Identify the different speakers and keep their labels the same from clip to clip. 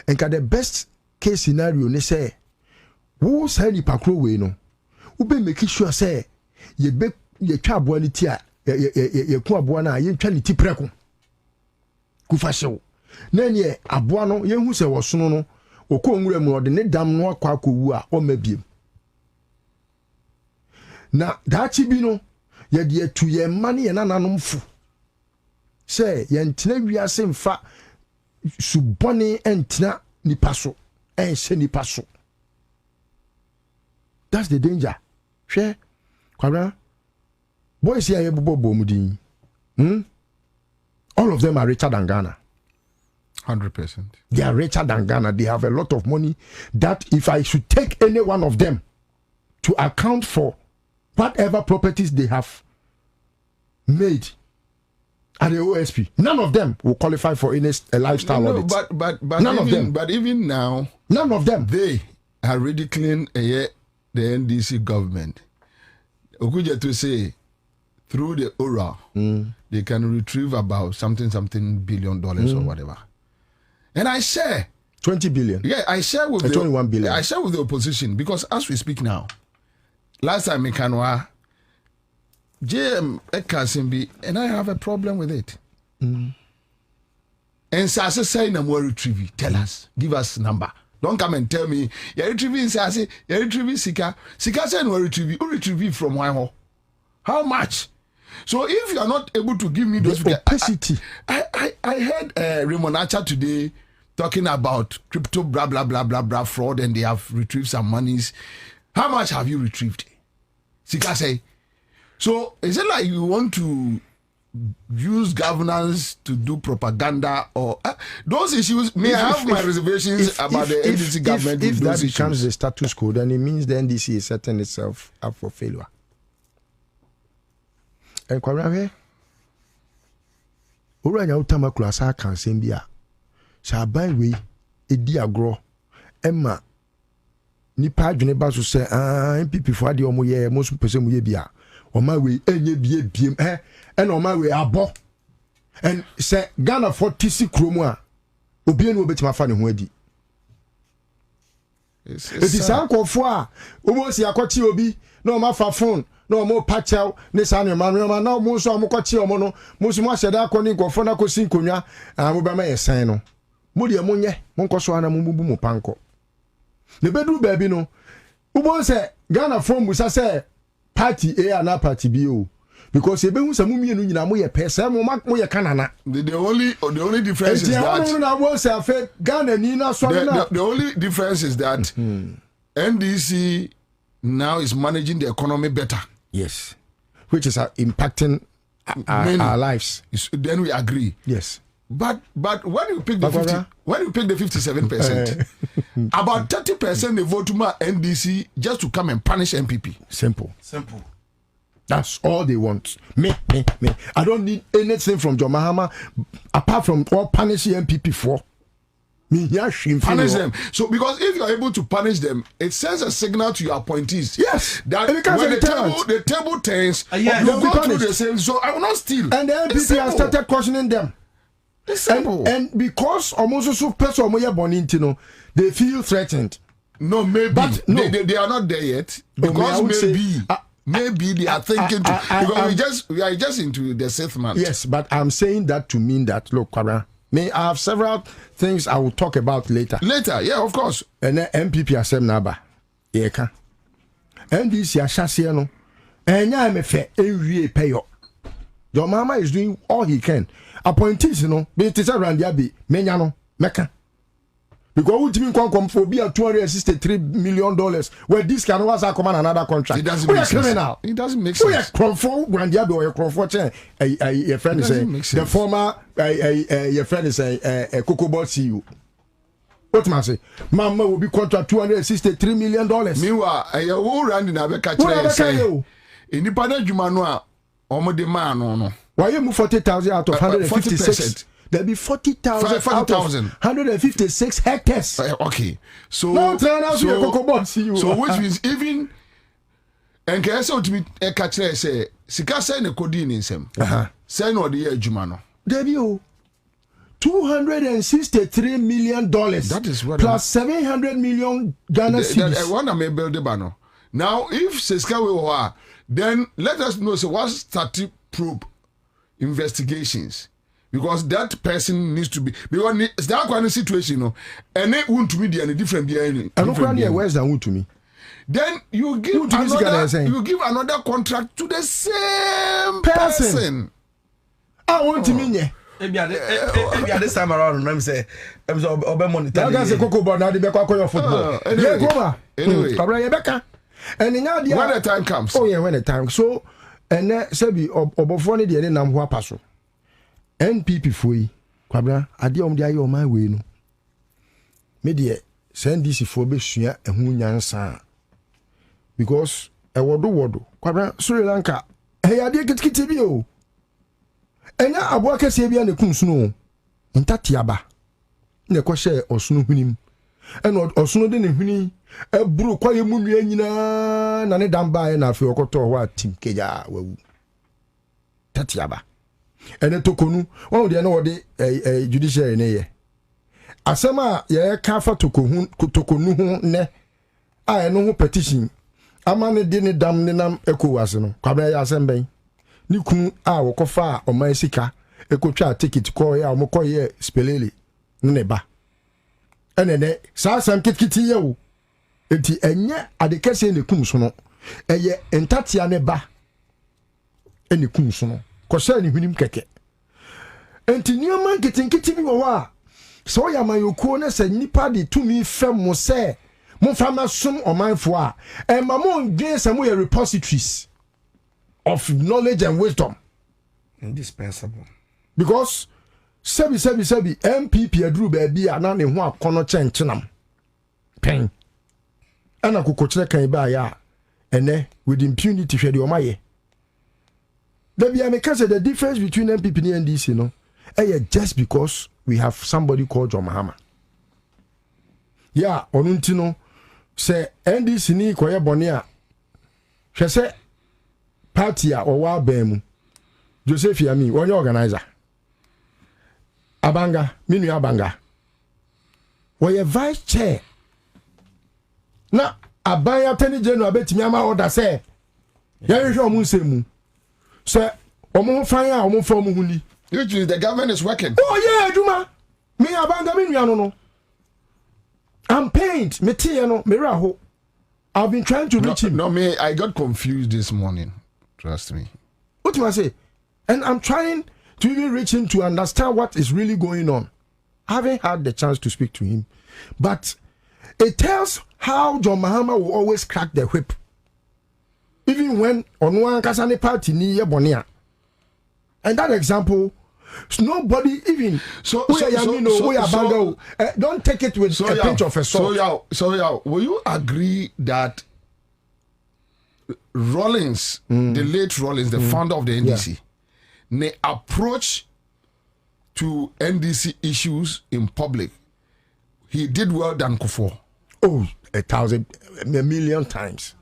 Speaker 1: And the best case scenario ne say, who say ni pakro we no, ube make sure say ye twa aboa ni ti a ye ku aboa na ye twa ni ti preko. Kufa hyew. Na ne aboa no ye hu se wo sono no, okọ nwura mu ode ne dam no akwa akowu a o mabiem. Na daachi bi no ye de atu ye mane ye nananom fu. Say ye ntena wiase mfa subone entina nipa so enhye nipa so. That's the danger. Share Kwabena boys here bobo mudin. All of them are richer than Ghana.
Speaker 2: 100%.
Speaker 1: They are richer than Ghana. They have a lot of money that if I should take any one of them to account for whatever properties they have made at the OSP, none of them will qualify for a lifestyle audit.
Speaker 2: But
Speaker 1: none of them.
Speaker 2: But even now,
Speaker 1: none of them.
Speaker 2: They are ridiculing the NDC government. Okuja to say through the ORA, they can retrieve about something $billion or whatever. And I share
Speaker 1: 20 billion.
Speaker 2: Yeah, I share with
Speaker 1: 21 billion.
Speaker 2: I share with the opposition because as we speak now, last time in Kanwa, JM Ekasimbi, and I have a problem with it. And Ansah say no more retrieve. Tell us, give us number. Don't come and tell me you're retrieving Ansah, you're retrieving Sika. Sika say no retrieve. You retrieve from one. How much? So if you are not able to give me those
Speaker 1: opacity,
Speaker 2: I heard Raymond Ansah today talking about crypto blah blah blah blah blah fraud, and they have retrieved some monies. How much have you retrieved? Sika say. So is it like you want to use governance to do propaganda or those issues? May I have my reservations about the NDC government?
Speaker 1: If that becomes the status quo, then it means the NDC is setting itself up for failure. And Kwabena, Uranya utama kulasa kansembia. Shabai we edi agro. Emma nipa adwene ba so say MPP for ade omo ye mo so pese mo ye bia. Oma we enye biem and oma we abo. And say Ghana for TC kromo a obi enu obetima fa ne ho adi. It is ankofo a omo si akochi obi na oma fa phone no mo pachel ne sanu manuel na mo so mo kwachi omo no mo so mo hyeda akoni nkofo na kosi nkonwa mo ba ma yesen no mo de mo nye mo nkoso ana mo bubu mo panko ne bedu ba bi no ubo se Ghana from busa se party A and party B o because ebe hu samu mienu nyina mo ye pese mo ye kanana. The
Speaker 2: only difference is that the only difference is that NDC now is managing the economy better.
Speaker 1: Yes, which is our lives.
Speaker 2: Then we agree.
Speaker 1: Yes,
Speaker 2: but when you pick the 57%, about 30% they vote to my NDC just to come and punish MPP.
Speaker 1: Simple. That's all they want. Me. I don't need anything from John Mahama apart from all punishing MPP for. Punish
Speaker 2: them. So because if you are able to punish them, it sends a signal to your appointees.
Speaker 1: Yes.
Speaker 2: That when the table turns, you go through the same. So I will not steal.
Speaker 1: And the MPP has started questioning them.
Speaker 2: It's simple.
Speaker 1: And because almost so person they feel threatened.
Speaker 2: No, maybe. But no. They are not there yet. Because maybe they are thinking because we are just into the 6th month.
Speaker 1: Yes, but I'm saying that to mean that look, Kwabena, I have several things I will talk about later.
Speaker 2: Later, yeah, of course.
Speaker 1: And then MPP asem naba. Eka. NDC ashase no. Enya me fe enwie peyo. Your mama is doing all he can. Appointees no, be tisa randia be menya no meka. Because ultimate come for be at $263 million. Where this can was come on another contract.
Speaker 2: It doesn't make sense. Criminal. It doesn't make sense.
Speaker 1: We are Crawford Grandiabe or Crawford. Your friend is the former your friend is a Cocoa Ball CEO. What must say? Mama will be contract $263 million.
Speaker 2: Meanwhile, I will run in Abeka. Independent Jumanoa, Omo de man, no.
Speaker 1: Why you move 40,000 out of 156? There'll be 40,000 out of 156 hectares.
Speaker 2: Okay. So which means even and can say to me a catcher say Sika say ne coding in some. Say no the Jumano.
Speaker 1: Debut $263 million.
Speaker 2: That is what
Speaker 1: plus 700 million Ghana cedis.
Speaker 2: One I may build the banner. Now, if Seska then let us know. So, what's starting probe investigations? Because that person needs to be, because that kind of situation, you know, and it won't be the different behind.
Speaker 1: I don't know where's that wound to me.
Speaker 2: Then you give another contract to the same person.
Speaker 1: I want to mean
Speaker 3: Maybe this time around, I'm saying, I'm so monitor.
Speaker 1: I got a cocoa but now the back of your football. Anyway, and in when
Speaker 2: the time comes.
Speaker 1: Oh yeah, when the time. So and Sebi obofone de ne nam ho apaso. NPP foi Kwabena ade om de ayo my way no. Me de send this for be sua ehun nyansa. Because e wodo Kwabena Sri Lanka hey ade kitikiti bi o. Enya abo akese bia ne kunsuno ntatiaba ne kwhye osunu hwinim ena osunu de ne hwini eburu kwaye mu nua nyina na ne damba na afi okoto ho atim keja wawu tatiaba ene tokonu won de na wode judiciary ne ye asema ye ka fa tokonu ho ne a eno ho petition ama ne de ne dam ne nam ekowase no Kwabena ya asemben ni kunu a wokofa oman sika ekotwa ticket ko ya omokoye spelele ne ba enene sa sam kitkiti ye wo enti enye adekese ne kum so no eye entatia ne ba ene kum so no ko sha ne hwinim keke enti nioma nkitinkiti bi wo a so ya mayokuo ne se nipa de tumi fem mo se mo fama som omanfo a emamo ngin se mo ye repositories of knowledge and wisdom.
Speaker 3: Indispensable.
Speaker 1: Because sebi MPP adru baby ana ne ho akono chenchenam. Pen. Ana kokochire kan ba ya ene with impunity hwede o maye. There be the difference between MPP and NDC no. Just because we have somebody called John Mahama. Yeah, onunti no say NDC ni koye bone a hwese party a owa bemu Joseph Yami onye organizer Abanga minu Abanga we vice chair na abaya tani general betimi ama order say ya hwe omu nsemu say omu fan a omu fa omu huni
Speaker 2: which is the government is working.
Speaker 1: Oh yeah aduma me Abanga minu ano no I'm pained me tie no me raho I've been trying to reach him.
Speaker 2: No, I got confused this morning. Trust me.
Speaker 1: What do I say? And I'm trying to even reach him to understand what is really going on. I haven't had the chance to speak to him. But it tells how John Mahama will always crack the whip. Even when on one Kasane party ni Bonia. And that example, nobody even don't take it with a pinch of salt.
Speaker 2: So will you agree that Rawlings, the late Rawlings, the founder of the NDC, ne approach to NDC issues in public, he did well than Kufuor.
Speaker 1: Oh, 1,000, a million times.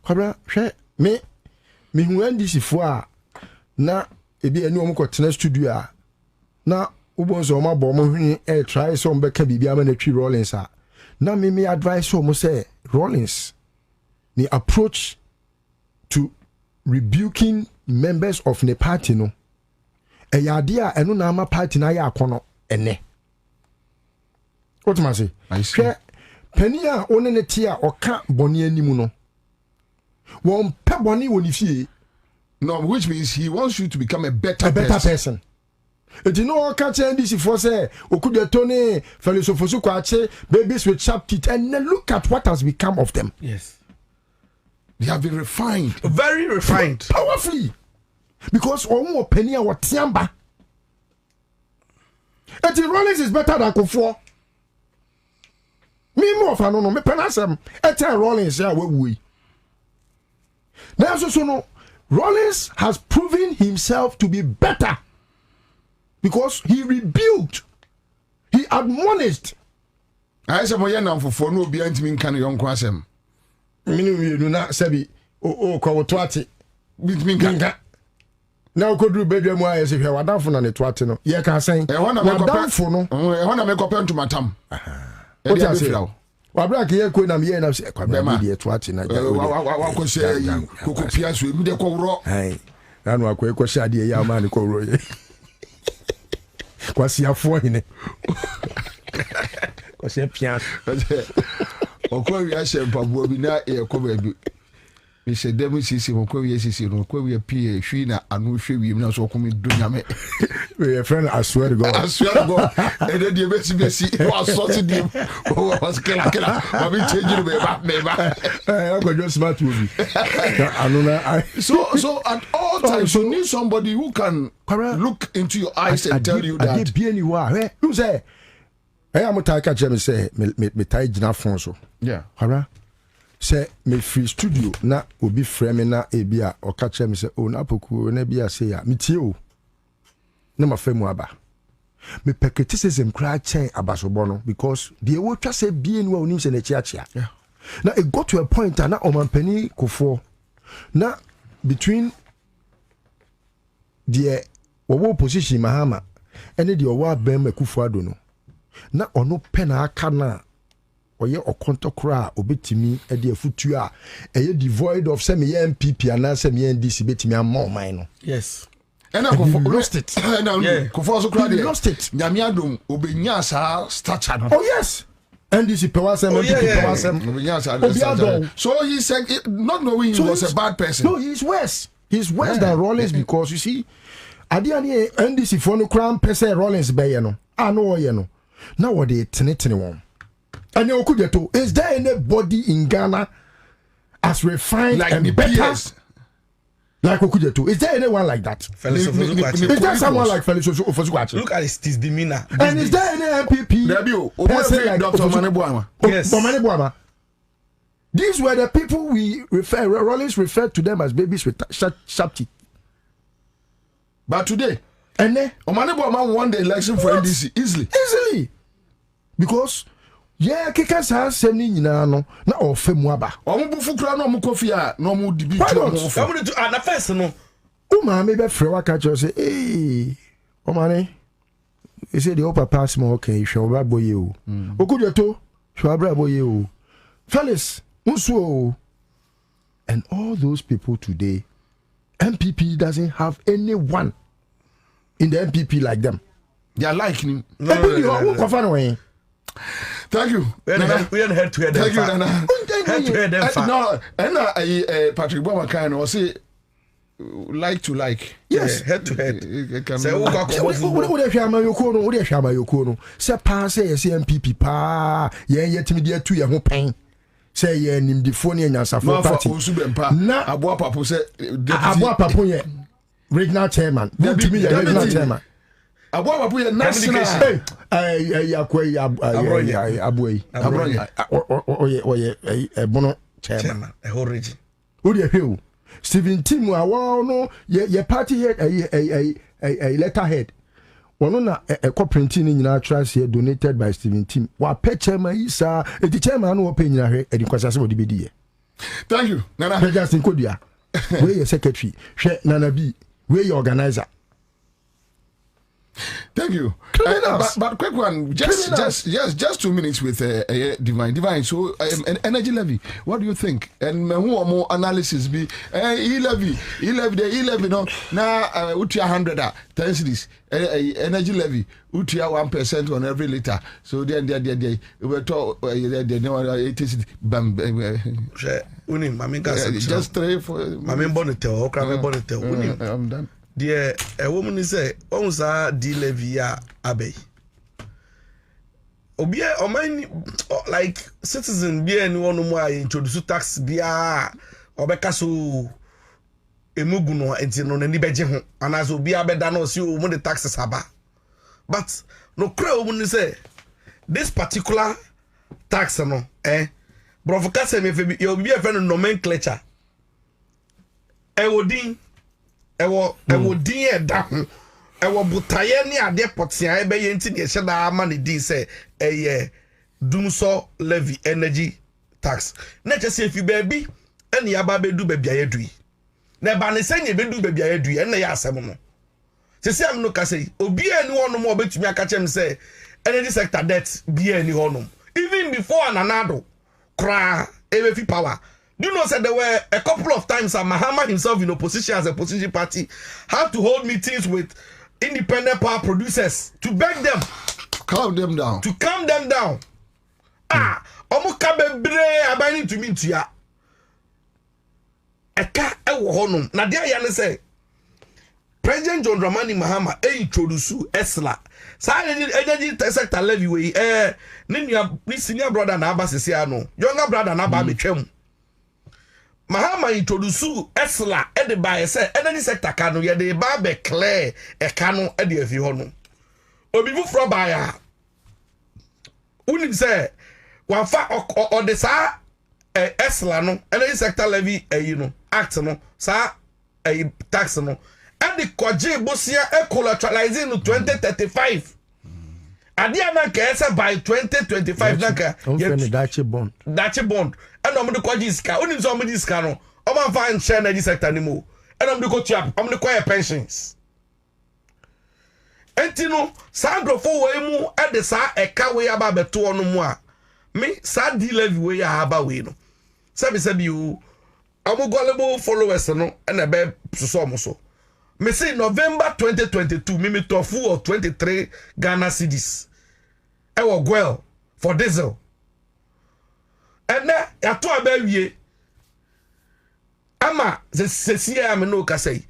Speaker 1: Me who NDC for na ebi eni omo ko tena studio a na ubonso omo bo mo hwini try so mbeka bibia ma na twi Rawlings a na me advice omo say Rawlings the approach to rebuking members of the party no eyade a eno na ama party na ya akono ene what am I say penny a one ne tie a oka boni animu no won pe boni woni fie
Speaker 2: no which means he wants you to become a better
Speaker 1: person. It you know catch NDC for say okude Tony Felisofosu kwache babies with sharp teeth and then look at what has become of them.
Speaker 3: Yes.
Speaker 2: They have been refined.
Speaker 3: Very refined.
Speaker 1: Powerfully. Because omo penny a watiamba. And the Rawlings is better than Kufuor. Me more of no me penasem. Ete Rawlings ya we. Now so no Rawlings has proven himself to be better because he rebuked, he admonished.
Speaker 2: I say boy na for no be antimi nkan yon kwasem.
Speaker 1: Minu you na sabi o ko twati
Speaker 2: bitimi nkan.
Speaker 1: Now could do bedroom why as if you were down for an etwatino. Ye can say,
Speaker 2: I want to make
Speaker 1: down for no.
Speaker 2: I want to make a pen to my tongue.
Speaker 1: What I say? Well, black here could am here and I say, Kwabena, the etwatin.
Speaker 2: I could say, who could pierce with the co-rock.
Speaker 1: Hey, and what quick was idea, young man, co-roy. What's your phone? What's your piano?
Speaker 2: Or we are saying, Bobie, not a cover. We said, Devil Sissy, or Quavi Sissy, or Quavi appear, Shina, and we should be not so coming to
Speaker 1: we are friend, I swear to God.
Speaker 2: I swear to God. And then the best was sorted him. Oh, I was killer. I'll be changing me.
Speaker 1: I got just smart movie.
Speaker 2: So at all times, you need somebody who can look into your eyes and tell you that.
Speaker 1: I did be anywhere. Who say? Hey, I'm a tiger, Jimmy say, me tied enough phone so.
Speaker 2: Yeah.
Speaker 1: Hara. Say me free studio na obi frame na ebia o ka che me say o na poku na bia say ya metie o na ma famu aba me criticism cry chen abasobo no because the wo twa say bie ni wa onim se na chiachia
Speaker 2: yeah.
Speaker 1: Now it got to a point na o mampani kofo na between the wo position mahama ene the wo abem akufo ado no na ono pena aka na oye okonto kra obetimi e de afutu a eye devoid of say me MPP and say me NDC betimi am man no.
Speaker 3: Yes.
Speaker 2: And I
Speaker 1: lost it.
Speaker 2: And Kofo so cry
Speaker 1: lost it.
Speaker 2: Nyame adom obenya sa stature no.
Speaker 1: Oh yes. NDC power sem MPP power sem
Speaker 2: obenya sa stature. So he said not knowing he was a bad person.
Speaker 1: No, he's worse. He's worse than Rollins because you see Adiani NDC for no crown person Rollins be no. Ah no ye no. Now what they tenetene won. And is there anybody in Ghana as refined
Speaker 2: like
Speaker 1: and
Speaker 2: the
Speaker 1: better
Speaker 2: PS?
Speaker 1: Like Okujeto? Is there anyone like that?
Speaker 3: Is
Speaker 1: there someone like Felix Ofosukwakye?
Speaker 3: Look at his demeanor.
Speaker 1: And is there any MPP?
Speaker 2: Like Dr. Maneboama.
Speaker 3: Yes.
Speaker 1: Maneboama. These were the people we refer. Rollins referred to them as babies with sharp teeth.
Speaker 2: But today,
Speaker 1: and then
Speaker 2: Maneboama won the election for NDC easily.
Speaker 1: Because yeah, kika sa semi nyina no na ofemu aba.
Speaker 2: Omubufu kra no omukofi a no mu dibi tu omufu.
Speaker 3: Come to na first no.
Speaker 1: O ma me be frɛ wa ka cho say, "Eh, o ma ne. You say the upper pass mo okay, hwe oba boye o. Okujeto, hwe abra boye o. Felix, unso. And all those people today, MPP doesn't have anyone in the MPP like them.
Speaker 2: They are like him.
Speaker 1: No.
Speaker 2: Thank you.
Speaker 3: We are head to head.
Speaker 2: Thank you, Nana.
Speaker 3: Head to head.
Speaker 2: No, and Patrick Boma kind of say like to like.
Speaker 1: Yes,
Speaker 3: head to head.
Speaker 1: Say what if you am say pass say MPP pa ye timi dey tu ye ho pen. Say ye nim the phone Ansah for party.
Speaker 2: Na Aboa Papo say
Speaker 1: Aboa Papo ye regional chairman. Timi ye regional chairman.
Speaker 2: Aboa Papo ye national.
Speaker 1: Akwai Aboy. Oye bono chairman.
Speaker 3: A whole region.
Speaker 1: Who dey hear? Stephen Timu awo no ye party head a letterhead. One na a printing in our trust here donated by Stephen Tim. Wa pe chairman isa e di chairman no pe nyina hwe e di kwasa se wo di bedi.
Speaker 2: Thank you. Nana.
Speaker 1: Justin Kodua. We your secretary. Hwe Nana B. We your organizer.
Speaker 2: Thank you. But quick one, just 2 minutes with Divine. So energy levy. What do you think? And who more analysis be E-levy no now utia 100 times this energy levy utia 1% on every liter. So then we talk just 3 for I'm done.
Speaker 3: Dear a woman is a onza de levia abbey. Obia or mine like citizen be anyone more introduce tax bia or becaso emuguno and no any beje and as obia better no see when the taxes haba. But no crow woman say this particular tax no Brofocase me you'll be a friend nomenclature. Ewodin ewo din e da ho ewo butaye ni ade potia e be ye nti de hye da ama ne din se dumso levy energy tax na che se fi baabi ene ya ba be du ba bia ye dui na ba ne senya bedu baabi ayadu e na ya asem no se se am no ka say obi ani hono mo obetumi aka chem say energy sector debt bi ani hono even before Nanado cry ebefi power. Do you know that there were a couple of times that Mahama himself in opposition as a opposition party had to hold meetings with independent power producers to beg them
Speaker 2: calm them down.
Speaker 3: Omo ka bebre abani to me to ya. Eka ewo honum. Na dia ya ne say President John Dramani Mahama introduce Esla. Sa energy sector levy we ni senior brother na aba sese ano. Younger brother na aba betwem. Mahama introduce Esla e de ba say energy sector ka no ye de ba be clear e ka no e de afi ho no. Obi fu fro ba ya. Unim say wan fa o de sa Esla no energy sector levy you know act no sa tax no and the kwaje bosia collateralizing no 2035 adia na ka esa by 2025 na ka
Speaker 1: Dachi bond
Speaker 3: and I'm the kwaje iska onim so omdi iska no o man fa share energy sector ni mo and I'm the go chap I'm the kwaya pensions entino sangrofo we mu e de sa eka we aba beto no mu a me sa di levy we ya aba we no sabi you amugolebo followers no and ebe so me say November 2022 me tofu or 23 Ghana cedis e wo gwel for diesel and na ya to abawie ama se sia me no ka say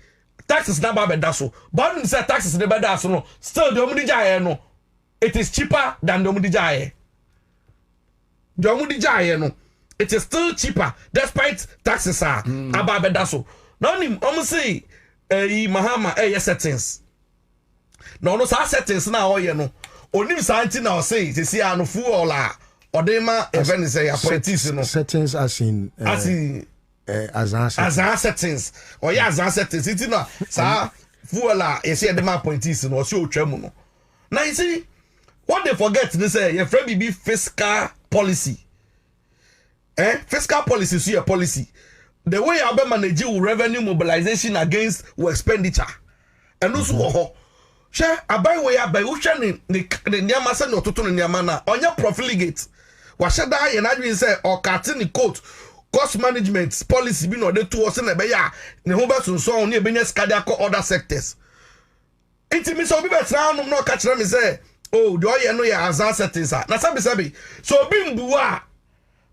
Speaker 3: taxes na ba beda so but when say taxes na beda so no still the omudi jaye no it is cheaper than the omudi jaye no it is still cheaper despite taxes are aba beda so now nim say Mahama settings no sa settings na oye no onim sa anti na o say se sia no fu ola odema even say appointees no
Speaker 1: settings as in Ansah
Speaker 3: settings or ya Ansah settings it no sa fu ola e say dem appointees no o say otwam no now you see what they forget they say your friend be fiscal policy fiscal policy is your policy. The way you manage revenue mobilization against expenditure. And also, share abai way abai ushani ni nyamasa no tutu ni nyamana onya profligate. Washada ye na dwi say or carton coat cost management policy bi no de to us na be ya ne ho ba sunso ni e benya skada ko other sectors. Intimi so bi betra no no ka kire me say oh the oye no ya Ansah settings na sabi so bi mbuwa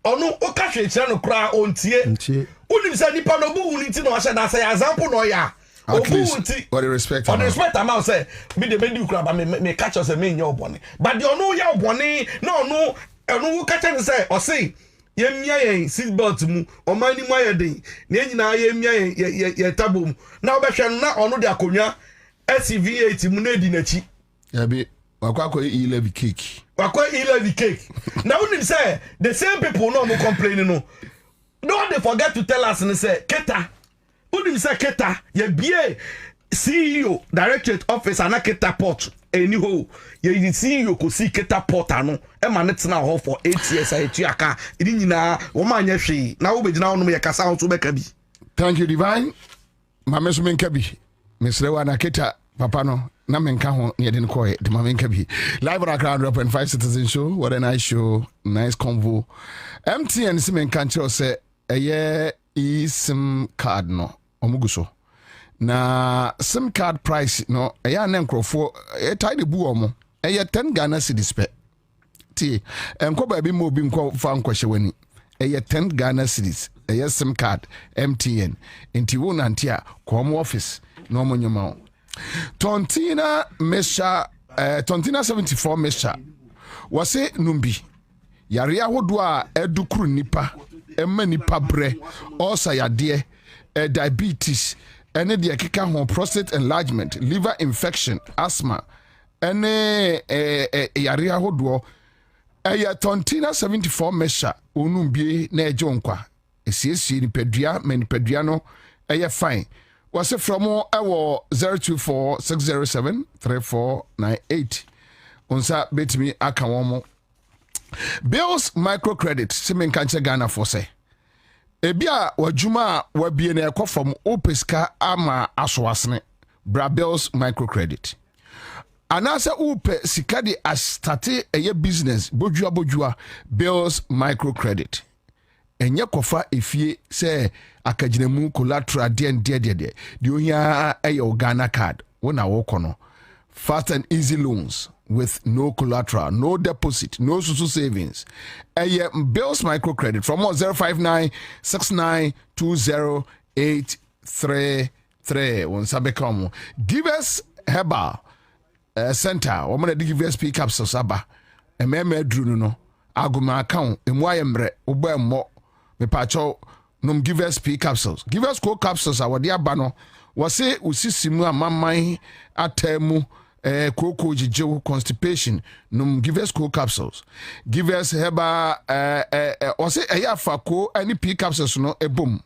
Speaker 3: onu o ka hwe kire no kra ontie unim say nipa no bu uniti no ahye na say example no ya obu unti
Speaker 2: what the respect
Speaker 3: am say me de mendi kra ba me catch us me nya obone but the onu ya obone no enu catch me say o say yemia yen seat belt mu o mani mu ayeden na nyina yemia ye tabom na obehwe na onu de akonwa SCV8 mu na di nachi
Speaker 2: ya bi wakwa e-levy cake now unim say the same people no complaining no. No, they forget to tell us and say, Keta. Who did say Keta? Ye BA CEO, Directorate Office, and a Keta Port. Anyhow, ye CEO could see Keta Port. No, a man it's now for 8 years. I chiaka. It didn't know, woman, yes, now we now know your sound to make a be. Thank you, Divine. Mamma Sumenkabi, Miss Rewana Keta, Papano. Na menka ho ne de nko de mamenka bi live on Accra100.5 Citizen Show. What a nice show, nice convo. MTN si menka nche say eye eSIM card no omuguso na SIM card price no eye na nkrofo e tie de bu omo eye 10 Ghana cedis pe ti enko ba bi mo bi nko fa nkwahye wani eye 10 Ghana cedis eye SIM card MTN enti wo nantia ko mo office no mo nyoma Tontina Mesha Tontina 74 Mesha wase numbi yare ahodo a edukuru nipa emma nipa bre osa yade diabetes ene de keka ho prostate enlargement liver infection asthma ene yare ahodo Tontina 74 Mesha onumbi na ejonkwa esiesie nipadua manipadua no fine. Was it from our 024-607-3498? Unsa bet me akawomo. Bills microcredit simen kanche Ghana for say. ebia wajuma wabie na ekofam opeska ama asowasne Brabels microcredit anasa upe sikadi astate eye business bojua Bills microcredit enye kofa efie se akaginamu collateral de ohia eye Ghana card wona wokono fast and easy loans with no collateral, no deposit, no social savings. Bills microcredit from 05969208333. Give us Herbal Center. Woman that give us pick up Saba. Druno. Aguma account. Emre. Ubemo. Me pacho. Num give us pick capsules. Give us cold capsules. Our dear Bano. Wase usisimu amamai atemu. Cocoa jijo constipation num give us cold capsules give us heba or say ayafako any p capsules no boom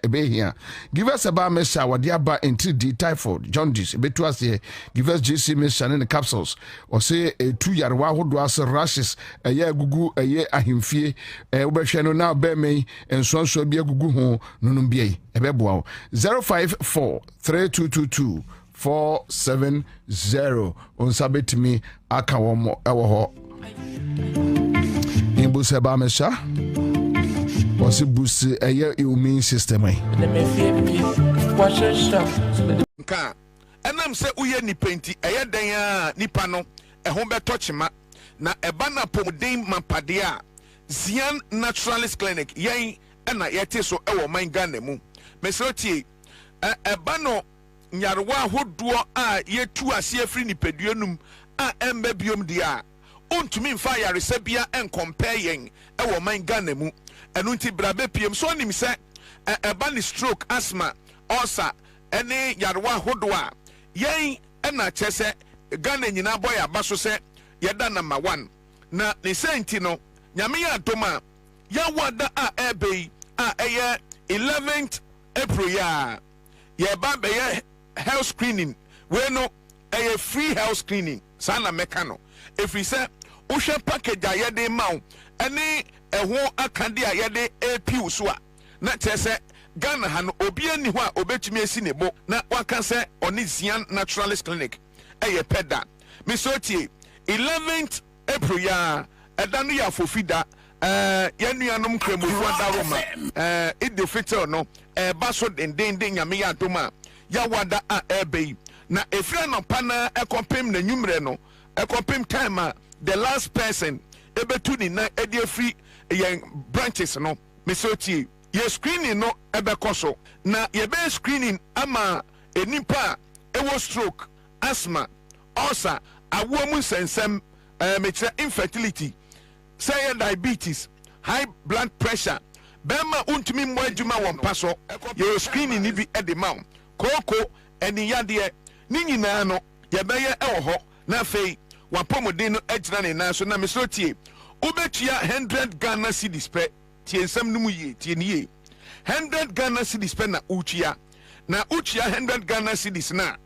Speaker 2: ebe here give us about mesha wadiaba into the typhoid jaundice betu ase give us JC mesha in the capsules or say 2 yarwa hodo as rashes gugu ahimfie obehwe no na be me ensonso bia gugu ho nunum bia ebeboa 0543222 470 on sabetimi aka womo ewo ho imbu seba mesha wasi busi immune system
Speaker 4: nka enam se uye ni penti den a nipa no ho betochima na eba na pomden mapade a Zian Naturalist Clinic yen na yete so ewo man Ghana mu mesoti eba no nyarwa hodo a yetu ase afri nipaduanum a emba biom dia ontumi mfa yaresa bia en compare yen ewo man Ghana mu enu nti brabe piem so nim se eba ni stroke asthma ulcer ene yarwa hodo a yen na chese Ghana nyina boy abaso se yeda number 1 na ne senti no nyame ya doma ya wada a ebe a eye 11th April ya ba be health screening we no a free health screening sana mekano if we say ohwe package a yede maw ene eho akande a yede apu so a na tese Ghana ha no obi ani ho a obetumi asi nebo na waka se oni Zian Naturalist Clinic peda misotie 11th April ya edanu ya fofida yanuanom kremofo daroma ide fitel no baso den nyame ya doma ya wada a ebe na efra no pana ekompem na nwumre no ekompem time a the last person ebetu ni na edi free yen branches no mesotie ye screening no ebekoso na ye be screening ama enipa ewo stroke asthma ulcer awomu sensem metre infertility say diabetes high blood pressure bema untumi mo adwuma won paso ye screening ni bi edema koko eni yade ni nyina no ye beye ewo ho na fei wapomodin no agyina ne na so na mesrotie ubetua 100 Ghana cedis pe tie nsam no mu ye tie ni ye 100 Ghana cedis pe na utua 100 Ghana cedis na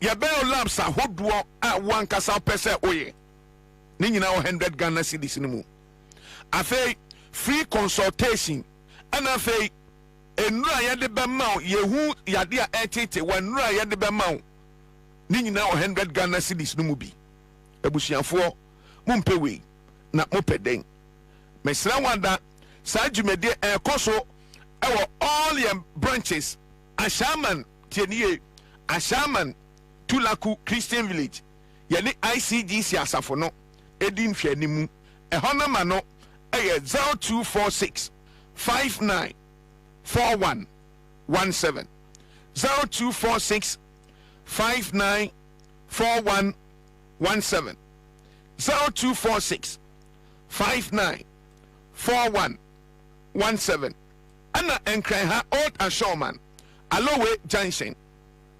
Speaker 4: ye be labs ahodo a wankasa pese oye ni nyina 100 Ghana cedis ni mu afei free consultation ana afei enura yade be maw yehu yade a etete wanura yade be maw ni nyina 100 Ghana cedis no mu bi ebusiafo mumpewe na mopeden mesra wanda sa dwumede ekoso ewo all your branches Ashaman tienie Ashaman Tulaku Christian Village yani ICGC asafo no edin hwanimu ehonama no 0246 59 41 17 0246 59 41 17 0246 59 41 17 ana enkran Old Ashoman Alowe Junction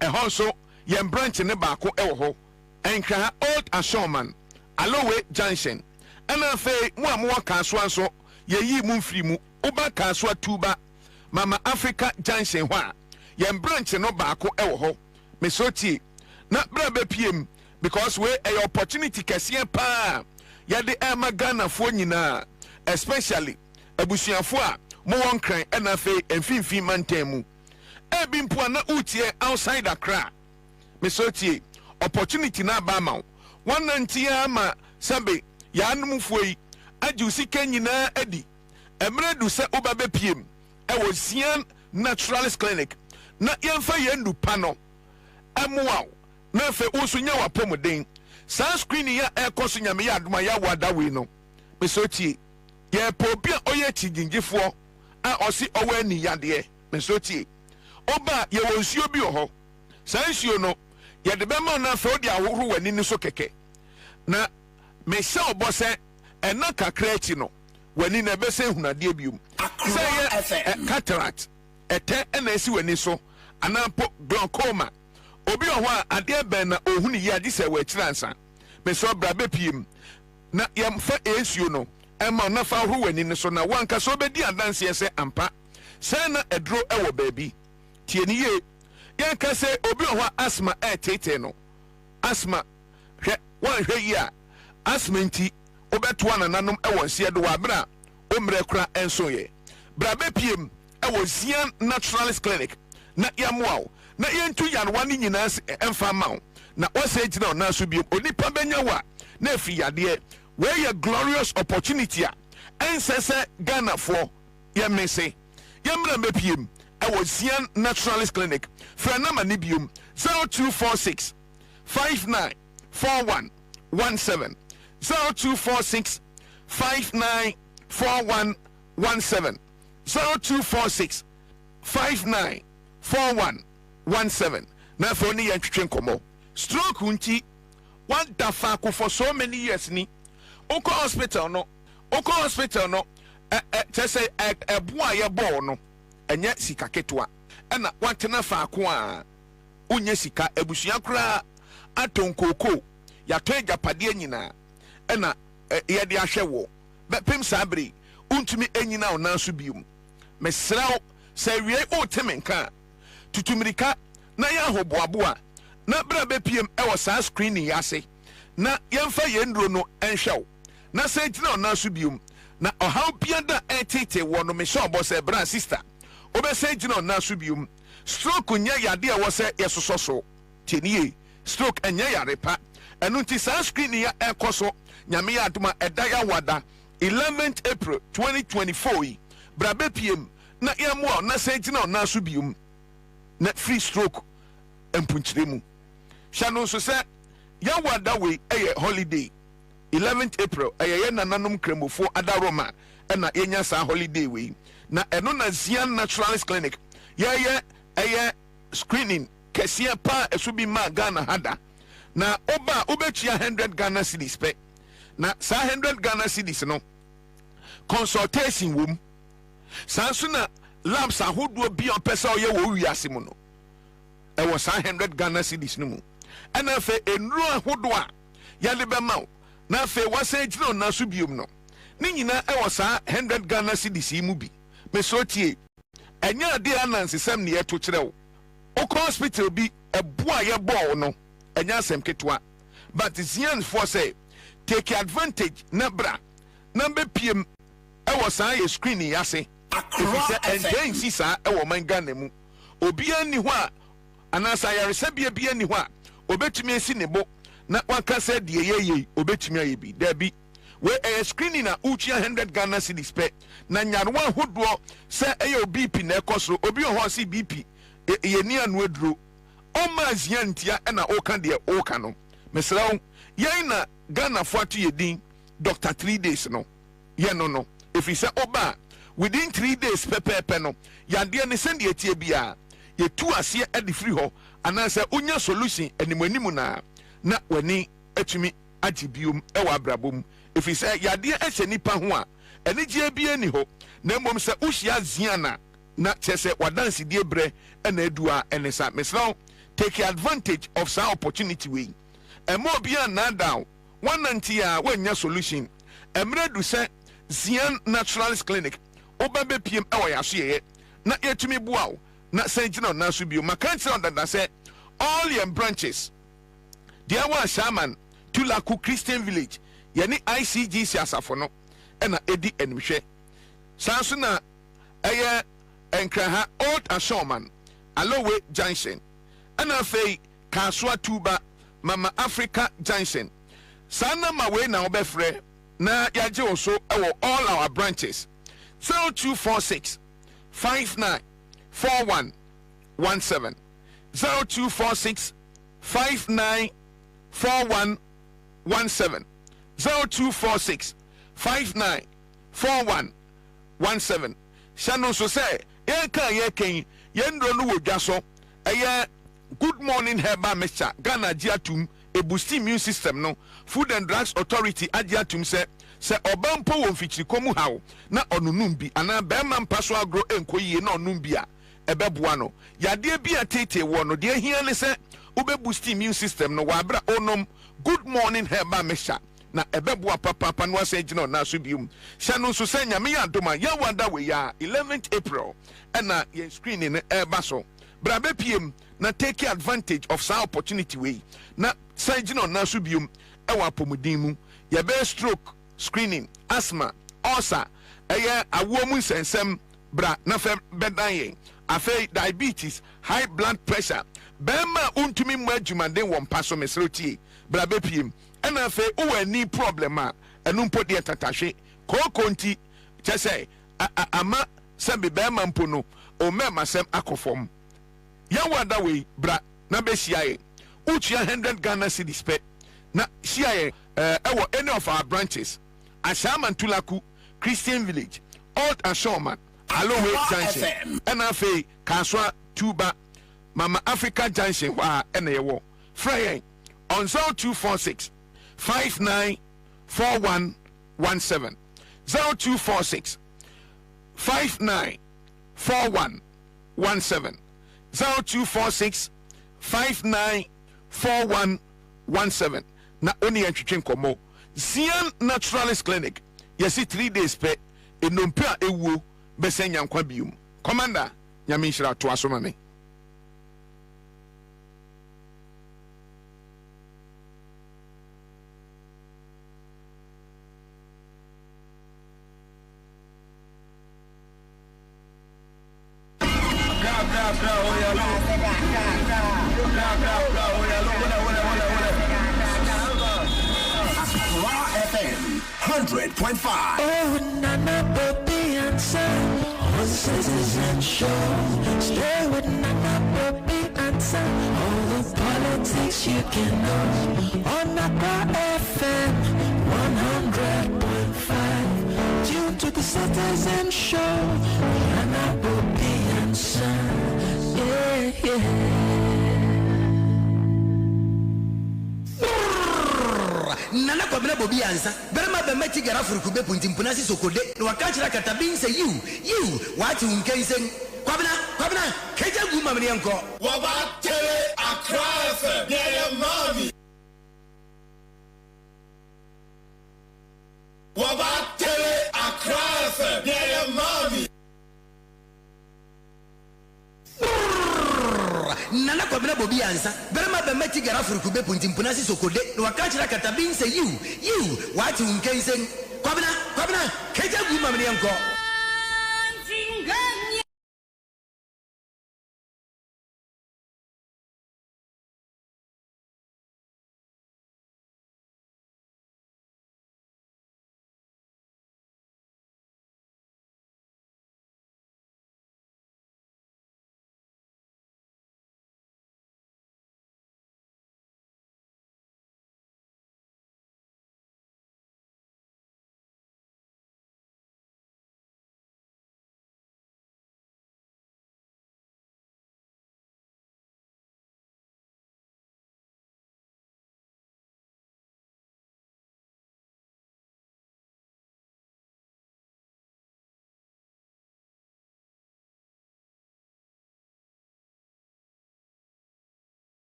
Speaker 4: ehonso yem branch ne baako ewo ho enkran Old Ashoman Alowe Junction ana fe mu amwa kanso anso yeyi mu mfiri mu uba kanso tuba Mama Africa Junction ho a yem branch no baako ewo ho mesoti na brabe piem because we a opportunity kese pa ya de Ghana fo nyina especially abusuafo a mo won kran e na fe emfimfin mantam mu e bi mpo na utie outside Accra me so tie opportunity na ba ma one nantia ma sabe ya anumfo yi aju sika nyina adi emre du se oba be piem e wo Zian Naturalist Clinic na yemfa yendu pano amuwa na fe usunya wa pomoden sa screen ya ekoso nyame ya aduma ya wada we no me so tie ye popia oye chigingifo a osi owe ni yade me so tie oba ye wonsuo bi ho sa nsuo no ye de be ma na fe odi ahoro wani ni so keke na me se obose ena kakra echi no wani na be se hunade bium say cataract ete ena esi wani so anampo glaucoma obi ho a ade ben na ohunu yi ade se wa chiransa me so bra be piem na yemfa esuo no ema na fa ho wani ni so na wanka so be di adanse se ampa say na edro ewo baabi tie ni ye yanka se obi ho asthma tete no asthma hwe wan hwe yi a asthma nti obeto anananum ewo nse do wa bra omre kura enso ye bra be piem ewo Zian Naturalist Clinic na yamuaw na yentu yanwa ni nyina emfa maw na wose gina na so bi onipa benya wa na afi yade we ye glorious opportunity a ensese Ghana for ye mese yemra be piem ewo Zian Naturalist Clinic fra na mani biom 0246 594117 0246 594117 0246 594117 na for ni yantwetwe nkomo stroke unti one dafa ko for so many years ni oko hospital no tese eboa ye ball no enye sika ketwa na wantena fa ko a unye sika ebusua kura atonkoko ya to japade nyina na ye de ahwe wo pem sabri untumi enyina ona so bium mesraw sa wie o temenka tutumirika na ya hoboaboa na bra be piem e sa screening yase na yemfa yendro no enhwew na sentina ona so bium na ohaw biada etete wo no me sho bo se bra sister obe sentina ona so bium stroke nya yade e wo se yesososo tienie stroke enya yare pa enu nti sa screening ya ekoso nyame ya aduma edaya wada 11th April 2024 bra be piem na yemo na sentina na so bium na free stroke empunchiremu shano so se ya wada we holiday 11th April ye nananom kremofo adaroma na yenya sa holiday we na eno na Zian Naturalist Clinic ye screening kesia pa esubi ma Ghana hada na oba obechia 100 Ghana cedis pe na sa 100 Ghana cedis no consultation wom sanso na labs ahodo bi on pesa oye wo wiase mu no e wo sa 100 Ghana cedis no mu ena fe enru ahodo a yale be ma na fe wasa gino na so biom no ni nyina e wo sa 100 Ghana cedis mu bi me so tie enya ade ananse sam ne eto kire wo o hospital bi eboa ye ball no enya sem ketwa but Zian for say take advantage na bra na be piem e wo sa ye screening yase Accra100.5FM sisa e wo man Ghana mu obi ani ho a anasa yaresa bia ani ho a obetumi esi ne bo na wanka se de yeye obetumi ayebi da bi we screening na uchi 100 Ghana cedis pe na nyarwa hodo se eye BP na ekoso obi ho si BP ye ni anu aduro o ma Zian tia na o kan de o kan no mesrawo yen na Ghana fo atu yedin Dr. 3 days no ye no if he say oba within 3 days pepe no yade ne send ye tie bia ye tu ase e de free ho anansa onya solution animanimu na wani atumi agibium e wa brabom if he say yade e hye nipa ho a ene gie bia ni ho na mmom se uhia Zian na chese wadansi die bre na edua enesa mesraw take advantage of some opportunity we emo bia na down 190 a wanya solution emre du se Zian Naturalist Clinic obabe pm e yaso ye na yetumi buaw na senjina na so bio makanti on that say all your branches there was shaman Tulaku Christian Village yani ICGC asafo no na edi enhwe sanso na ɛyɛ Nkraha Old Ashoman Alowe Junction ɛna afei Kaswa Tuba Mama Africa Junction saa nama wei na wobɛfrɛ na yɛagye wo so ɛwɔ all our branches 0246 59 4117 0246 59 4117 0246 59 4117 hyɛ no nso sɛ yɛnka yɛkɛn yɛnduro no wɔ dwa so ɛyɛ good morning herbal mixture Ghana agye atum ebusti immune system no Food and Drugs Authority agye atum sɛ ɔba mpo wɔ mfikyirikɔ mu haw na ɔnonum bi anaa bɛrima mpa so agorɔ ɛnkɔ yie na ɔnum bi a ɛbɛboa no yadeɛ bi a tete wɔ no deɛ hia ne sɛ wobɛbusti immune system no wɔabrɛ onom good morning herbal mixture na ɛbɛboa papapa no asɛ gyina ɔna so biom hyɛ no nso sɛ nyame yɛ adom a yɛwada wei a 11th April ɛna yɛn screening no ɛreba so bra bɛpiem na take advantage of saa opportunity wei na sɛ gyina ɔna so biom ɛwɔ apɔmuden mu yɛbɛyɛ stroke screening asthma ulcer ɛyɛ awoɔ mu nsɛnsɛm bra na fɛ bɛdan yɛn afei diabetes high blood pressure bɛrima a wontumi mmɔ adwumaden wɔ mpa so mesrɛ tie bra bɛpiem ɛna afei wowɔ ani problem a ɛno mpo deɛ tatahwe kooko nti kyɛ sɛ ama sɛ bɛrima mpo no ɔmmɛma sɛm akɔ fam yɛwɔ ada wei bra na bɛhyia yɛn wotua 100 Ghana cedis pɛ na hyia yɛn ɛwɔ any of our branches Ashama Ntulaku Christian Village Old Ashoman Alowe Junction ɛna afei Kaswa Tuba Mama Africa Junction hɔ a ɛna yɛwɔ frɛ yɛn on 0246 59 4117 0246 59 4117 0246 59 4117 na oni yɛntwetwe nkɔmmɔ Zian Naturalist Clinic yɛsi 3 days pɛ enompe a ewuo bɛsɛ nyankwa biom commander nyame nhyira to aso ma me
Speaker 5: FM 100.5.
Speaker 6: Oh, Nana, Bobie, Ansah, on Citizen Show. Stay with Nana, Bobie, Ansah, all the politics you can know. On Accra100.5FM, 100.5. Tune to the Citizen Show. Nana, Bobie, Ansah, yeah, yeah.
Speaker 5: Nana Kwabena Bobie Ansah. Berma be meti gara furukube puntimpuna si sokode. No wakachira katabin say you what you can say. Kwabena keja guma mni anko.
Speaker 7: Waba tele Accra FM. Yeah, mommy. Waba tele Accra FM. Yeah, mommy.
Speaker 5: Nana Kwabena Bobie Ansah. Berma be meti gara furukube puntimpuna si sokode. No wakachira katabin say you what you can say. Kwabena keja guma mni anko.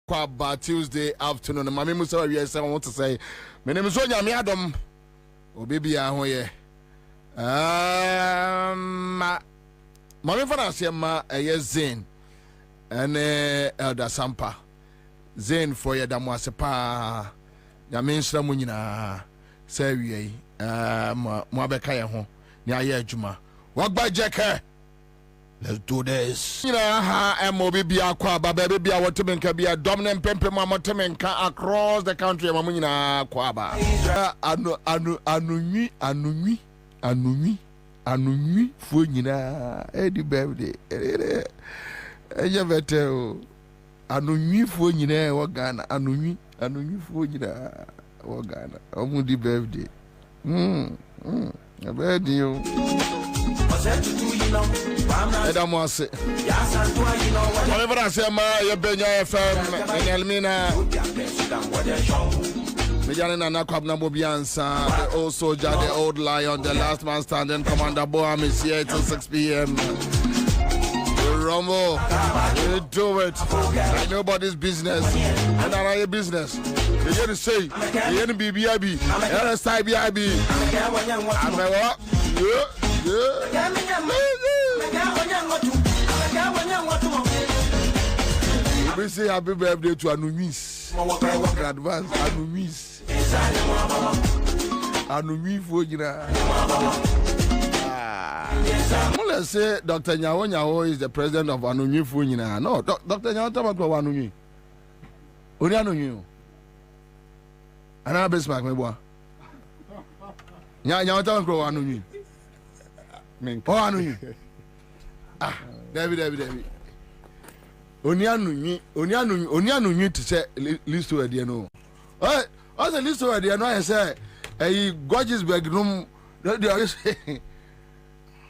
Speaker 2: Kwaba Tuesday afternoon. Mami Musa we say want to say. My name is Onya Miadom. Obibi ahoye. Mami fana se ma Zain. Ene Elder Sampa. Zain for ye damo asepa. Ya mensra mu nyina. Say we mo abeka ye ho. Ni aye adwuma. Wagba jeke. Let's do this. Bobie Kwaba baby I want to make a dominant pempe mama temenka across the country mamuna Kwaba. Anunui funyina edi birthday. Eje vete anunui funyina wagana anunui funyina wagana omudi birthday. Birthday yo. Edamwase. Whatever I say, my Benya FM in Elmina. Mijanina Kwabena Bobie Ansah, the old soldier, the old lion, the last man standing. Commander Boam is here till 6 p.m. Rumble, you do it. Like nobody's business. And not your business. You hear to say, you hear to be BIB, you hear to say BIB. And what? Yeah. We say happy birthday to Anumis. Advance Anumis. Anumi Fojina. Let's say Dr. Nyawo is the president of Anumi Fojina. No, Dr. Nyawo talk about Anumi. Only Anumi. Another best mark, my boy. Nyawo talk about Anumi. Oh, Anumi. David. Oni anunyi to say list to the no. Oh, the list to the no I say a gorgeous bedroom they are saying.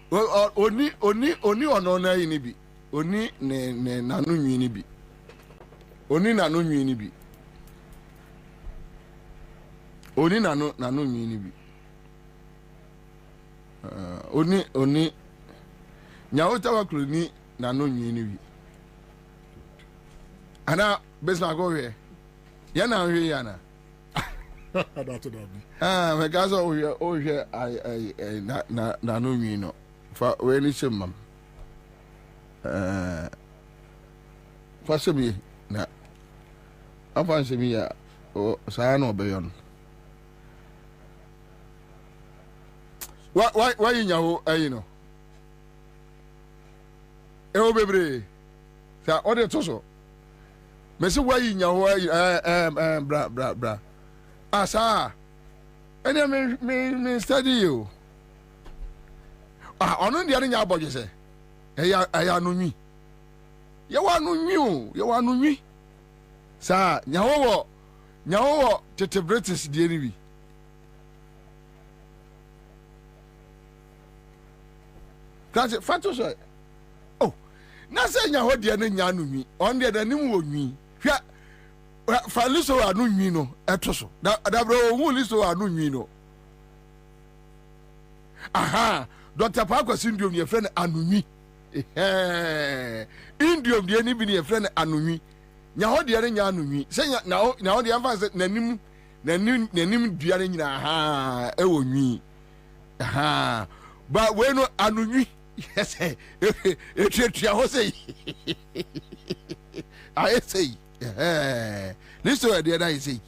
Speaker 2: Well, only on any be. Oni ne nanunyi ni bi. Oni nanunyi ni bi. Oni nanunyi ni bi. Oni Nyawo tawa kloni nanunyi ni bi. Ana besma go here. Yana here yana.
Speaker 1: That's what
Speaker 2: Me gaza o here I na no nwi no. Fa we ni shemam. Fa shemi na. Afa shemi ya o sa na obeyon. Why you nyawo ayi no. E o bebre. Sa o de toso. Mesi why you nyawo bra. Asa. Ene me study you. Ono ndi ani nya aboje se. Eya anunwi. Ye wa anunwi. Sa nyawo tete British die ni bi. Kaje fato so. Oh. Na se nyawo die no nya anunwi. On de danim wo nwi. Hwa fa liso anunwi no etoso. Da bro hu liso anunwi no. Aha. Dr. Parker syndrome ye friend anunwi. Indium de ni bi ne friend anunwi. Nya ho de nya anunwi. Se na ho de amfa se nanim duare nyina aha e wo nwi. Aha. Ba we no anunwi. Yes. Etia ho say. I say. Listen to the other say.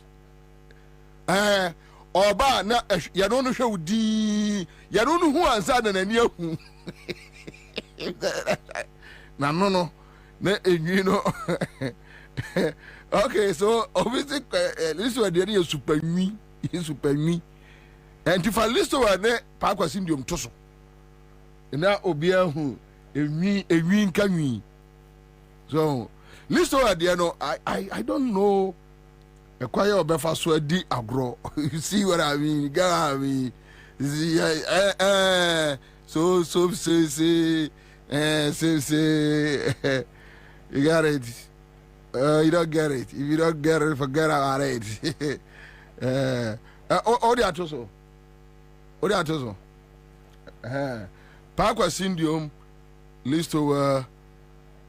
Speaker 2: Oba na ya no hwe udi ya no hu ansa na nani ahu na no na enwi no. Okay, so obviously listen to the other supermi and if I listen to ne Parker syndrome toso na obi ahu enwi nkanwi. So listen to the no I don't know. A quiet obefa so di agro. You see what I mean? Get what I mean? So say you got it. You don't get it. If you don't get it, forget about it. Odi atoso. Parker syndrome list to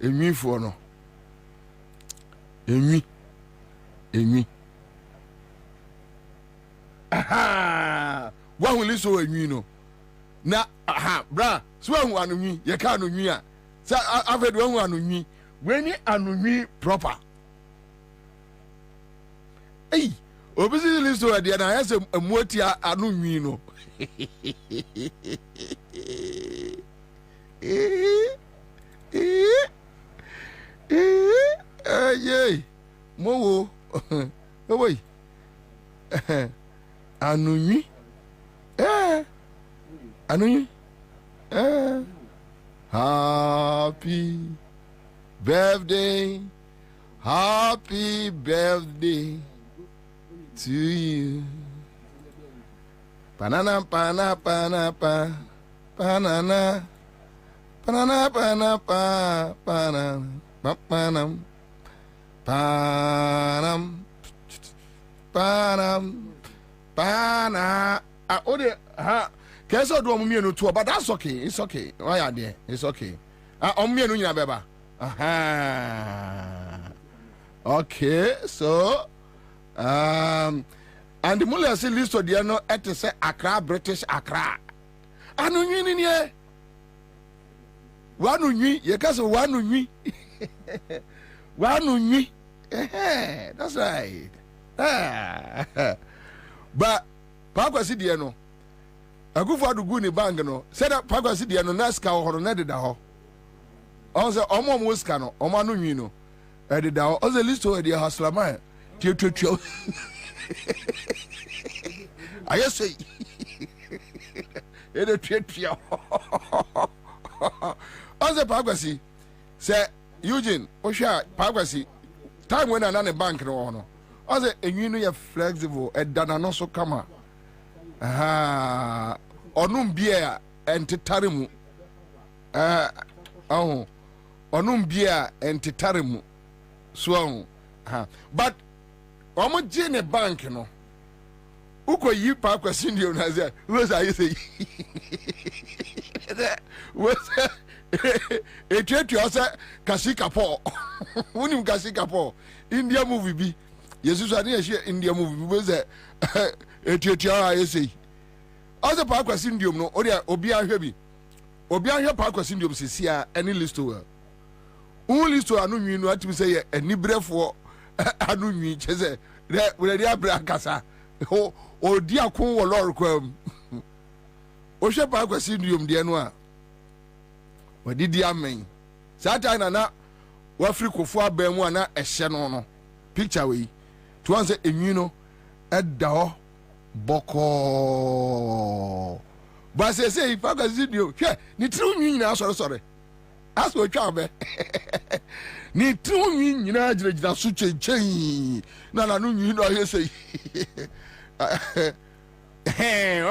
Speaker 2: enwi for no. Enwi enwi aha wa hu list o enwi no na aha bra so wa hu anunwi ye ka anunwi a sa afed wa hu anunwi we ni anunwi proper ei obisi list o de na ya se amuoti anunwi no yey mo wo woi anunwi anunwi happy birthday to you banana pana pana pa banana banana pana pa banana panam panam panam pana ode ha keso do omumienu to but that's okay, it's okay, why are there, it's okay omumienu nyina beba aha okay so and the mule say list of the no et say Accra British Accra anu nwi ni e wanu nwi ye ka say wanu nwi wanu nwi that's right but pakwasi de no agufo adugu ni bank no say that pakwasi de no na ska ho na de da ho on say omo ska no omo anu nwi no e de da ho on say list of the haslama tietuetio I say, it a treat. On the Pagasi, say Eugene, Osha, Pagasi, time when another bank no. I say, and you know you're flexible, and Dana so come. Ah, onum beer and titarimu. Onum beer and titarimu. Swung. But, Omo Jene bank no. Uko yi pa kwasi ndio na say what's I say what's etwetu asa kasika po unim kasika po India movie bi Jesus ani ehie India movie bi what's etwetu a say asa pa kwasi ndio no obi ahwe bi obi ahwe pa kwasi ndio sisia any list well list anu nwi no atimi say anibrefo anu nwi cheze we dey abra kasa odi akon wo lord kwam o hwe pa kwasi ndiom de no a wadidi amen sata na wa afrikofo abamu ana ehye no picture we to answer enwi no edda ho boko ba se pa kwasi ndiom hwe ni tru nwi nyina sore aso twa be ni tru nwi nyina jirejira so chenchen na no nwi no yese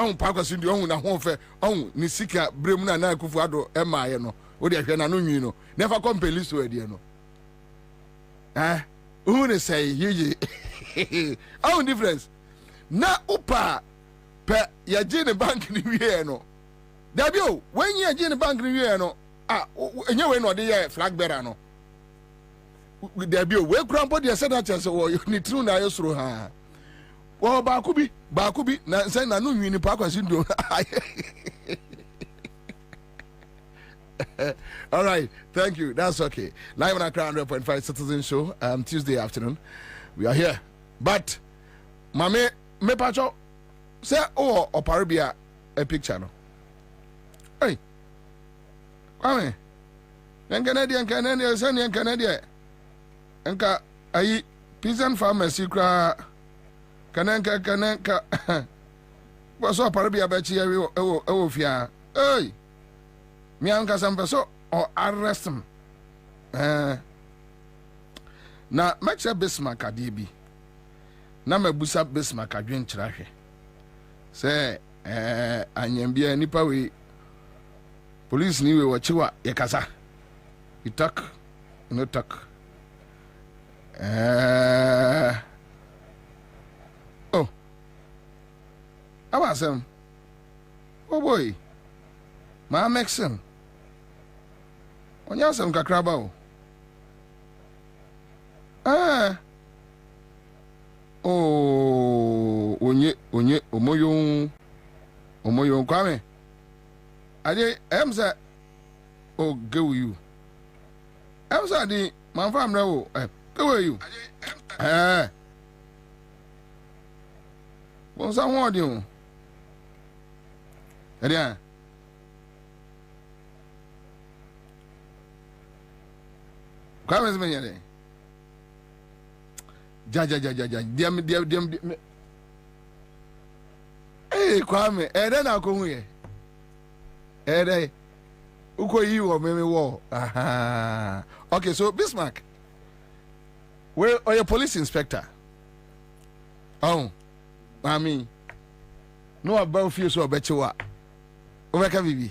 Speaker 2: on pakwasi ndi on na ho fe on ni sika brem na akufu ado emaye no wo de hwe na no nwi no never compare so ade no who ne say you how difference na upa pe ya jine bank ni wie no dabi o when ya jine bank ni wie no enye we no de ye flag bearer no dabi o we grandpa de said that say wo ni true na yesro ha wo ba kubi na say na no nwi ni pa kwasi ndo all right, thank you, that's okay. Live on Accra100.5 Citizen Show Tuesday afternoon we are here, but mame me pacho say oparibia a picture no hey kwame Canadian senior Canadian enka ayi peasant pharmacy kra kanenka was oparibia ba chi ewo fia hey mi anka sampeso or arrest him na mecha Bismarck adibi na mabusa Bismarck adwen kyerahwe say anyambia nipa we police ni we wachiwa yakasa we talk no talk oh awasem oh boy ma mexen onya sem kakraba o Oh, onye omoyo Kwame. Ansah. Oh, go with you. Ansah the man from now. Go with you. What's that one you? Yeah. Kwame is me. Ja. Diam. Hey, Kwame, then I'll come here. Hey, uko you or me war. Aha. Okay, so Bismarck, where are your police inspector? Oh, I mean, no about few so bet you what. Over can be.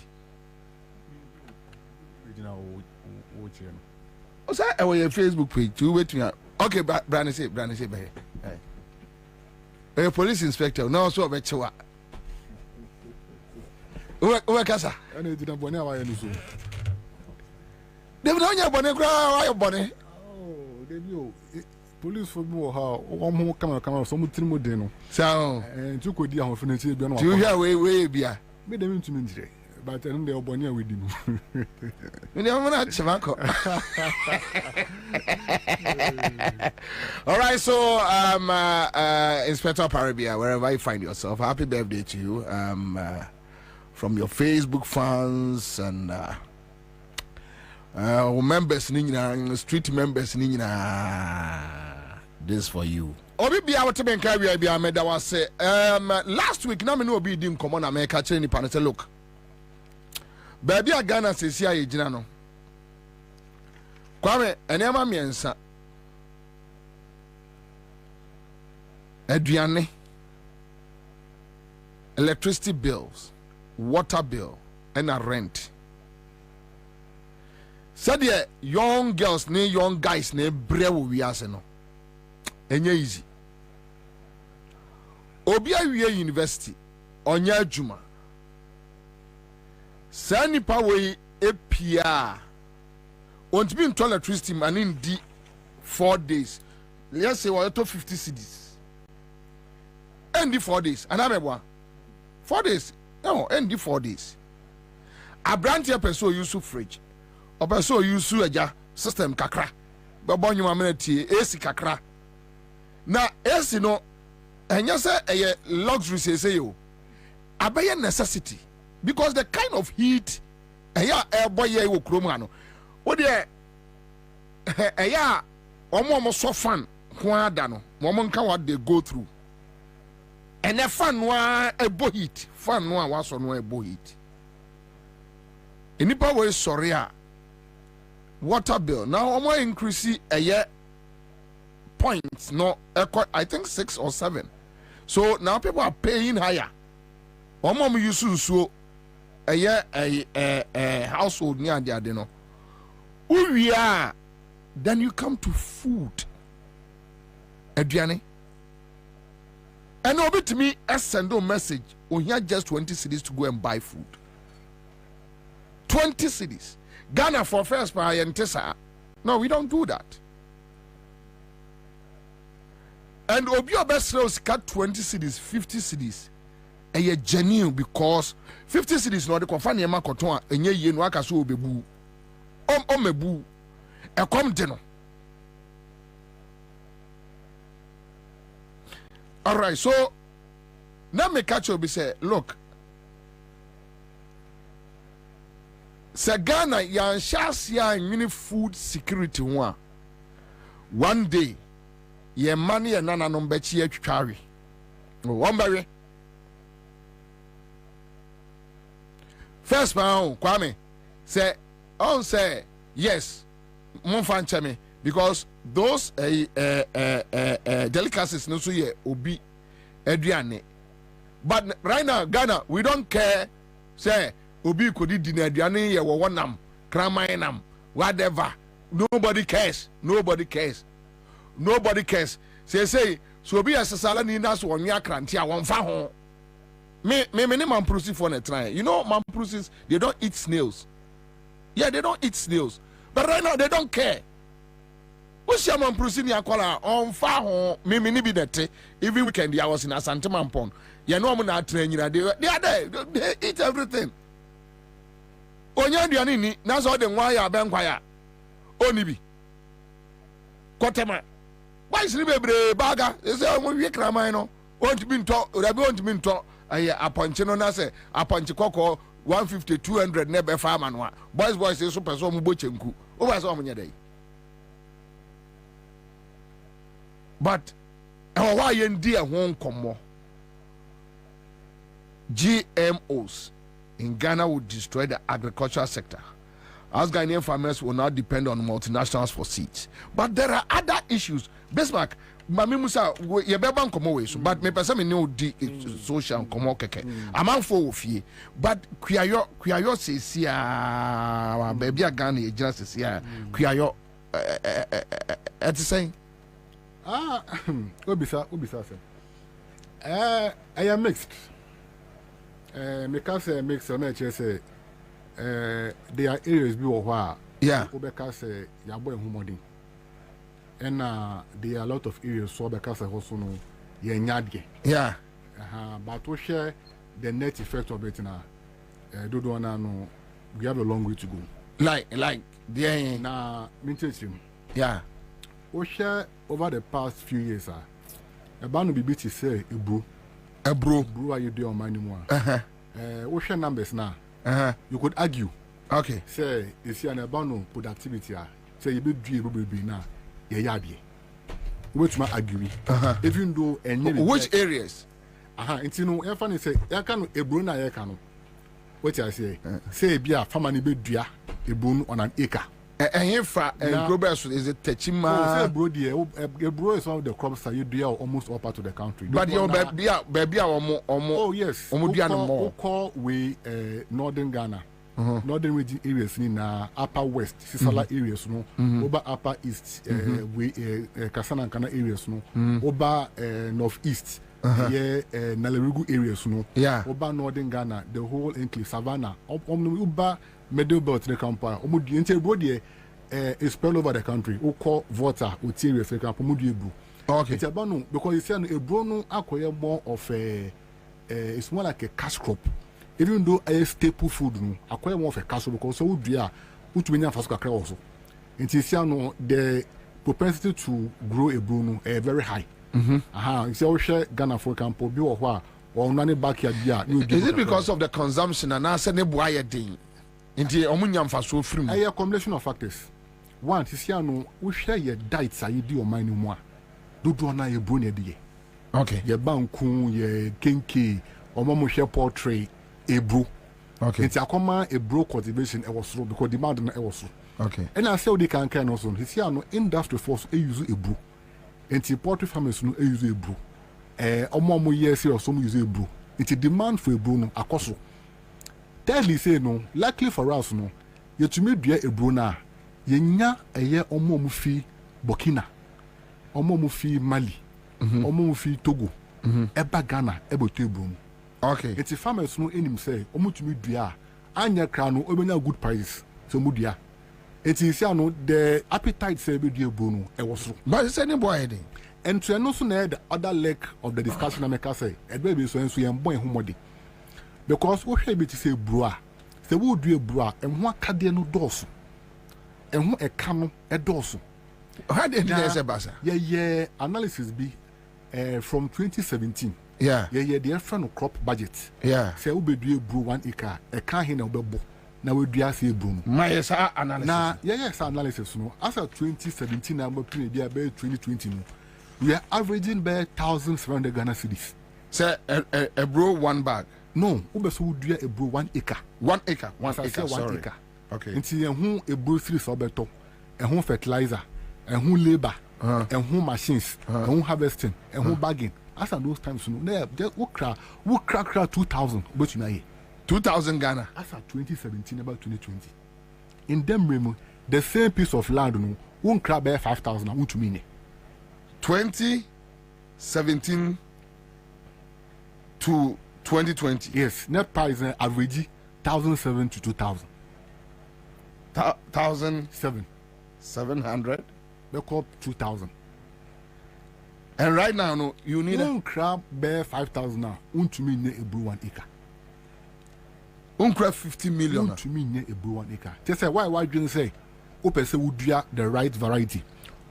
Speaker 2: What's that? Our Facebook page. You wait me. Okay, Brandon say, hey. A police inspector, no, so bet you what. Where casa?
Speaker 8: I need to bonnet. Why you so?
Speaker 2: They don't have bonnet. Why you bonnet?
Speaker 8: Oh, they know. Police for more how one more camera, some more deno.
Speaker 2: So,
Speaker 8: and two could deal with finance.
Speaker 2: You hear way be a.
Speaker 8: Made them into me, but then they are bonnet with him.
Speaker 2: You never know, Chamanco. All right, so Inspector Paribia, wherever you find yourself, happy birthday to you. From your Facebook fans and members, street members, this for you. Obi be our team carry be I made was say last week na me no be dim come on America chere ni pan say look. Baby a Ghana says here agina no. Kwame enema miensa. Aduane, electricity bills, water bill, and a rent. Said the young girls, ne young guys, ne brew we are no. Enye easy. Obia wiye university, onya juma. Sani pa we epia. Won't be in electricity man in the 4 days. Let's say we to 50 cedis. End the 4 days. Another one. 4 days. No, end the 4 days. A brand here person use fridge. Or person use a system kakra. But bon you amenity AC kakra. Now AC no and you say a luxury say you. A by necessity. Because the kind of heat air boy ye wo kromano. What there almost so fun. Quadano. Woman can what they go through. And a fan wa a bohit. Fan wa was on a bohit. In the way sorry. Water bill. Now I'm going to increase a year points. No, I think 6 or 7. So now people are paying higher. Mom used to so a year a household near the adeno. Who we are, then you come to food. Adriane. And over to me, I send a message. We have just 20 cities to go and buy food. 20 cities. Ghana for first by and Tessa. No, we don't do that. And Obio best sales cut 20 cities, 50 cities. And you're genuine because 50 cities not the confine your market and ye no akaso bebu. Mebu. A come deno. All right, so now me catch up. Be say, look, say Ghana yan shas yan food security one day ye money and nana no bechi ye twari. One berry. First man, Kwame say, oh say yes, monfanche me because those delicacies no so ye obi aduane. But right now Ghana we don't care say obi could eat dinner aduane ye wo wonam kramanam whatever. Nobody cares. Say so obi asasala ni na so onwe akrantia won fa ho. Me man proceed for a try. You know man proceeds they don't eat snails. Yeah, they don't eat snails. But right now they don't care. Ushaman Prusini Akola on Faho, Mimi Nibidete, every weekend I was in Asante Mampon. You know, I'm not training, they are there, they eat everything. Onya Dianini, that's all the wire banquire. Onibi Kotema. Why is it baga? Is there one week Ramino? Won't be taught, or I won't be taught. I upon Chenonase, upon Chicoco, 150, 200, never farm. Boys, is super so butchenku. Over so many day. But why in dear won't come more? GMOs in Ghana would destroy the agricultural sector. As Ghanaian farmers will not depend on multinationals for seeds. But there are other issues. Bismarck, Mami Musa, you be ban komo weso, but me person me no di social komo keke. Among for fie, but kuyayo se sia, baby a Ghana e just sia, kuyayo at saying.
Speaker 8: Obisa say. I am mixed. Me can say mixed on say. There are areas where Obeka say ya boy humodin. And there are a lot of areas so Obeka say also no ye nyadge.
Speaker 2: Yeah.
Speaker 8: But we share the net effect of it now. Do no we have a long way to go.
Speaker 2: Like there
Speaker 8: na mintation.
Speaker 2: Yeah.
Speaker 8: We share over the past few years about no be to say a bro are you do on money more. We share numbers now. You could argue.
Speaker 2: Okay.
Speaker 8: Say, you see an abandon productivity. Say, you be now. Yeah. Which might argue. Even though
Speaker 2: which areas?
Speaker 8: It's no, funny say, I can't a bruna, I can. What I say, say, be a family be dria, a bone on an acre.
Speaker 2: And infra and Grobers is a techima.
Speaker 8: Say, bro, dear, a bro is one of the crops that you do almost all part of the country.
Speaker 2: But your baby or more.
Speaker 8: Oh, yes.
Speaker 2: More.
Speaker 8: Call we northern Ghana. Northern region areas in upper west, Sisala areas, no, over upper east, we Kasana Kana areas, no, over northeast, Nalerugu areas, no, over northern Ghana, the whole enclave, Savannah, over middle belt, the campfire, the entire body is spread over the country. We call water, areas, the campfire, okay. It's about because it's a brono acquire more of it's more like a cash crop. Even though a staple food no acquire more of a cash crop because so we are many fast Accra also. And the propensity to grow a brono very high. It's all share Ghana for campo be or none backyard.
Speaker 2: Is it because of the consumption and answer ne boy thing? Into omunyam for so free.
Speaker 8: A combination of factors. One, Tisiano, we share your diets, I do on mine more. Do na ye brune die.
Speaker 2: Okay.
Speaker 8: Ye banku, ye kenke, or momo share portrait, a bro.
Speaker 2: Okay.
Speaker 8: It's a common a bro cultivation I was slow because demand na was slow.
Speaker 2: Okay.
Speaker 8: And I say they can also. He say no industry force a use a bro. And the poultry farmers no use a bro. Omo years or some use a bro. It's a demand for a bro no akoso. Tell say no, likely for us no. Ye to me be a bro na. Ye nya a year omo mufi Burkina. Omo mufi Mali, omo mufi Togo, eba Ghana, eba Tebrum.
Speaker 2: Okay.
Speaker 8: It's a farmers no enim say, omo to me dia, anya krano, obenya good prices, so mudia. It is no the appetite say be dia bono, e was.
Speaker 2: But it's any boy heading.
Speaker 8: And to no sooner the other leg of the discussion I make say, e baby so enso yem boy humodi. Because what should be to say broa, say we do a broa, and one kade no dosu, and one a cano a dosu.
Speaker 2: How did you say, Bassa?
Speaker 8: Yeah, analysis be from 2017.
Speaker 2: Yeah,
Speaker 8: the different crop budget.
Speaker 2: Yeah,
Speaker 8: say we do a brew 1 acre, a can here now be now we do a say broom.
Speaker 2: My analysis.
Speaker 8: Now, yes, analysis. No, as of 2017, I'm be 2020. No, we are averaging by 1,700 Ghana cedis.
Speaker 2: Say a brew 1 bag.
Speaker 8: No, we do a brew 1 acre.
Speaker 2: 1 acre, 1 acre,
Speaker 8: 1 acre.
Speaker 2: Okay.
Speaker 8: Until who a brew 3 sobeto. And who fertilizer, and who labor, and who machines, and who harvesting, and who bagging. As at those times, just we crack 2,000, but you know,
Speaker 2: 2,000 Ghana.
Speaker 8: As at 2017, about 2020. In them realm, the same piece of land, no, won't crack by 5,000. What you mean?
Speaker 2: 2017 to 2020.
Speaker 8: Yes, net price average 1,700 to 2,000.
Speaker 2: 1,700.
Speaker 8: they call 2,000.
Speaker 2: And right now, no, you need
Speaker 8: one crab bear 5,000 now. To me, ne ebru 1 acre.
Speaker 2: Crab 50 million.
Speaker 8: To me, ne ebru 1 acre. Just say why you say, Ope say would do the right variety.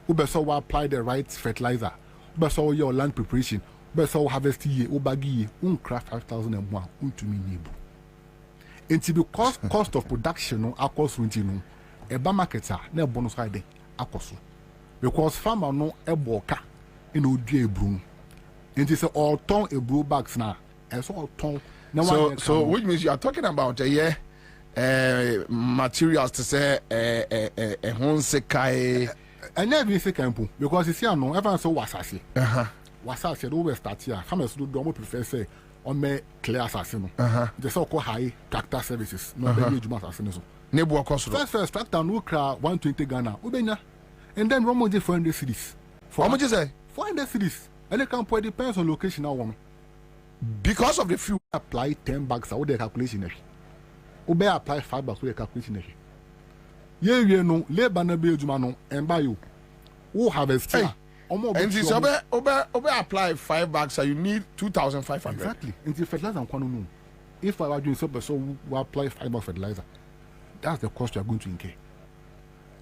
Speaker 8: Ope so apply the right fertilizer. Ope so your land preparation. Ope so harvest ye, obagi ye. Crab 5,000 and one. To me, ne ebru. And to because cost of production no across winter no, a bar marketer ne bonus hide across. Because farmer no a boka. In Odi Ebru. It is all ton Ebru bags now. It's all ton.
Speaker 2: So which means you are talking about materials to say a honsekai.
Speaker 8: I never say campo because it's here no everyone so wasasi. Wasasi do we start here. Farmers do more prefer say on me clear assassin. The so called high tractor services. No be ejuma assassin so.
Speaker 2: Nebu cost.
Speaker 8: First tractor no cra 120 Ghana. Ubenya. And then one more 400 cedis.
Speaker 2: How much you say?
Speaker 8: 400 cities. And they can put depends on location now, woman.
Speaker 2: Because of the fuel.
Speaker 8: Apply 10 bags out the calculation. Obey apply 5 bags with the calculation. You know, labor na be jumano and buy you. Who harvest here?
Speaker 2: And this obey apply 5 bags, so you need 2,500.
Speaker 8: Exactly. And the fertilizer and quantity. If I were doing so, we apply 5 bags fertilizer. That's the cost you are going to incur.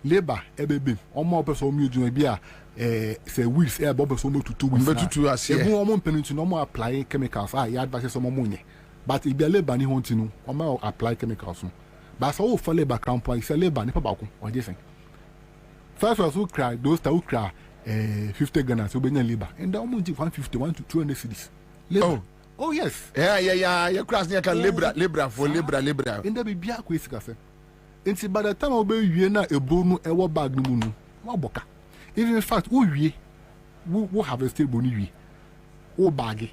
Speaker 8: Labor, baby, almost person me doing be say weeks bob so to 2 weeks.
Speaker 2: But to us,
Speaker 8: yeah. One penny to normal apply chemicals. You advise some money. But if you labor ni want to know, or apply chemicals. But so for labor camp, it's a labor ni pa ba ko. What do you think? First was who cry those that who cry 50 Ghana so be labor. And the almost 151 to 200 cities. Labor. Oh yes.
Speaker 2: Yeah. You cross near can labor for labor.
Speaker 8: And there be bia kwesika say. And by the time I be you na ebonu ewo bag no mu no. Wa boka. Even in fact, we have a stable we baggy.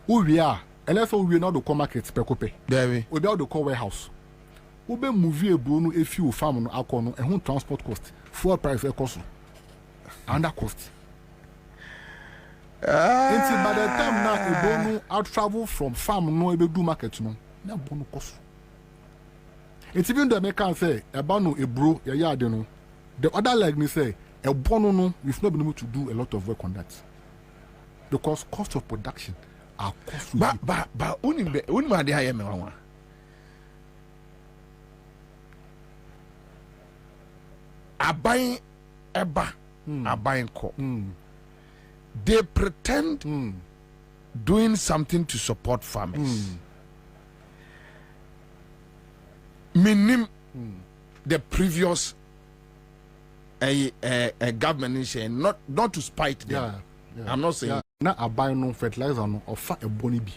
Speaker 8: We are, and that's all we know the market pecope.
Speaker 2: There
Speaker 8: we be the call warehouse. We be movie a bruno a few farm no alcohol and home transport cost, fuel price cost, and that cost. By the time now a bono out travel from farm no able do market no, na bono cost. It's even the American say a bono a bro ya yard no. The other like me say. A bono no, we've not been able to do a lot of work on that because cost of production are costly.
Speaker 2: But only my dear me are buying eba, are buying co. They pretend doing something to support farmers. Minim the previous. A government is saying not to spite them. Yeah. I'm not saying.
Speaker 8: Now I buy no fertilizer no or fat a bonny bee.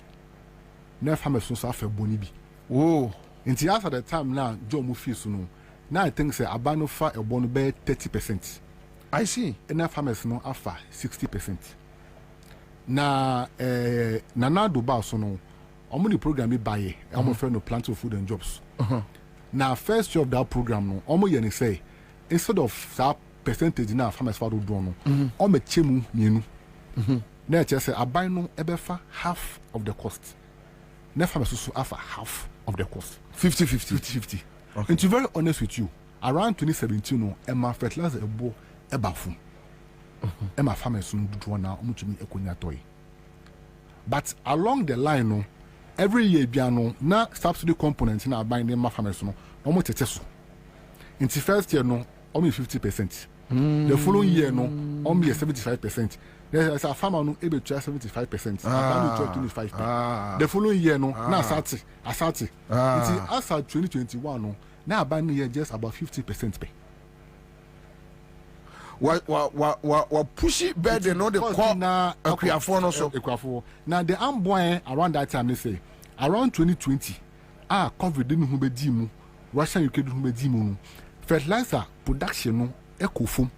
Speaker 8: Now farmers so suffer bonny bee.
Speaker 2: Oh,
Speaker 8: until after the time now, Joe Mufis no. Now I think say I buy no fat a bonny bear 30%.
Speaker 2: I see.
Speaker 8: And now farmers no offer 60%. Now Nana Duba so no. I'm the program be buy. I'm a friend of plant of food and jobs. Now first job that program no. I'm going to say. Instead of that percentage now, farmers for do no. On me chemu mienu. Now just say I buy no ebefa half of the cost. Now farmers also offer half of the cost.
Speaker 2: 50-50.
Speaker 8: Okay. And to be very honest with you, around 2017 no, Emma fertilizer ebo ebafum. Emma farmers no do na omutumi ekonya toy. But along the line no, every year biano na subsidy components na buy Emma farmers no, omo teteso. In the first year, no, only 50%. The following year, no, only 75%. There's a farmer no able to 75%. A 25%. The following year, no, now Asati. It's as 2021, no, now buying here just about 50% pay.
Speaker 2: What pushy bed they know the call now
Speaker 8: Accra100.5FM. Now the amboy around that time they say around 2020, COVID didn't who be dimu, Russia UK didn't be dimu. Fertilizer production no eco foam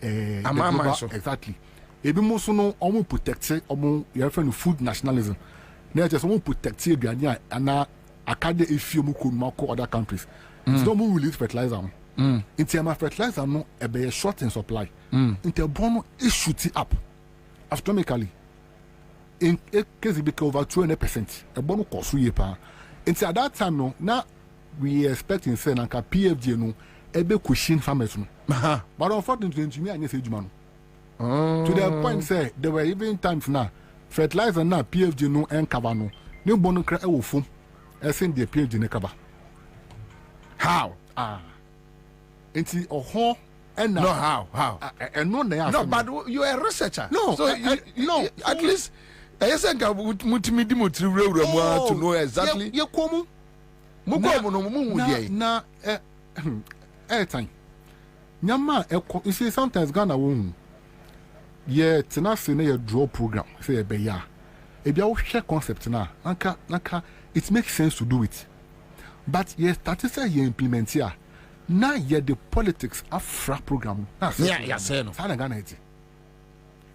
Speaker 8: exactly. Ebi mo so no omo protect omo your friend food nationalism. Na just omo protect aduane ana akade efie mu ko other countries. So mo release fertilizer. Into my fertilizer no e be short in supply. Into bono e shoot it up astronomically. In case it be over 200%. E bono cost we pa. Into at that time no na we expecting say nanka PFG no ebe cushion farmers no. But unfortunately, me and say juma no. To the point say there were even times now fertilizer na PFG no and cover no. New bonu kra e wo fom. E send the PFG ne cover.
Speaker 2: How?
Speaker 8: Enti oho and
Speaker 2: no how?
Speaker 8: And no na
Speaker 2: no, but you are a researcher.
Speaker 8: No,
Speaker 2: so no, at least I say to know exactly.
Speaker 8: You come na time. Nyama you see sometimes Ghana won. Yeah, tena se na your draw program say e be ya. E bia wo share concept na. Naka it makes sense to do it. But yes, that is you implement here. Now yeah the politics afra program.
Speaker 2: Yeah, say no.
Speaker 8: Sana Ghana iti.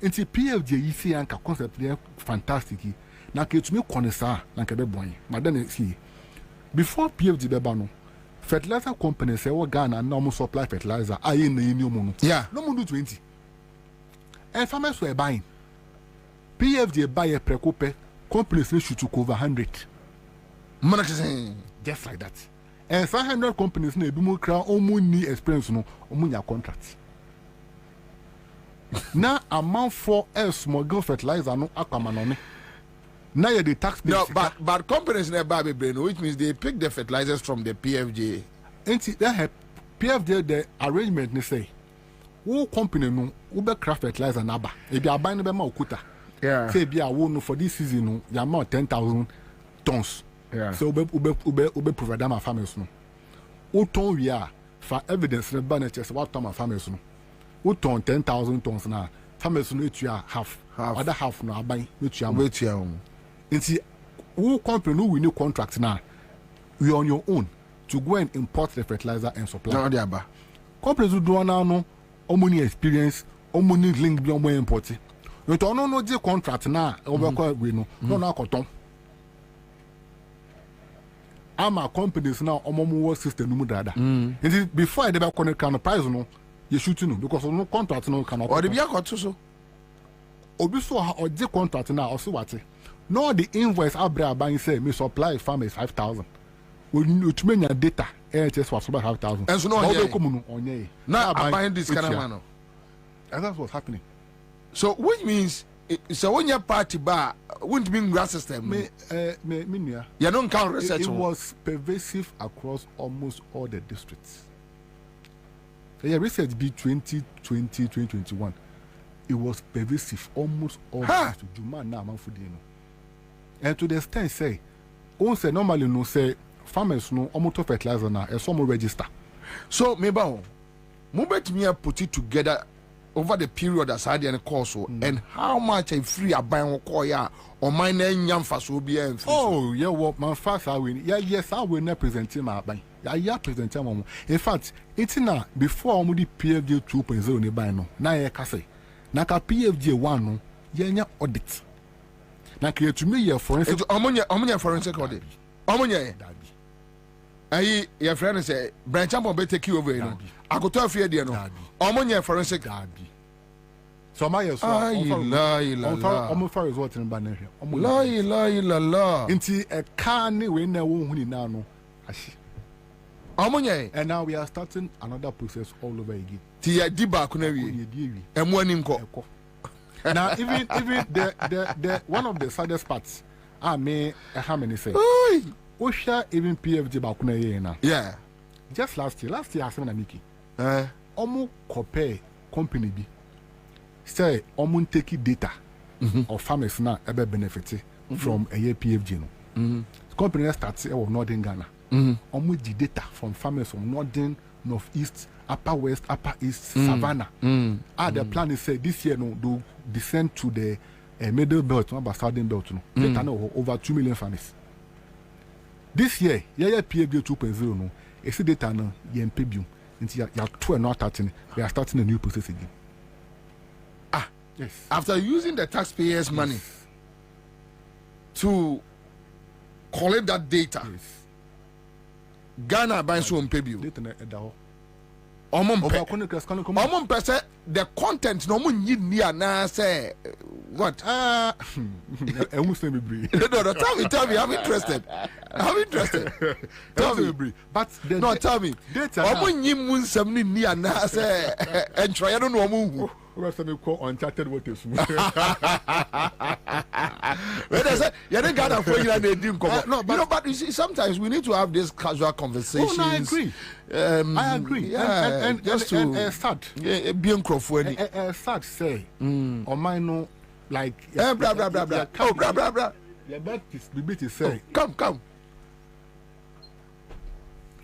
Speaker 8: Inti PFJ isi anka concept there fantastic. Na ke tumi konesa na ke be boy. But then see before PFJ be ba no fertilizer company say we Ghana na mo supply fertilizer aye na yini omo no.
Speaker 2: Yeah.
Speaker 8: No mo do 20. And farmers were buying. PFJ buy a precope companies should to over 100. Just like that. And 500 companies na ebi mo kra omo ni experience no omo nya contract. Na amount for a small fertilizer no akamano. Now you the tax.
Speaker 2: No, but companies na buy brain, which means they pick the fertilizers from the PFJ.
Speaker 8: And they have PFJ the arrangement they say. Who company no ube craft fertilizer naba. If you are buying be ma okuta.
Speaker 2: Yeah.
Speaker 8: Say be a no for this season no, you amount 10,000 tons.
Speaker 2: Yeah.
Speaker 8: So ube provide them farmers no. Who ton we are for evidence na ban chest what ton farmers no. Who ton 10,000 tons na farmers no you are half. Other half no abai which you are. Inti who company no we new contract now. You on your own to go and import the fertilizer and supply.
Speaker 2: No dey aba.
Speaker 8: Companies who do now no omuni experience, omuni link bi omo import. You don't know the contract now over we no na koton. Ama companies now omo work system no dada. Inti before they be connect kind of price no you shoot no because no contract no cannot.
Speaker 2: Or dey be akoto so.
Speaker 8: Obi so or the contract now also what? No, the invoice Abra buying say me supply farmers 5,000. When you to your data, NHS was about 5,000.
Speaker 2: And so no, now I'm buying this kind of man.
Speaker 8: And that's what's happening.
Speaker 2: So which means so when your party bar wouldn't mean grass system. You don't count research.
Speaker 8: It was pervasive across almost all the districts. The research be 2020, 2021. It was pervasive almost all the districts. Juma na manfudino. And to the extent say, on say normally no say farmers no omoto fertilizer na e so mo register.
Speaker 2: So maybe move me put it together over the period as I had the course and how much I free a buy on koya or my name yamfa so be.
Speaker 8: Oh yeah, what man fast I win. Yeah, yes, I will not present him my buy. Yeah, present him. In fact, it's na before the PFJ 2.0 ni buy no. Na ye kase. Na ka PFJ 1 no, ye audit. Na create to me your forensic.
Speaker 2: Omunya forensic audit. Omunya. Ayi your friend say branch up be take you over you know. I go to afia there no. Omunya forensic.
Speaker 8: So my yes.
Speaker 2: La
Speaker 8: omo for is what in ban here.
Speaker 2: La.
Speaker 8: Inti e car ni we na wo huni na no. Ashi.
Speaker 2: Omunya.
Speaker 8: And now we are starting another process all over again.
Speaker 2: Ti ya di ba ko na wi. Emu anim ko.
Speaker 8: Now even the one of the saddest parts me how many say Osha even PFG ba kuna ye na.
Speaker 2: Yeah.
Speaker 8: Just last year asem na miki. Omo compare company bi. Say omo take data of farmers na ebe benefit from a year PFG no. Company starts of Northern Ghana. Omo di data from farmers from Northern, Northeast, Upper West, Upper East, Savannah. The plan is say this year no do descend to the middle belt, not southern belt. No, data no over 2 million farmers. This year, PFJ 2.0 no, it's data no YMPB. Until you are 2 and not 13, they are starting a new process again. Yes.
Speaker 2: After using the taxpayers' money to collect that data, Ghana buying so on PayBill. Omum the content no mun yin na say what?
Speaker 8: No,
Speaker 2: tell me, I'm interested. Tell me.
Speaker 8: But
Speaker 2: tell me. Omun yin mun samni ni na say and try I don't know omun.
Speaker 8: Uncharted waters.
Speaker 2: When I say you didn't gather for you and they didn't come. No, but you see, sometimes we need to have this casual conversations.
Speaker 8: I agree. I agree.
Speaker 2: Yeah,
Speaker 8: and
Speaker 2: just to
Speaker 8: start.
Speaker 2: Being Crawford.
Speaker 8: Start say. Or mine no like.
Speaker 2: Blah blah blah blah. Oh blah blah blah.
Speaker 8: Yeah, but it's the bit to say.
Speaker 2: Come.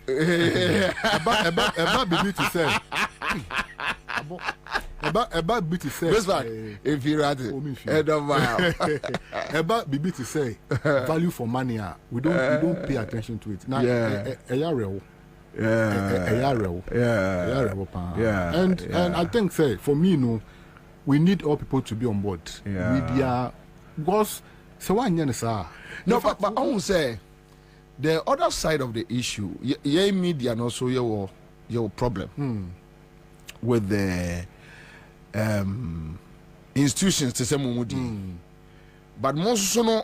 Speaker 8: About the bit to say. About bit to say.
Speaker 2: This one, if you read it,
Speaker 8: about BB to say value for money. We don't pay attention to it. Now, and I think say for me, no, we need all people to be on board. Media, because so one
Speaker 2: no, but I won't say the other side of the issue. Yeah, media and also your problem with the institutions to say mumudi, but most so no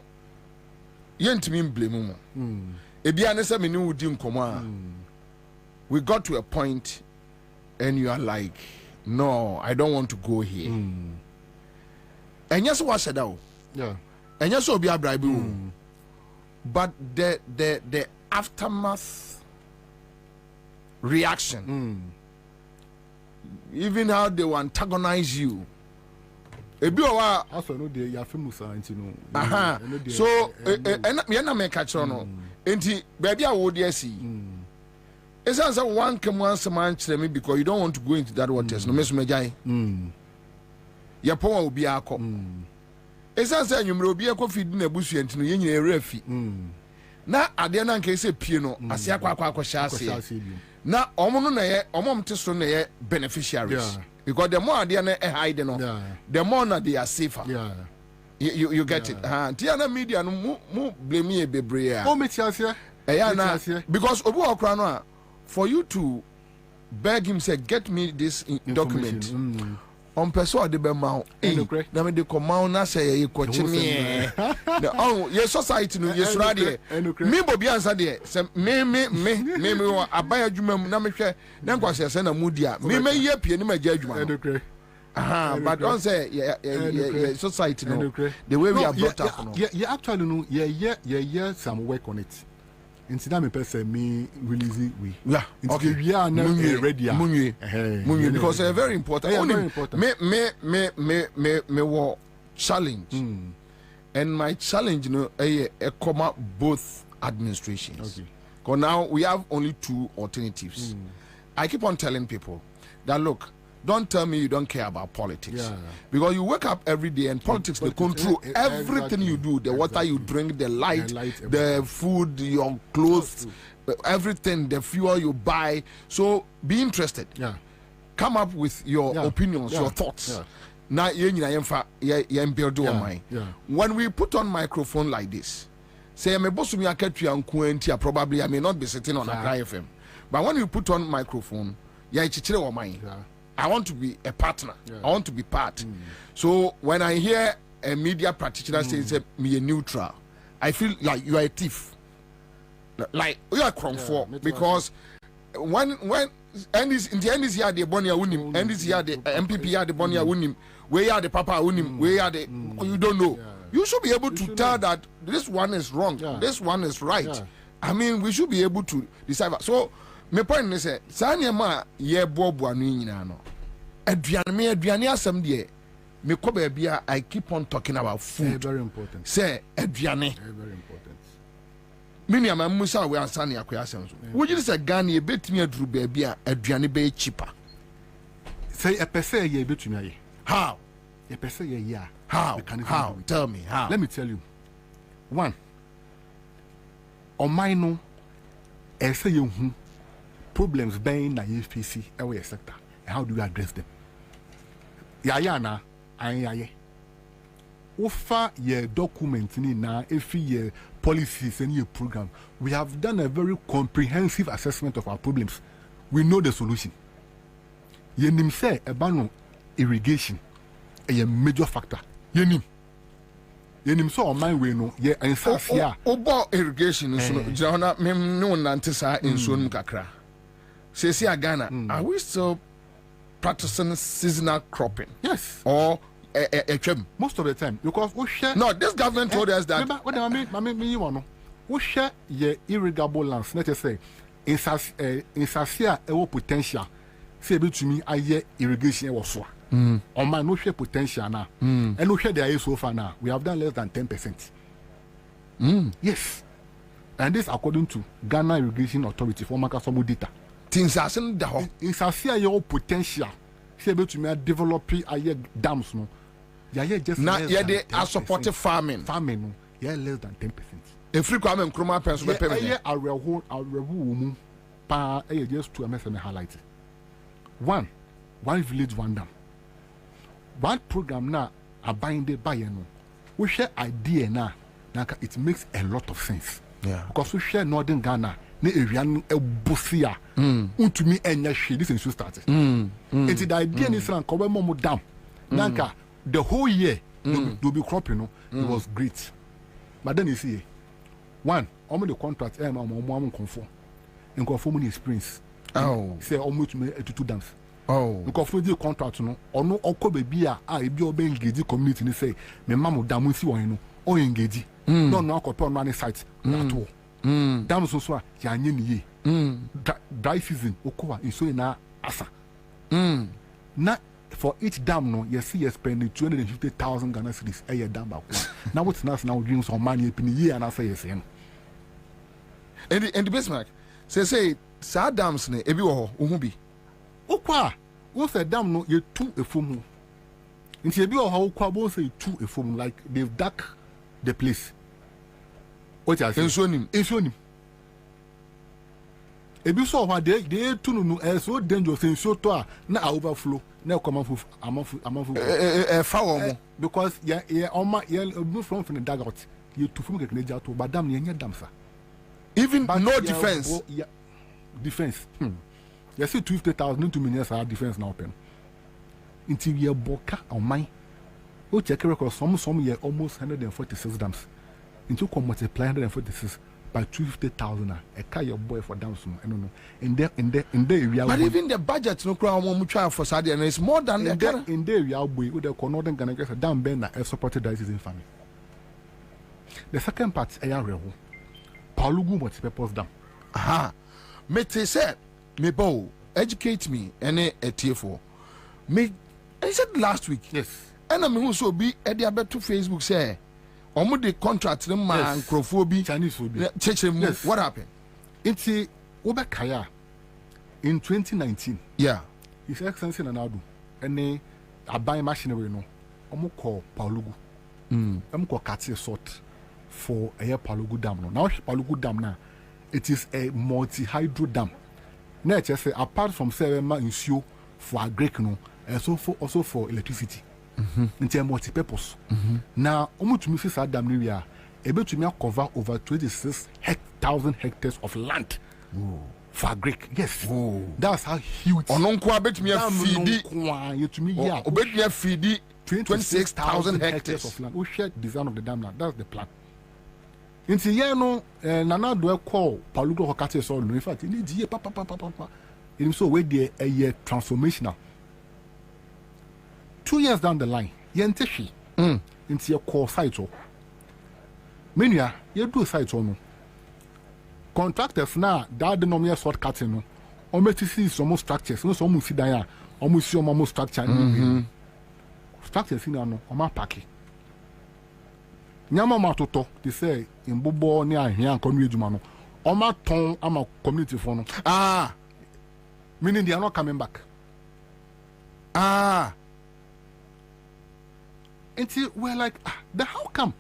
Speaker 2: yent me blame ebi anese me ni udi nkoma. We got to a point and you are like, no, I don't want to go here. And yes, what said out?
Speaker 8: Yeah.
Speaker 2: And yes, obi abraibu. But the aftermath reaction, even how they will antagonize you.
Speaker 8: Also, no, they are famous, you know.
Speaker 2: So, and me na make a chono. Enti, baby, I would see. It's as a one come once a month to me because you don't want to go into that waters. No, Miss Majai. Your power will be a cop. It's as a you will be a coffee in a bush and to you a refi. Now, I didn't case a piano, as Yakwa Shasi. Now, Omon Tesson beneficiaries. Because the more they are hiding, the more they are safer.
Speaker 8: Yeah.
Speaker 2: You get it. Tiana media no blame me a baby.
Speaker 8: Oh, Metiasia.
Speaker 2: Because Obu Okrano, for you to beg him, say, get me this document. On person de be ma na me de command na say you kwachi me oh your society no yes radio me Bobie Ansah de say me abaya adwuma mu na me hwe na nkwase say na mudia me ye pie ni ma gya adwuma but don't say yeah society no the way we are brought up no
Speaker 8: yeah actually no yeah some work on it. Instead, me person me release we.
Speaker 2: Yeah.
Speaker 8: Okay. We are now ready.
Speaker 2: Munye, because they're very important.
Speaker 8: Yeah, very important.
Speaker 2: Me war challenge, and my challenge, you know, come up both administrations. Okay. Because now we have only two alternatives. I keep on telling people that look. Don't tell me you don't care about politics. Because you wake up every day and politics they control everything you do, the water you drink, the light, the food, your clothes, everything, the fuel you buy. So be interested. Come up with your opinions, your thoughts. Now when we put on microphone like this, say probably I may not be sitting on Accra100.5FM. But when you put on microphone, I want to be a partner. I want to be part. So when I hear a media practitioner say me a neutral, I feel like you are a thief. Like you are crumb because when and this in the end is here the Bonia Unim, and this here the MPP here the Bonia Unim, where are the Papa Unim, where are the you don't know. You should be able to tell that this one is wrong, this one is right. I mean, we should be able to decide. So my point is say Sanya ye bobu anu nyina no. Aduane asem de me ko ba bia I keep on talking about food.
Speaker 8: Very important.
Speaker 2: Say aduane.
Speaker 8: Very important.
Speaker 2: Many am musa we Ansah ne akoya asem so. Wo ji say Ghana e betumi aduru ba bia aduane be cheaper.
Speaker 8: Say a person ye betumi aye.
Speaker 2: How?
Speaker 8: A person ye ya.
Speaker 2: How? Tell me how.
Speaker 8: Let me tell you. One. On my no e say you problems being na UFPC every sector. How do you address them? Na offer your document na if your policies and your program. We have done a very comprehensive assessment of our problems. We know the solution. Yenim say ebano irrigation a major factor. Yenim so on my way no ye Ansah
Speaker 2: obo irrigation so jana mem no nante sa enso num kakra. Say Ghana, are we still practicing seasonal cropping?
Speaker 8: Yes.
Speaker 2: Or
Speaker 8: most of the time because we share.
Speaker 2: No, this government told us that.
Speaker 8: What I mean, you want we share ye irrigable lands. Let us say in Sasia ewo potential. Say to me, I hear irrigation was so. On my no share potential now, and no share there is so far now. We have done less than 10%. Yes, and this according to Ghana Irrigation Authority for Makasomu data.
Speaker 2: Things are in the home.
Speaker 8: In Sasia your potential. Say to me, developing a dams no. Yeah, just
Speaker 2: now. Yeah, they are supporting farming.
Speaker 8: Farming no. Yeah, less than 10%.
Speaker 2: If we come and Kroma pens will pay.
Speaker 8: Yeah, our woman. Pa just to MSM highlight. One village, one dam. One program now are binded by no. We share idea now. It makes a lot of sense.
Speaker 2: Yeah.
Speaker 8: Because we share Northern Ghana. Ne area no ebusia. Untumi enya she this is started. It's the idea is like we mo dam. Nanka the whole year do be crop, you know. It was great. But then you see, one, the contract conform. And conform experience.
Speaker 2: Oh.
Speaker 8: Say almost to 2 dams.
Speaker 2: Oh.
Speaker 8: Because for the contract, you know, or no okobe bia be obe engage community ni say me mamu damu si won no o engage. No akopon running site at all. Dams so ya nye ni ye. Dry season okowa iso na asa. Na for each dam no you see you spending 250,000 Ghana cedis a year dam back. Now what's now dreams on money in year and I say yes. And
Speaker 2: the Bismarck say sad dams ne ebi wo ho bi.
Speaker 8: Okwa wo say dam no you two a foam. Nti ebi wo ho okwa bo say two a foam like they've dug the place. What you say? Ensuonim. Ebi so what they tunu no so dangerous ensuo to na overflow na come among because yeah from the dugout you to from the to but dam near dam sir.
Speaker 2: Even but no defense.
Speaker 8: Defense. You see 250,000 into millions are defense now open. Until we boka on mine. Oh check record some year almost 146 dams. Into come multiply 146 by 250,000 a car your boy for dams. I don't know. In the area.
Speaker 2: But even the budget no crown one try for Saudi and it's more than
Speaker 8: in the area with the Northern Ghana a dam ben that supported that is in family. The second part area Palugu multi-purpose dam.
Speaker 2: Aha. Mete said, me bow, educate me, any a TF4. Me, I said last week,
Speaker 8: yes.
Speaker 2: And I'm who so be at the other to Facebook say, almost the contract, the man, Crophobia, Chinese would be. Yes. What happened?
Speaker 8: It's a Obakaya in 2019.
Speaker 2: Yeah.
Speaker 8: His Excellency Nanadu, and they are buying machinery no. I'm call Palugu. I'm call Katsi sort for a Palugu dam. Now, Palugu dam now. It is a multi-hydro dam. Now, just say apart from Serema issue for agriculture, also for electricity. It's a multi-purpose. Now, almost to me, this dam we are able to cover over 26,000 hectares of land. For agric, yes. That's how huge.
Speaker 2: Ononkwa bet me feed 26,000 hectares of land.
Speaker 8: We share the design of the dam now. That's the plan. In Tiano, Nana do call Palugo Hokate so in fact, in the papa. In so way there a year transformational. 2 years down the line, Yenteshi into your core site. Mania, you do site on contractors now that the normal short cutting. Almost see some structures, no some see there, almost your mama structure. Structures in no, on my packet. Nyama matoto they say in Bobo near here community man. Oma ton ama community for no. Meaning they are not coming back. Until we're like, the how come?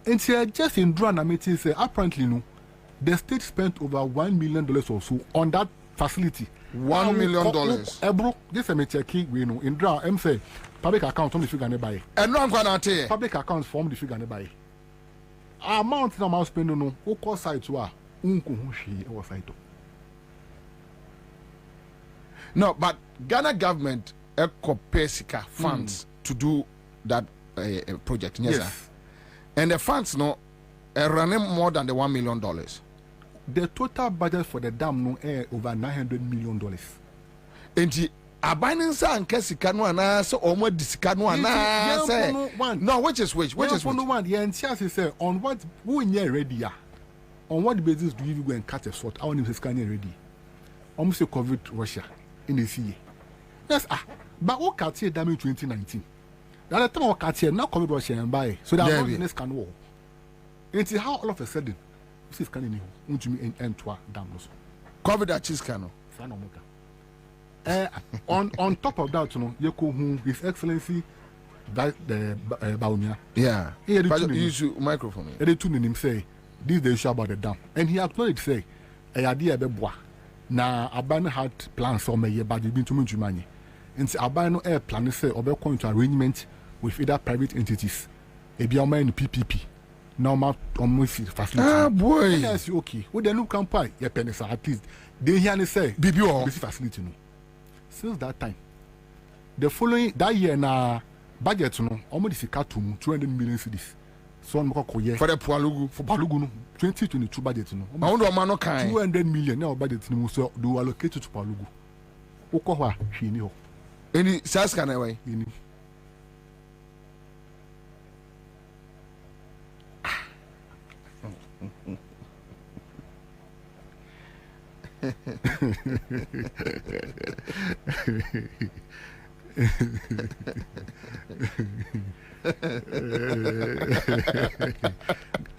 Speaker 8: Until just in Drana meeting say apparently no, the state spent over $1 million or so on that facility.
Speaker 2: $1 million.
Speaker 8: Bro, this a me checking we know in Drana. I'm say. Public accounts on the figure buy.
Speaker 2: And no, I'm going to tell you.
Speaker 8: Public accounts form the figure buy. Amount no amount spend no. Who call site to unko hushi or site.
Speaker 2: No, but Ghana government pay funds to do that project. Yes, sir. And the funds running more than the $1 million.
Speaker 8: The total budget for the dam over $900 million.
Speaker 2: And the Abaninsa and Kessikano and so almost Discano and no, which is which? Which is one?
Speaker 8: Yeah, and Chelsea say on what we near ready. On what basis do you go and cut a short? I want to scan ready. Almost COVID Russia in the sea. Yes, but what cut here dam in 2019? That time what cut here now COVID Russia and buy. So that was the scan war. It's how all of a sudden this is scanning you. Want me and twa dam also.
Speaker 2: COVID that is cano.
Speaker 8: On top of that, you know, His Excellency, that the Baumia.
Speaker 2: Yeah. He had to use microphone.
Speaker 8: He had to him say, this is the issue about the dam, and he acknowledged say, "I idea be boa." Now, Abano had plans for me, but you been too much money. And Abano air plan say, "Obe going to arrangement with either private entities, a bioma in PPP." Now, my almost facility.
Speaker 2: Ah, boy.
Speaker 8: Yes, okay. What they no come by? Your pennies at least. They hear say,
Speaker 2: "BBO,
Speaker 8: this facility no." Since that time, the following that year na budget almost $200 million cedis. So on
Speaker 2: for the
Speaker 8: Palugu no 2022 budget no.
Speaker 2: I want to man no kind.
Speaker 8: 200 million now budget no so do allocate to Palugu. Oko hwa hwe ni ho.
Speaker 2: Any sas can away.
Speaker 8: Any.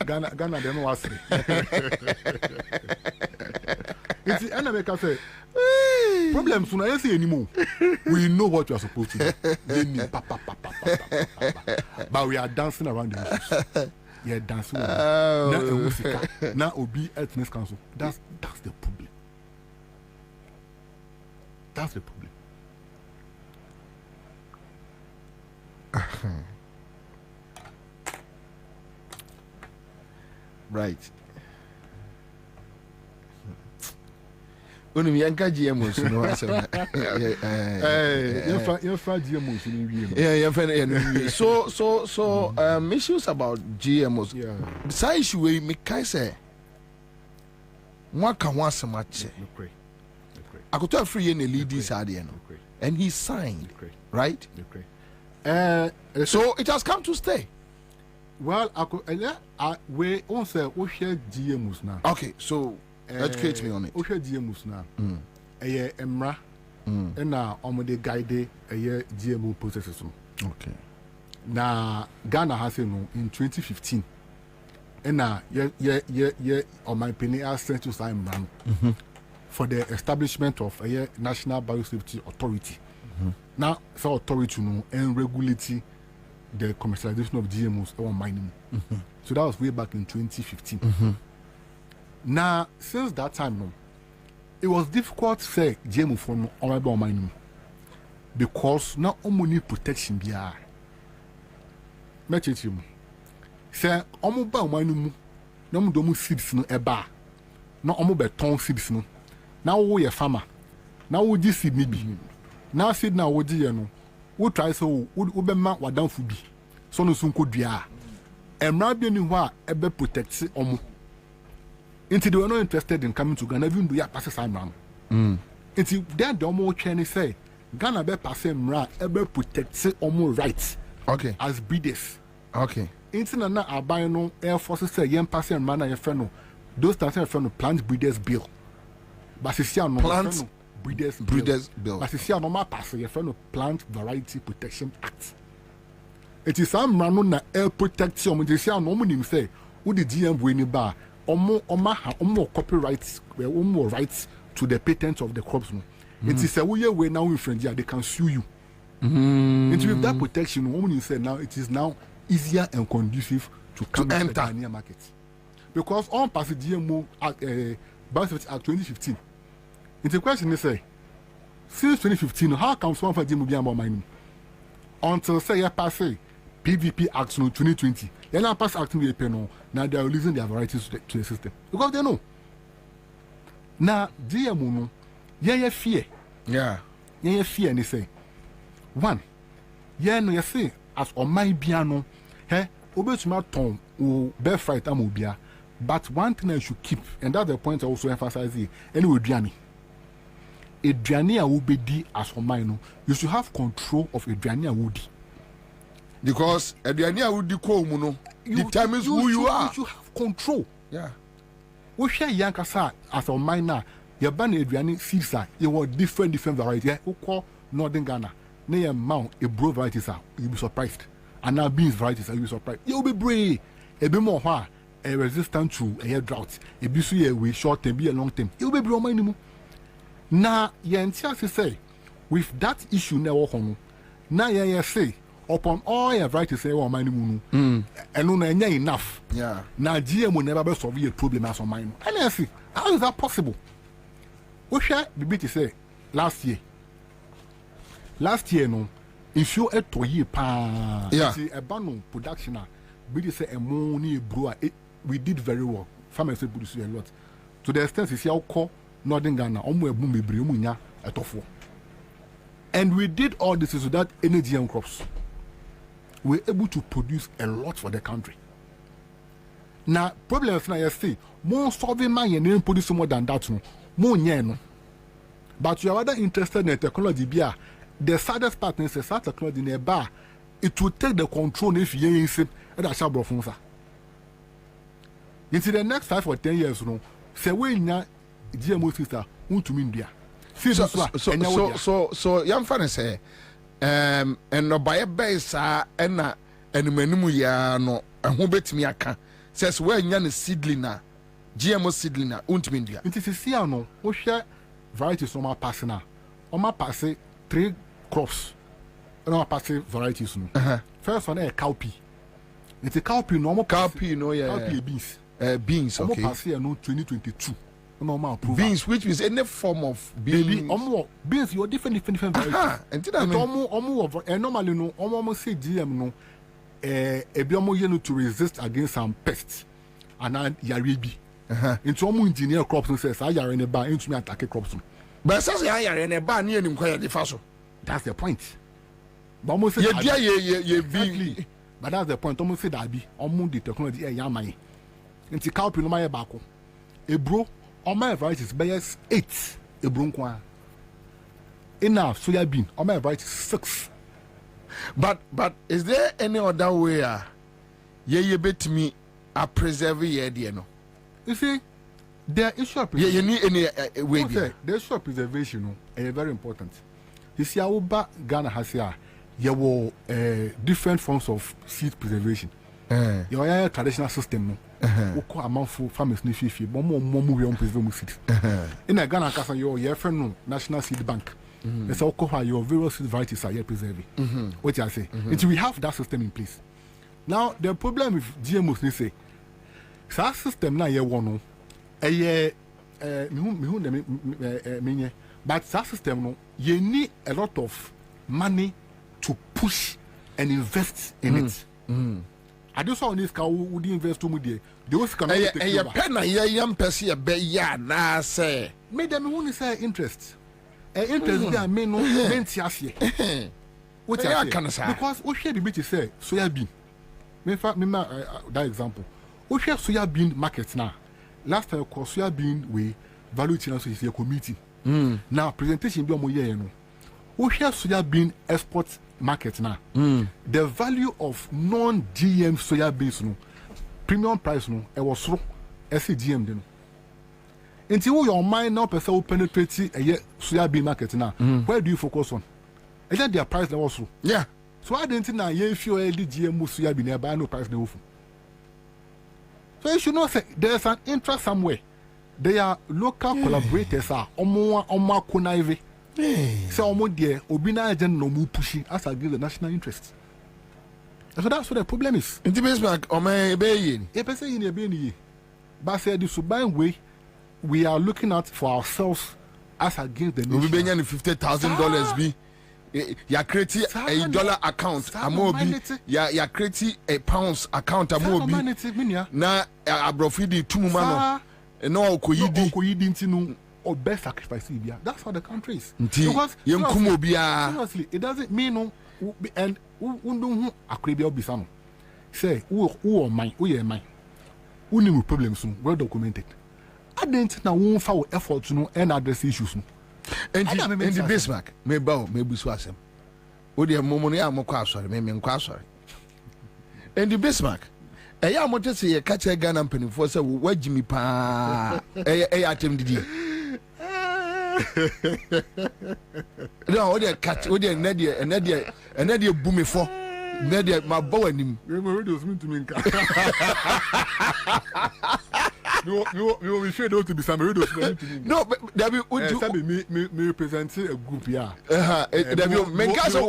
Speaker 8: Ghana dem no was. It's the enemy can say problems so na say anymore. We know what you are supposed to do. But we are dancing around the issues. Yeah, dancing. Now Obi Ethnic Council. That's the problem. That's the problem.
Speaker 2: Right. When we anchor GMOs, no answer. So issues about GMOs.
Speaker 8: Yeah.
Speaker 2: The side issue we make say one can want so much. I could tell free in the lead this idea, and he signed, right? So it has come to stay.
Speaker 8: Well, we also share GMOs now.
Speaker 2: Okay, so educate me on it.
Speaker 8: We share GMOs now. Emra, and now the guide GMO processes.
Speaker 2: Okay.
Speaker 8: Now Ghana has in 2015, and now on my penny I sent to sign for the establishment of a National Biosafety Authority. Now, so authority and regulate the commercialization of GMOs or mining. So that was way back in 2015. Now, since that time, it was difficult to say GMO from or mining because not only protection be a message. Say, omo mining no domu seeds no eba, no omo beton seeds no. Now we a farmer. Now we just seed maybe. Now seed now we just we try so we be man wadan fubi. So no sunko dua. Emra bi ni ho a ebe protect omo. Until they were not interested in coming to Ghana, even though you pass a man. Until they don't more training say Ghana be pass emra ebe protect omo rights.
Speaker 2: Okay.
Speaker 8: As breeders.
Speaker 2: Okay.
Speaker 8: Until na abai no air forces say yen pass emra na ye no. Those that say no plant breeders bill. But it's no
Speaker 2: plant
Speaker 8: breeders
Speaker 2: bill.
Speaker 8: But it's normal pass your friend Plant Variety Protection Act. It is some rano na air protection. When they say no money say who the GM winning bar omo copyrights rights to the patent of the crops. It is a way now in French they can sue you. And with that protection, woman you say now it is now easier and conducive to come to enter the Ghanaian market. Because on pass the GMO Biosafety Act 2015. The question is say, since 2015, how come someone for GMO be about mining? Until say you pass PVP Act 2020, they now pass Act no. Now they are releasing their varieties to the system because they know. Now GMO no, fear.
Speaker 2: Yeah.
Speaker 8: Yeah, fear and say. One. Yeah, no, you say as on my piano, hey, obetuma ton o bear fight amobia. But one thing I should keep, and that's the point I also emphasize here. Anyway, Adriani. Adriani awubedi as on mine. You should have control of Adriani awudi.
Speaker 2: Because Adriani awudi ko muno. Determines who you are.
Speaker 8: You should have control.
Speaker 2: Yeah.
Speaker 8: We share Yankasa as on mine now. Your ban Adriani seeds are you want different varieties. Who call Northern Ghana. Near mount a bro varieties are you'll be surprised. And now beans varieties are you'll be surprised. You'll be brave. A bit more hard. A resistant to a drought. A busy a way short term, be a long term. You'll be brave minimum. Now, Yantia say, with that issue now, now ya say, upon all your varieties say, oh, minimum, and no enough.
Speaker 2: Yeah.
Speaker 8: Now, GM will never solve a problem as on mine. And I see, how is that possible? What shall the BT say last year? Last year, no, if you had to year,
Speaker 2: yeah,
Speaker 8: a banner production, BT say a money brewer, we did very well. Farmers say produce a lot. To the extent, you see how call Northern Ghana, and we did all this without any GM crops. We were able to produce a lot for the country. Now, problem is now you see, more solving man and produce more than that, more no. But you are rather interested in the technology. The saddest part is the technology in a bar. It will take the control if you ain't seen that shall bro from into the next 5 or 10 years, say we now GMO sister want to India.
Speaker 2: So young fan say and no buy base and menu ya no and who bet me aka says where yan is seedling GMO seedling want India.
Speaker 8: It is see no we share varieties on my passing now. On my passing 3 crops. On my passing varieties no. First one is cowpea. It's a cowpea normal
Speaker 2: cowpea no yeah.
Speaker 8: Cowpea beans.
Speaker 2: Beans okay.
Speaker 8: I'm passing no 2022. Normal
Speaker 2: beans, which means any form of beans.
Speaker 8: Beans, you're different varieties.
Speaker 2: And did I mean?
Speaker 8: Normally, no, almost say GM no, a biomo to resist against some pests, and yaribi. Into almost engineer crops and says, I are in a bar into me attack crops.
Speaker 2: But says I are in a bar near him quite the faso.
Speaker 8: That's the point. But almost say, exactly. But that's the point. Almost say that be almost the technology a yamai. Into cow no my bako. A bro. On my varieties, bears 8 a brunkwa. Enough soya bean. On my varieties 6.
Speaker 2: But is there any other way? You bet me a preserve ye dear no.
Speaker 8: You see, the issue of
Speaker 2: you need any way.
Speaker 8: The issue of preservation is very important. You see, our Ghana has here, there were different forms of seed preservation. Your traditional system. Oko amountful farmers ni fifi but more we on preserve seeds. In a Ghana kasa your friend National Seed Bank. It's all your various seed varieties are here preserving. What I say. Until we have that system in place. Now the problem with GMOs is say that system na here one but that system no you need a lot of money to push and invest in it. I do saw this car would invest too much. Those cannot take
Speaker 2: a pen a young person a be ya na say.
Speaker 8: Made them only say interest. Interest there may no meant yes. What I can say because we share the bit say soya bean. Me that example. We share soya bean markets now. Last time soya bean we value chain so is a committee. Now presentation be omo year no. We share soya bean export market now. The value of non-GM soya beans no premium price no it was through SGM then. Until your mind now person will penetrate a soya bean market now. Where do you focus on? Is that their price level through?
Speaker 2: Yeah.
Speaker 8: So I didn't know if you the GM soya bean buy no price level. So you should know say there's an interest somewhere. They are local collaborators are omo kunaive. So almost there, Obina agent no more pushing as against the national interest. So that's what the problem is.
Speaker 2: In the basement, or my baby,
Speaker 8: a person in a baby. But say the sublime way, we are looking at for ourselves as against the nation.
Speaker 2: We be getting $50,000 be. You create a dollar account, a mobi. You create a pounds account, a mobi. Na abrofidi 2 mano. No, koyidi.
Speaker 8: or best sacrifice. That's how the country is.
Speaker 2: Because
Speaker 8: seriously, it doesn't mean no. And who akribia obisano. Say who or mine, who are mine. Who need problems well documented. I didn't know who found effort to know and address issues.
Speaker 2: And the Bismarck, may bow, may be swasem. Would you have Momonia Mokasor, maybe Mquasor? And the Bismarck. I am what to say a catch a gun and penny for so what Jimmy Pa a atom did you? No, they catch, would you Nadia and Nadia boomy for Nadia, my bow and him.
Speaker 8: You will be sure to be some radio.
Speaker 2: No, but Debbie, would you
Speaker 8: me represent a group? Yeah,
Speaker 2: Debbie, Mengaza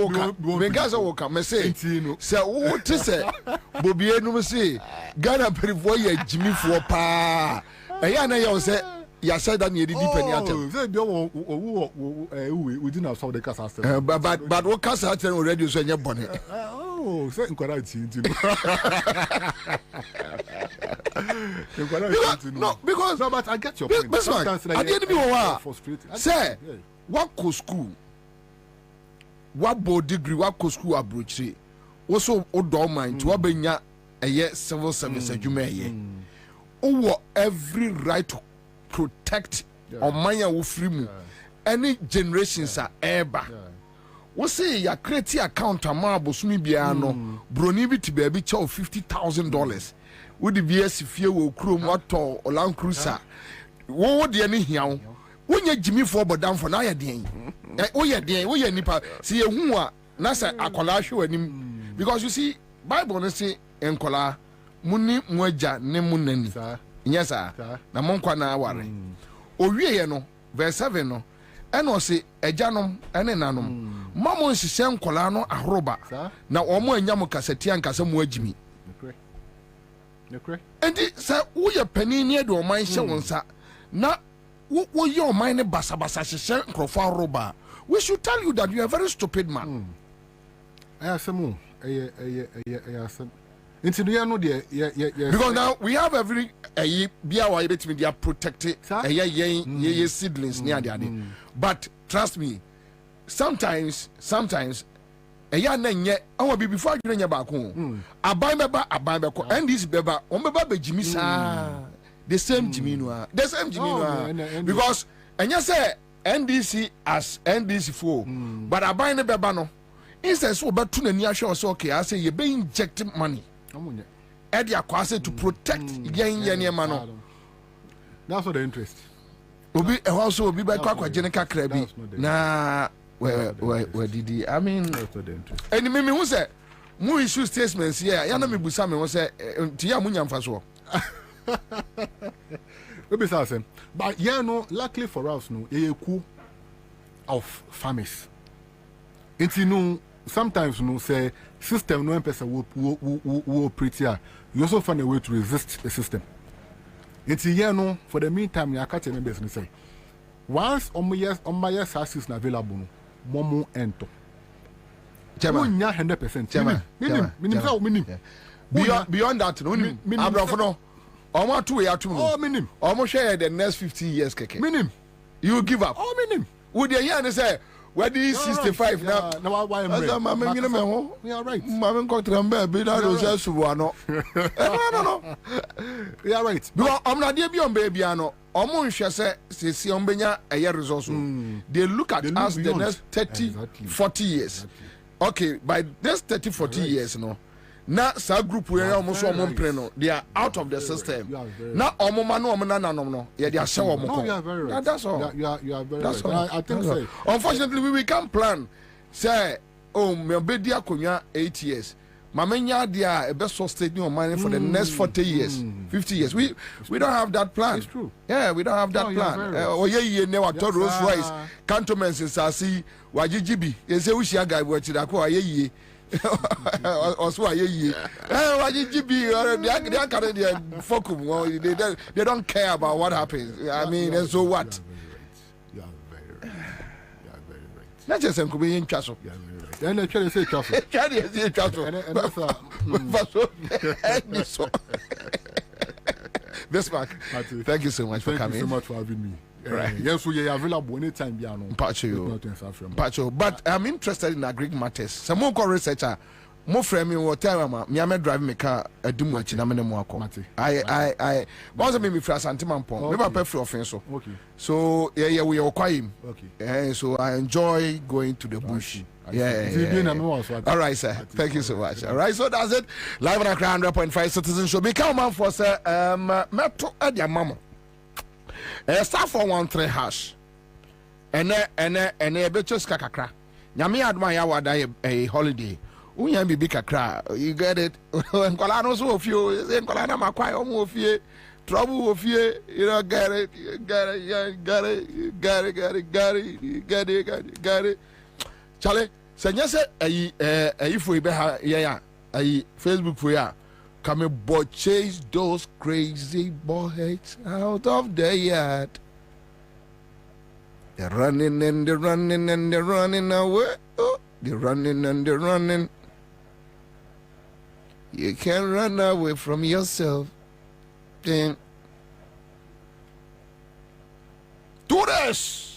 Speaker 2: will come, say, so what to say? Bobie, no say, Ghana pretty boy, Jimmy for pa. I say, Yasa than you did we didn't have the Casa. But what Casa already was in your bonnet?
Speaker 8: Oh, certain quality.
Speaker 2: No, because
Speaker 8: no, but I get your point.
Speaker 2: Sometimes I didn't be frustrated. Say, what co school? What board degree? What co school approach? Also, old mind to Kwabena a year civil service you may. Oh, every right to protect or mine free any generations are ever. We say ya create account amabo sumi biano broni bi tibabi cha $50,000 would be fie wo krom wato Land Cruiser wo de ne hiawo wonya Jimmy for bodam for na ya den wo ye nipa see ehu a na say akola hwe anim because you see Bible no say enkola muni moaja ne munani yes sir na monkwa na aware owie ye no verse 7 no eno se ejanom ene nanom mamo nhihye nkola no ahoroba na omo anyam kaseti ankasa mu agimi enti se wo ye pani ne de oman hye wonsa na wo ye oman ne basabasa hye nkrofo ahoroba we should tell you that you are a very stupid man
Speaker 8: ayasemu ayasem enti no no de
Speaker 2: because now we have every bia wa betimi they are protected ye seedlings near the but trust me sometimes eya na nye awon bi before adwene nya ba ko aban beba ko and this beba on beba be Jimmy sa the same Jimmy no because enya say NDC as NDC for but aban ne beba no instead so betu na ni ahwe so okay I say you be inject money e dia kwa say to protect yen no
Speaker 8: that's what the interest
Speaker 2: obi e also obi be kwa gene kakra bi na where did he? I mean, and me who say, mu issue statements here. Ya na me busa me who say, tiya munya mfaso.
Speaker 8: We say same, but yeah, no. Luckily for us, no, a coup of farmers. It's no. Sometimes no say system no person will operate here. You also find a way to resist the system. It's yeah, no. For the meantime, you can't remember business say. Once on my yes assist available. Momo ento.
Speaker 2: Chairman,
Speaker 8: 100%. Minimum.
Speaker 2: Beyond that, no. Abrafo almost 2 years.
Speaker 8: Oh, minimum.
Speaker 2: Almost share the next 50 years.
Speaker 8: Minimum.
Speaker 2: You give up.
Speaker 8: Oh, minimum.
Speaker 2: Would you hear and say, where is 65 now?
Speaker 8: No, why am I?
Speaker 2: You are right. Mamma got to be that was no.
Speaker 8: You are right.
Speaker 2: Because I'm not there beyond baby. Almost say Ombenya a year resource. They look at us the next 30-40 years. Okay, by next 30-40 years, no. Now, some group we are almost they are out of the system. Now, no. Yeah, they are show.
Speaker 8: No, you are very right.
Speaker 2: That's all.
Speaker 8: You are very
Speaker 2: that's
Speaker 8: right.
Speaker 2: All.
Speaker 8: I think so.
Speaker 2: Unfortunately, we can't plan. Say, oh, me be 8 years. Mamenya dia a best sustain your money for the next 40 years, 50 years. We don't have that plan.
Speaker 8: It's true.
Speaker 2: Yeah, we don't have that plan. Oh yeah, never told Rolls Royce cantonments in Sasi, Wajibi. You say we share guy watch that ko ye. Also ye. Wajibi they are carrying their focus. They don't care about what happens. I mean, and so what?
Speaker 8: You are very right.
Speaker 2: Not just in Korean castle.
Speaker 8: And I try to say castle.
Speaker 2: This Mark, thank you so much for coming.
Speaker 8: Thank you so much for having me. Yes, so you available anytime.
Speaker 2: Pacho, but I'm interested in agri matters. Some more researcher. More frame me or tell me I'm driving my car a doom watching a minimum. I was a maybe for Santiman Pong. Never pay for offense. Okay. So yeah, we acquire him. Okay. So I enjoy going to the bush. Yeah. All right, sir. Thank you so much. All right, so that's it. Live on Accra100.5 Citizen Show. Become man for sir. Metro at your mama. Star 413 hash. And a bit just kakakra. Yami admire what a holiday. Unya bibi kakra, you get it. Nkola no so ofio, say nkola na makwai omo ofie, trouble ofie, you know, get it. Chale, senya se ayi fo ibe ha ya ayi Facebook fo ya, come but chase those crazy boys out of the yard. They're running and they're running and they're running away. Oh, they're running and they're running. You can't run away from yourself. Then do this.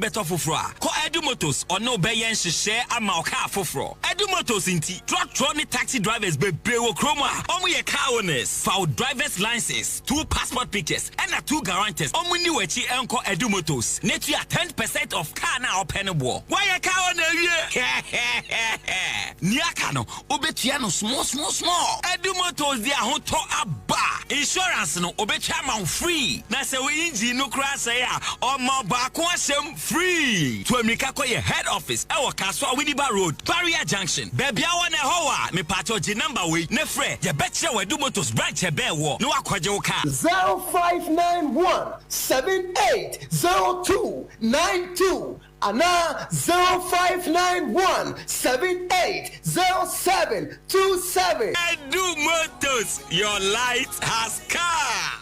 Speaker 5: better foforo ko Edu Motors ono beyen hye ama o car foforo Edu Motors inti truck taxi drivers bebre wo kroma omo ye car owners for driver's license 2 passport pictures and 2 guarantors omo ni wachi enko Edu Motors netu ya 10% of car na open bo why ye car owner wie niaka no obetua no small Edu Motors dia ho to aba insurance no obetua man free na se we engine no crash say omo ba ko asem free to America ko ye head office e wo Kaso Awiniba Road Barrier Junction baby a wona ho a me pato G number we ne frɛ ye betche Edu Motors branch e be wo no akwaje wo car
Speaker 9: 0591 780292 Ana 0591 780727
Speaker 5: Edu Motors your light has car.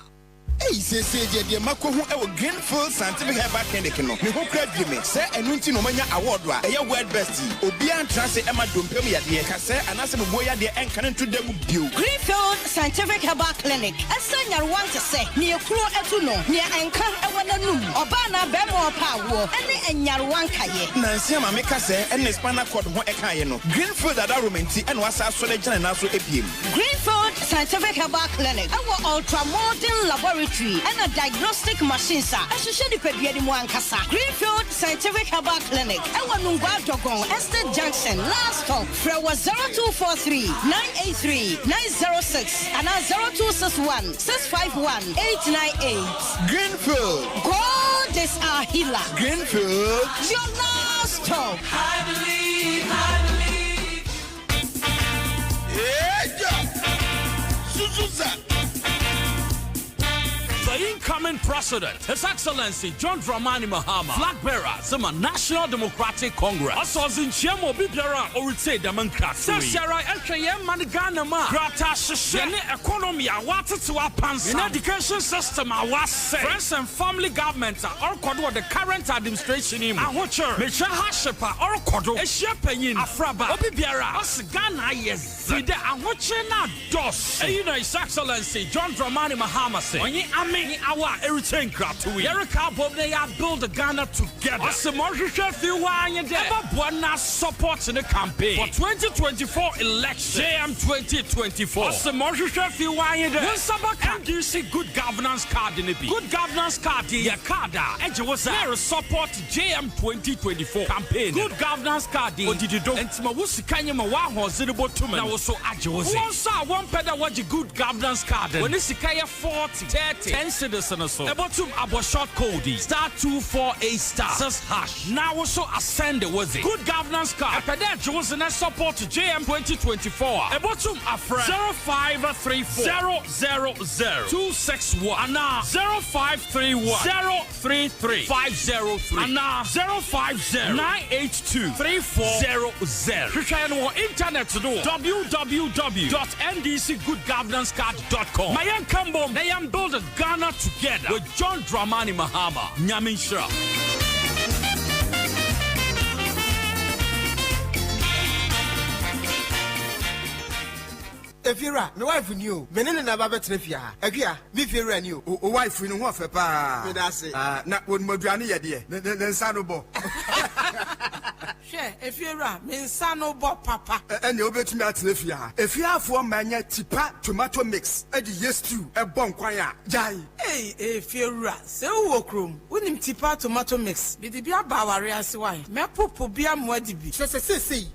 Speaker 10: Hey, say the Mako who Greenfield Scientific Herbal Clinic no. Me who credit me. Say enunti no manya award wa. Eya world best. Obian transe Emma Dompem ya de ka say anase me boya de enkan to dem bio.
Speaker 11: Greenfield Scientific Herbal Clinic. Asanya want to say ne ekuro etu no. Ne enkan ewana num. Oba na be mo pa wo. Ene enyarewan kaye.
Speaker 10: Nansi ma me ka say ene spinal cord ho ekaye no. Greenfield ada romenti ene wasa so de gina na so epiem.
Speaker 11: Greenfield Scientific Herbal Clinic. Our ultra modern laboratory and a diagnostic machine sir. Ashishedi pediadi mo ankasa. Greenfield Scientific Herbal Clinic. Ewa Nungwa Dogon Estate Junction. Last stop. Frewa 0243 983 906 and 0261 651 898.
Speaker 10: Greenfield.
Speaker 11: God is our healer.
Speaker 10: Greenfield.
Speaker 11: Your last stop.
Speaker 7: I believe.
Speaker 10: Yeah. Suzuza.
Speaker 12: The incoming president, His Excellency John Dramani Mahama, flag bearer, Zuma National Democratic Congress. Also, Zinchiamo Bibera, Orite Damanka, Sashara, LKM, Manigana, Grata Shishene, economy, I wanted to apans in education system. I was say, friends and family government are all the current administration in Ahocher, Mecha Hashepa, or Kodo, a shepherd, Afraba, Obibiara, Osgana, yes, the Ahochena dos. And you know, His Excellency John Dramani Mahama say, our everything to Yerika Bobie build Ghana together. Support in the campaign for 2024 election. JM 2024. NDC good governance card in the good governance card. Yakada. There support JM 2024 campaign. Good governance card. And one pedal watch good governance card. When it's 40, 30, 10 citizens so. About our short code *248*6#. Now also ascend was it. Good governance card. Pedal was in support to JM 2024. About a friend 0534 000 and now 0531 033 503 and now 050 982 3400. You can on internet to do www.ndcgoodgovernancecard.com. My young Cambo, they am building Ghana together with John Dramani Mahama. Nyaminsha.
Speaker 13: If you're right, my wife knew. Menene na baba trefia. Ekia, me fear knew. O wife no ho afepa. Me da say. Na won moduane ye de. Ne nsa no bo.
Speaker 14: She, if you're right, me nsa no bo papa.
Speaker 13: Ene obetumi atrefia. Efiafo manya tipa tomato mix. E di yes stew e bon kwan a. Jai.
Speaker 14: Hey, if you're right. Se wo krom. Wonim tipa tomato mix. Bi di bia ba ware ase why. Me popo bia moadi bi.
Speaker 13: Se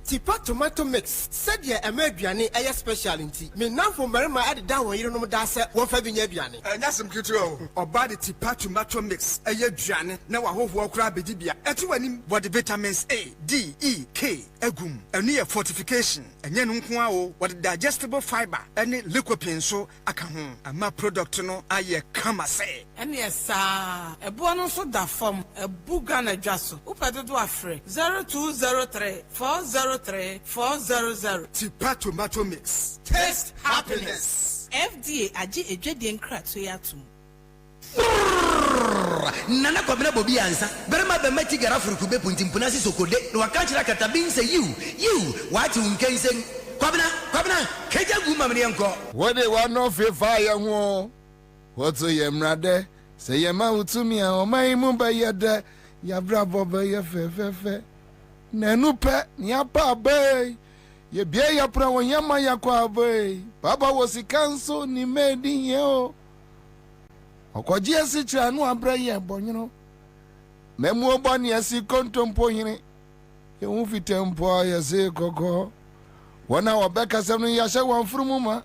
Speaker 13: tipa tomato mix. Said ye amaduane e special nti. Me now for marima add down when you know that say one for binya biane. That's some cute oba the tipa tomato mix eye duane na wa hoho okra bedibia. Etu wanim body vitamins A, D, E, K egum. Eni e fortification. Enye no nko a o what digestible fiber eni lycopene so aka ho. Ama product no aye kama say.
Speaker 14: Eni esa ebo no so da form ebu Ghana dwaso. Upede do afre 0203 403 400
Speaker 13: tipa tomato mix.
Speaker 14: Taste happiness. FDA aji ejwedi nkrato yatum.
Speaker 5: Nana Kwabena Bobie Ansah. Berema be meti gara furuku be puntimpuna si sokode. No wakanchira katabin say you what you can say. Kwabena keja guma mri anko.
Speaker 2: What they want no fe fire ho. What so ye mrade? Say ye ma utumi a o mai mu ba ye de. ya brabo be ye fe nenu pe nya pa be ye bie ya pra won yama ya kwa be baba wo sikanso ni medi ye o okoji esi kira no abra ye bonyino memu obani esi kontompo hini ye hu fitempo ya se koko wana obeka sem ya hye wan frumuma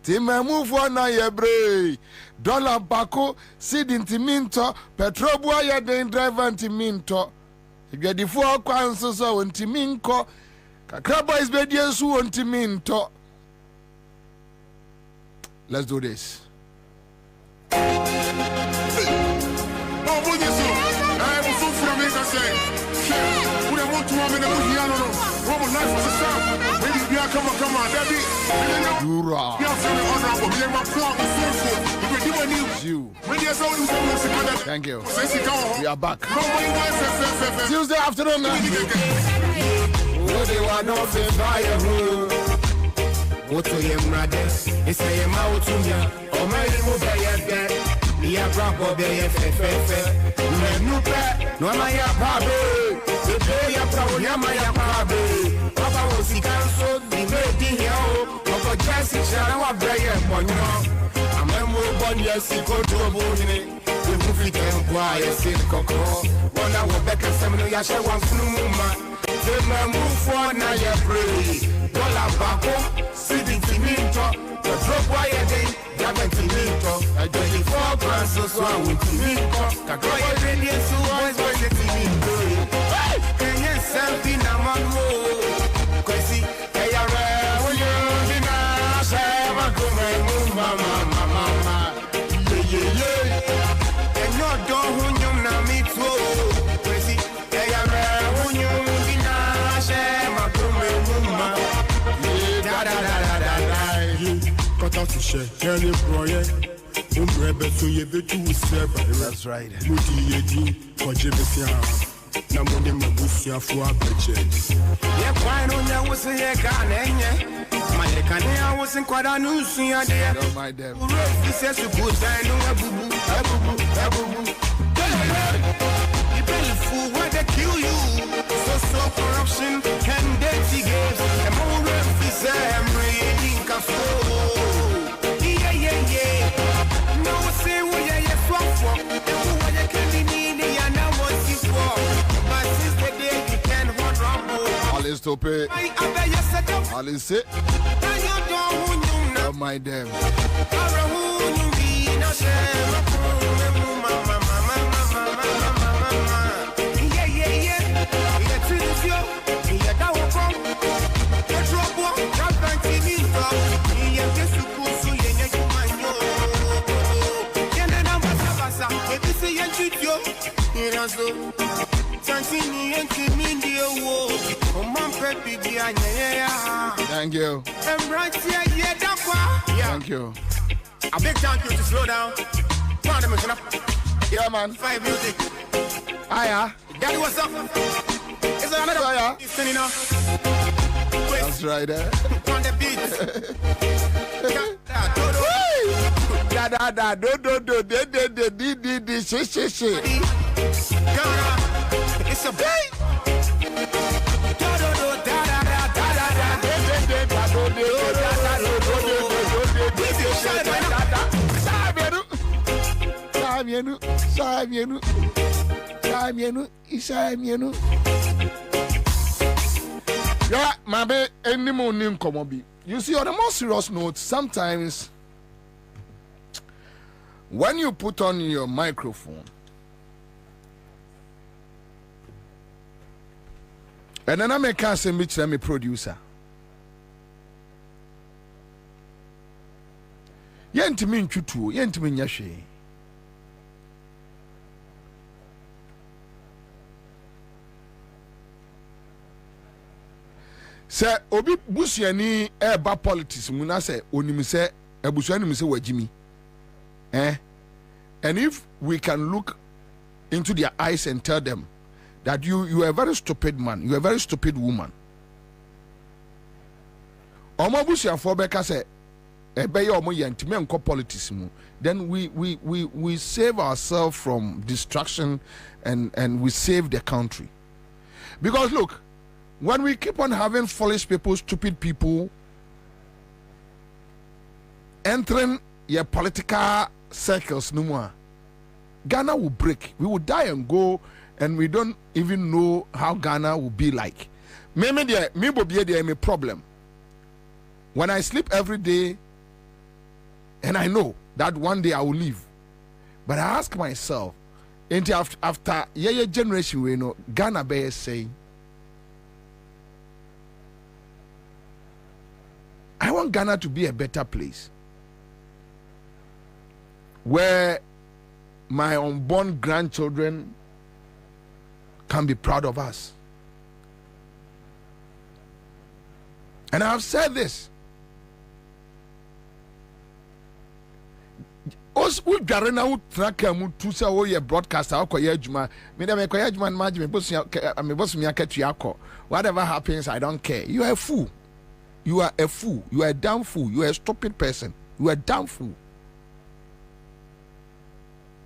Speaker 2: ti memu fo na ye bre dollar bako seed ntiminto petrol bua ya den driver ntiminto edwadifo kwanso so ntiminko kakra boys be die su ntiminto. Let's do this. Thank you. We are back. Tuesday afternoon.
Speaker 15: What to him, brother? It's a mouth to me. Oh, my little baby, yeah, bravo, baby, no pet, no, my baby. The day you probably have my baby. Papa was he cancelled, the baby here. Papa Jesse, Shara, baby, one more. I'm a more one year, see, go to a morning. The movie can quiet, see the cocoa. One hour back at some of Yasha, one flu. Take move for now, you pray. Dollar bako, sitting to me, talk. The drop wire day, Yaman to me, talk. I 24 grams, so I will to me, talk. Kakoya radio, so always was it to me. Can you send me a man more? Crazy, hey, you're a say, I'm a mama. Yeah. And you're done when you're not me too. Crazy, hey, you're
Speaker 2: that's right. Don't mind them.
Speaker 15: Kill you. So corruption and dirty games. And more refugees, I'm reading yeah. No, say we are your swap. And who are you can be needing? And now what's you for? But since the day you can hold rumble.
Speaker 2: All is to pay. All is it. Don't mind them. Thank you. Thank you.
Speaker 15: A big thank you to slow down.
Speaker 2: Yeah, man.
Speaker 15: 5 music.
Speaker 2: Hiya.
Speaker 15: Daddy, what's up? Is there another?
Speaker 2: Hiya. That's right, eh?
Speaker 15: On the beat. It's a big.
Speaker 2: Yeah, my baby, any morning come on. You see, on a more serious note, sometimes when you put on your microphone and then I make a say me producer. Yentimi nchutu, yentimi nyashe. Se obi busuani eba politics mu na se onim se ebusuani mu se wajimi. And if we can look into their eyes and tell them that you are a very stupid man, you are a very stupid woman. Omo busuafo beka se politics, then we save ourselves from destruction and we save the country. Because look, when we keep on having foolish people, stupid people entering your political circles no more, Ghana will break. We will die and go, and we don't even know how Ghana will be like. Me Bobie there a problem. When I sleep every day, and I know that one day I will leave, but I ask myself, after your generation, we know Ghana be saying, I want Ghana to be a better place where my unborn grandchildren can be proud of us. And I have said this. Os we dware na wo traka mu tu se wo ye broadcaster akoye adwuma me dem akoye adwuma na magime bosu mi akatu akọ. Whatever happens, I don't care. You are a fool. You are a fool. You are a damn fool. You are a stupid person. You are a damn fool.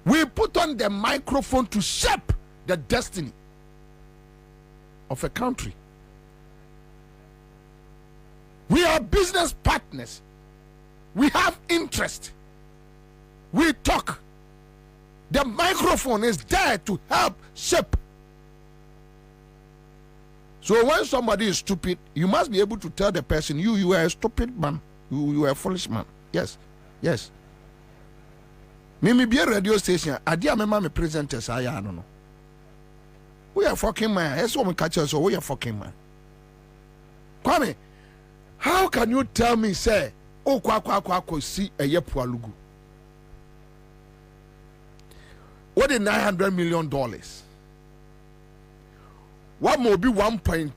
Speaker 2: We put on the microphone to shape the destiny of a country. We are business partners. We have interest. We talk. The microphone is there to help shape. So when somebody is stupid, you must be able to tell the person, you are a stupid man. You are a foolish man. Yes. Yes. Me be a radio station. Adia me presenters. I don't know. We are fucking man. That's what we catch us. So we are fucking man. Kwame, how can you tell me, say, oh, kwa see a yepualugu? What is $900 million? What more be 1 point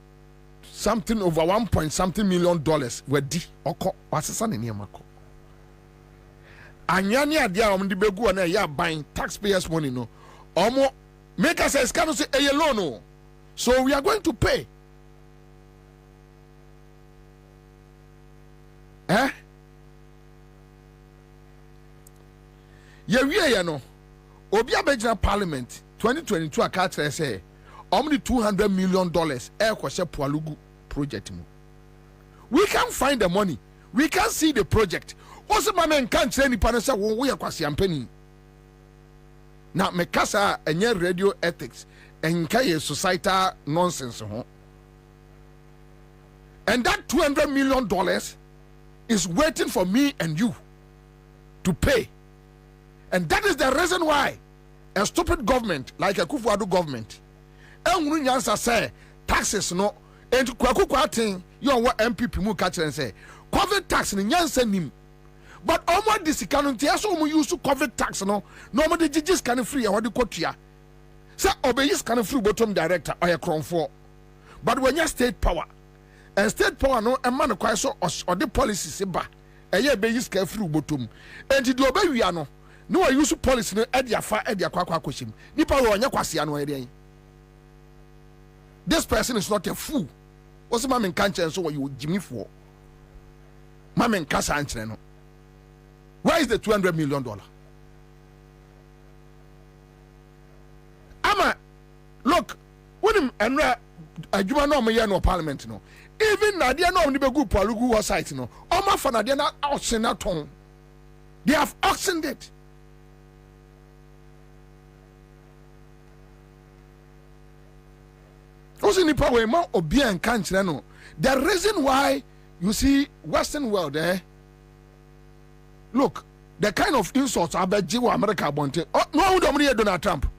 Speaker 2: something over 1 point something million dollars? Where di oko wasesa ne mako. Anyani adia omdi begu na ya buying taxpayers money no. Omo make us a scam say a loan no. So we are going to pay. Ya no. Obi abegina parliament 2022 akatra say only $200 million air kwase Pualugu project mu. We can't find the money. We can't see the project. Also mama can't say ni panasa wo we kwase ampani. Now me kasa enye radio ethics enka ye societal nonsense ho. And that $200 million is waiting for me and you to pay. And that is the reason why a stupid government like a Kufuor government Ansah say taxes no and kwatin you what MPP mu catch and say COVID tax ni nyansa nim but almost this can so mu use COVID tax no more the judges can free what the kotua say obeyis can free bottom director or Accra100.5FM but when you state power and state power no a man quite so or the policy se ba e ye beyis can free bottom and the obey we no no use policy no e dia fa e dia kwakwa kwashim nipa we onya kwase no e this person is not a fool. What's my man can't so what you Jimmy for? My man Casa no. Where is the $200 million? Ama look, when him and I no me no parliament no. Even Nadia no ni begu Pualugu site no. Oma for Nadia na auction na ton. They have auctioned it. Also, the reason why you see Western world look, the kind of insults I bet you America wanted. Oh, no, don't Donald Trump.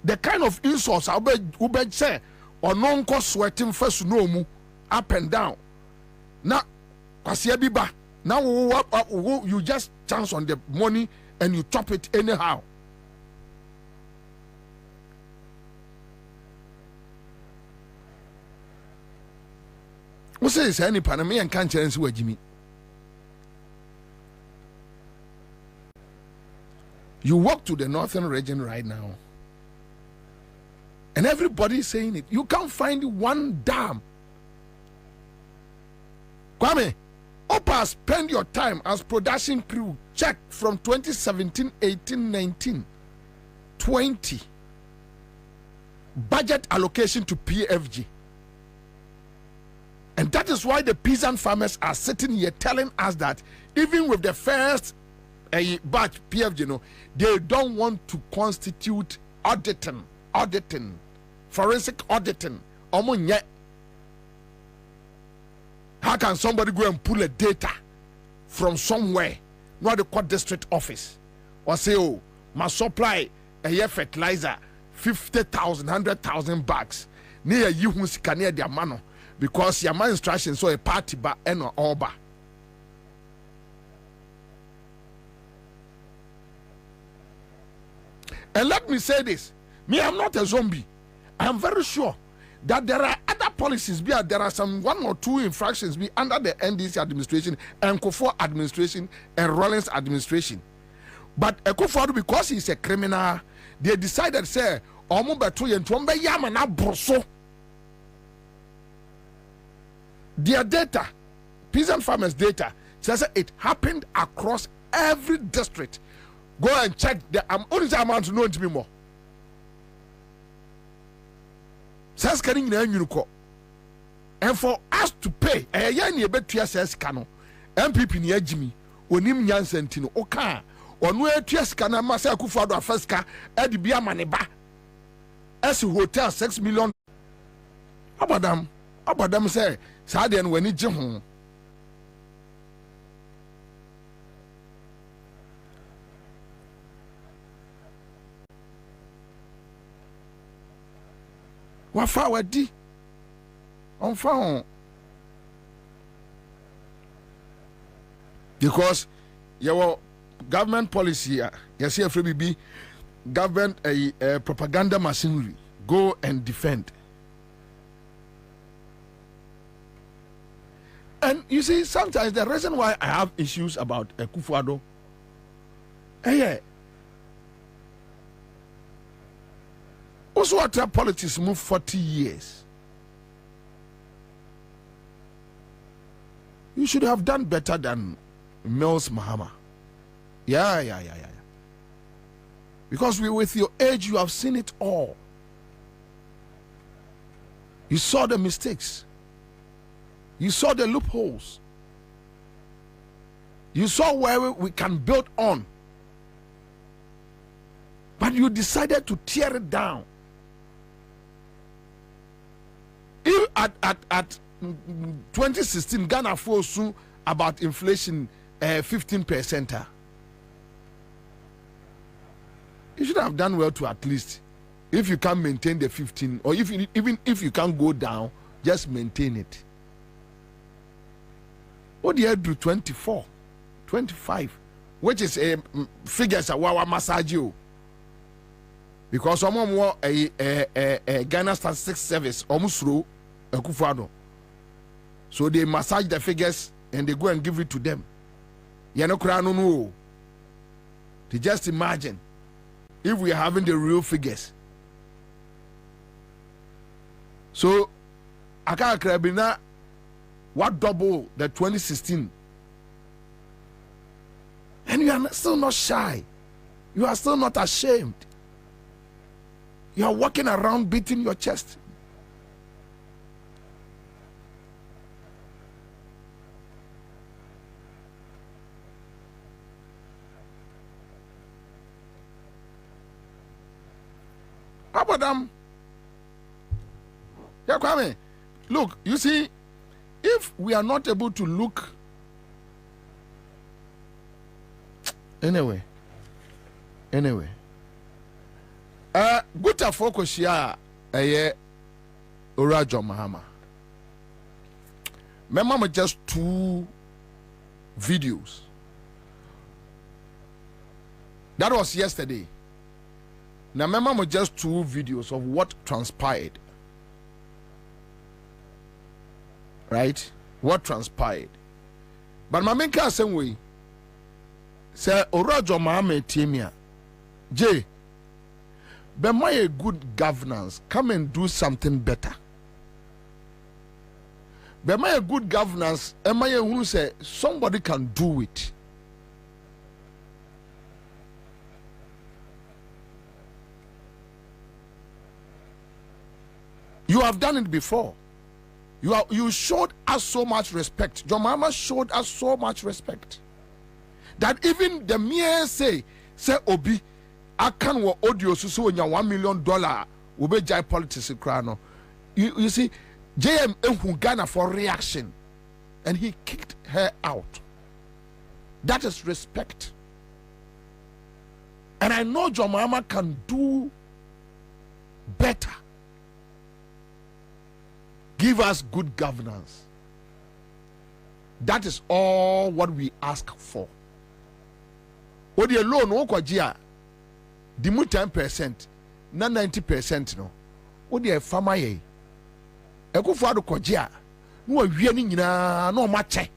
Speaker 2: The kind of insults I bet say or non cost sweating first no mu up and down. Now, now you just chance on the money and you chop it anyhow. Who says any Panamanian can't change with Jimmy? You walk to the northern region right now, and everybody is saying it. You can't find one dam. Kwame, Opa, spend your time as production crew. Check from 2017, 18, 19, 20. Budget allocation to PFG. And that is why the peasant farmers are sitting here telling us that even with the first batch PFG, they don't want to constitute auditing, forensic auditing. How can somebody go and pull a data from somewhere, not the court district office, or say, oh, my supply a year fertilizer 50,000, 100,000 bags near you who can near their mano because your man instruction so a party ba and or ba. And let me say this, me, I'm not a zombie. I am very sure that there are other policies, there are some 1 or 2 infractions under the NDC administration and Kufuor administration and Rawlings administration. But Kufuor, because he's a criminal, they decided say, their data, peasant farmers' data, says it happened across every district. Go and check the only amount to know it to be more. Says carrying the and for us to pay a year better says cano MPP near Jimmy onim nyansentino oka onu etuas kana masa Akufo-Addo afeska e de bia maneba as hotel 6 million abadam say sa de no wani je ho wafa wadi on phone because your government policy you see every be government propaganda machinery go and defend. And you see sometimes the reason why I have issues about Akufo-Addo also what politics move 40 years. You should have done better than Mills Mahama. Yeah. Because with your age, you have seen it all. You saw the mistakes. You saw the loopholes. You saw where we can build on. But you decided to tear it down. If at 2016, Ghana forced about inflation 15%. You should have done well to at least, if you can maintain the 15, or even if you can go down, just maintain it. What do you do 24, 25, which is a figures of our massage you. Because someone more a Ghana Statistics Service almost through Akufo-Addo. So they massage the figures and they go and give it to them. No. To just imagine if we are having the real figures. So Kwabena what double the 2016? And you are still not shy. You are still not ashamed. You are walking around beating your chest. Abadam. Yeah, Kwame. Look, you see, if we are not able to look anyway. Good to focus here. Urajo Mahama. Remember just 2 videos. That was yesterday. Now remember just 2 videos of what transpired. Right? What transpired. But my main case same way. Say Urajo Mahama Timia. J. But my a good governance, come and do something better. But my good governance, and my who say somebody can do it. You have done it before. You showed us so much respect. Your mama showed us so much respect that even the mere say Obi, I can wa audio so when you $1 million will be jai politics crano. You see, JM in Ghana for reaction, and he kicked her out. That is respect. And I know your mama can do better. Give us good governance. That is all what we ask for. What the loan won't jia, the 10%, not 90% no. What the farmer ye? Eko fado kojia, no wieni nyina no mache.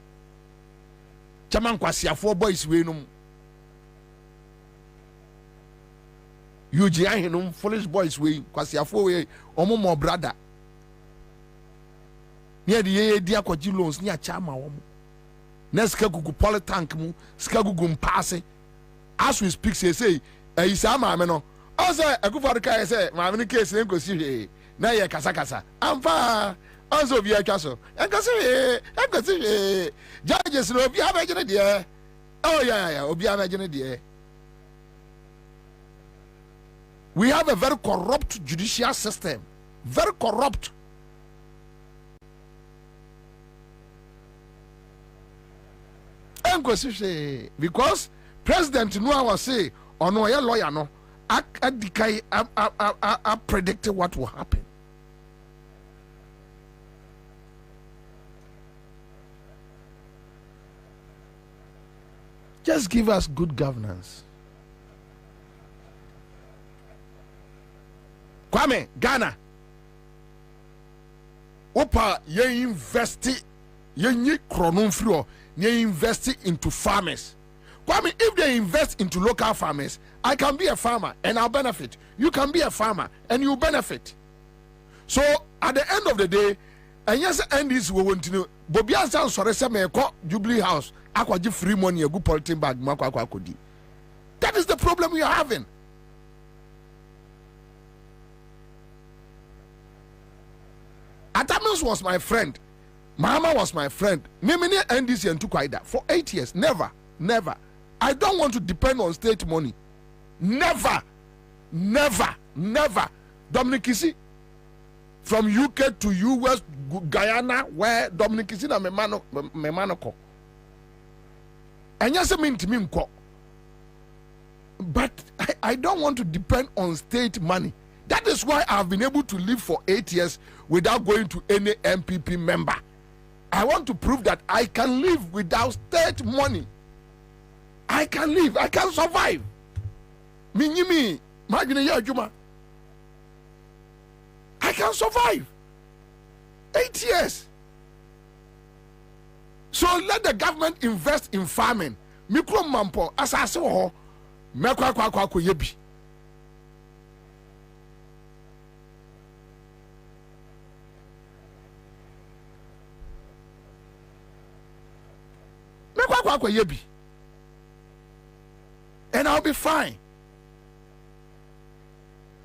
Speaker 2: Chaman kwasia 4 boys we num. UGI hinum foolish boys we kwasia 4 we omo mo brother. Near the year dia kwaji loans near chama womo. Neska gugu polytank mu, ska gugu mpase. As we speak say isa ma me no. Also akufo ka say ma me case nem kosi na ye kasa. Amfa also bi atwa so. Enkosi judges no bi abegene de. Oh yeah, obi abegene de. We have a very corrupt judicial system. Very corrupt. Because President Noah say or no lawyer no I predicted what will happen. Just give us good governance. Kwame, Ghana. Opa ye investi ye nyi kronon frio. They invest into farmers. Kwame, if they invest into local farmers, I can be a farmer and I'll benefit. You can be a farmer and you benefit. So at the end of the day, and yes, and this we want to know. Bobie Ansah sorry say me ko Jubilee House. Akwaji free money a good polythene bag. That is the problem we are having. Atamis was my friend. Mama was my friend. Mimini NDC and took that for 8 years. Never. I don't want to depend on state money. Never. Dominic Kisi from UK to US, Guyana, where Dominic Kisi na memanoko. And yes, I mean to me, but I don't want to depend on state money. That is why I've been able to live for 8 years without going to any MPP member. I want to prove that I can live without state money. I can live. I can survive. Me. I can survive. 8 years. So let the government invest in farming. Mikro mampo asase ho mekwa yebi. And I'll be fine.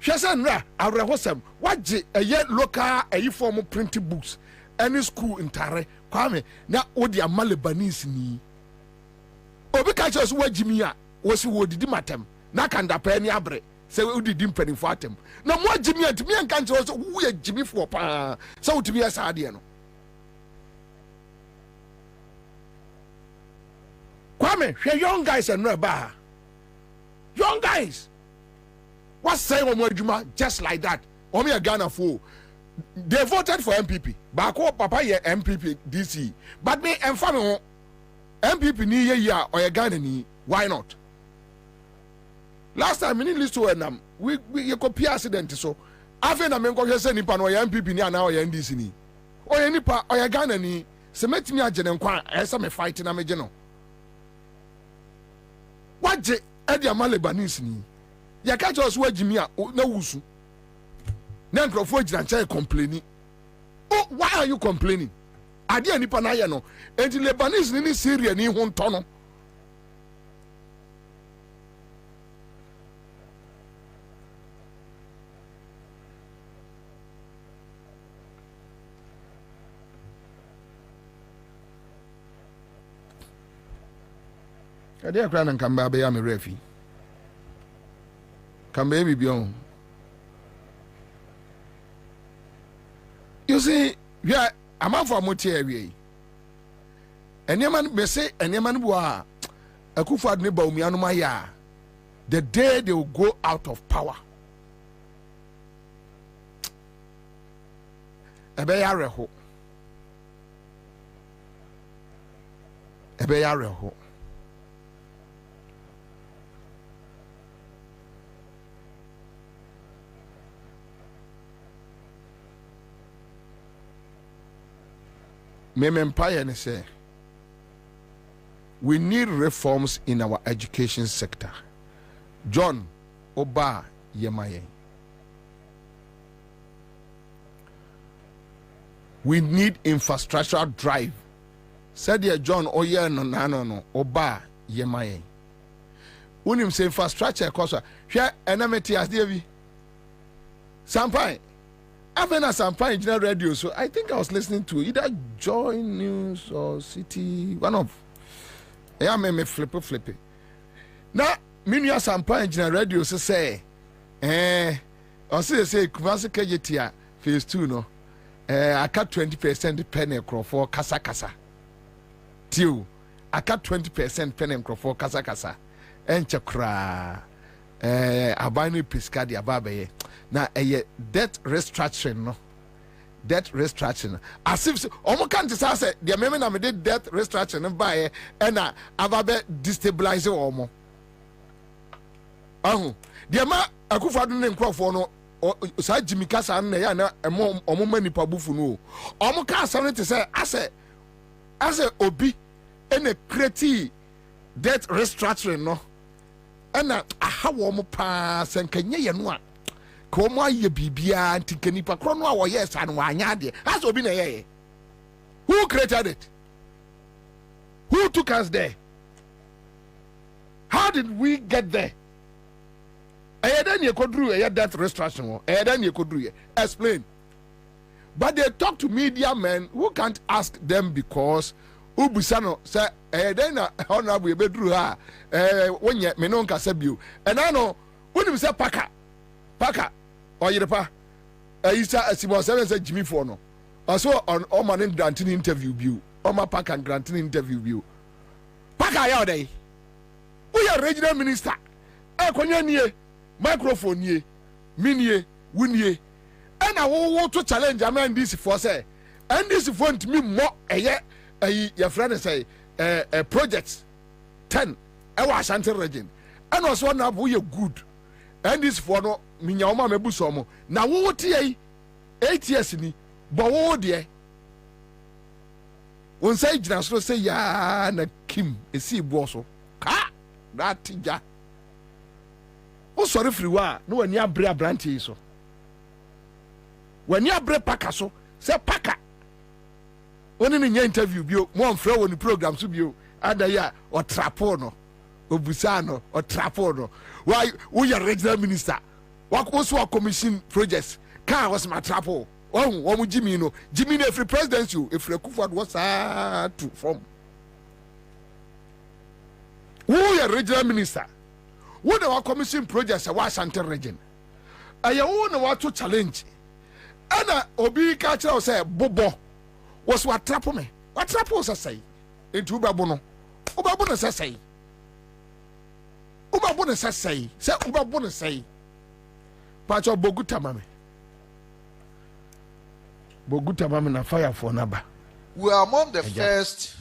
Speaker 2: Shesanra, I'll rehosem. What a yet local a form of printing books. Any school in Tare, Kwame, now Odia Malebanese ni. Obikachos wa Jimia was who did matem. Nakanda penny abre. Say we did dimpenny for them. No more Jimmy to me and can't also who are Jimmy for pa. So to be a sardiano. Kwame, young guys and no bar. Young guys. What's saying on Juma just like that? Omi a Ghana fool. They voted for MPP. Bako papa ye MPP DC. But me and family MPP ni ye or a Ghana ni. Why not? Last time we list to them. We copy accident so. After na menko hwese nipa no MPP ni ana o NDC ni. O nipa o Ghana ni. Se metimi agene nkwa esa me fight na meje no. Waje Eddie Amalebanese ni ya catch us wa Jimmy na wusu na nkrofo gina nche complaining. Oh, why are you complaining? ade nipa na ye no enti Lebanese ni Syria ni ho nto no ade akra nan kamba be ya me refi kamba bi bion. You see, yeah, I'm out for motieri. And your man may say, and your man wa a kufad neba umianumaya. The day they will go out of power. Ebeyareho. Ebeyareho. Empire and say we need reforms in our education sector. John Oba Yemaye. We need infrastructural drive. Said here John Oye no Oba Yemaye. Unim say infrastructure kosa. Hwe enameti as David. Sampai. Even as I'm fine in radio, so I think I was listening to either Joy News or City, one of. Yeah, me flippy. Now, me as I'm fine in radio, so say, I say, Kumasi Kajetia, phase 2, no. I cut 20% penny for kasa. Till I cut 20% penny for kasa. And chakra. Abani Piscadi Ababe. Now a debt restructuring, no. Debt restructuring. As if almost can't say the amendment I did debt restructuring and buy and Ababe destabilize almost. The amount I could find in Crawford or Jimmy Casa and a more or many pabufuno. Almost can't something to say, I say, Obi, and a creative debt restructuring, no. And how warm pass and can ye one? Come on, ye bibia and Tikanipa Crono or yes, and Wanyadi. Has been a who created it? Who took us there? How did we get there? Then you could do that restriction, then you could do explain. But they talk to media men who can't ask them because Ubusano say, then honorable bedru ha, when ye menon casabu. And I know, when you say Paka, or Yerepa, Isa Simon 7 said Jimmy Fono. I saw on Oman granting interview view, Oma Paka and granting interview view. Paka yade. We are regional minister. Konya microphone ye, minie, winye. And I want to challenge a man this for say. And this want me more your friend say projects 10 Ashanti region. And also now we are good. And this for no minyama mebusomo. Now what ye 8 years ni but what dear. One say Janso say ya na Kim a sea bosso. Ka that tija. Oh sorry free wa no when ya brea branty so. When ya bre pakaso say paka. When in your interview, you one friend on the program to be other ya or trapono or busano or trapono. Why we are regional minister? What also a commission projects? Car was my trapo. Oh, what would Jimmy know? Jimmy, if the presidency, if the Kufad was to form. We are regional minister. What our commission projects a Washington region. I own what to challenge. Anna Obi Kacha say Bobo. Was what trap me? What trap was I say? Into Ubabono. Ubabona say. Ubabona say. Say Ubabona say. Pacho Boguta mame. Boguta mame na fire for Naba.
Speaker 16: We are among the first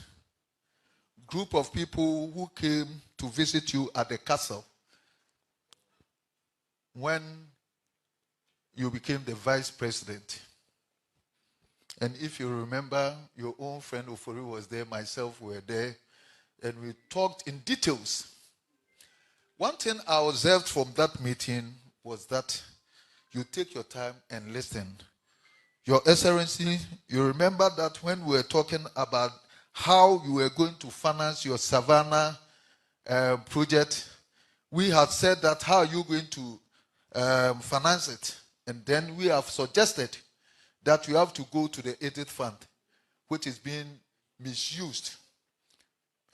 Speaker 16: group of people who came to visit you at the castle when you became the vice president. And if you remember, your own friend Ofori was there, myself were there, and we talked in details. One thing I observed from that meeting was that you take your time and listen. Your Excellency, you remember that when we were talking about how you were going to finance your Savannah project, we had said that how are you going to finance it? And then we have suggested that you have to go to the 80th fund, which is being misused,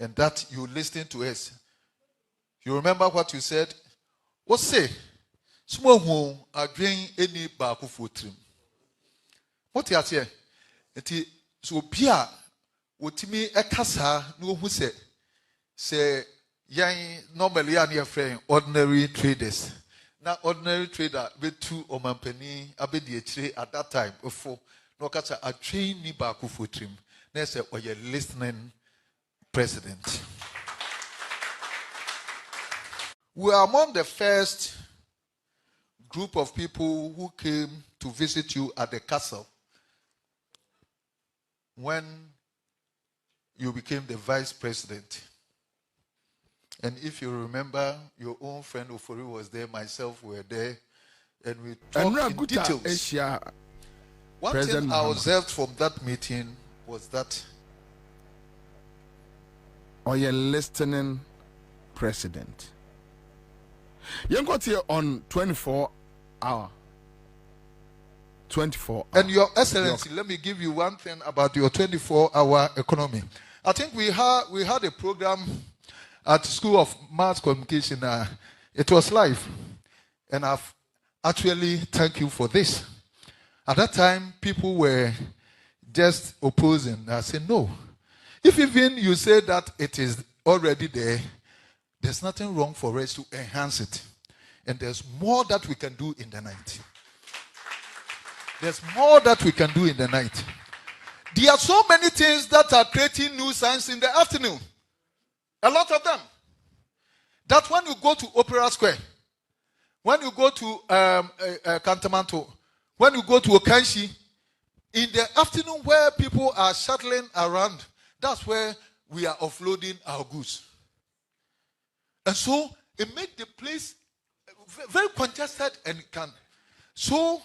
Speaker 16: and that you listen to us. You remember what you said? What say? Small home are doing any back of trim. What you say? It so Pia, what me a casa no who say young normally are near friend ordinary traders. Now ordinary trader be two or penny abedi at that time before no catch a train ni back of trim. Next or you're listening, President. We are among the first group of people who came to visit you at the castle when you became the vice president. And if you remember, your own friend Ofori was there, myself were there, and we talked in details. One
Speaker 2: President
Speaker 16: thing I observed from that meeting was that
Speaker 2: or you're listening, President. You got here on 24 hour. 24 hour.
Speaker 16: And Your Excellency, let me give you one thing about your 24-hour economy. I think we had a program at School of Mass Communication. It was live. And I've actually thank you for this. At that time, people were just opposing. I said, no. If even you say that it is already there, there's nothing wrong for us to enhance it. And there's more that we can do in the night. There's more that we can do in the night. There are so many things that are creating nuisance in the afternoon. A lot of them. That when you go to Opera Square, when you go to Kantamanto, when you go to Okanshi, in the afternoon where people are shuttling around, that's where we are offloading our goods. And so it makes the place very congested and can. So,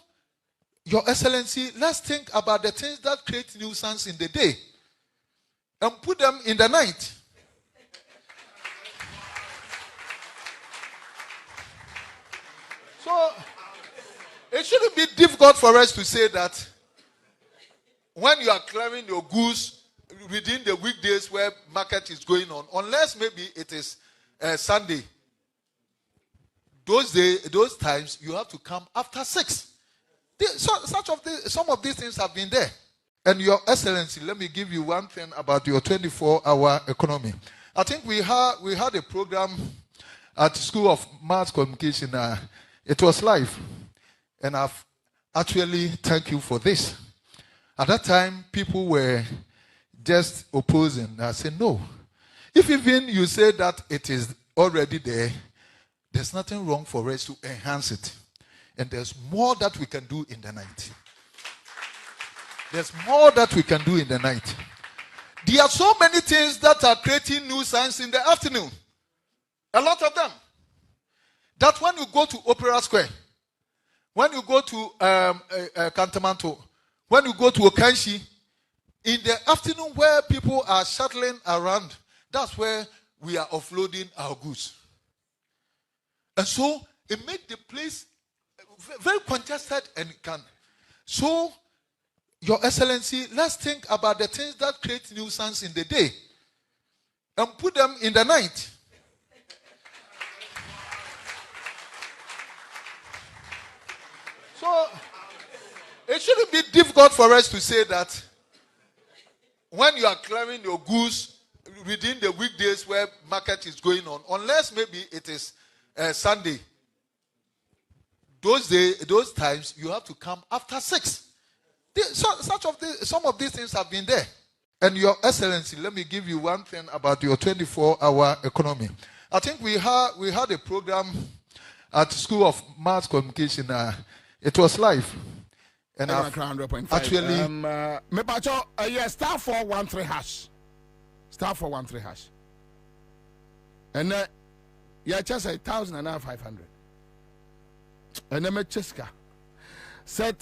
Speaker 16: Your Excellency, let's think about the things that create nuisance in the day and put them in the night. So, it shouldn't be difficult for us to say that when you are clearing your goods within the weekdays where market is going on, unless maybe it is Sunday, those times you have to come after 6. Some of these things have been there. And Your Excellency, let me give you one thing about your 24-hour economy. I think we had a program at School of Mass Communication. It was live. And I've actually thank you for this. At that time, people were just opposing. I said, no. If even you say that it is already there, there's nothing wrong for us to enhance it. And there's more that we can do in the night. There's more that we can do in the night. There are so many things that are creating nuisance in the afternoon. A lot of them. That when you go to Opera Square, when you go to Kantamanto, when you go to Okanshi, in the afternoon where people are shuttling around, that's where we are offloading our goods. And so it makes the place very congested and can. So, Your Excellency, let's think about the things that create nuisance in the day and put them in the night. So, it shouldn't be difficult for us to say that when you are clearing your goods within the weekdays where market is going on, unless maybe it is Sunday, those times you have to come after 6. Some of these things have been there. And Your Excellency, let me give you one thing about your 24-hour economy. I think we had a program at School of Mass Communication. It was live. And
Speaker 2: Accra100.5.
Speaker 16: Actually,
Speaker 2: yes, star 413 hash. Star 413 hash. And yeah, just 1,500. And then Cheska said,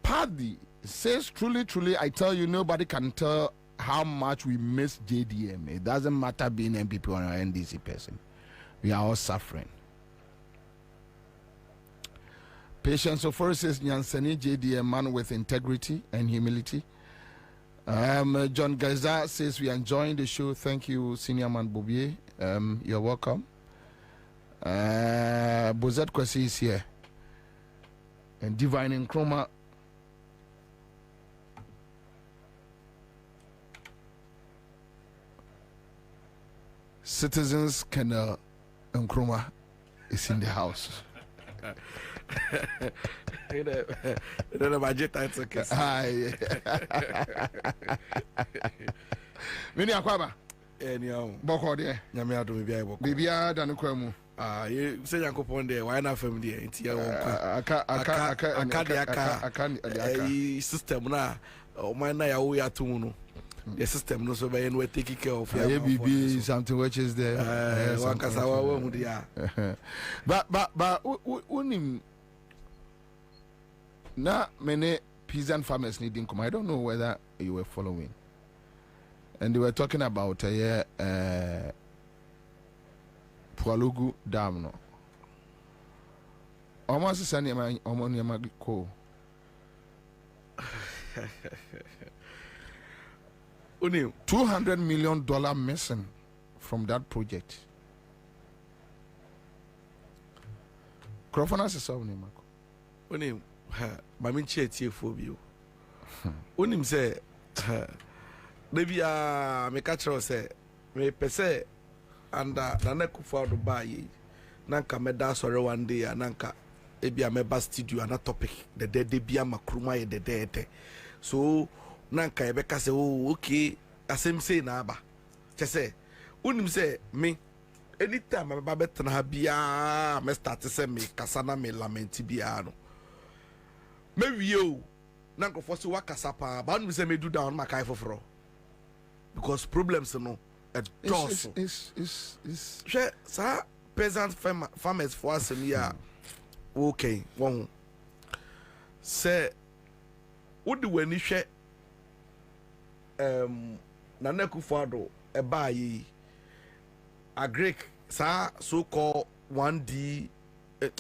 Speaker 2: Paddy says truly, I tell you, nobody can tell how much we miss JDM. It doesn't matter being MPP or an NDC person. We are all suffering. Patience of first says Nyansani JDM man with integrity and humility. John Gaza says we are enjoying the show. Thank you, Senior Man Bobie. You're welcome. Bozet Kwesi is here. And Divine in Chroma. Citizens Kennel Nkrumah is in the house. Mini akwaba. Boko de.
Speaker 3: Nyame adom bia boko.
Speaker 2: Bibia da no kwamu.
Speaker 3: You say Yankopon there, why not from there? It's your system na. O man na ya wo ya tunu. The system no so by we take care of
Speaker 2: ya BB something which is there. But unim na many peasant farmers needing come. I don't know whether you were following. And they were talking about Pualugu Dam no. Almost sani ammonia ko. $200 million missing from that project. Crofona se saw ni mako.
Speaker 3: Unim mami cheti phobia. Unim say maybe me catch say me pese anda na kufa do bayi nanka me da sore one day nanka ebia me ba studio ana topic the day bia makruma ye the so nanka ebeka say oh okay asem say na aba che say unim say me anytime me ba betena bia me start say me kasa na me lament bia no me wieo nanka for so wakasa pa ba unim say me do down makai foforo because problems no at doors is sir peasant farmers for us here okay one say what do we share Nana Kufado a buy a Greek sir so called 1D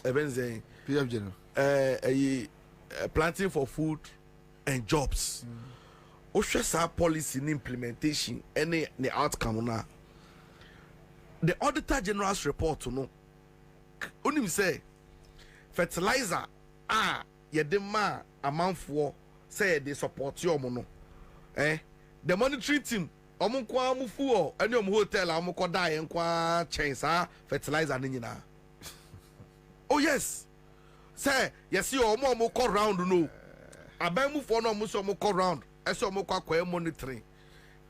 Speaker 3: events a planting for food and jobs. Osha policy in implementation any the outcome na the Auditor General's report to know only say fertilizer yedema amount for say they support your mono the monetary team omunkwa mufuo any hotel amukoda yenkwa chensa fertilizer ni nyina oh yes say yes you omo call round no aban mufuo no omo so call round eso mo kwa monitoring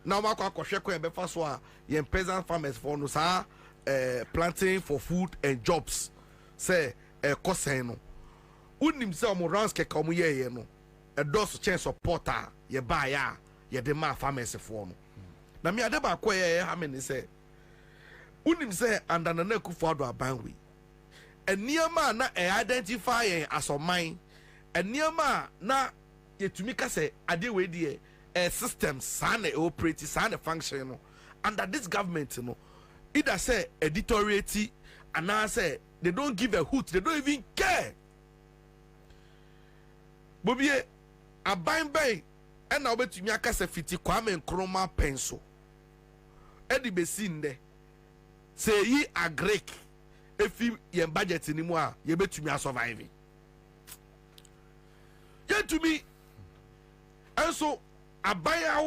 Speaker 3: na mo kwa hwe kwa be fa so a ye peasant farmers for no sa planting for food and jobs say kosen no unim say mo rounds ke kom ye no dos chen supporter ye ba ya ye de ma farmers for no na me ade ba kwa ye ha me ni say unim say andana na kufu ado abanwe eniama na identify as oman eniama na yetumi ka say ade we die system sana operate sana function no under this government no either say editoriate and now say they don't give a hoot, they don't even care. Bobie aban bay and now betumi aka say fiti Kwame Nkrumah pencil edi besinde say yi agrek efi ye budget ni mu a ye betumi survive yet to me. And so abaya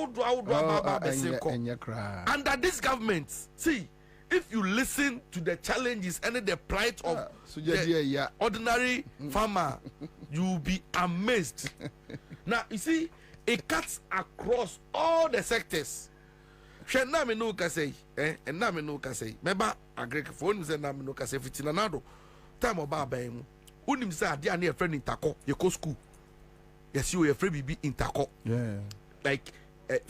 Speaker 3: under this government, see, if you listen to the challenges and the plight of the ordinary farmer, you'll be amazed. Now you see, it cuts across all the sectors. Shena me no ka say, and na me no ka say. Meba agrek for unim say na me no ka say fitina nado. Time oba aban mu. Unim say ade ane e friend in Tako, ye go school. Yes, you are free BB in Tako. Yeah. Like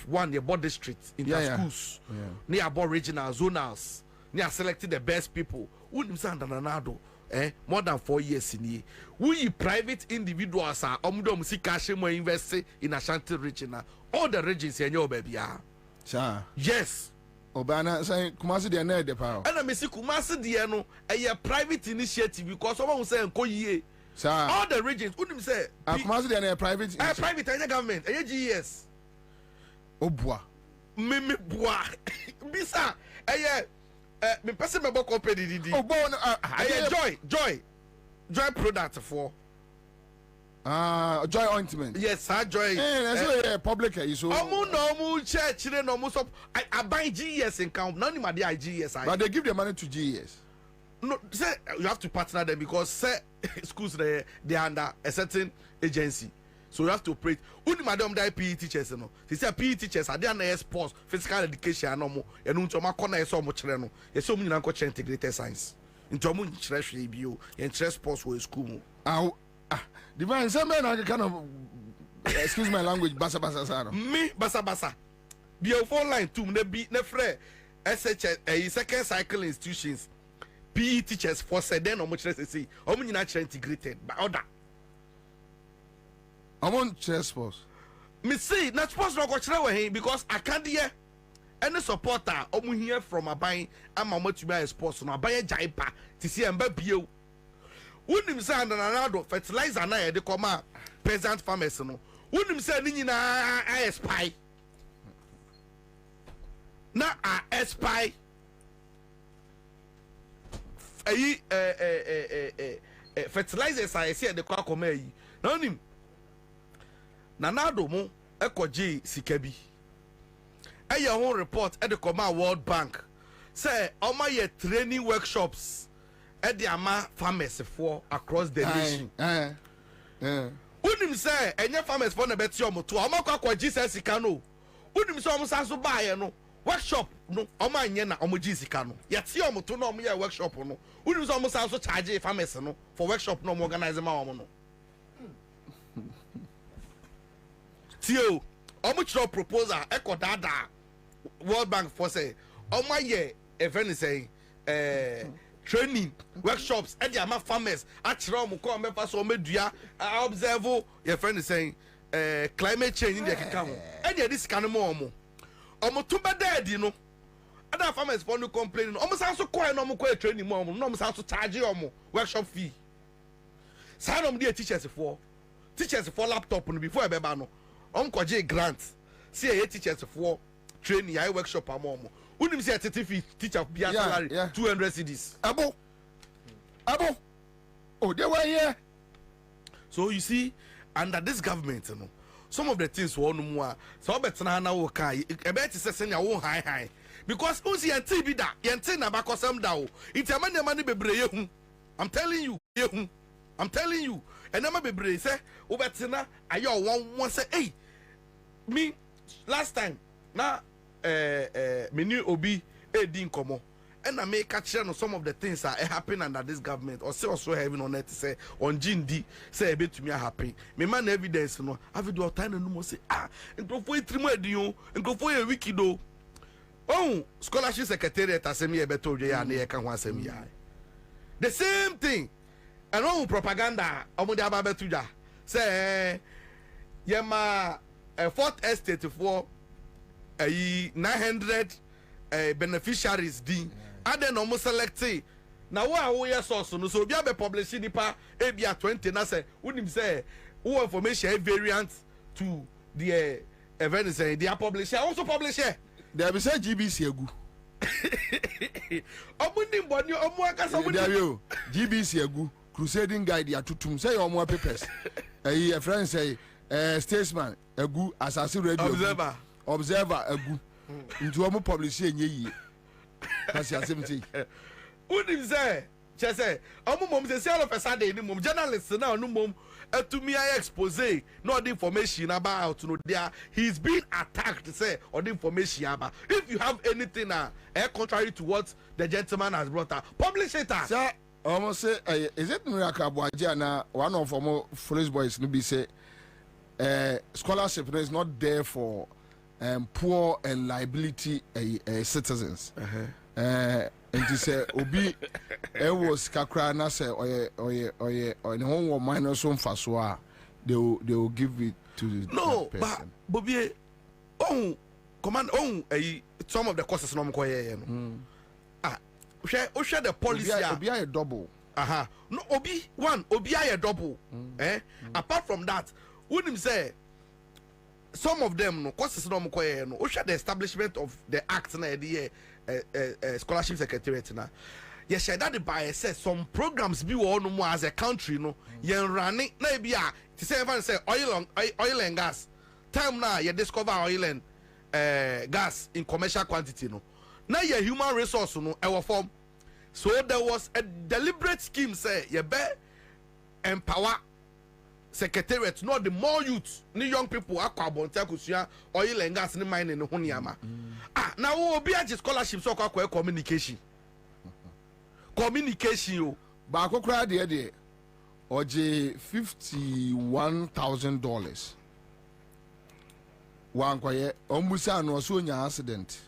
Speaker 3: one your board district in schools. Yeah. Near board regional zonals. Near selected the best people. Wouldn't send an anado.
Speaker 4: more than 4 years in here. We private individuals are see cash more invest in Ashanti region. All the regions in your baby are.
Speaker 2: Sir.
Speaker 4: Yes.
Speaker 2: Obana say Kumasi de na de pa.
Speaker 4: And I see Kumasi de no a private initiative because someone will say Nkoye.
Speaker 2: Sir.
Speaker 4: All the regions wouldn't say
Speaker 2: Kumasi de na private.
Speaker 4: Private and government. GES.
Speaker 2: Obwa.
Speaker 4: Me boa. Bisa. Me person me book company didi.
Speaker 2: Oh bon.
Speaker 4: Joy product for.
Speaker 2: Joy ointment.
Speaker 4: Yes, sir. Joy.
Speaker 2: That's public. So.
Speaker 4: No church. No stop. I buy GES in count. None of my GES.
Speaker 2: But they give the money to GES.
Speaker 4: No, say you have to partner them because say schools they are under a certain agency. So you have to operate. Only madam die PE teachers no. They say PE teachers are they under sports, physical education no more. And unto my corner is so much no. You so many nanko integrated science. Into mo interest bio, interest sports for school.
Speaker 2: Divine some man kind of excuse my language basa sano.
Speaker 4: Me basa. Be a phone line too ne be ne frɛ SHS second cycle institutions. PE teachers for said then or much less say omo nyina kyerɛ integrated by order.
Speaker 2: I want chess sports.
Speaker 4: Me see, not sports no go kyerɛ wɔ because I can't hear any supporter omo hear from aban ama mo to be sports no aban jaipa to see emba bio. Wouldn't say and another fertilizer na de come peasant farmers no. Wouldn't say ni nyina I spy. Na I spy. Fertilizers I see the kwa come yi. Na nim. Na nado mo ekoje sikabi. Eye ho report e de come World Bank. Say oma ye training workshops e de ama farmers for across the nation. Unim say enye farmers for na beti omo to oma kwa kwaji say sika no. Unim say omo sanso baaye no. Workshop no omo anye na omo ji sika no. Yeti omo to na omo ye workshop no. Unim say omo sanso charge farmers no for workshop no omo organize ma omo no. Tio, omo chiro proposal eko dada World Bank for say omo ye event say training workshops and the ama farmers actually omo ko mefa so medua observe your friend is saying climate change in the keka ho and this kan mo omo to bed no other farmers for no complain omo san so coin omo ko training mo no omo san so charge omo workshop fee san omo dey teachers for laptop no before e be ba no omo ko je grant see e teachers for training I workshop am omo unim say fee teacher bia salary 200 cedis
Speaker 2: abo oh they were here.
Speaker 4: So you see under this government no some of the things won more so betena na wo kai e be ti sese nya wo high because unsi yenti bi da yenti na bakosam da o itama ne ma ne bebre yehu I'm telling you and na ma bebre say wo betena ayo won say hey me last time na me new obi din komo and I make catch no some of the things that happen under this government or say also having on it say on GND say a bit to me happy me man evidence no have do time no mo say and for 3 months dio and go for a wiki do oh scholarship secretariat asemi e beto dwe ya na ye ka ho asemi ya the same thing and all propaganda omo de aba beto dwa say ye ma fourth estate for 900 beneficiaries din ade no mo select na wo ye source no so obi abe publish nipa e bia 20 na say unim say who information variant to the event say they are publisher also publisher
Speaker 2: they be say GBC agu
Speaker 4: omunim boni omu akasa omunim
Speaker 2: GBC agu crusading guide ya tutum say your more papers a friend say statesman agu assassin radio observer agu nti omu publish enye yi kasi asemti
Speaker 4: unim say che say omu mom say all of a sudden ni mom journalist na onu mom atumi ay expose no the information about no there he's being attacked say or the information about if you have anything contrary to what the gentleman has brought up publish it
Speaker 2: sir almost say is it miracle Abuaje na one of our foolish boys no be say scholarship is not there for poor and liability citizens And you say obi e was kakra na say oye ne ho minus on faswa they will give it to
Speaker 3: no but Bobie command some of the courses no mko ye no share the policy
Speaker 2: obi a double
Speaker 3: no obi a double apart from that wouldn't say some of them no courses no mko ye no share the establishment of the act na the scholarship secretariat na ye share that by say some programs be wo no as a country no ye running na be a to say even say oil and gas time now you discover oil and gas in commercial quantity no now your human resource no our form so there was a deliberate scheme say you be empower secretariat no the more youth ni young people akwa bonta kusua oil and gas ni mining no honiama now obi age scholarship so akwa communication yo
Speaker 2: ba akokra de oje $51,000 wan kwaye omusa no so nya accident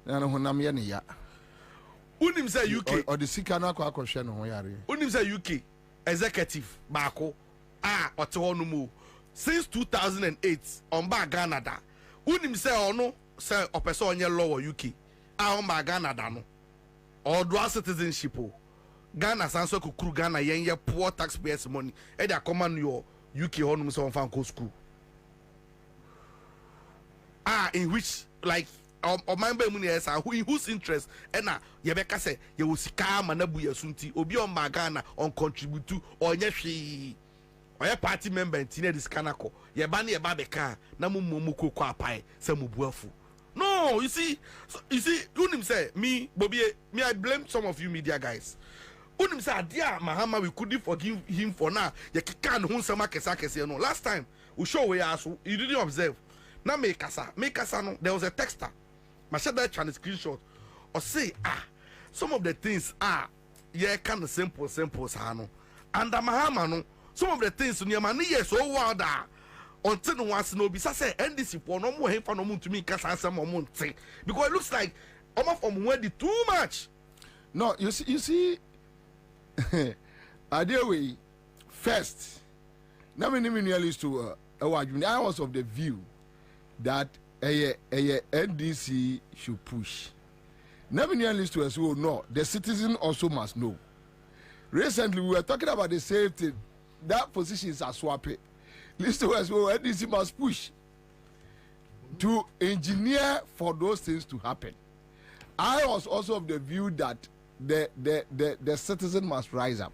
Speaker 2: na no honam ye ne ya
Speaker 3: unim say UK
Speaker 2: or the sika no akwa hwe no ho yare
Speaker 3: unim say UK executive baako ote hono mu since 2008 on ba Ghana da unim say ono say opese onye law UK on ba Ghana da no or dual citizenship Ghana sanso kukuru Ghana yen poor taxpayers money e dey command your UK honum so fan go school in which like or member mu yes in whose interest na ye beka say ye wo sika ma na bu yasunti obi on ma Ghana on contribute to onye hwe oye party member ntina dis kanako ye ba na ye ba beka na mu kokọ apai say mu buafu. No, you see, unim say me Bobie, me I blame some of you media guys. Unim say dear Mahama we couldn't forgive him for now. You can't hun sama kesa no. Last time we show we ask you didn't observe. Now make kasa no. There was a texter. My share that Chinese screenshot or say some of the things yeah kind of simple no. And Mahama no some of the things near mani yes so wild until no once no be say NDC for no more for no moon to me kasa some more because it looks like almost from where the too much.
Speaker 2: No, you see way first now me used to I was of the view that a NDC should push. Never used to as well no the citizen also must know. Recently we were talking about the same thing. That position is a swap it. Listen to us well NDC must push to engineer for those things to happen. I was also of the view that the citizen must rise up.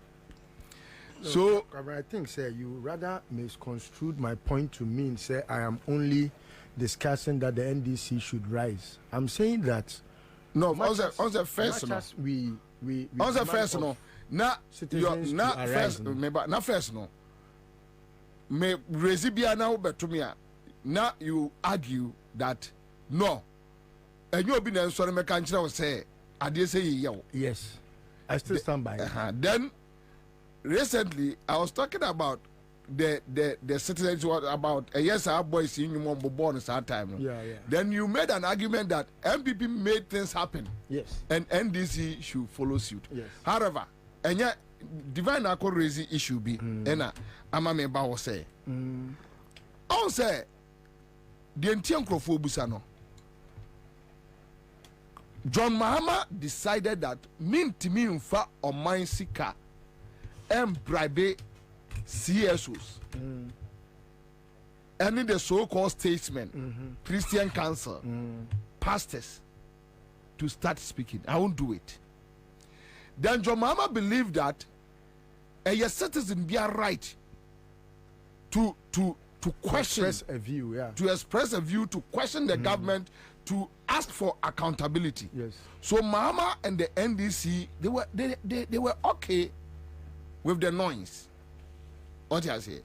Speaker 1: No,
Speaker 2: so
Speaker 1: I think say you rather misconstrued my point to mean say I am only discussing that the NDC should rise. I'm saying that
Speaker 2: no on the first no
Speaker 1: we
Speaker 2: on the first no na first remember na first no me resibia na obetumia na you argue that no and you be na sorry me kan kire say ade say ye.
Speaker 1: Yes, I still stand by it.
Speaker 2: Then recently I was talking about the citizens about yes our boys in you born at that time.
Speaker 1: Yeah.
Speaker 2: Then you made an argument that MPP made things happen.
Speaker 1: Yes.
Speaker 2: And NDC should follow suit.
Speaker 1: Yes.
Speaker 2: However, and yet divine accord raising issue be and ama me ba say. I say the entian crofobusano. John Mahama decided that mintimi mfa or mine sika and bribe CSOs. Any the so-called statesmen, Christian council, pastors to start speaking. I won't do it. Then John Mahama believed that a citizen be a right to question,
Speaker 1: express a view,
Speaker 2: to question the government, to ask for accountability.
Speaker 1: Yes.
Speaker 2: So Mahama and the NDC they were okay with the noise. What I say?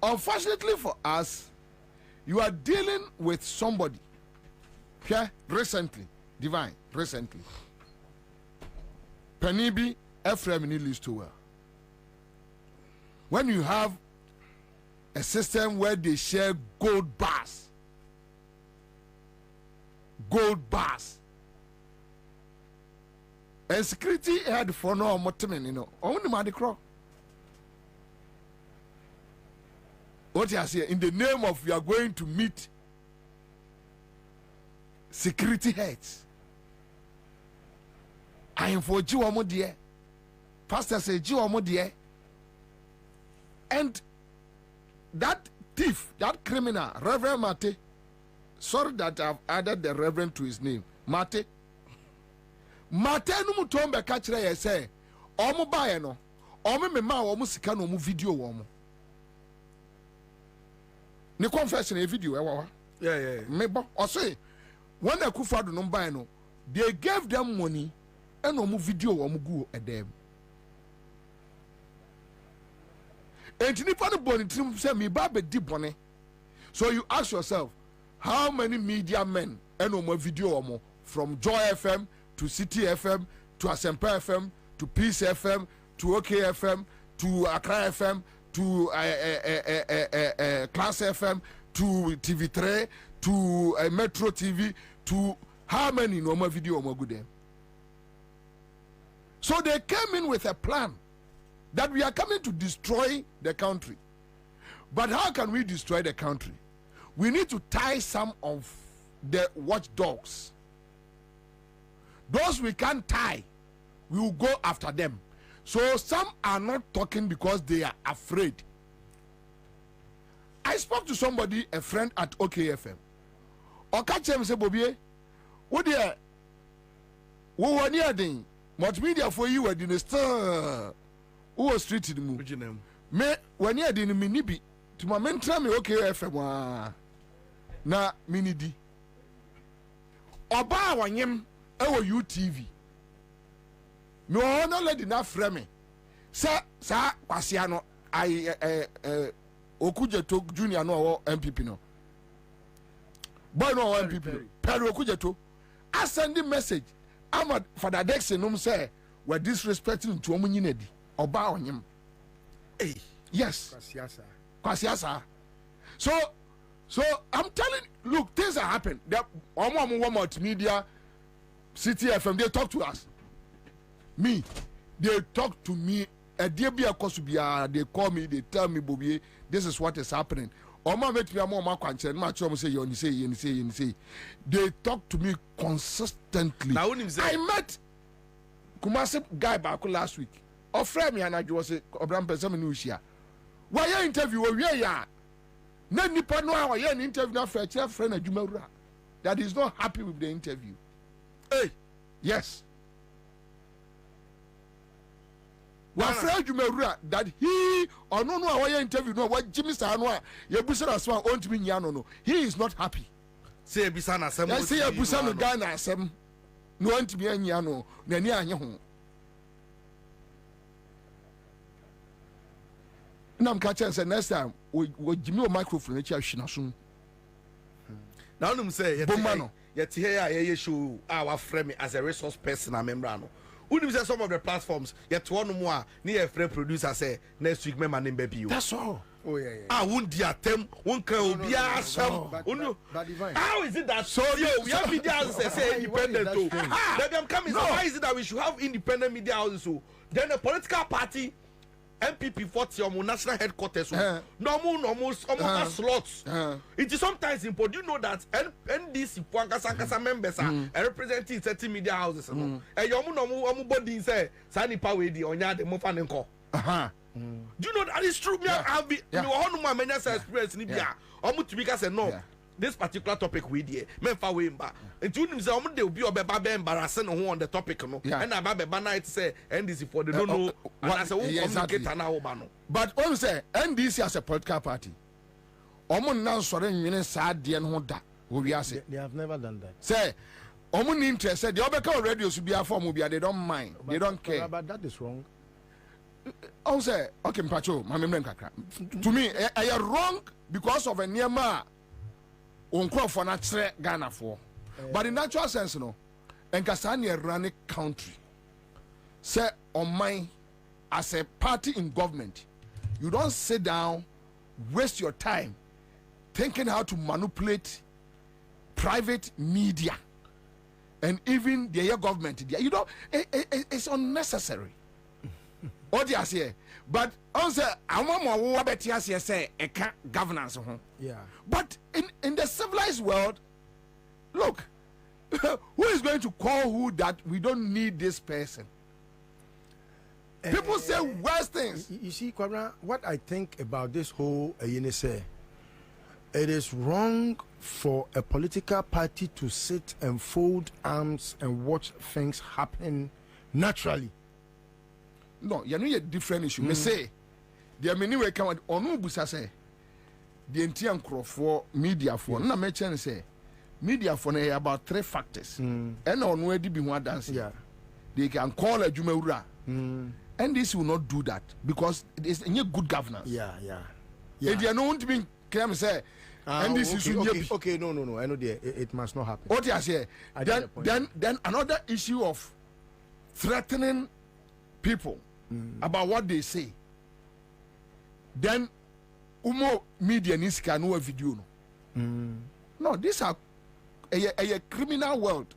Speaker 2: Unfortunately for us, you are dealing with somebody here recently, Penibi Ephraim Nilis to well. When you have a system where they share gold bars, and security head for no motimen, you know, only Madi Crow. What you say in the name of we are going to meet security heads. I am for Jiwamo dear. Pastor say Jiwamo dear. And that thief, that criminal, Reverend Mate, sorry that I've added the Reverend to his name, Mate. Mate no mutombe kachire ye say, omo bae no, omo me ma omo sika no omo video omo. Ni confession a video ewa.
Speaker 3: Yeah.
Speaker 2: Me bo o say when the Akufo-Addo no bae no, they gave them money and omo video omo go edem. And nipa no boni trim say me ba be di boni. So you ask yourself, how many media men and omo video omo from Joy FM to City FM to Asempa FM to Peace FM to OK FM to Accra FM to Class FM to TV3 to Metro TV to how many normal video omo good them? So they came in with a plan that we are coming to destroy the country. But how can we destroy the country? We need to tie some of the watchdogs. Those we can't tie, we will go after them. So some are not talking because they are afraid. I spoke to somebody, a friend at OKFM. Okachem say, Bobie, what dear? Who were near the multimedia for you at the star? Who was treated me? Me when you didn't minibi to my mentor me OKFM na minidi. Oba wanyem ewo UTV. Me ona lady na frame. Sa kwasiano I Okujeto Junior no MPP no. Boy no MPP. Pero Okujeto I send the message. Ahmad Father Dexter no say we disrespecting to omunyinedi. Oba wanyem. Hey, yes. Kwasiasa. So I'm telling, look, things are happening. One multimedia, City FM, they talk to us. Me, they talk to me. They call me, they tell me, Bobie, this is what is happening. They talk to me consistently. I met Kumasi guy back last week. Offer me and I was a Obram Pesaminusha. Why interview? No nipa no how an interview na for a friend of Jumera that is not happy with the interview. Hey, yes. One friend Jumera that he or no how interview no what Jimmy Sanwa ye busa aswa on to me no. He is not happy.
Speaker 3: Say bisana sem.
Speaker 2: I say busa no Ghana asem. No want to be anyano na ni anye ho. Now I'm catching say next time we give me a microphone and shina soon.
Speaker 3: Now I'm say yet here show our frame as a resource person and member. Who say some of the platforms yet one more near a friend producer say next week my name baby.
Speaker 2: That's all.
Speaker 3: Oh yeah. I won't diatem one can be awesome. How is it that so we have media houses say independent too? Let them come in. Why is it that we should have independent media houses so then a political party MPP 40 or national headquarters normal slots. It is sometimes important. Do you know that NDC Sankasa members are representing 30 media houses? And your body say Sani Power the Onya the Mofanenko. Do you know that is true? Me have been many experience in India. Omutubika said no. This particular topic we did, men far way back. And to him, they will be embarrassing on the topic, no. And I have night say NDC for the don't know. And I say, exactly.
Speaker 2: But also say NDC as a political party. Omun now sorry, you sad dear no da. They
Speaker 17: have never done that.
Speaker 2: Say, Omun interested. The other radio should be a form. They don't mind. They don't care.
Speaker 17: But that is wrong.
Speaker 2: I say, okay, Mpacho, my memory to me, I are wrong because of a nearma. For natural Ghana for, but in natural sense, no, and Kasani run a country. Say on my as a party in government, you don't sit down, waste your time thinking how to manipulate private media and even the government, you know, it's unnecessary. What you say? But also, I want more what you say, a governance.
Speaker 1: Yeah.
Speaker 2: But in the civilized world, look, who is going to call who that we don't need this person? People say worse things.
Speaker 1: You see, Kwabena, what I think about this whole say, it is wrong for a political party to sit and fold arms and watch things happen naturally.
Speaker 2: No, you know a different issue. Me say, there many way come on busa say the entire crop for media for. Na me chen say media for about 3 factors. And on where be one dance.
Speaker 1: Yeah.
Speaker 2: They can call a Jumewura. And this will not do that because it is a good governance.
Speaker 1: Yeah.
Speaker 2: If you are not to be claim say and this is
Speaker 1: okay, no. I know it must not happen.
Speaker 2: What you say? Then another issue of threatening people about what they say. Then umo media needs can know a video. No, these are a criminal world.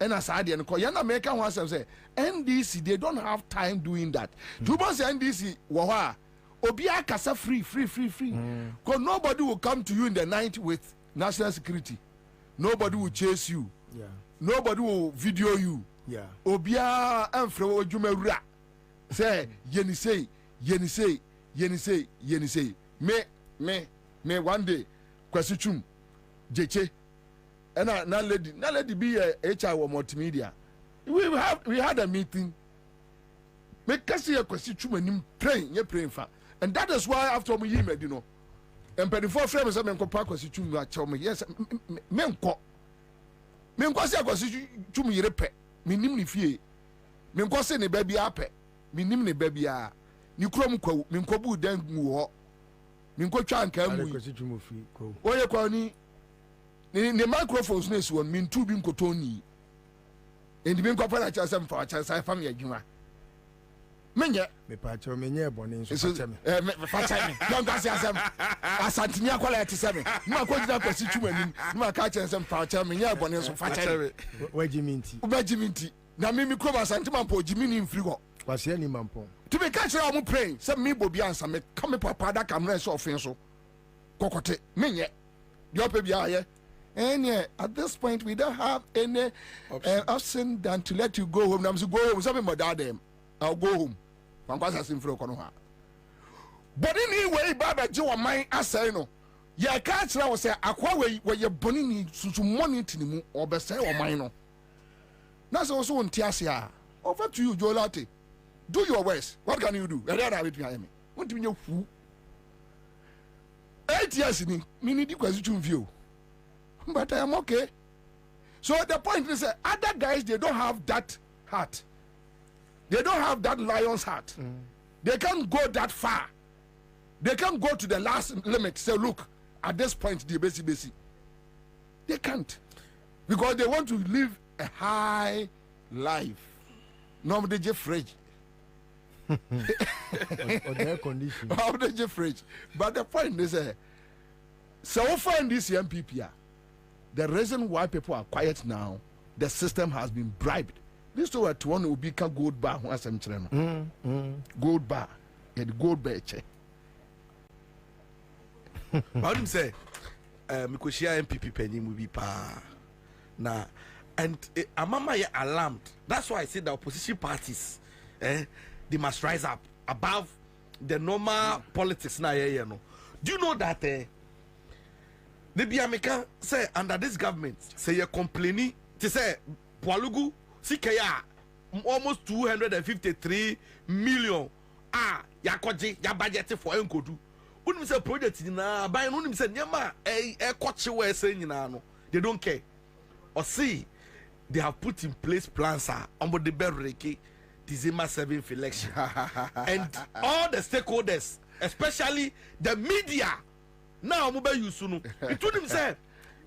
Speaker 2: And as I didn't call American ones say NDC, they don't have time doing that. To say NDC, wawa, Obia Kasa free. Because nobody will come to you in the night with national security. Nobody will chase you.
Speaker 1: Yeah. Nobody
Speaker 2: will video you.
Speaker 1: Yeah.
Speaker 2: Obia Enfro Jumera say Yenise. Me one day kwasichum jeche. And now lady be a HR or multimedia. We had a meeting. Make us see a question and praying for. And that is why after me you know. And before frames I mean compare question tell me yes menko say question yerepe minim ni fie menko say ne baby ape minim ne baby a ni krom kwa menko bu dan mu ho menko twa nka mu oye kwa ni the microphones ness one mean two being cotoni and the being copper chasm for a chance I family adjuma. Menya, me patcho, menya bonin, so don't gas them. As Santinia quality 7. My quantity of situation, my catchers and patcher, menya bonin, so fatcher. Where Jiminti? Now, Mimi Crova Santiman po Jimmy in Frigo. Was any mampo? To be catcher, I'm praying. Some me Bobie Ansah me come papa that can rest off so. Cocotte, menya. The upper and at this point, we don't have any option than to let you go home. I'm going to go home. Something about them. I'll go home. But anyway, Baba Joe, my answer, no. Ya can't say, Aqua, where you're burning to money to the or best or mine. That's also on Tiasia. Over to you, Jolati. Do your worst. What can you do? I don't have it behind me. What do you know? 8 years in me, need question view. But I am okay. So the point is that other guys, they don't have that heart. They don't have that lion's heart. They can't go that far. They can't go to the last limit. Say, look, at this point, the basic. They can't. Because they want to live a high life. Nobody just fridge. Or their condition. How they just fridge. But the point is, so far in this MPP, the reason why people are quiet now, the system has been bribed. This to what one will be a gold bar. Gold bar. Yeah, the gold bar check.
Speaker 3: How do you say? Because MPP penny will be pa. Now, and Amama is alarmed. That's why I say the opposition parties, they must rise up above the normal politics now. You know. Do you know that? The Biameka say under this government say you're complaining to say Pualugu Sikaya almost 253 million yakoji ya budget for enkodu. Unim say project na buy unim say nyama kochi we say nyina no. They don't care. Or see they have put in place plans on the Berreki December 7th election. And all the stakeholders, especially the media. Now I'm going to use it told him say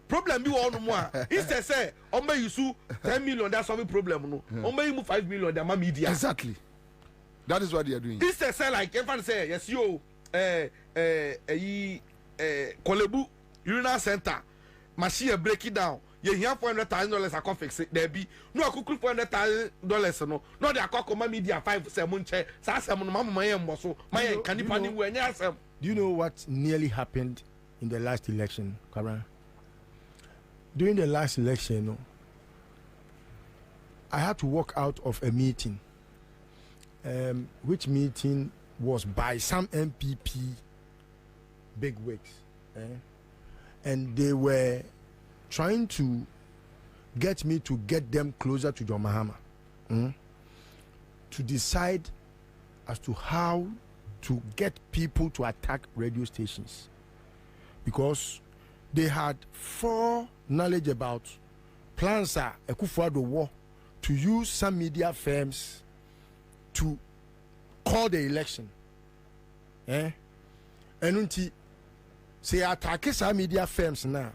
Speaker 3: problem you all no more. Instead say I'm going to use 10 million. That's solving problem no. I'm going to use 5 million. They're my media.
Speaker 2: Exactly. That is what they are doing.
Speaker 3: Instead say like everyone say yes yo Kolebu urinal center machine break it down. ye here $400,000 a fix it there be no akukuru $400,000 no no the akoko media 5 say munche sa asem no mama mayem so my can you pani we nya asem.
Speaker 1: Do you know what nearly happened in the last election, Kwabena? During the last election, no, I had to walk out of a meeting, which meeting was by some MPP bigwigs, and they were trying to get me to get them closer to John Mahama, to decide as to how to get people to attack radio stations, because they had knowledge about plans Akufo-Addo war to use some media firms to call the election. And until say attack some media firms now.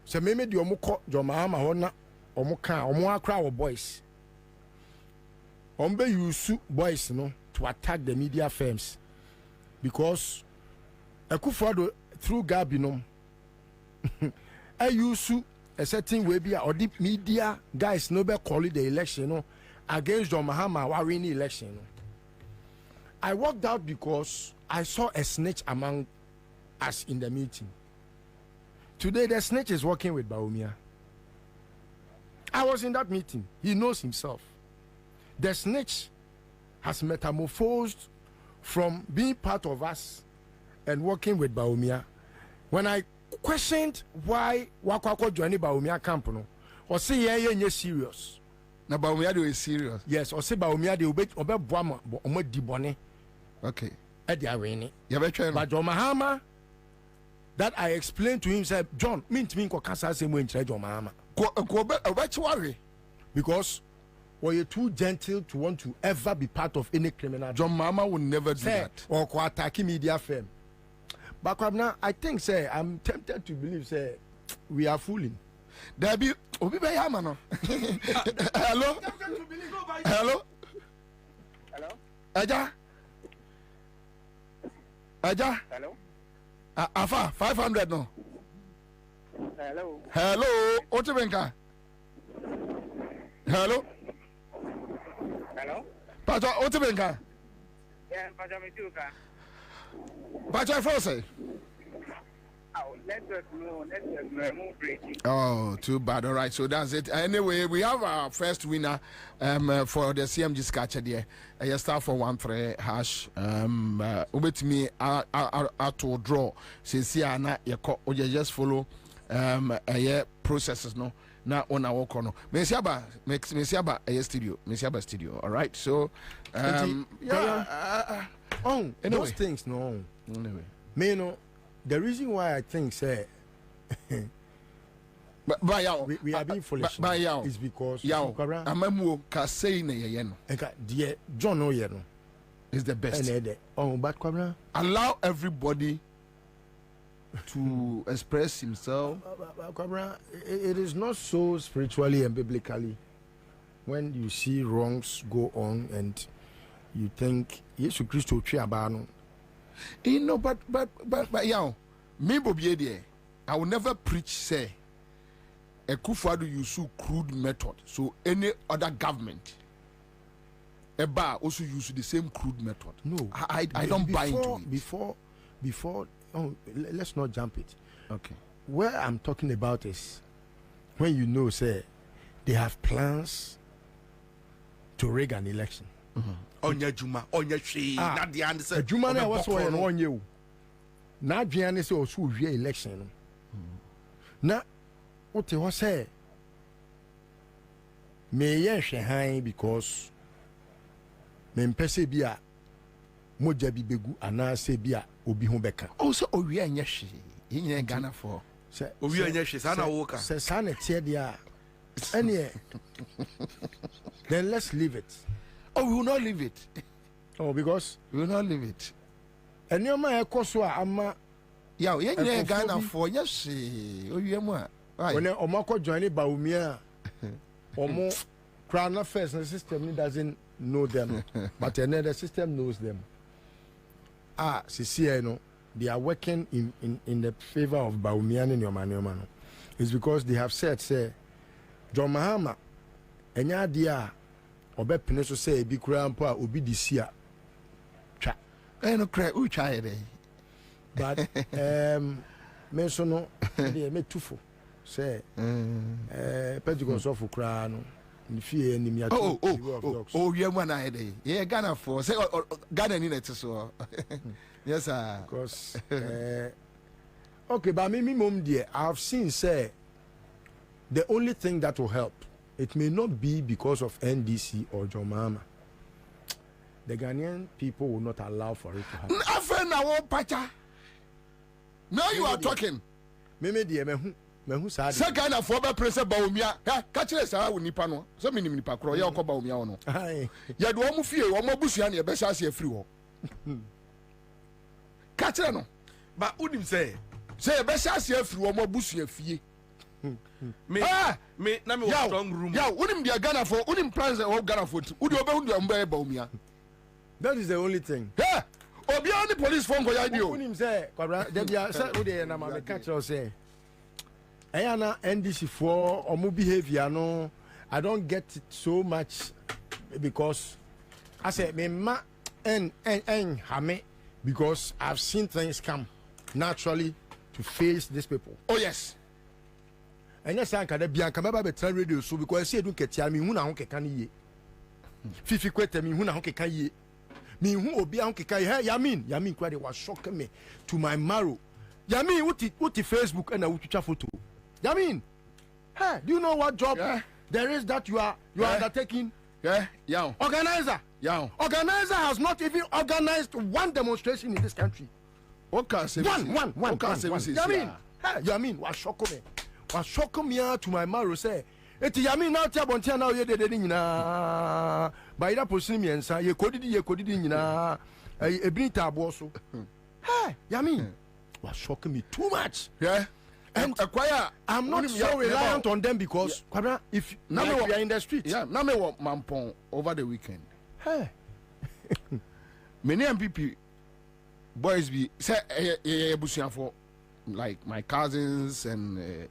Speaker 1: So maybe the omoko John Mahama hona omo Accra boys. Ombe use boys no to attack the media firms because Akufo-Addo through Gabinom I use a certain way be or the media guys no be calling the election no against John Mahama while winning election. No. I walked out because I saw a snitch among us in the meeting. Today the snitch is working with Bawumia. I was in that meeting. He knows himself. The snitch has metamorphosed from being part of us and working with Bawumia. When I questioned why Wakwako joined Bawumia camp, no, or say yeah serious.
Speaker 2: Na Bawumia do is serious.
Speaker 1: Yes, or say Bawumia de obe boama omo dibone.
Speaker 2: Okay.
Speaker 1: At the arena.
Speaker 2: But
Speaker 1: John Mahama, that I explained to him, said, John, mean ko kasa se mo nche John Mahama. Because you're too gentle to want to ever be part of any criminal.
Speaker 2: John Mahama will never do that.
Speaker 1: Or ko attack media firm. But Kwabena, I think, say, I'm tempted to believe, say, we are fooling.
Speaker 2: There be Obi be Yama no. Hello. Hello.
Speaker 18: Hello.
Speaker 2: Aja.
Speaker 18: Hello.
Speaker 2: Afa 500 no.
Speaker 18: Hello.
Speaker 2: Hello. Otibenka. Hello.
Speaker 18: Hello.
Speaker 2: Pato Otibenka.
Speaker 18: Yeah, Pato Mituka.
Speaker 2: Pato Frose.
Speaker 18: Oh, network no, move breaking.
Speaker 2: Oh, too bad. All right, so that's it. Anyway, we have our first winner for the CMG Scatcher there. You start for 13#. With me, I to draw. Since you just follow processes no. Now on our corner. Mesiaba studio. All right, so
Speaker 1: yeah. Anyway. Those things no.
Speaker 2: Anyway,
Speaker 1: me no. The reason why I think say we are being foolish is because
Speaker 2: Amamu can say
Speaker 1: John Oyeno
Speaker 2: is the best.
Speaker 1: But Kwabena,
Speaker 2: allow everybody to express himself.
Speaker 1: Kwabena, it is not so spiritually and biblically when you see wrongs go on and you think Jesus Christ Chiabano.
Speaker 2: You know, but yeah, me Bobie there, I will never preach say Akufo-Addo use crude method. So any other government also use the same crude method.
Speaker 1: No,
Speaker 2: I don't buy into it.
Speaker 1: Before let's not jump it.
Speaker 2: Okay.
Speaker 1: Where I'm talking about is when you know say they have plans to rig an election.
Speaker 3: Onya Juma, Onya Shi, not the answer.
Speaker 1: Juma na was one year. Now Gianni say also we election. Now what they was say me high because me mpese bia moja bi begu ana se bia obi ho beka.
Speaker 2: Also owi anya hwe. Yin Ghana for.
Speaker 1: Say
Speaker 3: owi anya hwe sa na wo ka.
Speaker 1: Say sa na tie dia. Any then let's leave it.
Speaker 2: Oh, we will not leave it.
Speaker 1: Oh, because
Speaker 2: we will not leave it.
Speaker 1: And your man, ama
Speaker 2: yeah, Ghana for yes. Oh, you are
Speaker 1: when Omako joined Bawumia, Omo Crown Affairs and the system doesn't know them, but another system knows them. CCI no, they are working in the favor of Bawumia and Yomano is because they have said, say, John Mahama, and Yadia, Obe Peneso say, be grandpa, Obi this year.
Speaker 2: No cry, who try it?
Speaker 1: But, Mensono, they made two say, Pedro Sofu Crano.
Speaker 2: Oh, yeah, one idea. Yeah, Ghana for say Ghana in it so. Yes, sir.
Speaker 1: Because okay, but minimum dear, I've seen say the only thing that will help, it may not be because of NDC or John Mahama. The Ghanaian people will not allow for it to happen.
Speaker 2: Now you are talking.
Speaker 1: Meme dear,
Speaker 2: Say Ghana for be president Bawumia. Catch us how nipa no. So minim nipa kro ye okọ Bawumia no. Ya do omu fie, omu busua na e be sha free wo. Catch no.
Speaker 3: Ba unim say
Speaker 2: e be sha free wo omu busua fie.
Speaker 3: Me na me strong room.
Speaker 2: Ya unim dia Ghana for unim plans o Ghana for. Udi obe hundu mba Bawumia.
Speaker 1: That is the only thing.
Speaker 2: Yeah. Obi on the police phone go ya dio.
Speaker 1: Unim say Kwabena, dey bia say we dey na ma catch us say Ayana NDC for omu behavior no, I don't get it so much because I say me ma en hame because I've seen things come naturally to face these people.
Speaker 2: Oh yes.
Speaker 1: And yes, I can be on camera radio so because I say don't get me who na honke kan ye. Fifi kwete me who na honke kan ye. Me who obi honke kan ye. Yamin kwade was shocking me to my marrow. Yamin what Facebook and I would photo. Yamin, hey, do you know what job there is that you are undertaking?
Speaker 2: Yeah.
Speaker 1: Organizer.
Speaker 2: Yeah.
Speaker 1: Organizer has not even organized one demonstration in this country.
Speaker 2: Okay,
Speaker 1: one. Yamin, was shocking me. Was shocking me to my marrow. Say, eti Yamin now tell Bontia now ye de na. By that person me Ansah ye kodidi na. Ebinita aboso. Hey, Yamin, was shocking me too much.
Speaker 2: Yeah.
Speaker 1: And I'm not so reliant on them because Kwabena, if we are in the street.
Speaker 2: Yeah, now me want Mampong over the weekend.
Speaker 1: Hey.
Speaker 2: Many MPP boys be say busuan for like my cousins and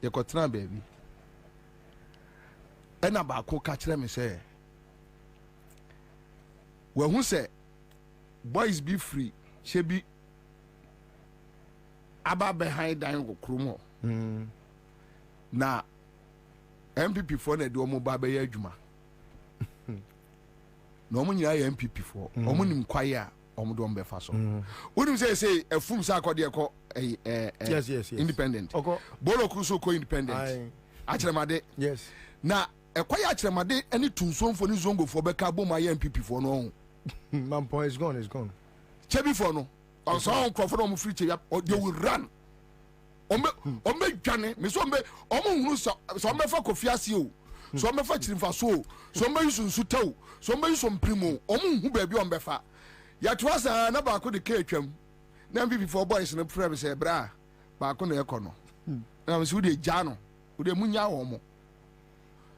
Speaker 2: the Kotra baby. And about ko catch them say well who say boys be free, she be aba behind dan go kromo na MPP for na de omo ba be ya adwuma na omo nyira ya MPP for omo nim kwaye a omo do ombe fa so wonim say afum sa akode ekọ
Speaker 1: yes
Speaker 2: independent bolo kruso ko independent acheremade
Speaker 1: yes
Speaker 2: na ekwaye acheremade any tunso for ni zongo for be ka bo ma ya MPP for no
Speaker 1: man point is gone
Speaker 2: chebi for no so Crawford on free they will run. Ombe dwane me so ombe hunu so ombe fa kofiase o so ombe fa chirimfa so so ombe yusu nsutaw so ombe yusu mprimo hu baabi ombe fa ya to asa na ba ko de ka atwam na MPP for boys no frame say bra ba ko na ekọ no na me so de gya no wo de munya wo mo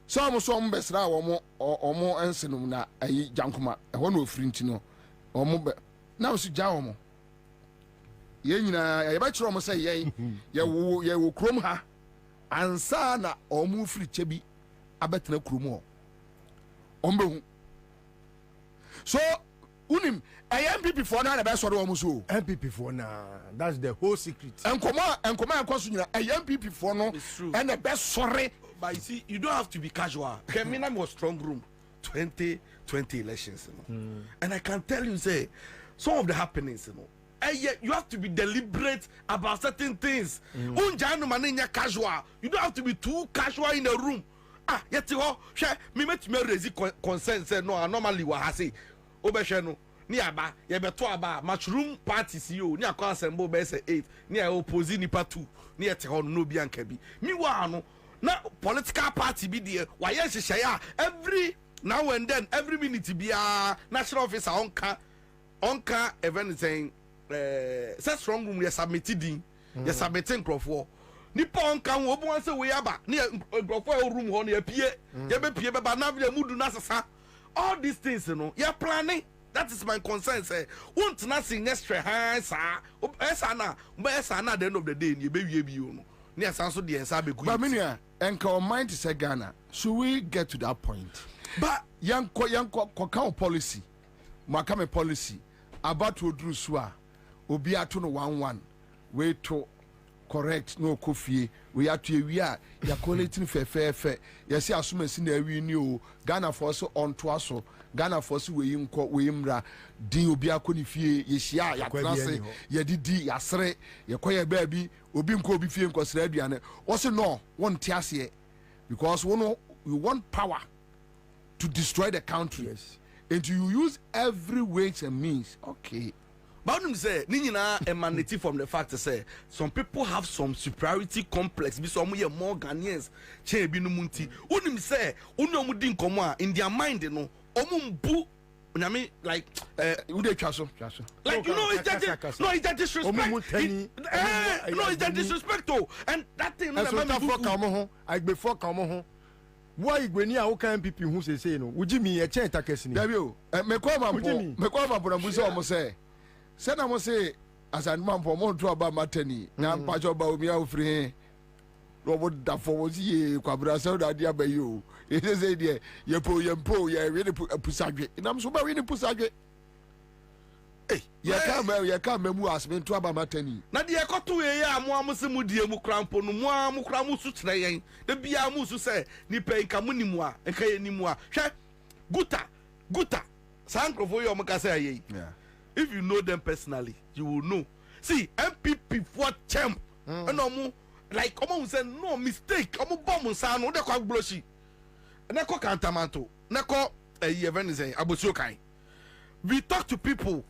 Speaker 2: so ombe sra wo mo omo ensenum na ayi jankoma ho na ofiri ntino omo be na so gya wo mo ye nyina ye ba kire omo say ye wo krom ha Ansah na omo firi chebi abetena krom ho ombe hu so unim MPP for na be so omo so
Speaker 1: MPP for na that's the whole secret
Speaker 2: enkoma enkoso nyina MPP for no and the best sorry
Speaker 3: but you see you don't have to be casual Kemina was strong room 2020 elections and I can tell you say some of the happenings you have to be deliberate about certain things. Casual. You don't have to be too casual in a room. Yet me raise concern say no normally what I say. Obesheno ni aba ye beto aba mushroom party CEO ni akwa assemble be say 8 ni opposite ni part 2 ni ete ho no bi anka bi. Meanwhile no na political party be there why hyehyɛ every now and then every minute be national officer onka event saying say strong room you submitted in you submitting crofo nipa onka wo obo say we aba na crofo room ho na pie ye be pie be ba na via mudu na sesa all these things no you planning that is my concern. Say, won't nothing extra hands, sir. Esana, at the end of the day, you baby, you know. Near Sanso, the Ansah be good.
Speaker 2: But Minia, and our mind is a Ghana. Should we get to that point? But young policy, Makame policy, about to do swa, Obiatu no 1-1, way to correct no coffee. We are to we are collating fair. Yes, assuming in we knew Ghana for so on to us, Ghana for so we imra, di Obia Konifie, Yeshia, Yakrase, Yadidi, Yasre, Yakoya baby, Obimko Bifi and Cosredian. Also, no, one tiasie, because we want power to destroy the country. Yes. And you use every way and means. Okay.
Speaker 3: But I say, Nina emanating from the fact to say some people have some superiority complex. Be some more Ghanaians. Che be no munti. Unim say, unomudin koma in their mind, you know. Omumbu. I mean, like,
Speaker 2: chaso.
Speaker 3: Like, you know, it's that disrespect. No, it's that disrespectful. And that thing,
Speaker 1: I before come why when you are kind people who say no, would you mean a chain takes in
Speaker 2: you? Me kwama burambuza almost say. Said I must say, as a man for more to about Matani, now patch about me out free. Robert Daffo was ye, Kwabena so that dear by you. It is a dear, you pull, really put a pusage, and I'm so very pusage. Hey, you can't remember us been to about Matani. Nadia got to a Muamusimudia Mukrampo, Mukramusu, the Biamusu say, Nipe Kamunimua, and Kayanimua. Guta, Sankro for your Macasay. Yeah. If you know them personally, you will know. See, MPP for champ. And no like come say no mistake. I'm bomb son, no kwa bloshi. Neko kantamanto. Neko event say abosokai. We talk to people.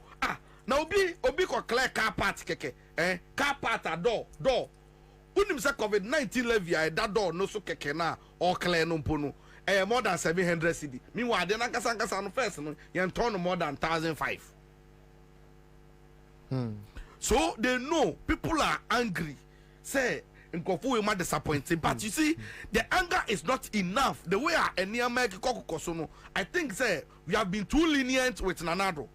Speaker 2: Now obi ko clear car part keke. Car part a door. Unim say COVID-19 levy that door no so keke na or clear no pono. More than 700 cedi. Meanwhile, then ankasa no first no yen turn more than 1,500. So they know people are angry. Say, Nkofu is disappointed. But you see, the anger is not enough. The way I think, say, we have been too lenient with Nanado.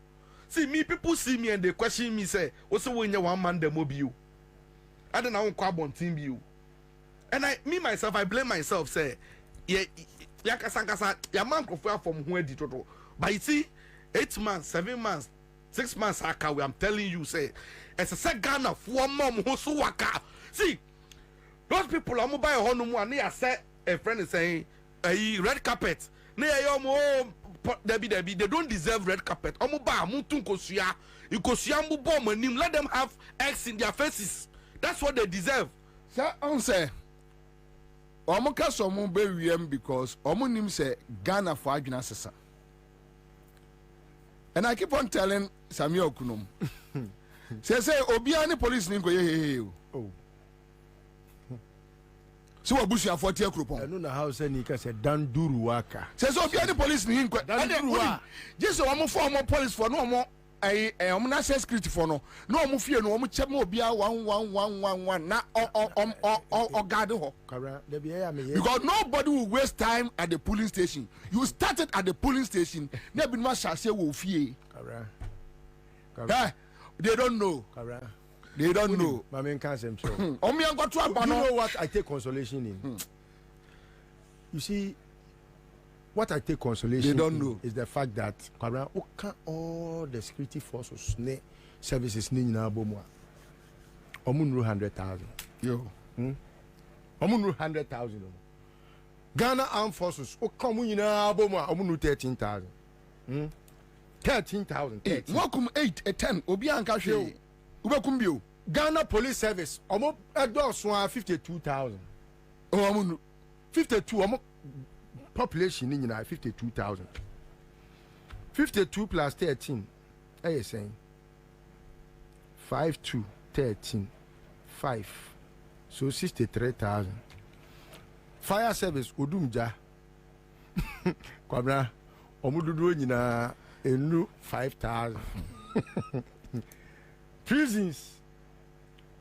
Speaker 2: See, people see me and they question me, say, also when you one man, the mobile. I don't know how team you. And myself, I blame myself, say, yeah, your man from where did it. But you see, 8 months, 7 months, 6 months ago, I'm telling you, say, as a second of 1 month, who waka. See, those people are mobile home and they are set. A friend is saying, a red carpet. They don't deserve red carpet. Let them have X in their faces. That's what they deserve. Sir, Ansah. Omoka someone bury him because Omonim say Ghana for Agina Sessa. And I keep on telling Samuel Kunum. Say, Obiani police ninko ye. Oh. So Abusia 40 Krupon. I don't know how say Nika said Danduru Waka. Says Obiani police ninko. Just so I'm former police for no more. I am not security for no more fear no more check more be 11111 na or guard ho. Because nobody will waste time at the polling station. You started at the polling station. Never been much say will fear. They don't know. They don't know.
Speaker 1: My man can't say so.
Speaker 2: You know
Speaker 1: what I take consolation in? You see, what I take consolation is the fact that all the security forces services in Abomwa. Omunru 100,000.
Speaker 2: Yo.
Speaker 1: Omunru 100,000. Ghana Armed Forces. Omunru Abomwa. Omunru 13,000. 13,000.
Speaker 2: Welcome 8 a 10. Obianka show. Ubakumbio.
Speaker 1: Ghana Police Service. Omo adults 52,000.
Speaker 2: Oh, Omunru
Speaker 1: 52. Omo population in 52,000. 52 plus 13. Are you saying? 5 2 13 5. So 63,000. Fire service Odumja. Kwabena omududu nyina enu 5,000. Prisons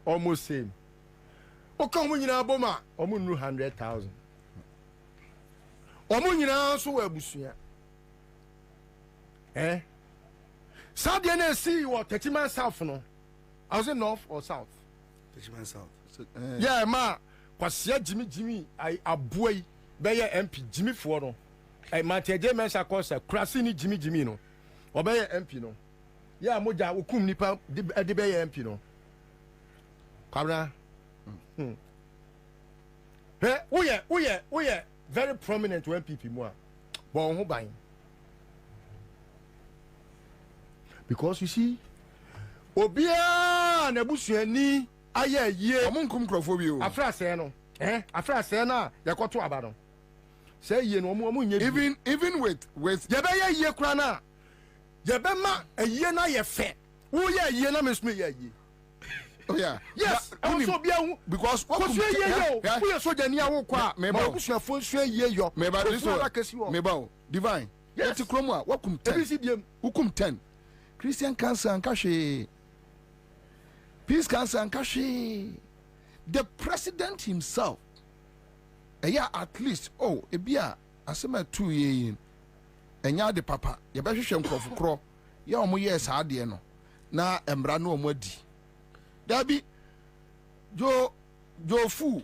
Speaker 1: almost same. Okamu nyina boma omunu 100,000. Omu nyina so wa busua. South DNA see what 30 man south no. I was in north or south.
Speaker 3: 30 man south.
Speaker 1: Yeah, ma. Kwasia Jimmy I aboy be ye MP Jimmy for no. I Mateje mensa kosa Krasini Jimmy no. Obey MP no. Yeah, moja ukum nipa de be ye MP no. Kwabena. Hey, we are very prominent to MPP more. But on who buying? Because you see, Obia Nebusuani aye ye.
Speaker 2: Amunkum crofobio.
Speaker 1: Afra say no. Afra say na yakoto abado. Say ye no omo nye.
Speaker 2: Even with
Speaker 1: ye be ye kura na. Ye be ma ye na ye fe. Wo ye na mesme ye.
Speaker 2: Oh yeah.
Speaker 1: Yes. Also be
Speaker 2: because
Speaker 1: what you yo. We are so jani awo kwa. Me ba busua fo so ye yo.
Speaker 2: Me ba divine. Yes. Yeti kromwa wakum 10. Ukum 10. Christian cancer and kashi. Peace cancer and kashi. The president himself. At least ebia asema 2 years. Enya de papa. Ye be hwehwe nkrofo kro. Ya omo ye sa ade no. Na emra no omo adi. Dabi Joe Fu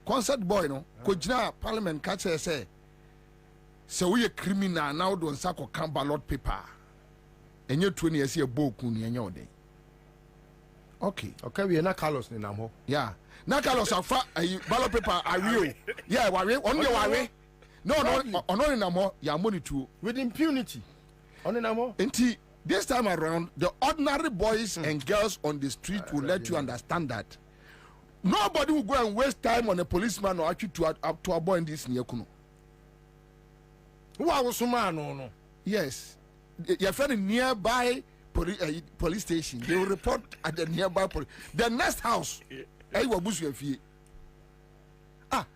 Speaker 2: concert boy no kojina parliament catch say we a criminal now don't sako can ballot paper enye 20 years e boku ni enye ode. Okay
Speaker 1: we na Carlos ni nam ho.
Speaker 2: Yeah na Carlos afa ballot paper awie. Yeah ware on the ware. No ni nam ho ya monitor
Speaker 1: with impunity on the nam ho.
Speaker 2: Enti this time around, the ordinary boys and girls on the street will let you understand that nobody will go and waste time on a policeman or actually to avoid this Nyekuno.
Speaker 1: Who are those man? No.
Speaker 2: Yes, your friend in nearby police station. They will report at the nearby police. The next house, I will bush your fee.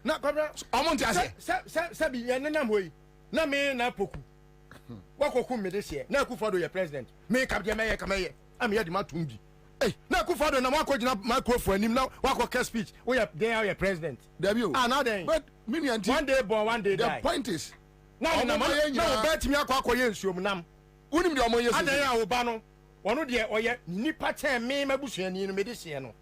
Speaker 1: Na Kwabena.
Speaker 2: Amonti ase.
Speaker 1: Sabi ya nena moyi. Na me na poku. Wakokum me this year. Na Akufo-Addo your president. Me kabje me kamaye. Am here the matumbi. Hey, na Akufo-Addo na wako gina microphone anim na wako care speech. We are there your president.
Speaker 2: Debut.
Speaker 1: Now then.
Speaker 2: But
Speaker 1: one day born, one day die.
Speaker 2: The point is
Speaker 1: na bet me akwa ye nsuom nam.
Speaker 2: Unim de omo yesu.
Speaker 1: Adan ya oba no. Wono de oye nipa ten me mabusuani no me de hye no.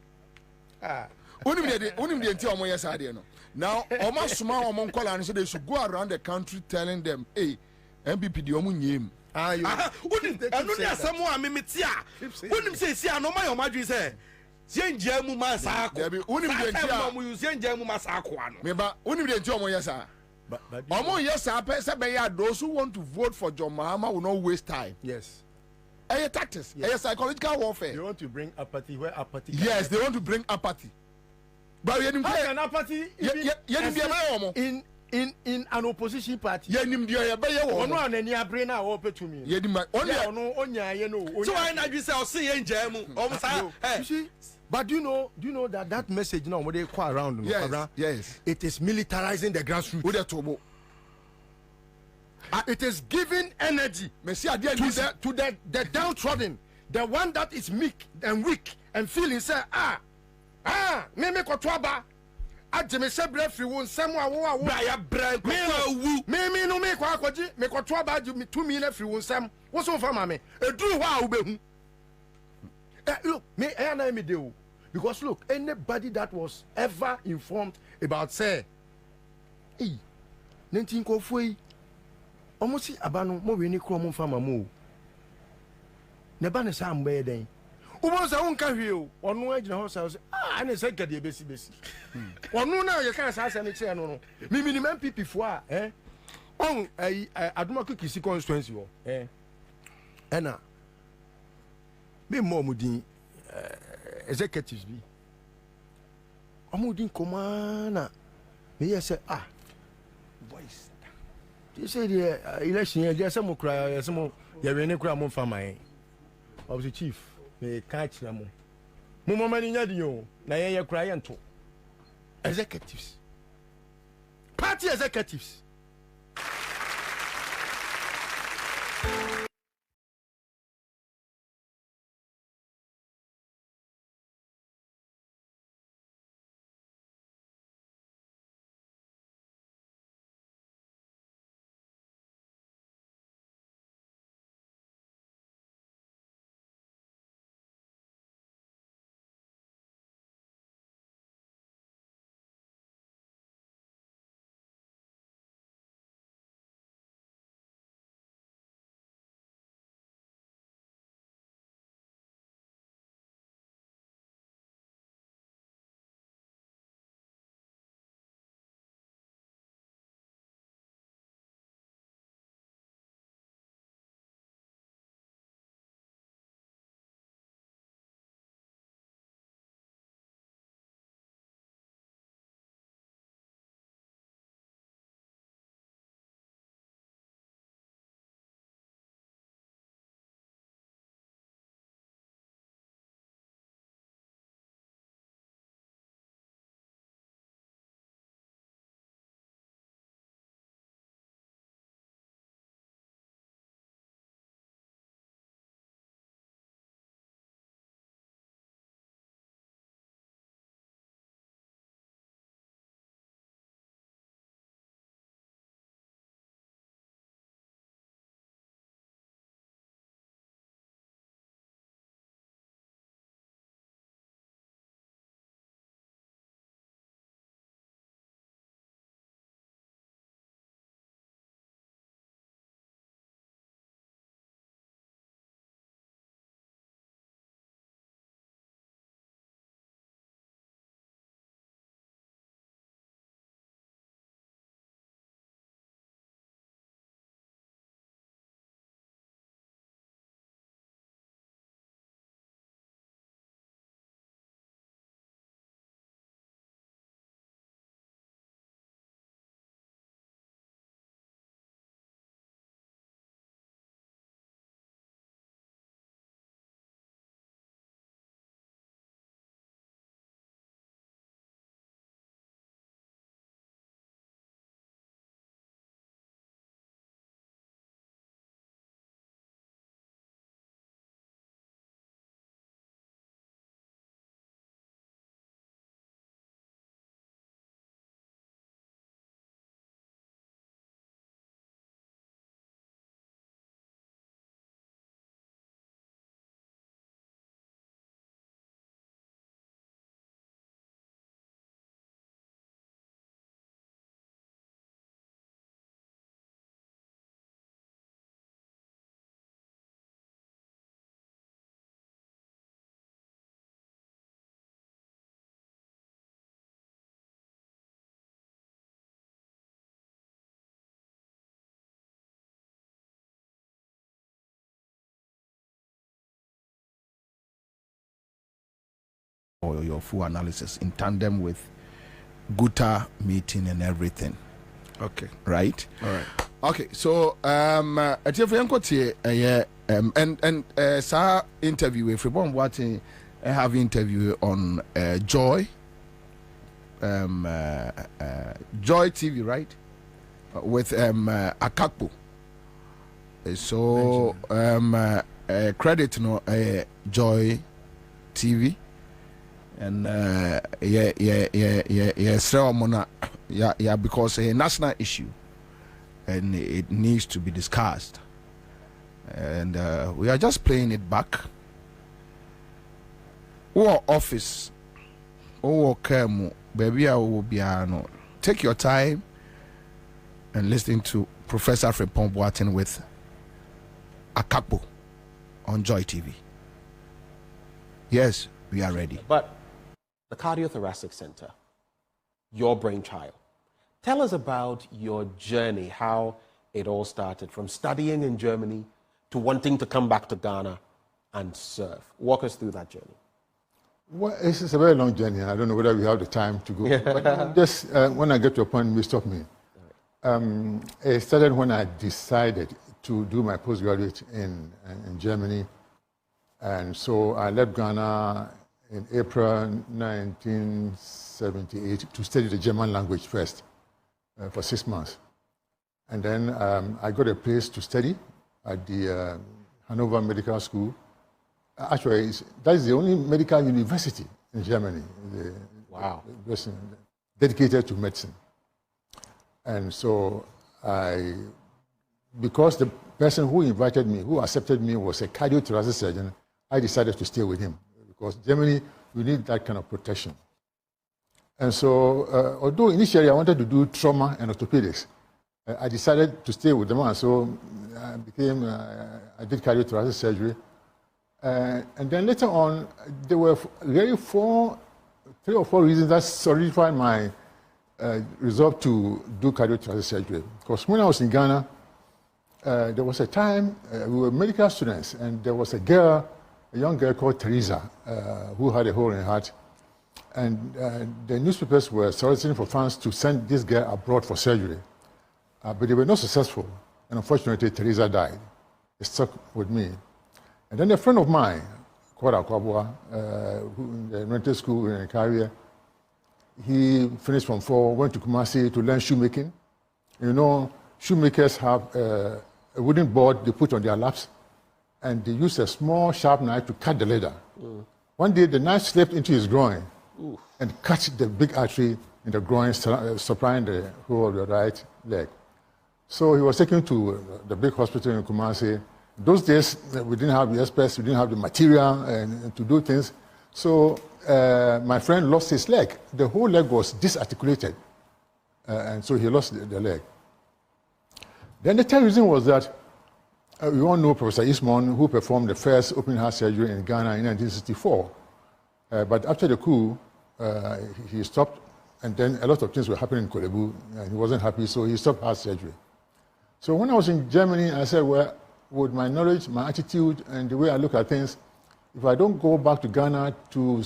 Speaker 2: Unim de nti omo yes ade no. Now omo suma omo nkola no so they should go around the country telling them, hey, MPP di omu nyem.
Speaker 3: Unim enu ni asemu a memeti a. Unim se no ma yomadwi se. Sienje mu masa ko.
Speaker 2: Unim de nti a
Speaker 3: mu sienje mu masa ko ano.
Speaker 2: Meba unim de nti omo yesa. Omo yesa pese be ya those who want to vote for John Mahama will not waste time.
Speaker 1: Yes.
Speaker 2: A tactics, a psychological warfare.
Speaker 1: They want to bring apathy where apathy.
Speaker 2: Yes, they want to bring apathy. But you
Speaker 1: an apathy in an opposition party.
Speaker 2: So
Speaker 1: why
Speaker 3: not you say see
Speaker 1: but do you know that message now what they call around?
Speaker 2: Yes.
Speaker 1: It is militarizing the grassroots. It is giving energy to the downtrodden, the one that is meek and weak and feeling say me kotwaba ajeme se bre free won sam wo
Speaker 3: braya bre
Speaker 1: me no me kwa akodi me kotwaba ajeme 2 million free won sam wo so fa ma me eduru ho a wo behu look me na me dey because look anybody that was ever informed about say nentin ko foi omo si abano mo we ni kro mo fa ma mo ne ba ne sa mbe den ubo sa won ka hwe o onu agina ho sa ne se gade besi onu na ye kan sa ne che no mi minimum pp fo on Adomako Kisi constituency wo ena me mo mudin executives bi omudin komana me ye say voice they say the election ye just mo kra ye mo ye we ne kra mo fa man of the chief me catch na mo mani nya di o na ye kra ye nto executives party executives
Speaker 2: or your full analysis in tandem with Guta meeting and everything.
Speaker 3: Okay.
Speaker 2: Right?
Speaker 3: All right.
Speaker 2: Okay, so and sir interview if you want watching I have interview on Joy Joy TV, right? With Akakpo. So credit no Joy TV and yeah because a national issue and it needs to be discussed and we are just playing it back. Our office baby take your time and listen to Professor Frepon Boateng with Akakpo on Joy TV. Yes, we are ready.
Speaker 19: But the Cardiothoracic Center, your brainchild. Tell us about your journey, how it all started from studying in Germany to wanting to come back to Ghana and serve. Walk us through that journey.
Speaker 20: Well, it's a very long journey. I don't know whether we have the time to go. But just when I get to a point, you stop me. It started when I decided to do my postgraduate in Germany. And so I left Ghana in April 1978 to study the German language first for 6 months. And then I got a place to study at the Hanover Medical School. Actually, that is the only medical university in Germany.
Speaker 19: Wow.
Speaker 20: Dedicated to medicine. And so because the person who invited me, who accepted me, was a cardiothoracic surgeon, I decided to stay with him. Because Germany, we need that kind of protection. And so, although initially I wanted to do trauma and orthopedics, I decided to stay with them. And so I did cardiothoracic surgery. And then later on, there were really 3 or 4 reasons that solidified my resolve to do cardiothoracic surgery. Because when I was in Ghana, there was a time we were medical students, and there was a young girl called Teresa, who had a hole in her heart. And the newspapers were soliciting for funds to send this girl abroad for surgery. But they were not successful. And unfortunately, Teresa died. It stuck with me. And then a friend of mine, called Kwabena, who in the rental school in Accra, he finished from 4, went to Kumasi to learn shoemaking. You know, shoemakers have a wooden board they put on their laps, and they use a small sharp knife to cut the leather. One day, the knife slipped into his groin and cut the big artery in the groin, supplying the whole of the right leg. So he was taken to the big hospital in Kumasi. Those days, we didn't have the experts, we didn't have the material to do things. So my friend lost his leg. The whole leg was disarticulated. And so he lost the leg. Then the third reason was that we all know Professor Ismon, who performed the first open heart surgery in Ghana in 1964. But after the coup, he stopped, and then a lot of things were happening in Kolebu, and he wasn't happy, so he stopped heart surgery. So when I was in Germany, I said, well, with my knowledge, my attitude, and the way I look at things, if I don't go back to Ghana to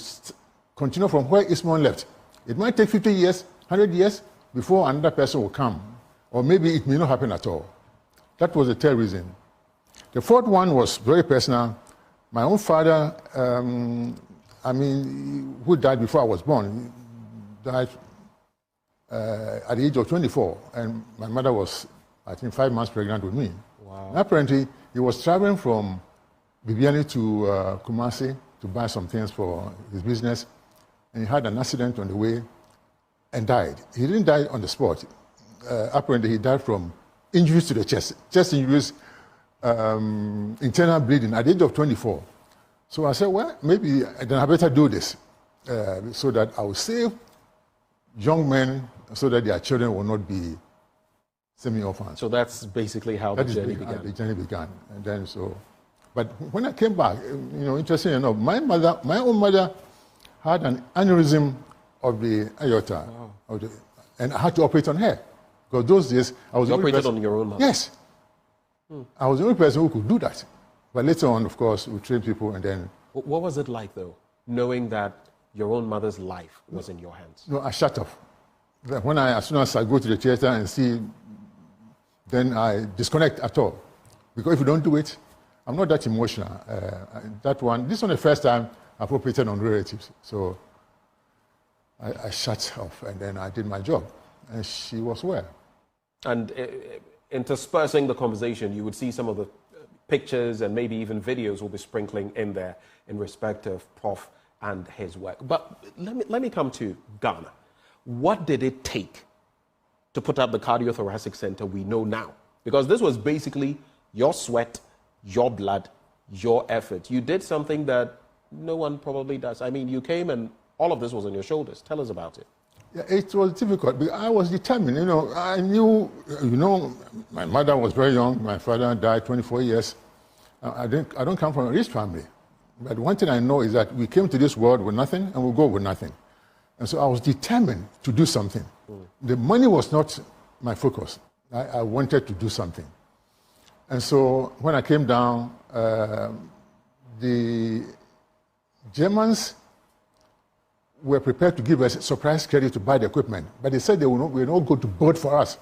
Speaker 20: continue from where Ismon left, it might take 50 years, 100 years before another person will come. Or maybe it may not happen at all. That was the third reason. The fourth one was very personal. My own father, who died before I was born, died at the age of 24. And my mother was, I think, 5 months pregnant with me. Wow. And apparently, he was traveling from Bibiani to Kumasi to buy some things for his business. And he had an accident on the way and died. He didn't die on the spot. Apparently, he died from injuries to the chest injuries, internal bleeding at the age of 24. So I said, well, maybe then I better do this so that I will save young men so that their children will not be semi-orphans.
Speaker 19: So that's basically how the journey began.
Speaker 20: The journey began. And then but when I came back, interesting enough, my own mother had an aneurysm of the aorta. Wow. And I had to operate on her. Because those days, I was
Speaker 19: the only person. On your own mother?
Speaker 20: Yes. I was the only person who could do that. But later on, of course, we trained people and then...
Speaker 19: What was it like, though, knowing that your own mother's life was in your hands?
Speaker 20: No, I shut off. As soon as I go to the theater and see, then I disconnect at all. Because if you don't do it, I'm not that emotional. This was the first time I've operated on relatives. So I shut off and then I did my job. And she was well.
Speaker 19: And interspersing the conversation, you would see some of the pictures and maybe even videos will be sprinkling in there in respect of Prof and his work. But let me come to Ghana. What did it take to put up the cardiothoracic center we know now? Because this was basically your sweat, your blood, your effort. You did something that no one probably does. I mean, you came and all of this was on your shoulders. Tell us about it.
Speaker 20: Yeah, it was difficult because I was determined. I knew, my mother was very young. My father died 24 years. I don't come from a rich family. But one thing I know is that we came to this world with nothing and we'll go with nothing. And so I was determined to do something. The money was not my focus. I wanted to do something. And so when I came down, the Germans were prepared to give us surprise credit to buy the equipment, but they said they were not going to build for us.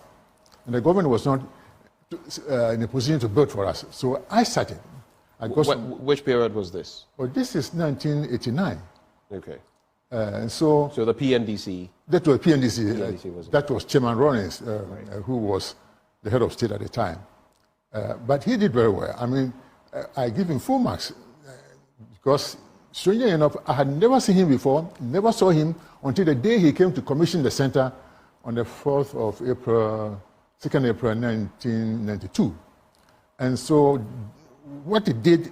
Speaker 20: And the government was not in a position to build for us. So I started.
Speaker 19: Which period was this?
Speaker 20: Well, this is 1989.
Speaker 19: Okay.
Speaker 20: So
Speaker 19: the PNDC?
Speaker 20: That was PNDC.
Speaker 19: PNDC
Speaker 20: that was Chairman Rawlings, who was the head of state at the time. But he did very well. I mean, I give him full marks because, strangely enough, I had never seen him before, never saw him until the day he came to commission the center on the 4th of April, 2nd April 1992. And so what he did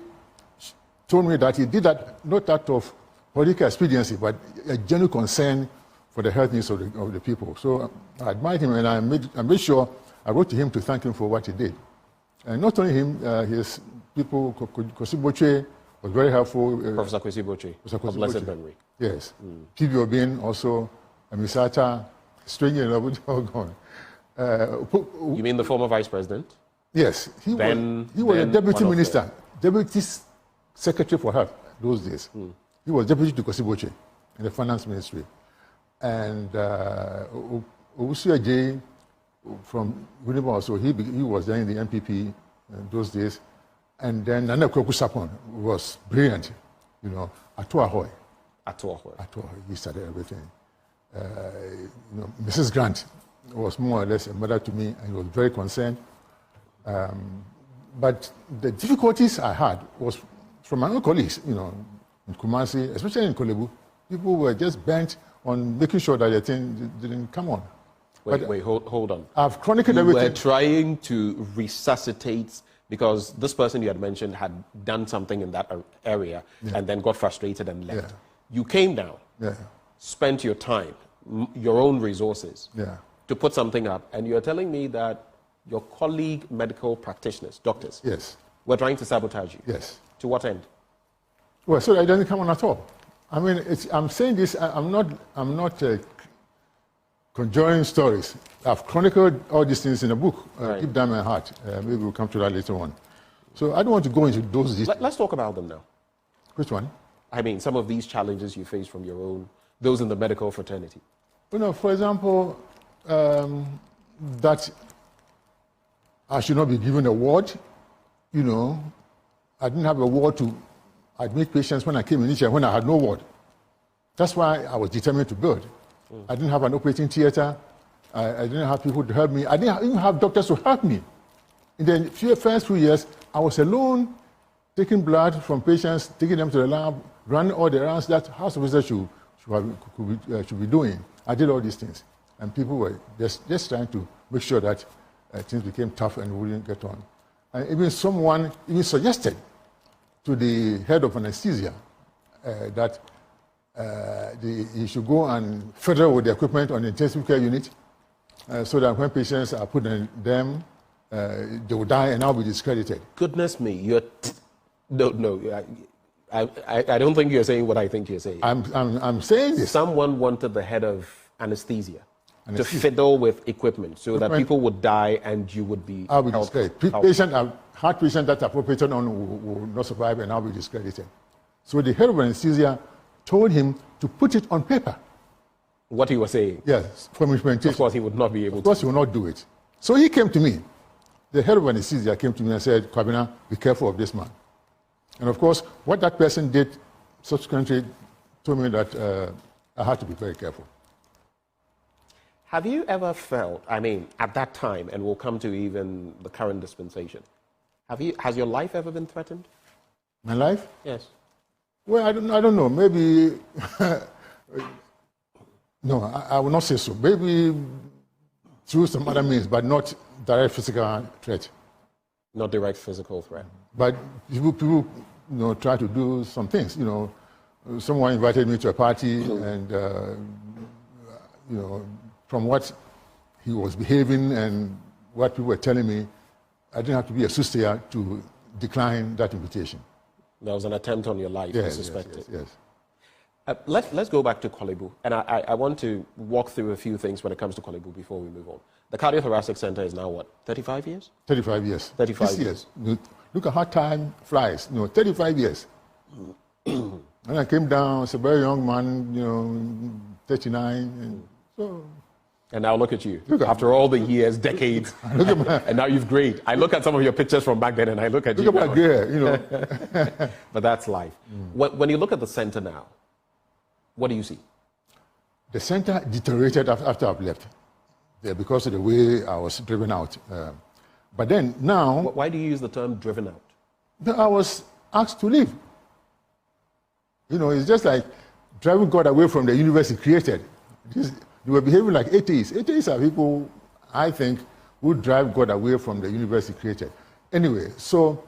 Speaker 20: told me that he did that not out of political expediency, but a genuine concern for the health needs of the people. So I admired him, and I made sure I wrote to him to thank him for what he did. And not only him, his people, Kwesi Boche was very helpful.
Speaker 19: Professor Kwesi Boche, of blessed memory.
Speaker 20: Yes. P.B. Obin also, Misata, strangely enough, all gone.
Speaker 19: You mean the former vice president?
Speaker 20: Yes. He was a deputy minister, deputy secretary for health those days. He was deputy to Kwesi Boche in the finance ministry. And Owusu Ajay from Winnipeg also, he was there in the MPP those days. And then Nana Kweku Sapon was brilliant, Ato Ahoy. He started everything. Mrs. Grant was more or less a mother to me, and he was very concerned. But the difficulties I had was from my own colleagues, in Kumasi, especially in Kolebu. People were just bent on making sure that the thing didn't come on.
Speaker 19: Wait, hold on.
Speaker 20: I've chronicled everything.
Speaker 19: You were trying to resuscitate, because this person you had mentioned had done something in that area and then got frustrated and left. You came down, spent your time, your own resources to put something up, and you're telling me that your colleague medical practitioners, doctors, were trying to sabotage you.
Speaker 20: Yes.
Speaker 19: To what end?
Speaker 20: Well, so that it doesn't come on at all. I mean, I'm saying this, I'm not conjuring stories. I've chronicled all these things in a book, Deep Down My Heart. Maybe we'll come to that later on. So I don't want to go into those details.
Speaker 19: Let's talk about them now.
Speaker 20: Which one?
Speaker 19: I mean, some of these challenges you face from your own, those in the medical fraternity.
Speaker 20: For example, that I should not be given a ward. I didn't have a ward to admit patients when I came in here, when I had no ward. That's why I was determined to build. I didn't have an operating theater. I didn't have people to help me. I didn't even have doctors to help me. In the first few years, I was alone, taking blood from patients, taking them to the lab, running all the errands that house officers should be doing. I did all these things. And people were just trying to make sure that things became tough and we wouldn't get on. And even someone suggested to the head of anesthesia that he should go and fiddle with the equipment on the intensive care unit so that when patients are put in them, they will die and I'll be discredited.
Speaker 19: Goodness me, no. I don't think you're saying what I think you're saying.
Speaker 20: I'm saying this.
Speaker 19: Someone wanted the head of anesthesia to fiddle with equipment so that people would die and you would be
Speaker 20: I'll be discredited. Heart patient that are operated on will not survive and I'll be discredited. So the head of anesthesia told him to put it on paper.
Speaker 19: What he was saying?
Speaker 20: Yes, from implementation.
Speaker 19: Of course, he would not be able to.
Speaker 20: Of course, he will not do it. So he came to me. The head of anesthesia came to me and said, Kwabena, be careful of this man. And of course, what that person did subsequently told me that I had to be very careful.
Speaker 19: Have you ever felt, I mean, at that time, and we'll come to even the current dispensation, has your life ever been threatened?
Speaker 20: My life?
Speaker 19: Yes.
Speaker 20: Well, I don't know. Maybe, no, I will not say so. Maybe through some other means, but not direct physical threat.
Speaker 19: Not direct physical threat.
Speaker 20: But people try to do some things. Someone invited me to a party, and from what he was behaving and what people were telling me, I didn't have to be a soothsayer to decline that invitation.
Speaker 19: There was an attempt on your life, I suspect.
Speaker 20: Yes.
Speaker 19: Let's go back to Korle Bu, and I want to walk through a few things when it comes to Korle Bu before we move on. The Cardiothoracic Center is now what, 35 years?
Speaker 20: 35 years.
Speaker 19: 35
Speaker 20: years. Look at how time flies. 35 years. When I came down, I was a very young man, 39, and so...
Speaker 19: And now look at you. After all the years, decades, and now you've grayed. I look at some of your pictures from back then, and I look at you.
Speaker 20: Look at my gray,
Speaker 19: But that's life. When you look at the center now, what do you see?
Speaker 20: The center deteriorated after I've left, because of the way I was driven out. But then now...
Speaker 19: Why do you use the term driven out?
Speaker 20: I was asked to leave. It's just like driving God away from the universe He created. They were behaving like atheists. Atheists are people, I think, who drive God away from the universe He created. Anyway, so,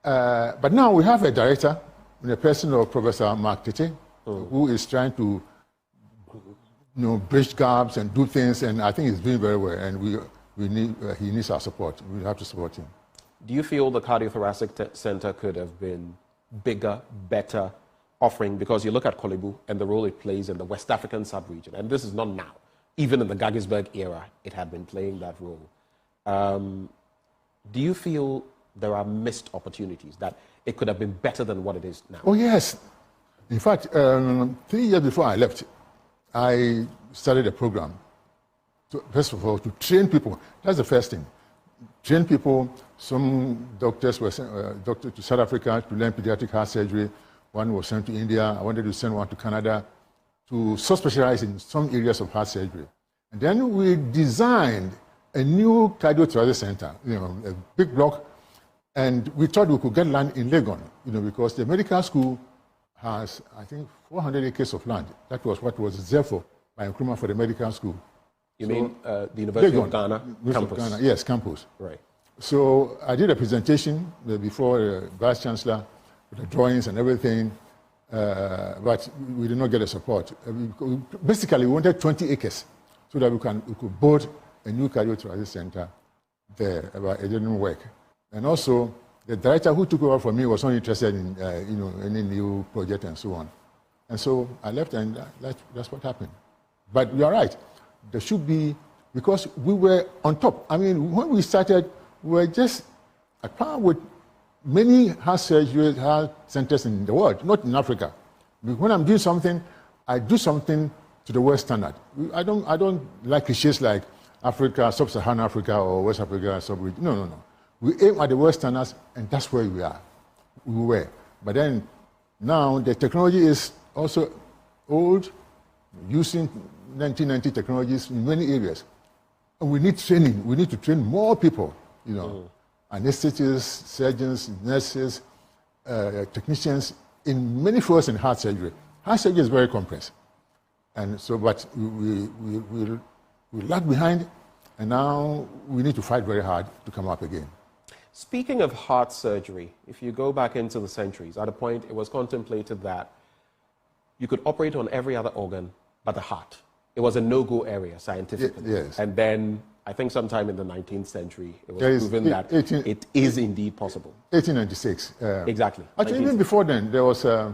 Speaker 20: but now we have a director, in the person of Professor Mark Tete, who is trying to, bridge gaps and do things, and I think he's doing very well, and he needs our support. We have to support him.
Speaker 19: Do you feel the Cardiothoracic Center could have been bigger, better, offering, because you look at Korle Bu and the role it plays in the West African sub-region, and this is not now, even in the Gaggisberg era, it had been playing that role. Do you feel there are missed opportunities, that it could have been better than what it is now?
Speaker 20: Oh, yes. In fact, 3 years before I left, I started a program, first of all, to train people. That's the first thing. Train people. Some doctors were sent to South Africa to learn pediatric heart surgery. One was sent to India. I wanted to send one to Canada to specialize in some areas of heart surgery. And then we designed a new cardiothoracic center, a big block, and we thought we could get land in Legon, because the medical school has, I think, 400 acres of land. That was what was reserved for by Nkrumah for the medical school.
Speaker 19: You mean the University of Ghana campus?
Speaker 20: Ghana, yes, campus.
Speaker 19: Right.
Speaker 20: So I did a presentation before the Vice Chancellor, with the drawings and everything, but we did not get the support. Basically, we wanted 20 acres so that we could build a new cardiothoracic center there, but it didn't work. And also, the director who took over from me was not interested in any new project and so on. And so I left, and that's what happened. But you are right. There should be, because we were on top. I mean, when we started, we were just at par with many heart surgery heart centers in the world, not in Africa. When I'm doing something, I do something to the world standard. I don't like cliches like Africa, Sub-Saharan Africa, or West Africa, sub-region. No. We aim at the world standards, and that's where we are. We were. But then, now the technology is also old, using 1990 technologies in many areas. And we need training. We need to train more people, anesthetists, surgeons, nurses, technicians in many fields in heart surgery. Heart surgery is very complex. And so, but we lag behind, and now we need to fight very hard to come up again.
Speaker 19: Speaking of heart surgery, if you go back into the centuries, at a point it was contemplated that you could operate on every other organ but the heart. It was a no-go area scientifically.
Speaker 20: Yes.
Speaker 19: And then I think sometime in the 19th century, it was proven that it is indeed possible.
Speaker 20: 1896.
Speaker 19: Exactly.
Speaker 20: Actually, even before then, there was a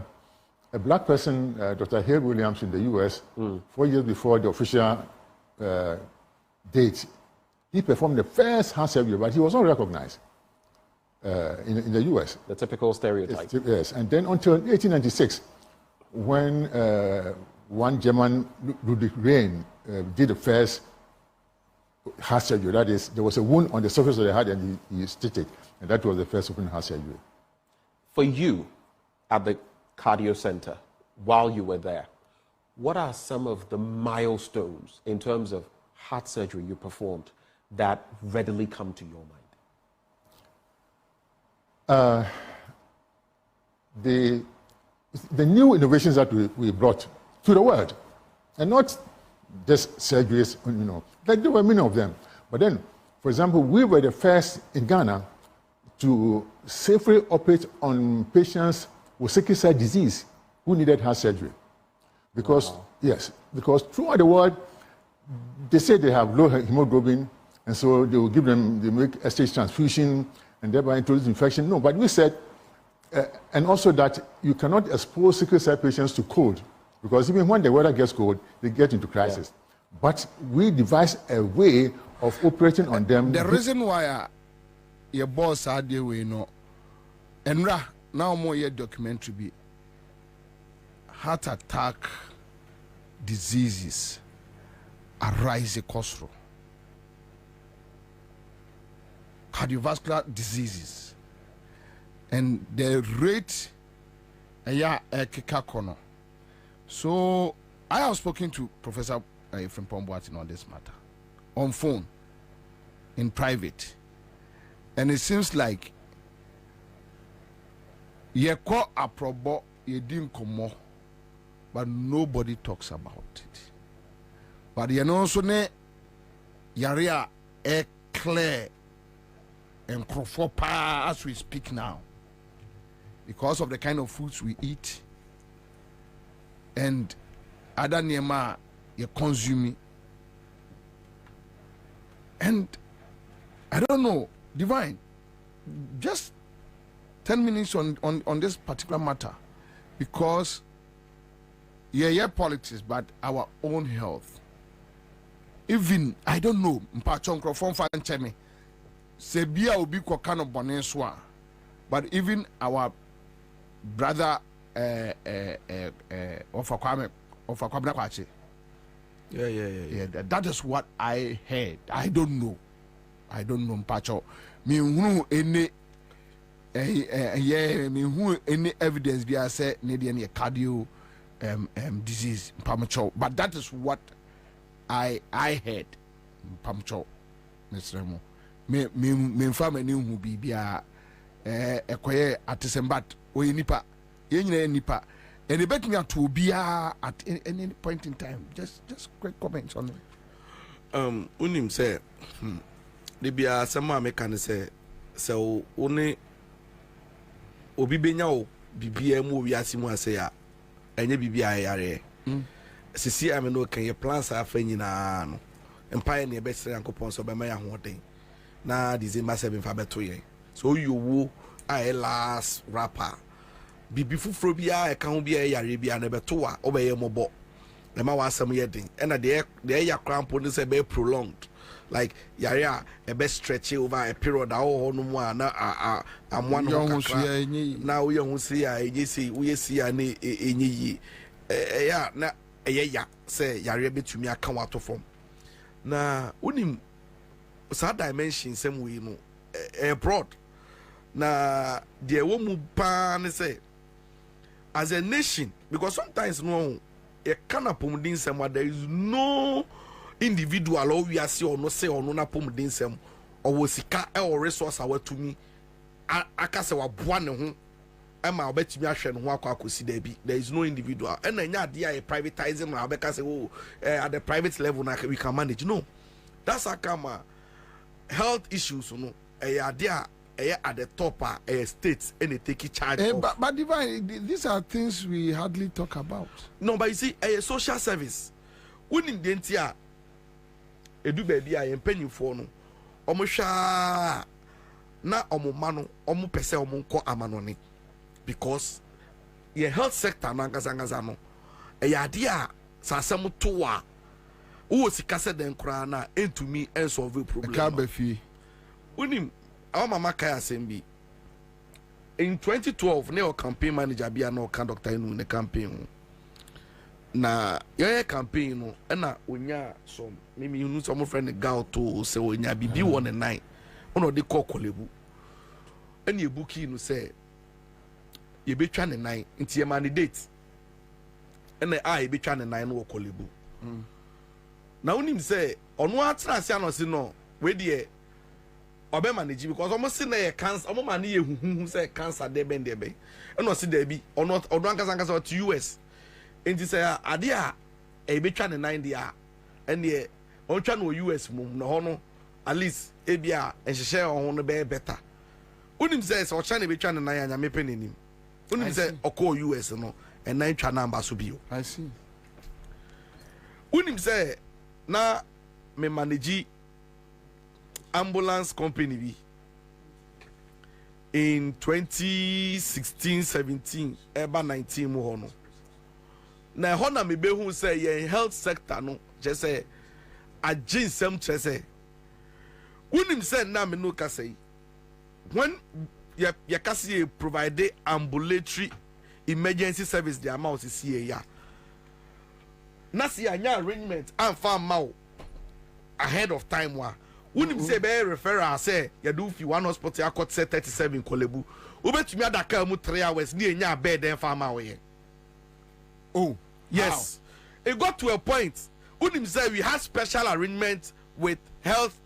Speaker 20: black person, Dr. Hale Williams in the US, 4 years before the official date. He performed the first heart surgery, but he was not recognized in the US.
Speaker 19: The typical stereotype.
Speaker 20: Yes, and then until 1896, when one German, Ludwig Rehm, did the first heart surgery. That is, there was a wound on the surface of the heart and he stitched it. And that was the first open heart surgery.
Speaker 19: For you, at the cardio center, while you were there, what are some of the milestones in terms of heart surgery you performed that readily come to your mind? The new innovations that we brought to the world, and not just surgeries, like there were many of them. But then, for example, we were the first in Ghana to safely operate on patients with sickle cell disease who needed heart surgery. Because, yes, because throughout the world, they say they have low hemoglobin, and so they will give them, they make stage transfusion, and thereby introduce infection. No, but we said, and also that you cannot expose sickle cell patients to cold, because even when the weather gets cold, they get into crisis. Yeah. But we devised a way of operating on them.
Speaker 2: The reason why your boss had the way, and now more your documentary be heart attack diseases arise across cardiovascular diseases, and the rate kikakono. So I have spoken to Professor from Pomboatin on this matter on phone in private, and it seems like ye call a probo ye didn't come, but nobody talks about it. But you know, so ne yarea clear and crofopa as we speak now, because of the kind of foods we eat and other nema you consume. And I don't know, Divine, just 10 minutes on this particular matter, because yeah, politics, but our own health. Even, I don't know, Mpachonko from Fanchemi, Sebia will be Kokano Boneswa, but even our brother of Kwabena Kwachi. Yeah. That is what I heard. I don't know, Mpacho. Me who any me who any evidence be I say need any cardio disease Mpacho. But that is what I heard, Mpacho. Mr. Remo. Me family knew who be atisembat or nipa nipa. And they bet me to be at any point in time. Just quick comments on it.
Speaker 3: Unim say, they be a some American say, so only Obi Benyao, BBM, we are Simon say, and you be a Sisi, I mean, can your plans are failing and pioneer best uncle Ponso by my own thing. Now, this is massive in Fabertoy. So you woo, I last rapper. Before Frobia, I can't be a Yaribia never toa over a mobile. The ma was some yetting, and the air cramp is a bit prolonged. Like Yaria, a best stretchy over a period. I'm one now we don't see a see, we see any yeah, say Yaria to me, I come out of form. Now, unim sad dimension, some way, abroad. Now, the woman pan say. As a nation, because sometimes no, a cannot pumdin some there is no individual or we are see or no say or no na pumdin some or was or resource our to me. I can say what one Emma bet me and walk I could see there is no individual and then yeah privatizing my because oh at the private level we can manage. No, that's a come health issues, no idea. At the top states and they take charge of.
Speaker 2: But Divine, these are things we hardly talk about.
Speaker 3: No, but you see, a social service. When in Dentia, a do baby, I am paying for no. Omusha na omumano, omu pese omunko amanoni. Because your health sector nangazangazano. A idea sasamu toa. Who was kase den krana into me and solve the problem.
Speaker 2: Kabefi.
Speaker 3: Unim. Our mama Kaya Sembi in 2012, no campaign manager be no conductor in the campaign. na yɛyɛ campaign no ɛna onya some mimi hu some friend gal to sɛ onya bibi wɔ ne nan ɔna ɔde kɔ kɔlebu ɛna ebuki no sɛ yɛbɛtwa ne nan nti yɛma ne date ɛna yɛbɛtwa ne nan no wɔ kɔlebu na wonim sɛ ɔno atena ase anɔse no we deɛ ɔbɛ manage because ɔmo se na yɛ cancer ɔmo ma ne yɛ huhuhu sɛ cancer de bɛn de bɛn ɛna ɔse da bi ɔno ankasa to US enti sɛ ade a ɛbɛtwa ne nan deɛ ɛne ɔtwa no US mu na hɔ no at least ebi a ɛhyehyɛ ɔho no bɛyɛ better wonim sɛ ɔkyɛ ne bɛtwa ne nan anya mepɛ n'anim wonim sɛ ɔkɔ US no ɛnan twa namba so bio
Speaker 2: I see
Speaker 3: wonim sɛ na me manage ambulance company bi in 2016-17 eba 19 mu hɔ no na ɛhɔ na mebehu sɛ yɛn health sector no kyɛ sɛ agye nsɛm kyerɛ sɛ wonim sɛ na me no kasa yi when yɛkasa yɛ provide ambulatory emergency service the amount is here ya na si anya arrangement and farm ma ahead of time wa wonim say be referral say ya do fi one hospital akot say 37 kolebu obetumi adaka mu 3 hours ni enya bed den farm ma we oh yes wow. It got to a point wonim say we had special arrangement with health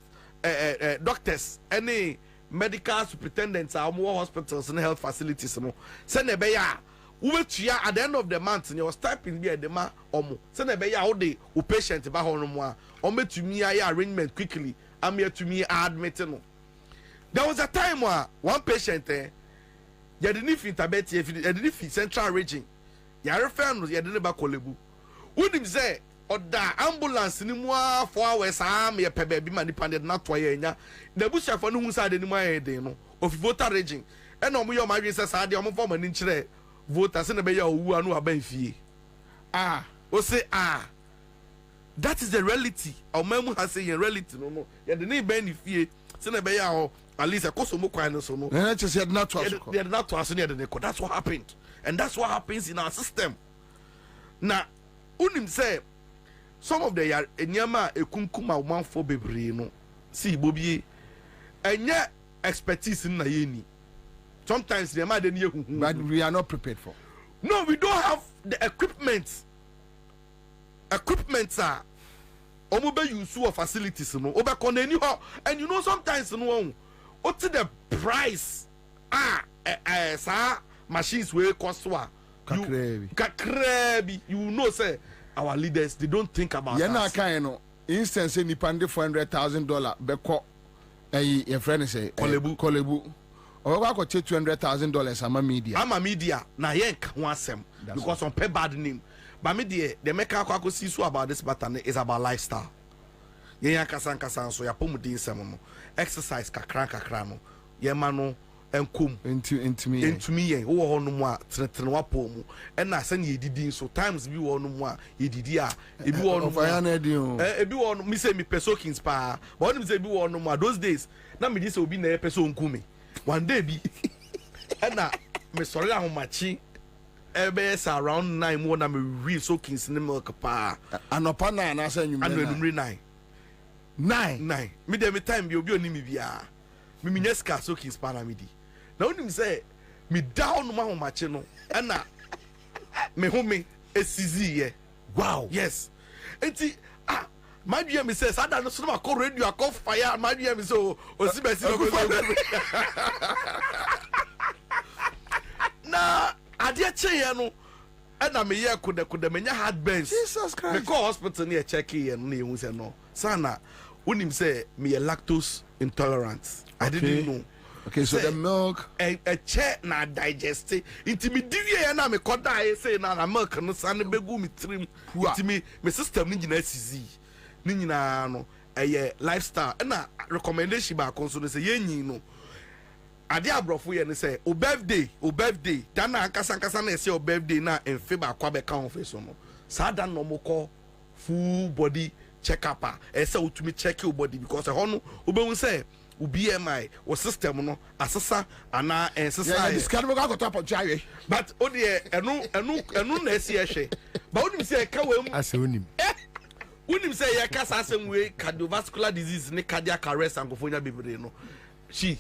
Speaker 3: doctors any medical superintendents our hospitals and health facilities no say na be ya uwetua at the end of the month your stipend be the ma omo say na be ya wo de o patient ba ho no mo a ometumi ya arrangement quickly am here to me admit no there was a time where one patient ya de ni fintabet ya de ni central region ya refer no ya de ne ba kolebu wonim say oda ambulance ni mu a 4 hours am ya pebe bi ma ni panded na to ya nya na bushafo no hu sa de ni mu ayede no of voter region e na omo yo ma wi say sa de omo form ni nkire voters na be ya owu anu aban fie o say that is the reality omamu has say reality no ya de ni ban ni fie say na be ya o at least akoso mo kwan no so no
Speaker 2: na just said not to us
Speaker 3: they not to us near the neko that's what happened and that's what happens in our system na unim say some of the enyama ekunkuma omanfo bebre no see Bobie enye expertise na yeni sometimes the man
Speaker 2: but we are not prepared for
Speaker 3: no we don't have the equipment are omo be use of facilities no obe kon any ho and you know sometimes no what the price sa machines wey cost wa kakrebi you know say our leaders they don't think about
Speaker 2: that. Na kan no instance ni pande $400,000 beko your friend say kolebu or I got $200,000 ama
Speaker 3: media na yank one sem because on pay bad name but media the make akwa see so about this matter is about lifestyle yen kasa so ya pomudin sem no exercise kakra no ye ma no enkom entumi yen wo ho no mu a tretre wa po mu and na say yedidi so times bi wo no mu a yedidi a ebi wo no ebi wo no mi say mi pesokins pa but me say bi wo no mu a those days na me di say obi na e peso nkumi one day bi and me sorry ahomachi ebe around 9 mo na me real soakings in milk pa
Speaker 2: anopa na na say
Speaker 3: nyumre 9 me dem time bi obi oni mi bia me minyeska soakings pa na me di na onim say me down no ahomachi no and me home esizi ye wow yes enti my dear me says I don't know call radio I call fire my dear me so osibesi na ade che no na me ye koda menya heartburns
Speaker 2: Jesus Christ
Speaker 3: me call hospital near check here no you say no sana unim say me lactose intolerant I didn't know
Speaker 2: okay so the milk
Speaker 3: a chair na digest intimidiye na me koda I say na milk no san begu me trim intimi me system ni gina sizi ni nyina no lifestyle na recommendation ba konso no say yenyi no ade abrofo ye ne say o birthday dan na ankasa na say o birthday na enfe ba kwa be kan ofe so no sa dan no moko full body check up say utumi check your body because ho no obehun say BMI or system no asesa ana ensesa
Speaker 2: this can go to top jare
Speaker 3: but odi enu na esi ehwe but onim say ka wam
Speaker 1: asonim
Speaker 3: unim say ya kasa asem we cardiovascular disease ne cardiac arrest and kofonya bebre no she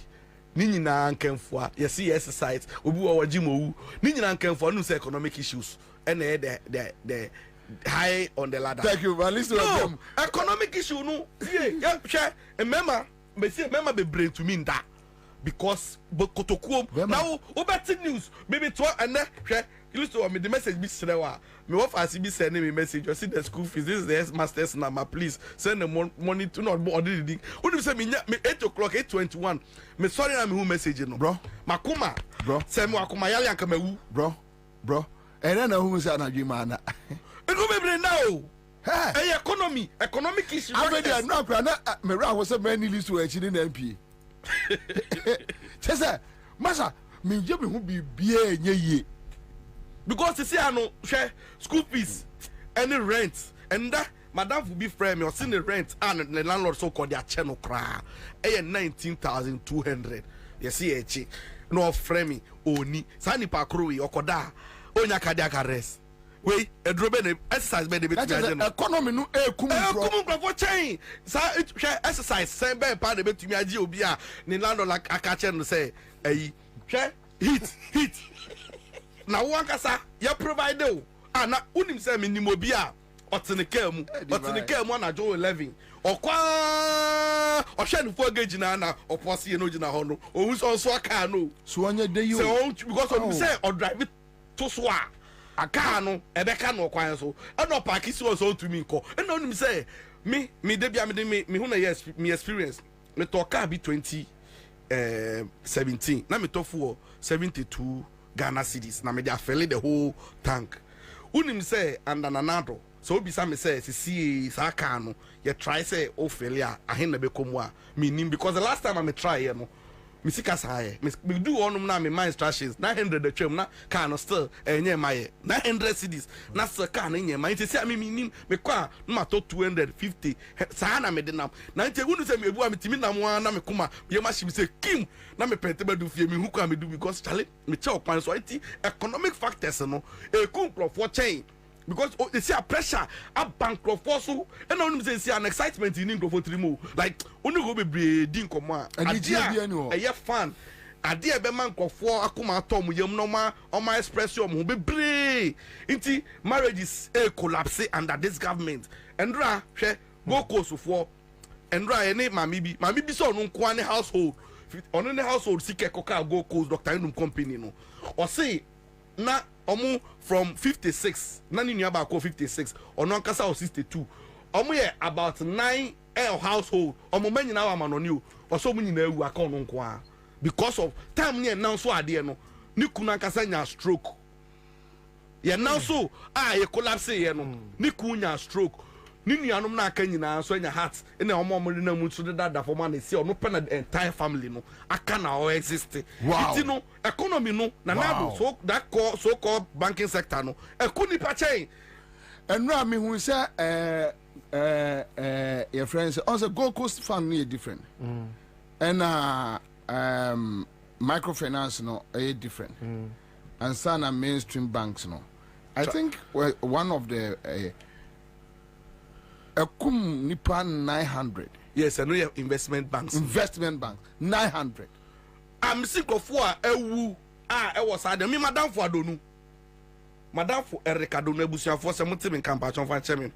Speaker 3: ni nyina nkanfo a yesi exercise obi wo gym owu ni nyina nkanfo no say economic issues and the high on the ladder.
Speaker 2: Thank you, but listen to them.
Speaker 3: Economic issue no. Yeah, share. Remember, be brain to mean that because kotokuom now over news maybe to and share. You listen to me the message be serewa. Me what as be sending me message. You see the school fees. This is the master's number. Please send the money to not order the. What do you say? Me 8 o'clock 8:21. Me sorry na me who message no. Bro. Makuma.
Speaker 2: Bro.
Speaker 3: Say me akuma yali anka me wu.
Speaker 2: Bro. And then who say na jima
Speaker 3: It go be now. Hey, economic issue.
Speaker 2: I mean, no, me ra was a many list to actually in MP. Say, Masa, me je me who be bien ye.
Speaker 3: Because you see, I know share school fees, any rent, and that madam will be frame or seen the rent and the landlord so called their channel cry. 19,200. You see, no framing oni sani pakrowi okoda onya cardiac arrest. Wait, a drobe exercise by the
Speaker 2: economy no
Speaker 3: kumu for chain. Exercise same by part of it to me obia ni lando like akache no say heat na one kasa ya provide o na unim say minimum bia oteneke mu na jo 11 okwa ohwe no gauge na oposi no gina ho no ohun so aka no
Speaker 2: so onye dey you
Speaker 3: because of say or drive to so aka no ebeka no kwan so e no park so to me ko e no nim say me dey bia me hu na yes me experience me to car be 2017 na me to for 72 Ghana cedis na me dey fill the whole tank unim say andananado so obi sa me say see sa car no you try say o failure ahen na be komu a me nim because the last time I me try here no me sika saye me do onum na me my instructions 900 the trim na car no still enye my 900 cedis na so car na enye my say me nim me kwa na to 250 sa na me de nam na nte wonu say me ebu a me timi na mo na me kuma ye ma shim say kim na me pente ba do fie me hu kwa me do because chale me che okwan so it economic factors no e kumplot for chain because they see a pressure a bankrupt for so and only say an excitement in England for 3 more like only go be din koma a fan ade be man for akoma tom yam no ma on my expression mo be bre inti marriages collapse under this government and ra hwe go coast for and ra any mami bi so no nko an household on any household sike koka go coast Dr. Inum company no or say na omu from 56 na ni nua ba ko 56 ono ankasa o 62 omu ye about 9 household omu manyina wa manoni o so mu nyina ewu aka ono nko a because of time ni na so ade no ni kunu ankasa nya stroke ye na so ye collapse ye no ni kunu nya stroke ni nuanom na aka nyina so nya heart ina omo na mu so dada for man see ono pe na entire family no aka na o exist it no economy no na nado so that so called banking sector no ekuni pa chain
Speaker 2: enra me hu say your friends also Gold Coast fund is different and microfinance no is different Ansah na mainstream banks no I think one of the Ekum nipa 900.
Speaker 3: Yes, I know your investment banks.
Speaker 2: 900.
Speaker 3: I'm sick of what ewu was me madam for adonu. Madam for Erika Donu ebusia for some team in campaign for chairman.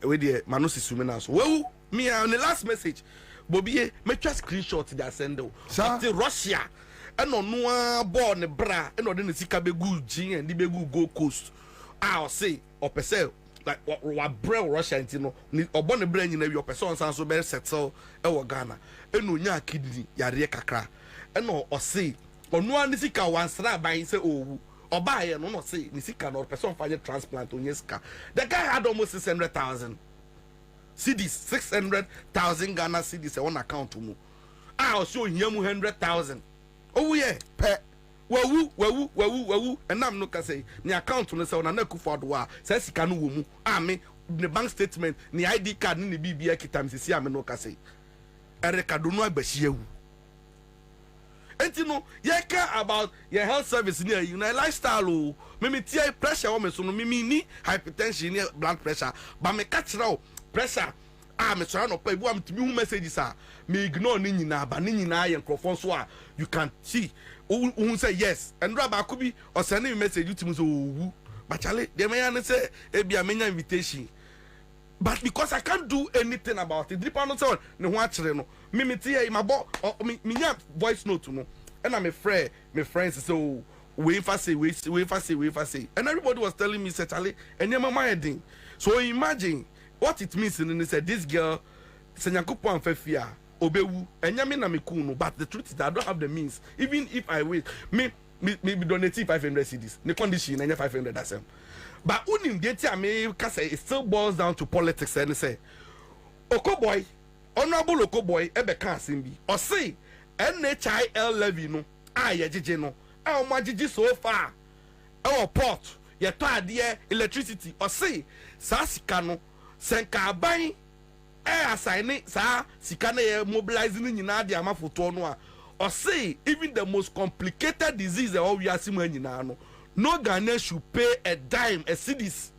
Speaker 3: We the manusi sumena so. Well, me on the last message. Bobie me just screenshot that send o. To Russia. And no born ne bra and no den sika be good gin and be good Gold Coast. I'll say or pese like what brew Russia intino obon the brain na your person san so be settle e wo Ghana enu nya kidney yare kakra eno o say onu an sika wansra ban say owu oba ye no say ni sika no person fa transplant onyeska the guy had almost 600,000 cedis 600,000 Ghana cedis on account mu I show him 100,000 oh yeah pe wawu and I'm no can say ni account no say na kufa do a say sika no wo mu me the bank statement ni ID card ni BBA kitam sisi am no can say Ereka do no agbahie enti no ye care about your health service near you na lifestyle o me tie pressure o me so no me ni hypertension ni blood pressure ba me ka kire pressure me so no pa ebu am timi hu messages me ignore ni nyina ba ni nyina ye microphone so you can see who say yes and raba could be or send me message you to me so but chale dey me yan say e bia menya invitation but because I can't do anything about it deep on so ne ho akire no me tie my bo me nya voice note no and I'm a friend my friends so we fa say and everybody was telling me say chale enye mama heading so imagine what it means and they said this girl senyakopo amfafia obewu enya me na me cool no but the truth is that I don't have the means even if I wish me donate 500 cedis the condition enya 500 asem but unim deti ame ka say it still boils down to politics and say Okoboy honorable Okoboy ebe ka asem bi o say NHIL levy no ye jeje no o ma jeje so far e port ye to ade electricity o say sa sika no senka ban assign sa sika na ye mobilizing nyina de amafoto no a or say even the most complicated disease that we are seeing nyina no Ghanaian should pay a dime a cedis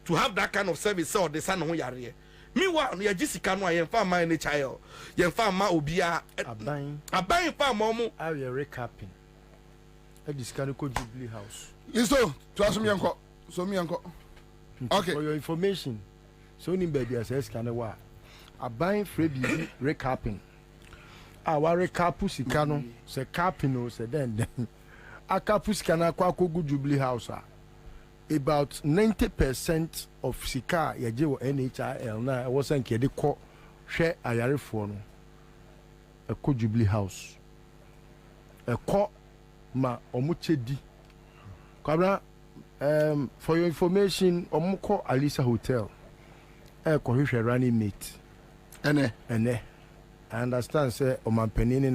Speaker 3: to have that kind of service or the son ho yare meanwhile no ye sika no ye fa man NHIL ye fa ma obia aban fa ma mo
Speaker 1: how you recapping e discount ko Jubilee House
Speaker 2: so to aso me enko so me enko okay
Speaker 1: for your information so ni baby as scan wa aban frebi recapping our recap sika no se capping no se den akapu sika na kwa kogu Jubilee House about 90% of sika yaje wo NHIL na wo sanke de ko hwe ayarefo no ko Jubilee House ko ma omuchedi Kwabena for your information omko Alisa Hotel ko hwe running mate ene I understand say omanpanini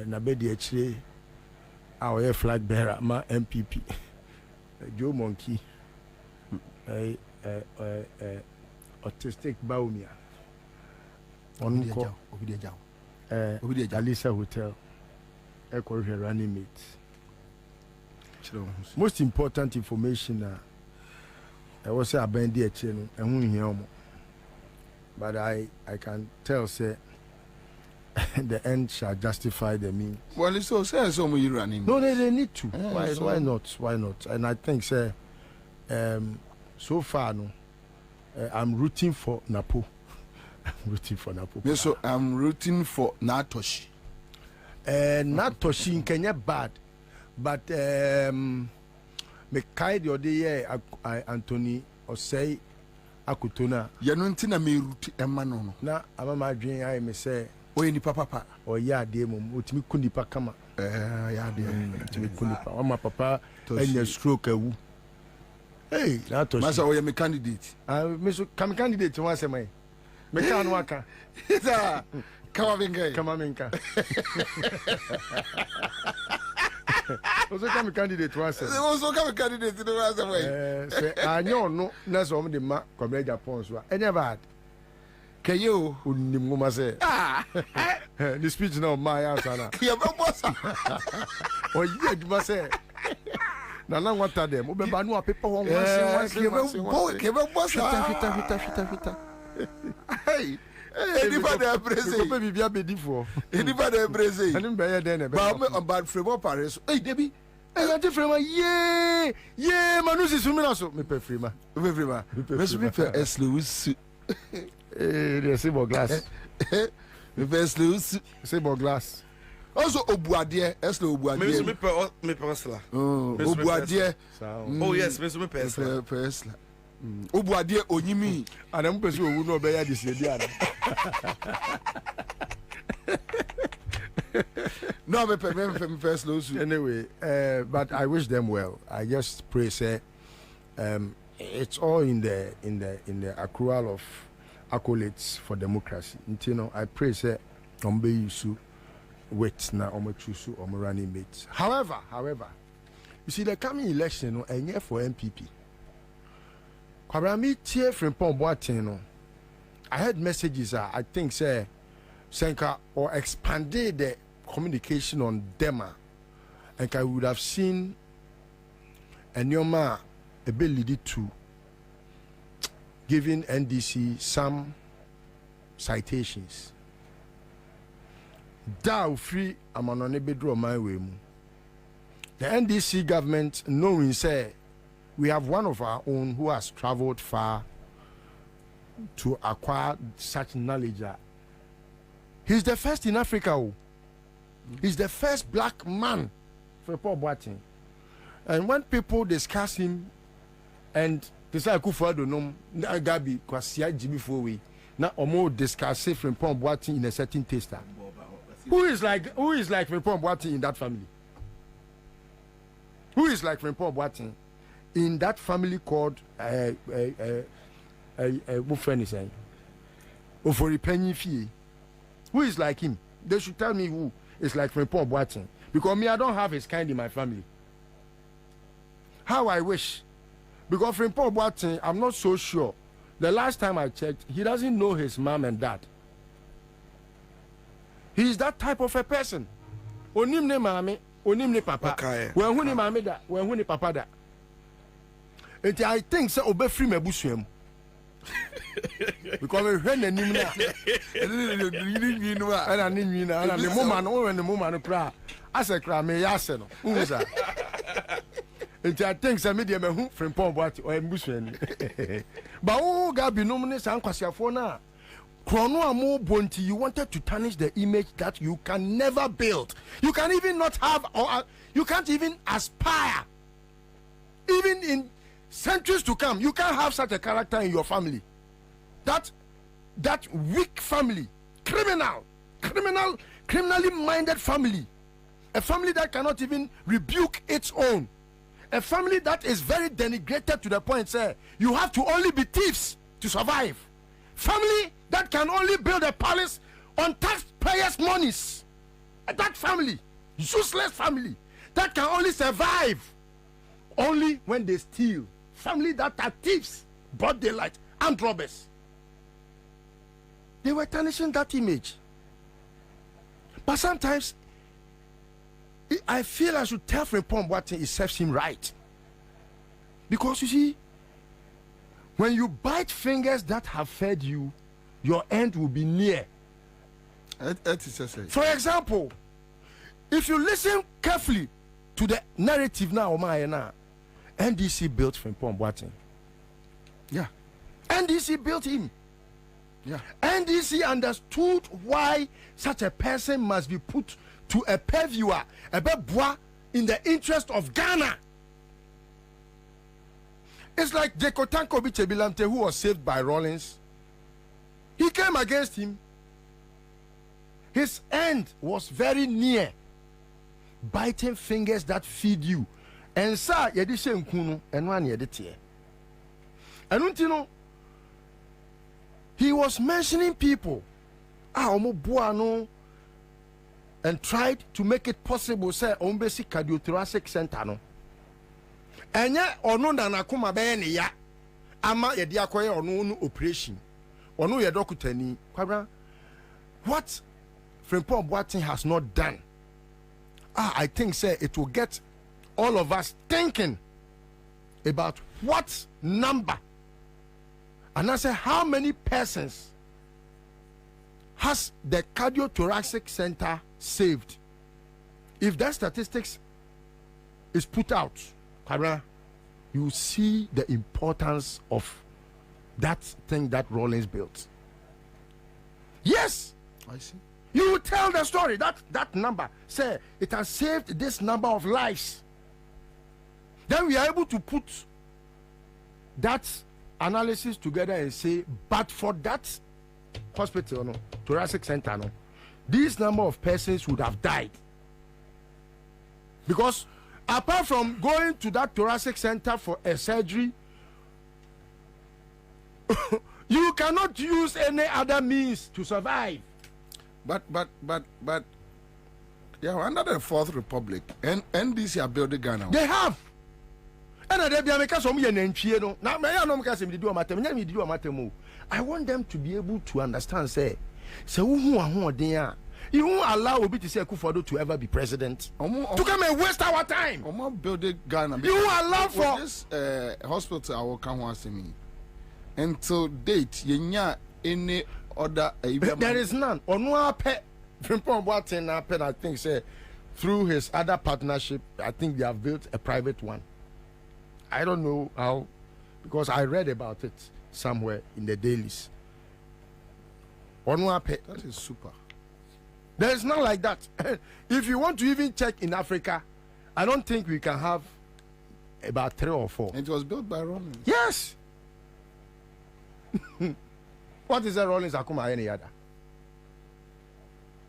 Speaker 1: na bedi achire our flag bearer ma MPP Joe Monkey autistic Baumia onko Alisa Hotel ko hwe running mate. Most important information I was say abendi achire no ehun hia omo but I can tell say the end shall justify the means.
Speaker 2: Well, it's so say so you running.
Speaker 1: No, they need to. Why not? And I think say so far no I'm rooting for Napo.
Speaker 2: Yes, so I'm rooting for Natoshi.
Speaker 1: Natoshi in Kenya bad. But me kai the other year Anthony or say akutona
Speaker 2: ya no ntina me root emma no
Speaker 1: na amama dwen ai me say
Speaker 2: oye ni papa
Speaker 1: o ya de mum otimi kunipa kama
Speaker 2: ya de
Speaker 1: otimi kunipa o ma papa enya stroke awu hey na to
Speaker 2: masa oye me candidate
Speaker 1: me so kam candidate won say me kan waka
Speaker 2: ita kama minka
Speaker 1: also come candidate was
Speaker 2: also come candidate no was way
Speaker 1: say anyo no na so de ma Kwabena Japan so any bad
Speaker 2: kayo
Speaker 1: unnim ma say the speech now my answer na
Speaker 2: ya be bossa
Speaker 1: o yi aduma say na nwata dem o be ba no paper won one
Speaker 2: ke be bossa
Speaker 1: fita
Speaker 2: hey anybody embrace
Speaker 1: ko be bia be difo
Speaker 2: anybody embrace
Speaker 1: ani be ye den e be
Speaker 2: ba bad frame paris hey debi
Speaker 1: ya te frema ye manu si sumina so me pe frema
Speaker 2: me so me pe eslu
Speaker 1: they say bo glass
Speaker 2: me pe eslu
Speaker 1: say bo glass
Speaker 2: also obuade eslu obuade
Speaker 3: me pe esla
Speaker 2: obuade
Speaker 3: oh yes me so me pe
Speaker 2: esla obuade onyimi
Speaker 1: ana mo pese owu no be ya de sie dia na
Speaker 2: no me first lose
Speaker 1: anyway but I wish them well. I just pray say it's all in the accrual of accolades for democracy. You know, I pray say ombe yusu wait na omo chusu omo running mates. However, you see the coming election no enye for MPP. Kwabena me tie from Pon Boateng no. I heard messages I think say Senka or expanded the communication on Dema, and I would have seen a Nyoma ability to giving NDC some citations. Da free amanone bedro my way. The NDC government knowing say we have one of our own who has traveled far to acquire such knowledge. He's the first in Africa. He's the first black man for Paul Boateng. And when people discuss him and they say Akufo don't know Gabi Kwasia Jibi for we now omo discuss Frimpong Boateng in a certain taster. Who is like Frimpong Boateng in that family? Who is like Frimpong Boateng in that family called what friend is saying? Ofori Penny Fee. Who is like him? They should tell me who is like Frimpong Boateng. Because me, I don't have his kind in my family. How I wish. Because Frimpong Boateng, I'm not so sure. The last time I checked, he doesn't know his mom and dad. He is that type of a person. Onim ne mami, onim ne papa. When who ni mami da, when who ni papa da. And I think so obe free me busuem. Because we heard the name na. And I need you na. And the moment cry. I say cry me yase no. Who is that? And I think some media me who Frimpong Boateng or busuem. But who got be nominated san kwasiafo na. Chrono amo bonti, you wanted to tarnish the image that you can never build. You can even not have, or you can't even aspire. Even in centuries to come, you can't have such a character in your family. That weak family, criminally minded family, a family that cannot even rebuke its own, a family that is very denigrated to the point, say, you have to only be thieves to survive. Family that can only build a palace on taxpayers' monies. That family, useless family, that can only survive only when they steal. Family that are thieves, broad daylight, armed robbers. They were tarnishing that image. But sometimes, I feel I should tell Frimpong Boateng it serves him right. Because you see, when you bite fingers that have fed you, your end will be near. For example, if you listen carefully to the narrative now, NDC built Frimpong Boateng. Yeah. NDC built him. Yeah. NDC understood why such a person must be put to a purviewer, a bebois, in the interest of Ghana. It's like Jekotanko Bichebilante, who was saved by Rawlings. He came against him. His end was very near. Biting fingers that feed you. Ansah yedi she nkunu enwan yedi tie. And he was mentioning people. And tried to make it possible, say, Ombesi Cardiothoracic Center. No. Enya ono na nakuma be ne ya ama ye dia koye ono no operation ono ye dokutani Kwabena, what Frimpong Boateng has not done, I think say it will get all of us thinking about what number, and I say how many persons has the Cardiothoracic Center saved. If that statistics is put out, you see the importance of that thing that Rawlings built. Yes, I see. You will tell the story that number, say it has saved this number of lives. Then we are able to put that analysis together and say, but for that hospital, thoracic center, this number of persons would have died. Because apart from going to that thoracic center for a surgery, you cannot use any other means to survive.
Speaker 2: But yeah, under the Fourth Republic, and NDC are building Ghana.
Speaker 1: They have. And I want them to be able to understand, say, So who are you won't allow Obi to say Akufo-Addo to ever be president. To come and waste our time.
Speaker 2: Building Ghana.
Speaker 1: You won't allow for
Speaker 2: this hospital. I will come once me. Until date, yenya any other.
Speaker 1: There is none. Onua pe Frimpong Boateng I think say through his other partnership, I think they have built a private one. I don't know how, because I read about it somewhere in the dailies. Onua pe.
Speaker 2: That is super.
Speaker 1: There is none like that. If you want to even check in Africa, I don't think we can have about 3 or 4.
Speaker 2: It was built by Rollins.
Speaker 1: Yes. What is that Rollins Akuma any other?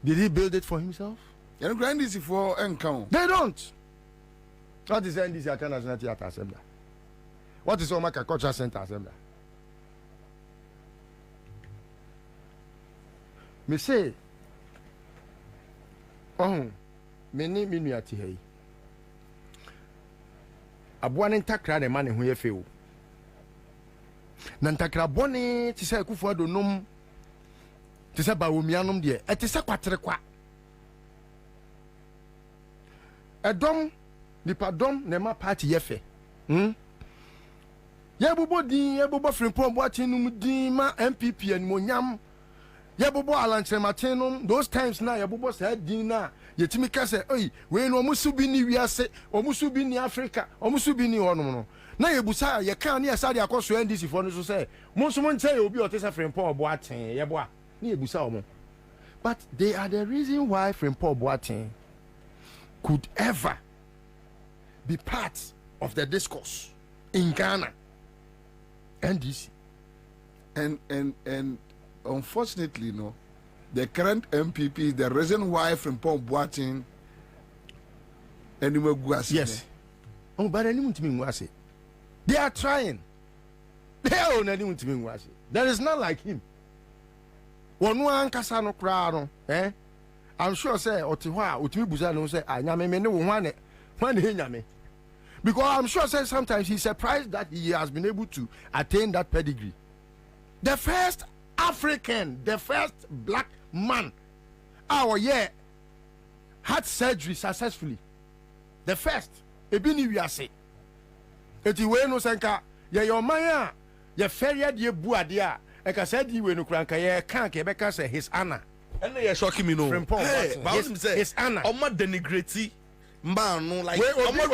Speaker 1: Did he build it for himself?
Speaker 2: They don't grind this for income.
Speaker 1: They don't. What is NDC National Theatre Assembly? What is Omaka Cultural Center Assembly? Me say, many minuati hey. Abuane ntakra ne mane ho yefe o. Na ntakra bone ti se Akufo-Addo nom ti se bawomianom de e ti se kwatere kwa. Edom nipadom ne ma party yefe. Ye bobo din ye bobo Frimpong Boateng num din ma MPP animonyam. Ye bobo alanchematen num those times na ye bobo say din na yetimi ka say oi we no omusu bi ni wiase omusu bi ni Africa omusu bi ni honom no na ye busa ye kan na ye sade akoso NDC for no so say monso mon say obi o te say Frimpong Boateng ye boa na ye busa omo. But they are the reason why Frimpong Boateng could ever be part of the discourse in Ghana. NDC.
Speaker 2: And unfortunately, no, the current MPP is the reason why Frimpong Boateng anyway guasi.
Speaker 1: Yes. Oh, but anyone to me guasi. They are trying. They are anyone to me guasi. There is none like him. One kasa no crowd, eh? I'm sure say Otiwa Utimi Buza no say anyame me no one nyame. Because I'm sure say sometimes he's surprised that he has been able to attain that pedigree. The first African, the first black man, had surgery successfully. The first. Ebini we are say. Eti we no senka ye your man ye feria de buadea. Eka said you we no kranka ye kan ke beka say his honor.
Speaker 3: And they are shocking me no.
Speaker 1: Hey, his honor.
Speaker 3: Oma denigrate man no like.
Speaker 1: We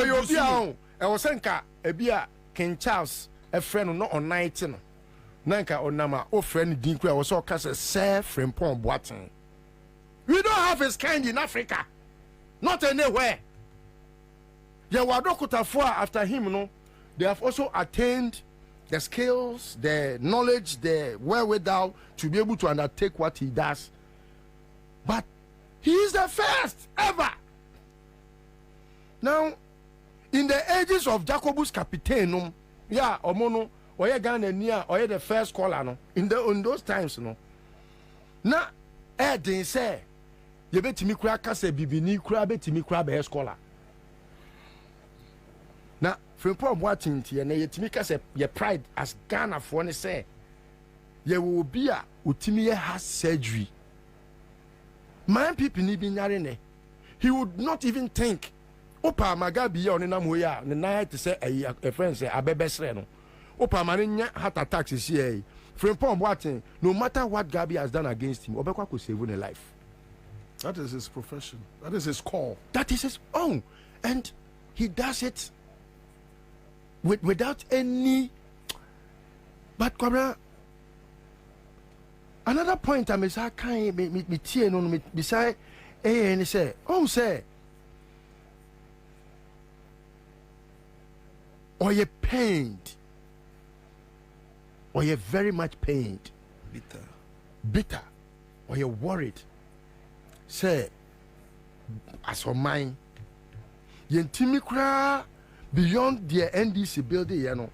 Speaker 1: you be on. I was senka ebia King Charles a friend no on 19. Nanka onama o friend din kwa was all kase say Frimpong Boateng. We don't have his kind in Africa. Not anywhere. Yeah, Wadokutafua after him, no, they have also attained the skills, the knowledge, the wherewithal to be able to undertake what he does. But he is the first ever. Now, in the ages of Jacobus Capitanum, yeah, Omono, Oye Ghana near, Oye the first caller, no, in those times, no. Now, they say, you bet me crack as a bibini crab, bet me crab a scholar. Now, Frimpong Boateng, and ye timika say, your pride as Ghana for any say, ye will be a Utimia has surgery. Man, people need be narine. He would not even think. Opa Magabi on Namuya, the night to say a friend say, Abebesreno. Opa Marinia heart attacks is here. Frimpong Boateng, no matter what Gabi has done against him, Obekwa could save a life.
Speaker 2: That is his profession. That is his call.
Speaker 1: That is his own. And he does it without any. But Kwabena, another point I say, can't me tear no me say, and he say, say, or you pained, or you're very much pained, bitter, or you're worried. Say, as for mine, Yentimikra beyond the NDC building, you know,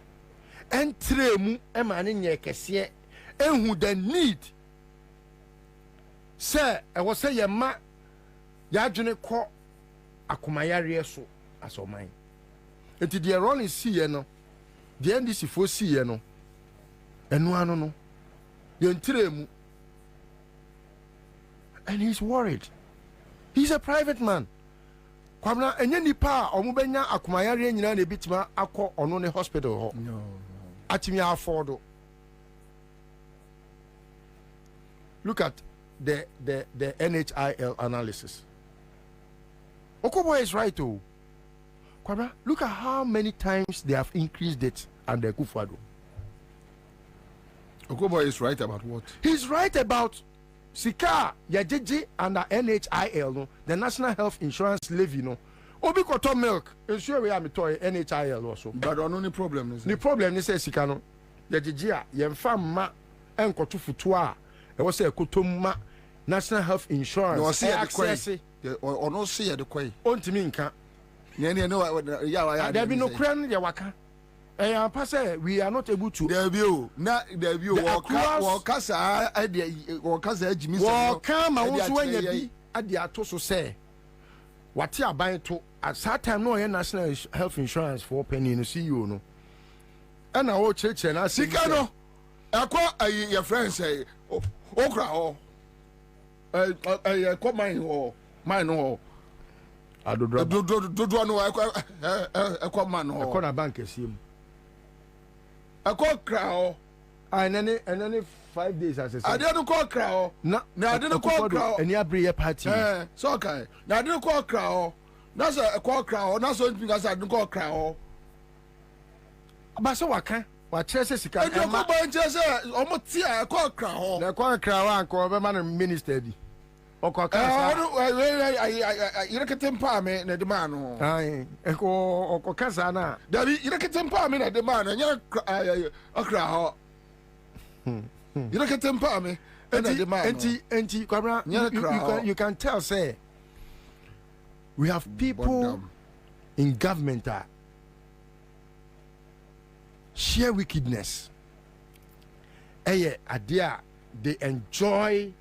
Speaker 1: and tremu emaning ye kesiye, and who the need. Say, I was say, ya ma, ya june ko akumayari so as for mine. And the Rollins see, you know, the NDC for see, you know, and no, Yentremu. And he's worried. He's a private man. Kwabena enye nipa omo benya akumayare nyina na ebitima akọ ono ne hospital ho. No. Atimi afford. Look at the NHIL analysis. Okobo is right too. Kwabena, look at how many times they have increased it under Kufuor.
Speaker 2: Okobo is right about what?
Speaker 1: He's right about Sika Yajeji under NHIL, no, the National Health Insurance Levy, no. Obi koto milk, ensure we am toy NHIL also.
Speaker 2: But on only problem is
Speaker 1: the problem is Sika no. Yajeji a yemfa ma enkoto futua. E was say kotomma National Health Insurance.
Speaker 2: No see access. Or no see the kwai.
Speaker 1: Ontimi nka.
Speaker 2: Ne no ya
Speaker 1: there be no kran ya waka. And we are not able to.
Speaker 2: There you walk casa Jimmy.
Speaker 1: Walk come and also when you be at the atoso say what you are buying to at that time no national health insurance for penny in see you no. And our church and I see no.
Speaker 2: Your friends say okra I come mine or
Speaker 1: I do
Speaker 2: no I come man
Speaker 1: or corner bank is him.
Speaker 2: I call crow.
Speaker 1: And then 5 days as
Speaker 2: I didn't call crow. No, I didn't call crow.
Speaker 1: And you bring a party.
Speaker 2: So okay. Now I didn't call crow. That's a call crow. That's what because I didn't call crow.
Speaker 1: But so I can't. What Chelsea Sika?
Speaker 2: I don't go by Chelsea. Almost here I call crow.
Speaker 1: The call crow and call man minister.
Speaker 2: I you look at temper me na demand.
Speaker 1: Aye, eko okasa na.
Speaker 2: Dabi you look at temper me na demand and you okra. You look at temper me and demand.
Speaker 1: Enti Kwabena, you can tell say we have people in government that share wickedness. Adia they enjoy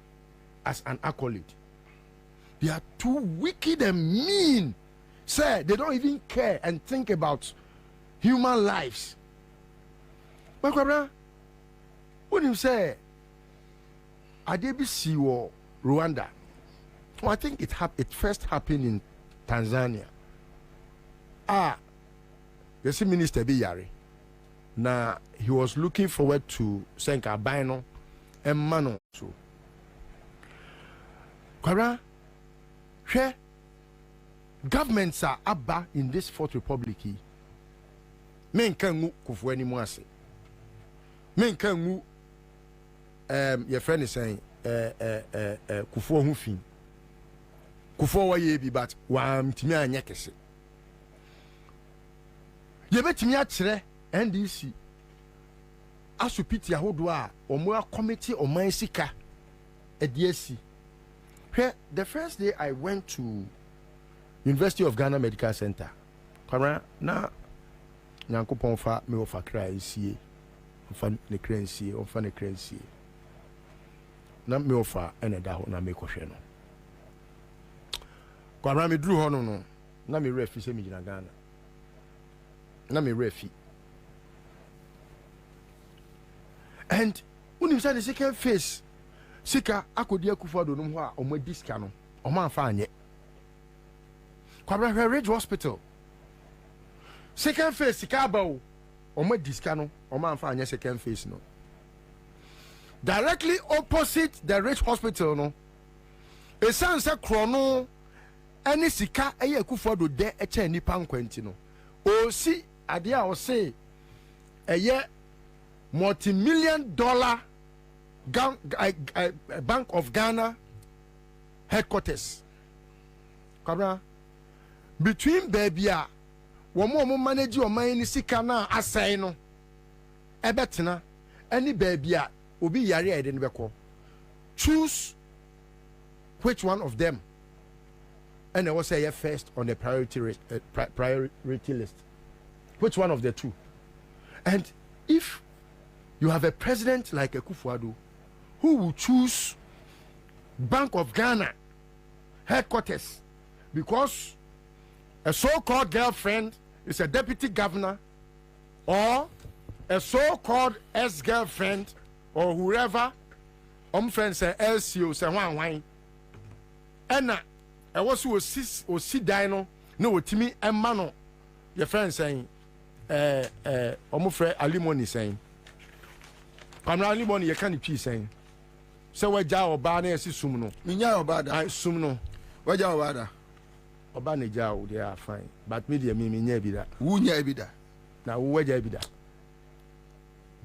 Speaker 1: as an accolade. They are too wicked and mean. Say they don't even care and think about human lives. But Kwabena, when you say Adebisi or Rwanda, well, I think it first happened in Tanzania. You see Minister Biyari. Now he was looking forward to Senka Bino and Mano. So Kwabena, where governments are abba in this Fourth Republic, men can Kufuor anymore. Men can your friend is saying Kufuor Hufin. Kufuor wa yebi but wam timia anyekese. Ye betimi akyere NDC asupiti ahodo a omo committee oman sika ediesi. The first day I went to University of Ghana Medical Center, Kwabena na Nyankopon fa me ofa kra isie, ofa ne kra isie, ofa ne kra isie. Na me ofa ene da ho na me kohwe no. Kwabena me dru ho no, na me refi se me gina Ghana. Na me refi. And when you say the second phase, Sika akodi Kufuor do no ho a omo diska no omo anfa anye Kwabena Ridge Hospital second phase Sika ba o omo diska no omo anfa anye second phase no directly opposite the Ridge Hospital no e sanse krono any Sika eye Kufuor do de eche nipa nkwanti no o si ade a o say eye multi-million-dollar Bank of Ghana headquarters. Kwabena, between baby a womo manage your money sika na asai no ebetena any baby a obi yare ede ne beko. Choose which one of them, and I will say first on the priority list. Which one of the two? And if you have a president like Kufuor who will choose Bank of Ghana headquarters because a so-called girlfriend is a deputy governor or a so-called ex-girlfriend or whoever friend say LCO say wine ɛna ɛwɔ so osi dan no na otimi ɛma no your friend saying ɔmo frɛ alimony saying kwamra alimony yɛ ka ne twi saying sɛ wagya ɔbaa na yɛsi sum no
Speaker 2: minya ɔbaa da
Speaker 1: sum no
Speaker 2: wagya ɔbaa da
Speaker 1: ɔbaa ne gya o they are fine but me deɛ minya bi da
Speaker 2: wunya bi da
Speaker 1: na wo wagya bi da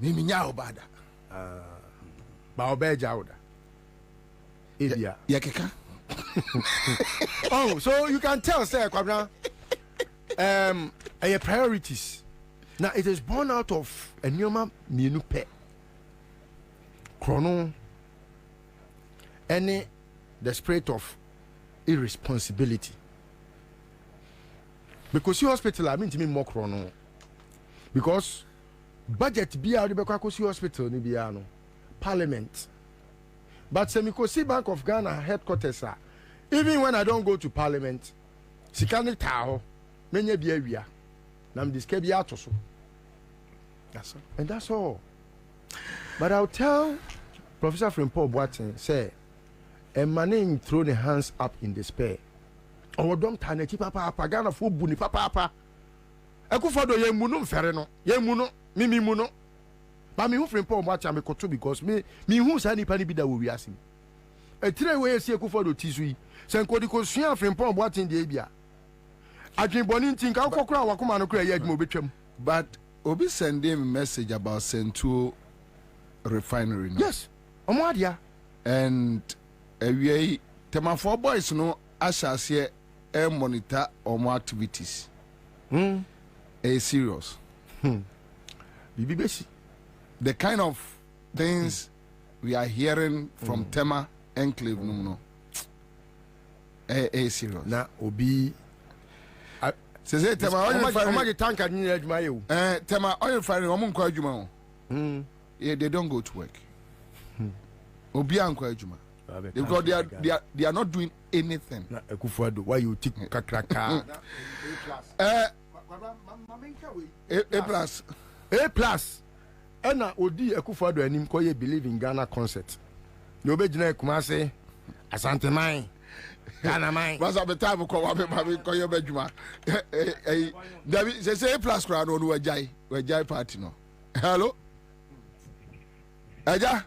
Speaker 2: minya ɔbaa da
Speaker 1: ba ɔbaa gya o da ebia
Speaker 2: yɛ keka
Speaker 1: oh so you can tell say kwamra your priorities now it is born out of a nneɛma mmienu pɛ krono any the spirit of irresponsibility because your hospital I mean to me more krono because budget be out the hospital ni be no parliament but semikosi Bank of Ghana headquarters even when I don't go to parliament sikani taho menye bi awia na mdiske bi atoso that's all and that's all but I'll tell Professor Frimpong Boateng say a man throw the hands up in despair or don't turn it papa Ghana fo bu ni papa Akufo-Addo ye mu no mfere no ye mu no mimi mu no ba me hu Frimpong Boateng me koto because me hu sa nipa ni bi da wo wiase etire we esi Akufo-Addo tisu yi se nkodi ko sua Frimpong Boateng de bia adwen boni ntin ka kokora wakoma no kura ye adwuma obetwam
Speaker 2: but obi send him a message about Sentuo refinery no
Speaker 1: yes omo adia
Speaker 2: and we Temafo boys no ashase e monitor omo activities serious
Speaker 1: bibi besi
Speaker 2: the kind of things we are hearing from Tema enclave no serious
Speaker 1: na obi
Speaker 2: say Tema
Speaker 1: oil tanker ni adwuma ye o
Speaker 2: Tema oil refinery omo nkwa adwuma o yeah they don't go to work obi ankwa adwuma because they are not doing anything
Speaker 1: na Akufo-Addo why you tik kakraka A plus ena odi Akufo-Addo anim ko ye believe in Ghana concept you obegina Kumase Asante man Ghana man
Speaker 2: was at the time ko wa be ko ye badwuma David say A plus crowd no wajai party no hello Aja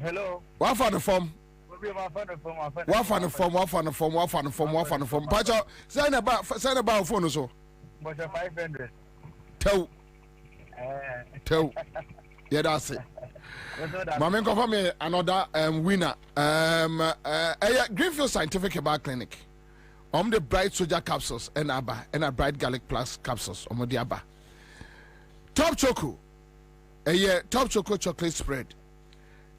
Speaker 18: hello
Speaker 2: what for the form form Pacho send about phone so
Speaker 18: but 500
Speaker 2: tell yeah that's it Mama confirm me another winner Greenfield Scientific Herbal Clinic the bright soja capsules and a bright garlic plus capsules the aba top choco top choco chocolate spread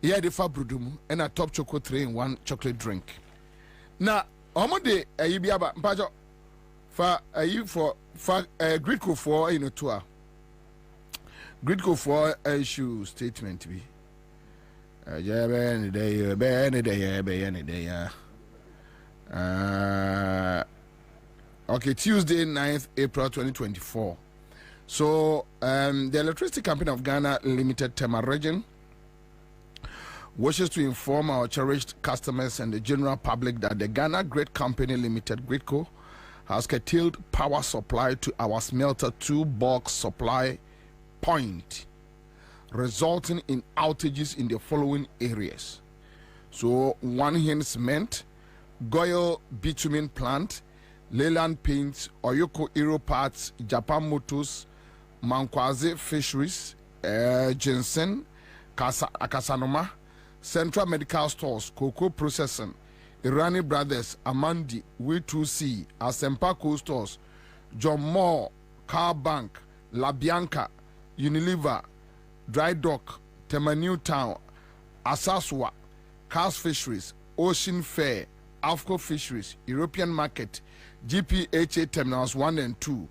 Speaker 2: yeah the fabrudumu and a top choco 3-in-1 chocolate drink now the bi aba mpajo for Gridco for tour Gridco for issue statement be any day okay Tuesday 9th April 2024 so the Electricity Company of Ghana Limited Tema Region wishes to inform our cherished customers and the general public that the Ghana Great Company Limited Gridco has curtailed power supply to our smelter 2 bulk supply point, resulting in outages in the following areas. So, One Hen Cement, Goyle Bitumen Plant, Leyland Paints, Oyoko Aero Parts, Japan Motors, Mankwaze Fisheries, Jensen, Akasanoma, Central Medical Stores, Cocoa Processing, Irani Brothers, Amandi, W2C, Asempa Co Stores, John Moore, Car Bank, La Bianca, Unilever, Dry Dock, Tema Newtown, Asaswa, Cars Fisheries, Ocean Fair, Afco Fisheries, European Market, GPHA Terminals 1 and 2,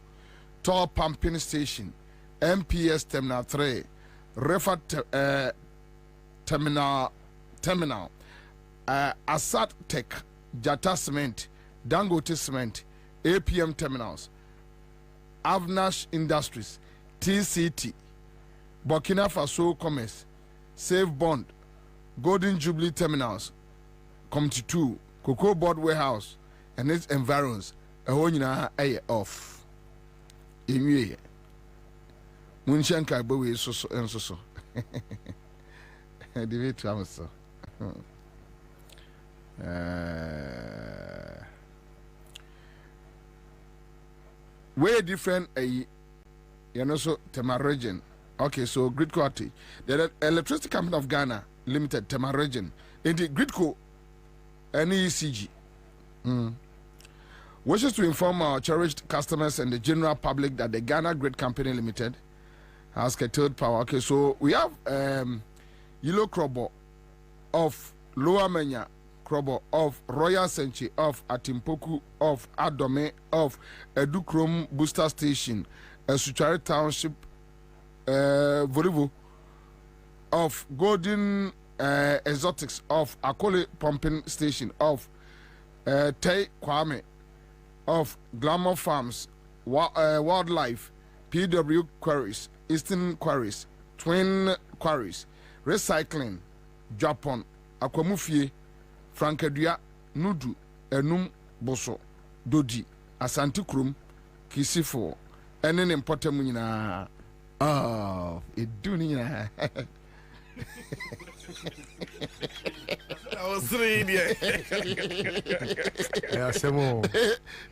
Speaker 2: Tor Pumping Station, MPS Terminal 3, Refa Terminal, Asat Tech, Jata Cement, Dangote Cement, APM Terminals, Avnash Industries, TCT, Burkina Faso Commerce, Save Bond, Golden Jubilee Terminals, Committee 2, Cocoa Board Warehouse and its environs. A whole year off. In Munshanka Bowie so and so. The Thomas. Way different Tema region. Okay, so Gridco Ati. The Electricity Company of Ghana Limited, Tema region. In the Gridco NECG. Wishes to inform our cherished customers and the general public that the Ghana Grid Company Limited has curtailed power. Okay, so we have Yellow Krobo of Lower Menya, Krobo of Royal Senchi, of Atimpoku, of Adome, of Edukrom Booster Station, Suchari Township, Vorivo, of Golden Exotics, of Akole Pumping Station, of Tay Kwame, of Glamour Farms, Wildlife, PW Quarries, Eastern Quarries, Twin Quarries, Recycling, Japan, Aquamufie, Frankadua, Nudu, Enum Boso, Dodi, Asante Krum, Kisifo, and then important munina. Oh, it do nina.
Speaker 3: I was reading.
Speaker 1: Yeah, Samo.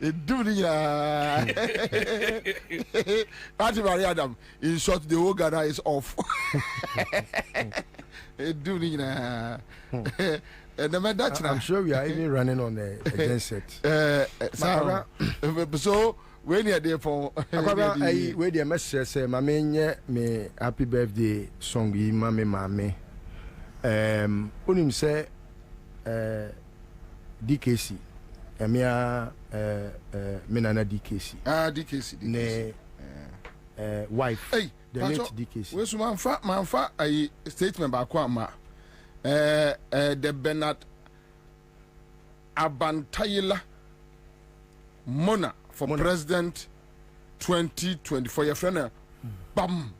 Speaker 2: It do nina. Party Adam. In short, the whole Ghana is off. It do nina.
Speaker 1: I'm sure we are even running on a genset.
Speaker 2: So when you're there for
Speaker 1: where the message say mama me happy birthday song yi mame onim say DKC emia me nana DKC
Speaker 2: DKC
Speaker 1: wife
Speaker 2: hey
Speaker 1: the late DKC
Speaker 2: we so manfa a statement ba kwa ma the Bernard Abantayila Mona for President 2024. Your friend, bam,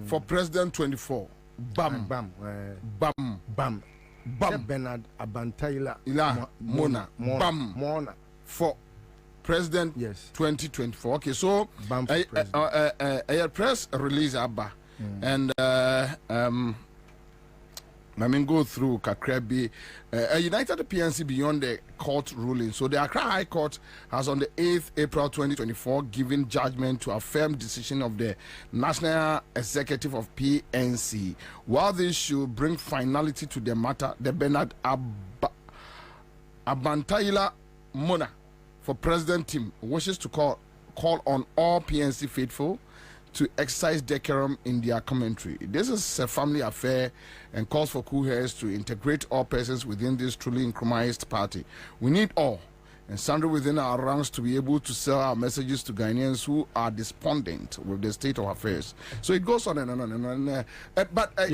Speaker 2: for President 24. Bam, bam.
Speaker 1: Bernard Abantayila
Speaker 2: Mona, bam, for President 2024. Okay, so a press release Abba and I mean, go through Kakrebi. United PNC beyond the court ruling. So the Accra High Court has on the 8th April 2024 given judgment to affirm decision of the National Executive of PNC. While this should bring finality to the matter, the Bernard Abantayila Mona for President Tim wishes to call on all PNC faithful to exercise decorum in their commentary. This is a family affair and calls for cool heads to integrate all persons within this truly incrementist party. We need all and sundry within our ranks to be able to sell our messages to Ghanaians who are despondent with the state of affairs. So it goes on and on and on. But
Speaker 1: I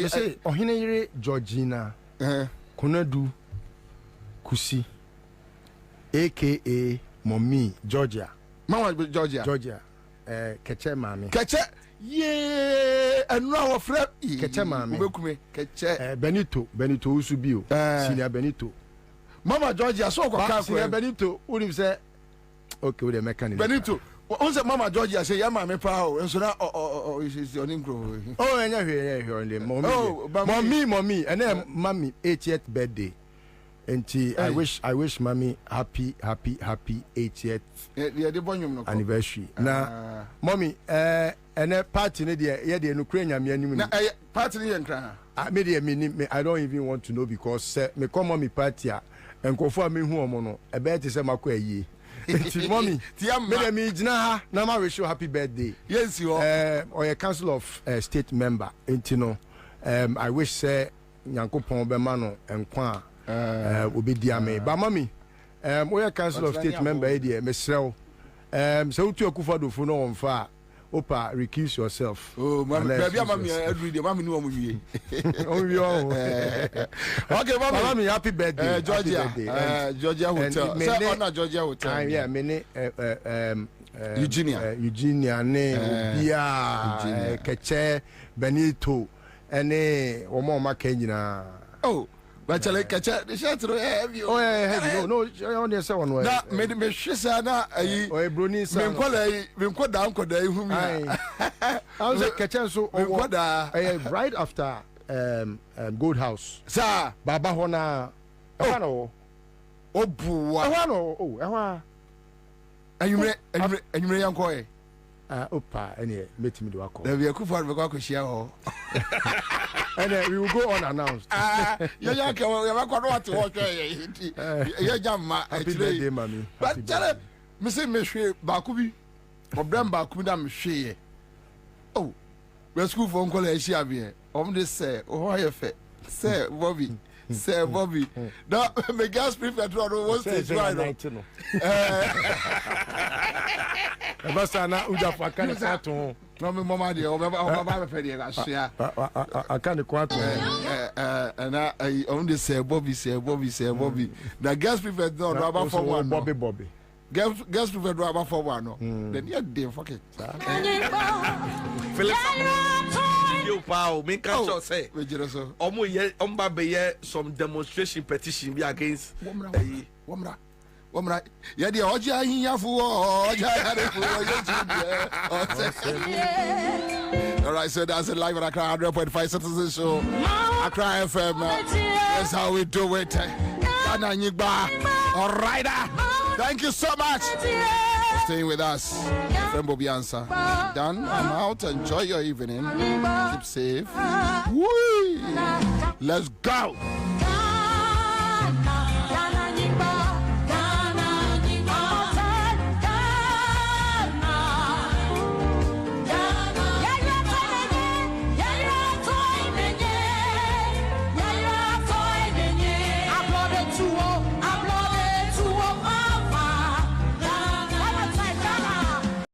Speaker 1: say, Ohineyere Georgina Konadu Kusi, aka Mommy Georgia.
Speaker 2: Mama Georgia.
Speaker 1: Keche mami.
Speaker 2: Keche. Yeah. And now our friend.
Speaker 1: Keche mami.
Speaker 2: Keche.
Speaker 1: Benito Usubio. Senior Benito.
Speaker 2: Mama Georgia so kwa
Speaker 1: Senior Benito. Unim say. Okay, we the mechanic.
Speaker 2: Benito. Once Mama Georgia say ya mami pa o. So na is your name grow.
Speaker 1: Oh, enya here only. Mommy. And then mommy 80th birthday. And I wish mommy happy 80th anniversary. Now, mommy, and a party in the Ukrainian
Speaker 2: party
Speaker 1: I don't even want to know because me come mommy party and confirm me who mono. I bet it's a makwe. Mommy, me jina na ma wish you happy birthday.
Speaker 2: Yes, you are.
Speaker 1: Or a council of state member. I wish say Yankopon Bemano and Kwa. Obi diame ba mami we are council of state member here mesrel so tu akufado fo no onfa opa recuse yourself
Speaker 2: baby mami agree the mami no omuwie
Speaker 1: okay mami happy birthday
Speaker 2: Georgia hotel say on Georgia hotel
Speaker 1: yeah me
Speaker 2: Eugenia
Speaker 1: ne obia Keche Benito ene omo maka nyina
Speaker 2: But I like the shirt to have you.
Speaker 1: Oh, heavy. No, on your son.
Speaker 2: That made me shisa
Speaker 1: or a bruni son.
Speaker 2: We quite down could I whom
Speaker 1: I was a catcher so right after Gold House.
Speaker 2: Sir,
Speaker 1: Baba Hona. Oh, Buano.
Speaker 2: And you may uncle.
Speaker 1: Opa, and meet me to a call.
Speaker 2: There be a coup for the Coco Shell.
Speaker 1: And we will go unannounced.
Speaker 2: You're young, you have got what to watch. You're young, mammy. But tell him, Monsieur Bakubi, or Bram Bakudam Shea. Oh, we're school for Uncle Shabby. On this, say, oh, I fit. Sir Bobie. Sir Bobie. No, my gas prefect was right.
Speaker 1: Basana uja fakane kwato
Speaker 2: no me mama de obaba pede ga hia
Speaker 1: akane kwato
Speaker 2: na on the say Bobie the gas prefect do aba for one
Speaker 1: Bobie
Speaker 2: gas prefect do aba for one no then you dey fuck it
Speaker 3: Philip you pal me can sure say omo ye omba be ye some demonstration petition be against
Speaker 2: Womra, yeah, the Oja Yafu, all right, so that's a live at Accra100.5 Citizen Show. Accra FM, that's how we do it. All right, thank you so much for staying with us. Friend Bobie Ansah. Done, I'm out. Enjoy your evening. Keep safe. Woo! Let's go.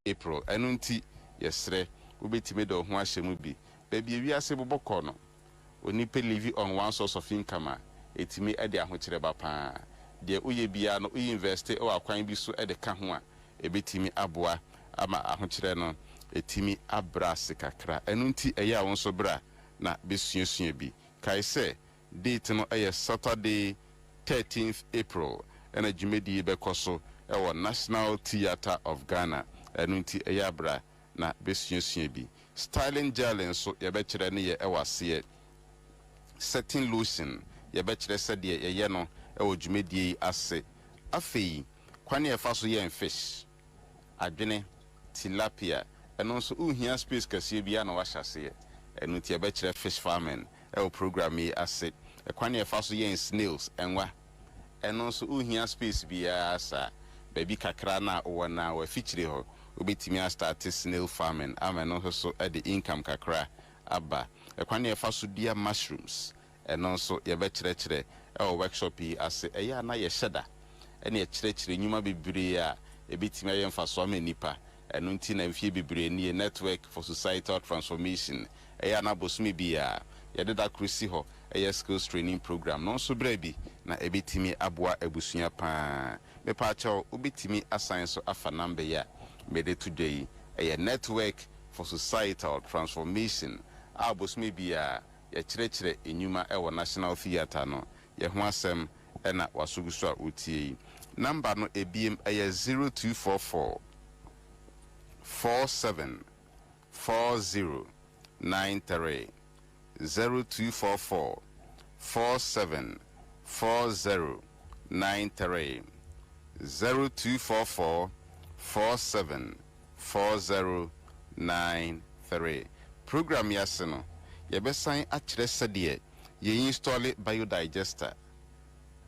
Speaker 4: April enunti yesre ubetime do ho ahyemu bi baby ewiase boboko no oni pe live on one source of income etime ede ahokyere ba pa de oye bia no oyi invest o akwan bi so ede ka ho a ebetime aboa ama ahokyere no etime abra sekakra enunti eya won so bra na besuasua bi kai se date no eye Saturday 13th April ena jumedi be koso ewo National Theatre of Ghana enunti eyabra na besuasua bi styling gel so ye be kire ne ye ewase setting lotion ye be kire se de ye no ewo dwumedie ase afei kwane e fa so ye fish adwene tilapia eno so uhia space kase bia na wahase enunti ye be kire fish farming ewo program yi ase kwane e fa so ye snails enwa eno so uhia space bia asa baby kakra na wona wa feature ho obetimi a start snail farming ameno so at the income kakra aba ekwane e fa so dia mushrooms eno so ye be kire workshop yi ase eya na ye sheda ene ye kire nyuma bebre a ebetimi aye mfa so amanipa eno nti na mfie bebre ni network for societal transformation eya na bosumi bia ye deda krusi ho eye skills training program no so bra bi na ebetimi aboa abusua pa me pa chaw obetimi assign so afa number ya made it today a network for societal transformation abosumi bia ye kire enyuma e wo National Theatre no ye ho asem e na wasoguso a otie number no ebiem e 0244 474093 0244 474093 0244 474093 program yaseno ye be sign akire sede ye install biodigester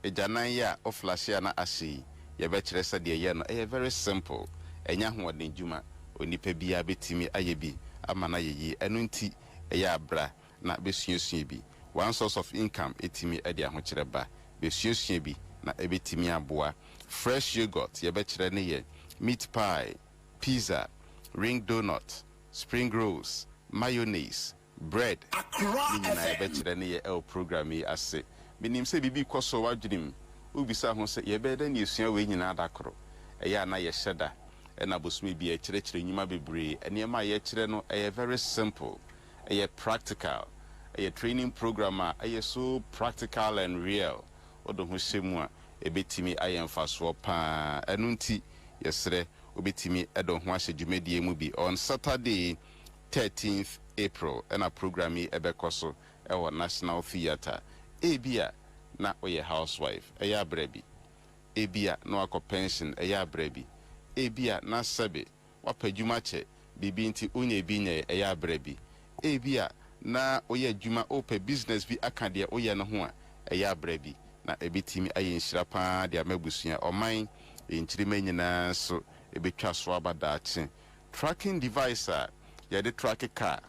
Speaker 4: ejanan ya o flash ya na ashi ye be kire sede ye no e very simple enya hoden juma onipa bia betimi ayebi amana yeyi enu nti eya abra na besuasua bi one source of income etimi ade ahokire ba besuasua bi na ebetimi aboa fresh yogurt ye be kire ne ye meat pie, pizza, ring donut, spring rolls, mayonnaise, bread. Nina ebetire ne ye el program yi ase. Minim se bibi koso wadwunim. Ubisa ho se ye be da ne esua we nyina adakoro. Eya na ye sheda. Ena bosumi bi e kire nyuma bebre. Ene ma ye kire no very simple. Eye practical.
Speaker 19: a training program a so practical and real odo ho hyemu a ebetimi ayemfa so pa enunti yesre obetimi edo ho ahye dwumadie mu bi on Saturday 13th April and a program ebekoso ewo National Theatre ebia na oye housewife eya brebi ebia no akọ pension eya brebi ebia na sebe wapadwuma che bibi nti onye bi nye eya brebi ebia na oye adwuma ope business bi akade oye no ho a eya brebi na ebitimi aye nhyira pa de amabusua oman enkyirima nyina so ebetwa so abadache tracking device a ye de track car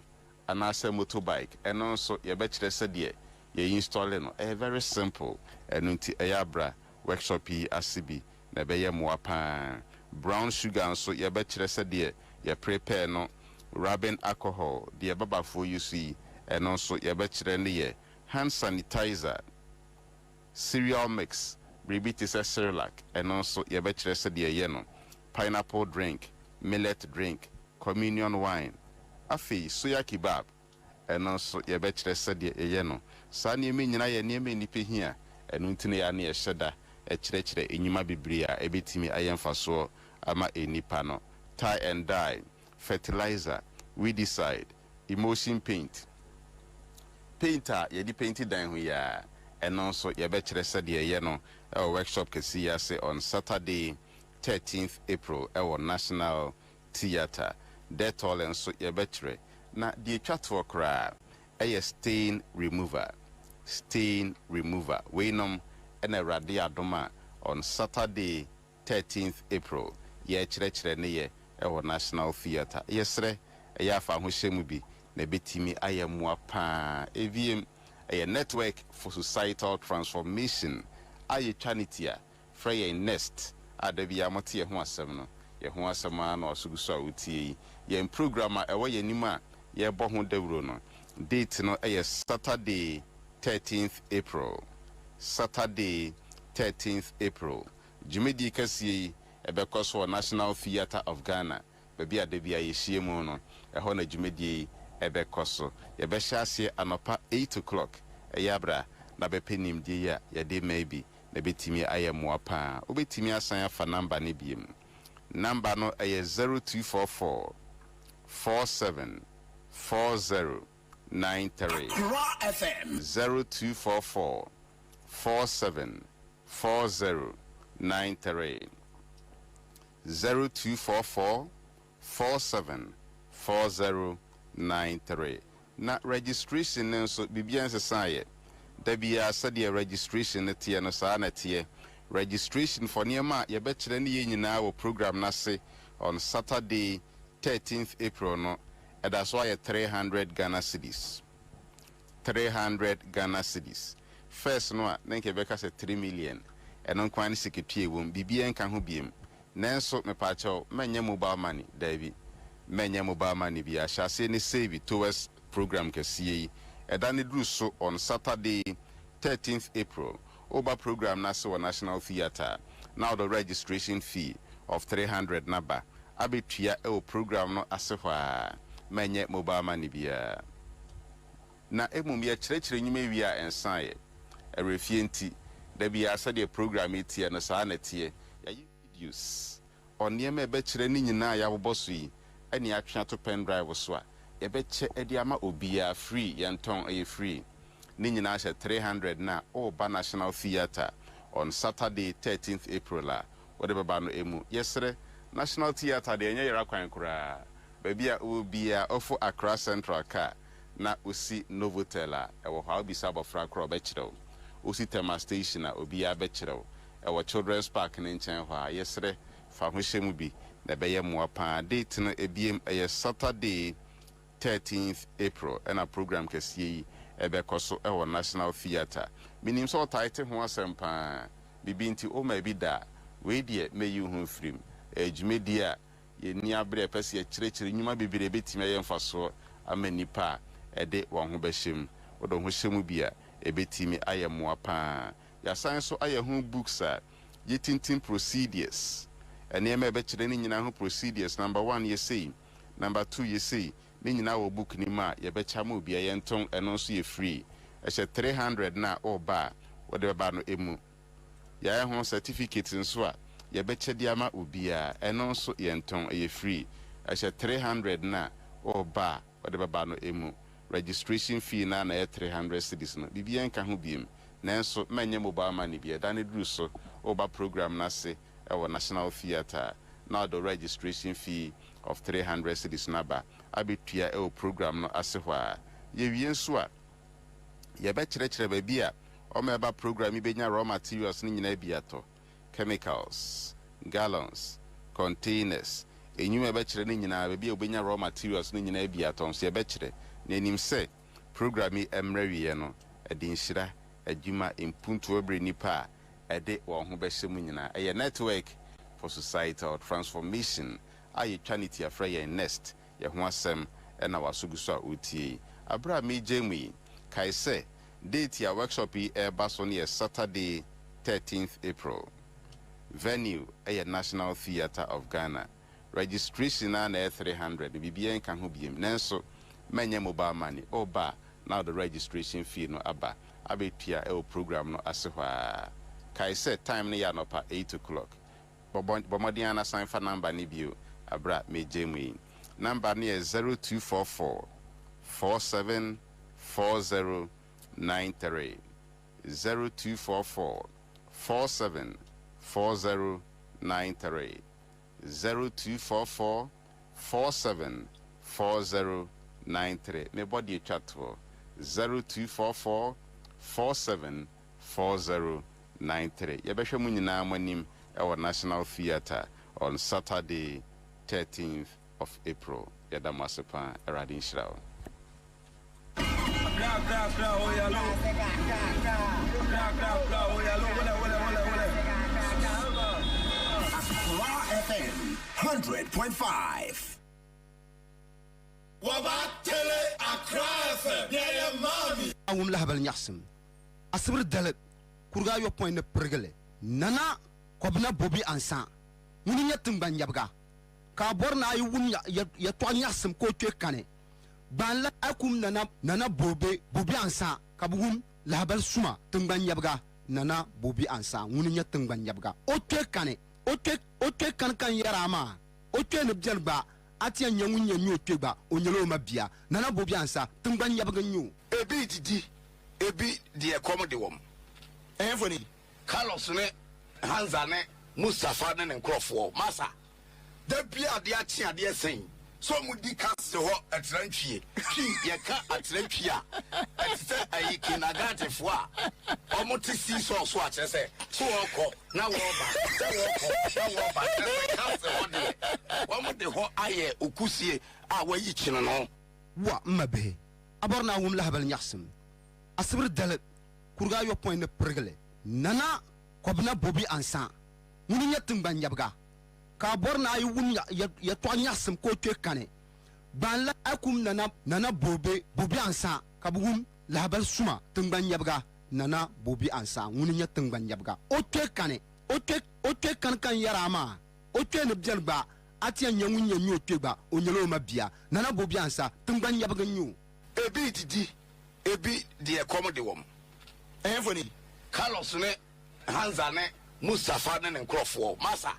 Speaker 19: anasa motorbike eno so ye be kire se de ye install no very simple enunti eyabra workshop yi asibi na be ye moa pa brown sugar so ye be kire se de ye prepare no rubbing alcohol de baba for you see eno so ye be kire ne ye hand sanitizer cereal mix bribiti se Cerelac eno so ye be kire se de ye no pineapple drink millet drink communion wine afi soya kebab eno so ye be kire se de ye no sa ne me nyina ye ne me nipe hia enu ntine ya na ye hyeda e kire enyuma bibiri a ebetimi ayemfa so ama enipa no tie and dye fertilizer we decide emotion paint painter ye di painti dan ho ya eno so ye be kire se de ye no workshop kesi ya se on Saturday 13th April National Theatre detol and so ye be kire na di twatwo kra stain remover we nom ena rade adoma on Saturday 13th April ye kire ne ye National Theatre yesre ya fa ho hyemu bi na betimi ayemu apa eviem a network for societal transformation aye chanitia frey nest adabia mote ho asem no ye ho asema na osuguso awutie ye programmer ewo ye nima ye bo ho dawuro no date no Saturday 13th April Saturday 13th April jumedi kasie ebekoso National Theatre of Ghana baby adabia ye hiemu no eho na jumedi ebekoso ye be hyase anopa 8 o'clock eyabra na bepenim die ya de maybe na betimi ayemo apa obetimi asan afa number ne biem number no 0244 47 40 93 0244 47 40 93 0244 47 40 93 na registration nso bibian sesaye da bia sadia registration ne tie no saa na tie registration for niema ye be kire ne nyina wo program na se on Saturday 13th April no eda so aye 300 Ghana cedis 300 Ghana cedis first no a nenke beka se 3 million eno kwan seketue wom bibian ka ho biem nanso me pa chaw menye mobile money david menye mobile money bia hyase ne save towards program kasiye edane dru so on Saturday 13th April oba program na so National Theatre now the registration fee of 300 naba abetua e program no asehwa menye mobile money bia na emum ye kire nyuma wi a ensan e refie nti da bia sade program etie no saa na tie ya videos on ye me be kire ni nyina ya boboso yi eni atwa to pen drive so a yebeche ediama obia free yenton a free ni nyina hye 300 na oba National Theatre on Saturday 13th April la wode baba no emu yesre National Theatre de enye yera kwan kura babia obia ofo Accra Central car na osi Novotel a ewo ha obi sabofra kro be kirew osi Tema Station a obia be kirew ewo Children's Park ne nchen hwa yesre fa ho hyemu bi na be ye mo pa date no ebiem Saturday 13th April and a program kesi ebekoso ewo National Theatre minim so title ho asempa bibinti o ma bi da we die meyi hu frim ejumedi a ye ni abre pese ye kire nyuma bibire betime ye mfaso amanipa ede won ho behyem wodo ho hyemu bia ebetimi ayemo apa ya san so ayehu books a yetintin procedures ene me be kire ni nyina ho procedures number 1 ye say number 2 ye say ni nyina wo book ni ma ye be cha ma obi ye nton eno so ye free e she 300 na oba wo de ba no emu ya ho certificate nso a ye be che dia ma obi a eno so ye nton ye free e she 300 na oba wo de ba no emu registration fee na 300 cedis no bibia nka ho biem nanso menye mobile money bia da ne duru so oba program na se e wo National Theatre now the registration fee of 300 cedis naba abetua e program no ase hwa ye wie nso a ye be kire ba bia o meba program ibenya raw materials ni nyina biato chemicals gallons containers enyu be kire ni nyina ba bia obenya raw materials ni nyina biato so ye be kire na enim se program emra wie no edin hira adwuma impuntu obre nipa ede wo ho be hyemu nyina eye network for societal transformation aye trinity afra ye nest ye ho asem e na wasuguso a otie abra me jemi kai se date ya workshop e baso ne Saturday 13th April venue aye National Theatre of Ghana registration na 300 bibia nka ho biem nanso menye mobile money oba now the registration fee no aba abetua e program no asehwa kai se time ne ya no pa 8 o'clock Bomodiana sign for number ni bio abra me jemi number ni 0244 474093 0244 474093 0244 474093 me body chat for 0244 474093 yebehwe mu nyina amanim our National Theatre on Saturday 13th of April. Yadamasepa Eradin Shrao.
Speaker 7: FM 100.5. Wabatele Accra FM. Yeah, mommy.
Speaker 21: Awum lahabal nyasem. Asibir dalet kurga yo point ne pergele. Nana Kwabena Bobie Ansah muni nyatim ban yabga ka borna ay wum ya to nyasem ko twe kane ban la akum nana Bobie Ansah ka bugum lahabal suma tumban yabga nana Bobie Ansah muni nyatim ban yabga o twe kane o twe kan yarama o twe ne bjelba atia nyanwu nyanyu tweba onyelo mabia nana Bobie Ansah tumban yabga nyu
Speaker 10: ebi didi ebi de komode wom enfoni Carlos ne Ansah ne Mustafa ne nkrofo masa da bia de achi ade sen so mudi kase ho atrantwie ki ye ka atrantwie a etse ayi kinagate fo a omote si so a chese so okọ na wo ba kase ho de omote ho aye okusie a wayi chino no
Speaker 21: wa mabe aborna wum lahabal nyasem asibir dalet kurga yo point ne pergele nana Kwabena Bobie Ansah muni nyatim ban yabga ka borna ay wum ya to nyasem ko twe kane ban la akum nana Bobie Ansah ka bugum lahabal suma tumban yabga nana Bobie Ansah muni nyatim ban yabga o twe kane o twe kan yarama o twe ne bjelba atia nyanwu nyanyu tweba onyelo mabia nana Bobie Ansah tumban yabga nyu
Speaker 10: ebi didi ebi de komode wom enfoni Carlos ne Ansah ne Mustafa ne nkrofo masa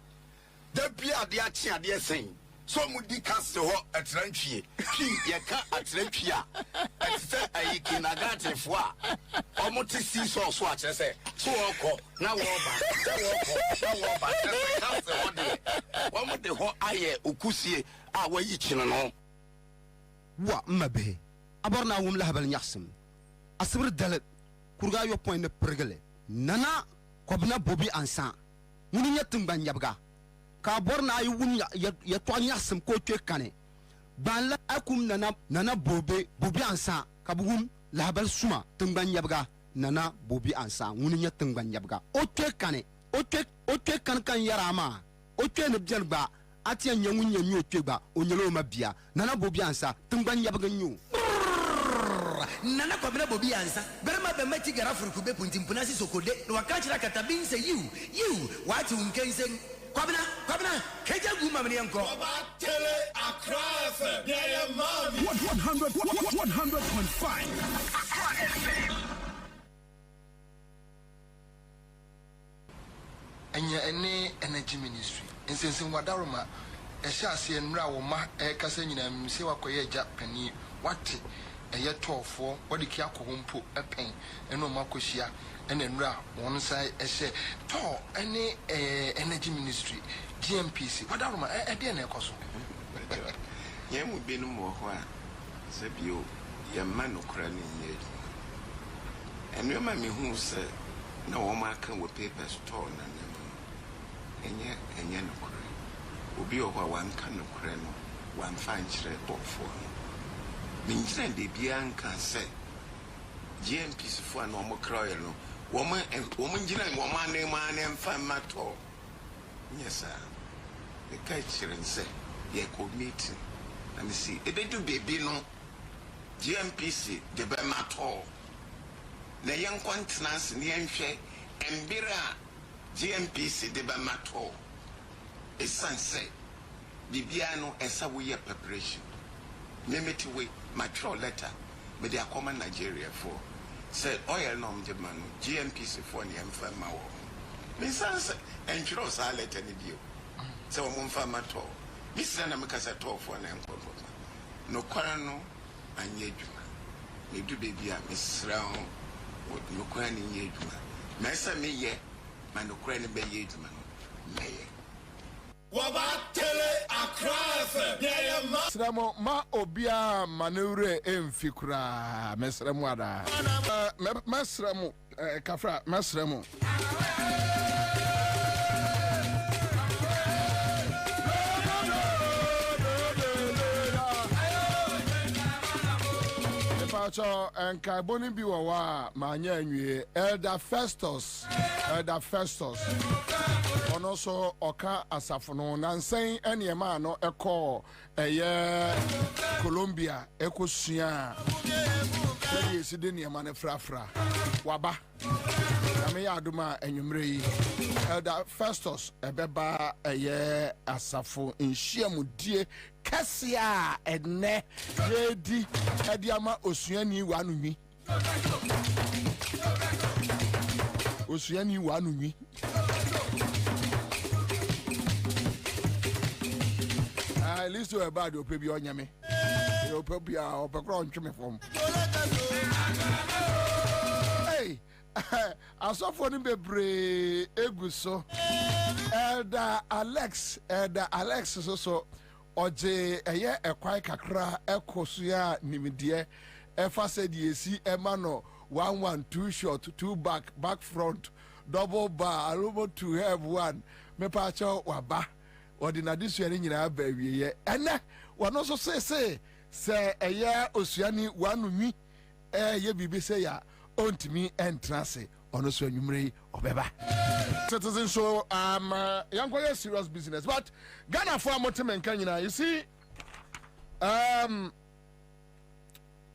Speaker 10: da bia de achi ade sen so mudi kase ho atrantwie ki ye ka atrantwie a etse ayi kinagate fo a omote si so a chese so okọ na wo ba kase ho de omote ho aye okusie a wayi chino no
Speaker 21: wa mabe aborna wum lahabal nyasem asibir dalet kurga yo point ne pergele nana Kwabena Bobie Ansah muni nyatim ban yabga ka borna ay wum ya to nyasem ko twe kane ban la akum nana Bobie Ansah ka bugum lahabal suma tumban yabga nana Bobie Ansah muni nyatim ban yabga o twe kane o twe kan yarama o twe ne bjelba atia nyanwu nyanyu tweba onyelo mabia nana Bobie Ansah tumban yabga nyu
Speaker 22: Nana Kwabena Bobie Ansah berma be mati gara furku be puntimpuna si sokode no wakachira katabin se you what unkensen Kwabena keja guma ma me yanko
Speaker 7: Tele Accra FM. Yeah, mommy.
Speaker 10: 100.5 Accra FM.
Speaker 6: Anya ene energy ministry. Insensin wadaroma. Esha ase nra wo ma kasa nyina mse wakoye agya pani wate eye tofo wode ki akohompo epen eno makohia ene nra won sai ehye to ene energy ministry GMPC wadaroma de na ekoso
Speaker 8: ye mu binu mo ho a se bio ye ma no kra ni ye eno ma me hu se na wo ma kan wo paper store na enye no kra obi o ho wan kan no kra no wan fan kire bofo me njira de bia nka se GMPC fo na mo kra ye no wo mo njira wo ma ne mfa mato yes sir the kai chiren se ye ko meeting and me see e be do baby no GMPC de be mato na yen continence ne enhwe embira GMPC de be mato e sanse bibia no esa wo ye preparation memeti we mature letter me dey come Nigeria for say oil no mje man GMPC for ne emfa ma wo me sanse enchiro sa letter ne dio say wo mfa mato mi sira na me kasa to for na enkonko no kwara no anye adwuma me du bebia me sira ho no kwara ne nye adwuma me sa me ye ma no kwara ne be ye adwuma no me ye
Speaker 7: Tele Accra FM. Yeah,
Speaker 2: Sramo ma obia manure emfikura mesramo ada mesramo kafra mesramo Pacho enka boni bi wa ma anya anwie Elder Festus ono so oka asafo no nansen ene ma no eko eye Colombia ekosua tedi sidi ne ma ne frafra waba ame ya aduma enwumre yi Elder Festus ebeba eye asafo nhyiamudie kasia enne yedi ediama osuani wa nunwi osuani wa nunwi list to about your baby on yame. Your baby are background chimney from. Hey, I saw for him be eguso. Elder Alex so oje eye ekwai kakra ekosuya nimidie efa said yesi emano 112 short 2 back front double bar alumo to have one me pacho waba ordinary suani nyina ba wiye ene wono so say eye osuani wanumi ye bibi say ya ontimi entrance ono so anwumre obeba citizen so yanko serious business but Ghana for motemen kan nyina you see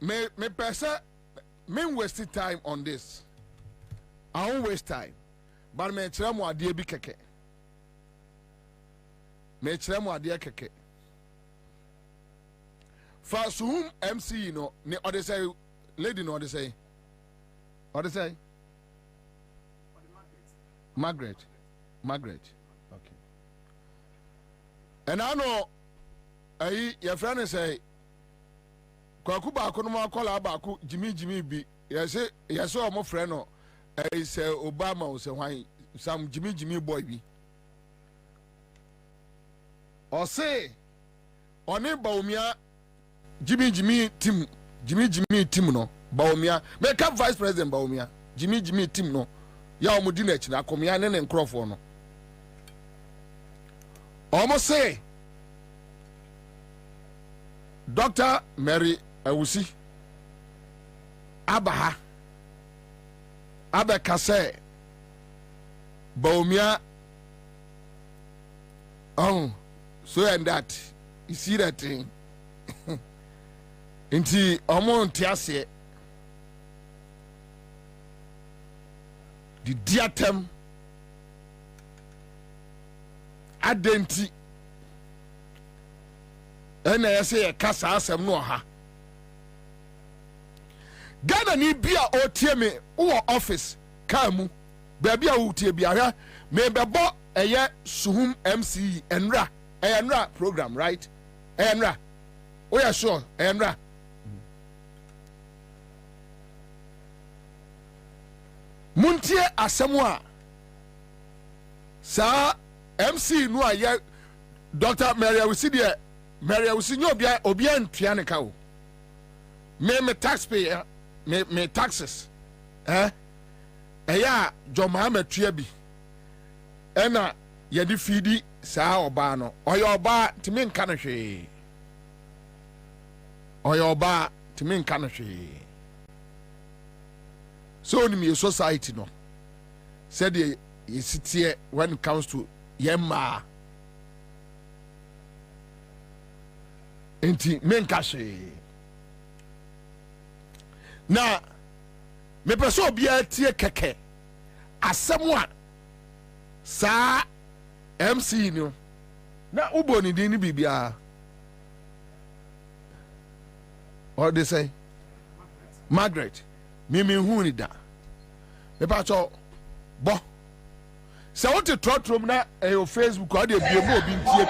Speaker 2: me person me waste time on this. I won't waste time but me try mo ade bi keke me try mo ade keke for whom MC you know ne or they say lady no they say Margaret okay and I know your friend say kwaku ba ko no makola ba ko jimi bi yes o mo friend no say Obama o say hwan some jimi boy bi o say oni baomia jimi team no baomia make up vice president baomia jimi team no ya o mudi na chi na akomia ne nkrofo no almost say Dr. Mary Awusi Abaha Abekase Baumia so and that you see that thing inti omo ntiase the diatem adenti ɛna yɛsɛ yɛka saa asɛm no ɔha Ghana ni bia otie me wo office kaa mu baabi a wotie bia hwɛ me bɛbɔ ɛyɛ suhum MCE enra enra program right enra we are sure enra muntie asɛm a saa MC no ayɛ Dr. Maria Wisidia Maria Wisinya obia ntua ne ka o me taxpayer me taxes ɛyɛ John Mohammed tua bi ɛna yɛde fidi saa ɔbaa no ɔyɛ ɔbaa timi nka no hwee ɔyɛ ɔbaa timi nka no hwee so onim yɛ society no sɛdeɛ yɛsiteɛ when it comes to yɛmmaa enti menka hwee na mepɛ sɛ obiara tie kɛkɛ asɛm a saa MC no na ubo ni din ni bibia or they say Margaret mimi hu ni da me pa cho bo se what to trotrom na e your Facebook or dey bie mo obi ntie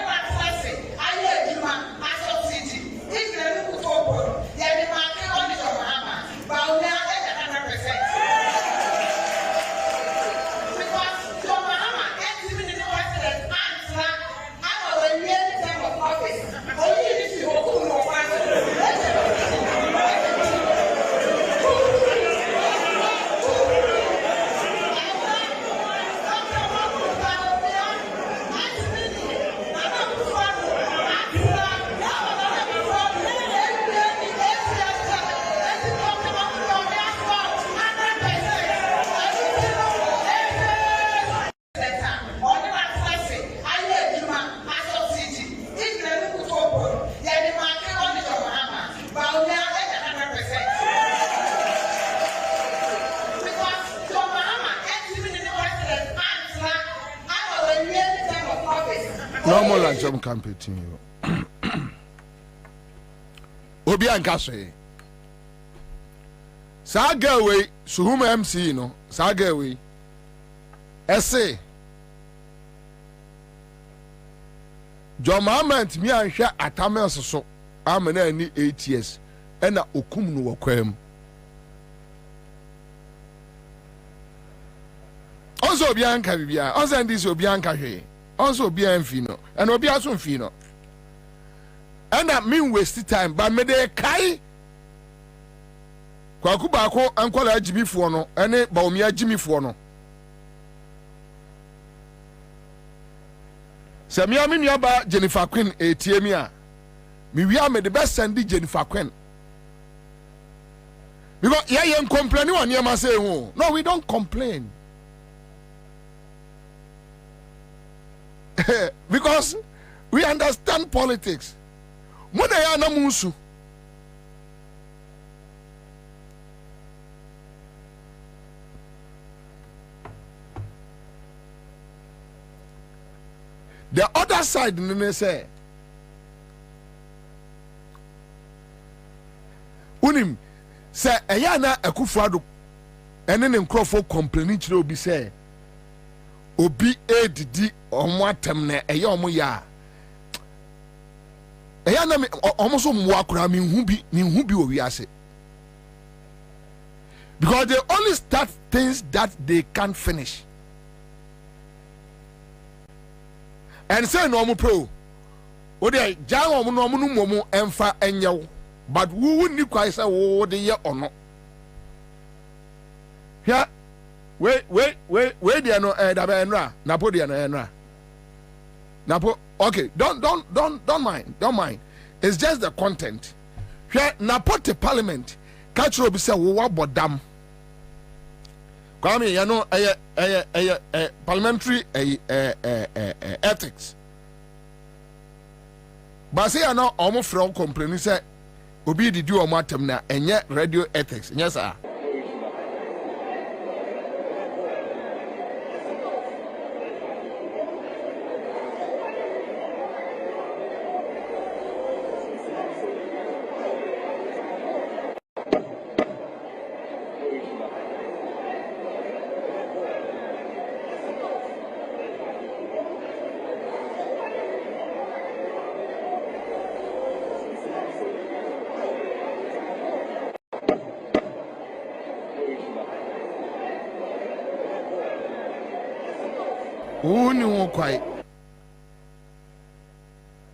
Speaker 2: normal and some campaign obi anka so saga we suhuma MC no saga we ese John Mohammed mi anhwe atamels so amana ni 8 years ena okum no wakwam onso obi anka bibia onso ndisi obi anka hwe also be enfino and obi aso mfino and that mean waste time but me dey kai kwaku ba ko ankola agimifo no ene ba omi agimifo no se me aminu aba Jennifer Queen etiemi a me wi am the best send Jennifer Queen because yeah complain on yema say no we don't complain because we understand politics. Muna ya na musu. The other side nene say unim say eya na Akufo-Addo ene ne nkrofo complaining kire obi say obi edidi omo atem na eye omo ya eya na omo so mwa akura mi hu bi owi ase because they only start things that they can't finish and say no omo pro o de jan omo no omo no momo emfa enyew but wu ni kwai say wo de ye ono ya wait there no da ba enra na po there no enra na po okay don't mind it's just the content here na po the parliament catch obi say wo wa bodam kwame you know parliamentary ethics but say na omo from complain say obi didi omo atem na enye radio ethics yes sir. Uni ho kwai.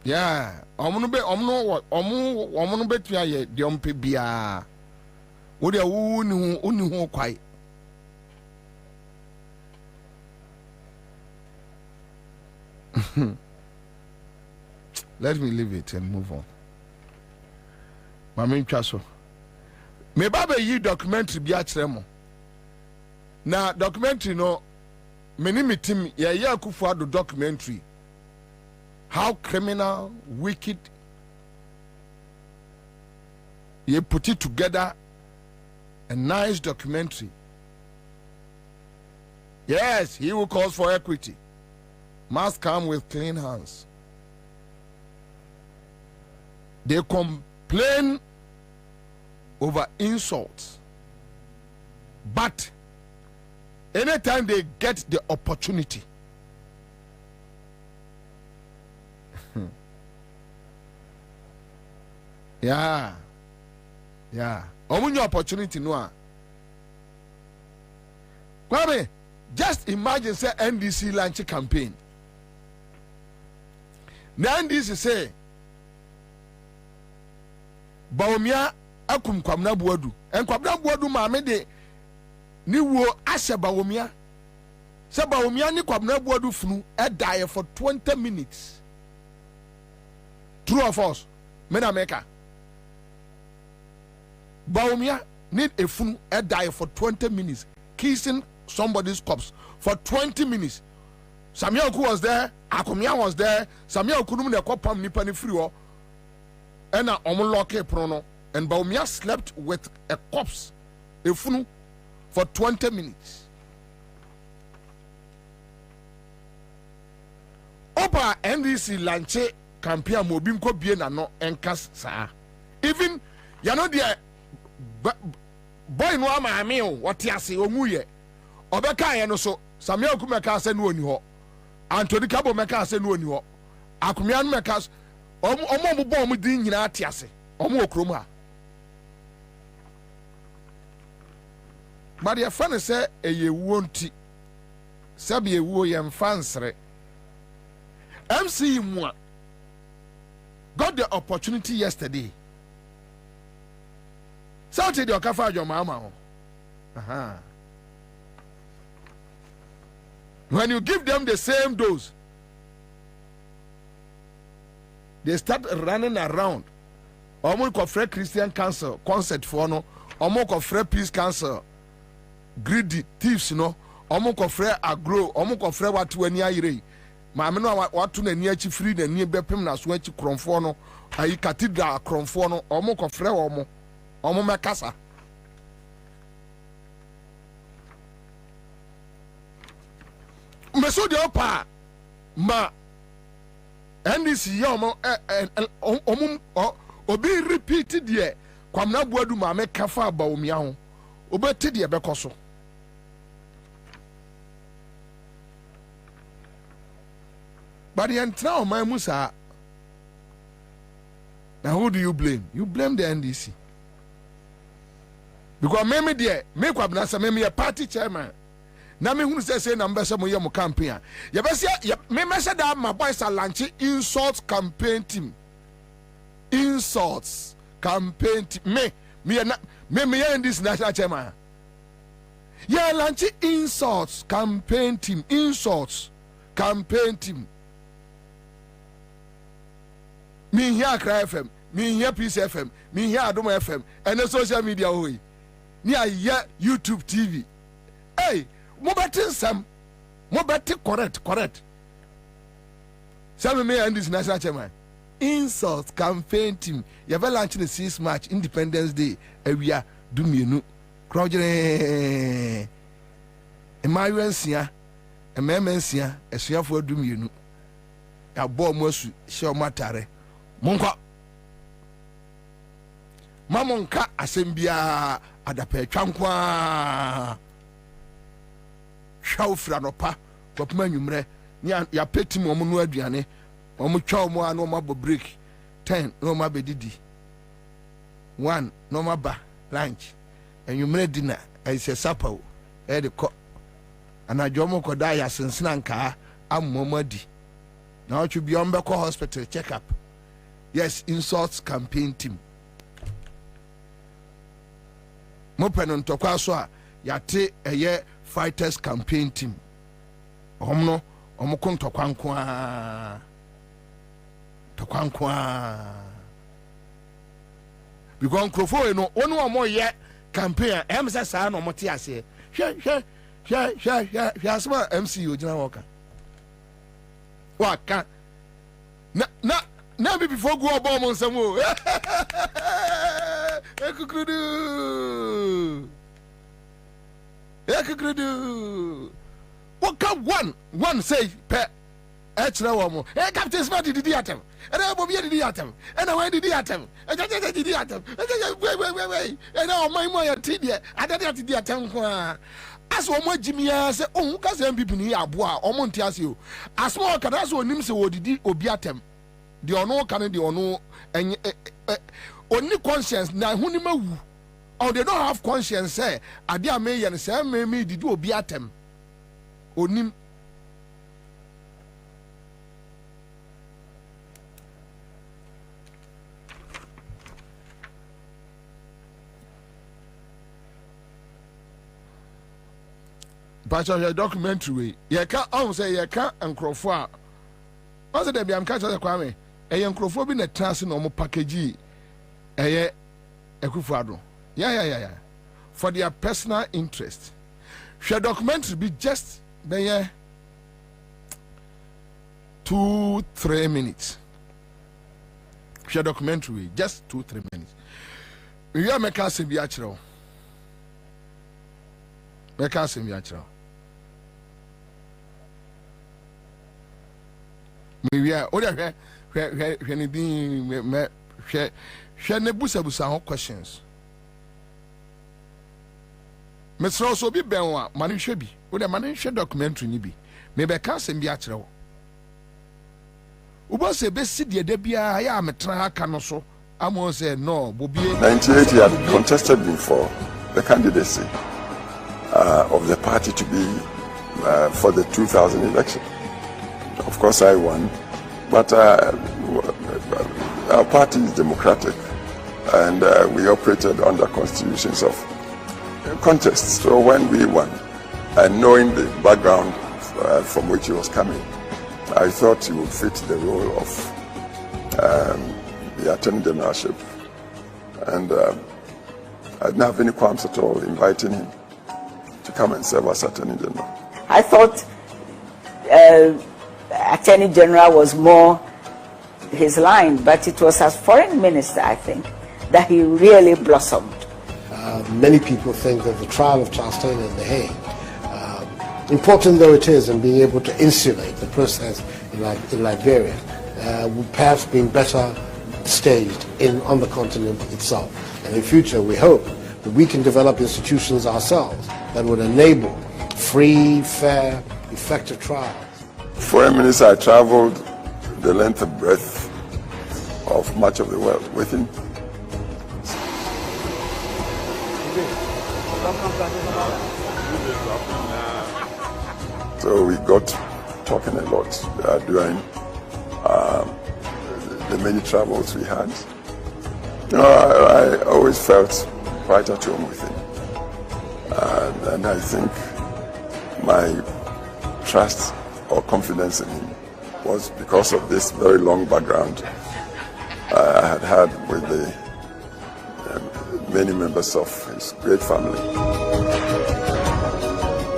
Speaker 2: Yeah, omuno betua ye de ompe bia. Wo de uni ho kwai. Let me leave it and move on. Mami Chaso. Me baba yi documentary bi a kire mo. Na documentary no many meeting ya Akufo-Addo documentary. How criminal, wicked. You put it together, a nice documentary. Yes, he will call for equity. Must come with clean hands. They complain over insults. But anytime they get the opportunity, yeah. Omunya opportunity no. Kwame, just imagine say NDC launch campaign. Now NDC say Baomia akum Kwabena Boadu. En Kwabena Boadu maame de ni wo ashe Baomia. Say Baomia ni Kwabena Boadu funu e die for 20 minutes. True or false? Mena meka. Baomia need a funu e die for 20 minutes. Kissing somebody's corpse for 20 minutes. Samuel Oku was there, Akomia was there, Samuel Oku num de kopam nipa ni free ho. Ena omloke prono, and Baomia slept with a corpse, a funu, for 20 minutes. Opa NDC lanche campaign mobim ko bie na no enkas sa. Even you know the boy no amaame o wote ase omuye. Obeka ye no so Samuel Oku meka ase no oni ho. Anthony Kabo meka ase no oni ho. Akomia no meka omo bo omo din nyina ate ase. Omo okrom ha. But your friend say eye wonti. Sabi ewo ye mfansre. MC Mwa got the opportunity yesterday. Saturday the okafa your mama. When you give them the same dose, they start running around. Almost for Christian Council concert for no, almost for Peace Council, greedy thieves no, almost for agro, almost for what when you maame no watu na ni achi free na ni bepem na so achi kronfo no ayi cathedral kronfo no omo kofre omo mekasa meso de opa ma NDC ya omo obi repeat de Kwabena Boadu maame kafa Baomia ho obeti de bekoso. But the entire my Musa. Now who do you blame? You blame the NDC. Because me there, me Kwabena say me a party chairman. Now me who say number some mo campaign. You be say me say that my boys are launching insult campaign team. Insults campaign team. Me in this national chairman. Yeah, launching insults campaign team. Insults campaign team. Me here Accra100.5FM, me here Peace FM, me here Adoma FM, and the social media hoy. Ni here YouTube TV. Hey, mo betin sam, mo betin correct. Some me and this national chairman. Insult campaign team. You have launching the 6th March Independence Day. We are do me no. Crowd e mayensia, e memensia, e suafo do me no. Ya bo mo su show matare. Monka Mamonka asembia adape twankwa Shawfra no pa kopma nwumre ya peti mo no aduane omo twa mo anu ma bo break 10 no ma bedidi 1 no ma ba lunch enwumre dinner e se supper e de ko anajo mo ko da ya sensena nka amomadi. Now it should be on Beko Hospital check-up. Yes, insults campaign team. Mopenon Tokaswa, Yate a year fighters campaign team. Omno, Omokon Tokwankwa. Because Crofo, no one more yet campaign. Emsa San or Motia say, Share, MCU, General Walker. What can now before go bomb on some more? What can one say, pet? Extra one more. Hey, Captain Smart did the atom. And I will be the atom. And I went to the atom. And I did the atom. Wait. And now my mother Tidia. I did the atom. As one more Jimmy said, oh, because people near Bois or Montiasio. As more can also name so did Obiatem. The honor can the honor and only conscience now who name or they don't have conscience, say, I dear may and say, may did Obiatem. Onim. But your documentary, you can't say you can't and Crawford. Also, there be am catch the Kwame. A young Crawford in a trans normal package. A Kufado. Yeah. For their personal interest. Your documentary be just there 2-3 minutes. Your documentary just 2-3 minutes. We are making some biachro. Making some biachro. We are where questions. Mr. Also be Benwa, Manishabi, with a Manisha documentary nibi. Maybe I can't send biachro. Uba se best the debia, I am a Trahakanoso. Amo said no, Bobie.
Speaker 9: 98 he had contested before the candidacy of the party to be for the 2000 election. Of course, I won, but our party is democratic, and we operated under constitutions of contests. So when we won, and knowing the background from which he was coming, I thought he would fit the role of the Attorney Generalship, and I didn't have any qualms at all inviting him to come and serve as Attorney General.
Speaker 11: I thought Attorney General was more his line, but it was as Foreign Minister, I think, that he really blossomed.
Speaker 23: Many people think that the trial of Charles Taylor in The Hague, important though it is in being able to insulate the process in Liberia, would perhaps be better staged on the continent itself. And in future, we hope that we can develop institutions ourselves that would enable free, fair, effective trials.
Speaker 9: Foreign Minister, I traveled the length and breadth of much of the world with him. So we got talking a lot during the many travels we had. You know, I always felt quite at home with him. And I think my trust or confidence in him was because of this very long background I had with the many members of his great family.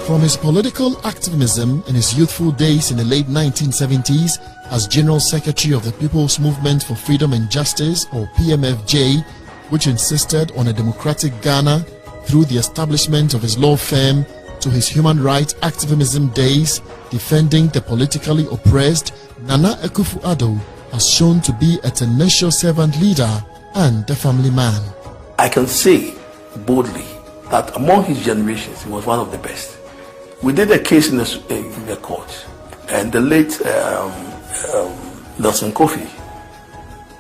Speaker 24: From his political activism in his youthful days in the late 1970s as General Secretary of the People's Movement for Freedom and Justice, or PMFJ, which insisted on a democratic Ghana through the establishment of his law firm, to his human rights activism days defending the politically oppressed, Nana Akufo-Addo has shown to be a tenacious servant leader and a family man.
Speaker 25: I can say boldly that among his generations, he was one of the best. We did a case in the court, and the late Nelson Kofi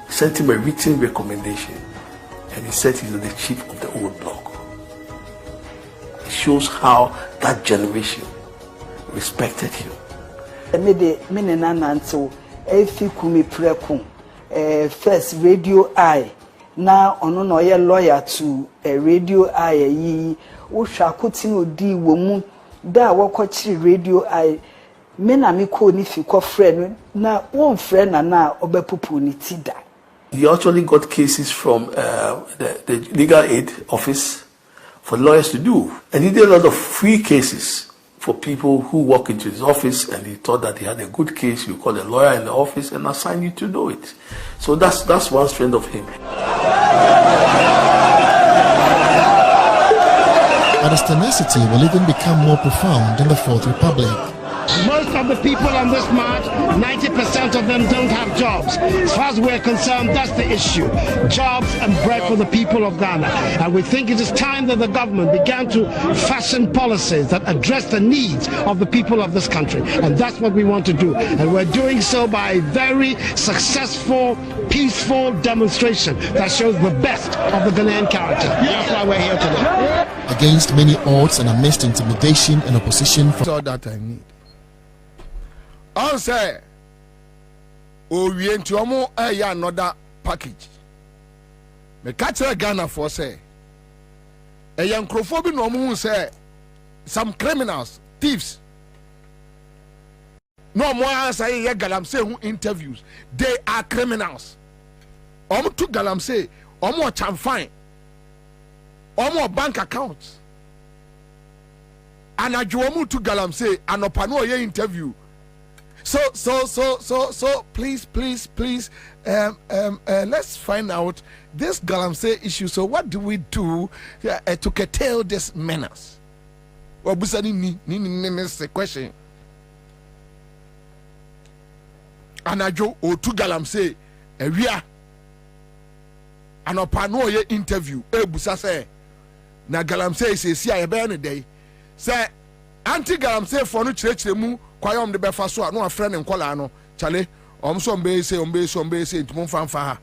Speaker 25: sent him a written recommendation, and he said he's the chief of the old bloc. It shows how that generation respected him.
Speaker 11: me de me na nanto efi kumi preku first Radio I na ono no ye lawyer to Radio I yi wo hwa kotin odi wo mu da wo kochi Radio I me na me ko ni fi ko friend na one friend na obepupu ni tida.
Speaker 25: He actually got cases from the legal aid office for lawyers to do, and he did a lot of free cases for people who walk into his office and he thought that he had a good case. You call a lawyer in the office and assign you to do it. So that's one strength of him.
Speaker 24: But his tenacity will even become more profound in the Fourth Republic.
Speaker 5: Most of the people on this march, 90% of them don't have jobs. As far as we're concerned, that's the issue. Jobs and bread for the people of Ghana. And we think it is time that the government began to fashion policies that address the needs of the people of this country. And that's what we want to do. And we're doing so by a very successful, peaceful demonstration that shows the best of the Ghanaian character. That's why we're here today.
Speaker 24: Against many odds and amidst intimidation and opposition from
Speaker 2: all that I need. Ansah, we into another package. Me catch Ghana for say, a young crofobin no moon say, some criminals, thieves. No more answer ye galamse who interviews. They are criminals. To galamse, more chamfine, more bank accounts. And I jomu to galamse, and opano ye interview. So, please, let's find out this galamsey issue. So, what do we do to curtail this menace? Well, Busani ni question. Anajo o tu galamsey ewia anopano ye interview busa say na galamsey say si a be ne day say anti galamsey for no chire mu kwayom de befa so no afre ne nkola no chale omso mbe say ntumo fanfa ha.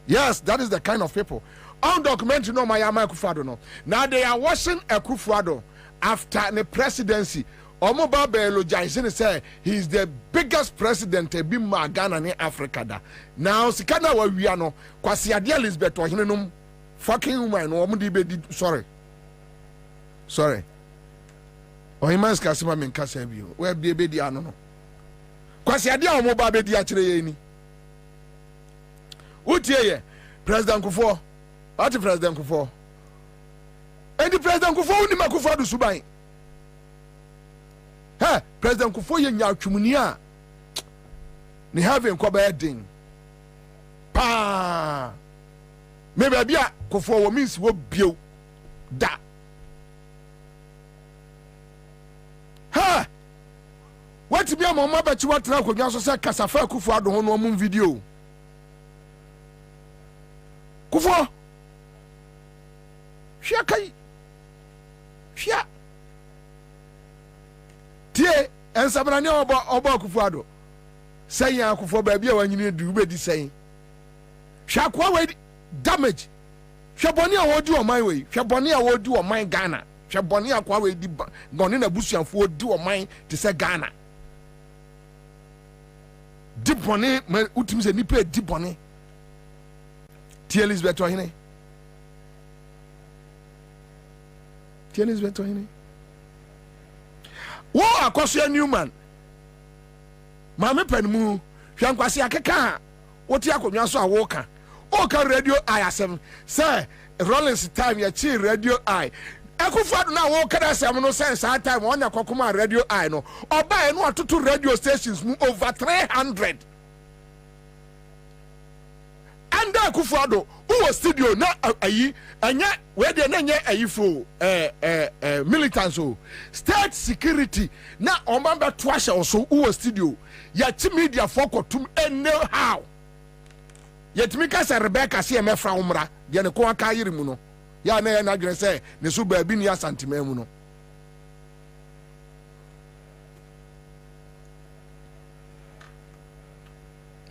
Speaker 2: Yes, that is the kind of people. On documentary no my Akufo-Addo no. Now they are watching Akufo-Addo after the presidency. Omo ba elogizing say he is the biggest president to be Ghana in Africa da. Now sikana wa wi ano kwasi ade Elizabeth ohenenum fucking woman no omo di be sorry. Ohiman's kasima men kasa bi o we be di ano no kwasi ade omo ba be di a kire ye ni utie ye President Akufo what President Akufo and the President Akufo ni Akufo-Addo suban hey President Akufo ye nya atwumuni a ni have nko ba edin pa me ba bia Akufo wo means wo bio da ha what be mama ba chi watra akogwa so say kasafa Akufo-Addo ho no mum video Kufo hia kai hia tie ensabrane obo Akufo-Addo say Akufo ba bia wanyini du be di say hia kwa we damage hia boni a wodi o man we hia boni a wodi o man Ghana hia boni akwa we di goni na busuanfo di o man te say Ghana di boni utimi se nipa di boni tie Elizabeth ohene wo akoso Newman mame panimu hwankwase akeka wo ti akonwa so awoka oka Radio I asem say Rollins time ya chi Radio I Akufo-Addo na wo kada asem no sense that time on akokoma Radio I no oba no atoto radio stations mu over 300 and Akufo-Addo who was studio na ayi anya we dey na nya ayi fo militants o state security na omamba twasha also who was studio ya chi media fokotum know how yetimi ka se Rebecca se emefra umra de ne ko aka yiri mu no ya na na gre se ne so ba bi ni asantima mu no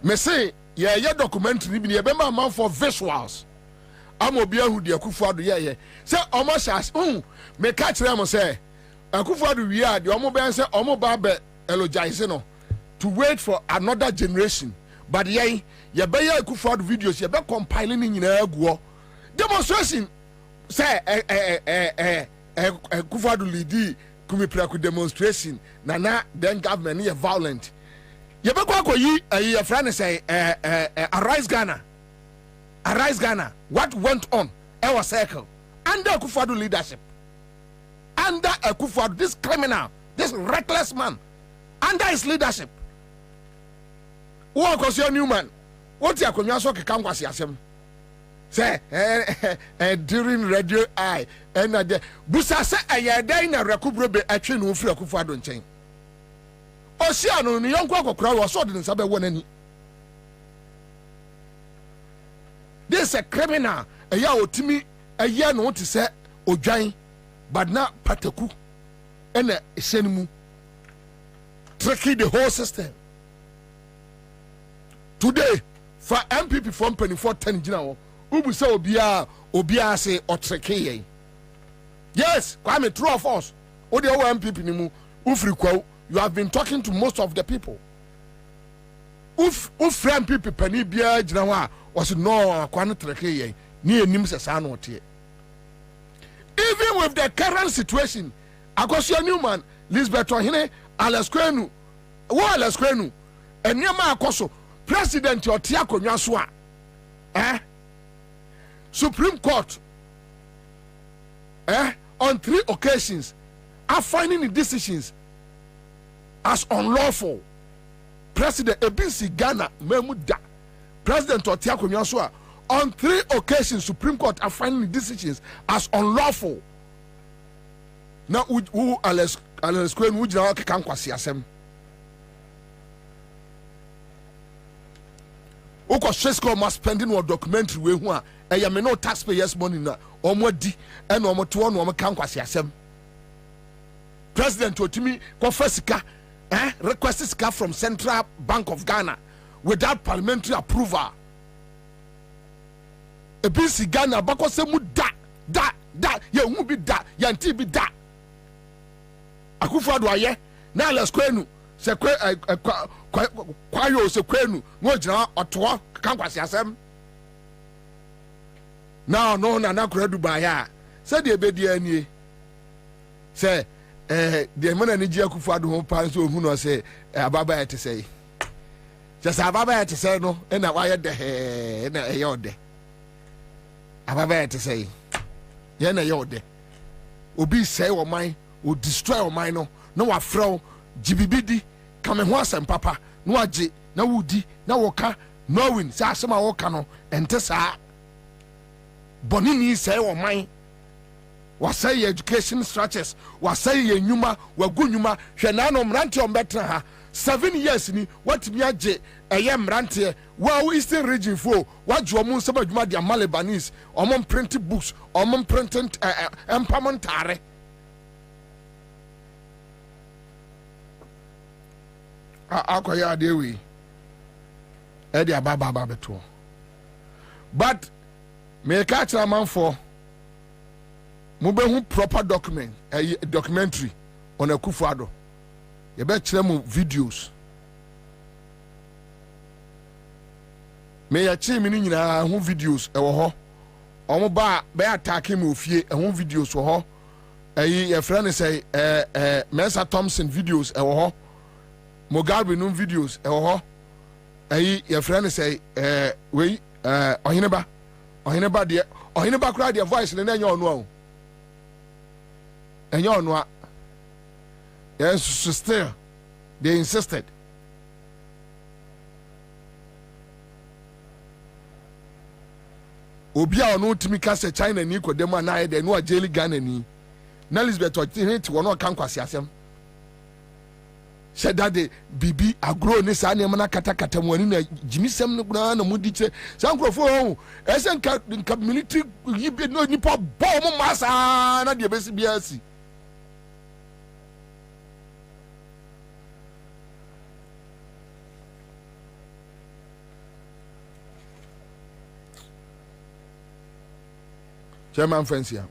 Speaker 2: me say ye documentary bi ne be ma man for visuals amobi ahu de Akufo-Addo ye say omo shas me ka kire am say Akufo-Addo wi a de omo ben say omo ba be eulogize no to wait for another generation. But ye be Akufo-Addo videos, ye be compiling in your demonstration. Say Akufo-Addo lead Kumipraku demonstration. Nana then government ye violent. Ye be kwa yi a friend say Arise Ghana. Arise Ghana. What went on? Our circle under Akufo-Addo leadership. Under Akufo-Addo, this criminal, this reckless man, under his leadership. What was your new man? What you can also come was yasem. Say during radio I and Busa say a day na recubro a train who flew Akufo-Addo chain. Oceano, the young Quack crowd was sorted in Sabe one any. This is a criminal, a ya otimi, a year no to say Ojain, but not Pataku and a Senimu. Tricky the whole system. Today, for MPP from 2410 general, who say Obia say or Treke. Yes, Kwame, true of us. O the MPP nimu, Ufriko, you have been talking to most of the people. MPP Penny Bia Jinawa was no Kwan Treke, near Nimsa Sanotie. Even with the current situation, Akosua Newman, Lisbeth Ohine, Alasquenu, Alasquenu, and Yama Akoso. President Otiako Nyaswa, Supreme Court, on 3 occasions, are finding the decisions as unlawful. President Ebisi Ghana Memuda, President Otiako Nyaswa, on 3 occasions, Supreme Court are finding the decisions as unlawful. Now, who Alex Queen would now can quasi Oko Shesko must spending on documentary we who are no taxpayers money na omodi and omoto no kan kwase asem. President Otimi confessika request sika from Central Bank of Ghana without parliamentary approval. Ebisi Ghana bako se mu da ye hu bi da ya nti bi da. Akufo-Addo aye na let's kwenu se kwayo se kwenu no jina oto kan kwase asem. Now no na kura Dubai ya se de ebedi anie se de mana ni ji Akufo-Addo ho pa so hu no se ababa ya te sei just ababa ya te sei no na wa ye de na e yode ababa ya te sei ye na yode obi sei wo man o destroy wo man no wa frɛ GBBD kame ho asem papa no age na wudi na woka knowing say asem a woka no ente saa bonini say wo man wa say education structures wa say ye nyuma wa gu nyuma hwe na no mrante on betra ha 7 years ni what mi age eye mrante wa Eastern region fo wa jo mu nsem adwuma dia Malebanese omon print books omon printing empowerment tare akoya adewi edi ababa beto but me ka tira man for mo be hu proper documentary on Akufo-Addo ye be kire mu videos me ya chi mi ni nyina hu videos e wo ho omo ba be attack me ofie e hu videos wo ho ayi ye friend say Mensa Thompson videos e wo ho Mugabe no videos e wo ho ayi your friend say we ohineba de ohineba kura de voice ne enye onu enye onu yes still they insisted obi a onu timi ka se China ni kodem na aye de no ajeli Ghana ni na Elizabeth Otihit wo no kan kwase asem Shadade bibi agro ne sa ne mana kata mu ani na jimisem ne guna na mudi che sankrofo ho esen ka military yibe no nipa bo mo masa na de besi biasi Chairman Francia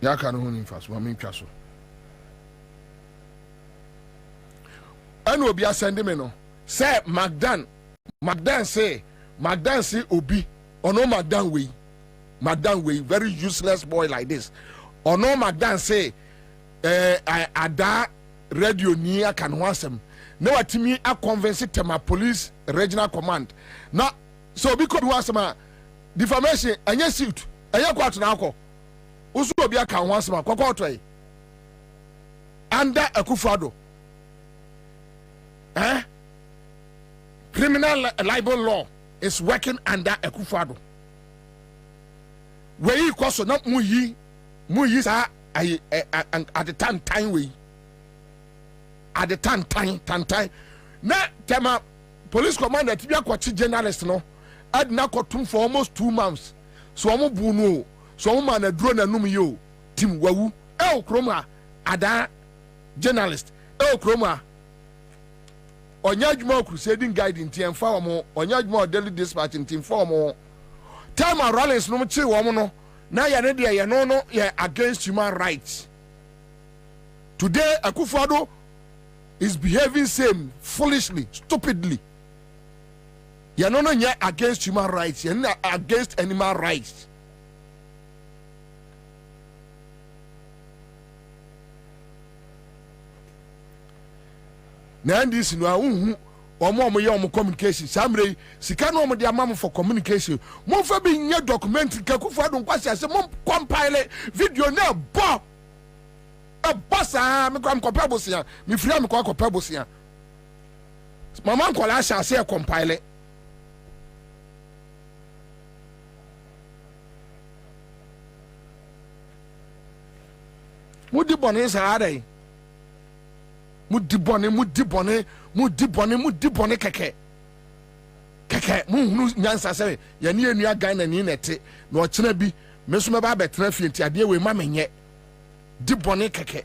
Speaker 2: ya ka no ho ni mfa so ma me ntwa so anu obi asende me no say Magdan say obi ono Magdan we very useless boy like this ono Magdan say ada radio ni aka no asem na watimi a convince tema police regional command na so obi could was ma defamation anya suit anya kwat na akọ usu obi aka ho asem akọ to under Akufo-Addo criminal libel law is working under Akufo-Addo we koso na muyi sa at the time we at the time na tema police commander tibia kwachi journalist no adna kotum for almost 2 months so omo bu no so omo man aduro na num yo tim wawu kroma ada journalist kroma onya adwuma crusading guide ntien fa omo onya adwuma daily dispatch ntien fa omo time rallies no chi omo no na ya ne de ya no ya against human rights today Akufo-Addo is behaving same foolishly, stupidly. You are not yet against human rights. You are not against animal rights. Now this no omo ye communication. Samre sika no omo de amam for communication. Mo fa bi nye document Akufo-Addo kwasi ase mo compile video na bo bossa me kwa mkopa bosia me free me kwa kopa bosia mama nkola asha se compile mudi bone saare mudi bone keke mu nyansa se ya ne enua gan na ni nete na o kina bi me so me ba betena fienti ade we ma menye di bone keke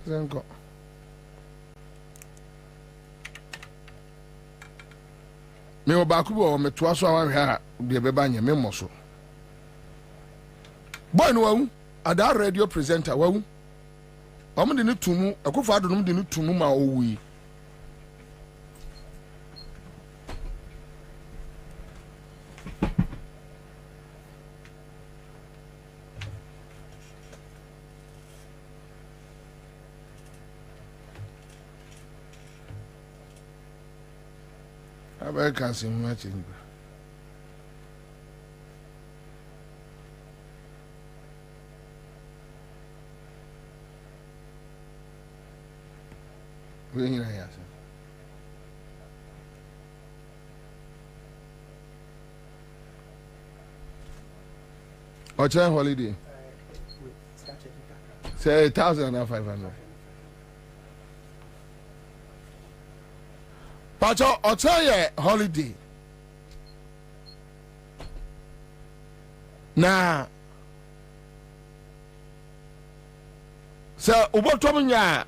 Speaker 2: zenko me obaku bo me toa so awan ha de beba nye me moso boy no wawu ada radio presenter wawu omo de ne tumu Akufo-Addo no de ne tumu ma owi I can't see much in What's your holiday? Say 1,500. Pacho, I'll tell you holiday. Nah. So, what trouble ya?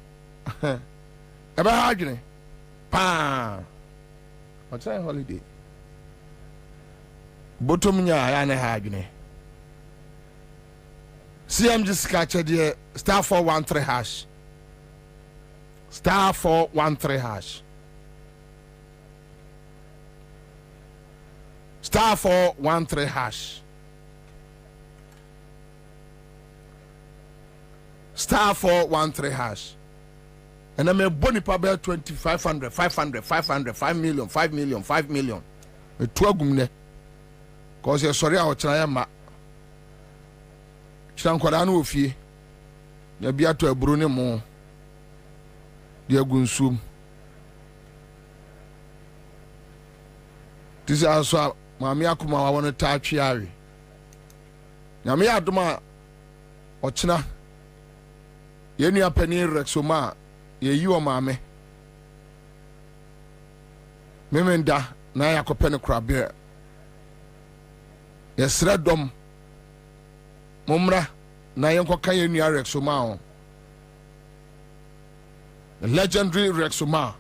Speaker 2: Ever hard pa. I'll tell you holiday. Bottom ya, I ain't hard. CM just catch the star 413 hash. Star 413 hash. Star 413 hash. Star 413 hash. And I'm a bonipa bear 2,500, 500, 500, 5 million, 5 million, 5 million. A 12 gumne. Cause you're sorry, I'll try ma. Chankorano of ye. Ya biato a brune mo. Dear Gunsum. This is also. Mami akuma wa wona taatwe awe nyame adoma ochina yenu apani rexoma ye yi o maame memenda na yakope ne krabe yesra dom momra na yenko kan yenu rexoma o the legendary rexoma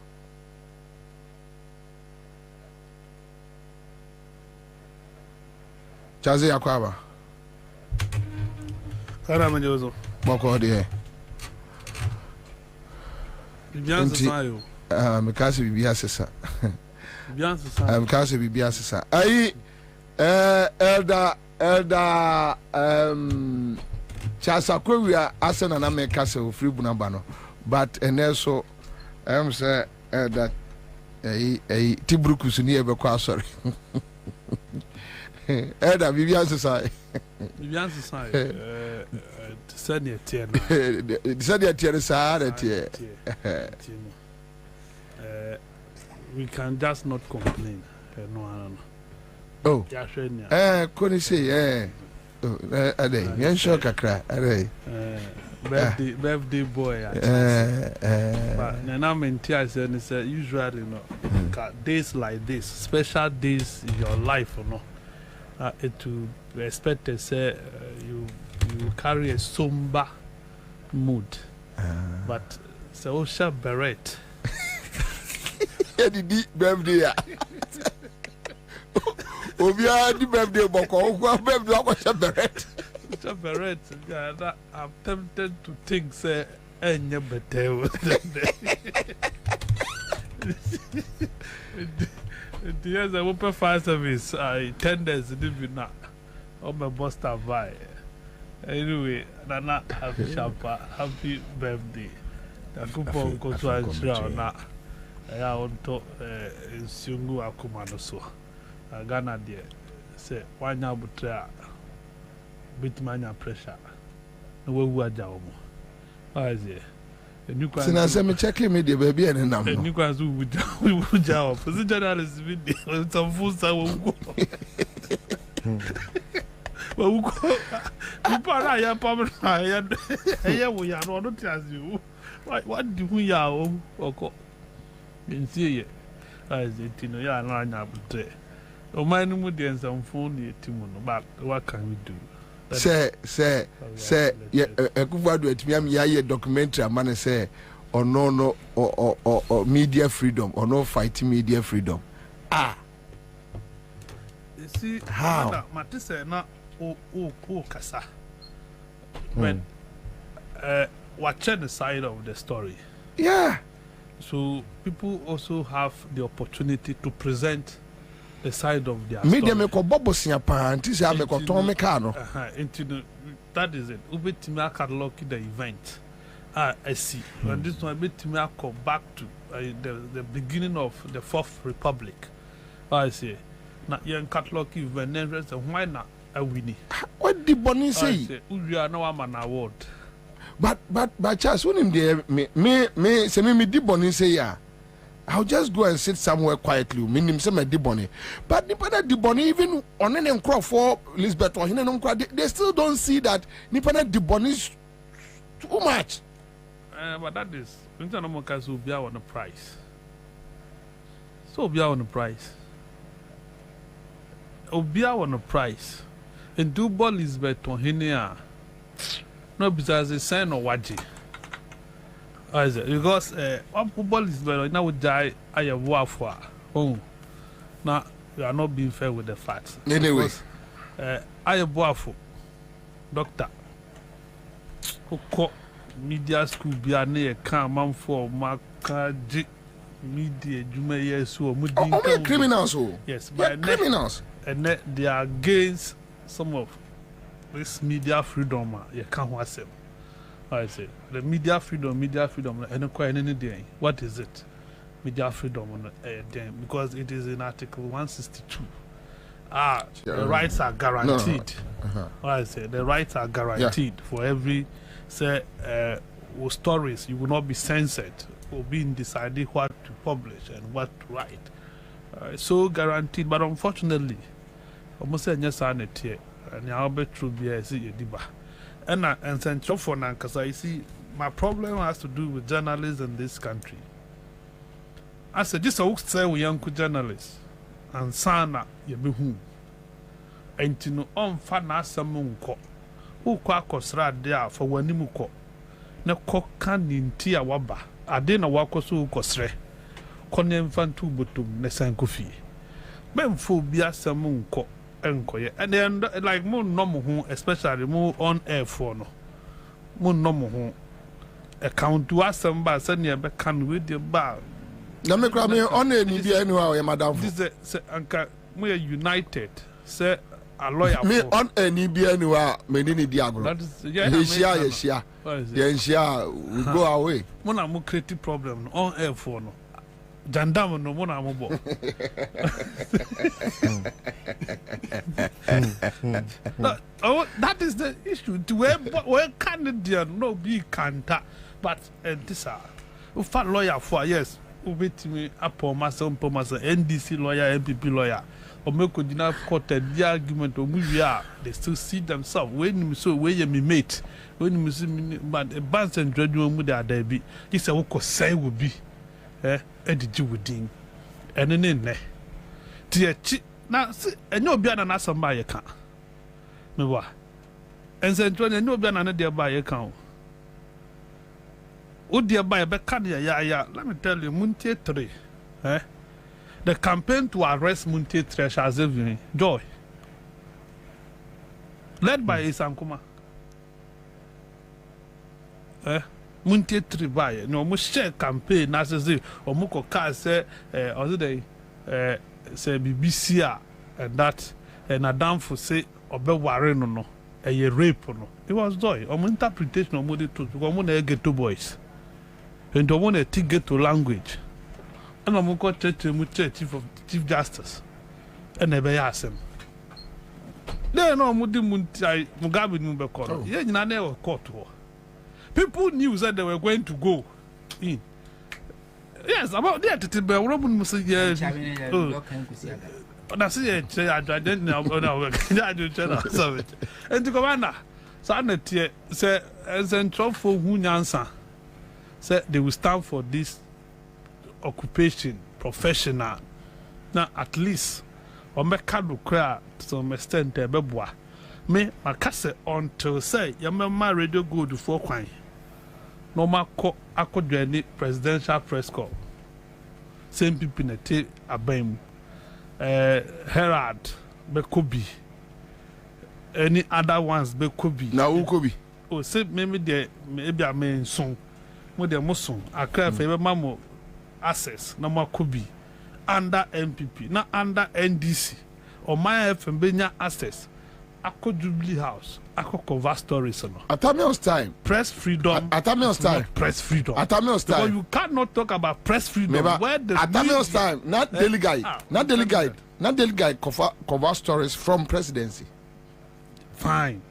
Speaker 2: Chazi Yakwaba.
Speaker 12: Kana manjozo.
Speaker 2: Boko de.
Speaker 12: Bibiansa sayo.
Speaker 2: Mekasi bibiasa.
Speaker 12: Bibiansa sayo.
Speaker 2: Mekasi bibiasa. Ai elda Chasa Kwewia asena na mekase ofri bunaba no. But eneso say that Tibrukus ni ebe kwa sorry. Elda bibiansa sayo.
Speaker 12: Bibiansa sayo. Sani tier na.
Speaker 2: Sani tier sa tier.
Speaker 12: We can just not complain. No.
Speaker 2: Oh. Koni say ade yen show kakra ade.
Speaker 12: Birthday boy. But na mentia say usually days like this, special days in your life it to expect to say you carry a somber mood. But social beret.
Speaker 2: Di birthday. Obia di birthday boko birthday ko beret.
Speaker 12: Beret. I'm tempted to think say enye better. The years I open fire service, I tenders didn't not. Oh my boss by. Anyway, Nana happy sharper, happy birthday. The coupon goes to Ansah now. I want to Sungu Akumano so. Ghana dear say why now but bit mania pressure. No way we are down. Why is it?
Speaker 2: Since I'm checking me the baby and number.
Speaker 12: You guys we would job. The journalist with some food I will go. Well, we go. I am permanent. I we are not as you. What do we are? Okay. You see it. As it in a line up there. Oh, my name would be some phone Timono, but what can we do?
Speaker 2: Say, a good word to me, a documentary, man, say, or no, or media freedom, or no fighting media freedom.
Speaker 12: You see,
Speaker 2: how?
Speaker 12: Matisse, not Kasa. When watching the side of the story.
Speaker 2: Yeah.
Speaker 12: So people also have the opportunity to present the side of their
Speaker 2: media
Speaker 12: story.
Speaker 2: Me ko bobo sia pa anti se me ko ton me ka no.
Speaker 12: That is it. Ubetimi catalog the event. I see. And this one ubetimi go back to the beginning of the Fourth Republic. I say. Na yen catalog event and why not a winnie?
Speaker 2: What did Bonnie say?
Speaker 12: We are no one award.
Speaker 2: But Charles, when him there, me say me di Bonnie say ya. I'll just go and sit somewhere quietly. Meaning say me di Bonnie. But nipa di Bonnie even on any crop for Lisbeth or they still don't see that nipa di Bonnie is too much.
Speaker 12: But that is international case will be on the price. So be on the price. Obia on the price. And do ball Lisbeth on here. No, because it's sign or waji. Because one football is better now would die. I have warfare. Oh, now you are not being fair with the facts.
Speaker 2: Anyway,
Speaker 12: I have warfare. Doctor, who media school be a near come for Makaji media. You may yes, who are
Speaker 2: criminals.
Speaker 12: Yes,
Speaker 2: but criminals,
Speaker 12: and they are against some of this media freedom. You can't watch them. I say the media freedom, and quite any day. What is it? Media freedom, because it is in Article 162. The rights are guaranteed. I say the rights are guaranteed for every stories. You will not be censored for being decided what to publish and what to write. So guaranteed, but unfortunately, almost say yes, and I'll be true. Be see diba. And central for now, because I see my problem has to do with journalists in this country. I said, just a say we young journalists and sana ye be whom. And to know on fana samunko who quackosra there for wanimuko. No cock can in tia waba. I didn't walk so cosre. Conem fan two butum, Nesankofi. Men phobia samunko. enkoye and then like mo no mo ho especially mo on air for no mo no mo ho account to asamba say ne be kan with the bar
Speaker 2: na me kra me on any bi anywhere madam
Speaker 12: this say anka mo united say a lawyer
Speaker 2: me on any bi anywhere me ni di agro
Speaker 12: that is
Speaker 2: yeah we go away
Speaker 12: mo na mo create problem on air for no jandam no mo na mo bo that is the issue to where Canadian no be kanta but this for lawyer for yes ubet me upon myself NDC lawyer MPP lawyer or make a court the argument or movie they still see themselves when you so where you mate when you see but a bands and dreadful mood there be this a what say would be edit you within and then now and no be an answer by your car me wa and then no be an idea by your account. Oh dear, by a yeah. Let me tell you, Muntie 3. The campaign to arrest Muntie 3 has everything. Joy. Led by Isankuma. Muntie 3 by no mu share campaign necessary or muko car say other day say BBC and that and Adam for say obe ware no a rape no. It was joy. Interpretation of the truth because we get two boys. And don't want to get to language. And I'm going to Chief Justice. And never ask him. They know Mugabe Mubekoro. Yeah, you never caught her. People knew that they were going to go in. Yes, about that, the Robin must say, yes. That's it. I didn't know. I do tell us. And the commander, Sanity said, as in trouble who Ansah. Say they will stand for this occupation, professional. Now at least on me can cry to some extent beboa. Me makase until say yamma radio go to for kwan. No ma ko akodwane presidential press call. Same people na te abem. Herald be Kobe. Any other ones be Kobe.
Speaker 2: Na who Kobe?
Speaker 12: Oh say maybe I mean song. Mo de Muslim Accra for mamo access na mo could be under MPP na under NDC or my FM benya access akọ Jubilee House akọ cover stories no
Speaker 2: Atamios time
Speaker 12: press freedom
Speaker 2: Atamios time
Speaker 12: press freedom
Speaker 2: Atamios time
Speaker 12: because you cannot talk about press freedom where the
Speaker 2: Atamios time not delegate cover stories from presidency
Speaker 12: fine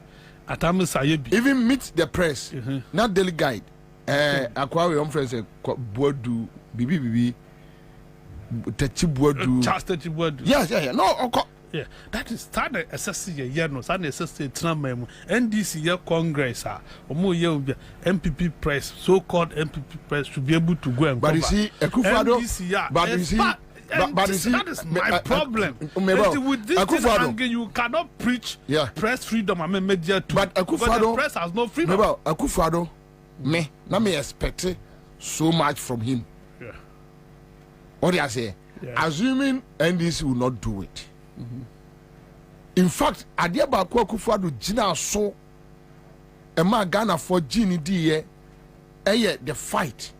Speaker 12: Atamios ayebi
Speaker 2: even meet the press not delegate Accra100 friends Boadu bibi Techi Boadu
Speaker 12: Techi Boadu
Speaker 2: yes no
Speaker 12: yeah that is standard assessing year no standard assessing tramem NDC year Congress omo year MPP press so called MPP press should be able to go and
Speaker 2: but you see Akufo-Addo but you see
Speaker 12: but you see that is my problem with this thing you cannot preach press freedom and media too
Speaker 2: but Akufo-Addo
Speaker 12: the press has no freedom
Speaker 2: Akufo-Addo me expect so much from him. Yeah. What do I say? Yeah. Assuming NDC will not do it. In fact, Adiaba Akufo-Addo Gina so a man Ghana for Gini D the fight.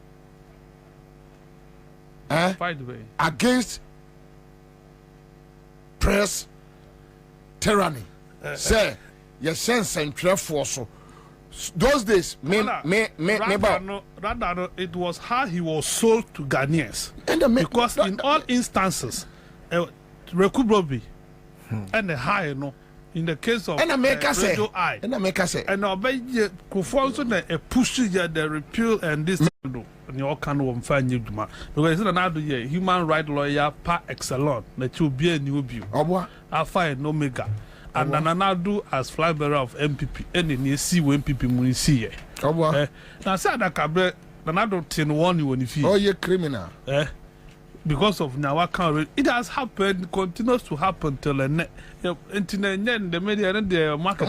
Speaker 12: Fight
Speaker 2: against press tyranny. Say, your sense and traffic so. Those days,
Speaker 12: rather, it was how he was sold to Ghanaians. Because in all instances, Bobie and the high, in the case of Radio I, and obey Kufonso, a push the repeal and this. And you all can find you because it's another year human rights lawyer par excellence that you be a new view. Alpha and Omega. And Nanadu as flag bearer of MPP, and in the see when MPP will see it. Now, said that Cabre, Nanado 10-1 you if you.
Speaker 2: Oh, you're criminal.
Speaker 12: Because of Nawaka, it has happened, continues to happen till the media and the market.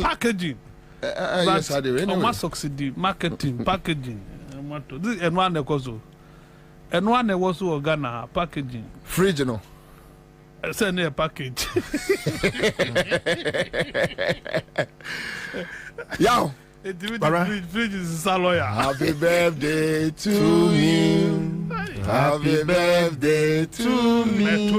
Speaker 12: Packaging.
Speaker 2: Yes, I do.
Speaker 12: Anyway. Succeed, marketing, packaging. And one that was and one that was Ghana packaging.
Speaker 2: Fridge, no.
Speaker 12: Send a package.
Speaker 2: Yo.
Speaker 12: Fridge is a lawyer.
Speaker 2: Happy birthday to me. Happy birthday to me.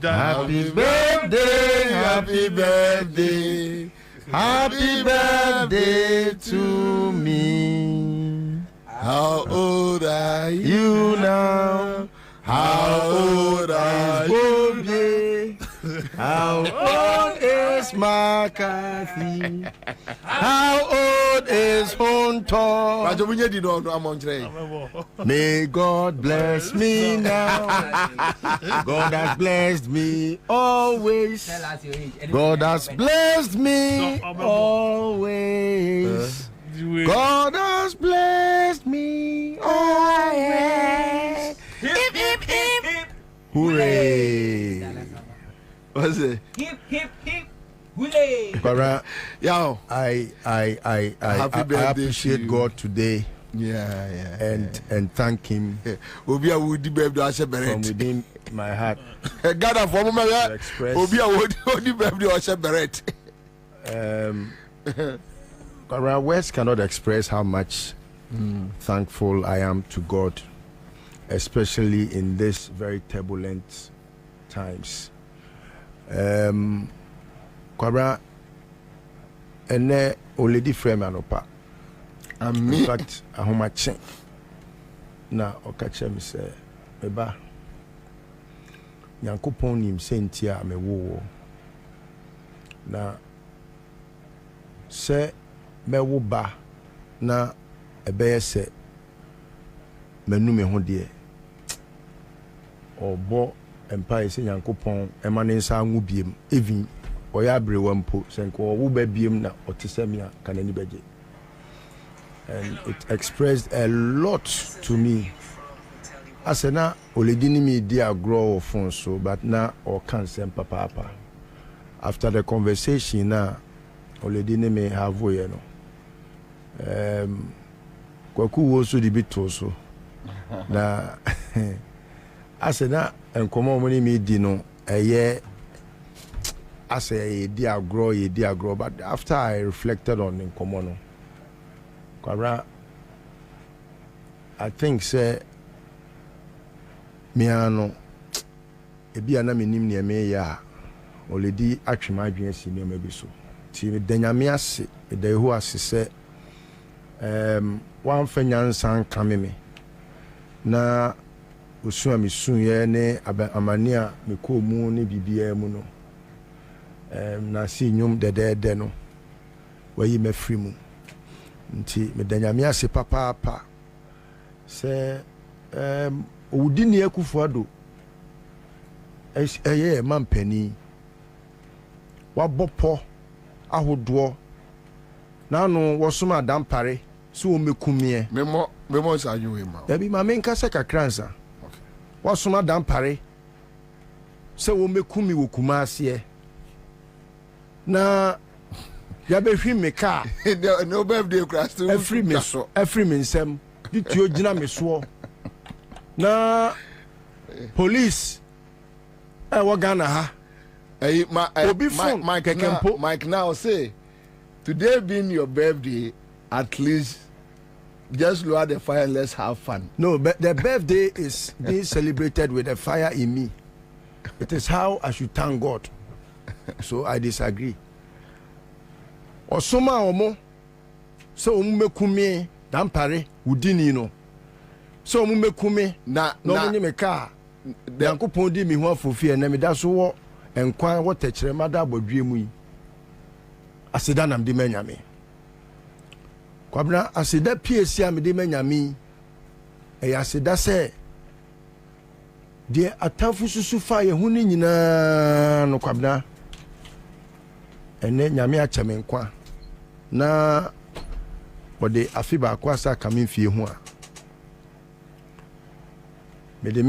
Speaker 2: Happy birthday. Happy birthday. Happy birthday to me. How old are you now? How old are you? How old is McCarthy? How old is Honto? May God bless me now. God has blessed me always. God has blessed me always. God has blessed me always.
Speaker 13: Hip, hip, hip, hip.
Speaker 2: Hooray. What's it?
Speaker 13: Hip, hip, hip. Hooray.
Speaker 2: Yo,
Speaker 1: I appreciate God today. And thank him from within my heart. Words cannot express how much thankful I am to God, especially in this very turbulent times. Kwabena ene already frame anopa. In fact, ahomache na okache mi se meba Nyankopon nim sentia me wo na se mewo ba na ebeye se menu me ho de obo empire se Nyankopon emane nsa anwu biem even oya brewa mpo senko wo ba biem na otesemia kanani beje. And it expressed a lot to me. I said, "Na oledini mi dia grow phone so, but na or cancel papa." After the conversation, na oledini me have we no. Kwaku wo so di bit so. Na I said, "Na enkomo money me di no eye." I say dia grow, but after I reflected on enkomo no. Kwabena, I think say miano ebi ana menim ne me ya already atwema adwen si ne mabi so ti danyame ase de ho ase se wan fanya nsan kameme na osu amisun ye ne amane a mekɔ mu ne bibia mu no na si nyum de no wayi mafiri mu nti medanyame ase papa se owudini akufuado eye mampani wabopo ahodo na no wosoma dampare so omekumie
Speaker 2: memo sa yuwe ma
Speaker 1: ebi ma menka se kakransa wasoma dampare se omekumi wokuma ase na ya be hwi me ka
Speaker 2: no birthday class to
Speaker 1: every me nsem ditio gina me so na police wa Ghana ha
Speaker 2: Mike now say today being your birthday, at least just lower the fire and let's have fun.
Speaker 1: No, but the birthday is being celebrated with a fire in me. It is how I should thank God. So I disagree. Osoma omo so omumekumi dampare udini no so omumekumi na no me ka Yankopon di mi ho afofie na me da so wo enkwan wo techere mada abodwe mu yi aseda nam di manyame Kwabena aseda PSC am di manyame e aseda se de atafu susu fa ye hu ni nyina no Kwabena ene nyame achame nkwa na wode afiba akwasa kamin fie ho a mede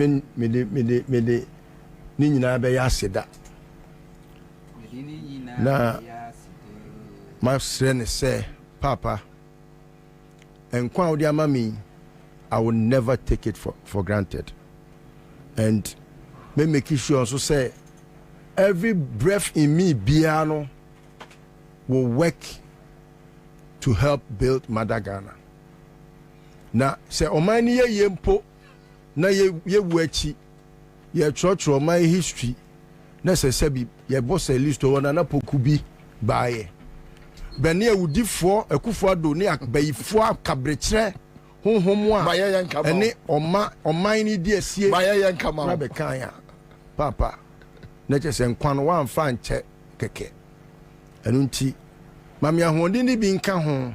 Speaker 1: ni nyina be ya aseda na ma srene se papa enkwa wode ama me I will never take it for granted, and me make sure so say every breath in me biano will work to help build Mother Ghana. Na se omani ye mpo na ye wechi ye church my history na se sebi ye boss a list wona na pokubi baye bene awudifo akufo ado ne akbayifo akabrekere honhom a
Speaker 2: baye yan kama
Speaker 1: ene oman ni di asie
Speaker 2: baye yan kama
Speaker 1: na be kan ya papa na che se nkwan no wan fa nche keke enu nti mami ahonde ni bi nka ho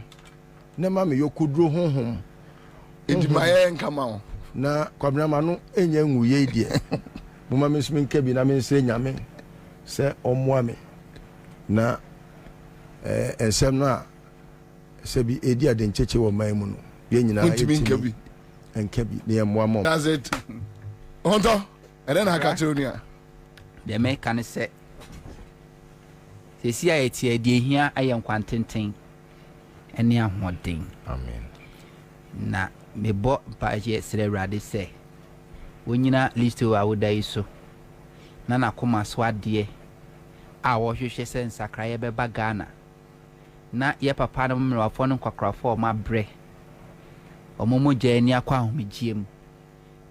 Speaker 1: na mami yokoduro honhom
Speaker 2: edi baye yan kama
Speaker 1: na Kwabena ma no enya nwuye die mo ma mesumi nka bi na me nse nyame se omoa me na ensem na se bi edi ade ncheche wo man mu no ye nyina
Speaker 2: ntimi
Speaker 1: nka bi na moa mo.
Speaker 2: That's it. Onto and then Akatonia
Speaker 14: the me kan se si a eti ade hia ayen kwantenten ene ahoden.
Speaker 1: Amen.
Speaker 14: Na me bo pa je sere rade se wonyina listo a wodai so na nakoma so ade a wo hwehwe se nsakraye beba Ghana na ye papa no mmerwafo no kwakrafo ma bre omomo jani akwa ahomegiem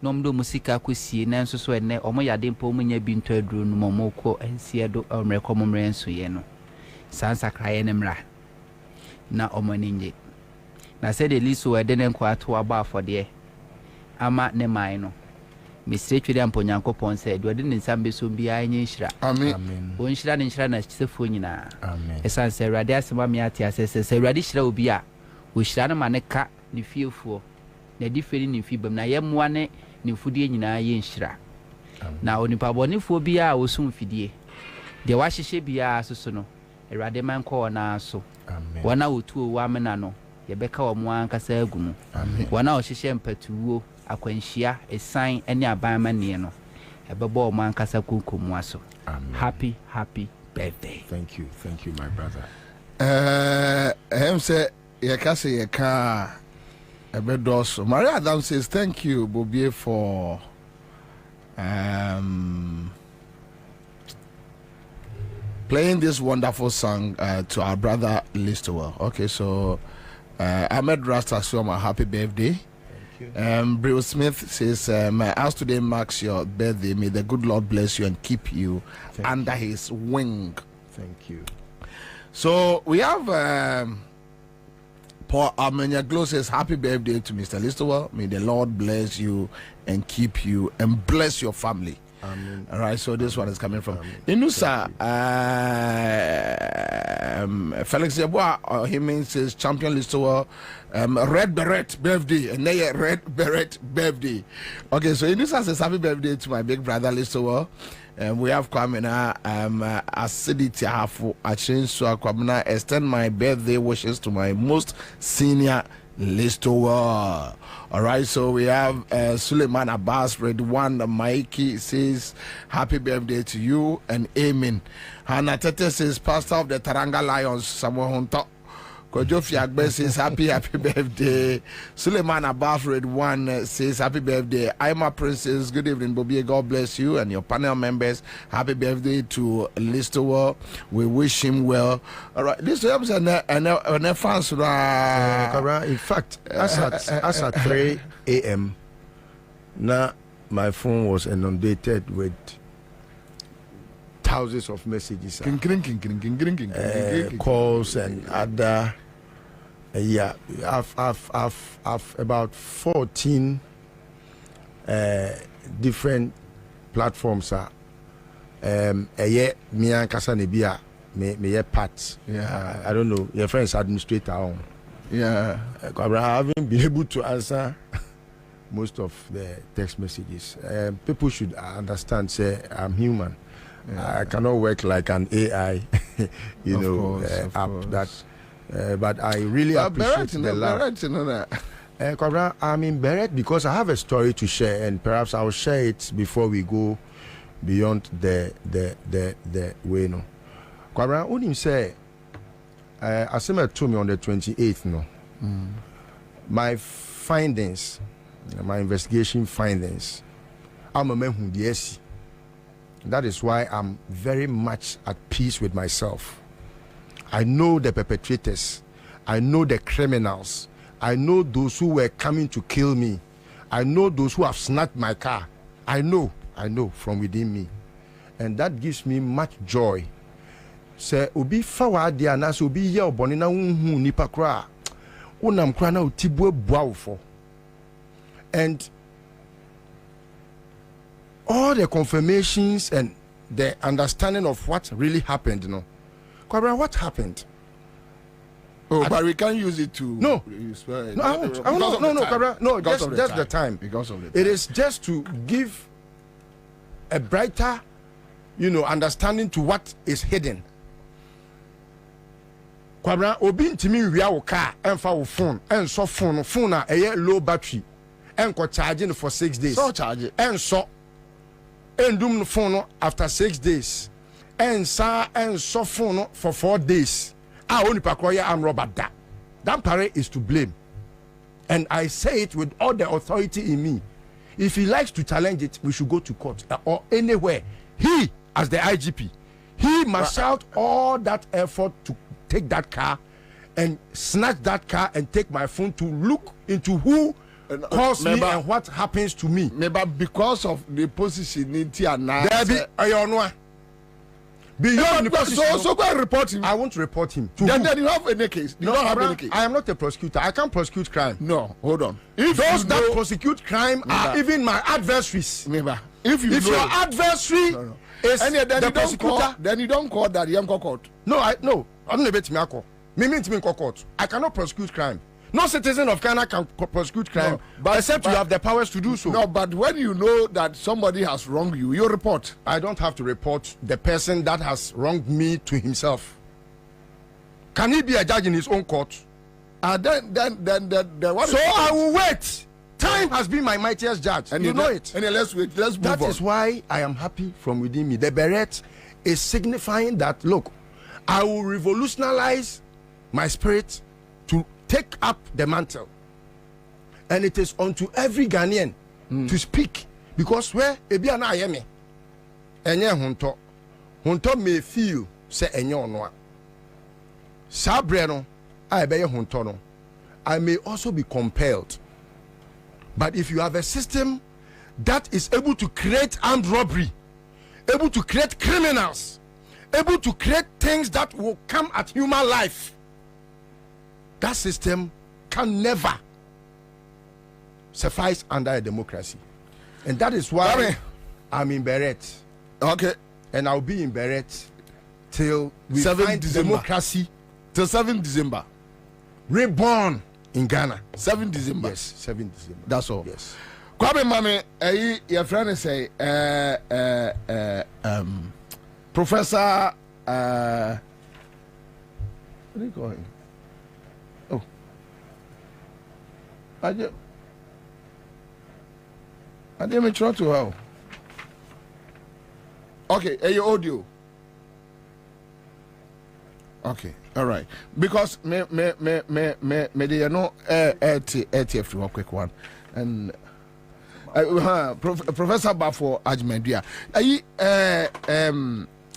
Speaker 14: no mdo musika kosie na nso so ene omo yade mpo munya bi nto aduru no momo ko ensie do omreko momre nso ye no sansakraye ne mra na omo ninje na said the list were didn't quite to about for the ama ne mine no Mr. Chidi Amponyankopon said we didn't sambe so be shira
Speaker 2: amen
Speaker 14: won shira ne shira na sefo nyina
Speaker 1: amen
Speaker 14: esan se rade asema me ate asese se rade shira obi a wo shira no maneka ne fiefo na diferi ne fi bam na yemmoa ne fudie nyina ye shira na onipa bonifo bi a wo sum fidie de wa hyehye bia soso no rade man ko na so
Speaker 1: amen
Speaker 14: wana wotu wa mena no yebeka wo mo ankasa agumu wana o hyehye mpatuwo akwanhia esan ene abanmane no ebebo mo ankasa kunkomu aso. Happy birthday.
Speaker 1: Thank you my brother.
Speaker 2: Him say yakase yaka ebedos. Maria Adam says thank you Bobie for playing this wonderful song to our brother Listowell. Okay, so Ahmed Rasta Soma, happy birthday. Thank you. Bill Smith says, as today marks your birthday, may the good Lord bless you and keep you under his wing.
Speaker 1: Thank you.
Speaker 2: So we have Paul Amenya Glow says, happy birthday to Mr. Listowell. May the Lord bless you and keep you and bless your family.
Speaker 1: Amen.
Speaker 2: All right, so this one is coming from Inusa. Felix Yeboah, he means his champion Listowell, red beret birthday, and they red beret birthday. Okay, so Inusa says happy birthday to my big brother Listowell. We have Kwabena, acidity hafu Accra100.5FM. Kwabena, extend my birthday wishes to my most senior Listowell. All right, so we have Suleiman Abbas, Red One Mikey says happy birthday to you and amen. Hannah Tete says pastor of the Taranga Lions, Samuel Honto. Kojofi Agbe says happy birthday. Suleiman Abbas, Red One says happy birthday. Ima Princess, good evening Bobie, God bless you and your panel members. Happy birthday to Listowell. We wish him well. All right, this is an fans.
Speaker 1: In fact, as at 3 a.m. now my phone was inundated with thousands of messages, calls and other. I've about 14 different platforms. Me and Kasanebia, me part.
Speaker 2: Yeah,
Speaker 1: I don't know. Your friend's administrator on.
Speaker 2: Yeah,
Speaker 1: I haven't been able to answer most of the text messages. People should understand. Say I'm human. Yeah. I cannot work like an AI, app that. But I really appreciate the love. Kwabena, I'm in Beret because I have a story to share, and perhaps I'll share it before we go beyond the way. No, Kwabena, what him say? Asema told me on the 28th. No, my findings, my investigation findings. I'm a man who yes. That is why I'm very much at peace with myself. I know the perpetrators. I know the criminals. I know those who were coming to kill me. I know those who have snatched my car. I know from within me. And that gives me much joy. Say, obi fawa dia na so obi ye oboni na unhu nipa kra. Unam kra na utibwe buawfo. And all the confirmations and the understanding of what really happened, you know. Kwabena, what happened?
Speaker 2: Oh, but we can't use it to.
Speaker 1: No, I won't. Kwabena, no, just the time.
Speaker 2: Because of the time.
Speaker 1: It is just to give a brighter, understanding to what is hidden. Kwabena, obi ntimi wia wo car, enfa wo phone, enso phone na eye low battery, enko charging for 6 days.
Speaker 2: So charge it.
Speaker 1: Enso endum phone after 6 days. Enso phone for 4 days. Only Pakoya am robber that pare is to blame. And I say it with all the authority in me. If he likes to challenge it, we should go to court or anywhere. He, as the IGP, he must shout all that effort to take that car and snatch that car and take my phone to look into who caused me and what happens to me.
Speaker 2: Maybe because of the position in Tiana.
Speaker 1: Beyond the position.
Speaker 2: So go and report him.
Speaker 1: I won't report him.
Speaker 2: Then you have any case. You don't have any case.
Speaker 1: I am not a prosecutor. I can't prosecute crime.
Speaker 2: No, hold on.
Speaker 1: If those that prosecute crime are even my adversaries. If your adversary is the prosecutor,
Speaker 2: then you don't call that young court.
Speaker 1: No, I don't bet me in court. I cannot prosecute crime. No citizen of Ghana can prosecute crime, except you have the powers to do so.
Speaker 2: No, but when you know that somebody has wronged you, you report.
Speaker 1: I don't have to report the person that has wronged me to himself. Can he be a judge in his own court?
Speaker 2: Then what?
Speaker 1: So I will wait. Time has been my mightiest judge. And you know it.
Speaker 2: And let's wait. Let's move on.
Speaker 1: That is why I am happy from within me. The beret is signifying that, look, I will revolutionize my spirit to take up the mantle, and it is unto every Ghanaian to speak, because where ebiana ayeme enye hunto may feel say enye onwa sabre no ayebeye hunto no, I may also be compelled. But if you have a system that is able to create armed robbery, able to create criminals, able to create things that will come at human life, that system can never suffice under a democracy. And that is why I'm in Beret.
Speaker 2: Okay.
Speaker 1: And I'll be in Beret till we find democracy.
Speaker 2: Till 7 December.
Speaker 1: Reborn in Ghana.
Speaker 2: 7 December.
Speaker 1: Yes, 7 December.
Speaker 2: That's all.
Speaker 1: Yes.
Speaker 2: Kwabena, your friend say, Professor, what do you call him? I didn't try to how. Okay, your audio. Okay, all right. Because me they know ATF real quick one, and Professor Bafo Ajmendia,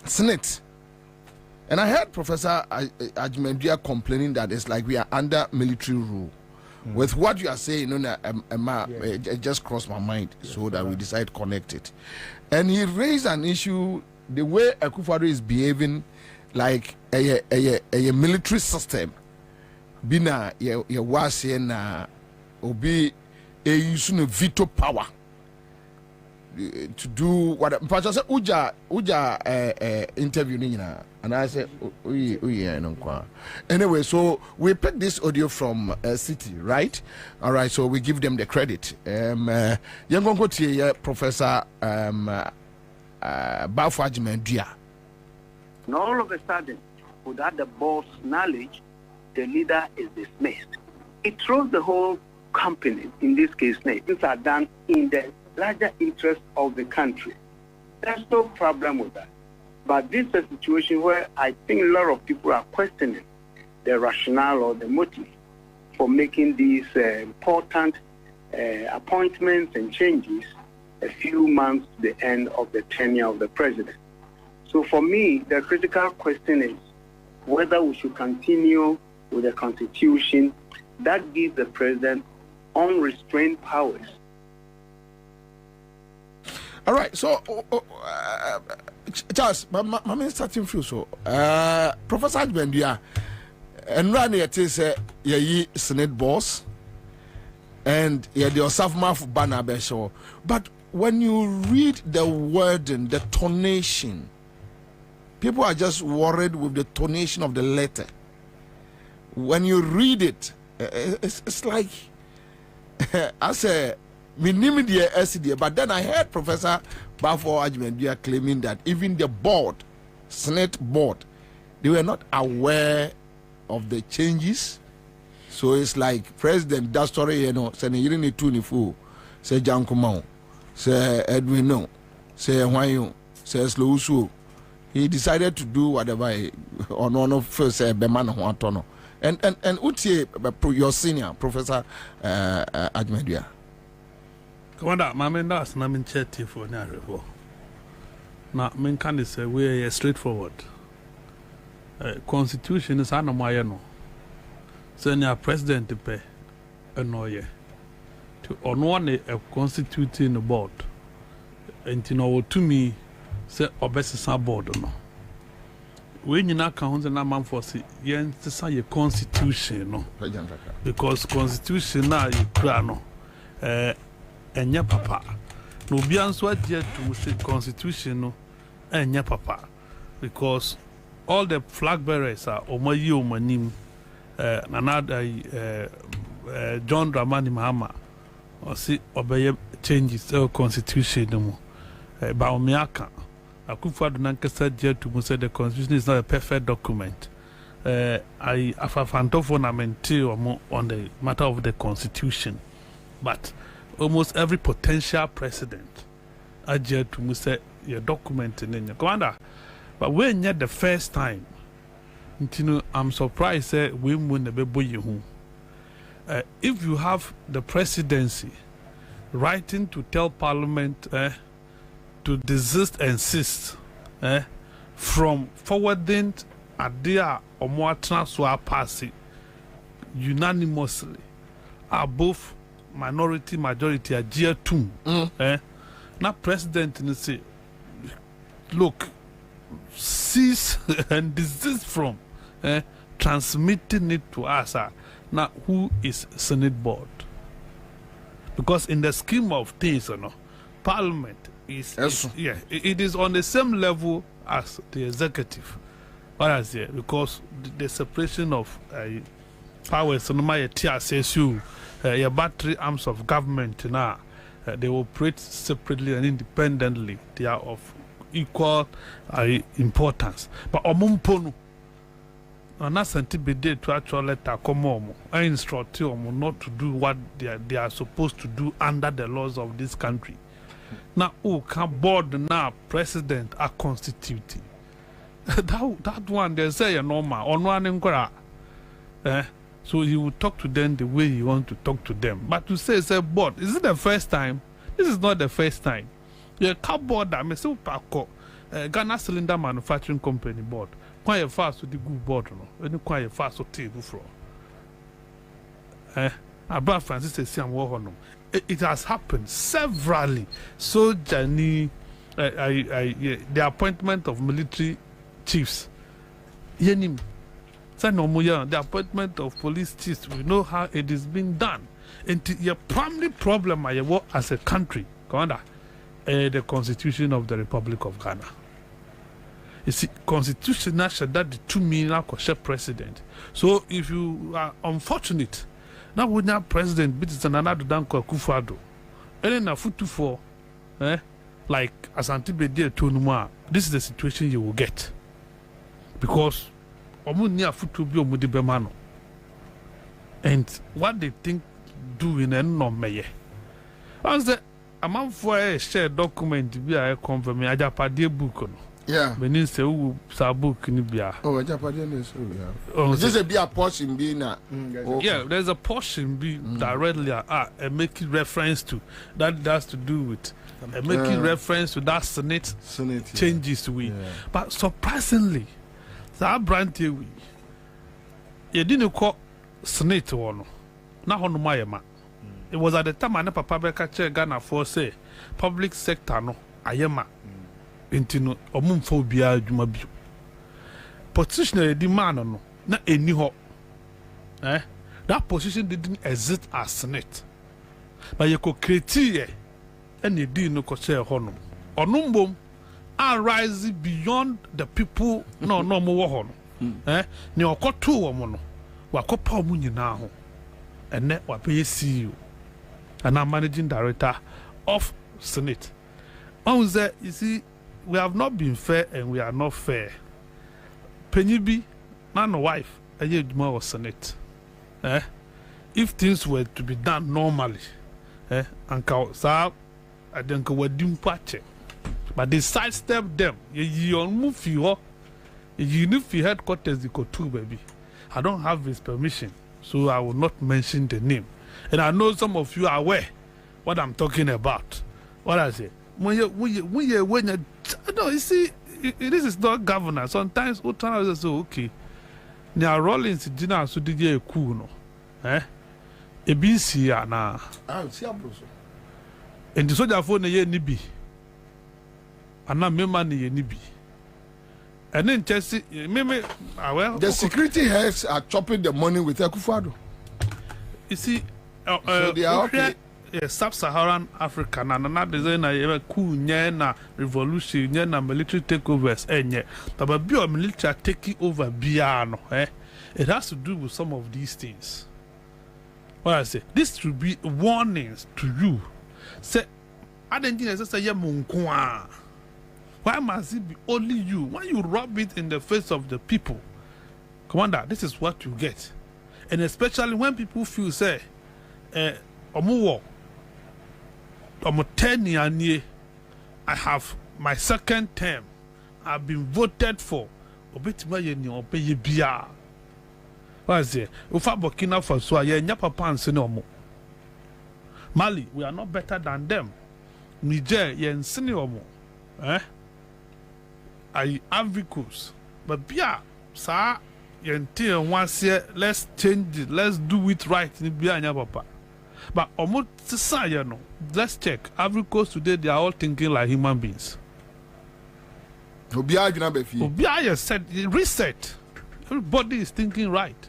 Speaker 2: Senate, and I heard Professor Ajmendia complaining that it's like we are under military rule. With what you are saying, it just crossed my mind, so that we decided to connect it. And he raised an issue, the way Akufo-Addo is behaving like a military system. Bina ye wasi na obi using veto power to do what. But I said Uja interview nina. And I said, anyway, so we picked this audio from City, right? All right, so we give them the credit. Professor Bafo Ajmendia.
Speaker 15: And all of a sudden, without the boss' knowledge, the leader is dismissed. It throws the whole company, in this case, things are done in the larger interest of the country. There's no problem with that. But this is a situation where I think a lot of people are questioning the rationale or the motive for making these important appointments and changes a few months to the end of the tenure of the president. So for me, the critical question is whether we should continue with a constitution that gives the president unrestrained powers.
Speaker 2: All right, so Charles, my starting few so Professor Bendia and Rani it is Senate boss and the Osafma banner besho. But when you read the word and the tonation, people are just worried with the tonation of the letter. When you read it, it's like I say but then I heard Professor Bafo Ajmendia claiming that even the board, Senate board, they were not aware of the changes. So it's like President that story, you know, say you need to nifu, say John Kumau, say Edwin no, say Wanyu, say Slowsu. He decided to do whatever on one of first Bemana Wantono. And Uti, your senior, Professor Ajmendia.
Speaker 12: Kwanda mamenda asna min cheti for na reho na min kan say we are straightforward constitution is anomaye no senior president pe enoye to ono ne a constituting board entino to me say obesisa board no we nyina ka ho na man for say yen say ye constitution no because constitution na you kra no enya papa no bia nso adie to say constitution no enya papa because all the flag bearers are omayi omanim another John Dramani Mahama or see obey changes to constitution no ba omiaka Akufo-Addo nankasa die to say the constitution is not a perfect document. I afafanto fundamental on the matter of the constitution, but almost every potential president adhere to say your document in your commander. But when you're the first time, you know, I'm surprised we won't be you. If you have the presidency writing to tell Parliament to desist and insist from forwarding idea or more transfer passing unanimously are both minority majority a year two. Now president say, look, cease and desist from transmitting it to us. Now who is Senate board? Because in the scheme of things, Parliament is it is on the same level as the executive. What I say, because the separation of powers, no matter TSSU, your battery arms of government now, they operate separately and independently. They are of equal importance. But omumpono, na senti bede to actual letter come on, I instruct you not to do what they are supposed to do under the laws of this country. Now, who can board now president are constituting? that one they say a normal on one inquiry. So he will talk to them the way he wants to talk to them. But to say board, is it the first time? This is not the first time. The cardboard that Mr. Paco, Ghana Cylinder Manufacturing Company board, quite fast with the good board, no, quite fast with table floor. About Francis says, it has happened severally. So, Johnny, the appointment of military chiefs, Yenim. The appointment of police chiefs, we know how it is being done. And the primary problem I have as a country, Commander, the Constitution of the Republic of Ghana. You see, Constitution that the 2 million president. So if you are unfortunate, now we have president, but it's another Danko Akufo-Addo. And then a foot for, like Asante Bede Tonuma, this is the situation you will get. Because and what they think doing and no me. As the amount for a shared document be a confirm Ajapade book.
Speaker 2: Yeah.
Speaker 12: Benin say who book ni bia.
Speaker 2: Oh, Japan is so. Just a be a portion being
Speaker 12: yeah, there's a portion be directly making reference to that has to do with making reference to that Senate changes we. But surprisingly, that brand we you didn't call Senate one. Na hono mayema. It was at the time I papa beka che Ghana for say public sector no ayema. Intino omumfo bia adwuma bi. Position e di man no na eni ho. That position didn't exist as Senate. But you could create any deal no ko share hono. Onumbom are rise beyond the people no mo wo ho no. Ni okoto wo mo no. Wakopa mu nyina ho. Ene wa pay CEO and I'm managing director of Senate. You see, we have not been fair and we are not fair. Penyibi, not no wife, a year more Senate. If things were to be done normally, Uncle Sir, I think we didn't patch it. But they sidestep them. You move you need for headquarters, you go to baby. I don't have his permission, so I will not mention the name. And I know some of you are aware what I'm talking about. What I say? When you no, you see, this is not governor. Sometimes we try to say, okay, now Rollins dinner so did you cool no, a BC na. And the soldier phone ye nibi, and now me man ye nibi. And then just maybe well,
Speaker 2: the security heads are chopping the money with Akufo-Addo.
Speaker 12: You see,
Speaker 2: so they are okay.
Speaker 12: Sub-Saharan Africa na design na coup na revolution na military takeovers but be military taking over biano it has to do with some of these things. What I say, this should be warnings to you. Say I didn't say why must it be only you? Why you rub it in the face of the people? Commander, this is what you get. And especially when people feel say omuwo omo 10 years I have my second term. I've been voted for. Obetima ye ni obeye bia. What is it? Ufa Burkina Faso ye nya papa anse ne omo. Mali, we are not better than them. Niger ye nse ne omo. I Africans. But bia sa ye once here, let's change it. Let's do it right ni bia nya papa. But almost you know, let's check. Ivory Coast today, they are all thinking like human beings. Obia said reset. Everybody is thinking right.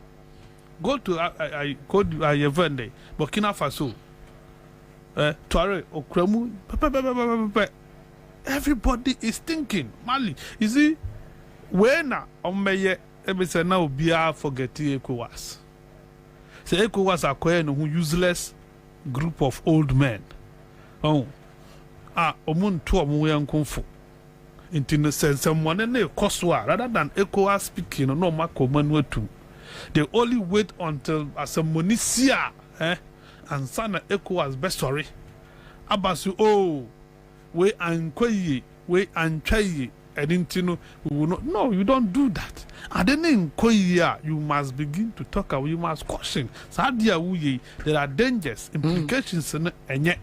Speaker 12: Go to Yevende, Burkina Faso, Tuareg, Okremu. Everybody is thinking. Mali, you see, when Omeye Ebese now Obia forgetting ECOWAS. So ECOWAS are who useless group of old men. Omun to omu yankunfu. In the sense, someone ne koswa rather than ECOWAS speaking no makomanwe tu. They only wait until as a monisia, and sana ECOWAS best story. Abasu we ankweyi, we anchayi, and we will not. No, you don't do that. And then in Korea, you must begin to talk. You must caution. There are dangers, implications, and yet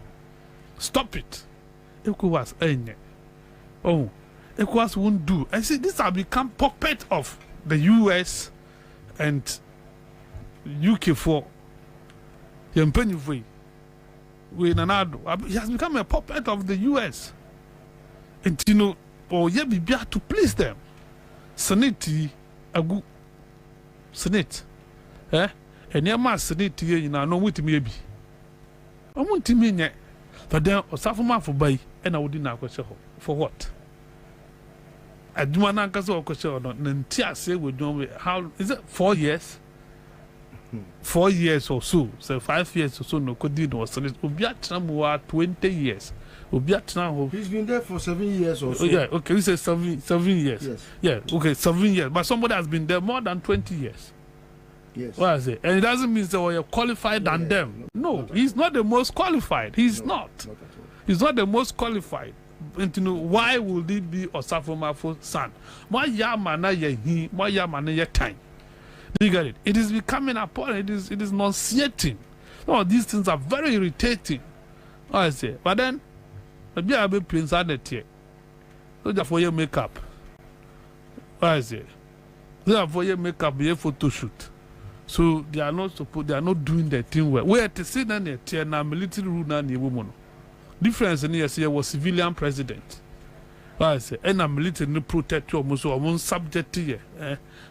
Speaker 12: stop it. ECOWAS, ECOWAS won't do. I see this have become puppet of the US and UK for he has become a puppet of the US. And you know, be to please them. Senate agu Senate and your mass Senate you know with me be I want to mean yet but then Osafuma for buy and I wouldn't have question for what I do want to answer a question or not then say we don't how is it 4 years 4 years or so 5 years or so no could do was Senate will be at 20 years.
Speaker 1: He's been there for 7 years or so.
Speaker 12: Yeah, okay, we say 7 years.
Speaker 1: Yes.
Speaker 12: Yeah, okay, 7 years. But somebody has been there more than 20 years.
Speaker 1: Yes.
Speaker 12: What I say? And it doesn't mean that you're qualified than them. No, he's not the most qualified. He's not. He's not the most qualified. why would it be Osafo son? Why Yamana ye why Yamana ye time? Do you get it? It is becoming apparent, it is nauseating. No, these things are very irritating. I say, but then maybe I'll be Prince Adet. So therefore your makeup. I say, therefore your makeup be a photo shoot. So they are not doing their thing well. We had to see that they are military rule na the woman. Difference in here was civilian president. I say, and a military protect you almost subject to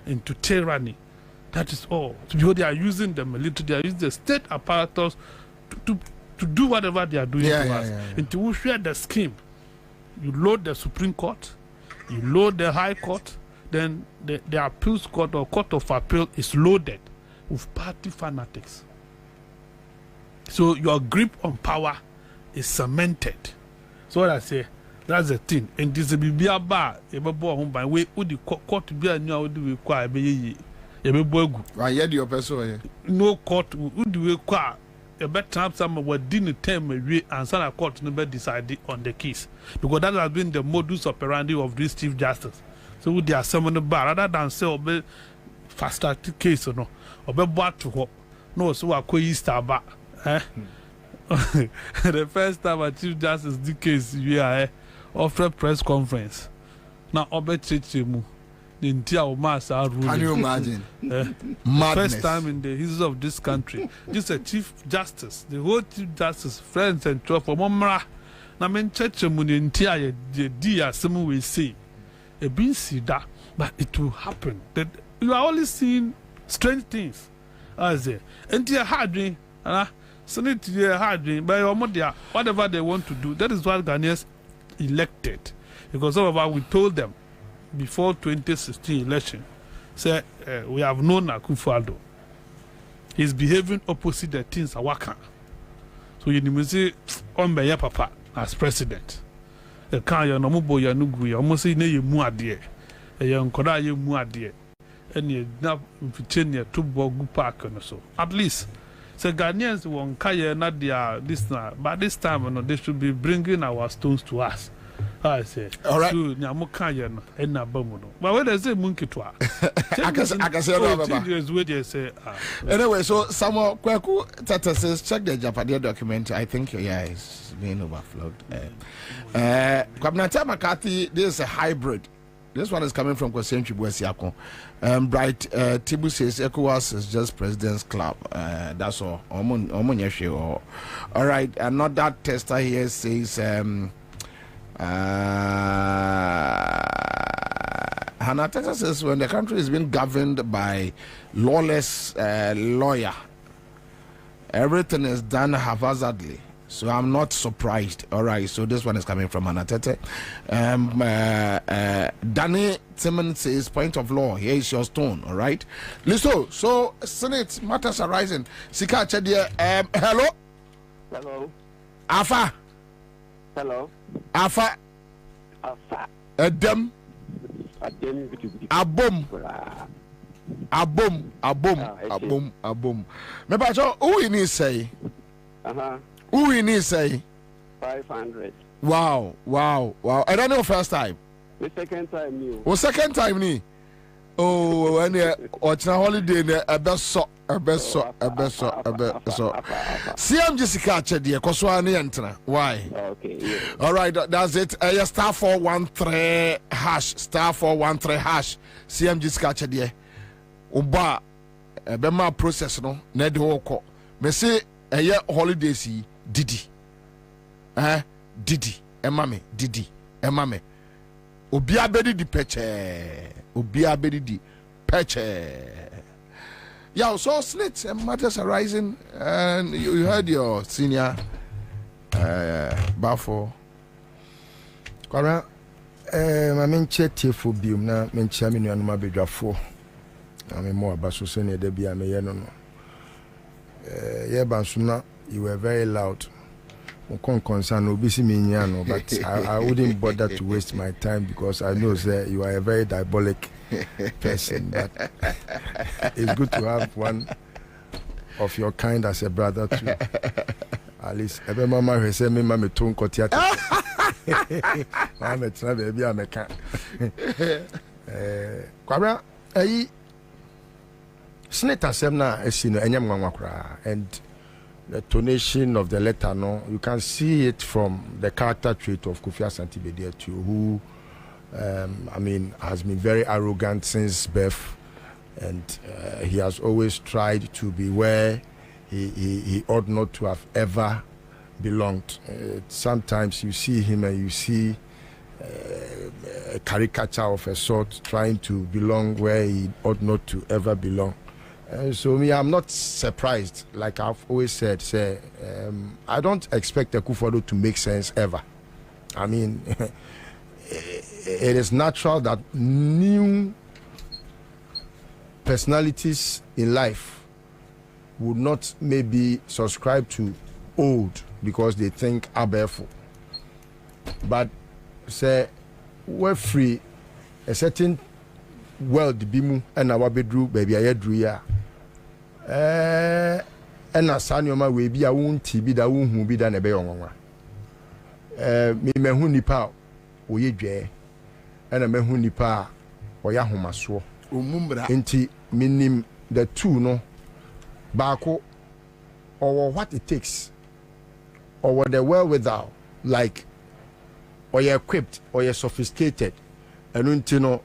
Speaker 12: into tyranny. That is all. So they are using the military, they are using the state apparatus to do whatever they are doing to us. And to share the scheme. You load the Supreme Court, you load the High Court, then the appeals court or court of appeal is loaded with party fanatics. So your grip on power is cemented. So what I say, that's the thing. And this will be a bar, a boy home by way, would the court be a new do require be a boy.
Speaker 2: I heard your person.
Speaker 12: No court would require a better time some what didn't tell me and some court never decided on the case. Because that has been the modus operandi of this Chief Justice. So they are summoning the bar rather than say obey faster case or no. Obey what to hope. No, so I call Easter back. The first time a Chief Justice the case we are offer press conference. Now obey Chichimu. The entire mass rule.
Speaker 2: Can you imagine?
Speaker 12: First time in the history of this country. Just a Chief Justice, the whole Chief Justice, friends and trust for Momra. Now men Chichimu the entire dear some will say. A being see that, but it will happen. That you are only seeing strange things. As they entire hard dream, send it to their hard dream by your mother, whatever they want to do. That is what Ghanaians elected. Because some of us we told them before 2016 election, say we have known Akufo-Addo. He's behaving opposite the things are working. So you need say on by papa as president. The kind of no boy no gui almost say ne mu ade e yan koda ye mu ade and ye na mfichenia to bogu park no so at least say Ghanaians won kaya na dia this na but this time no they should be bringing our stones to us. I say all right so nyamu kaya no e na ba mu no but when they say munkitwa I can say no say
Speaker 2: anyway so Samuel Kweku Tata says check the Japadia document. I think your is being overflowed. Kwabena McCarthy, this is a hybrid. This one is coming from Kwasenchi Buesiako. Bright Tibu says ECOWAS is just President's Club. That's all. All right, another tester here says Hannah Texas says when the country is being governed by lawless lawyer, everything is done haphazardly. So I'm not surprised. All right. So this one is coming from Anatete. Danny Timmons says point of law. Here is your stone. All right. Listen. So Senate matters arising. Sika Chedia. Hello.
Speaker 3: Hello.
Speaker 2: Afa.
Speaker 3: Hello.
Speaker 2: Afa.
Speaker 3: Afa.
Speaker 2: Adam. Abom. Abom. Me ba so who you need say? Who you need say?
Speaker 3: 500.
Speaker 2: Wow. I don't know first time.
Speaker 3: The second time new.
Speaker 2: Oh, second time ni. Oh, when you watch holiday ne ebeso. CM Jessica Chedi Koswa ni entra. Why?
Speaker 3: Okay. Yeah.
Speaker 2: All right, that's it. Star 413 hash. Star 413 hash. CM Jessica Chedi. Oba bema process no na de woko. Me say holidays Didi. Didi. Emame. Didi. Emame. Obi abedi di peche. Yeah, so slits and matters arising, and you heard your senior Bafo.
Speaker 1: Kwara, my main chat for Bium na mention me no ma bedwafo. I mean more about so senior de bia me no. Yeah, Bansuna, you were very loud. Concern obisi me no, but I wouldn't bother to waste my time because I know that you are a very diabolic person. But it's good to have one of your kind as a brother too. At least every mama who say me mama ton kotiata. I'm a travel baby I'm a cat. Kwabena Senator Semna Esino Enyam Wakra and the tonation of the letter no you can see it from the character trait of Kofi Asante Bediatu who I mean has been very arrogant since birth and he has always tried to be where he ought not to have ever belonged. Sometimes you see him and you see a caricature of a sort trying to belong where he ought not to ever belong. So me, I'm not surprised. Like I've always said, I don't expect a Akufo-Addo to make sense ever. I mean, it is natural that new personalities in life would not maybe subscribe to old because they think abeful. But say we're free a certain world bimu and our bedroom baby I drew ya and a son your we be a wound TB that who be done a bay on me mehuni pa o ye dwe and a mehuni pa or yahoma so inti minim the two no bako or what it takes or what the wherewithal like or you're equipped or you're sophisticated and untino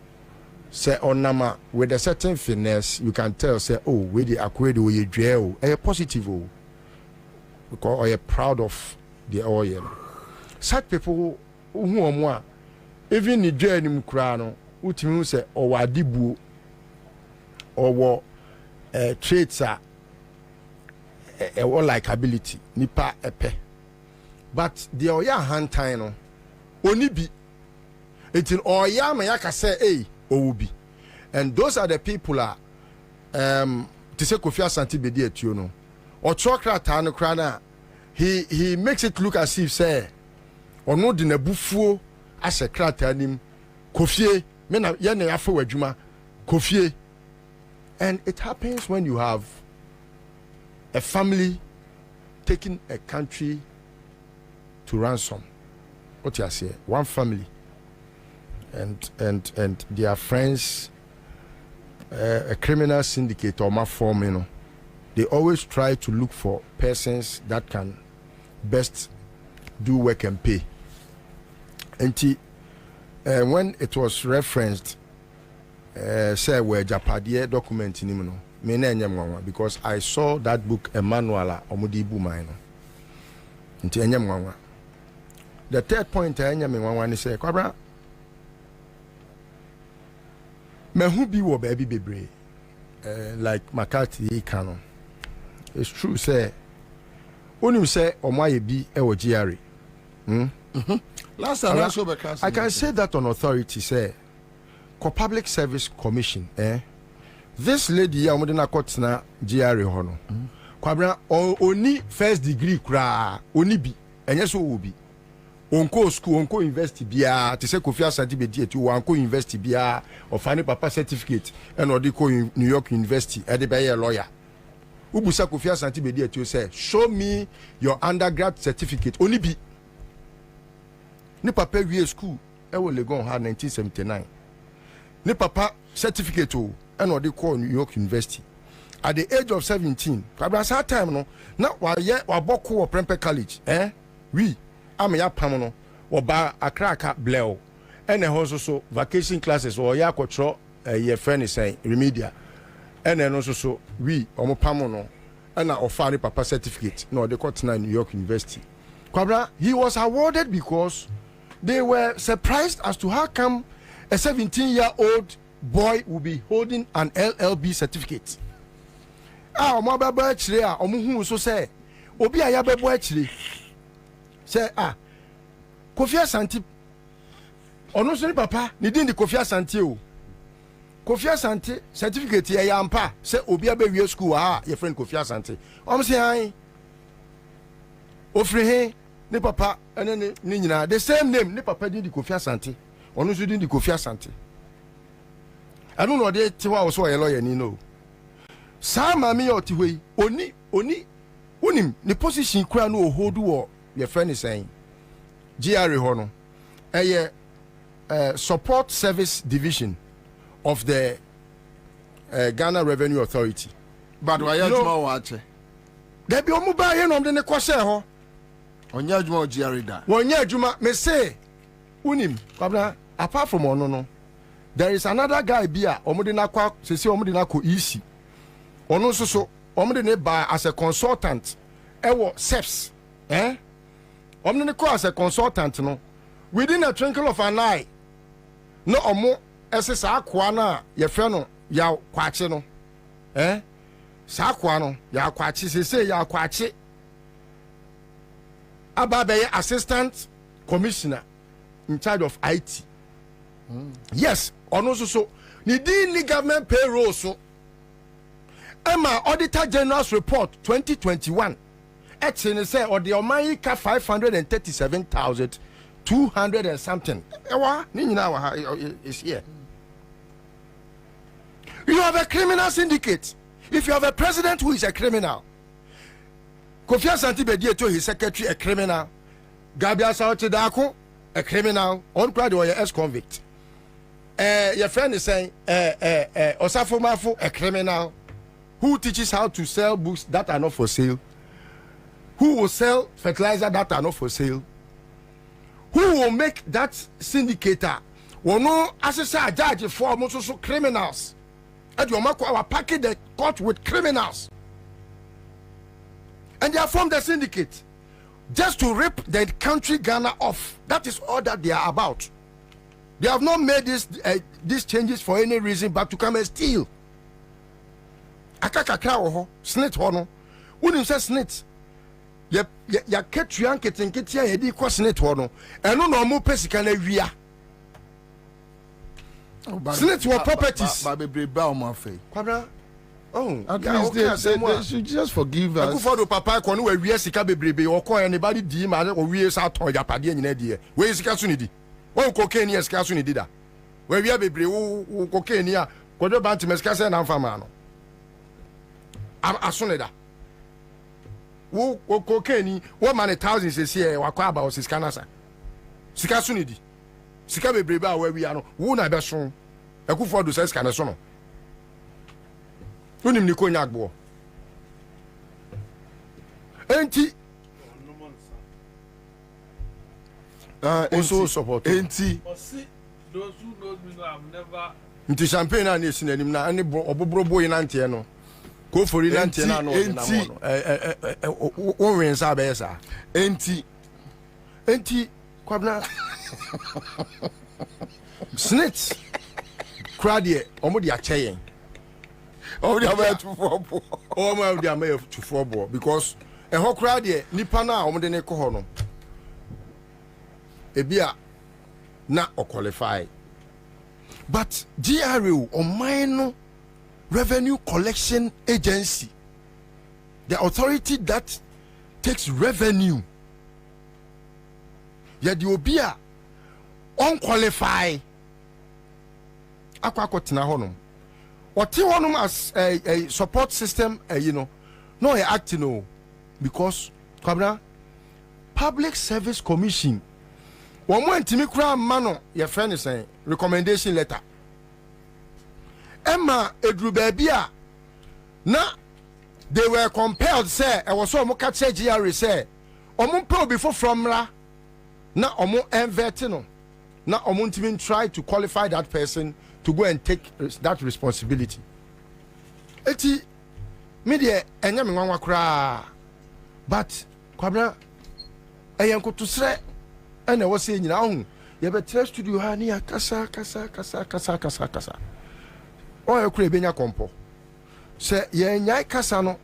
Speaker 1: say onama with a certain finesse you can tell say oh we the acquire the way you are positive because are you proud of the oil such people who are more even the journey mukrano utimi say or wadibu or traits are like ability nipa epe but the oya hand time only be it's in oya mayaka say hey Obi. And those are the people to say Kofi Asante Bediatu you know. Or Chokrata no krana he makes it look as if say or no de nebufuo as a krata nim Kofi me na ye na yafo wadwuma Kofi. And it happens when you have a family taking a country to ransom. What you say? One family. And their friends, a criminal syndicate or my form, you know, they always try to look for persons that can best do work and pay. And when it was referenced, say where Japadie document in because I saw that book Emmanuel Omudibu Mino. The third point I am say, Kwabena. Me who be wo baby bebre like McCarthy canon. It's true say onim say omoye bi e wo GRA.
Speaker 2: Last time
Speaker 1: I can say that on authority say Public Service Commission this lady ya omode na kotena GRA ho no. Kwabena oni first degree kra oni bi enye so wo bi onko school onko university bia te say Kofi Asante Bediatu onko university bia of any papa certificate and odiko New York University e de be a lawyer ubusa Kofi Asante Bediatu say show me your undergrad certificate only be ni papa wie school e wo Legon ha 1979 ni papa certificate o and odiko New York University at the age of 17 Kwabena that time no na wa boko wo Prempeh College we am ya pamono oba Accra bleo ene ho so vacation classes or ya kwotro ye friend say remedial ene no so we omo pamono na offer papa certificate no they got New York University. Kwabena he was awarded because they were surprised as to how come a 17-year-old boy will be holding an LLB certificate. Omo baba chire omo hu so say obi aya bebo chire say Kofi Asante ono so ni papa ni din di Kofi Asante o Kofi Asante certificate ya yampa say obi abewie school your friend Kofi Asante say han ofre he ni papa ene ni nyina the same name ni papa din di Kofi Asante ono so din di Kofi Asante anu no de tiwa wo so ye lawyer ni no sa ma me yoti hoi oni unim ni position kura no hold wo your friend is saying GRA ho no support service division of the Ghana Revenue Authority.
Speaker 2: But why you watch?
Speaker 1: There be omu ba ye no de ne kwose ho.
Speaker 2: Onya adwuma o jiarida.
Speaker 1: Wonya adwuma me say unim Kwabena apart from ono no there is another guy bia omu de na kwa sese omu de na ko easy. Ono so omu de ne ba as a consultant ewo SEPS omu de ne ko as a consultant no within a twinkle of an eye no omu esesa akwa na ye fe no ya kwache no sakwa no ya kwache sese ya kwache ababe assistant commissioner in charge of IT. Yes, ono so ni di government payroll so Emma Auditor General's report 2021 etching say or the Omaika 537,200 and something. Ewa ni nyina is here. You have a criminal syndicate. If you have a president who is a criminal, Kofi Asante Bedieto, his secretary, a criminal, Gabia Saotidako, a criminal, on crowd or ex-convict. Your friend is saying, Osafo Mafu, a criminal, who teaches how to sell books that are not for sale, who will sell fertilizer that are not for sale, who will make that syndicator, will no assessor judge for most criminals. And you our package the court with criminals. And they are from the syndicate just to rip the country Ghana off. That is all that they are about. They have not made these changes for any reason but to come and steal. Akakakra oho snit hono. Unim say snit. Ya ketuan ketenketia ye di kwa snit hono. Eno no mo pesika na wia. Snit were properties. Kwabena. Oh,
Speaker 2: at least they should just forgive us.
Speaker 1: Akufo papa ko no we sika bebrebe o ko anybody di ma o wie sa ton japade nyina die. We sika so ni di. Wo cocaine yes sika so ni di da. We wie bebre wo cocaine a ko do banti mesika se na mfama no. Aso ne da. Wo cocaine wo man thousands se here wa kwa aba o sika na sa. Sika so ni di. Sika bebrebe a we wi no wo na be so. Akufo do sika na so no. Unim ni konya agbo enti also support
Speaker 12: enti those who know me know I've never
Speaker 1: nti champagne na esi nanim na ani obobro boy na ntie no ko fori na ntie na no na mo o wen sa be sa enti Kwabena snitch crowd omo di acheyen.
Speaker 2: Oh, they are too for
Speaker 1: oh, they are too for because a whole crowd here, Nipana, or the Nekohono. A beer not or qualify. But GRU or Minor Revenue Collection Agency, the authority that takes revenue, yet you be unqualified. Aquacotina honum. What you want as a support system, no acting no, because Kwabena Public Service Commission. One more intimate mano, your friend is saying recommendation letter. Emma Edrubebia, na they were compelled, say, I was so much GRE say, Omo before from la, na Omo envertino, na Omo even try to qualify that person to go and take that responsibility. Eti media enya me nwanwa kra but Kwabena eyanko to sre ena wo se nyina hu ye betre studio ha ni akasa kasa o ye kra benya kompo se ye nyai kasa no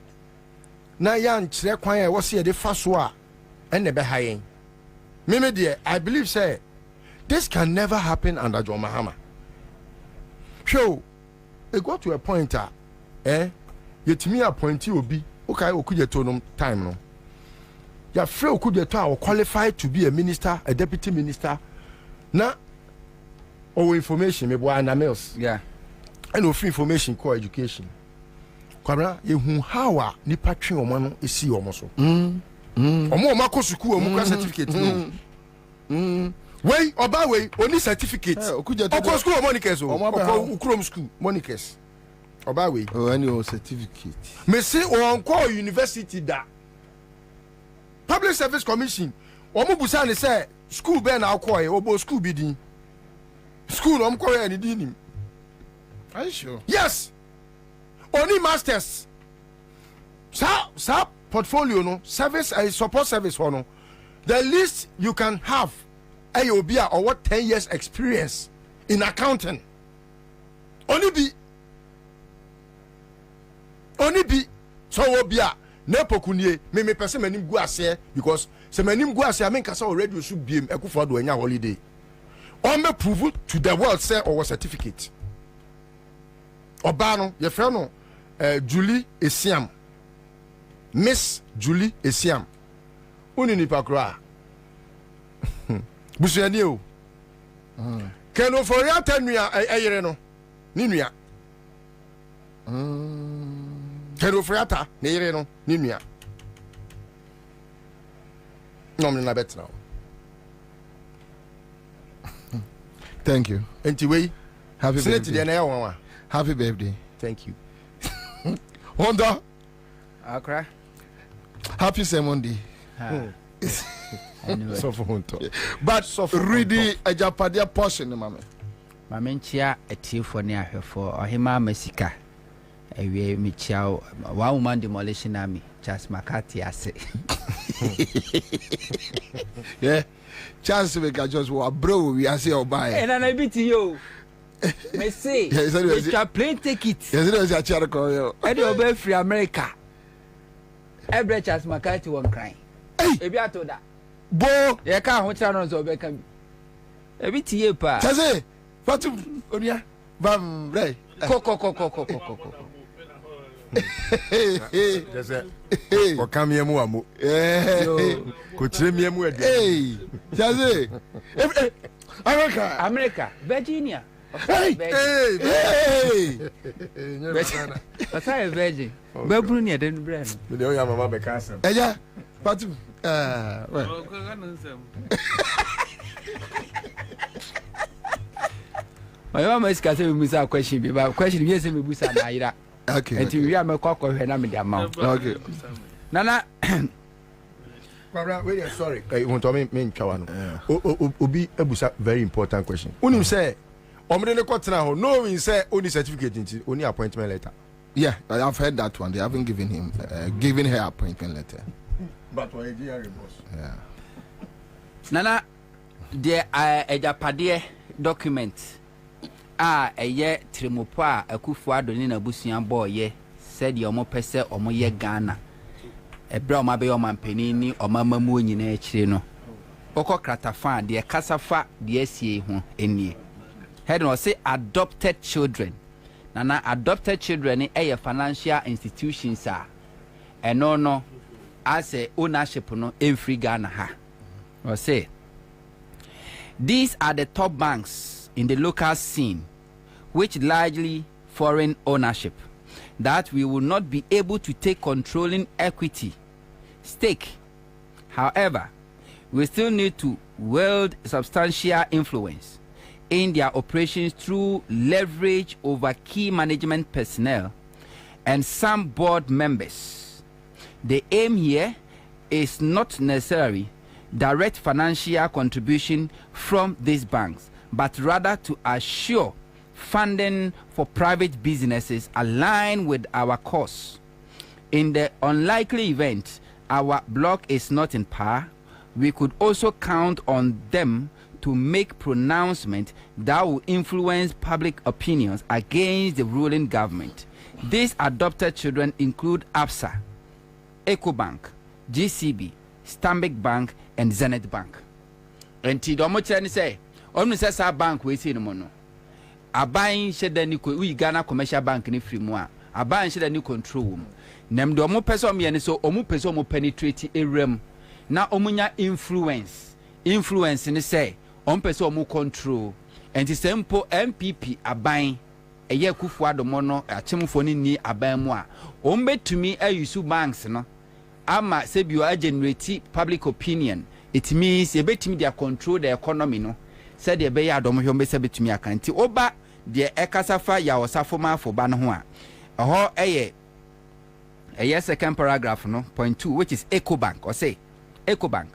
Speaker 1: na ya nkyere kwan e wo se ye de fa so a ena be ha yen me media I believe say this can never happen under John Mahama. So, it got to a point yet me appointee obi okay okujeto time no. Ya free okujeto qualified to be a minister, a deputy minister. Na or information me boy na mails.
Speaker 14: Yeah.
Speaker 1: And no free information call education. Kwabena ye hu how a nipa twe omo no esi omo so. Omo makosuku omo certificate no. Wey oba wey oni certificate. Oko school Monicas o. Oko Ukrom school Monicas. Oba wey.
Speaker 2: Oh, any certificate.
Speaker 1: Me say on call university da. Public Service Commission. Omo busa ne say school be na call e obo school bi din. School om call e ni din.
Speaker 2: Are you sure?
Speaker 1: Yes. Only masters. Sa portfolio no service support service no. The least you can have AOBA or what 10 years experience in accounting. Only be so obia nepo kunye me person manim go ase because se manim go ase amen kasa already should be ekufo do anya holiday. On me prove to the world say or certificate. Obano ye friend no Julie Esiam. Miss Julie Esiam. Uni ni pakra. Busuani o. Keno for ya tenua eyere no. Ni nua. Keno for ya ta na eyere no ni nua. No me na betra.
Speaker 2: Thank you.
Speaker 1: Anyway,
Speaker 2: happy birthday.
Speaker 1: Happy birthday. Thank you. Honda.
Speaker 14: Accra.
Speaker 2: Happy Monday.
Speaker 14: Anyway.
Speaker 1: So for Honda.
Speaker 2: But ready a Japadia portion, mama.
Speaker 14: Mamentia a tea for near her for Ohima Messica. A way me chow 1 woman demolition army. Charles McCarthy, I say.
Speaker 2: Yeah. Charles Vega just wa bro, we are say or buy.
Speaker 13: And I beat you. Me say, Mr. Plane ticket.
Speaker 2: Yes, it was a charcoal.
Speaker 13: And you'll be free America. Every Charles McCarthy won't cry. If you are told that.
Speaker 2: Bo,
Speaker 13: you can't watch on so back. A bit here, pa.
Speaker 2: Chaze, what to Onia? Bam, right.
Speaker 13: Coco.
Speaker 1: Just or come here, Muamu. Could trim me.
Speaker 2: Hey, Chaze,
Speaker 13: America, Virginia.
Speaker 2: Hey.
Speaker 13: That's how a virgin. Babrunia didn't brand.
Speaker 1: But you have a mama castle.
Speaker 2: Yeah, but well.
Speaker 13: My mama is casting me a question about question. Yes, me busa naira.
Speaker 2: Okay.
Speaker 13: And you are my cock or her name amount.
Speaker 2: Okay.
Speaker 13: Nana.
Speaker 1: Sorry. I want to mean Kawano. Obi Ebusa, very important question. Unim say, Omrene Kotra, no, say only certificate, only appointment letter.
Speaker 2: Yeah, I've heard that one. They haven't given him, given her appointment letter.
Speaker 1: But why boss?
Speaker 2: Yeah.
Speaker 14: Nana, there are a Japadie document. A year Trimopa, a Kufuado in a Busian boy, said your mo pese or mo ye Ghana. A broma be o man penini or mamma moon in a chino. Oko Kratafan, dear Casafa, dear see who any. Head or say adopted children. Nana adopted children in a financial institutions are. And no, I say ownership no in free Ghana ha. Or say these are the top banks in the local scene, which largely foreign ownership, that we will not be able to take controlling equity stake. However, we still need to wield substantial influence in their operations through leverage over key management personnel and some board members. The aim here is not necessarily direct financial contribution from these banks, but rather to assure funding for private businesses aligned with our cause. In the unlikely event our bloc is not in power, we could also count on them to make pronouncements that will influence public opinions against the ruling government. These adopted children include Absa, EcoBank, GCB, Stanbic Bank, and Zenith Bank. And Tidomo say, almost a bank we see no mono. A buying shed the we Ghana commercial bank in free moi. A buying shed a new control room. Nem do omo person me and so omo person mo penetrate a realm. Na omunya influence in say on person omo control. And the simple MPP a buying a year kufuado mono a chimufoni ni a buy moi. Ombe to me a use banks no. Ama say you are generate public opinion it means you betimi they control the economy no said the be adom hwe mbese betimi aka nti oba de ekasafa ya osafoma fo ba no ho a ho eye second paragraph no point 2 which is Ecobank or say Ecobank.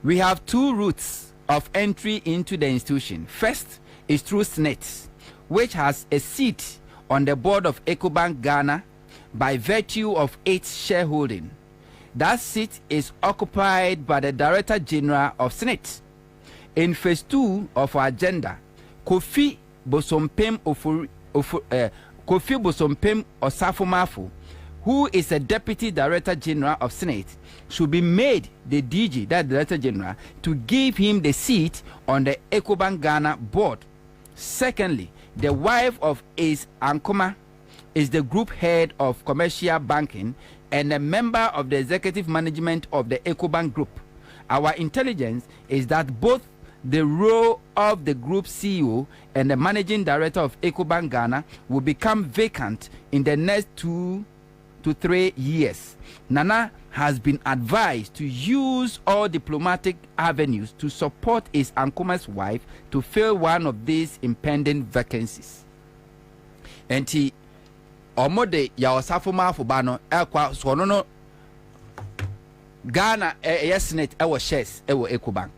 Speaker 14: We have two routes of entry into the institution. First is through SNET, which has a seat on the board of Ecobank Ghana by virtue of its shareholding. That seat is occupied by the Director General of SNET. In phase 2 of our agenda, Kofi Bosompem Osafo-Mafu, who is a Deputy Director General of Senate, should be made the DG, that Director General, to give him the seat on the Ecobank Ghana board. Secondly, the wife of Ace Ankoma is the group head of commercial banking and a member of the executive management of the Ecobank Group. Our intelligence is that both the role of the group CEO and the managing director of Ecobank Ghana will become vacant in the next 2 to 3 years. Nana has been advised to use all diplomatic avenues to support his Ankoma's wife to fill one of these impending vacancies. And he omode ya osafoma afobano ekwa so no Ghana Senate ewo shares ewo Ecobank.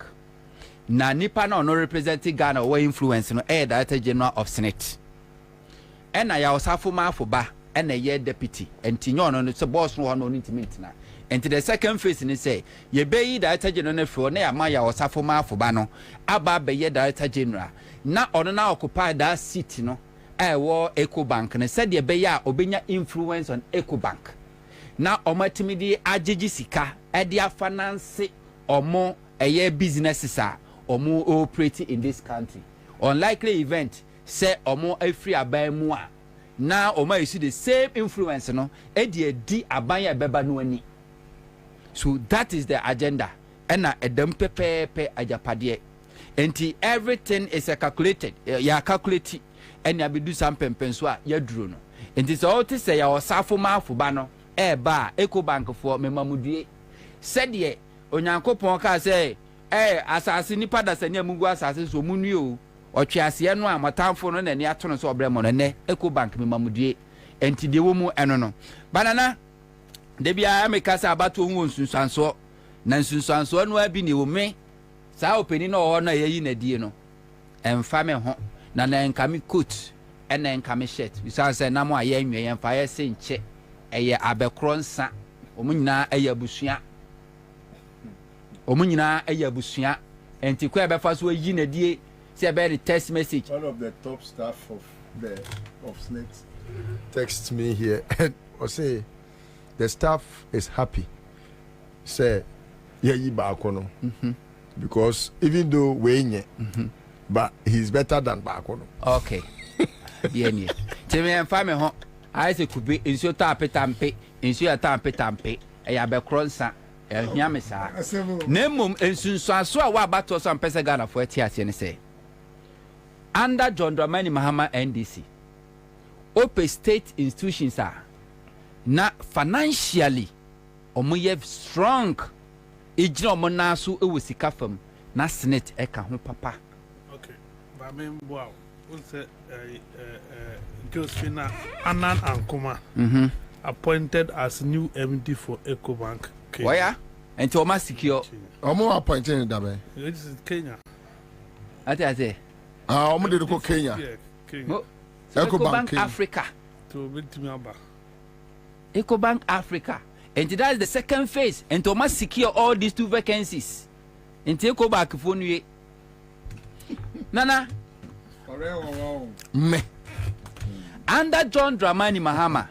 Speaker 14: Na nipa na no representing Ghana or influence no Director General of Senate. Ena ya osafoma afoba ena ye deputy enti nyo no so boss no no intimate na. Enti the second phase ni say ye be Director General na fro na ya ma ya osafoma afoba no aba be ye Director General na ono na occupy that seat no ewo Ecobank na said ye be ya obenya influence on Ecobank. Na omatimidi agigi sika e dia finance omo eye businesses are omo operate in this country. Unlikely event say omo free aban mu a na omo you see the same influence no e di aban ya beba no ani. So that is the agenda. Ena edem pepepe ajapade. Enti everything is calculated. Ya calculate and ya be do some pempenso a ya duro no. Enti so to say ya osafo ma afoba no ba Ecobank for memamudie. Said ye onyankopon ka say asase nipa da sanya mungu asase so munu o otwease no a matamfo no na ne ato no so obremo no ne Ecobank memamudie enti de wo mu eno no banana de bia amekasa abato hu nsunsanso na nsunsanso no abi ne wo me saa openi no ho na yayi na die no emfa me ho na na enkame coat ena enkame shirt bisan say na mo aye nwe yemfa ye se nche eye abekronsa omunyina eye abusua omunyina eye abusua enti kwa be fa so yi na die say be the text message.
Speaker 1: One of the top staff of SNET texts me here or say the staff is happy say yi Bakono because even though we but he's better than Bakono.
Speaker 14: Okay. Yeah. Tell emfa me ho I say could be inso tapetampe inso tapetampe e abekronsa ehia me saa nemum ensunsuaso a wa abato so ampese Ghana for atiase ne say under John Dramani Mahama NDC open state institutions are na financially omoye strong ejina omo na so ewo sika fam na Senate eka ho papa.
Speaker 12: Okay ba me wow say Josephina Anan Ankoma appointed as new MD for Ecobank.
Speaker 14: Why? And Thomas secure.
Speaker 2: Omo appointed in Dabe.
Speaker 12: This is Kenya.
Speaker 14: I say.
Speaker 2: Omo did go Kenya.
Speaker 12: Kenya.
Speaker 14: Ecobank Africa.
Speaker 12: To meet me about.
Speaker 14: Ecobank Africa. And that is the second phase. And Thomas secure all these 2 vacancies. And Ecobank for you. Nana.
Speaker 2: Me.
Speaker 14: Under John Dramani Mahama,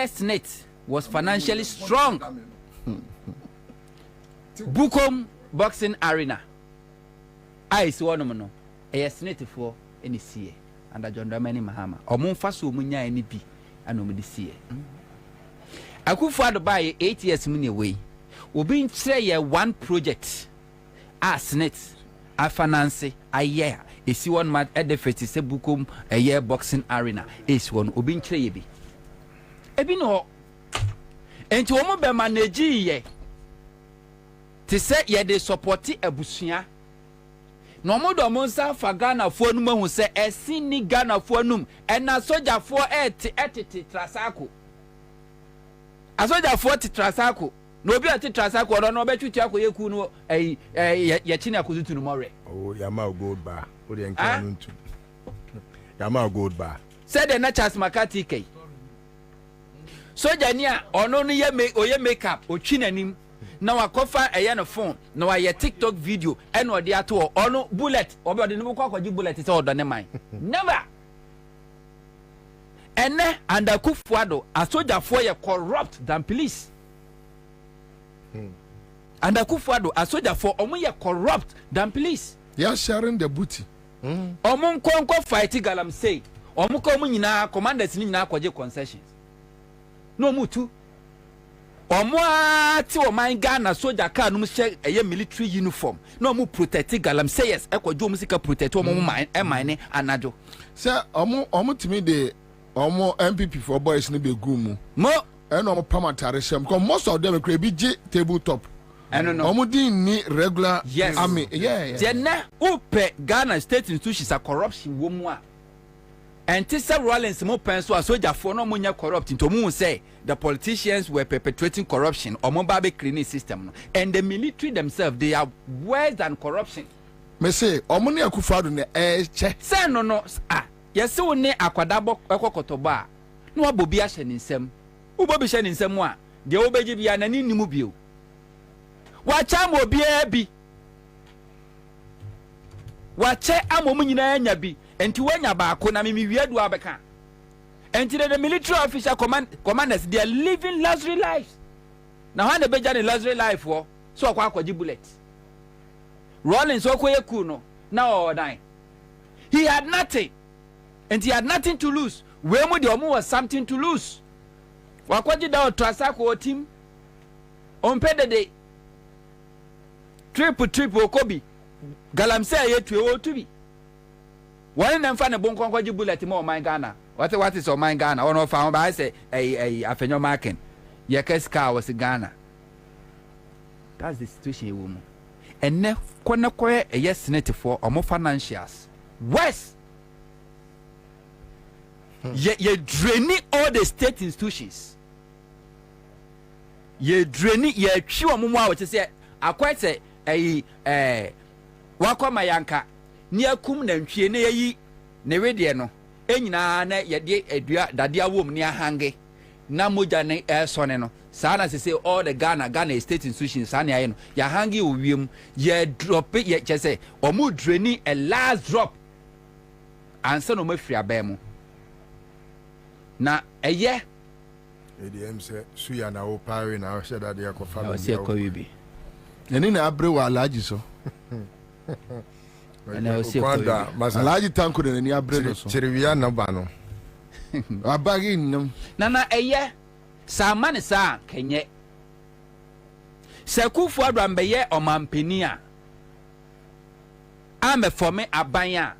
Speaker 14: Senate was financially strong. Bukom Boxing Arena. I see one no. Senate for any CA under John Dramani Mahama. Omun faso munya any bi anom di CA. Akufo buy 8 years money away. Obi nkyere one project. Senate a finance a year. Esi one mad edifati se bukum a year boxing arena is one obi nkyere ye bi ebi no enti omo be manage ye
Speaker 13: te say ye de support abusua no mo do mo nsa fa Ghana fo num hu say esin ni Ghana fo num ena soja fo etete trasako asoja fo trasako no obi ati trasako no no betwiti akoye ku no ye chine akozutu no more
Speaker 1: oh yama gold bar o de enka no ntu yama gold bar
Speaker 13: said the Nachas Makati kai soja ni a ono no ye makeup o twinanim na wakofa eye no phone na wa ye TikTok video e no de ato ono bullet obi ode no kwaji bullet say odo ne man never ene under Kufuado a soldier for ye corrupt than police under Kufuado a soldier for omo ye corrupt than police
Speaker 2: they are sharing the booty
Speaker 13: omo nkonko fight galamsey omo ko mu nyina commanders ni nyina kwaje concessions no mutu omo ati o man Ghana soldier car no she eye military uniform no mu protect galamseyers e kwaje omo sika protect omo mine anajo
Speaker 2: say omo timi de omo MPP for boys ni be gumu
Speaker 13: mo
Speaker 2: and omo pamatare shem because most of them could be tabletop omo din ni regular
Speaker 13: yes.
Speaker 2: army yeah
Speaker 13: na upe Ghana state institutions are corruption wo mu a enti say Rollins mo pen so soldier for no munya corrupt into mu say the politicians were perpetrating corruption omo ba be cleaning system no and the military themselves they are worse than corruption
Speaker 2: me say omo ne Akufo-Addo ne che
Speaker 13: say no yes wo ne akwadabo ekokotobo a no wa Bobie ahye ne nsem wo Bobie hye ne nsem a de wo beji bia na ni nimu bio wa cha mo bia bi wa che amom nyina anya bi enti wanya baako na me wiadu abeka enti the military officer commanders they are living luxury lives na how na beja ne luxury life wo so akwaji bullet Rollins okoye ku no na o dan he had nothing and he had nothing to lose. Wemu the omu was something to lose. Wakwaji da otrasako team. Ompede de triple okobi. Galamse yetu e otubi. Wani nemfa ne bon kwaji bullet mo my Ghana. What is on my Ghana? Ono fa on ba say afenyo marking. Yekeska was Ghana. That's the situation e womu. Enne kone koye yes net for omo financials. West ye draining all the state institutions. Ye draining ye twi omo a we say akwete wakoma yanka ni akum na ntwie na yi ne wedie no enyina na ye de adua dade awom ni ahange na moja ne sone no saa na say all the Ghana state institutions saa na ye no ya hange owiem ye drop ye chese omo draining a last drop Ansah no mafiri abemu na eye
Speaker 1: edm say suya na wo pare na wo sheda de akofa
Speaker 13: no se ko bibi
Speaker 2: eni na abre wa alaji so
Speaker 13: na wo se ko bibi
Speaker 2: alaji tanko de ni abre no so
Speaker 1: chiriwia na ba no
Speaker 2: abagi nnam
Speaker 13: na eye sa mane sa kenye se Akufo-Addo ambeye omampeni a ame forme abanya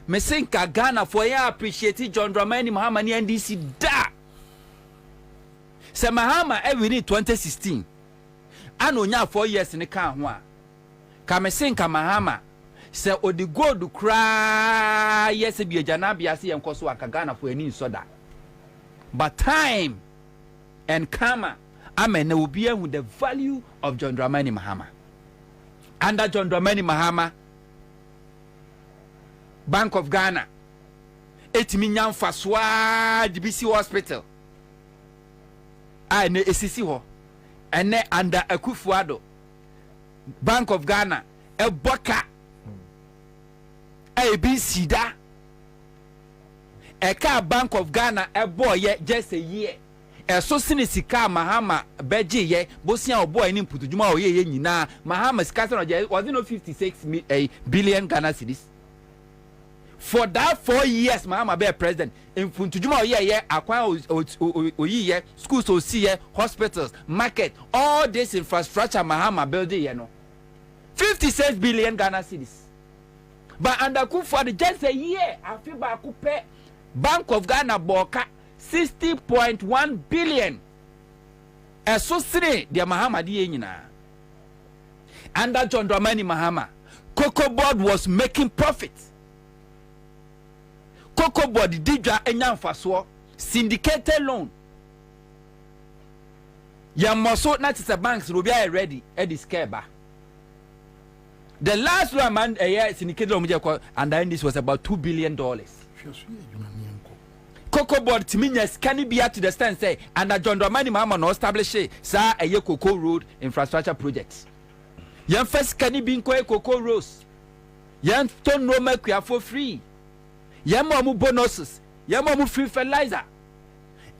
Speaker 13: me sinka Ghana for ya appreciate John Dramani Mahama ni NDC da se Mahama every 2016 ano nya 4 years ni ka ho a ka me sinka Mahama se odi gold kra yes bi agana bia se yenkoso aka Ghana for ani soda but time and karma amen will be with the value of John Dramani Mahama. Under John Dramani Mahama, Bank of Ghana, 8 million faswa DBC Hospital. I ne esisi ho. Ene under Akufo-Addo, Bank of Ghana, e boka, e bi sida, e ka Bank of Ghana e boye just a year. So sinisika Mahama beji ye bosia oboy ni mputujuma oye nyina Mahama sika was it no 56 billion Ghana cedis for that 4 years Mahama be president mputujuma oye ye akwan oyi ye schools osi ye hospitals market all this infrastructure Mahama building ye no 56 billion Ghana cedis but under Akufo-Addo just a year afi ba kupe Bank of Ghana boka 60.1 billion. So sire dia Mahama die nyina. under John Dramani Mahama, Cocoa Board was making profit. Cocoa Board didra enyan faswo syndicated loan. Yamoso na tisa banks Rubia ready Eddie Skeba. The last one man syndicated loan and then this was about $2 billion. Cocoa Board Timinyas can be up to the stand say under John Dramani Mahama no establish sa a Cocoa Road infrastructure projects. Yan first can be in Cocoa Roads. Yan ton no make for free. Yamamu bonuses, Yamamu free fertilizer,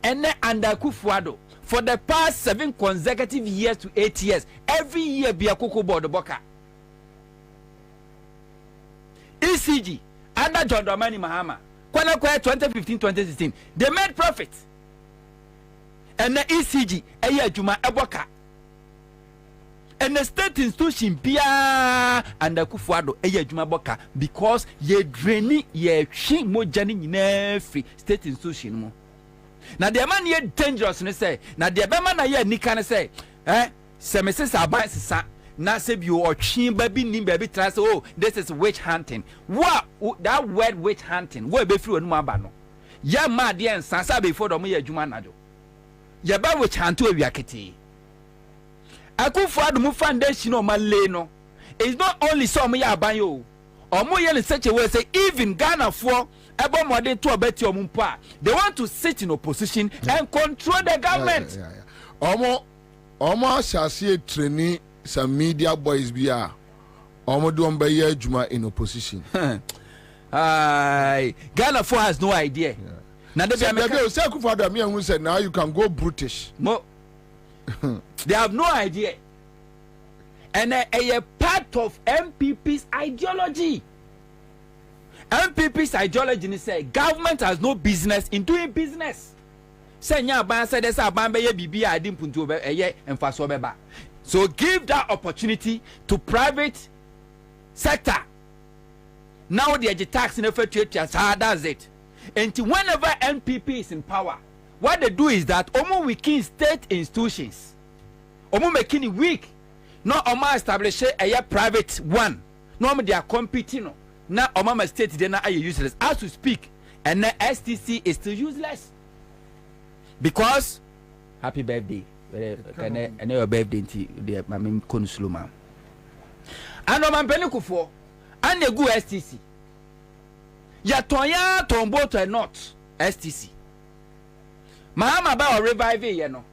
Speaker 13: and then under Kufuado for the past 7 consecutive years to 8 years, every year be a Cocoa Board Boka. ECG under John Dramani Mahama, 2015-2016, they made profit, and the ECG a year Juma Eboka. And the state institution Pia and the Kufuado Eya Jumaboka because ye draining ye shing mo jani in free state institution mo. Now the man ye dangerous ne say. Now the man na ye ni can say se me say aban sisa na say you or chin baby ni baby try say oh this is witch hunting. What that word witch hunting wo be free onu aba no. Ya ma de Ansah before do mo ye adwuma nado. Ye ba witch hunt o wiakete. Akufuado mu foundation o male no. It's not only some ya banyo. Omo ye in such a way say even Ghana for ebo modern to obeti omumpa. They want to sit in opposition and control the government.
Speaker 2: Omo shall training some media boys bia. Omo do ombe juma in opposition.
Speaker 13: Ghana for has no idea. Now they
Speaker 2: said now you can go brutish.
Speaker 13: They have no idea. And a part of MPP's ideology. MPP's ideology is say government has no business in doing business. Say nya ban say this ban be bibi adi mpuntu be emfaso beba. So give that opportunity to private sector. Now the tax in effect that's it. And whenever MPP is in power, what they do is that omo weaken state institutions. Omo making it weak. No omo establish a private one. No omo they are competing. Now omo state they are useless. As we speak, and the STC is still useless. Because happy birthday. And your birthday the mami konsuluma. And omo peniko for and the good STC. Ya tonya tombo to not STC. Mahama ba o revive ye no.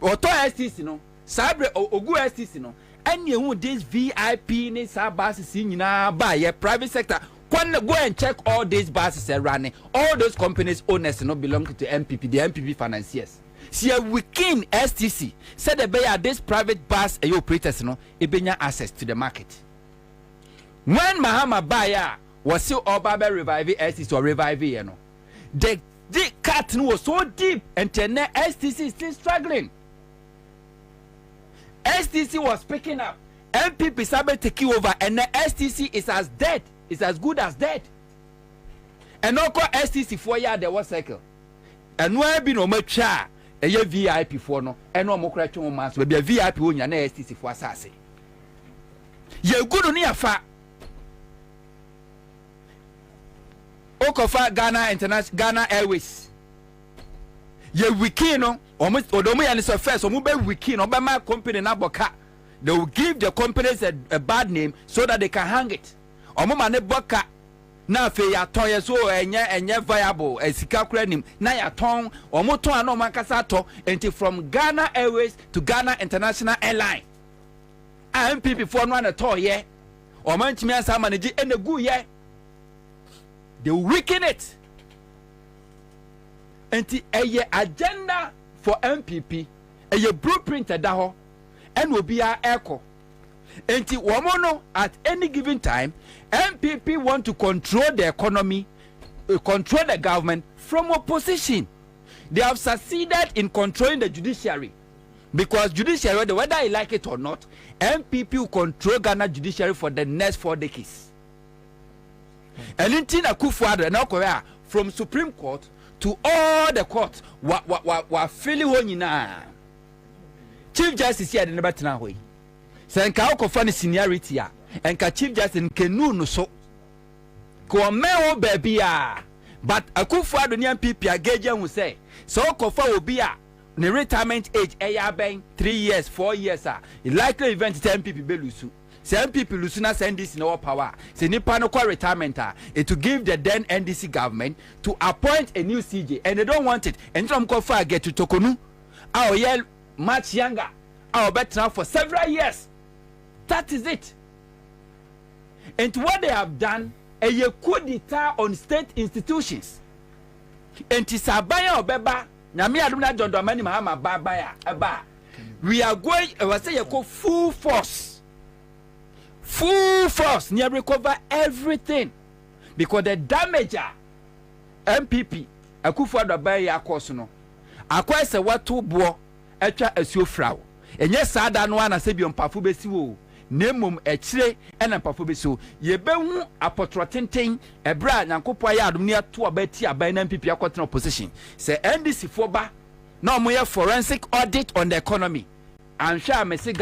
Speaker 13: Oto STC no. Sabre ogu STC no. Any who this VIP ni sa buses nyina ba ye private sector. Go and check all these buses are running. All those companies owners no belong to MPP, the MPP financiers. See a weekend STC said the bay this private bus operators no ebenya access to the market. When Mahama Baya was still all Baba revive STC or revive ye no. The cut was so deep and STC is still struggling. STC was picking up. MPP started taking over and the STC is as dead. It's as good as dead. And no call STC 4 year there was cycle. And where be no much a VIP for no and no more crash mass will be a VIP when you're STC for assassin. You're good on your fat. Okofa Ghana International Ghana Airways. Ye wikino almost odomo ya nisa first omo be wikino be my company na boka. They will give the companies a bad name so that they can hang it. Omo ma ne boka na fe ya ton ye so enye viable esika kura nim na ya ton omo ton ana omo kasa to enti from Ghana Airways to Ghana International Airline. MPP for no na to ye. Omo ntimi asa manage enegu ye. They weaken it. And a agenda for MPP, a blueprint at Daho, and will be our echo. And womono at any given time, MPP want to control the economy, control the government from opposition. They have succeeded in controlling the judiciary. Because judiciary, whether you like it or not, MPP will control Ghana judiciary for the next 4 decades. And in Tina Kufuado now Korea from Supreme Court to all the courts wa feeling honina. Chief Justice here never tena hoy. Say nka okofa ne seniority a enka chief justice nkenu no so ko me baby a but Akufo-Addo ne MPP agaje hu say so okofa obi a ne retirement age eya ben 3 years 4 years a likely event MPP be lusu. Say MPP lusu na send this in our power. Say nipa no call retirement it to give the then NDC government to appoint a new CJ and they don't want it. And some call for get to Tokonu. Our year much younger. Our better for several years. That is it. And what they have done, a coup d'etat on state institutions. And Tisabaya Obeba, Nami Aduna John Domani Mahama Babaya, Aba. We are going, I was saying, full force. Full force, near recover everything. Because the damager, MPP, Akufo-Addo Abaya Akosuno, Akwa se watu bo, etwa asuo frawo. Enye sada no ana se bi mpafu besi wo. Nemum echire ena mpafu besi wo. Ye behu apotrotenten ebra Nyankopɔ ya adom ne ato abati aban na MPP akɔtena opposition. Se NDC fo ba na omoye forensic audit on the economy. Anhwa amesi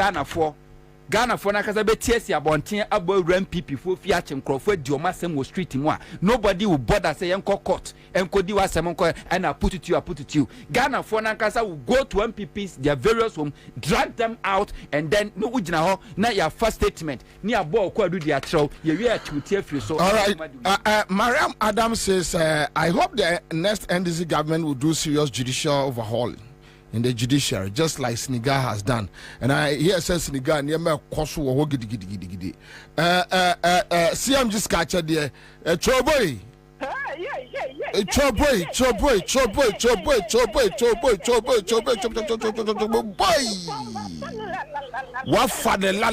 Speaker 13: Ghana for na kasa betie si abonten abo MPP fo fi ache nkrofo di o masem wo street mu a nobody will bother say enko court enko di wasem enko and I put it to you Ghana for na kasa will go to MPPs their various home drag them out and then no ugina ho na your first statement ni abo ko adu di atro ye wi atutie free so.
Speaker 2: All right, Mariam Adams says I hope the next NDC government will do serious judicial overhaul in the judiciary, just like Senegal has done. And I hear says Senegal near me kosu wo gidi. CM just catch there. Choboy. What for the la.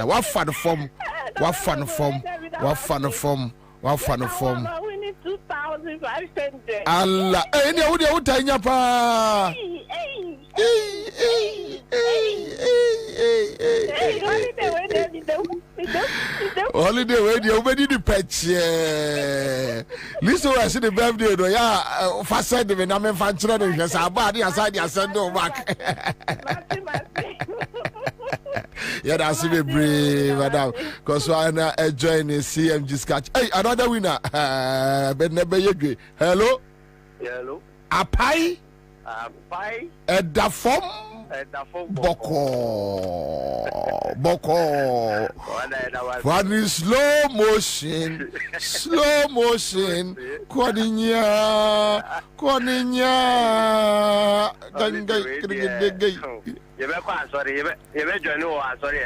Speaker 2: What for the form? What for the form? What for the form? What for the form?
Speaker 4: 2,500.
Speaker 2: Allah, any of the Utanya pa. Holiday where the already the patch. Listen, I see the birthday. No, yeah, facade when I'm in Fanchina, because our body aside your send back. Yeah, that's a bit brave, madam. Because I join the CMG sketch. Hey, another winner. But never you. Hello.
Speaker 3: Hello.
Speaker 2: Apai.
Speaker 3: Apai.
Speaker 2: The form. Boko. What is slow motion? Kwadinya.
Speaker 3: You better sorry. You better join. Sorry,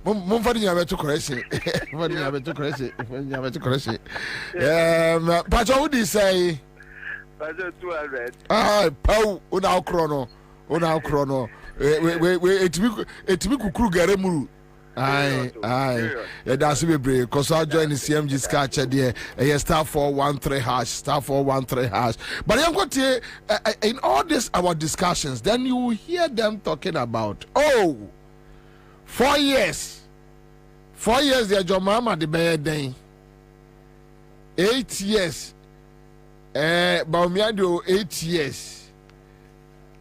Speaker 2: Mumfadi ya betu koresi. Mumfadi ya betu koresi. But what would you say?
Speaker 3: 200.
Speaker 2: Pau, una chrono. We etimi kukuru gare muru. Aye. Yeah, that's be brave. Because I join the CMG sketch there. Star 413 hash. But I'm going to in all this our discussions, then you will hear them talking about 4 years. 4 years they your mama the bad day. 8 years. Baumiado 8 years.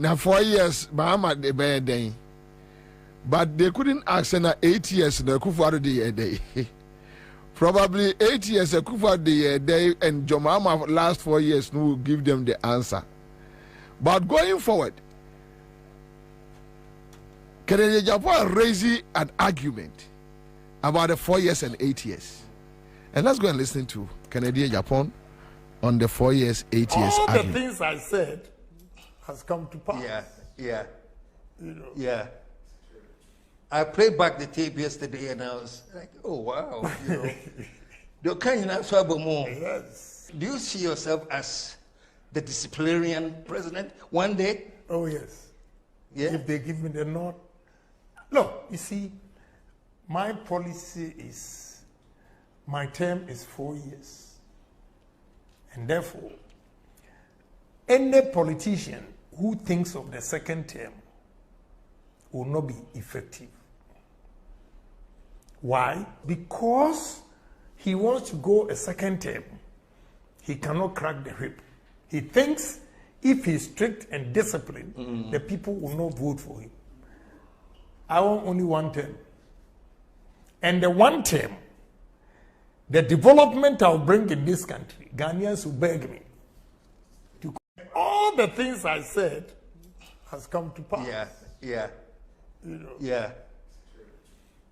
Speaker 2: Now 4 years, mama the bad day. But they couldn't ask her 8 years na Akufo-Addo the day. Probably 8 years Akufo-Addo the day and Jomama last 4 years no will give them the answer. But going forward, Kennedy Japan raising an argument about the 4 years and 8 years. And let's go and listen to Kennedy Japan on the 4 years, 8 years
Speaker 16: all
Speaker 2: argument.
Speaker 16: The things I said has come to pass.
Speaker 17: Yeah.
Speaker 16: You know.
Speaker 17: Yeah. I played back the tape yesterday and I was like, oh wow, Yes. Do you see yourself as the disciplinarian president one day?
Speaker 16: Oh yes.
Speaker 17: Yeah.
Speaker 16: If they give me the nod. Look, you see, my policy is my term is 4 years. And therefore, any politician who thinks of the second term will not be effective. Why? Because he wants to go a second term. He cannot crack the whip. He thinks if he's strict and disciplined, the people will not vote for him. I want only one term. And the one term, the development I'll bring in this country, Ghanaians will beg me to all the things I said has come to pass.
Speaker 17: Yeah.
Speaker 16: You know.
Speaker 17: Yeah.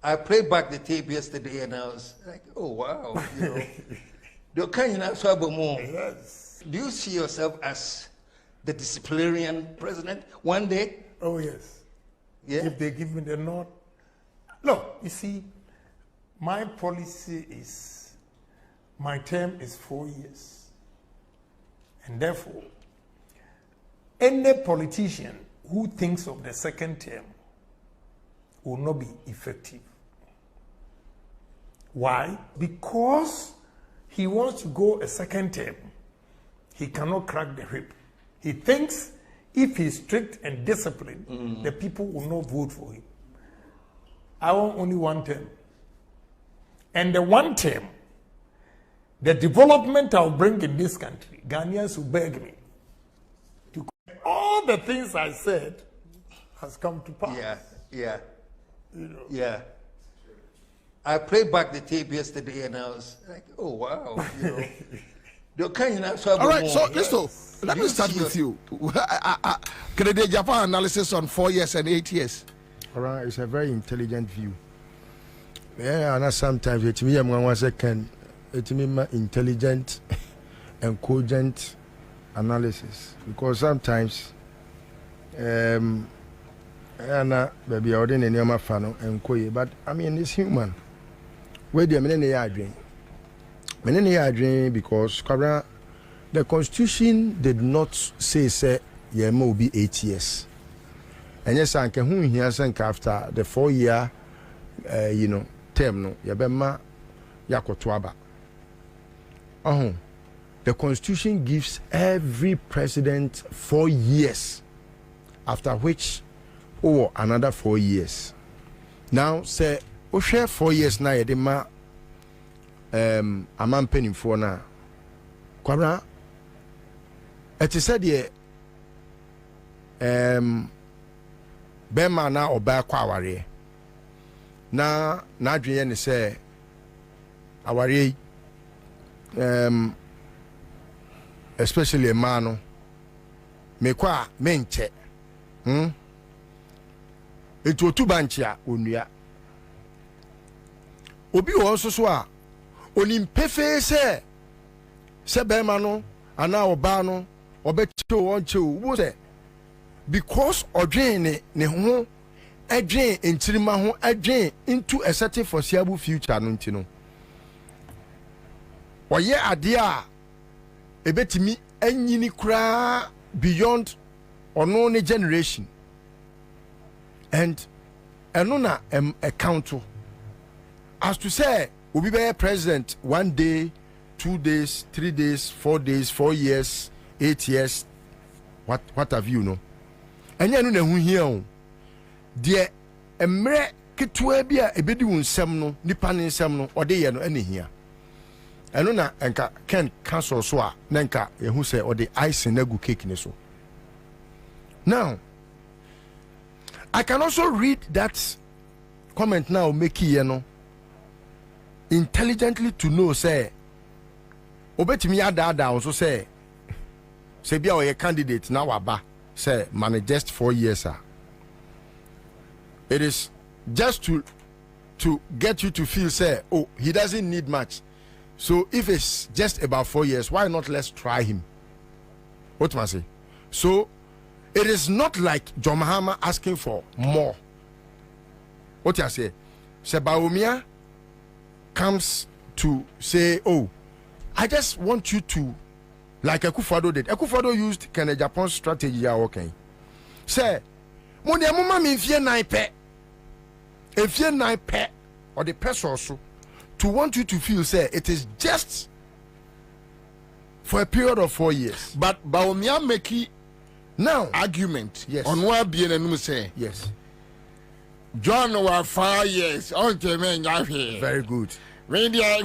Speaker 17: I played back the tape yesterday and I was like, oh wow, Yes. Do you see yourself as the disciplinarian president one day?
Speaker 16: Oh yes.
Speaker 17: Yeah.
Speaker 16: If they give me the nod. Look, you see, my policy is, my term is 4 years. And therefore, any politician who thinks of the second term will not be effective. Why? Because he wants to go a second term. He cannot crack the whip. He thinks if he's strict and disciplined, the people will not vote for him. I want only one term. And the one term, the development I'll bring in this country, Ghanaians will beg me to all the things I said has come to pass.
Speaker 17: Yeah.
Speaker 16: You know.
Speaker 17: Yeah. I played back the tape yesterday and I was like, oh wow, All
Speaker 2: right, so listen, let me start with you. Canadian Japan analysis on 4 years and 8 years.
Speaker 1: All right, it's a very intelligent view. Yeah, and sometimes it's me, I'm 1 second, it's me intelligent and cogent analysis. Because sometimes, and baby, I didn't know my fan and koye, but I mean, it's human. Where do you mean a dream? Because the Constitution did not say you will be 8 years. And yes, I can hear after the 4 year term no yabema yakotwaba. The Constitution gives every president 4 years, after which another 4 years. Now say we share 4 years now yedema amam penimfo na Kwabena it is said ye bema na oba kwa aware na adweye ne say aware especially a man me kwa menche etu otu banchia onua obi wo so a onim pefe se bema no ana oba no obecho wonche wo se because odwen ne ho adwen entirima ho adwen into a certain foreseeable future no ntino oye ade a ebetimi anyini kura beyond ono ne generation and eno na account as to say we be president 1 day 2 days 3 days 4 days 4 years 8 years what have you know anya no na hu hia o de emre ketwa bi a ebedi won nsem no nipa ne nsem no ode ye no ene hia eno na enka ken cancel so a na enka ehu se ode ice na gu cake ne so. Now I can also read that comment now make here no intelligently to know say obetimi ada also say bia o ye candidate now aba say man just 4 years it is just to get you to feel say oh he doesn't need much, so if it's just about 4 years why not let's try him. What must I say? So it is not like John Mahama asking for more. What I say Baumia comes to say, oh, I just want you to, like Akufo-Addo did. Akufo-Addo used Kenya Japan's strategy. Okay, say, "Money mama mi fie nine pe, or the person also to want you to feel say it is just for a period of 4 years."
Speaker 2: But Baumia make
Speaker 1: now
Speaker 2: argument.
Speaker 1: Yes.
Speaker 2: On what being and say
Speaker 1: yes.
Speaker 2: John was 5 years.
Speaker 1: Very good.
Speaker 2: Yes.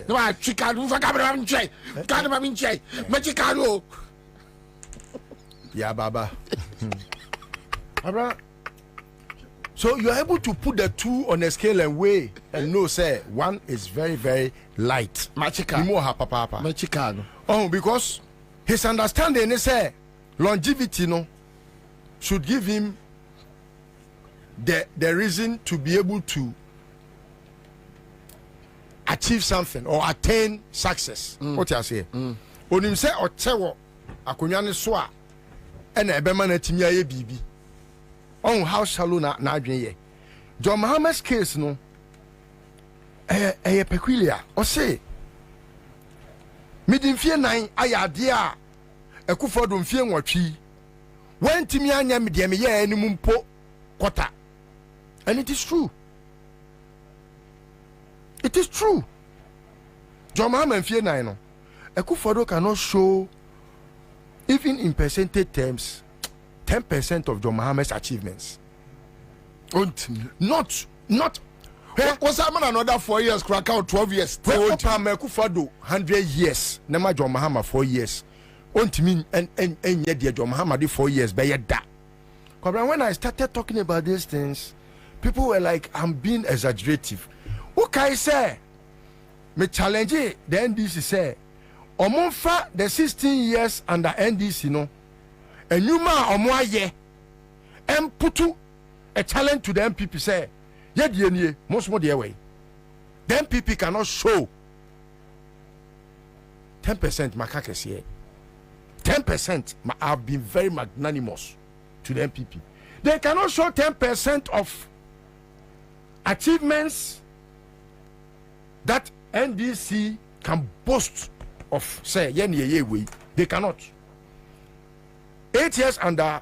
Speaker 2: No, chicken for Cameron Jay. Yeah, Baba.
Speaker 1: So you are able to put the two on a scale and weigh and know, say, one is very, very light. Oh, because his understanding is longevity should give him the reason to be able to achieve something or attain success. What you say? Onim say otewo akonya ne so a na ebema na timi aye bibi. On how shallow na adwen ye. John Mahamad's case no peculiar. O say midin fie nan ayade a Akufo-Addo mfie nwotwi. When timi anya me de me ye animu mpo kwota. And it is true. It is true. John Mahama mfie nan no Akufo-Addo cannot show, even in percentage terms, 10% of John Mahama's achievements. Not.
Speaker 2: What's happening another 4 years, crack out 12 years.
Speaker 1: Akufo-Addo 100 years. Nema John Mahama 4 years. And yet John Mahama did 4 years. But yet that. When I started talking about these things, people were like, I'm being exaggerative. Okay, say, me challenge the NDC say. Omonfa the 16 years under NDC no enyuma omoaye emputu a challenge to the MPP say ye die nie most more the way the MPP cannot show 10% makakes here 10% have been very magnanimous to the MPP. They cannot show 10% of achievements that NDC can boast of, say, they cannot. 8 years under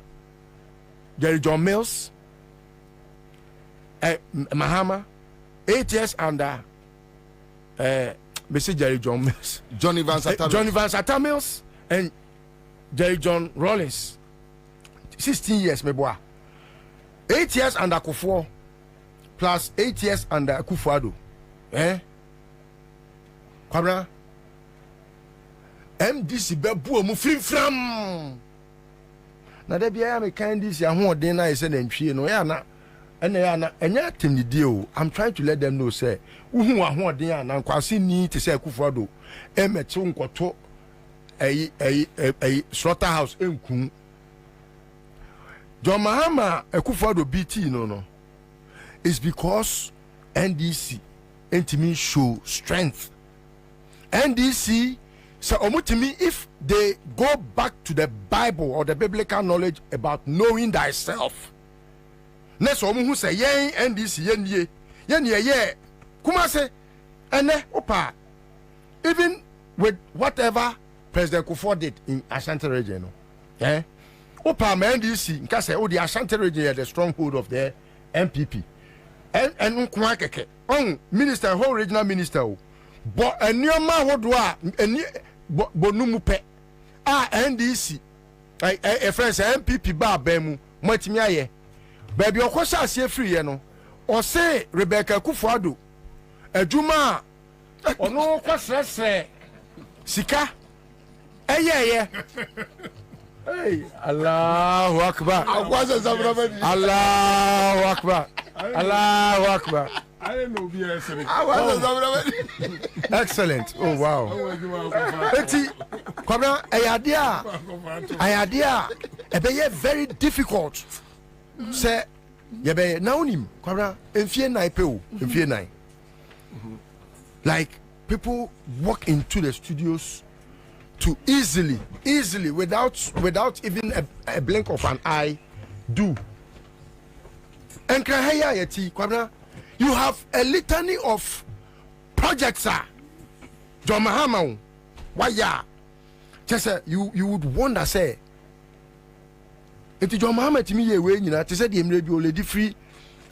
Speaker 1: Jerry John Mills, Mahama, 8 years under Mr. Jerry John Mills,
Speaker 2: Johnny Van
Speaker 1: Satta Mills, and Jerry John Rawlings. 16 years, my boy. 8 years under Kufuor, plus 8 years under Akufo-Addo. Kwabena MDC bebu omu fram na da bia me kan DCI ahoden na ise na ntwie no ya na enya temni deal. I'm trying to let them know say uhu ahoden ya na nkwase ni te say Akufo-Addo emeche nkoto slaughterhouse enkum John Mahama Akufo-Addo BT no is because NDC intimi show strength. NDC so omutimi, if they go back to the Bible or the biblical knowledge about knowing thyself. Next omu who say yen NDC yen kuma say ene opa even with whatever President Kufuor did in Ashanti region opa NDC nka say the Ashanti region is the stronghold of the MPP and nkwa keke on minister whole regional minister but enioma hodwa eni bonumu pe NDC a friends MPP ba bemu matimi aye baby okosa asie free ye no o say Rebecca Akufo-Addo adwuma ono kwasresre sika hey Allahu Akbar Allahu Akbar Allahu Akbar.
Speaker 2: I don't know.
Speaker 1: Excellent. Oh wow. Kwabena ayadea ebe very difficult. Say yebe na unim kwabena enfie nine pe o enfie nine. Like people walk into the studios to easily without even a blink of an eye do. And Kwabena, you have a litany of projects, John Mahama. Why just you would wonder, say, if John Mahama to me, to say the MRB already free,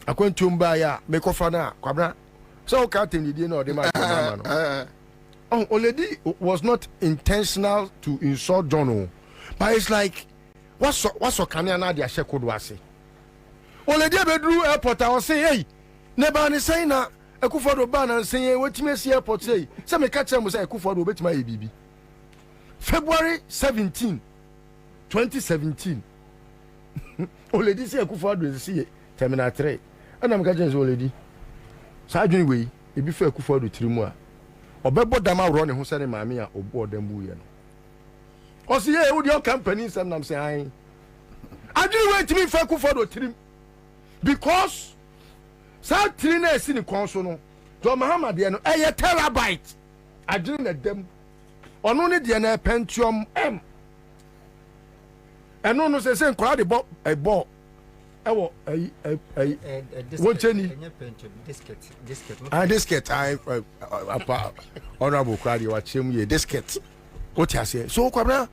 Speaker 1: I can't to buy make off Kwabena. So can't you know the man. Already was not intentional to insult John, but it's like what's Kanyana the Ashe could was say. Already bedroom airport, I was saying, hey. Never any say na Akufo-Addo ban and say what me see airport say. Some catch them say Akufo-Addo bet my BB. February 17, 2017. Oledi see Akufo-Addo is see terminal 3. And I'm catching Oledi. Sergeant way, if you feel Akufo-Addo 3 more. Obebo dama run ho say ne maame a obo dem bu ye no. O see e wo your company sam nam say ai. Adwene wait me fa Akufo-Addo 3 because sa 3 na esi ni kon so no. John Muhammad de no eye terabyte. Adwene na dem. Ono ne de na Pentium M. Eno no say nkora de bo ebo ewo woncheni disket apa honorable kwadi wa chem ye disket what you say so Kwabena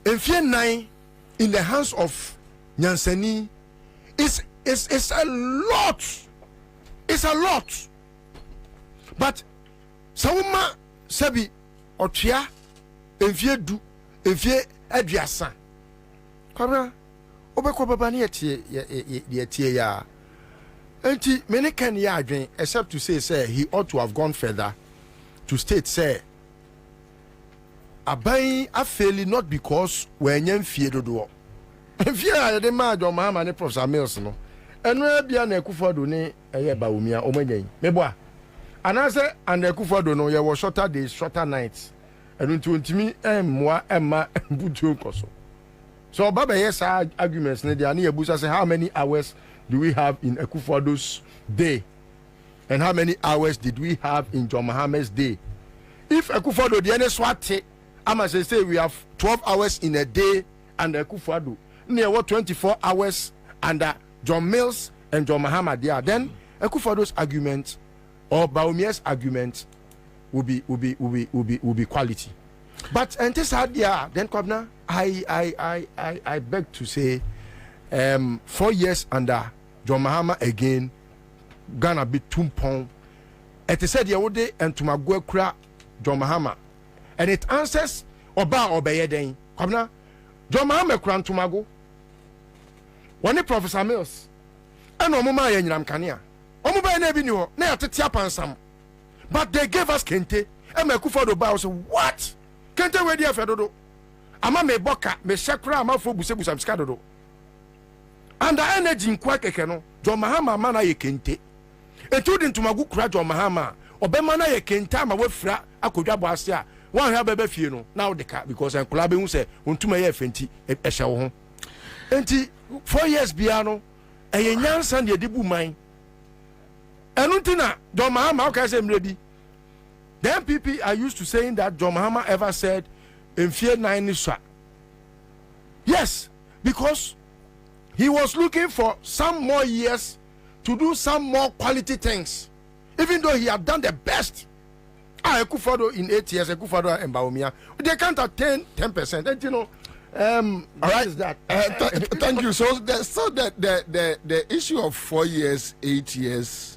Speaker 1: enfie 9 in the hands of Nyansani is a lot. It's a lot. But sawuma sabi otwea enfie du enfie aduasa Kwabena obekọ baba na yetie ya enti many can ya adwen except to say he ought to have gone further to state say aban afeli not because we nyam fie dodo fie a de ma John Mahama ne Professor Mills no eno bia na Akufo-Addo ne eye bawumia omanyan meboa anase and Akufo-Addo no ye was shorter days shorter nights eno ntimi emmoa emma butu koso. So Baba yes arguments say how many hours do we have in Akufo-Addo's day and how many hours did we have in John Mahama's day? If Akufo-Addo the any swat I must say we have 12 hours in a day and Akufo-Addo near what 24 hours under John Mills and John Mahama there, then Akufo-Addo's argument or Bawumia's argument will be quality. But and this idea then Kwabena I beg to say 4 years under John Mahama again Ghana be tumpon et said yewode entumagwe kura John Mahama and it answers oba obeye den Kwabena John Mahama kura ntumago one Professor Mills and omuma ye nyinam kanea omuba na bi ni ho na yatete apansam but they gave us kente and Akufo-Addo ba say what kente we dia fedodo ama me boka me shekura ama fo busebusa msika dodo and the energy nkwa keke no John Mahama mana ye kente etudi ntumagu kura John Mahama obema na ye kente ama wafira akodwa bo ase a wan hwa bebe fie no na odeka because enkola be hu se ontuma ye fenti ehye wo ho enti 4 years bia no eye nyansa de dibu man enu ntina John Mahama o ka se mrebi. The MPP are used to saying that John Mahama ever said in fear 9 Nisha. Yes, because he was looking for some more years to do some more quality things, even though he had done the best. Akufo-Addo in 8 years, Akufo-Addo and Bawumia, they can't attain 10%. And you know, all right, is that?
Speaker 2: Thank you. So the issue of 4 years, 8 years.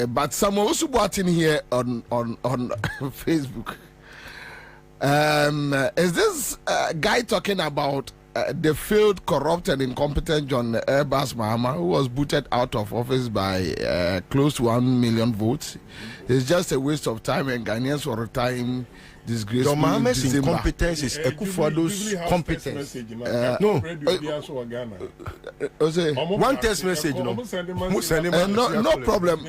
Speaker 2: But someone also brought in here on Facebook. Is this guy talking about the failed, corrupt, and incompetent John Mahama, who was booted out of office by close to 1 million votes? It's just a waste of time, and Ghanaians will retire disgraceful.
Speaker 1: John Mahama's incompetence is Akufo-Addo's competence. No. One text message,
Speaker 2: no problem.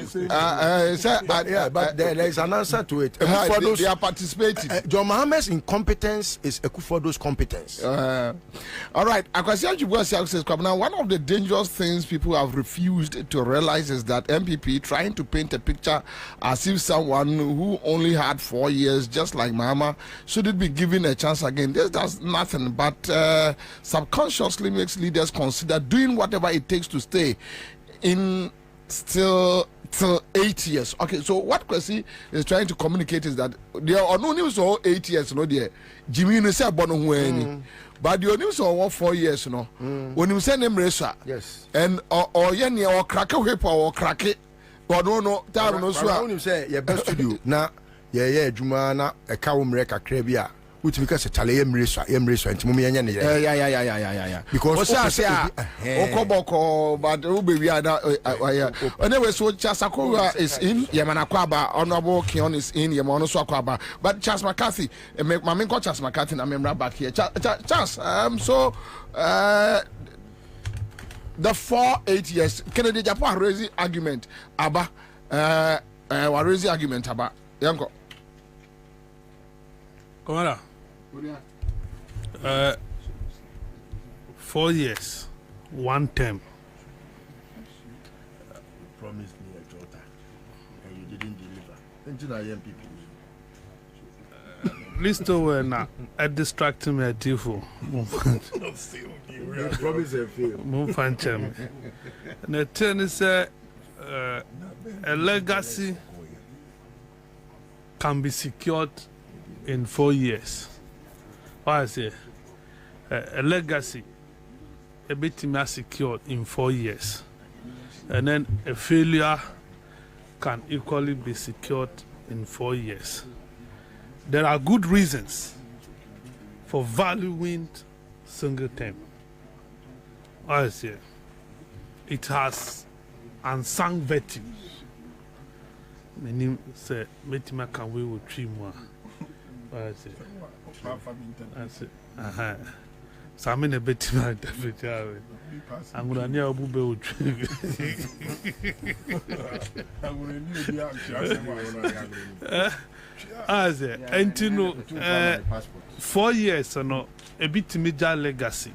Speaker 1: But there is an answer to it.
Speaker 2: They are participating.
Speaker 1: John Mahama's incompetence is Akufo-Addo's competence.
Speaker 2: All right. Now, one of the dangerous things people have refused to realize is that MPP trying to paint a picture as if someone who only had 4 years, just like Mahama, should it be given a chance again? This does nothing but subconsciously makes leaders consider doing whatever it takes to stay in till 8 years. Okay, so what Kwesi is trying to communicate is that there are no news for 8 years, no dear. Jimmy no say bono hueni. But the news for 4 years, no. When you say name Resa,
Speaker 1: yes,
Speaker 2: and or yeni or crack a whip or crack it, but no time no so.
Speaker 1: When you say your best studio, na yeah, Jumana, a cow mreka crabia. which because chale emreso enti mum yenye ne
Speaker 2: yeah
Speaker 1: because
Speaker 2: okoboko but ubewi ada anyway so Charles Akowa is in Yemana Kwaba honorable Kion is in Yemono so Kwaba but Charles McCarthy my main coach Charles McCarthy na member back here Charles so the 4-8 years Kennedy Japan raising argument aba raising argument aba yanko
Speaker 12: Komara 4 years 1 term
Speaker 2: promised me a daughter and you didn't deliver into the young people
Speaker 12: Listo wena a distracting me tifo
Speaker 2: promise a fail
Speaker 12: move fanchem na ten say a legacy can be secured in 4 years. What I say? A legacy a bit secured in 4 years. And then a failure can equally be secured in 4 years. There are good reasons for valuing single term. What I say? It has unsung virtues. Meaning, say, metima can we with 3 more. I say, so I'm in a bit of the I'm going to near Bobie. I say, and you know, 4 years or no, a bit major legacy,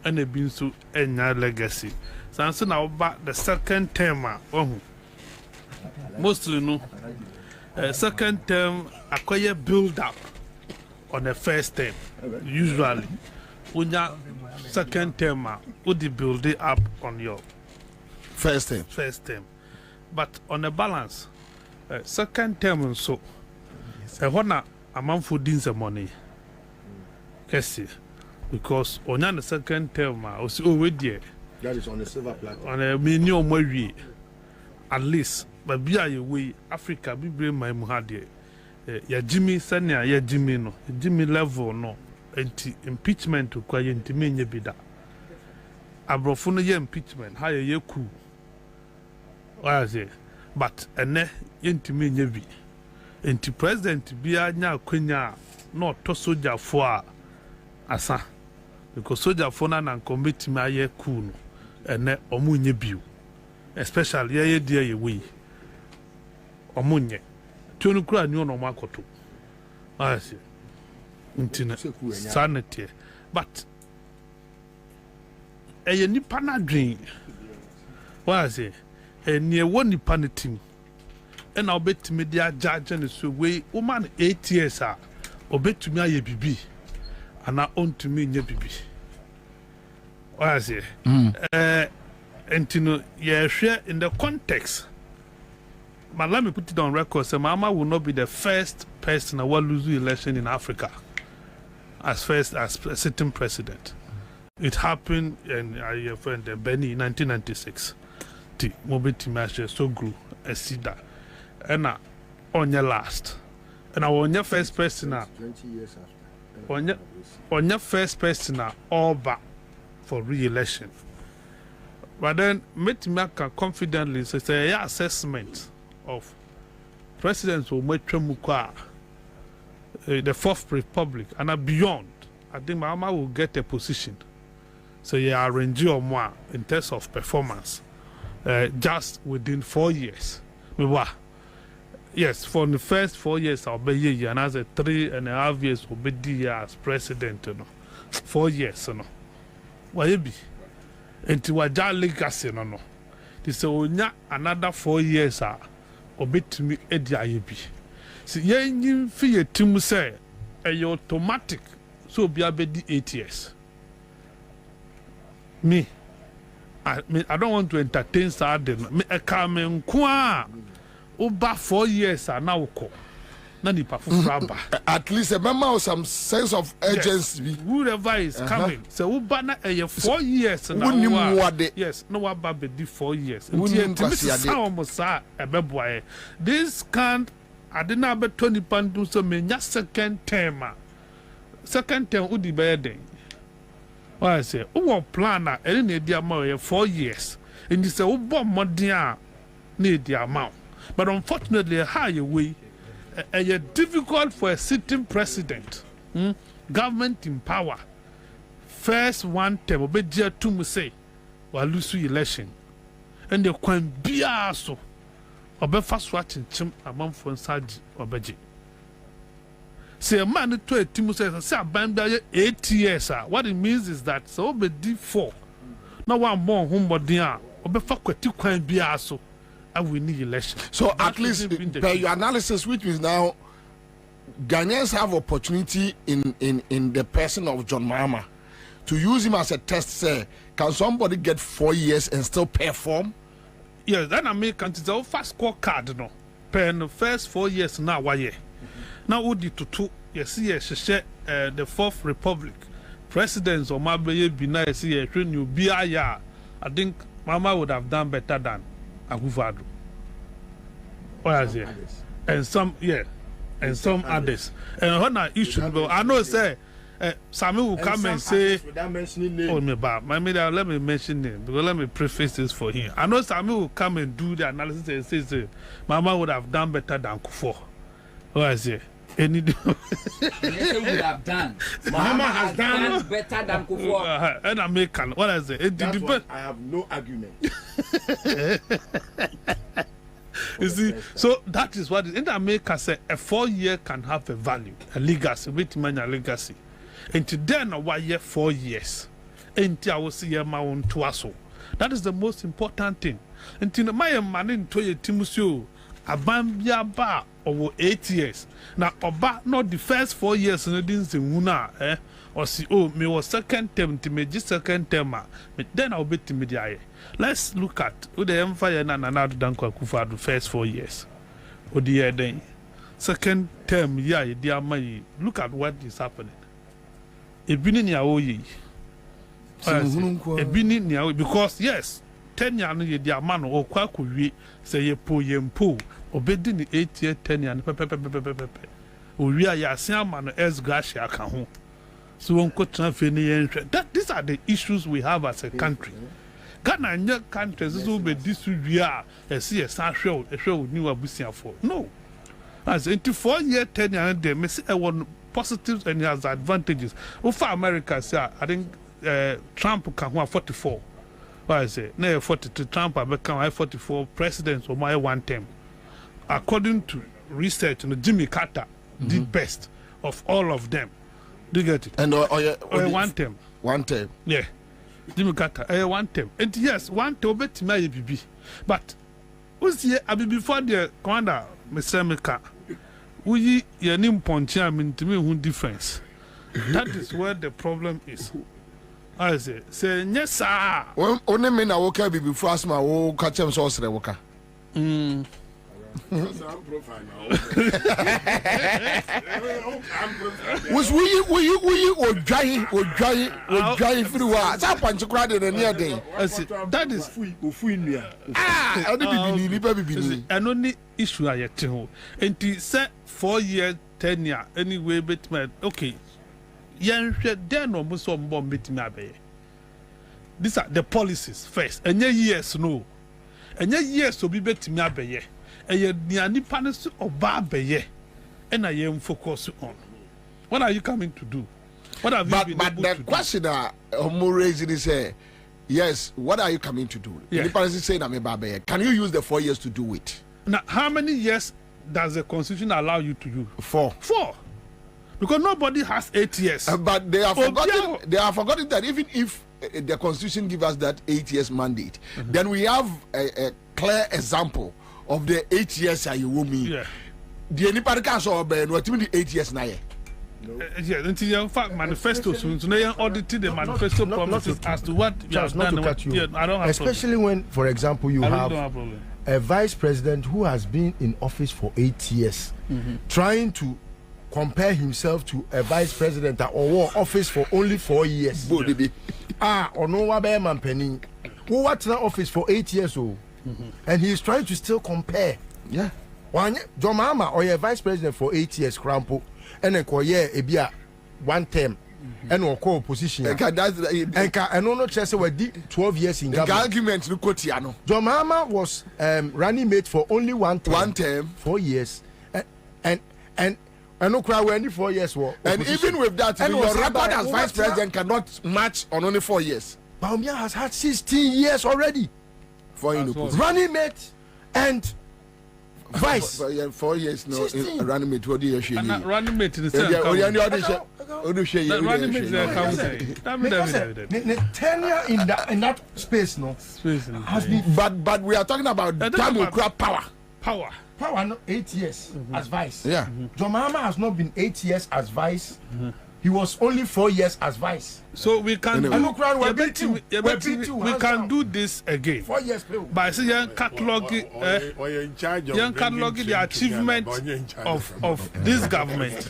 Speaker 12: and a been so any legacy. So I'm saying now about the second term, mostly no. Second term acquire build up on the first term. Usually, when you second term, would you build it up on your
Speaker 2: first term?
Speaker 12: First term, but on the balance, second term and so. When a man for the money, because on the second term, I was already
Speaker 2: that is on the silver platter.
Speaker 12: On a minimum way, at least. But be a way Africa be bring my muhade ya Jimmy senia ya Jimmy no Jimmy level no anti impeachment to kwa yentimi nye bida abrofo no ye impeachment ha ye ku wa say but ene yentimi nye bi anti president bia nya akwanya no to soldier fo a asa because soldier fo na committee ma ye ku no ene omu nye bi especially ye dey ye way omunye tunu kura ni ono makoto asi ntina sanity but eye nipa na dwen wa say eni e woni nipa na tim e na obetimi dia judge ne so we woman 8 years a obetumi aye bibi ana ontumi nye bibi wa say entino ye hwe in the context. But let me put it on record. So Mama will not be the first person who will lose the election in Africa as first as sitting president. It happened in your friend Benny in 1996. The mobility measure so grew a cedar. And on your last. And on your first person
Speaker 2: 20 years after.
Speaker 12: On your first person all back for re-election. But then make me confidently say yeah assessment of presidents will make the Fourth Republic and beyond. I think Mama will get a position. So yeah, arrange or more in terms of performance, just within 4 years. Yes, for the first 4 years I'll be here, and as a 3.5 years will be there as president. 4 years, Why you be? Until waja legacy no. This is another 4 years obetumi edi ayebi si yenyi fiye timu say e automatic so be abedi 8 years me I don't want to entertain sadden me e ka me nko a oba 4 years na woko na nipa fufraba
Speaker 2: at least remember some sense of urgency.
Speaker 12: Yes. Whoever is coming so oba na 4 years na yes no wa ba be 4 years this can't I didn't have 20 pounds so me second term second term udi be den. Why I say, who plan na any the amount 4 years. And you say, oh, bomb modern need the amount. But unfortunately, a higher way, difficult for a sitting president, government in power. First one term, obey to me say, while lose election. And the can be also, obey fast watching chim among for inside obeji. Say a man to a team says, say a band 8 years. What it means is that so be D4. Now one more home body, obey fuck with 2 can be also. And we need election.
Speaker 2: So that at least per your analysis, which is now Ghanaians have opportunity in the person of John Mahama to use him as a test. Say, can somebody get 4 years and still perform?
Speaker 12: Yes, then I make a fast scorecard no. Per the first 4 years now why yeah. Now what did to two yes the Fourth Republic presidents or maybe be nice here you be I think Mama would have done better than Aguvado. What is it? And some and some others. And when I issue I know say Sammy will come and say oh me bad. Let me mention it because let me preface this for him. I know Sammy will come and do the analysis and say Mama would have done better than Kufo. What is it? Any would
Speaker 13: have done.
Speaker 1: Mahama has done
Speaker 13: better than Kufo.
Speaker 12: And American. What is it?
Speaker 1: I have no argument.
Speaker 12: You see, so that is what in America say a 4 year can have a value, a legacy, with many legacy. And then a 1 year, 4 years. And I will see my own twasso. That is the most important thing. And my man into a Timusio. A bambia bar over 8 years. Now, oba not the first 4 years in the dins in Wuna, or see, oh, me was second term to me, just second term, but then I'll bet to me. Let's look at who the empire and another Danko Kufa the first 4 years. Oh, dear, then second term, yeah, dear my look at what is happening. A binin ya oye. A binin ya because yes. 10 years ye dia man o kwa kuwi say ye po obedi ni 8 year 10 years pepe o wi a ya se ama no es gracia ka ho so won ko transfer ni yen that these are the issues we have as a country. Ghana nya countries so be this wi a see e san hwe ni wabusiafo no as into 4 year 10 years there me say one positives and has advantages. For America say I think Trump can ho 44. Why I say, no 42 Trump I become 44 presidents or my 1 term. According to research, Jimmy Carter did best of all of them. Do you get it?
Speaker 2: And
Speaker 12: 1 term.
Speaker 2: 1 term.
Speaker 12: Yeah. Jimmy Carter 1 term. And yes, 1 term bet my BB. But who's here? I be before the commander, Mr. Meka. We ye nim ponchi I mean to me who difference. That is where the problem is. I say yes sir.
Speaker 2: Only men I woke up before asma wo catch him so sre woka. Was we or dry through that punch crowd in a near day.
Speaker 12: That is and only issue I yet to and to set 4 year 10 year anyway but okay. There no most of bomb meeting. These are the policies first. And yes, no. And yes, so be better me abe. And ye ni panis of barbe. And I am focused on. What are you coming to do? What have you been able to do? But
Speaker 2: the question more raising is yes, what are you coming to do? Yeah. The policy saying I'm a barbe. Can you use the 4 years to do it?
Speaker 12: Now, how many years does the Constitution allow you to use?
Speaker 2: 4.
Speaker 12: 4. Because nobody has 8 years.
Speaker 2: But they are forgotten. They are forgotten that even if the Constitution gives us that 8 years mandate, then we have a clear example of the 8 years you will me.
Speaker 12: Yeah.
Speaker 2: The anybody can show Ben what you mean 8 years now.
Speaker 12: Yeah, until in fact manifestos. So they audited the manifesto promises as to what you have done.
Speaker 1: Not to cut you.
Speaker 12: Yeah, I don't have
Speaker 1: especially when, for example, you have a vice president who has been in office for 8 years, trying to compare himself to a vice president or office for only 4 years. Or no man penny who what's in office for 8 years old, and he is trying to still compare.
Speaker 2: Yeah,
Speaker 1: one John Mama or a vice president for 8 years, Crampo, and a ebia one term. And or co-opposition. And no chance we did 12 years in government.
Speaker 2: The argument no Kotiano.
Speaker 1: John Mahama was running mate for only one term. 4 years. And no crowd only 4 years.
Speaker 2: And even with that, your record as vice president cannot match on only 4 years.
Speaker 1: Bawumia has had 16 years already. Running mate and vice.
Speaker 2: 4 years no running mate. What do you say?
Speaker 12: Running mate in the same.
Speaker 1: The tenure in that space has been.
Speaker 2: But we are talking about Democrat power.
Speaker 1: Power, not 8 years as vice.
Speaker 2: Yeah.
Speaker 1: John Mahama has not been 8 years as vice. He was only 4 years as vice.
Speaker 12: So we can do this again.
Speaker 1: 4 years.
Speaker 12: By saying cataloging the achievement of this government.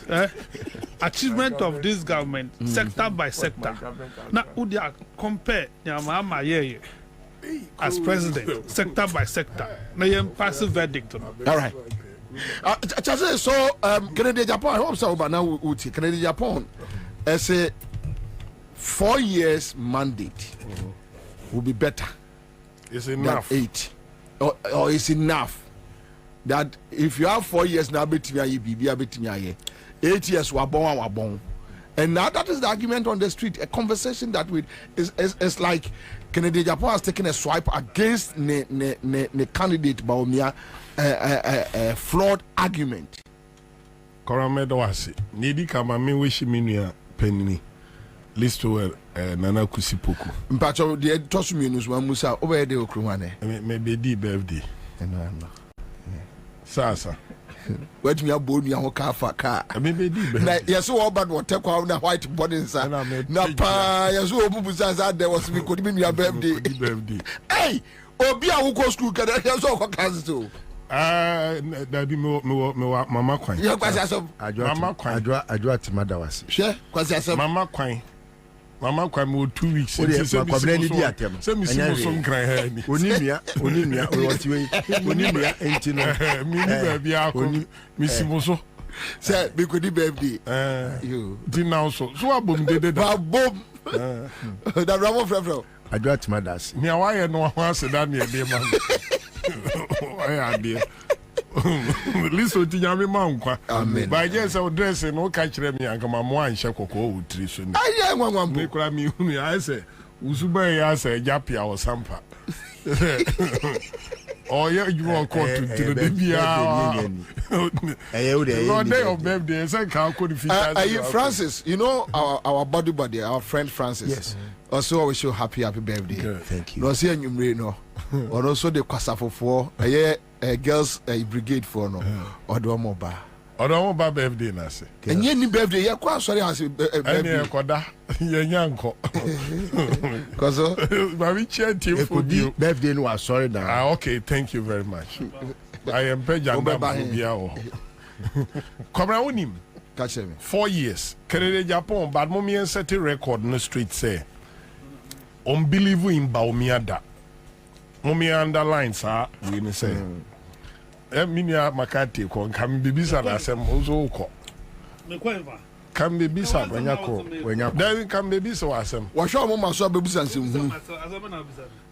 Speaker 12: Achievement of this government, sector by sector. Now, would you compare Mahama as president, sector by sector? Now, you pass a verdict.
Speaker 2: All right. So, Canada Japan, I hope so, but now Canada Japan, as a 4 years mandate will be better.
Speaker 16: It's enough.
Speaker 2: Than 8. Or it's enough that if you have 4 years now, 8 years were born. And now that is the argument on the street, a conversation that is like Canada Japan has taken a swipe against the candidate Bawumia. A flawed argument.
Speaker 16: Koramedo wasi. Nidi kama mi wishi minua penini. Listo nana kusipoku.
Speaker 2: Mpacho the tosu minus wa musa over de okruwane.
Speaker 16: Me bedi birthday.
Speaker 2: No.
Speaker 16: Sasa.
Speaker 2: Wait me aboni ya hoka afaka.
Speaker 16: Me bedi birthday.
Speaker 2: Na yeso oba do take kwa na white body nsa. Na pa yeso obubu sasa there was me could be your birthday. Hey, obi a wo go school kada yeso ko kazo.
Speaker 16: Dabi me mama kwan.
Speaker 2: Yeah, kwasi asom.
Speaker 16: Mama kwan.
Speaker 1: Adwa timada wasi.
Speaker 2: She, kwasi asom.
Speaker 16: Mama kwan me 2 weeks.
Speaker 1: Say Kwabena ni di atem.
Speaker 16: Say me simo som kran ha ni.
Speaker 1: Onimia we want we. Onimia enti no.
Speaker 16: Me ni ba bia ko. Me simo so.
Speaker 2: Say be ko di birthday. You.
Speaker 16: Di now so. So abom de.
Speaker 2: Ba bom. Da bravo frefro.
Speaker 1: Adwa timada wasi.
Speaker 16: Me awaye no ho ase da na e de man. I dear. Listen to Yami Mankwa.
Speaker 2: Amen.
Speaker 16: By just our dress and no catch me and come on one shako nutrition.
Speaker 2: I am one
Speaker 16: Nicola me. I say, Usuba, I say, Japia or Sampa. Oh, yeah, you are called to the Bibia. Day of birthday, I can't call
Speaker 2: the Francis, you know our buddy, our friend Francis.
Speaker 1: Yes.
Speaker 2: Also, I wish you happy birthday.
Speaker 1: Good. Thank you.
Speaker 2: No, see you, no. Or also the Kwasafo for a girls brigade for no. Or do more bar.
Speaker 16: Or don't buy birthday, Nasi.
Speaker 2: And any birthday, you're quite sorry. I say,
Speaker 16: Koda, Yanko.
Speaker 2: Because
Speaker 16: we chat you for you.
Speaker 1: Birthday, no, sorry now.
Speaker 16: Okay, thank you very much. I am Pejam Biao. Kwabena
Speaker 2: catch me.
Speaker 16: 4 years. Canada Japan, but mommy and set a record on the street say. Unbelievable in Bawumia da. Mommy underlines sir, we say. Minia Makati kon kam bibisa na asem ozo ko. Kam bibisa wenya ko. Then kam bibisa wasem.
Speaker 2: Wa sho mo maso bibisa nsem hu.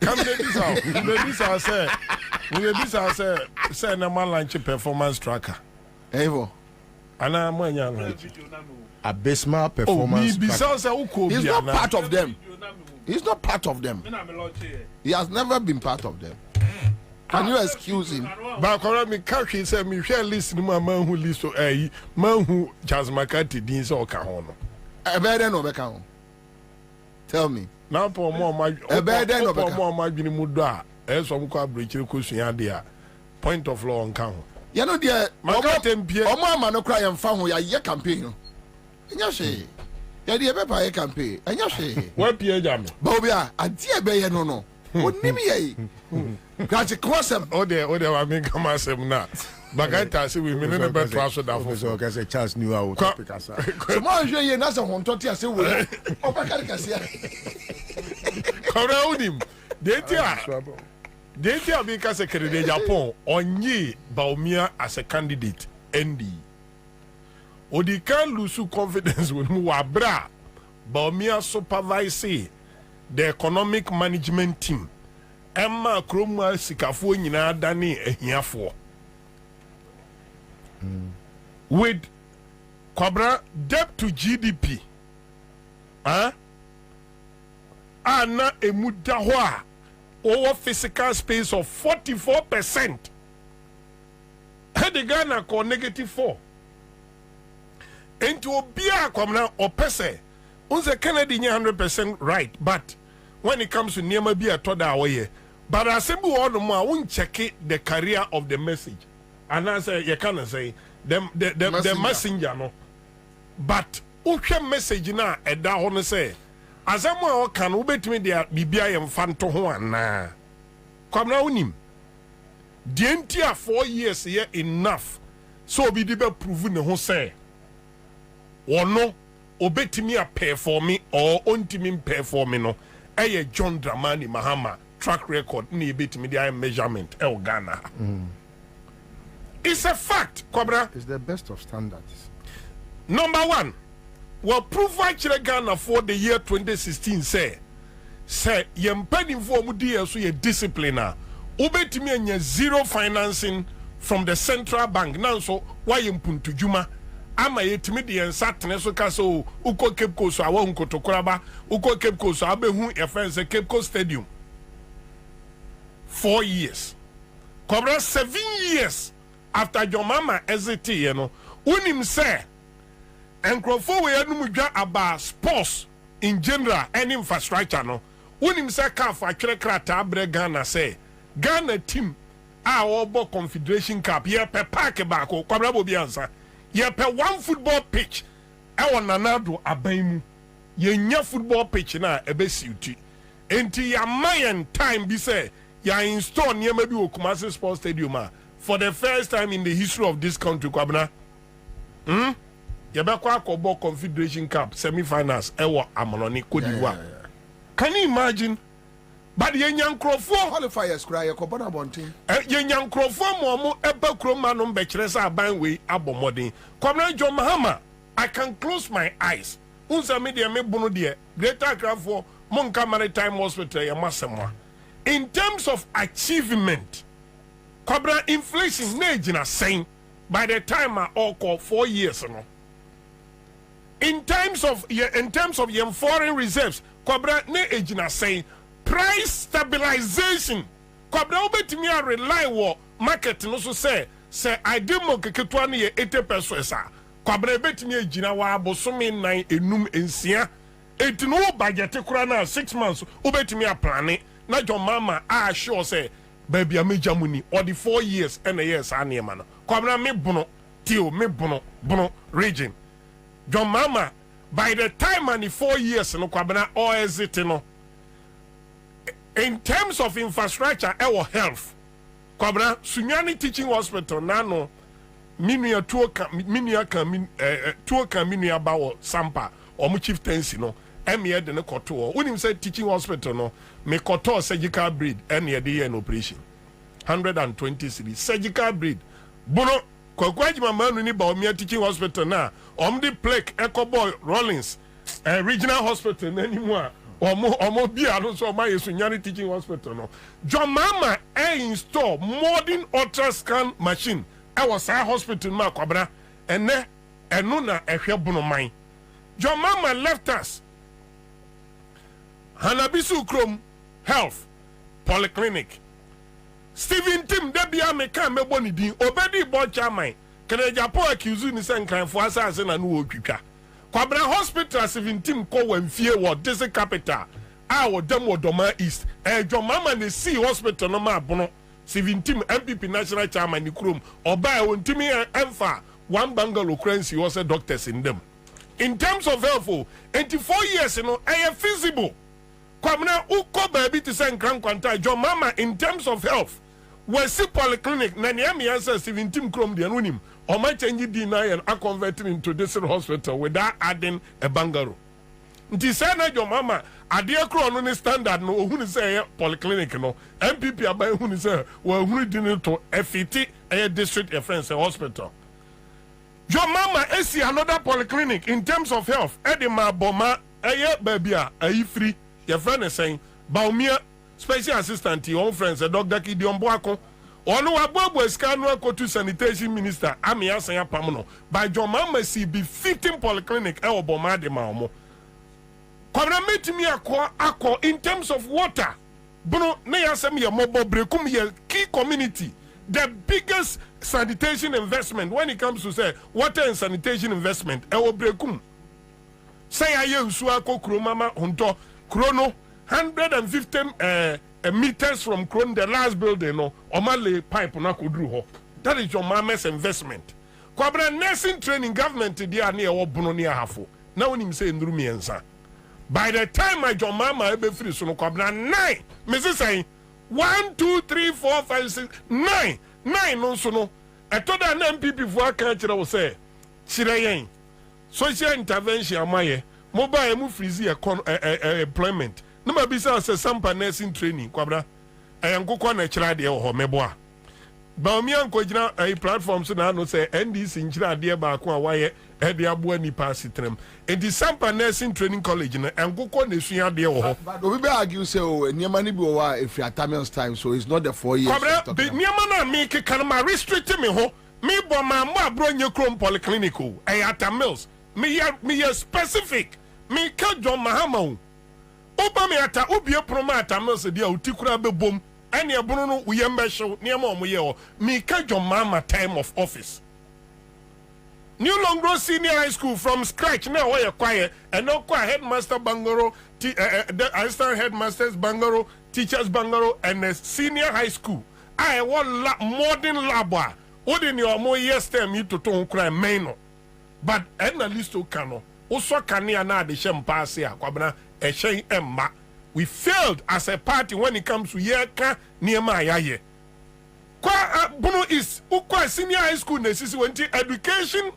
Speaker 16: Kam bibisa say. We bibisa say na man launch performance tracker.
Speaker 2: Evo.
Speaker 16: Ana mo nya
Speaker 1: abysmal performance.
Speaker 2: He's not part of them. He's not part of them. He has never been part of them. Can you excuse him?
Speaker 16: But me catch say me share list no man who list so man who Charles McCarthy din so ka ho no.
Speaker 2: E be den no be ka ho. Tell me.
Speaker 16: Now for more my
Speaker 2: e be den no be ka.
Speaker 16: More my dwini mu do a e so mko abrechi ko suya de a point of law on ka ho.
Speaker 2: You know there
Speaker 16: McCarthy mpie.
Speaker 2: Omo ama no cry am fa ho ya ye campaign no. Enya she. Ya de be pa ye campaign. Enya she.
Speaker 16: Wa pie jam.
Speaker 2: Bobie a ade e be ye no no. Onim ye. Gotcha custom.
Speaker 16: Oh there I mean come asem na. Bagata say we mean be to aso da for
Speaker 1: so say Charles knew how to pick us.
Speaker 2: So mo hwe ye na se hontoti ase wo. O ba kare kase.
Speaker 16: Kora unim. Detia because Canada Japan onye Bawumia as a candidate ND.
Speaker 4: Odi can lose confidence with Muabra, Baumia supervise the economic management team. Emma Kroma Sikafo Nina Dani Ehiafo. With Kwabena debt to GDP. Ana Emudahwa over physical space of 44%. The Ghana call -4. Into Obia Kwabena or Pese. Unse Kennedy 100% right, but when it comes to Niema be a toda away. But I say no more, I won't check it the career of the message. And I say you can't say the messenger no. But uche message na eda hono say asemo a kan ubetimi dia bibia ye mfanto ho ana. Kwabena unim. The entire 4 years here enough. So be the prove ne ho say. Ono obetimi a pay for me or ontimi pay for me no. Eye John Dramani Mahama track record ni obetimi dia measurement el Ghana. It's a fact, Kwabena.
Speaker 1: It's the best of standards.
Speaker 4: Number one, well, prove actually Ghana for the year 2016 say yempeni for mudi so ye discipliner. Obetimi anya zero financing from the central bank. Now so why yempuntu juma ama yetimi de ensatne so ka so uko Cape Coast so awo nkotokoraba uko Cape Coast so abehu e fence Cape Coast Stadium. 4 years. Kwabena 7 years after your mama exit you know unim say enkrofo we anu mudwa about sports in general and infrastructure no unim say ka fa twere krata bre Ghana say Ghana team a obo confederation cup ye pe park back ko Kwabena Bobie Ansah ye pe one football pitch e won nanado aban mu ye nya football pitch na ebe siuti enti ya mayen time bi say ya install niema bi Kumasi Sports Stadium for the first time in the history of this country, Kwabena. Yabakwa Kobo Confederation Cup semi-finals ewa Amononi Cote d'Ivoire. Can you imagine? But ye nyankrofo
Speaker 2: qualifiers cry ye Kwabena bontin.
Speaker 4: Ye nyankrofo mo ebe kroma no mbekiresa aban we abomodin. Kwabena John Mahama, I can close my eyes. Unsa media me bunu de Greater Accra for Monka Maritime Hospital ye masemwa. In terms of achievement, Kwabena inflation na ejina saying by the time I all call 4 years no. In terms of your foreign reserves, Kwabena na ejina saying price stabilization. Kwabena obetimi a rely wo market no so say I demo keketwa na ye 80 pesos a. Kwabena betimi ejina wa abosome 9 enum ensia. Etino budget kura na 6 months obetimi a plan na John Mama a sure say baby a major money or the 4 years and a years anema no Kwabena me bono tio me bono region John Mama by the time and the 4 years no Kwabena all exit no in terms of infrastructure our health Kwabena Sunyani Teaching Hospital nano minua bawo sampa omu chieftaincy no emye de ne koto unim say teaching hospital no me koto surgical breed ene de an operation 120 cedi surgical breed bono kwakwaji manu ni ba omia teaching hospital na omdi plaque ecoboy Rollins regional hospital nanimu a omo bia no so ma Yesunyani Teaching Hospital no John Mama install modern ultrasound machine I was a hospital ma Kwabena ene eno na ehwe bono man John Mama left us Hanabisu Krom Health Polyclinic Stephen Tim debia meka mebo ni din obedi bo chairman kene Japan accuse ni se nkranfo asase na no otwitwa Kwabena Hospital 17 ko wamfie wo this capital a wo dem wo Doma East John Mama ne see hospital no ma bono 17 MPP national chairman ni Krom oba won timi emfa one bungalow currency was a doctors in them in terms of health 84 years you know feasible Kwabena uko baby to say nkrankwanta John Mama in terms of health we see polyclinic na niami answer 17 Krom de anonim or might change deny and convert it into this hospital without adding a bungalow. Nti say na John Mama adie kro no ni standard no ohunu say polyclinic no MPP abai ohunu say we ohunu din to FET a district reference hospital. Your mama is another polyclinic in terms of health. Edema Boma, baby, free. Your friend is saying, Baumia, special assistant, your own friends, a Dr. Kidion Boako. Ono Abobo Scanu to sanitation minister, Amia Saya Pamono. By your mama, see be 15 polyclinic, El Boma de Mamo. Come meet me a in terms of water. Bruno, Nayasami, mobile brekum, key community. The biggest sanitation investment when it comes to say water and sanitation investment, brekum. Say I use Suako Kromama Hunto Chrono 150 meters from Kron, the last building, no, Omale pipe na kudruho. That is your mama's investment. Kwabena nursing training government dia near Bononia Hafo. Now him say Ndrumi Ansah. By the time I join mama ebe free so no Kwabena 9. Mrs. say 1, 2, 3, 4, 5, 6, 9 no so no. I told an MPP for a country will say Chirayen. Social intervention amaye mobile move freezy employment. No ma bisa say some nursing training Kwabena. I am go kwa na chira de ho meboa. Ba mi anko gina a platform so na no say NDC nchira de ba ko awaye e de aboa ni pass trem. In the Sampa Nursing Training College na enko ko na sua de ho.
Speaker 2: But obi be argue say o niema ni bi o wa if Tamils time so it's not the 4 years.
Speaker 4: Kwabena be niema na me ke kan ma restrict me ho. Me bo ma mo abro nye krom polyclinic o. E Tamils. Me specific. Me ka John Mahama. Oba me ata obi proma Tamils dia utikura be bom. Any abono no we show near mom ye me catch your mama time of office. New Longro Senior High School from scratch now where you quiet and no quiet headmaster Bangaro, the assistant headmasters Bangaro, teachers Bangaro, and the senior high school. I want modern lab. What in your more years term you to ton cry maino. But and at least to cano. Also can na the shem pass here, Kwabena, a shay emma. We failed as a party when it comes to Yeka Niema. Bono is Ukwa Senior High School necessity education,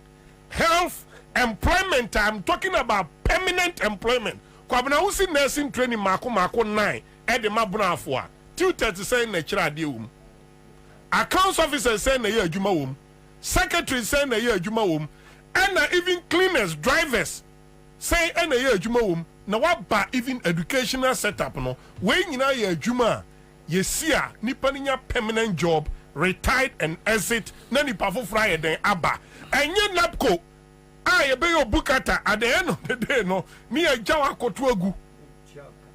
Speaker 4: health, employment. I'm talking about permanent employment. Kwabena usi nursing training mako 9 ede mabuna afwa. Tutor say na chira de accounts officer say na ye adwuma wom. Secretary say na ye adwuma wom. And even cleaners, drivers say na ye adwuma wom. Na waba even educational setup no we nyina ye adwuma ye sia nipa nya permanent job retired and exit na nipa fofra ye den aba enye napco ye be your bukata at the end of the day no me agyawa koto agu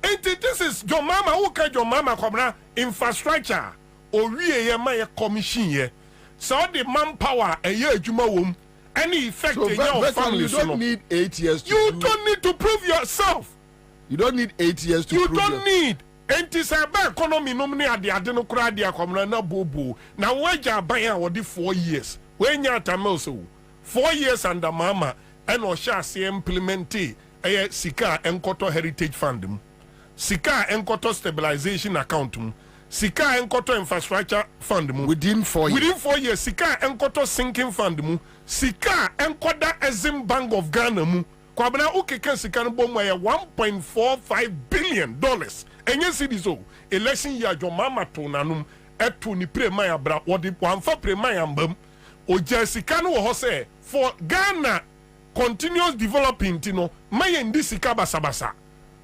Speaker 4: enti this is your mama who ka your mama Kwabena infrastructure owie ye ma ye commission ye so the manpower ye adwuma wom. Any effect in your family,
Speaker 2: you don't need 8 years to
Speaker 4: you don't need to prove yourself.
Speaker 2: You don't need 8 years to prove
Speaker 4: yourself. You don't need. And it's a bad economy nominee at the Adenocra dia Comrana Bobo. Now, where you buy or 4 years? When you're Tamoso 4 years under Mama and Osha see implement a Sika and Koto Heritage Fund, Sika and Koto Stabilization Account. Sika and Koto Infrastructure Fund
Speaker 2: within 4 years.
Speaker 4: Within 4 years, Sika and Koto Sinking Fund Sika and Koda Exim Bank of Ghana Kwabena ukeke Sika no bom $1.45 billion. And you see this election year your mama to nanum etu ni prema bra wodi wanfa prema mbam o Jessica no ho say for Ghana continuous developing tino may ndi Sika basabasa.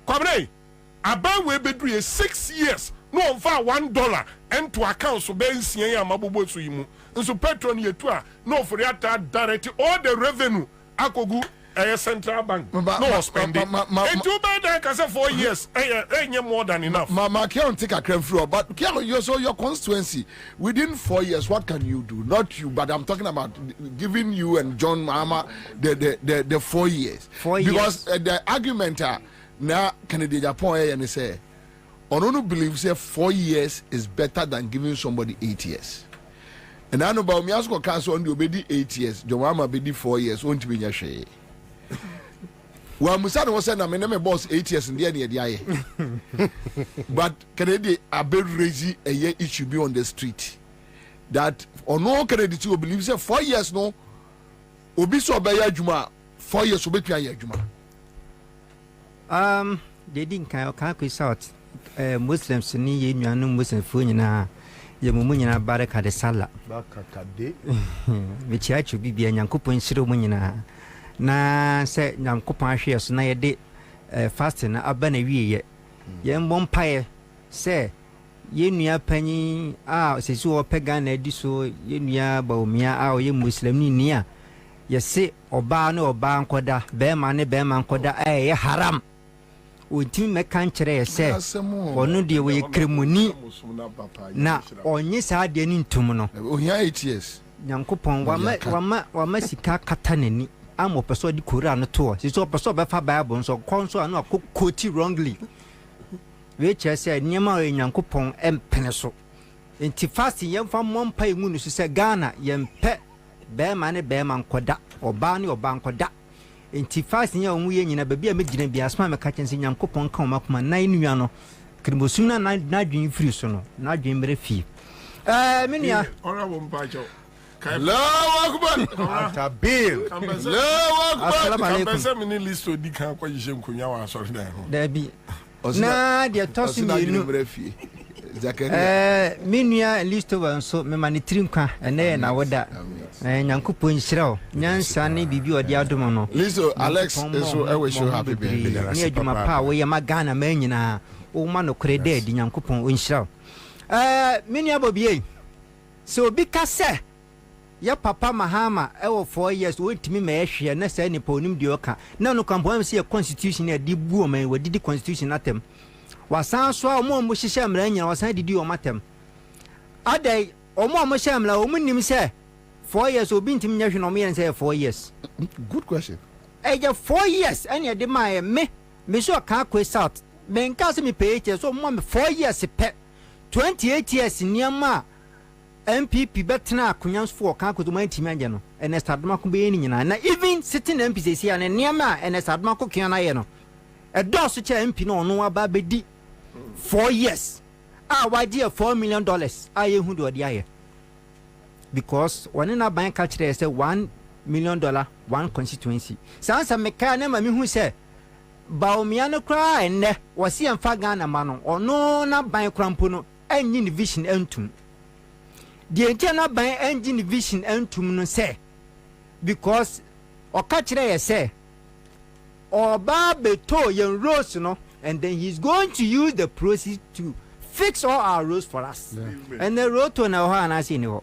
Speaker 4: Kwabena aba we bedru 6 years. No on $1 and to account so ben siya mabobo so yimu nso petrol ye tu a no for that direct all the revenue akogu central bank no spending and too bad that say 4 years any more than enough.
Speaker 2: Mama can't take a creme through, but you so your constituency within 4 years what can you do? Not you, but I'm talking about giving you and John Mama the 4 years.
Speaker 14: 4 years
Speaker 2: because the argument now Kennedy Japan and say Onono believes that 4 years is better than giving somebody 8 years. And I know about me ask council on the obedi 8 years, Jomama be 4 years, won't be your well, Musana was saying, I'm a boss 8 years in the end. But Kennedy, a bit crazy a year it should be on the street. That Ono Kennedy too believes that 4 years no Obiso Baya Juma 4 years will be Juma.
Speaker 14: They didn't can't out. Muslims ni ye nyanu Muslim fu nyina
Speaker 18: ye mu nyina baraka de sala
Speaker 1: baraka de
Speaker 18: me chia chu bibia nyankopon shiro mu nyina na se nyankopon ahwe so na ye de fasting na aba na wiye ye mbom pae se ye nua panyi a sesi wo pega na edi so ye nua baomia a o ye muslim ni a ye se oba na oba nkoda be ma ne be ma nkoda ye haram Unti mekan kyerɛ sɛ ɔno deɛ wɔyɛ kremoni na ɔnye saa deɛ ne ntum no
Speaker 2: ohia 8 years
Speaker 18: nyankopɔn wama sika kata n'ani ama ɔpɛ sɛ ɔde kora no toɔ sɛ ɔpɛ sɛ ɔbɛfa bible nso kɔ nso a na ɔkɔkɔti wrongly wei kyerɛ sɛ nneɛma a ɔyɛ nyankopɔn ɛmpene so nti fasting yɛmfa mmɔ mpa ɛmu no so sɛ Ghana yɛmpɛ bɛrima ne bɛrima nkɔda ɔbaa ne ɔbaa nkɔda enti fasting ya omu ye nyina baabi a megina bia asma me ka kyense nyankopɔn ka omakoma nan nua no kremosum na adwen firi so no na adwen mere fie me nua
Speaker 4: honorable mpacho
Speaker 2: Allahu Akbar
Speaker 1: Tabil
Speaker 18: Assalamu alaikum
Speaker 4: Kampensa mini list odi kan kwa yishe nkonya wa asori dan ho
Speaker 18: Dabi na de tosi menu me nua list wa nso me mani trinkwa ene na woda nyankopɔn nhyiraw nyansa ne bibi odi adom no
Speaker 2: listo Alex eso ewe show happy birthday
Speaker 18: ne adwuma pa wo ye magana ma nyina wo ma no krede di nyankopɔn nhyiraw me nua Bobie so obi ka se ya papa mahama ewo 4 years wo ntimi ma ehwe na sa nipa onim de oka na no kampon se constitution e di bu o man wadidi constitution atem wasan so a mo hyehyɛ mra nyina wasan didi o matem adai o mo hyehyɛ mra o munim se 4 years obi ntimi nya hwe no mo yen say 4 years
Speaker 2: good question
Speaker 18: eja 4 years ene de ma me so ka akwa south me nka se me pay so mo me 4 years pe 28 years niam MPP betna akunyans for kan ko duma ntimi anje no ene stadoma ko be ni nyina na even sitting MPC sia ne niam ene stadoma ko kian na ye no e do so che MP no ono aba bedi 4 years waji $4 million ye hu do dia ye because one na ban ka kire say $1 million one constituency sansa meka na ma mi hu say baomia no kra enne wose emfa Ghana ma no ono na ban krampo no anyi ni vision entum the entire ban engine vision entum no say because oka kire ye say oba beto yen rose no and then he's going to use the proceeds to fix all our roads for us and the road to na ho anase ni ho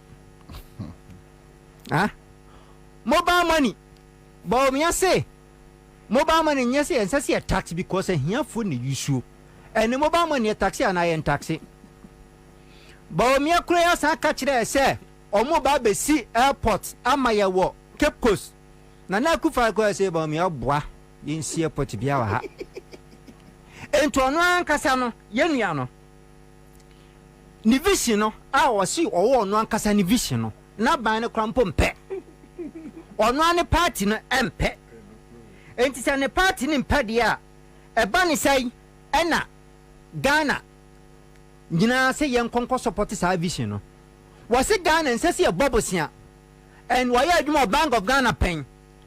Speaker 18: mobile money but me say mobile money yes and say tax because here for the issue and the mobile money tax and I taxi but me akura sa ka kire say o mobile be see airport amaye wo Cape Coast na kufa ko say ba me aboa yensi airport bia wa ha ento ono ankasa no yenua no ni vision no a wo si owo ono ankasa ni vision no na ban ne krampo mpe ono ane party no empe enti se ne party ni mpe dia e ba ni sai ena Ghana nyina se yen konko support sa vision no wo se Ghana nsese e bobosia and why adwuma Bank of Ghana pen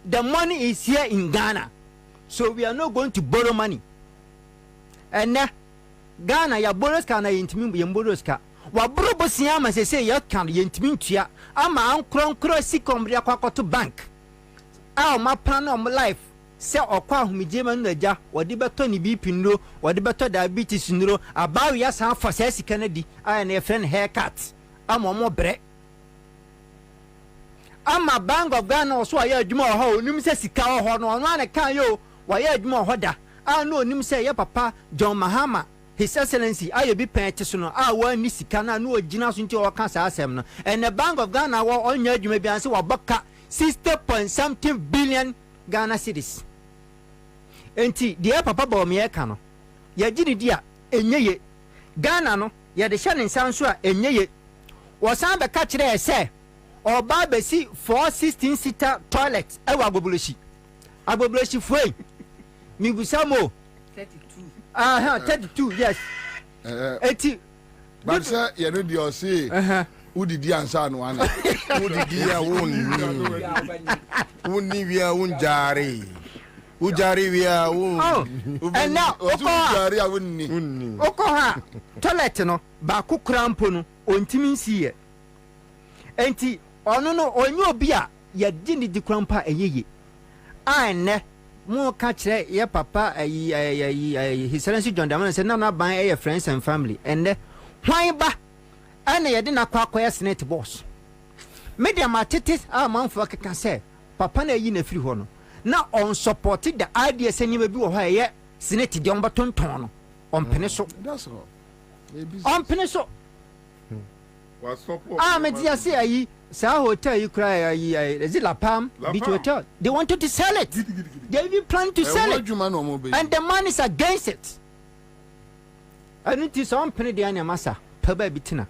Speaker 18: the money is here in Ghana so we are not going to borrow money and Ghana ya borrow ska na yintimi ya borrow ska wa borrow bosia ma se ya kan yintimi ntua ama ankronkro sikomria kwakoto bank a ma plan on life se okwa ahumije ma naja wodi beto ni BP nro wodi beto diabetes nro abawo ya san for se sika na di a na friend haircut ama mo bre ama Bank of Ghana so ya adwuma ho onim se sika ho no no na kan yo wa ya adwuma ho da a no onim se ya papa John Mahama His Excellency aye bi pen so no a wa ni sika na no ogina so nti o ka sa asem no and the Bank of Ghana wa onya adwuma bi anse wa boka 60.something billion Ghana cedis enti de papa ba o me ka no ya gidi dia enyeye Ghana no ya de hye ne nsanso a enyeye wo san be ka kire se oba be si 416 seater toilet e wa agboboloshi foi mi busamo 32 yes eti
Speaker 2: but sir you know the say udidi Ansah no ana
Speaker 1: udidi ya woni wia unjare ujari wia
Speaker 18: and now
Speaker 2: ujari a wonni
Speaker 18: okoha toilet no ba ku krampo no ontimi nsiye enti ono no onyo obi a ye di di krampa eyeye ane mo ka kire ye papa His Excellency John Damana say na ban e friends and family ene hwan ba ane ye de na kwakoya senate boss media matete amanfo akeka say papa na yi na firi ho no na on supported the idea say ni bi wo ha ye senate de on batonton no on pene so
Speaker 2: that's all
Speaker 18: on pene so media say ayi sa hotel you cry is it La Palm Beach Hotel they wanted to sell it they even plan to sell it and the man is against it and it is on pene de anya masa peba bitina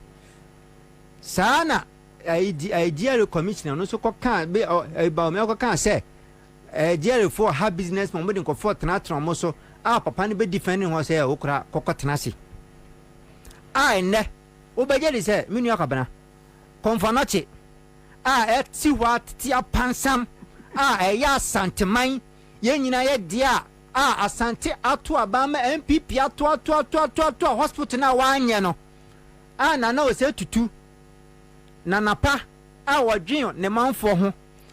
Speaker 18: sana idea commissioner no so kan be ba me kan say idea for her business mo de ko for tenatron mo so papa ne be defending ho say okura kokotena se ne obejeli say minu akabana konfanache eti wat ti apansam ya santeman ye nyina ye dia asante ato abama MPP ato hospital na wanye no na o se tutu na napa wadwen ne manfo ho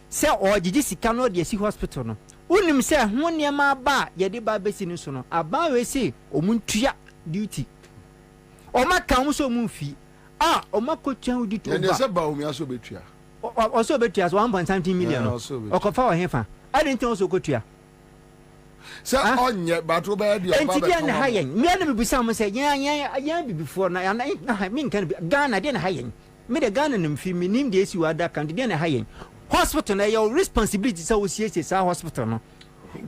Speaker 18: se ogigi sika no de si hospital no unim se ho ne ma ba ye de ba besi ni so no aba we se omuntua duty o maka ho so munfi o makotwa udi to ba
Speaker 2: ne se ba o mi aso betua
Speaker 18: o so betua 1.something million o ko fa o hefa I didn't also go to ya
Speaker 2: se onye batro ba de
Speaker 18: o ba be na hayen me na me bisa mo se yan bi before na me kan Ghana de na hayen me de Ghana nim fi me nim de esi wada kan de na hayen hospital na your responsibility say o sie sa hospital no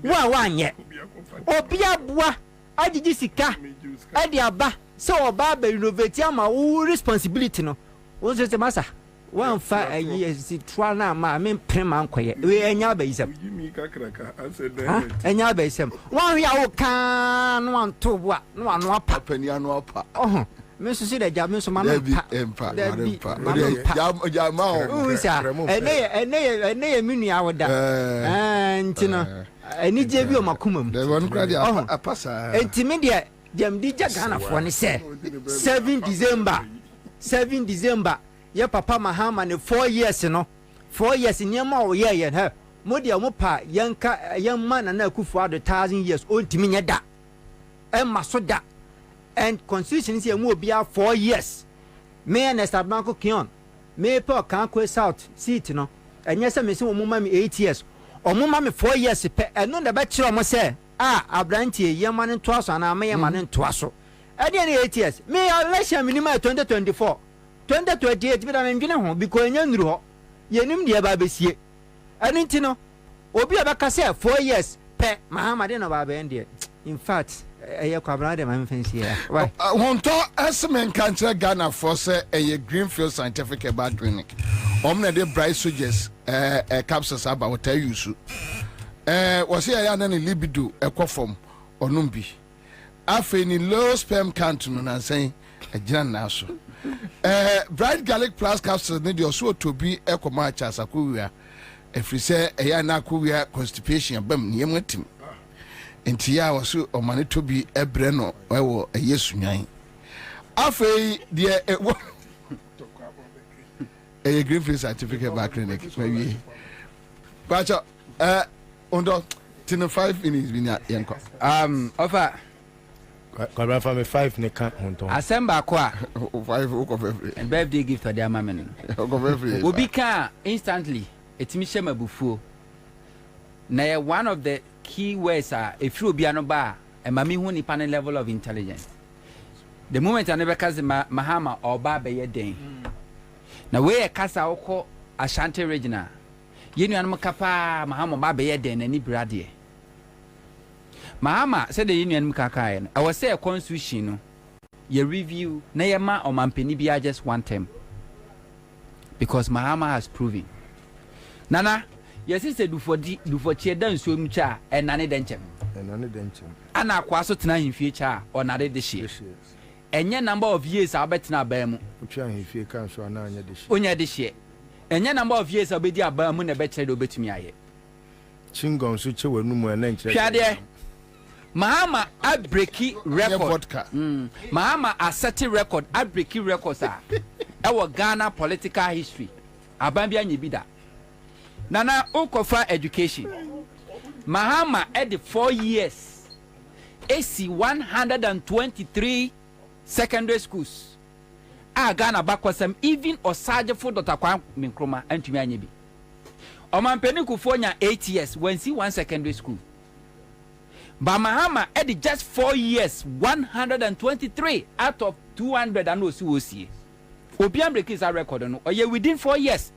Speaker 18: wa anye obia boa agigi sika ade aba so oba be innovate ama wo responsibility no wo se masa wan fa si twa na ma me prema nkoye we enya ba isem enya ba isem wan ya wo kan no anto boa no ano apa
Speaker 2: pani ano apa
Speaker 18: me so si da ja me so ma
Speaker 2: empa ja ma
Speaker 18: o sa ene minu ya woda ntino eni je bi o makumam
Speaker 2: de won kra dia apasa
Speaker 18: enti de dem di Ghana for ne say 7 December ye papa Mahama ne 4 years no 4 years niema o ye ha mo de mo pa yanka yemma na akufu ado 1000 years o ntimi nya da maso da and constitution say mo bia 4 years me na Estabanko Kion me pa kan ko South seat no enye se me se mo ma me 8 years o mo ma me 4 years pe eno na ba kire mo say abrantie yema ne toaso na me yema ne toaso ade ne 8 years me election minimum 2024 2028 bi da me ndwene ho because enya nduru ho yenim de ba besie ane ntino obi abaka say 4 years pe Mahama de no ba be ende in fact Kwabena de man fancy ya why
Speaker 2: wonto esmen kantre Ghana for say Greenfield Scientific About Clinic omna de bright soldiers capsules aba what tell you so was here na libido ekofom onumbi afi ni low sperm count no na say agina na so bright garlic plus capsules ne de so to bi ekoma cha sakuwia efri say na akuwia constipation bam ne yematim enti ya wasu omane to bi ebre no ewo yesu nwan afi de Greenfield Certificate Back Clinic maybe bacha under 5 minutes binya yanko
Speaker 13: offer
Speaker 1: Kwabena for me 5 ne kan honton
Speaker 13: assemble kwa
Speaker 2: 5 of every
Speaker 13: and birthday gift for their mama no
Speaker 2: of every
Speaker 13: obi kan instantly etimi shema bufuo na one of the key words are if you be anoba e mami hu ni panel level of intelligence the moment I never cause Mahama or Baba ye den na we e kasa okọ Ashanti regional yenu anum kapa Mahama Baba ye den na ni brade Mahama said the union mkaka no I was say a constitution no ye review na ye ma omampeni bia just one term because Mahama has proven nana yes said do for che dan so mu cha enane denchem ana kwa so tena himfie cha onare de hye enye number of years abetena aba mu
Speaker 1: utwa himfie kan so ana anya de hye
Speaker 13: onya de hye enye number of years obedi aba mu na be kire de obetumi aye
Speaker 1: chingon so che wanu mu na nkire
Speaker 13: hwade Mahama a breaky record. Mahama a setting record, a breaky records are our Ghana political history. Abambia Nibida. Nana Okofa education. Mahama at the 4 years. AC 123 secondary schools. Ghana bakwasam even Osaje for Dr. Kwam Minkroma and Tumianibi. Oman Penikufonia 8 years when see one secondary school. But Mahama at just 4 years, 123 out of 200 and OCOC. Obian breaks our record on within 4 years.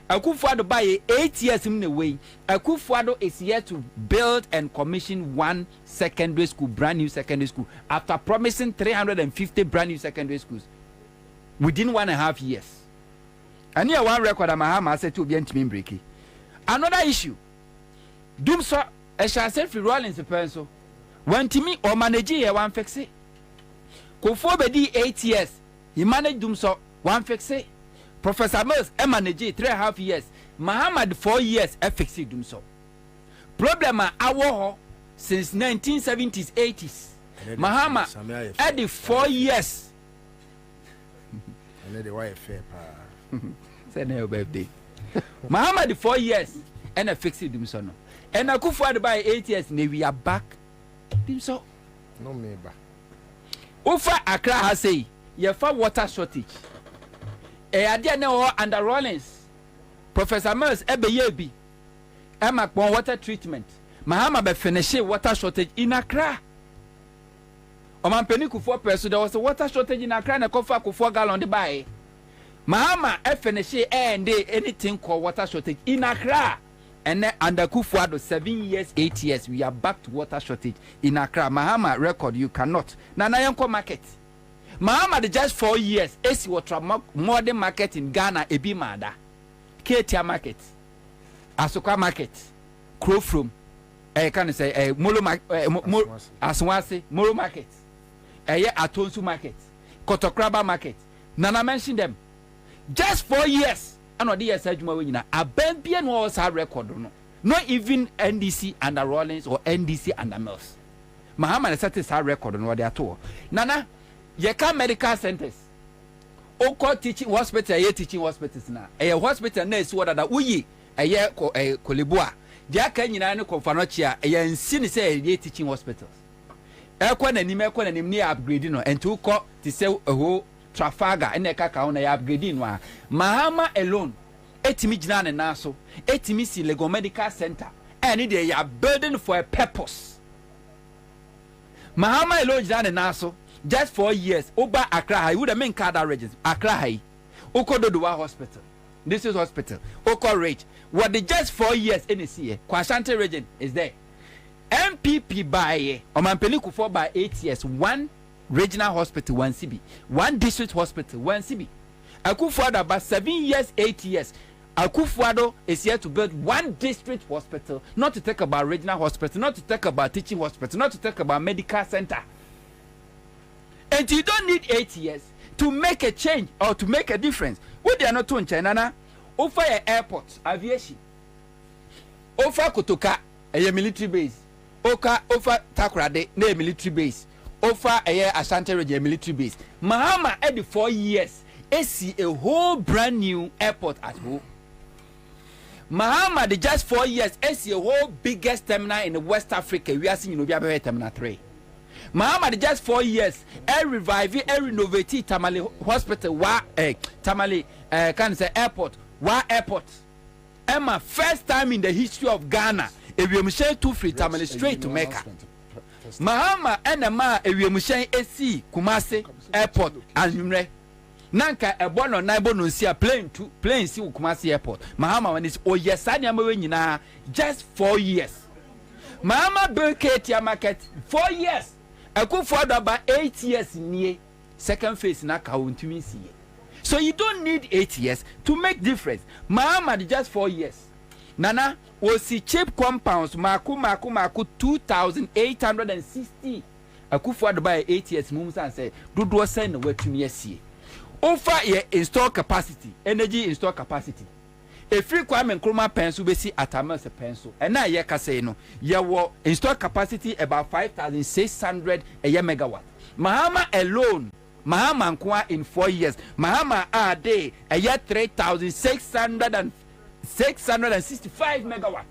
Speaker 13: Akufo-Addo by 8 years in the way. Akufo-Addo is here to build and commission one secondary school, brand new secondary school, after promising 350 brand new secondary schools within 1.5 years. And here one record Mahama said to be breaking. Another issue. Dumso Eshase free Rollins pencil. When Timmy or manage here one fix it. Kofo bedi 8 years. He managed Dumso one fix it. Professor Mills manage 3.5 years. Muhammad 4 years fix it Dumso. Problem our since 1970s 80s. Muhammad at the 4 years.
Speaker 1: And the wife fair
Speaker 13: Say no birthday. Muhammad 4 years and fix it Dumso no. And Akufo-Addo by 8 years, we are back. So,
Speaker 1: no me back.
Speaker 13: Ufa Accra has say, you have water shortage. Idea now under Rollins, Professor Mills, Ebeyebi, Emma water treatment. Mahama be finish water shortage in Accra. Oman Penikufoɔ person there was a water shortage in Accra and a coffee Akufo gallon the buy. Mahama finish and anything called water shortage in Accra. And then under Akufo-Addo 7 years, 8 years, we are back to water shortage in Accra. Mahama record, you cannot. Nanayanko market. Mahama just 4 years. AC water modern market in Ghana, Ebimada. Ketia market. Asokwa market. Krofrom. Can say Molo Aswase, Molo market. Atonsu market. Kotokraba market. Nana mention them. Just 4 years. And the years a Bambian was our record. Not even NDC under Rollins or NDC under Mills. Mahama is our record on what they are told. Nana, you can medical centers. Oko teaching hospital, a teaching hospitals now. A hospital nurse, what are we a year Kolibua. Jacka in an Confanochia, a year in Sinise, a teaching hospitals. Elquan and Nimelquan and near upgrading and two cop to sell a whole Trafalgar and Ekaka on a upgrading one. Mahama alone, 8 million and Naso, 8 Missy Lego Medical Center, and they are burdened for a purpose. Mahama alone is and Naso, just 4 years, Oba Accra High, would have main card regions, Accra High, Okododua Hospital, this is hospital, Oko Rage, what the just 4 years in this year, Kwasante region is there. MPP by Oman Penikufoɔ by 8 years, one regional hospital 1 CB, one district hospital 1 CB. Akufo-Addo about 7 years, 8 years. Akufo-Addo is here to build one district hospital, not to talk about regional hospital, not to talk about teaching hospital, not to talk about medical center. And you don't need 8 years to make a change or to make a difference. What they are not doing, China, over airport, aviation, over Kotoka, a military base, over Takoradi, a military base. Over a year Ashanti region military base. Mahama at the 4 years, see a whole brand new airport at home. Mahama the just 4 years, see a whole biggest terminal in West Africa. We are seeing Terminal 3. Mahama the just 4 years, revive, renovate Tamale Hospital, Tamale can say airport, airport. Emma first time in the history of Ghana, if you share 2 free Tamale straight to Mecca. Mahama enema ewiemhyen AC Kumasi airport anwumre nanka ebono naibo no nsia plane si Kumasi airport. Mahama when is oyesa nyama we nyina just 4 years. Mahama built Ketia market 4 years. Akufo-Addo about 8 years nie second phase na ka wontumi sie. So you don't need 8 years to make difference. Mahama just 4 years. Nana was cheap compounds maku 2,860. Akufo-Addo by 8 years mumsa say dodo send we to me see. Over your install capacity, energy install capacity. Free Kwame Nkrumah pencil be see Atamas a pencil. And now ye can say no. Ye will install capacity about 5,600 a year megawatt. Mahama alone, Mahama Nkwa in 4 years. Mahama a day a year 3,665 megawatt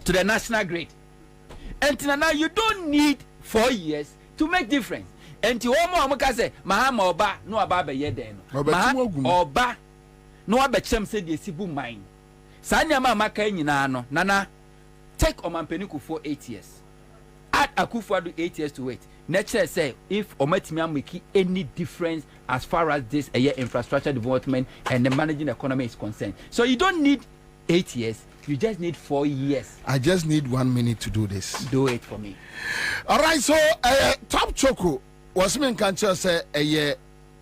Speaker 13: to the national grid. And now you don't need 4 years to make difference. And to all more say Mahama Oba no Ababa Yeden. Oba no abechem said the Sibu mine. Sanya mama nyina no nana take Omampeniku for 8 years. Add Akufo-Addo 8 years to wait. Nature say if Ometimi make any difference as far as this a year infrastructure development and the managing economy is concerned. So you don't need 8 years, you just need 4 years.
Speaker 2: I just need 1 minute to do this.
Speaker 13: Do it for me.
Speaker 2: All right, so Top Choco was me can say a year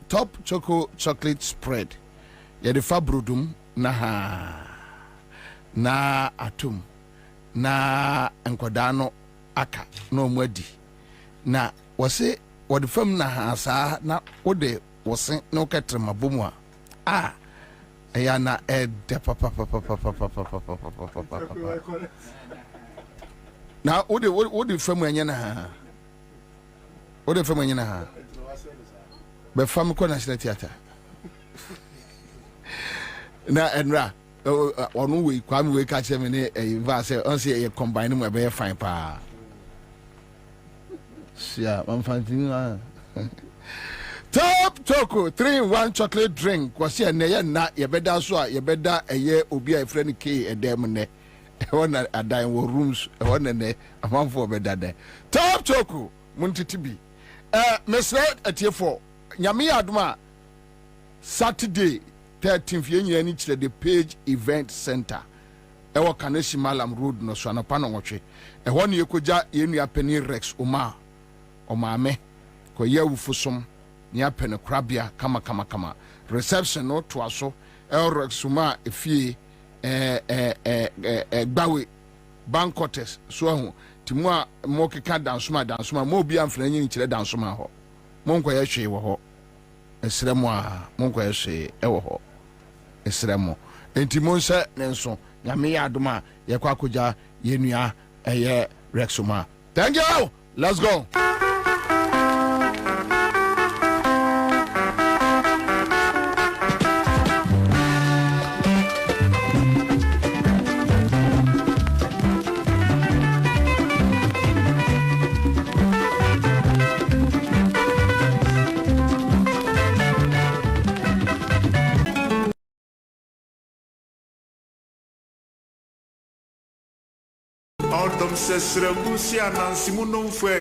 Speaker 2: Top Choco chocolate spread. Ya de fabrudum na atum na enkodano aka no mwadi na wose wode fam na hasa na wode wose no ketrema bomu a ya na ede papa na wode fam anya na wode fam anya na be fam ko na theater na enra onu we Kwame we catch me ne va say on say e combine mu be fine pa sia man fantin Top Choco 3-in-1 chocolate drink kwasi na ye na ye beda so a ye beda eye obi a friend k edem ne e wona adan wo rooms e wona ne amanfo beda de Top Choco muntiti bi mesra atiefo nyame adoma Saturday 13th year ni chire the Page Event Center ewo Kaneshi Malam Road no so anapa no nwotwe ho ne yekoja yenu apeni Rex omame ko yewufosom ni apeni krabia kama reception no to aso Rex uma efie gbawe banquetes so ho timu a mo keka dansoma mo bi amfra nyi chire dansoma ho mo nko ye hwe wo ho esremo a mo nko ye hwe ewo ho esremo enti mo nse nenso nyame ya adoma ye kwa akoja yenua eye Rexuma. Thank you. Let's go.
Speaker 7: Ordom se sregusia nansimu non fue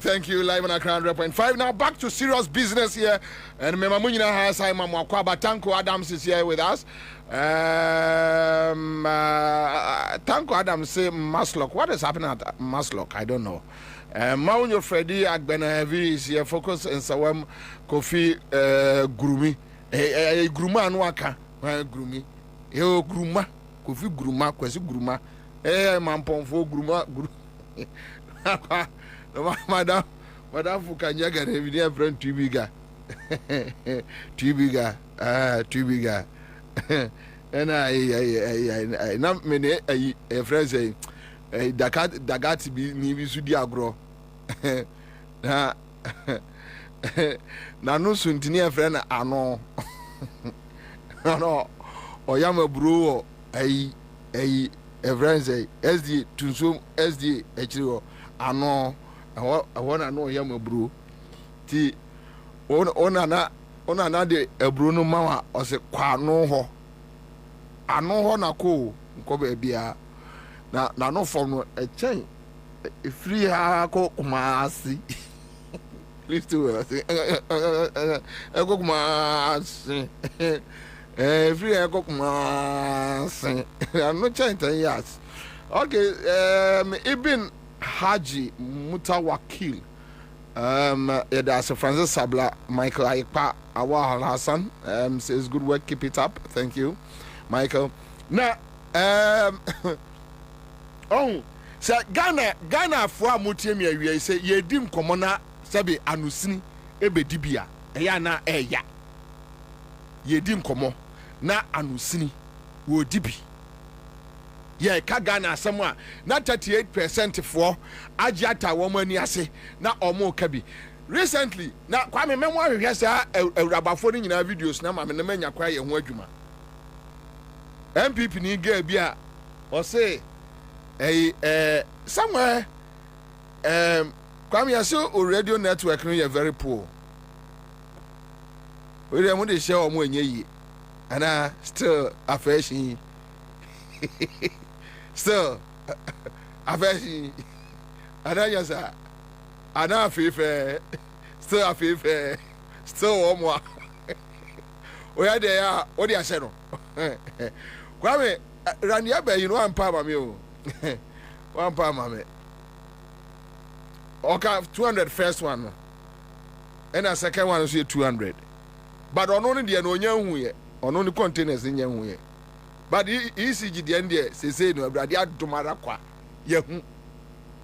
Speaker 2: Thank you, live on Accra100.5. Now back to serious business here. And Memamunina has Simon Mwakwaba. Tanko Adams is here with us. Tanko Adams say Maslock. What is happening at Maslock? I don't know. Maunyo Freddy Kwabena is here. Focus in Sawam Kofi Grumi. Gruma Anwaka. Grumi. Gruma. Kofi Gruma. Kwesi Gruma. Mamponfo Gruma. Madam Fukanyaga, dear friend Tubiga. Tubiga. And I not many a friend say, Dagat be Nivisudi agro. Nano Suntinia friend, ano. No, or Yama Brew, a friend say, SD Tunsum, SD HO, ano. I want to know Yama Brew. Ti ona de Bruno Mama or say, Quano ho. I know na ko be bia na no from a chain free ha ko kumasi please do say go kumasi free ha ko kumasi no chain 10 years okay Ibn Haji Mutawakil that's Francis Sabla Michael Aikpa Awal Hassan says good work, keep it up, thank you Michael. Now, oh, so Ghana for Mutiemi, we say, ye dim commona, sabi anusini, ebe dibia, eya na eya. Ye dim komo, na anusini, wo dibi. Ye ka Ghana somewhere, na 38% for Ajiata woman yase, na omo kabi. Recently, na Kwame memoir yasa rabafoni in our videos, na mama menya kwa ye ho adwuma. MPP ni get bia or say somewhere Kwame Yaso o radio network no very poor. We dey mo dey share omo enye yi. And still affection. Still affection. Ana yasa. Ana afife. Still afife. Still omo. Oya dey ya, what dey say no? Kwame, Rania, you know, one pound, mammy. 1 pound, mammy. Okay, 200 first one. And a second one is 200. But on only the no young on only containers in young way. But ECG the end there, say no, Radia Dumarakwa. Yeah.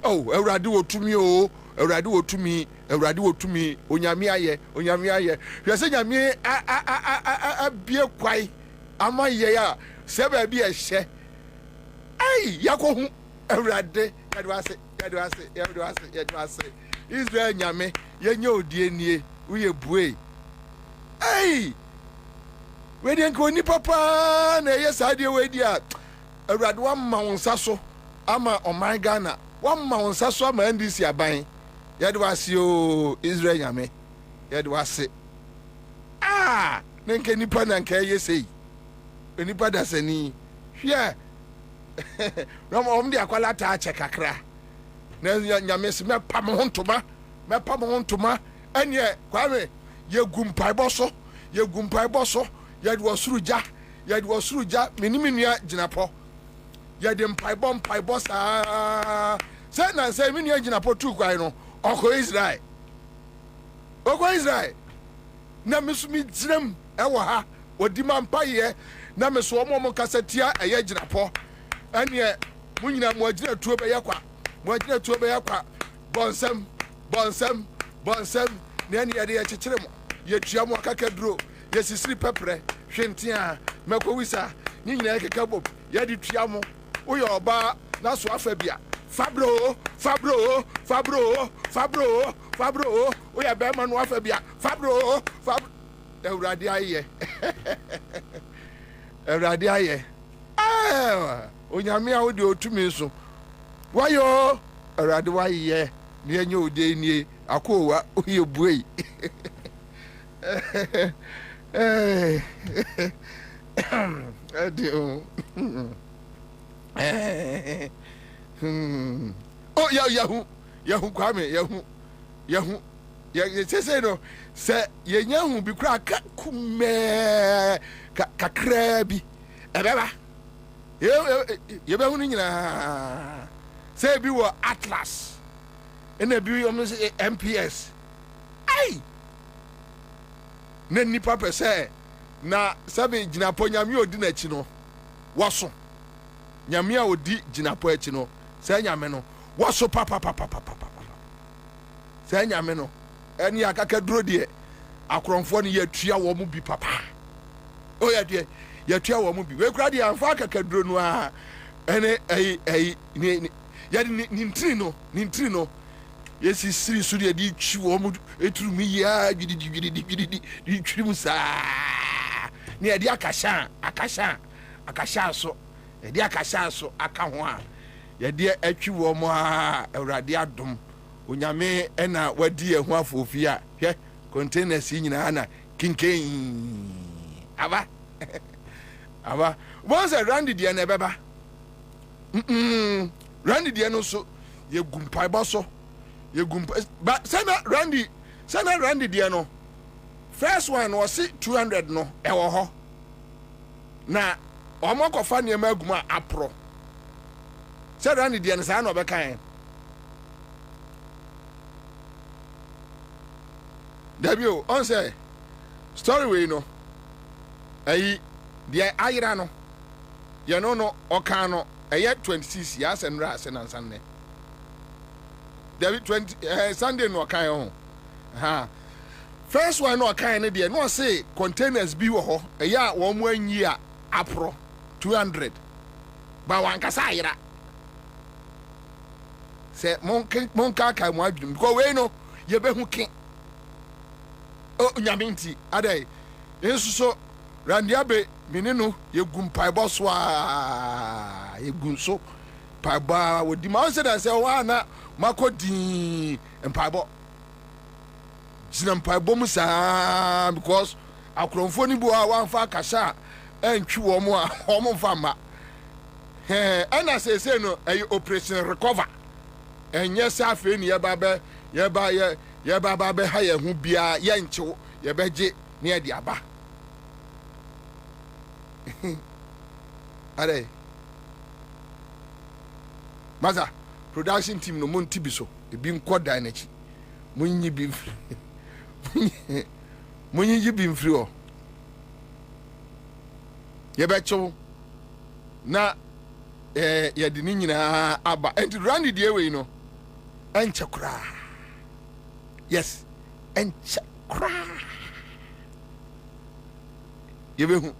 Speaker 2: Oh, a radio to me, oh, a radio to me, a radio to me, Onyamia, Onyamia. You say, me, I be a quiet. Ama ya sebe bi ehye ai yakohu awrade yadwase Israel nyame yenye odie nie uye bue ai we de nko ni papa na yesade we dia awrade wa ma wonsa so ama oman Ghana wa ma wonsa so ama ndisi aban yadwase o Israel nyame yadwase nenke nipa na nka yesei enipa dasani hwe de akwala ta che kakra na nyame se me pam hontoma anye Kwame ye gumpai boso ye de wasuruja minimia ginapo ye de mpai bosa se na se minua ginapo tu kwai no oko Israel na mesumi dzram ewo ha odima mpaye na me so omo kasatia eye ginapo ane munyina mo agina tuo be yakwa bonsam ne ane ye de chekere mo ye tua mo kakaduro ye sisiri pepre hwentia makowisa nyina ye kekabo ye de tua mo wo ye oba na so afa bia fabro wo ye be ma no afa bia fabro Euradi aye. Euradi aye. Onyame a wo de otumi so. Wayo, Euradi waye. Ni enye ode ni akowa oye buei. Oh, Yahoo, Kwame, Yahoo. Say no, say, Yahu be crack, kume, kakrabi, ebeba. Yebehunina. Say, be were Atlas, and a be almost MPS. Aye. Nen nipa pe say, na sabi jinapo nyame odi na chi no. Waso. Nyame a odi jinapo echi no. Say nyame no. Waso papa. Say nyame no. Eni akaka duro de akronfo ne yatua wo mu bi papa. O ya de yatua wo mu bi. We kura de amfa akaka duro no a ene ni ya ni ntiri no. Yesi siri suri di twi wo mu eturu mi ya gidi di twi mu sa. Ni edi akasha so. Edi akasha so aka ho a. Ye de atwi wo mu a Awurade adom. Onyame ena wadi ehu afofi a hwe containers nyina na kinken aba once Randy de na beba Randy de no so ye gumpai boso ye gumpai but sana Randy de no first one was 200 no e wo ho na omokofa ne ma aguma apro say Randy de no sa na obekan Debio, on say story we no. Ayi dia ayira no. Ye no okano eye 26 years and ras and Sunday. David 20 Sunday no okan ho. Ha. First one no okan ne dia no say containers bi wo ho. Eye a wo mo anyi a apro 200. Ba wan kasa ayira. Say mon ka mo adwum because we no ye be hu ken. Oh, nyaminti adai yesu so randiabe menenu yegum paibo so a yegum so paiba wodi ma se da se wa na makodi empaibo jina mpaibo musa because akronfo ni bo a wanfa kasha antwi wo mo a wo mo fa ma ana se no operation recover enye safe ni ye ba be ha ye hu bia ye nchew ye beje ne ye di aba are maza production team no monti bi so e bi nkoda na chi munyi bi mfiri o ye be chew na ye di ni nyina aba enti Randy die we no enche kura. Yes, and cry. You will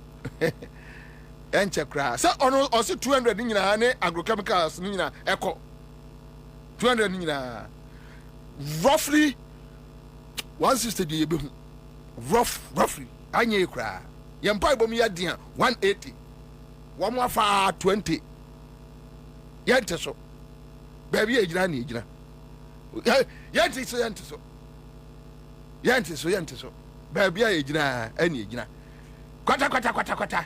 Speaker 2: and cry. So, also 200 in agrochemicals, Nina, echo 200 in roughly 160 roughly. I knew cry. Young Pipe me at 180. One more far 20. Yet so. Baby, age, Yanti so. Baby, I jina, any jina. Kwata.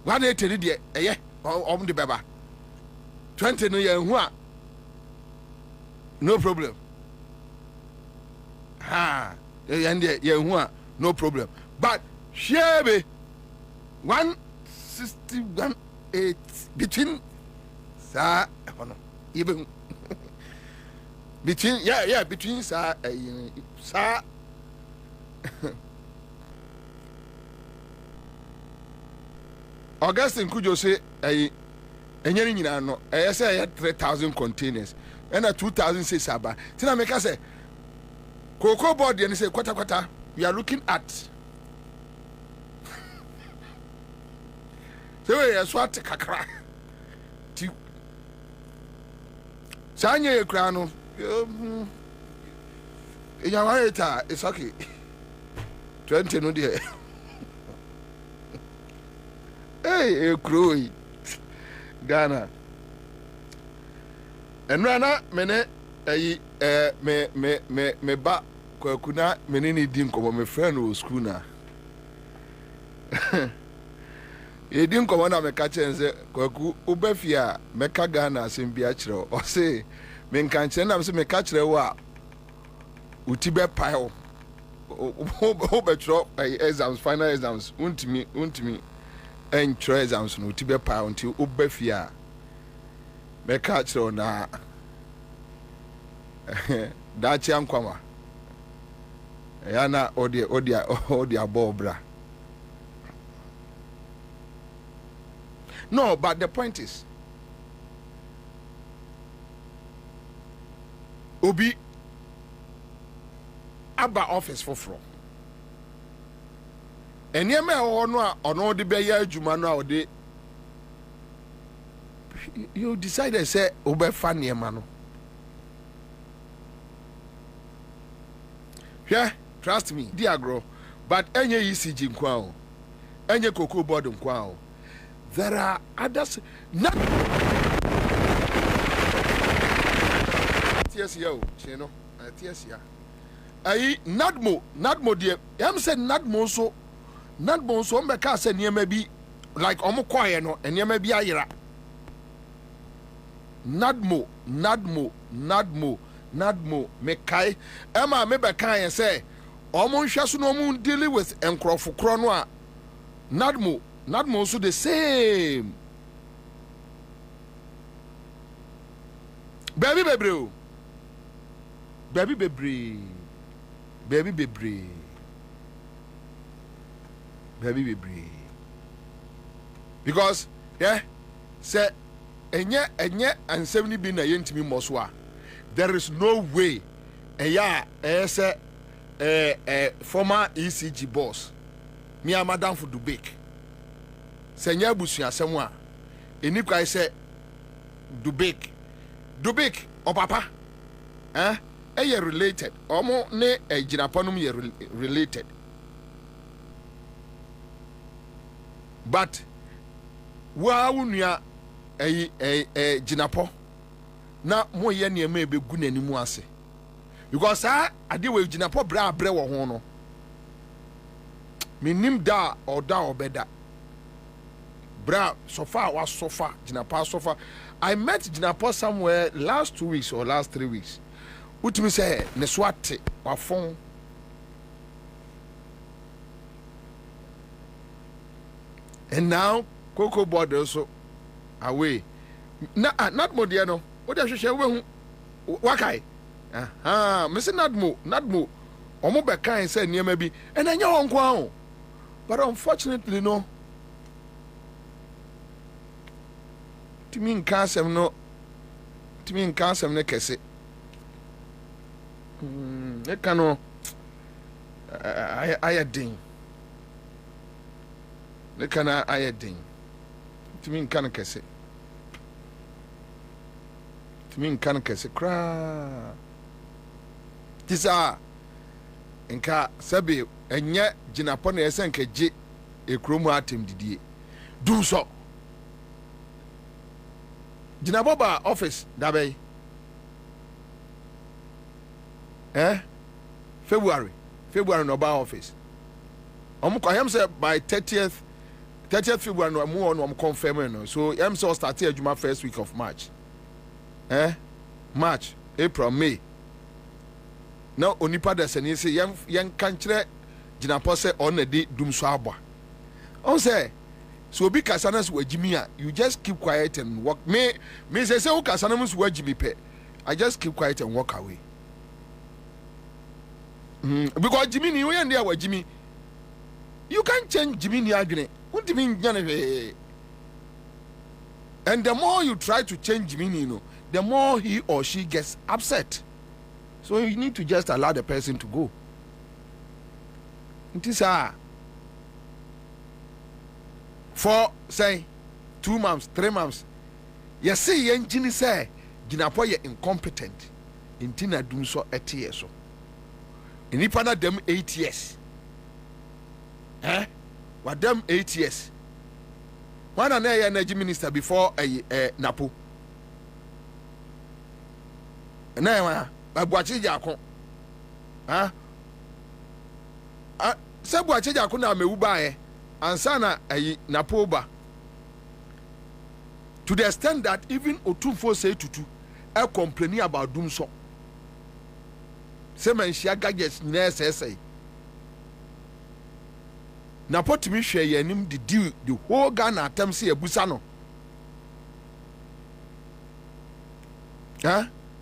Speaker 2: 180 de eye on the baba. 20 no ye no problem. Ha, ye no problem. But shebe 161 8 between sa even between between sa Augustine Kujo say enyere nyina no say 3,000 containers and 2,006 aba tina make say cocoa board and say kwata we are looking at so we swat kakra ti sanye ekra no it's okay 20 no there. Hey, Croy Ghana. And Rana, mene, me ba, Kuna, menini dinko, my friend was Kuna. Ye didn't come on, me catch and say, Kwaku, Ubefia, Meka Ghana, Simbiachro, or say, me nkan kyerɛ nam sɛ me ka kyerɛ wo a uti bɛ pile o bɛtwerɛ exams final exams untimi ɛntwerɛ exams no uti bɛ pile nti o bɛ fie a mɛka kyerɛ wo na daakye ankwama ɛyɛ na ɔde abɔ bra. No, but the point is, Obi aba office for fraud. And ye me ono de be ya adwuma no a ode you decided say obe fa niema no. Yeah, trust me, dear grow. But enye ECG nkwa o. Enye cocoa board nkwa o. There are others not TSO, Chino, TSA. Nadmo dear. I'm saying Nadmo so Meka said near maybe like Omo Koyano and near maybe Ira. Nadmo Mekai Emma Mebekai and say Omo Shasuno Moon dealing with Encrofu Cronwa Nadmo also the same. Baby. Because say enye and 70 bin na yentimi moswa. There is no way say former ECG boss. Me a madam for Dubik. Senya busua semwa eni kwai se Dubik o papa eye related omo ne ejinaponum ye related but wa wunua jinapo na mo ye ne ma ebegu nanimu ase because ade we jinapo bra bre wo ho no minim da obeda bra sofa was sofa Jinapa sofa. I met Jinapa somewhere last 2 weeks or last 3 weeks. Utimi say neswate wa phone. And now Cocoa board also away. Not Modiano. What I share we wakai. Mr. Nadmo. Omo beka say near maybe and I know on. But unfortunately no. Timi nka asem ne kese e kano ayadin ne kana ayadin timi nka ne kese kra tisa nka sabe enye Jinapo na yesen ka je ekromu atem didie do so Jinaboba office dabei February no ba office kwa him say by 30th February no mu on confirm no so him say start adwuma first week of March March April May now onipa da sani say yen kan kire Jinapo say on na di dum so aba on say so obi kasanas wajimi a you just keep quiet and walk me say o kasanamus wajimi pe I just keep quiet and walk away because Jimmy ni we and there wajimi you can't change Jimmy ni adwene untimi nyane and the more you try to change Jimmy no the more he or she gets upset so you need to just allow the person to go it is for say 2 months 3 months you see engine say Jinapo ye incompetent intina dum so etie so enipa na dem 8 years wa dem 8 years one na energy minister before Napo na wa Abuachi Jako se Abuachi Jako na mewu ba Ansah na Napoba to the extent that even Otumfo say tutu e complaining about doom so se man shia gadgets na say na potimi hwe ye nim the whole Ghana attempt say ebusa no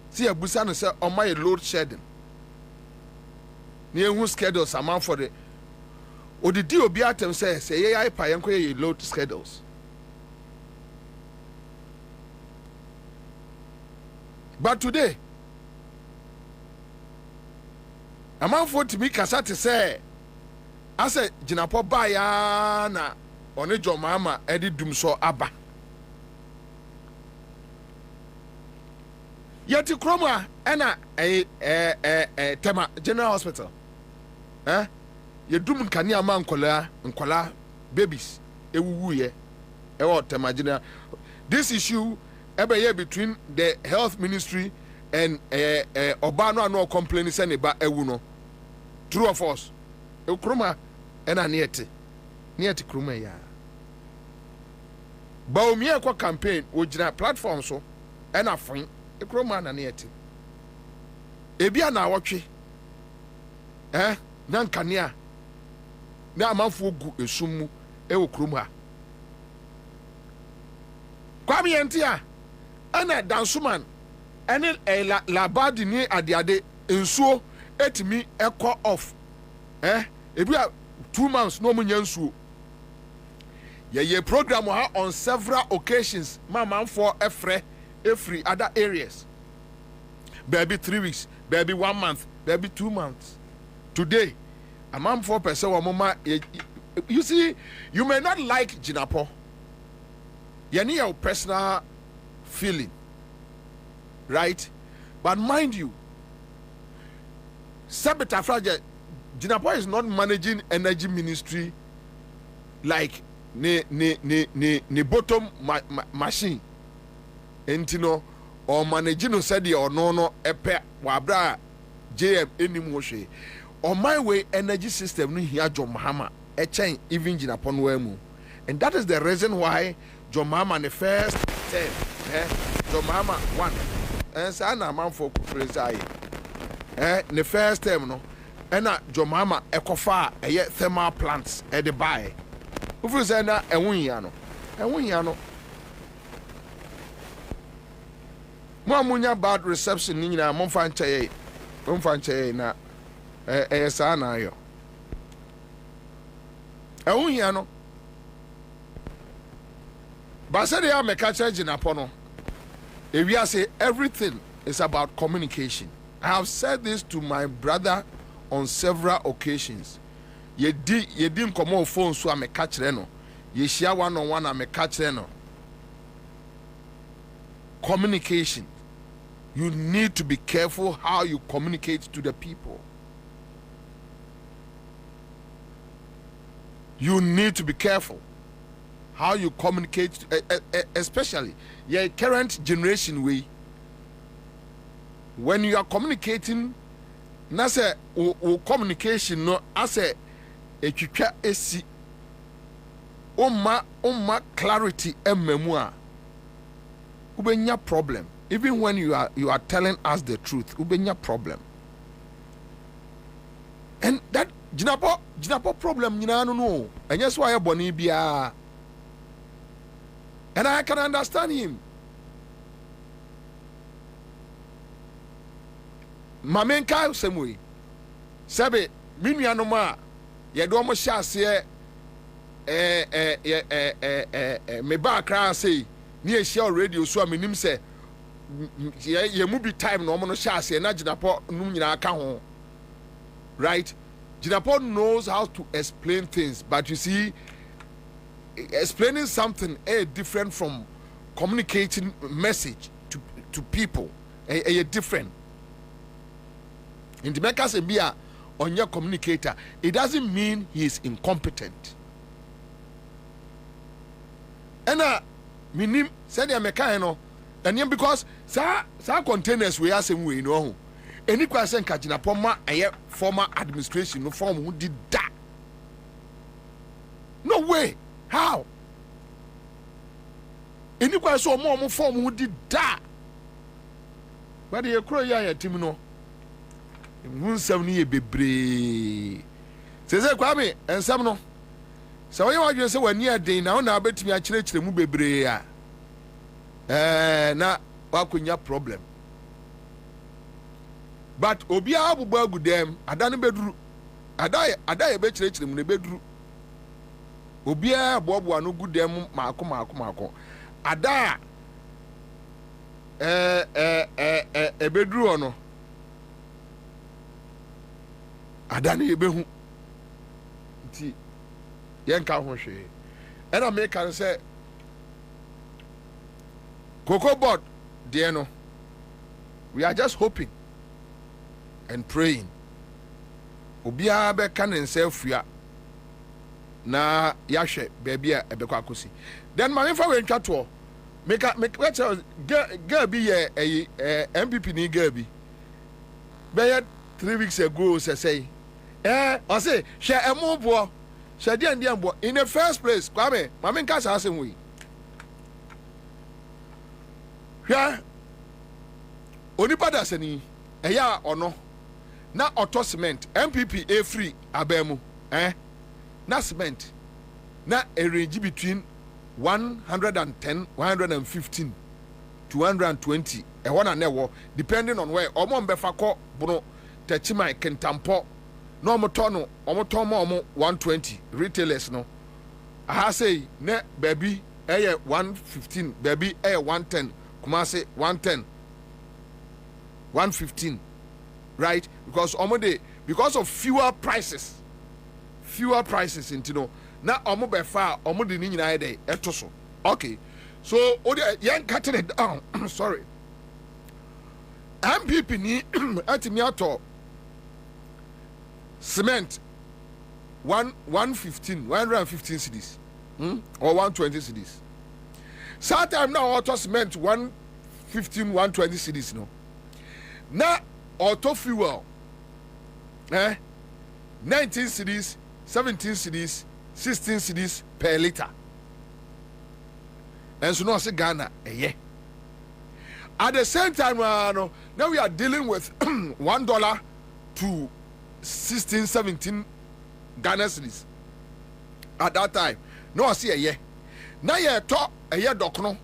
Speaker 2: see ebusa no say on my load shedding na ehun schedules amount for the odidi obi atem say ye pa yenko ye load schedules. But today, a man for to me kasate say, I said, Jinapo baya na one jo mama edi dum so aba. Yeti kroma ena tema General Hospital. Ye dum kani ama nkola babies ewuwu ye e tema General. This issue ebe between the health ministry and Obano no complaining say ne ba ewu no. True of us. Kroma ena nieti kroma ya. Ba omi kwa campaign ojina platform so ena fun kroma na nieti. Ebia na awotwe. Na nkania. Na amanfo gu esumu ewo kroma. Kwame yentia ana dansuman ene labadi ni adiade ensuo etimi ekọ off ebi 2 months no munya nsuo ye program ha on several occasions man for every other areas baby 3 weeks baby 1 month baby 2 months today a man for person wa mama you see you may not like Jinapo you need your personal feeling, right? But mind you, Sabita Fraja Jinapo is not managing energy ministry like ne bottom machine. Entino or managing no said or no epe wabra JM anymore. On my way energy system ni here John Mahama a chain even Jinapo no. And that is the reason why John Mahama the first term John Mahama 1 and sana man for conference the first term no and John Mahama ekofa thermal plants at the buy ufu say na enwunya no mo amunya bad reception ni nyina mo fa nche na sana yo enwunya no. But said they are Jinapo no. If we say everything is about communication. I have said this to my brother on several occasions. Ye didn't come on phone so I'm a catch no. Ye share one-on-one I'm a catch no. Communication. You need to be careful how you communicate to the people. You need to be careful how you communicate, especially your current generation way. When you are communicating, na say communication no as a etwitwa esi umma clarity ememua ubenya problem. Even when you are telling us the truth, ubenya problem. And that Jinapo problem nyina no. And yes why boni bia. And I can understand him. Mamenka semwe. Sebe minua no ma ye do mo hyase me ba Accra say ni e share radio soamenim say ye mu bi time no mo no hyase na Jinapo num nyina aka ho. Right? Jinapo knows how to explain things, but you see explaining something different from communicating message to people different. In the Mecca Sembia on your communicator, it doesn't mean he is incompetent. And minim said ya meka and because sa containers we are same way no. Any question ka Jinapo ma former administration no form who did that. No way. How? Any question more form who did that? but ye kro ya team no nsɛm no yɛ bebree sɛ Kwame nsɛm no sɛ wɔyɛ wadwene sɛ w'ani aden na wo na wobɛtumi akyerɛkyerɛ mu bebree a na wakɔnya problem but obiara bobɔ agu dɛm ada no bɛduru ada yɛ bɛkyerɛkyerɛ mu na bɛduru obiara boaboa no gu dɛm maako ada ɛbɛduru hɔ no ada no yɛbɛhu nti yɛnka ho hwee ɛna meka no sɛ cocoa board deɛ no we are just hoping and praying obiara bɛka ne nsa afua na yɛahwɛ baabi a ɛbɛkɔ akɔsi then ma mefa wɛntwa toɔ meka girl bi yɛ MPP ni girl bi bɛyɛ 3 weeks ago sɛ ɔse hwɛ ɛmo boɔ hwɛ deɛ boɔ in the first place Kwame ma menka saa asɛm wei hwɛ onipa da sani ɛyɛ a ɔno na ɔtɔ cement MPP free abamu na cement na range between 110 115 to 120 ɛhɔ na nɛwɔ depending on where ɔmo mbɛfa kɔ bono tachimai kentampo na ɔmo tɔ ma ɔmo 120 retailers no aha sei ne baby ɛyɛ 115 baby ɛyɛ 110 Kumasi 110 115 right because because of fewer prices into na omo befa omo de ni nyina dey eto so okay so odi yen cut it down sorry MPP ni atimi ato cement 115 cedis or 120 cedis sometime now auto cement 115 120 cedis no na auto fuel 19 cedis 17 cedis 16 cedis per liter and so no say Ghana at the same time now we are dealing with $1 to 16 17 Ghana cedis at that time no see now you talk dokno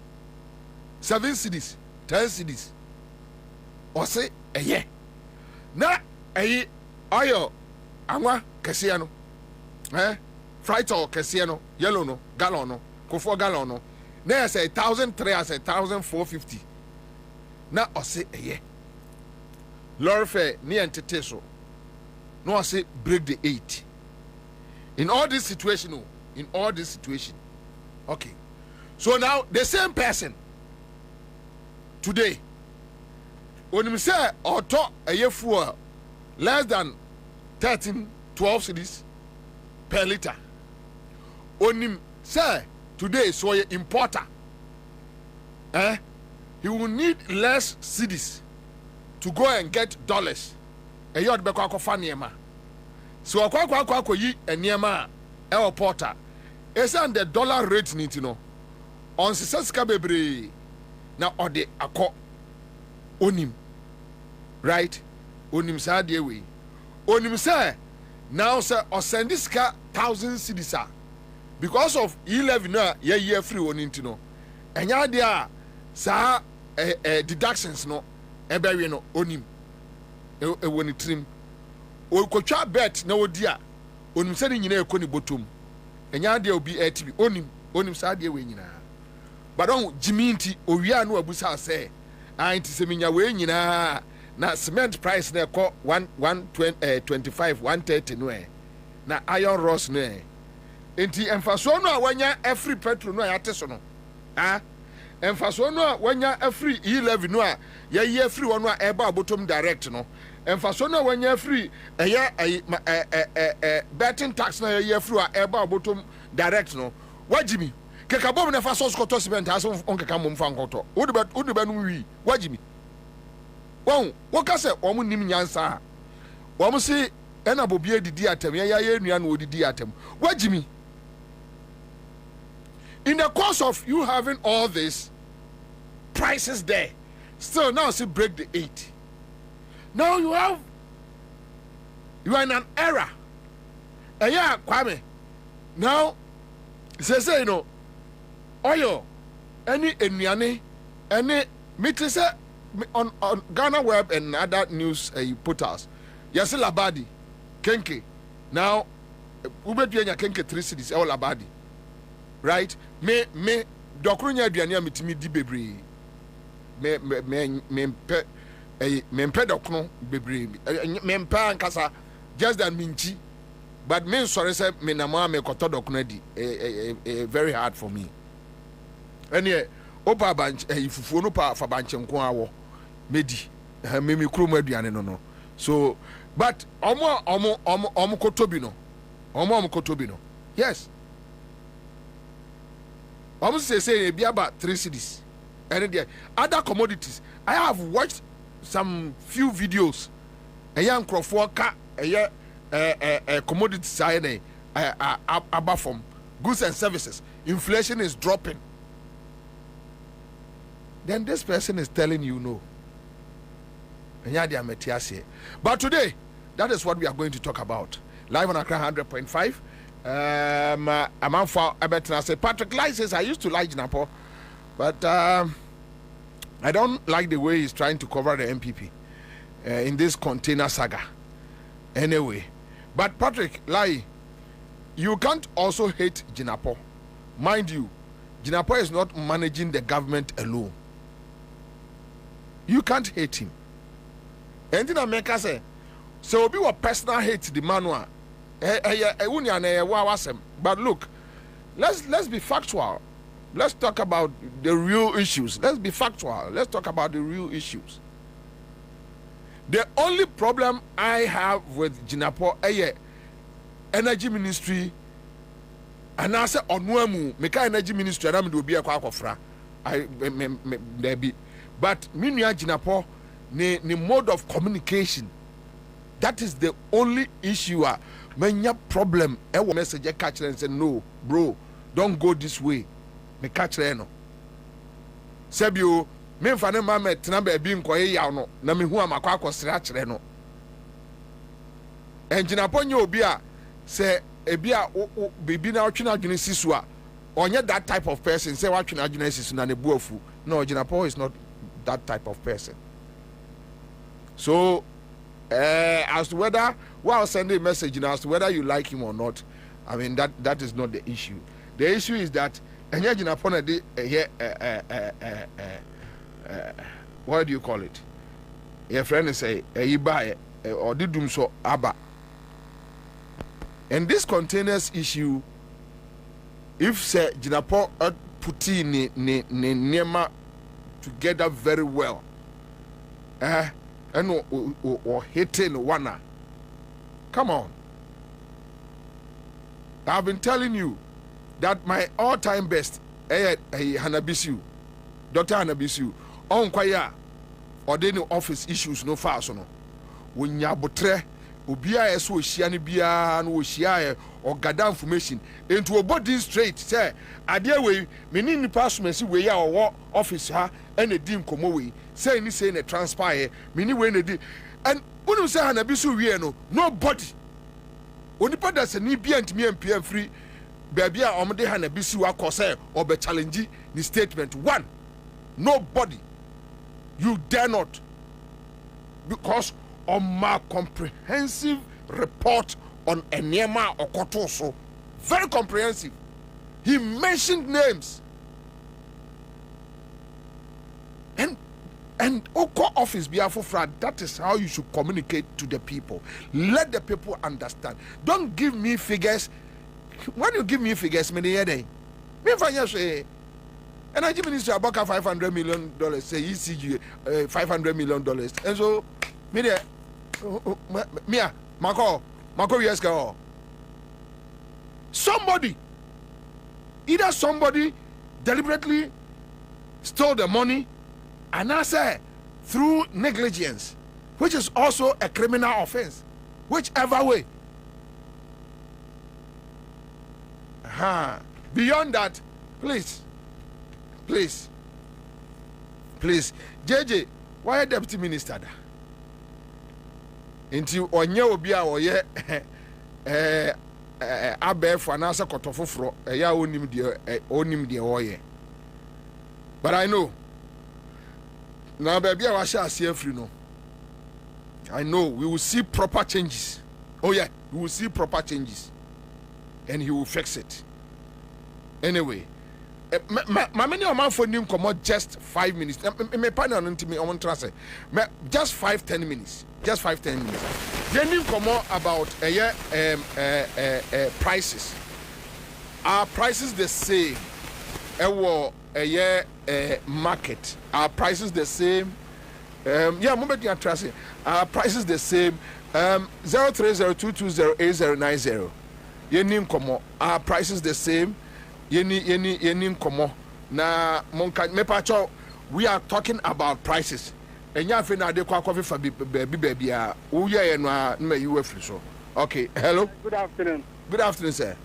Speaker 2: 7 cedis 10 cedis or say na oil anwa kese no fright or kese no yellow no gallon no kofo gallon no na say 1,300 as 1,450 na o say lorry fare ni entity so no say break the 8 in all this situation okay so now the same person today onim say auto fuel less than 13 12 cedis per liter onim say today so a importer he will need less cedis to go and get dollars yod be kwa fa niema so kwa yi niema porter esan the dollar rate niti no on sika bebre na ode akọ onim right onim sa de we onim say now say o send this car 1,000 cedis because of 11 na year free oninti no enya de a sa deductions no ebewe no onim woni trim o kotwa bet na odi a onim say ni nyina ekoni botom enya de obi atb onim sa de we nyina but on jiminti owia no abusa say anti se minya we nyina na cement price na ko 125 130 no na iron rods no enti emfaso no a wanya every petrol no a yateso no emfaso no a wanya every 11 no a ye free one a eba bottom direct no emfaso no a wanya free betting tax na ye free a eba bottom direct no wajimi keka bom na fa so skoto cement aso on keka mom fa nkoto wo de ba no wi wajimi wo ka se o mu nim nyansa wo mu si ena Bobie didi atem ya enua na odidi atem wajimi in the course of you having all this prices there Still now see break the 8. Now you are in an era. Yeah, Kwame. Now say you know oil any enuane any meeting say on Ghana Web and other news portals. Yes, Labadi, Kenke. Now ubeduanya Kenke 3 cities all Labadi. Right? Me dokrunya aduane ametimi di bebre. Me mpe dokno bebre. Me mpe ankasa just than minchi. But me sorry say me na ma me koto dokno di. Very hard for me. Anyway, opa banch ifufuo no pa fa banche nko awo. Medi. Me krumo aduane no. So but omo kotobi no. Omo kotobi no. Yes. Omo say be about 3 cities. And there other commodities. I have watched some few videos. A young crofworker, commodities above from goods and services. Inflation is dropping. Then this person is telling you no. But today, that is what we are going to talk about. Live on Accra100.5. I'm on for I say Patrick Lai says I used to like Jinapo, but I don't like the way he's trying to cover the MPP in this container saga. Anyway, but Patrick Lai, you can't also hate Jinapo. Mind you, Jinapo is not managing the government alone. You can't hate him. Anything I make say, so be what personal hate the manual. But look, let's be factual. Let's talk about the real issues. Let's be factual. Let's talk about the real issues. The only problem I have with Jinapo energy ministry and I say onwemu meka energy ministry and do be akwa there be but minua Jinapo ne mode of communication, that is the only issue. Many problem ewo message catch and say no bro, don't go this way. Me catch no sebio me mfa ne ma metena ba bi nkoye yaw no na me hu amakwa akosere akere no enjina ponye obi a se ebi a bibi na otwena adwene sisu a onye that type of person say watwena adwene sisu na ne buafu. No, Jinapo is not that type of person. So as to whether while sending a message as to whether you like him or not, I mean that is not the issue. The issue is that what do you call it? Your friend is say or did so abba. And this containers issue, if say Jinapo put in Nema together very well, and or hitting one. Come on. I've been telling you that my all-time best, Hanabisu, Dr. Hanabisu, on kwaya or the office issues no far so no. When ya botre, ubia so shiani bia no shia or gather information into a body straight, say, idea way, meaning pasumesi way or office ha and a dim komowe, say any saying a transpire, meaning when a and when you say Hanabisu we no nobody. Only part that's a new and me and PM free. Baby, I'm the Hanabisu akose or be challenge the statement. One, nobody, you dare not, because on my comprehensive report on Enyema Okotoso, very comprehensive. He mentioned names. And Oko office be for that is how you should communicate to the people. Let the people understand. Don't give me figures. When you give me figures, many a day. Me say, energy minister about $500 million. Say ECG $500 million. And so, me there, Mako yes go. Somebody, either somebody deliberately stole the money. And I say through negligence, which is also a criminal offense, whichever way. Beyond that, please, Please, JJ, why deputy minister da? Inti onye obi a oye abef anasa kotofofro ya onim de oye. But I know now baby I shall see free no. I know we will see proper changes. Oh yeah, we will see proper changes. And he will fix it. Anyway, my many of my phone come out just 5 minutes. Me partner on me on trust. Just 5-10 minutes. Just 5-10 minutes. Then you come out about prices. Our prices the same. Market. Our prices the same. Yeah, moment you trust. Our prices the same. 0302208090. Yenim komo. Our prices the same. Yenim komo. Na monka mepacho. We are talking about prices. And ya fe na de kwa coffee for baby a. Uye no me you free so. Okay. Hello.
Speaker 10: Good afternoon.
Speaker 2: Good afternoon, sir.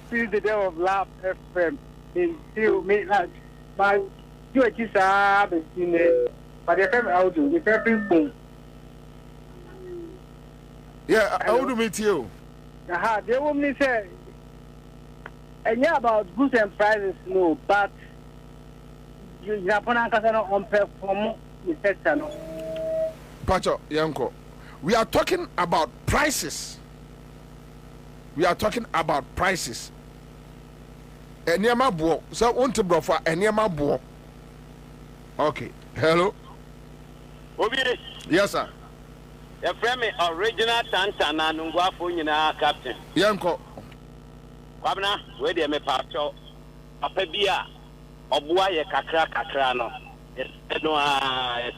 Speaker 10: This is the day of Love FM in still midnight. But you are just but the FM audio, the FM boom.
Speaker 2: Yeah, I want to meet you.
Speaker 10: They want me say, and yeah, about goods and prices, no, but you have on perform the sector, no.
Speaker 2: Pacho, Yanko, we are talking about prices. We are talking about prices. Enyama bo, so unti brofa enyama bo. Okay, hello.
Speaker 3: Bobie.
Speaker 2: Yes, sir.
Speaker 3: Your friend me original Ansah na nungwafo nyina captain.
Speaker 2: Yanko.
Speaker 3: Kwabena, we dey me pacho. Papa bia oboa ye kakra no. No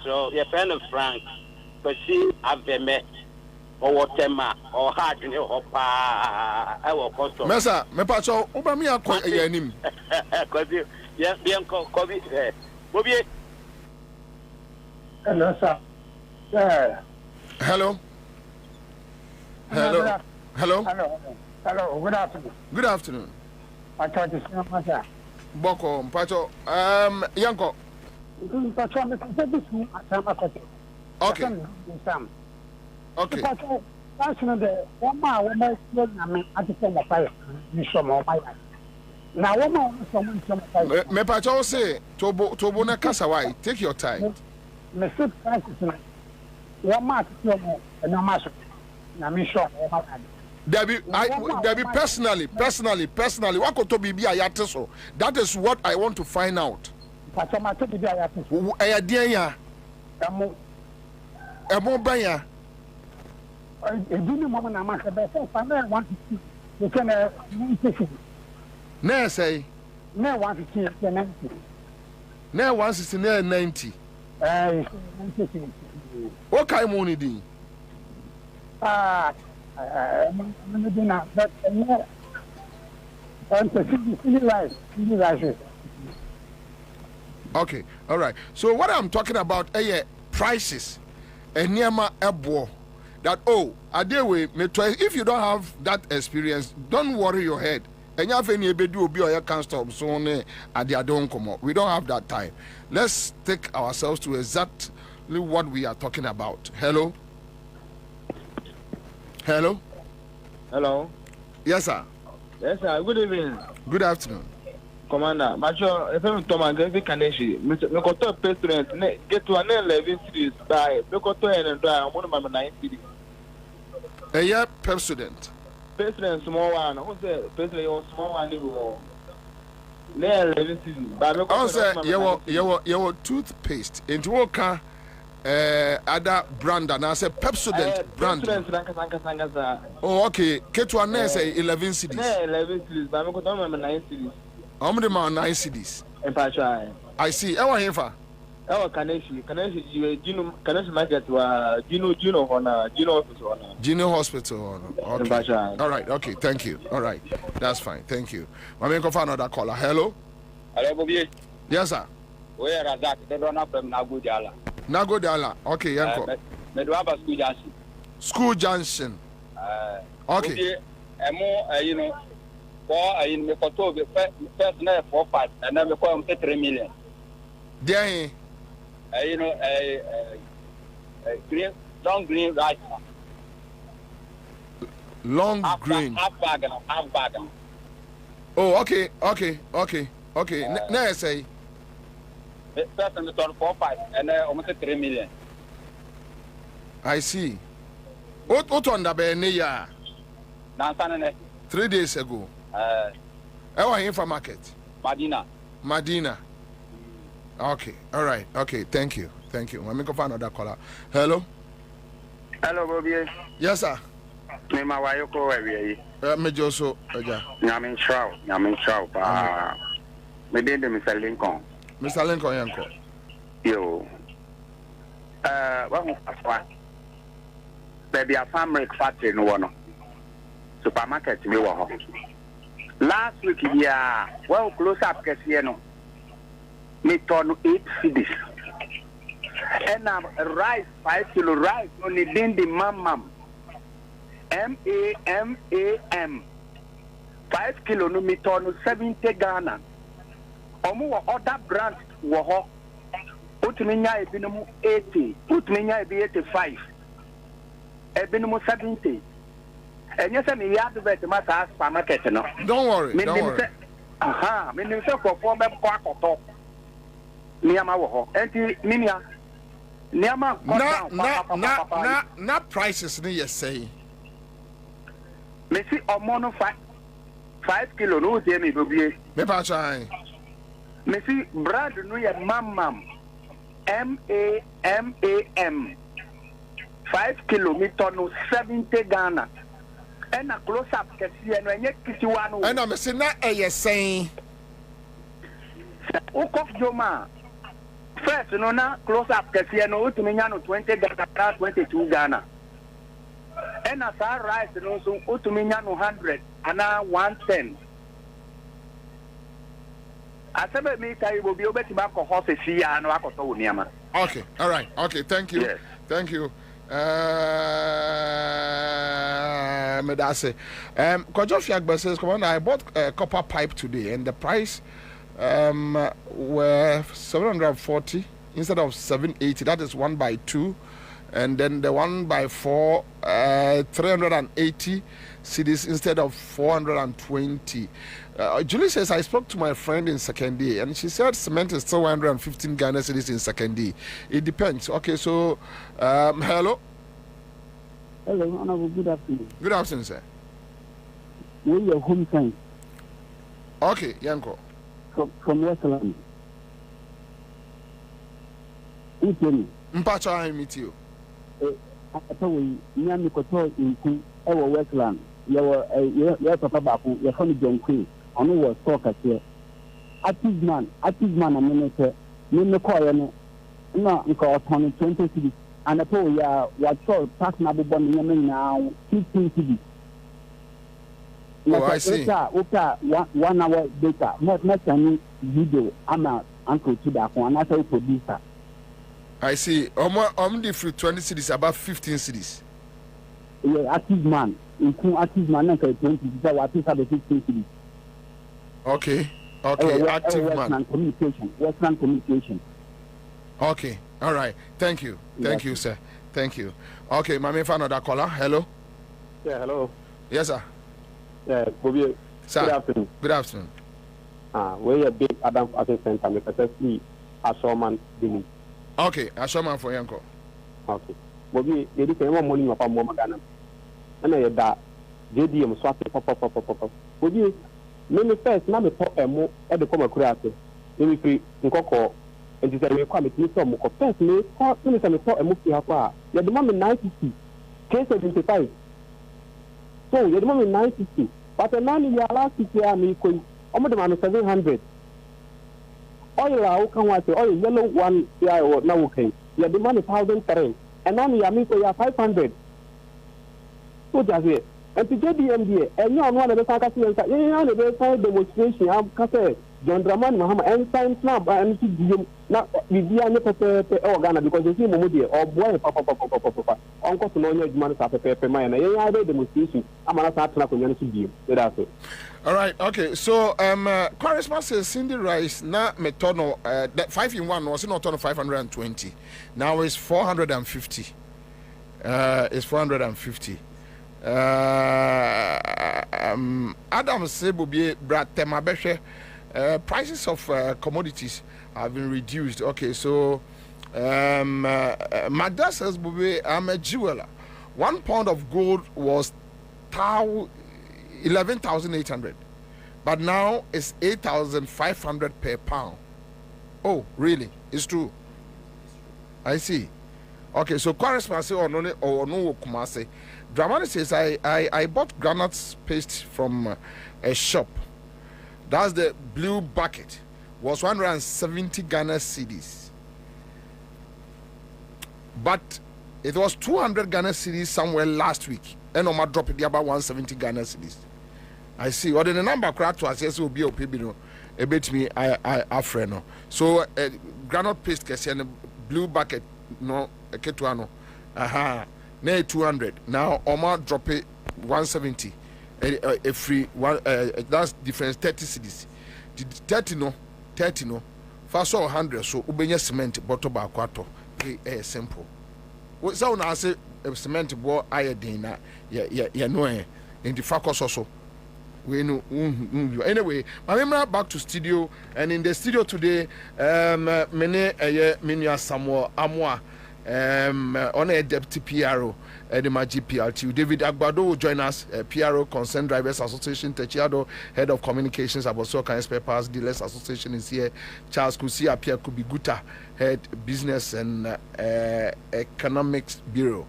Speaker 3: so your friend Frank. But see aveme or tema or hard in your pa I will custom.
Speaker 2: Mesa, me pacho, uba mi akwa eyanim.
Speaker 3: Cause you bien Bobie. Bobie.
Speaker 10: Hello, sir. Yeah.
Speaker 2: Hello. Hello. Hello.
Speaker 10: Hello. Good afternoon.
Speaker 2: Good afternoon.
Speaker 10: I thought you said Ansah.
Speaker 2: Boko, Pacho. Yanko.
Speaker 10: Pacho, me this
Speaker 2: okay. Okay.
Speaker 10: Pacho, that's not the one man I just said my you show my now one man
Speaker 2: me Pacho say Tobo na kasawai. Take your time.
Speaker 10: Me sit prices one man and no mass na me show
Speaker 2: Debbie, personally, what could to be ayateso? That is what I want to find out.
Speaker 10: Pacho, my to be ayateso.
Speaker 2: Ayadiya. Emo banya.
Speaker 10: Edini mama na maka be say family 150. You can
Speaker 2: na say
Speaker 10: na 150 90.
Speaker 2: Na 160 na 90.
Speaker 10: 90.
Speaker 2: What kind of money do?
Speaker 10: But
Speaker 2: okay, all right. So what I'm talking about prices. Enyama ebo. That if you don't have that experience, don't worry your head. We don't have that time. Let's take ourselves to exactly what we are talking about. Hello. Hello.
Speaker 19: Hello.
Speaker 2: Yes, sir.
Speaker 19: Yes, sir. Good evening.
Speaker 2: Good afternoon.
Speaker 19: Commander, Macho, if I'm Thomas, every Kaneshi, Mr. President, get to an 11 cities by Bekoto and one of my 9 cities.
Speaker 2: A year president.
Speaker 19: President, small one. Who's the president? Small one. 11 cities.
Speaker 2: Also, your toothpaste into Woka. Other brand and I said Pepsodent brand. Oh, okay. Ketwana say 11 cities.
Speaker 19: 11 cities, but I'm going to 9 cities.
Speaker 2: How many more 9 cities? I see. I want here.
Speaker 19: Kaneshi, Kaneshi market to Gino Hospital.
Speaker 2: Okay. All right. Okay. Thank you. All right. That's fine. Thank you. I'm going to find another caller. Hello.
Speaker 20: Hello, Bobie.
Speaker 2: Yes, sir.
Speaker 20: Where are that? They don't have them Nagodala.
Speaker 2: Nagodala. Okay, Yanko.
Speaker 20: Medwaba School Junction.
Speaker 2: School Junction. Okay.
Speaker 20: You know, for in the photo, the first night 4 parts, and then we call them 3 million.
Speaker 2: There.
Speaker 20: green, long green rice.
Speaker 2: Long green.
Speaker 20: Half bag.
Speaker 2: Oh, okay. Now say.
Speaker 20: First and the 4.5 and almost 3 million.
Speaker 2: I see. What on the Benea? 3 days ago. I was in for market. Medina. Okay. All right. Okay. Thank you. Let me go find another caller. Hello,
Speaker 6: Bobie.
Speaker 2: Yes, sir.
Speaker 6: Me ma wa yoko ewie yi.
Speaker 2: Me Joso, Oja.
Speaker 6: Nyamin chow pa. Me dey Mr. Lincoln.
Speaker 2: Mr. Lincoln yanko.
Speaker 6: Yo. Wa mo afwa. Baby a farm milk factory no wono. Supermarket me wo ho. Last week ya, well close up kesiye no. Me turn 8 cedis. And rice 5 kilo rice only din the mam. MAM 5 kilo no me turn 70 Ghana. Omo other brands wo ho. Utminya ebinom 80, utminya ebi 85. Ebinom 70. And yes, me advert ma sa supermarket no.
Speaker 2: Don't worry.
Speaker 6: Me nim se for member kwakoto. Niama wo ho. Enti minia niama
Speaker 2: na prices ni yes say.
Speaker 6: Me see omo 5 kilo no dey me Bobie.
Speaker 2: Me pa chan.
Speaker 6: Me see brand no ye mamam. MAM 5 kilometer no 70 Ghana. And a close up kesiye no enye kisiwa no.
Speaker 2: And I'm saying na saying
Speaker 6: Ukok Joma. First no na close up kesiye no utuminya no 20 Ghana 22 Ghana. And as our rice no so utuminya no 100 ana 110. Asebe mi kai Bobie obeti ba ko ho se ya no akoto wo niama.
Speaker 2: Okay, all right. Okay, thank you. Yes. Thank you. Medase. Kojofia says, come on, I bought a copper pipe today and the price were 740 instead of 780. That is 1x2. And then the 1x4, 380 cedis instead of 420. Julie says, I spoke to my friend in second day and she said cement is still 115 Ghana cedis in second day. It depends. Okay, so, hello?
Speaker 8: Hello, Honorable, good afternoon.
Speaker 2: Good afternoon, sir.
Speaker 8: Where your home time?
Speaker 2: Okay, Yanko.
Speaker 8: From Westland. Who tell me?
Speaker 2: Mpacho, I meet you.
Speaker 8: I told you, Miami Koto in Westland. Your papa baku, your family John Queen. I know what talk here. Active man, I mean, no call no, because 20 cities. And I told you, what all tax number now 15 cities.
Speaker 2: Oh, I see.
Speaker 8: Okay, 1 hour data. Not any video. I'm an uncle to that one. I say producer.
Speaker 2: I see. The free 20 cities, about 15 cities.
Speaker 8: Yeah, active man. Including active man, 20 cities. What is the 15 cities?
Speaker 2: Okay, active man.
Speaker 8: Western communication.
Speaker 2: Okay, all right. Thank you. Thank you, sir. Thank you. Okay, Mami, found another caller. Hello?
Speaker 21: Yeah, hello.
Speaker 2: Yes, sir.
Speaker 21: Yeah, Bobie.
Speaker 2: Sir.
Speaker 21: Good afternoon.
Speaker 2: Good afternoon.
Speaker 21: We're a big Adam assistant. I'm especially a showman.
Speaker 2: Okay, a showman for Yanko.
Speaker 21: Okay. Bobie, they did say more money of our mom. And I that JDM swapping pop. Bobie, me first, now me talk more at the common creator. Me free Nkoko. And this is a requirement to some more. First, me talk a move to her. You're the moment 90, case 75. So you're the moment 90. But a man in your last year, me could almost the 700. Oil, how can I say, oil yellow one year or now okay. You're the money 1,003. And now you are me for 500. So just and to get the MBA, and you are one of the Pakistani, you know, the demonstration, I'm Cafe, John Dramani Mahama and science now and see na bibia ne pepe e Ghana because they see momodi or boy papa onko to no nya adwuma sa pepe man na yen ade demonstration amana sa atena konya no so bio that's it.
Speaker 2: All right, okay. So Quaresma says Cindy Rice na metono that 5 in 1 was not on 520. Now it's 450. It's 450. Adam say Bobie brat temabeshe prices of commodities have been reduced. Okay, so Magda says Bobie, I'm a jeweler. 1 pound of gold was 11,800, but now it's 8,500 per pound. Oh, really? It's true. I see. Okay, so correspondence or no Kumase. Dramani says I bought granite paste from a shop. That's the blue bucket. Was 170 Ghana cedis. But it was 200 Ghana cedis somewhere last week. And I'm dropping the about 170 Ghana cedis. I see. Or the number crowd to us, yes, will be a people. A bit me, I friend. So granite paste, and blue bucket, no, a ketuano. Aha. Nay 200. Now Omar drop it 170. A free one. That's difference 30 cedis. 30 no. First 100. So ubenya cement bottle by quarter. Simple. What so now say cement board iodine na ya no in the focus also. We know anyway. My member back to studio, and in the studio today, many Samuel Amwa. On a deputy PRO, the GPRT. David Agbado will join us, PRO, Concerned Drivers Association, Techiado, Head of Communications, Abosoka Spare Parts Dealers Association is here. Charles Kusia Pierre Kubiguta, Head Business and Economics Bureau.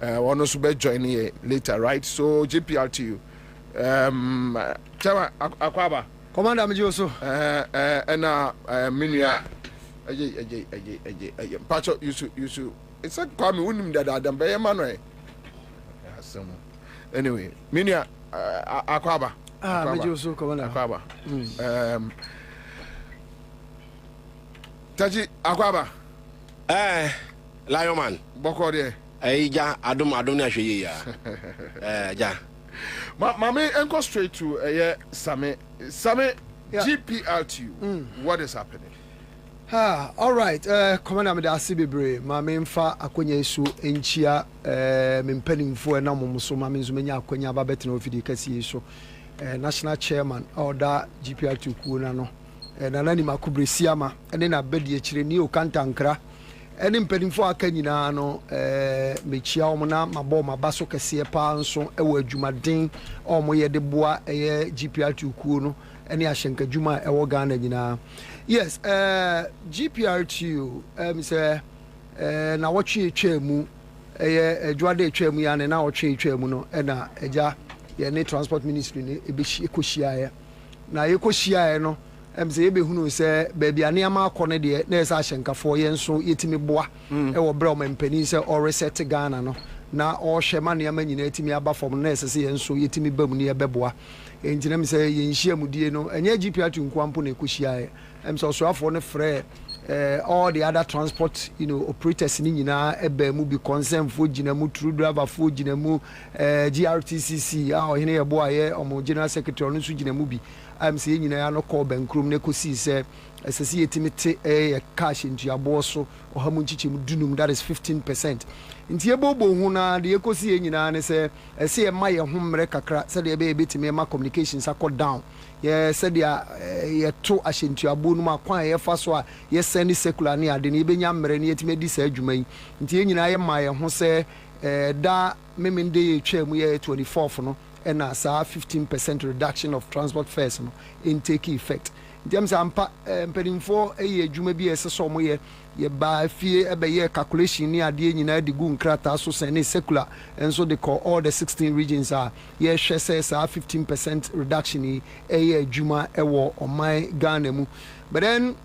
Speaker 2: One also be joining here later, right? So GPRT, Chama Akwaba, Commander Mijoso, and Minia. Pacho, you should. It's a Kwame Unim that Adam Bayamano. Anyway, Minia Akwaba.
Speaker 1: Mijoso, Commander
Speaker 2: Akwaba. Taji Akwaba.
Speaker 9: Lion man.
Speaker 2: Boko de.
Speaker 9: Ja, Adum na hwe ya. Ja.
Speaker 2: Mama, go straight to Same. GPRTU. What is happening?
Speaker 1: All right. Commander Medasi Bebre, my main fa akonya isu enchia mempanimfo na momuso ma menzo menya akonya babet na ofidi kasi isu national chairman order GPR2 ku na no na nani makubresi ama ene na bedi ekire ni okantankra ene mpanimfo aka nyina no mechia omo na mabo mabaso kase pa nso ewo adwumaden omo ye de boa GPR2 ku no ene ahyenka dwuma ewo Ghana nyina. Yes, GPR2 say na watchi twemu dwade twemu ya na watchi twemu no na eja ye ne transport ministry ne ebeshi ekohia na yekohia no say ebehunu say baabi ane ama akone de na esa ahyenkafo ye nso yetimi boa ewo bra o mampani say o reset Ghana no na o hwema ne ama nyina yetimi aba fom na esa say ye nso yetimi bam ne ye beboa enjina me say ye nhia mudie no enye GPR2 nkwampo na ekohia so for the free all the other transport operators ni nyina ebe mu be concern for ginamu true driver for ginamu GRTCC hene ye boa ye omo general secretary no so ginamu bi say nyina ya no call bankrum ne ko si say esese yetimite cash into abo so ohamu nchichemu dunum that is 15%. Nti ebobo hu na de ekosi nyina ne say ese ye maye homre kakra say de be betime ma communications akọ down. Ye said ye to ashentu abonu ma kwan ye fa so a ye send secular ni ade ni benya mmere ni yetime di sa adwuma yi nti ye nyina ye ma ye ho se da memende ye twam ye 24th no and as a 15% reduction of transport fares no in take effect. James ampa mpedinfo eye adwuma bi eseso mo ye ba fie ebe ye calculation ni ade nyina de gu nkrata so sene secular enso they call all the 16 regions are ye hwe say 15% reduction ni eye adwuma ewo oman Ghana mu. But then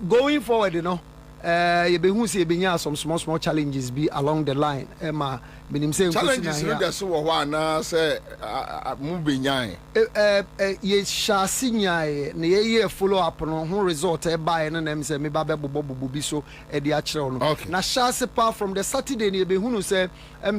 Speaker 1: going forward ye be hu say be nya some small challenges be along the line ema
Speaker 5: menim say
Speaker 2: challenges no dey so wo ana say mu benyan
Speaker 5: ye shasi nyae na ye follow up no ho result e buy no na say me ba be bobo bi so e dey a kire no na shasi pa from the Saturday ne be hunu say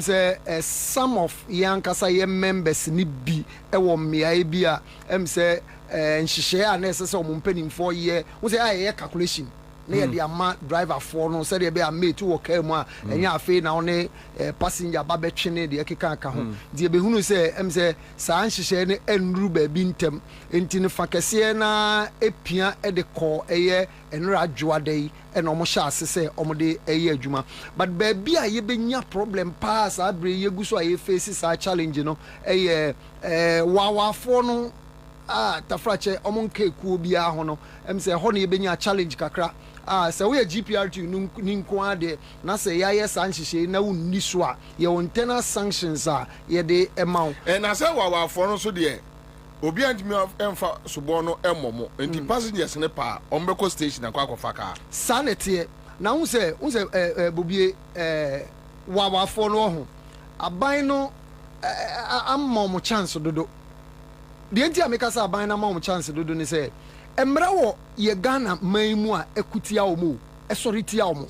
Speaker 5: say some of yankasa ye members ni bi e wo mmea bi a say nhihye a na ese say omo mpanimfo ye wo say aye calculation na ye dey ama driver for no say dey be a mate wo ka mu a enya afi na one passenger ba be twene dey keka aka ho dey be hunu say say saa nhihye ne enru ba bi ntem enti ne fakese na epia e de ko eye enra adwoadai e na omo sha asese omo de eye adwuma but ba bi a ye benya problem pass abre ye gu so a ye face saa challenge no eye wawa for no tafrache omo nke ku bia ho no say ho na ye benya challenge kakra say we GPRT ninko ade na say ya yes anhihye na wunni so a ye internal sanctions a ye de emaw
Speaker 2: na say wawa for no so de obi antimi emfa subo no emomo enti passengers ne pa ombeko station akwa faka
Speaker 5: sanete na hu say Bobie wawa for no ho aban no ammo chance dodo de enti ameka say aban na ammo chance dodo ni say emra wo ye Ghana maimu a ekutia omo esoritia omo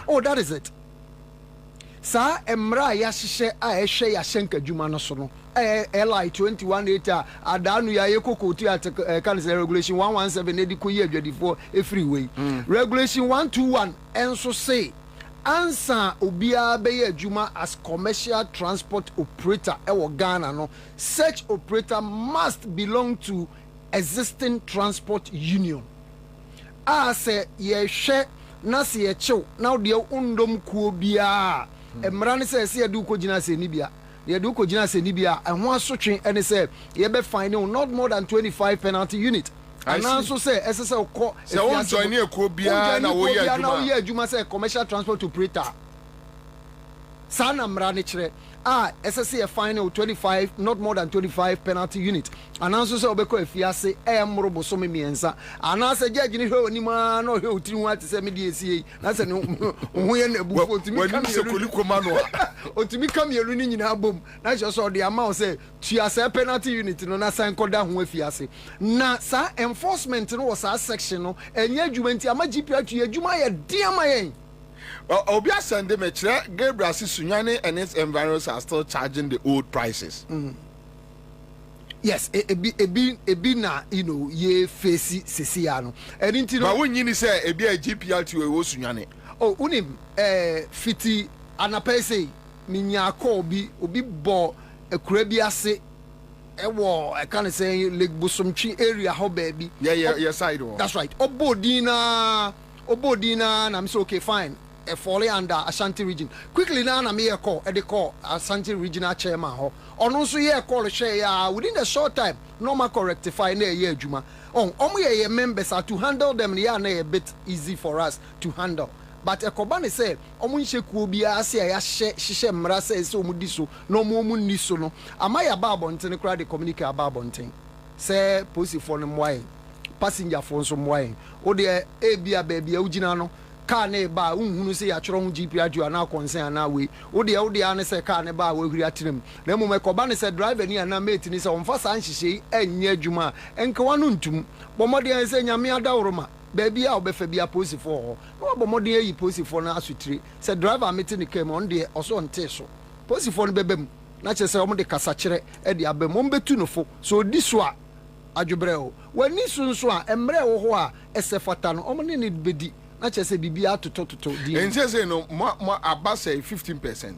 Speaker 5: oh that is it sa emra ya hihye a ehwe ya hyenka dwuma no so no LI 21 adanu ya yekokotu at council regulation 117 ediko ye adwadifo freeway regulation 121 enso say Ansah obia be adwuma as commercial transport operator ewo Ghana no such operator must belong to existing transport union say ye hwe na se ye chew na de undom kuo bia emra ne se ye du ko gina se ni bia ye du ko gina se ni bia ehwo asotwe ene se ye be fine not more than 25 penalty unit and also say sse ko
Speaker 2: se won join e kuo bia na wo ye
Speaker 5: adwuma say commercial transport operator sana mra ne kire SSC final 25 not more than 25 penalty unit and also say obeko afiase emrobo so miensa and as a judge ni hwe onima na hwe otiri hu ati say media sie na say hu ye na bufo otimi kam otimi kam yelu ni nyina bom na je so the amount say tuase penalty unit no na san koda hu afiase na sa enforcement no was a section no enya adwuma nti ama GPA tu adwuma ye diama yen
Speaker 2: Obi asende me kire Gabriel Sunyane and its environs are still charging the old prices.
Speaker 5: Yes, ebi na ye face sisia no. Enti no.
Speaker 2: But when you say ebi a GPLT we wo Sunyane.
Speaker 5: Oh, unim fiti anapese minya ko obi bo ekura bi ase ewo I can say Lake Bosomtwi area ho baby.
Speaker 2: Yeah, side.
Speaker 5: That's right. Obodina na I'm so okay fine. Falling under Ashanti region. Quickly now na me call e dey call Ashanti regional chairman ho. Ono so ye call share ya within a short time normal rectify na ye adwuma. Omo ye members are to handle them ya na a bit easy for us to handle. But Ekobane say omo nhye kuo bia ase ya hye mra say so omo di so no omo ni so no. Amaya ba abonten kra dey communicate about abonten. Say police for no moy passenger for so moy. O de e bia baby ugina no car ne ba unhunu se ya choro hu GPRT ana concern na we wo de ane se car ne ba we huri atirem na mu mekoba ne se driver ni ana mate ni se on fa san hihye anya adwuma enka wanu ntum bomode an se nyame adawroma ba bia obefa bia posi for ho no bomode yi posi for na asutire se driver mate ni kem on de oso nte so posi for no bebem na che se om de kasa kire e de abem om betu no fo so di so a adwobreo wani sunso a emre wo ho a esefata no om ne ni bedi na chese bibia toto di
Speaker 2: and say no mo about say 15%.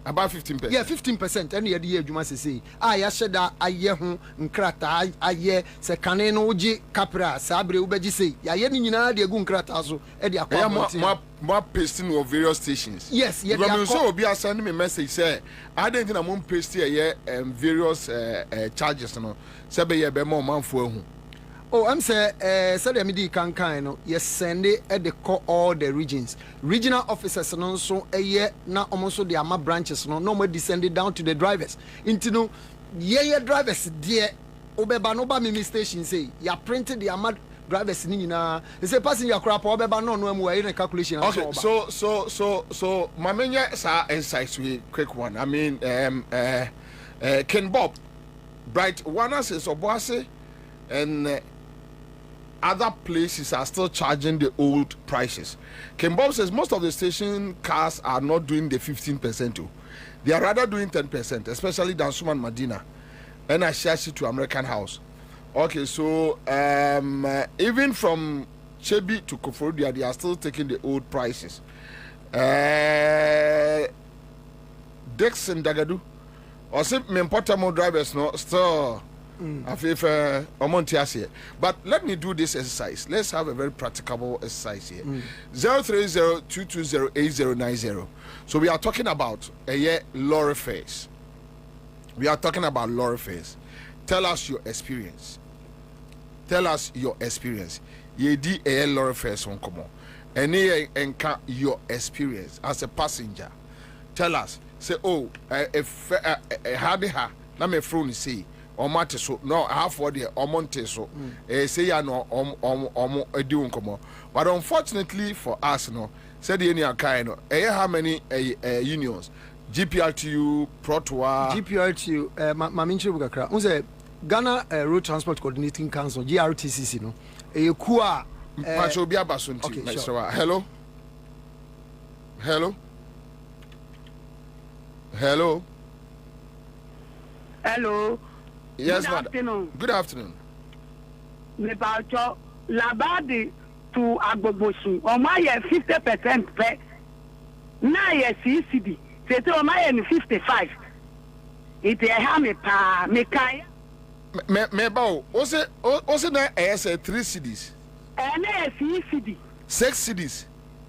Speaker 2: About 15%.
Speaker 5: Yeah, 15%. Any ye di adwuma sese ya hyeda aye ho nkrata aye se kane no uji kapra sabre ubeji sei ya ye ni nyina de egu nkrata so e de akwa
Speaker 2: mo pasting of various stations.
Speaker 5: Yes, yeah.
Speaker 2: Because so obi send me message say I don't think na mo paste here various charges no say be ye be mo manfo ehu.
Speaker 5: Oh, I'm say midi kankan no yes send it at the call all the regions. Regional officers no so na almost the ama branches no more descended down to the drivers. Into no drivers dear obeba no ba me station say ya printed the ama drivers ni nyina they say passenger crap obeba no no amu in calculation.
Speaker 2: Okay, so my main insights we quick one. I mean Ken Bob Bright one says Obuase and other places are still charging the old prices. Ken Bob says most of the station cars are not doing the 15% too. They are rather doing 10%, especially Dansuman Medina. And I share it to American House. Okay, so even from Chebi to Koforidua, they are still taking the old prices. Dixon Dagadu, or some Memportamo drivers no still. But let me do this exercise. Let's have a very practicable exercise here. 030-220-8090. So we are talking about lorry fares. We are talking about lorry fares. Tell us your experience. Tell us your experience. Ye di lorry fares on come on. Any enka your experience as a passenger. Tell us. Say if had ha na me phone say omate so no half for the omonte so say ya no edi unkomo. But unfortunately for us no said the any akai no how many unions GPRTU Protoa
Speaker 5: GPRTU maminche bugakra unse Ghana Road Transport Coordinating Council GRTCC no ekua
Speaker 2: Pacho bia basunti hello Yes,
Speaker 10: good afternoon.
Speaker 2: Good afternoon.
Speaker 10: Me Pacho Labadi to Agboboshi. Omaye 50% pe. Na ye CCD. Sete omaye ni 55. Ite ha me pa me kai.
Speaker 2: Me ba o se na ese 3 CDs.
Speaker 10: Na CCD.
Speaker 2: 6 CDs.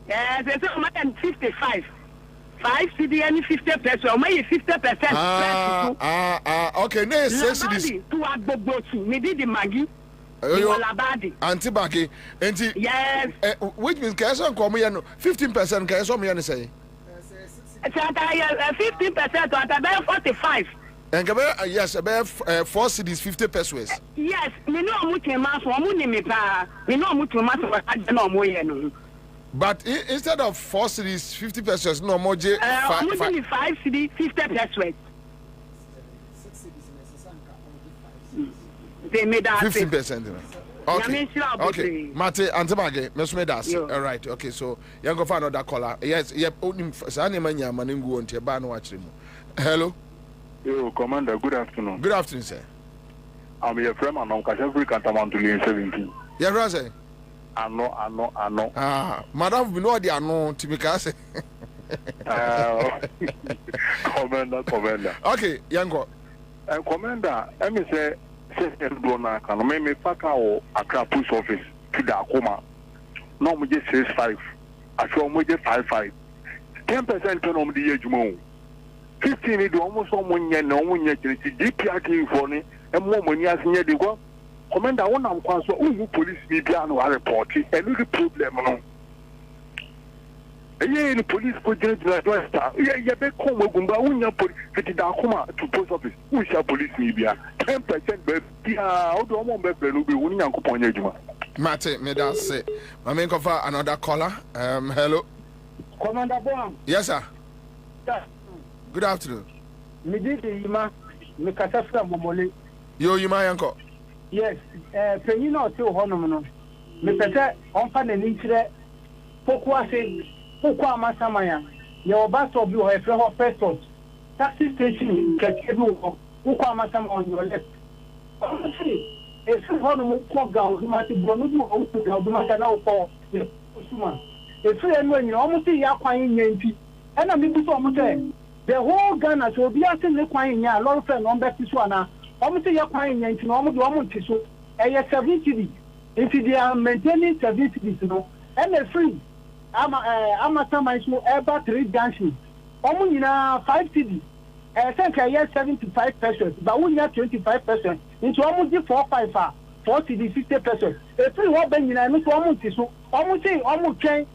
Speaker 10: Sete omaye 55. 5 CD and 50%. Omaye 50%.
Speaker 2: Okay, no 6 CDs.
Speaker 10: To Agboboshi. Me did the Maggi.
Speaker 2: Antibaki,
Speaker 10: yes.
Speaker 2: Which means Kaison come here no 15% Kaison me say.
Speaker 10: 15% to about 45.
Speaker 2: And yes, about 4 cities 50 pesos.
Speaker 10: Yes, me no much mass for money me pa. Me no much mass for no more no.
Speaker 2: But instead of 4 cities 50 pesos no more 5
Speaker 10: cities 50 pesos. They made that
Speaker 2: 15%. Okay. Mate Antibage, Mesmedas. All right. Okay, so you go find another caller. Yes, hello.
Speaker 11: Yo, Commander, good afternoon.
Speaker 2: Good afternoon, sir.
Speaker 11: I'm your friend and Uncle Jeffrey Cantamantuli 17.
Speaker 2: Yeah, Rose.
Speaker 11: I know.
Speaker 2: Madam, we know the unknown Timikase.
Speaker 11: Commander.
Speaker 2: Okay, Yango.
Speaker 11: Commander, let me say, can me faka o Accra post office to the Akoma. No, we just 65. I show me just 55. 10% can on the age more. 15 is almost someone yet no one yet. GPRT for me and more money as near the work. Commander, one I'm so who police media no report it and the problem no. Yeah, the police could just like yeah, be come gumba unya police to post office. Who shall police media? 10% baby. How do I want be be unya ko ponya juma.
Speaker 2: Mate, me that say. I mean cover another caller. Hello.
Speaker 10: Commander Boam.
Speaker 2: Yes, sir. Good afternoon.
Speaker 10: Me did Yima, me kasafra momole.
Speaker 2: Yo Yima yanko.
Speaker 10: Yes, penny no to hono no. Me pete on fa na ni kire pokwa se pokwa masamaya. Ye oba so bi o e fre ho first taxi station keke bi o pokwa masama on your left. E se hono mo ko ga o ma ti bronu du o tu ga o ma ka na o ko suma. E fre no nyi o mo ti ya kwan nyanti. E na mi bu so mo te the whole Ghana so be asking the kwan nya lord friend on bet so na omo say ya kwan nya nti na omo do omo nti so e ye 70 if they are maintaining 70 no and the free ama sama so ever 3 junction omo nyina 5 cedi think I hear 75 pesos but we hear 25% into omo di 4 cedi 50 pesos e free what ben nyina no so omo nti so omo say omo twen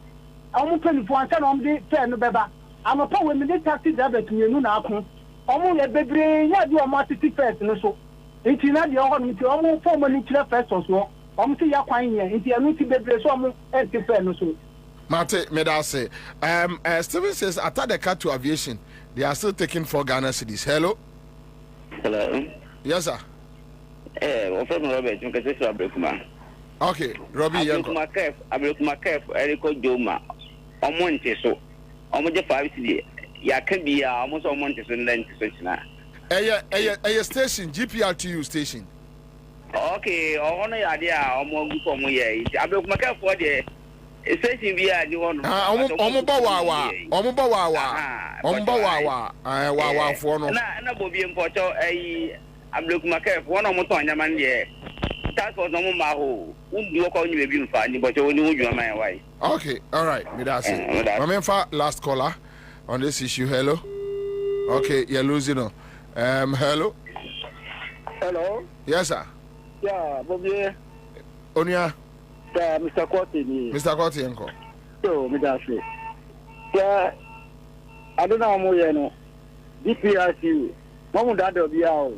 Speaker 10: omo 24 and omo dey fair no beba I'm a power with the taxi driver to you now. Almost a baby, yeah, you are multi first, no so. It's not the only almost 4 minutes first or so. Omti ya kwan ye nti anu ti bebre so omo entife no so.
Speaker 2: Mate, me da say. Steven says after the cut to aviation, they are still taking 4 Ghana cedis. Hello.
Speaker 15: Hello.
Speaker 2: Yes, sir.
Speaker 15: My friend Robert, you can say so Abrekuma.
Speaker 2: Okay, Robbie,
Speaker 15: Abrekuma Kef, Eriko Joma. Omonte so. Omoje 5 cedi. Ya can be almost Omonte so then to na.
Speaker 2: A station, GPRTU station.
Speaker 15: Okay, ono ya dia omo gupo mo ye. Abrekuma Kef for there. Station bi a ni wono.
Speaker 2: Omo ba wa fo no.
Speaker 15: Na Bobie mpocho Abrekuma Kef wono mo ton nyaman de. Task force no mo ma ho. Undu ko nyi be bi mfa ni bocho woni hu dwuma man why.
Speaker 2: Okay, all right. Me that's it. Remember last caller on this issue. Hello. Okay, you're losing on. Hello.
Speaker 22: Hello.
Speaker 2: Yes, sir.
Speaker 22: Yeah, Bobie.
Speaker 2: Onia.
Speaker 22: Yeah, Mr. Kwati ni.
Speaker 2: Mr. Kwati enko.
Speaker 22: So, me that's it. Yeah, I don't know mo ye no. DPRC. Mo da do bia o.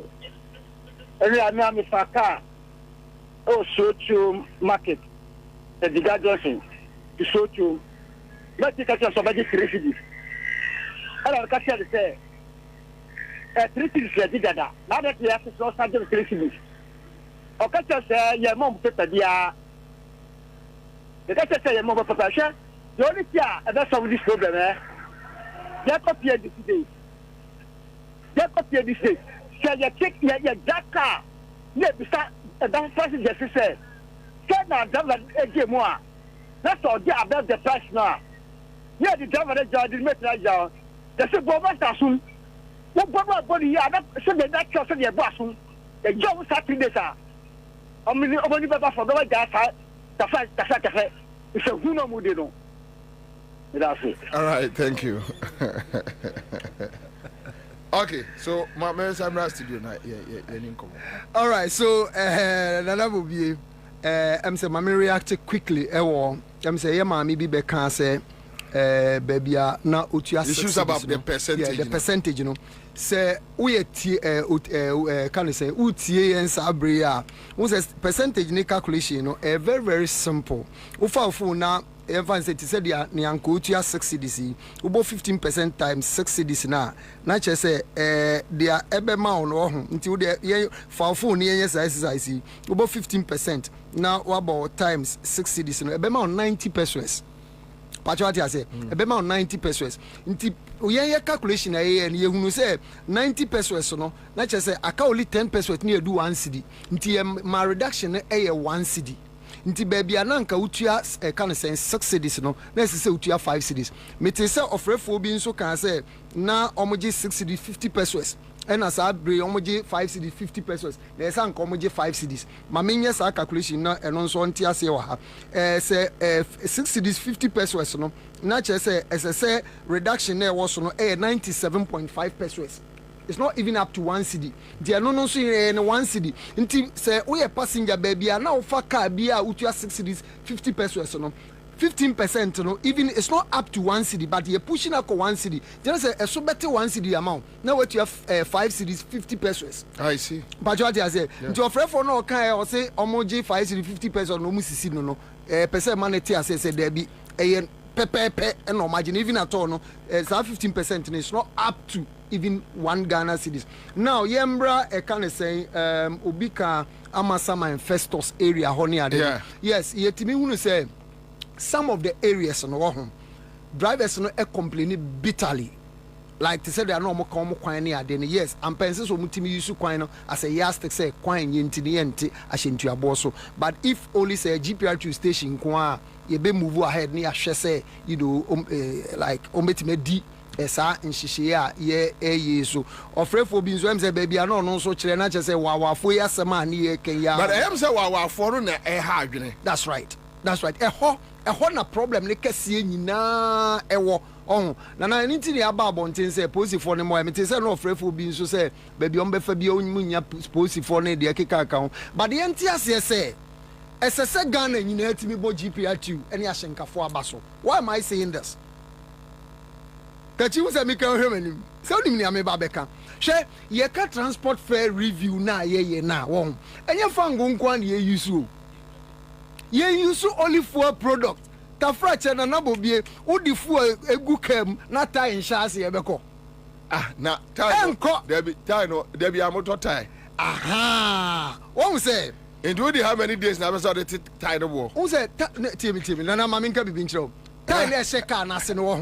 Speaker 22: Eri ami faka. Oh, social market. The Diga Johnson. The social. Let's take a somebody crazy. I don't catch you say. A treaty is a digada. Now that we have to so something crazy. O catch us say, your mom put a dia. The catch say, your mom put a share. The only thing that's solve this problem, eh? They copy this day. They copy this day. Say, you check your Jacka. Yeah, besides. That person just said, "Can I drive a game more?" That's all. They about the price now. Yeah, the driver that did make that job. They said, "Go back to soon." What body here? That so they that so they boss soon. The job was starting this. I mean, only Baba for the that. The it's a who no more they know. That's it.
Speaker 2: All right, thank you. Okay, so my Samra studio na
Speaker 5: all right, so Nana Bobie, say mama react quickly. Say yeah, mama be can say baby na otua
Speaker 2: issues about the percentage.
Speaker 5: Yeah, the percentage, you know. Say we can say utie and sabria. Who says percentage ni calculation, you know, very very simple. Ufa na Evans said ya ni anko utua 6 cedis. Ubo 15% times 6 cedis na che say dia ebe ma ono ho nti wo de fa phone ni yen exercise ubo 15% na about times 6 cedis no ebe ma 90 pesos. Pacho I say ebe ma 90 pesos. Nti yen calculation na yen ye hunu say 90 pesos no na che say aka only 10 pesos ni edu 1 cedi. Nti ma reduction e 1 cedi. Nti baby ananka utua kan say 6 cedis no na say utua 5 cedis. Mete say ofrefo bi nso kan say na omoje 6 cedis 50 pesos. And as I bring omoje 5 cedis 50 pesos. Na say anka omoje 5 cedis. Ma menye sa calculation na eno nso ntia ase wa ha. Say 6 cedis 50 pesos no na che say reduction na was no 97.5 pesos. It's not even up to 1 cedi. They are no so in 1 cedi. Until say we a passenger baby and now for car be a utua 6 cedis 50 pesos no. 15% no even it's not up to 1 cedi but you're pushing up 1 cedi. Just say a so better 1 cedi amount. Now what you have 5 cedis 50 pesos.
Speaker 2: I see.
Speaker 5: But what I say, your friend for no can or say omoji 5 cedi 50 pesos no musisi no. Percent money say there be a pepe and no margin even at all no. It's 15% and it's not up to even 1 Ghana cedis. Now yembra can say obika amasama and Festus area honey. Yeah. Yes, yetimi hunu say some of the areas no home drivers no complaining bitterly like to say they are no more come kwan near then yes and penses so mutimi use kwan no as a yastic say kwan yenti yenti ashentu aboso but if only say GPR2 station kwa ye be move ahead near say you know like ometime di esa nhihye a ye so ofrefo bi nso em say baby ano no so kire na che say wawafo ya sema na ye kan ya
Speaker 2: but em say wawafo no na ha adwene.
Speaker 5: That's right eho na problem ne kase nyina ewo oh na nti ne aba abonten say posifo ne mo em say no ofrefo bi nso say baby on befa bi onmunya posifo ne de keka ka ho but the entiase say esese Ghana nyina atimi bo GPR2 ene ahyenkafo abaso. Why am I saying this? Kachi was a mika hemanim. So ni me ba beka. Hwe ye ka transport fare review na ye na won. Enye fango nko an ye use o. ye use only fuel product tafrache na Bobie udi fuel egu kem na tie insurance ye beko
Speaker 2: na tie Debbie amoto tie
Speaker 5: aha won say
Speaker 2: and do how many days na so the tie the war
Speaker 5: won say timi na mama nka bibi nchiro time na she car na se no ho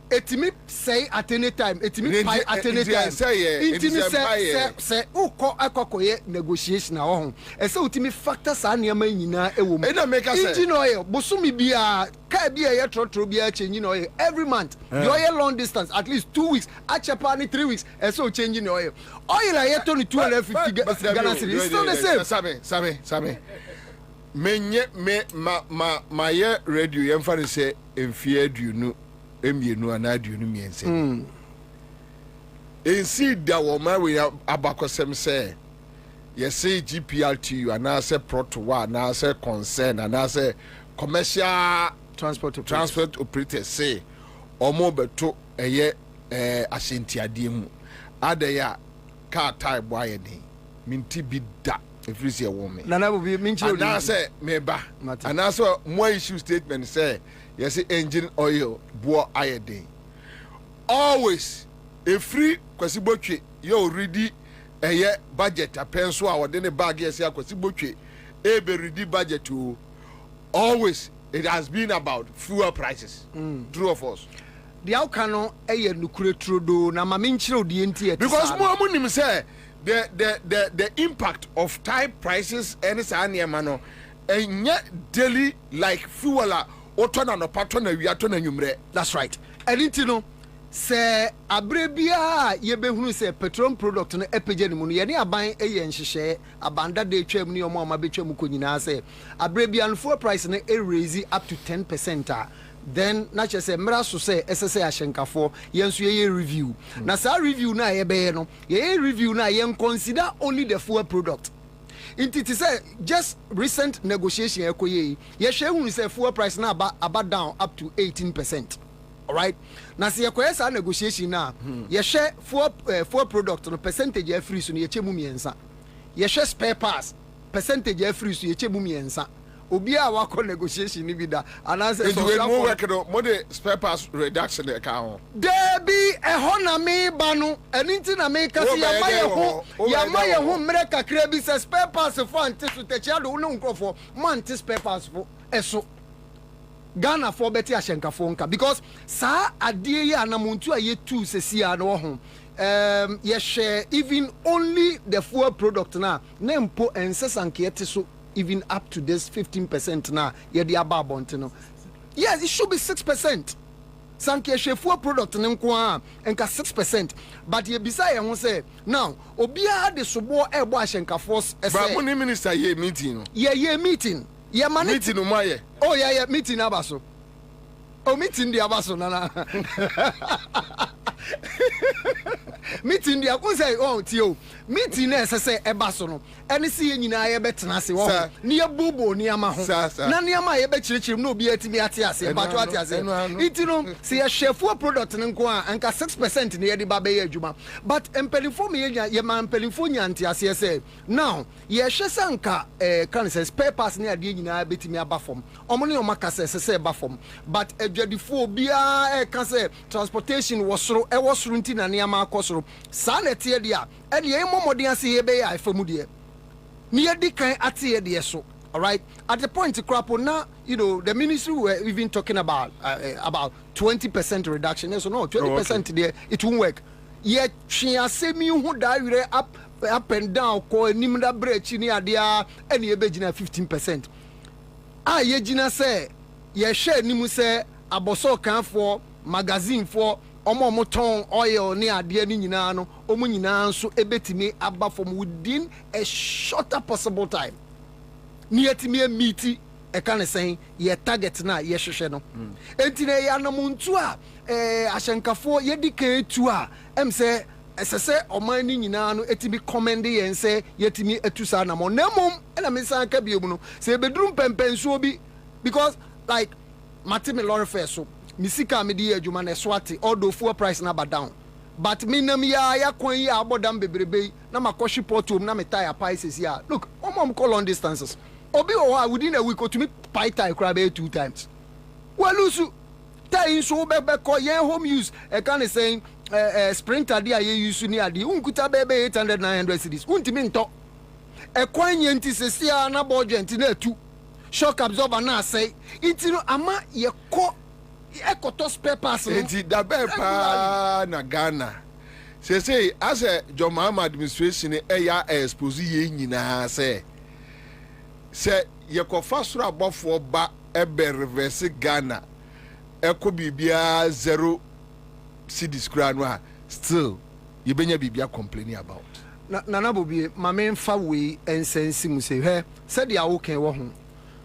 Speaker 5: etimi say at any time etimi pie at any time intimi say ukọ akokoye negotiation na ho e say utimi factor sa na ma nyina ewo mu engine oil bosumi bia car bia ye trotro bia change no oil every month the oil long distance at least 2 weeks achepa ni 3 weeks e so change no oil ye to ni 250 Ghana cedis still the same Same menye ma ye radio yemfa ne se emfie aduonu emienu ana aduonu miense ensi da wo ma we abakosem se ye say GPLTU ana se proto ana se concern ana se commercial transport operator say omo beto eye asentiade mu adaya car type boy ni minti bi da if you see a woman nana will be minchi and I say meba and also more issue statement say yes engine oil boy iodine always a free kwasibotwe you already a budget a pencil or then a bag yes kwasibotwe e be ready budget to always it has been about fuel prices true of us the outcome nukure trudo na maminchiro di enti
Speaker 2: because more money say the impact of type prices and saniamano and yet daily like fuel otona no patona wiatona nyumre.
Speaker 5: That's right. And you know say abrebia ye behunu say petroleum product no epege ni mu ye ne aban eye nhihye abanda de twam ni omo ama betwam ko nyina say abrebia no fuel price no raise up to 10%. Then na che say mra so say SSA ahyenkafo yenso ye review na sa review na ye be no ye review na ye consider only the fuel product it say just recent negotiation ekoye ye hwe say fuel price na about down up to 18%. All right, na se yekoye sa negotiation na ye hwe fuel product no percentage e free so ne ye chemu miensa ye hwe spare parts percentage e free so ye chemu miensa obi a wako negotiation ni bi da anase
Speaker 2: so we work no mo de spare parts reduction e ka ho
Speaker 5: debi e ho na me ba no eni na me kasi ya maye ho mre kakra bi se spare parts for anti so techia do no nkrofo man anti spare parts for eso Ghana for beti ahyenkafo nka because sa adie ya na muntu aye tu sesia no ho ye share even only the fuel product na mpo ensesanke ete so even up to this 15% now, yeah, the ababont, yes, it should be 6%. Sanke fuel product and 6%. But ye beside I say now, Obia the subo air wash and force as
Speaker 2: a minister ye meeting.
Speaker 5: Yeah, meeting. Yeah, man,
Speaker 2: meeting umaye.
Speaker 5: Oh, yeah, meeting abaso. Oh, meeting the abaso, nana. Meeting the say oh tio meeting say ebaso no ene se nyina ye betena se wo ne ye bobo ne ama ho na ne ama ye be chirichirim no bi atimi ate ase bato ate ase itino se ye shefu product ne nko a anka 6% ne ye de ba be ye adwuma but empelifo me ye ma empelifo nya ante ase se now ye hwe sanka kan say spare parts ne ade nyina betimi aba fom omo ne omaka se ba fom but adwadifo bia kan say transportation wosoro e wosoro nti na ne ama akosoro sa na tie dia and ye momodin ase ye be ya afamu de ni ye dikan ate ye de so. All right, at the point crapo now, you know, the ministry were even talking about 20% reduction. So no, 20% there it won't work. Yet she has seen me who die up and down ko nimda breach ni adia and ye be 15%. Ye jina say ye share nimu say aboso kan for magazine for omo ton oil ni ade ni nyina no omo nyina nso ebetimi aba from within a shorter possible time ni etimi meet e kan say ye target na ye hwehwe no enti na ya namuntu a ahyenkafo ye dika etu a em say esese oman ni nyina no etimi commend ye nse yetimi etusa na mo namom na me san ka biom no say bedrum pempensuo bi because like matimi lorry fair so misika me di adwuma na swati all fuel price na ba down but me nam ya kwan ya abodam bebrebe na makoshi portum na me tire prices ya look omom call long distances obi o within a week or to me pie tie crab 2 times. Well, Lusu, tie so back home use a kind of saying sprinter dia ye use near the unkuta baby 800 900 cities. Untiminto a coin yentisesia na budget in 2 shock absorber na say it's no ama ye ko ekoto spare parts.
Speaker 2: It's da bepa na Ghana. Say as a Jomama administration ya expose ye nyina say ye ko fasura bofo ba ebe reverse Ghana eko bibia 0 cedis kra still you benya bibia complaining about
Speaker 5: na Bobie mama mfa we ensensi mu se he said ya wo kan wo ho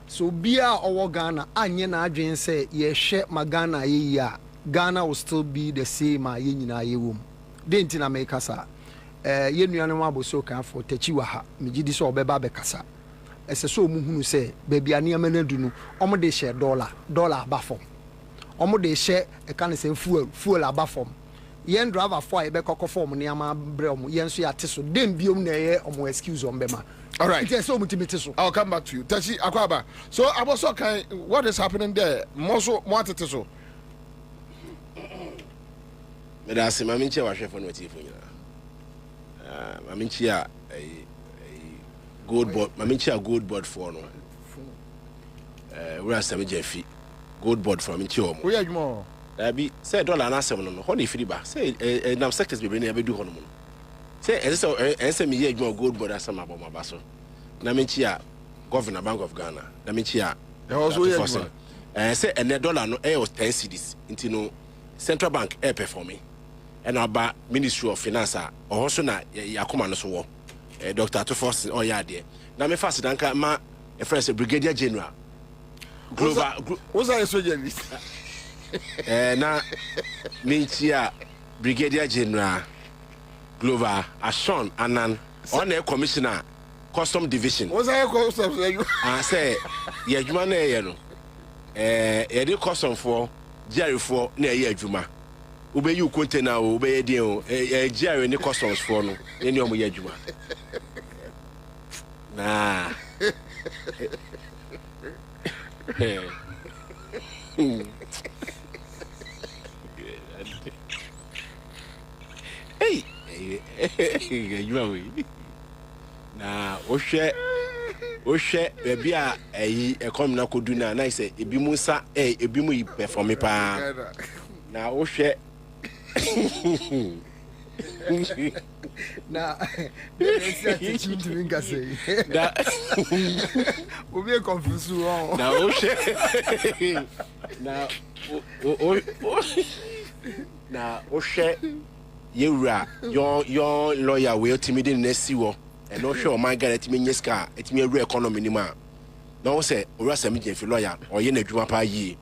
Speaker 5: so bia owo Ghana anye na adwen say ye hwe magana ye ya Ghana will still be the same ye nyina ye wom denti na me kasa ye nuane mu aboso kan for tachi wa ha megidi so obeba be kasa ese so mu hunu say baby aniama na du no omo de share dollar abafom omo de share e kan say fuel abafom yen driver for e be kokko form ni ama bre omo yen so ya teso dem biom na ye omo excuse on bema.
Speaker 2: All right,
Speaker 5: yes, so mutimiteso
Speaker 2: I'll come back to you. Tachi Akwaba, so aboso kan what is happening there moso moateteso
Speaker 9: Medasi maminchi wa chef on wetifu nyina maminchi a gold board maminchi a gold board for no we are some jefi gold board for maminchi omo
Speaker 2: we adwuma
Speaker 9: abi say dollar na asem no ho na ifiri ba say nam sectors bebre na bedu ho no say ese me ye adwuma gold board asem aboma ba so na maminchi a governor Bank of Ghana na maminchi a
Speaker 2: also ye adwuma
Speaker 9: say ene dollar no e was 10 cedis into no central bank e performing and about Ministry of Finance or also na yakoma no so wo Dr. Tufos or ya there na me fast danka ma a first brigadier general global
Speaker 2: what's that soldier
Speaker 9: na minchia brigadier general global Ashon Anan on a commissioner custom division
Speaker 2: what's that custom
Speaker 9: say ye adwuma na ye no ye dey custom for jerry for na ye adwuma ube you container ube dey o jerry ni customs for no any omo ye adwuma na hey you are we na ohwe baby a economy na kodu na say ebi mu sa ebi mu perform pa na ohwe
Speaker 5: na ese ati to minga say
Speaker 9: da
Speaker 5: obi confuse o
Speaker 9: na ohwe na ohwe yewura your lawyer we ultimately na siwo and no sure my guy etimi nyeska etimi ewu economy ni ma na wo say ora sami je fi lawyer o ye na adwuma pa yi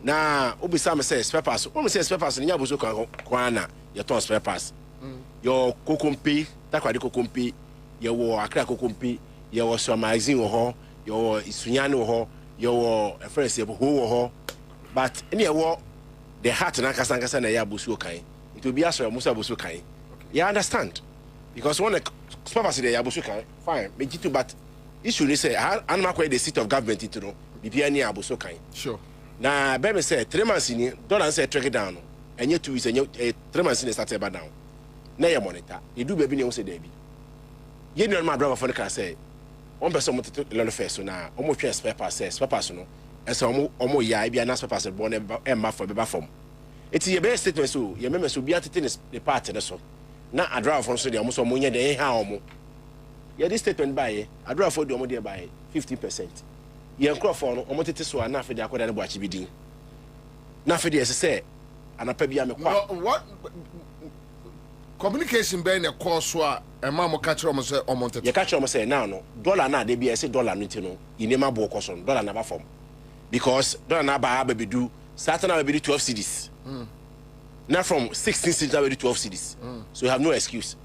Speaker 9: na obisa me say spare pass o me say spare pass ni abuso kwa na ye ton spare pass your kokompi takwade kokompi ye wo akra kokompi ye wo so magazine wo ho ye wo isunyane wo ho ye wo friends ye bo wo ho but any ye wo the heart na kasa na ye abuso kan it will be aso musa abuso kan you understand because when spare pass dey abuso kan fine me jitu but issue ni say animal kwa the seat of government it no bibia ni abuso kan
Speaker 2: sure
Speaker 9: na be me say 3 months ni dollar say track down no enye 2 weeks enye 3 months ni start eba down na ye monitor e do baby ni wo say dey bi ye ni on my brother for the car say one person mo tete lolo first na o mo twa spare pass no e say o mo ya e bia na spare pass bo na e ma for be ba form eti ye be statement so ye me so bia tete ne part ne so na adra for so dey o mo so mo nya dey ha o mo ye this statement buy adra for dey o mo dey buy 50%. Ye nkrofo no omo tete so na afede akoda ne bo achi bidin na afede say anapa bia me kwa
Speaker 2: what communication be na call so a ema mo ka kire omo say omo tete
Speaker 9: ye ka kire omo say now no dollar na de bia say dollar no ti no inema bo ko so dollar na ba form because dollar na ba bedu Saturday na bedu 12 cedis now from 16 cedis na bedu 12 cedis so you have no excuse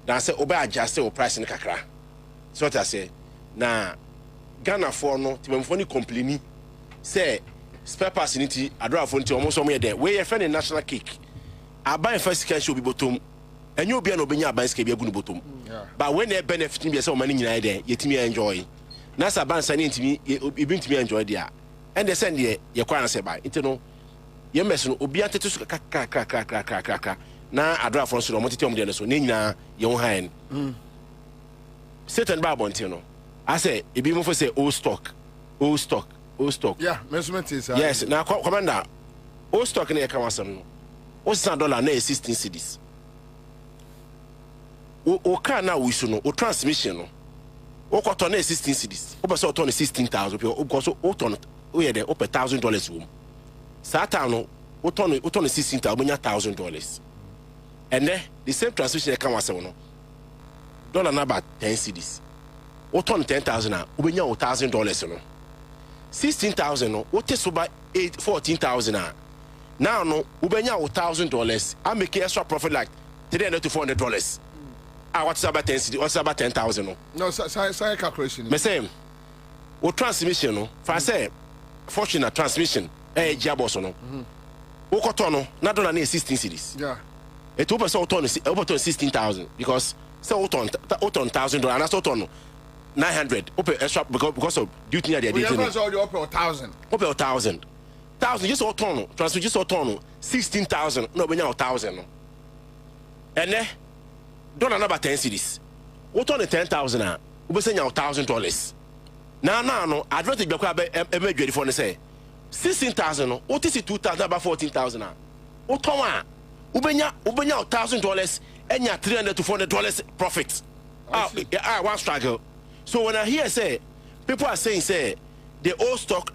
Speaker 9: na say oba adjust your price in kakra so what I say na Ghana for no timemfo ni complaini say spare pass ni ti adra for nti omo so mo ye there we ye friend national cake aban first can show be bottom enye obi na obenya aban ska bi agunu bottom but when e benefit be say o mani nyina there yetimi enjoy Nasa ban sani ntimi ibintimi enjoy dia. And they send ye kwa na se ba. Nti no ye mess no obi antete so ka na adra for so no motete om de so ne nyina ye ho han. Satan ba bonti no. I say ebi mo for say old stock.
Speaker 2: Yeah, measurement is
Speaker 9: yes, now commander. Old stock na ye ka wasam no. $16 na 16 cedis. O car na we so no, o transmission no. O ko ton na 16 cedis. O be so ton 16,000 because o ton o ye de o per $1,000 wom. Satan no o ton 16,000 onya $1,000. And then the same transmission can wasam no. Dollar na about 10 cedis. O ton 10,000 na o benya $1,000 no. 16,000 no o teso ba 14,000 na. Now no ubenya $1,000. I'm making extra profit like $300 to $400. What's about 10 cedis? What's about 10,000 no?
Speaker 2: No, say calculation.
Speaker 9: Me say o transmission no. For say fortunate transmission jabos no. O koto no na dollar na 16 cedis.
Speaker 2: Yeah.
Speaker 9: It over so ton 16,000 because say o ton $1,000 and that's ton 900 open extra because of duty near the
Speaker 2: date. We have also open 1,000.
Speaker 9: Open 1,000. 1,000 just auto transfer just auto 16,000 no benya 1,000 no. And then dollar number 10 cedis. What on the 10,000 ah? We say $1,000. Now no advantage be kwa be ready for say 16,000 no. What is it 2,000 about 14,000 ah? What on ubenya $1,000 and ya $300 to $400 profit. One struggle. So when I hear say people are saying say the old stock,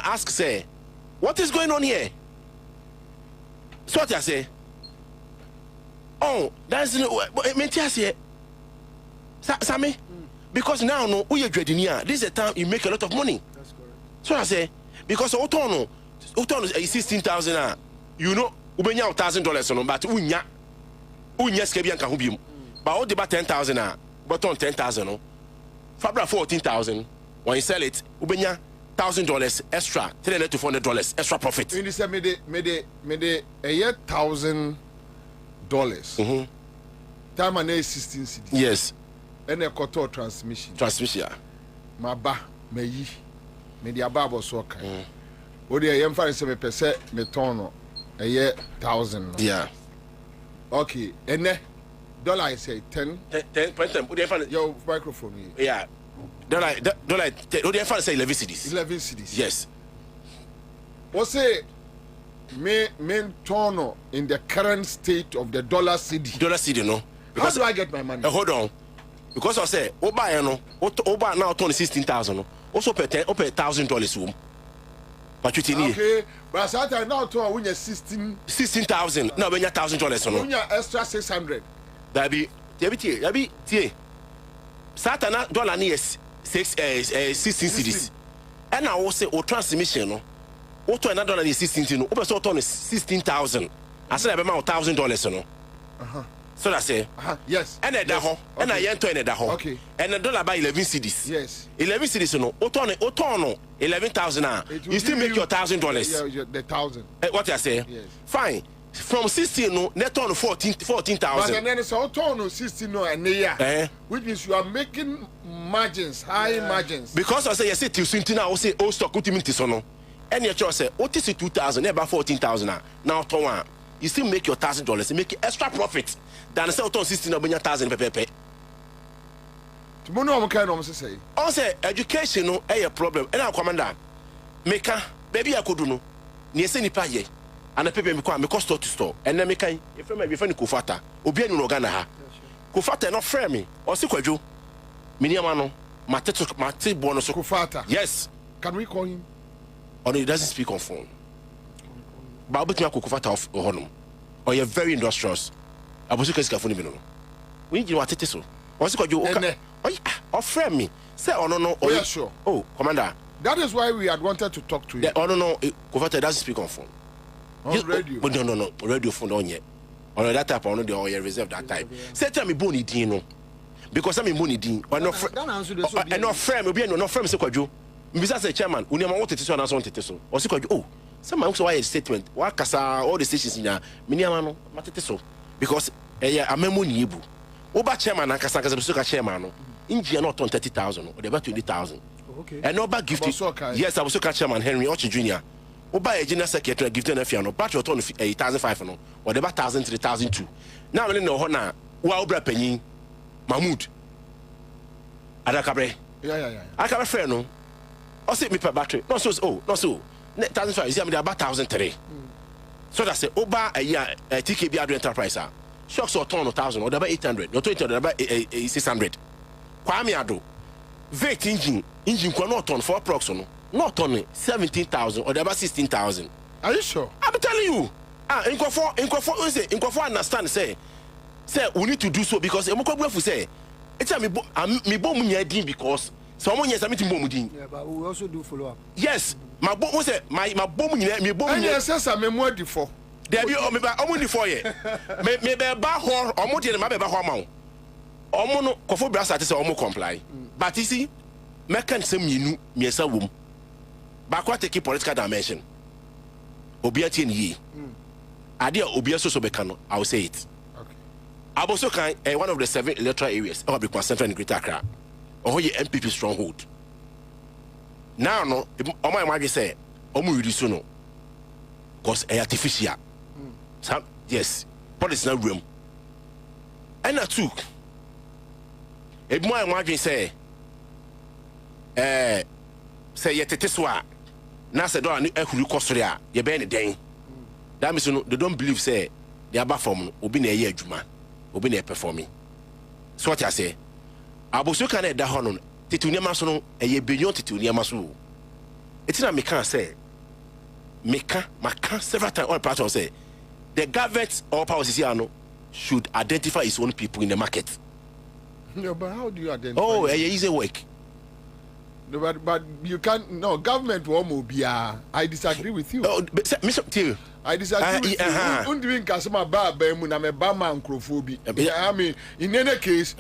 Speaker 9: ask say, what is going on here? So what I say? Oh, that's no Sammy. Because now no we are trading here. This is the time you make a lot of money. That's correct. So I say, because Otono is 16,000 you know, ubenya $1,000 no, but unya skebian ka hubium. But all the 10,000 but on 10,000 no. Fabra 14,000. When you sell it, ubenya $1,000 extra, $300 to $400 extra profit.
Speaker 2: In this made a year $1,000. Time and 16 cedis.
Speaker 9: Yes.
Speaker 2: And a quarter transmission.
Speaker 9: Transmission.
Speaker 2: Maba meyi me dia babo so kan. O de yem fa se me pese me ton a year 1,000.
Speaker 9: Yeah.
Speaker 2: Okay, and dollar I say 10 your microphone.
Speaker 9: Yeah. Dollar they say 11 cedis.
Speaker 2: 11 cedis.
Speaker 9: Yes.
Speaker 2: What say main turn in the current state of the dollar cedi?
Speaker 9: Dollar cedi no.
Speaker 2: Because how do I get my money?
Speaker 9: Hold on. Because I say oba no oba now turn 16,000 no. Also pay $1,000 wom. But you tell
Speaker 2: okay, but Satan now to win
Speaker 9: 16,000. Now when $1,000 no.
Speaker 2: Win extra 600.
Speaker 9: That be tie. Satan dollar ni 16 cedis. And I will say o transmission no. O to another dollar is 16 no. O so turn 16,000. I said I be $1,000 no. So that say
Speaker 2: yes.
Speaker 9: And that ho. And I enter in that ho.
Speaker 2: Okay.
Speaker 9: And the dollar by 11 cedis.
Speaker 2: Yes. 11
Speaker 9: cedis no. O turn 11,000 you still make your $1,000.
Speaker 2: Yeah, the 1,000.
Speaker 9: What I say?
Speaker 2: Yes.
Speaker 9: Fine. From 16 no, net on 14,000.
Speaker 2: But then it's all turn 16 no and yeah. Which means you are making margins, high margins.
Speaker 9: Because I say you say till 20 now, I say oh stock ultimate so no. And your choice say what is 2,000, about 14,000 now turn one. You still make your $1,000, you make extra profit than say turn 16 no bring 1,000 pepe.
Speaker 2: Tomorrow I'm kind of say.
Speaker 9: I say education no a problem. And I commander meka baby I could do no. Ni say nipa ye. And the people me come store to store. And then me can if me friend Kofata, obi anu no Ghana ha. Kofata no friend me. O si kwadwo. Me niam no mate bono so
Speaker 2: Kofata.
Speaker 9: Yes.
Speaker 2: Can we call him?
Speaker 9: Oh no, he doesn't speak on phone. But obetumi Kofata of honum. Or you're very industrious. Abosu kesika phone bi no. We need you atete so. O si kwadwo o friend me. Say oh no.
Speaker 2: Oh yeah, sure.
Speaker 9: Oh, commander.
Speaker 2: That is why we had wanted to talk to you.
Speaker 9: Oh no, Kofata doesn't speak on phone.
Speaker 2: On radio.
Speaker 9: But no. Radio phone on yet. On that type on the oil reserve that type. Say tell me boni din no. Because I'm boni din. Or no and no frame obi no frame say kwadwo. Mbisa say chairman, uni am want to so na so tete so. O say kwadwo, oh, some man so why statement. Wa kasa all the stations nya. Mini am no matete so. Because amemo ni ebu. Oba chairman na kasa so ka chairman no. engine not on 30,000 or about 20,000.
Speaker 5: Okay.
Speaker 9: And no back gift. Yes, I was so Chairman Henry Ochi Jr. Or buy a general secretary gifted a fiano, batch your ton 8,500 or about 1,000 to 3,002. Now I know Hona, Wabra Penny, Mahmoud. Adakabre.
Speaker 2: Yeah.
Speaker 9: I can't fair no. Or sit me per battery. Not so, not so. 1,500 is about 1,003. So that's it. Oba a year TKB Adrian Enterprise. Shocks or 1,000 or about 800, or 20 or about 600. Kwame Ado. Vet engine not on 4 proxon. Not only 17,000 or about 16,000.
Speaker 2: Are you sure?
Speaker 9: I'm telling you. In Kwafo understand say we need to do so because Emoko say it's me bom nyadin because someone yes meeting bomudin.
Speaker 5: Yeah, but we also do follow up.
Speaker 9: Yes, my bom say my bom nyina me bom
Speaker 2: nyina. And yes, me mo di for.
Speaker 9: There be me ba omo di for ye. Me be ba ho omo de ma be ba ho ma wo. Omo no Kwafo bra start say omo comply. But you see, mekan say mienu miesa wom. Ba kwa take political dimension. Obi atie ni yi. Ade obi so beka no, I will say it.
Speaker 2: Okay.
Speaker 9: Aboso kan one of the 7 electoral areas of the Central and Greater Accra. Oh ye MPP stronghold. Now no, omo imagine say omo reduce no. Cause artificial. Yes, policy na room. And I took e mo imagine say say yetete so a na say do an ehuru kosore a ye be ne den. That means they don't believe say they are from obi na ye adwuma obi na performing. So what I say aboso kan e da ho no tituniama so no e ye benyon tituniama so. Etina me can say maka several times all part say the government or powers here no should identify its own people in the market.
Speaker 2: No, but how do you identify?
Speaker 9: Oh, easy work.
Speaker 2: No, but you can't. No, government won't be. I disagree with you.
Speaker 9: Oh, Mr. T.
Speaker 2: I disagree with you. Undiving Kasama Ba Muna me Bama Nkrofobi. I mean, in any case,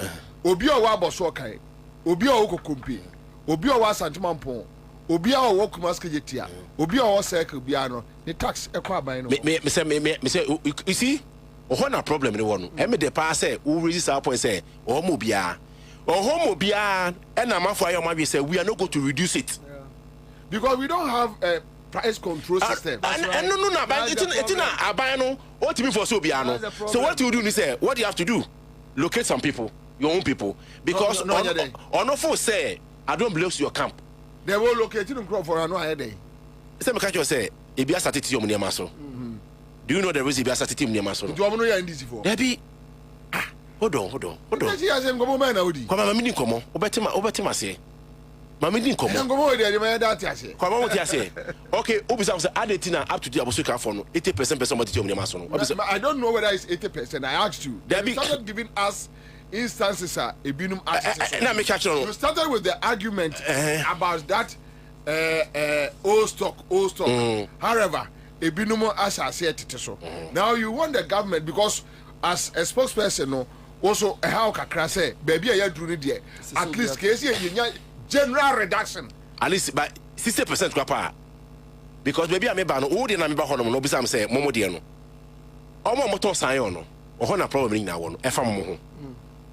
Speaker 2: Obi o wa bosokai, Obi o Okokumpi, Obi o wa Santimampon, Obi o wa Kumaske Jetia, Obi o wa Circle Biano, the tax equabino.
Speaker 9: Me say, you see, what a problem in the one. Emme de pass say, who resist our point say, or Mobia. Or homo bia and I'm for your say we are not going to reduce it.
Speaker 2: Yeah. Because we don't have a price control system.
Speaker 9: And no, but it's not abano. What to be for so biano. So what you do is say what you have to do, locate some people, your own people. Because on no for say I don't belong to your camp.
Speaker 2: They will locate you for another day.
Speaker 9: Some catch you say if you are started to your money maso. Do you know there is a started near maso?
Speaker 2: Do you want to know in this for?
Speaker 9: Maybe Hold on.
Speaker 2: She has him go man Audi.
Speaker 9: Come on, come on. Obetima say. Mama didn't come on.
Speaker 2: Go there, my dad say.
Speaker 9: Come on, what you say? Okay, Obisa was added up to the Abosuka for 80% somebody to your mason.
Speaker 2: I don't know whether it's 80%. I asked you. They started giving us instances a binum access. You started with the argument about that old stock. However, a binum associated so. Now you want the government because as a spokesperson no also how kakra say baby I do need there at least case general reduction
Speaker 9: at least by 60% kwapa because baby I member no wo dey na member hono no bisa am say momo dey no omo moto san yo no o na problem ni na wo no e fa mo ho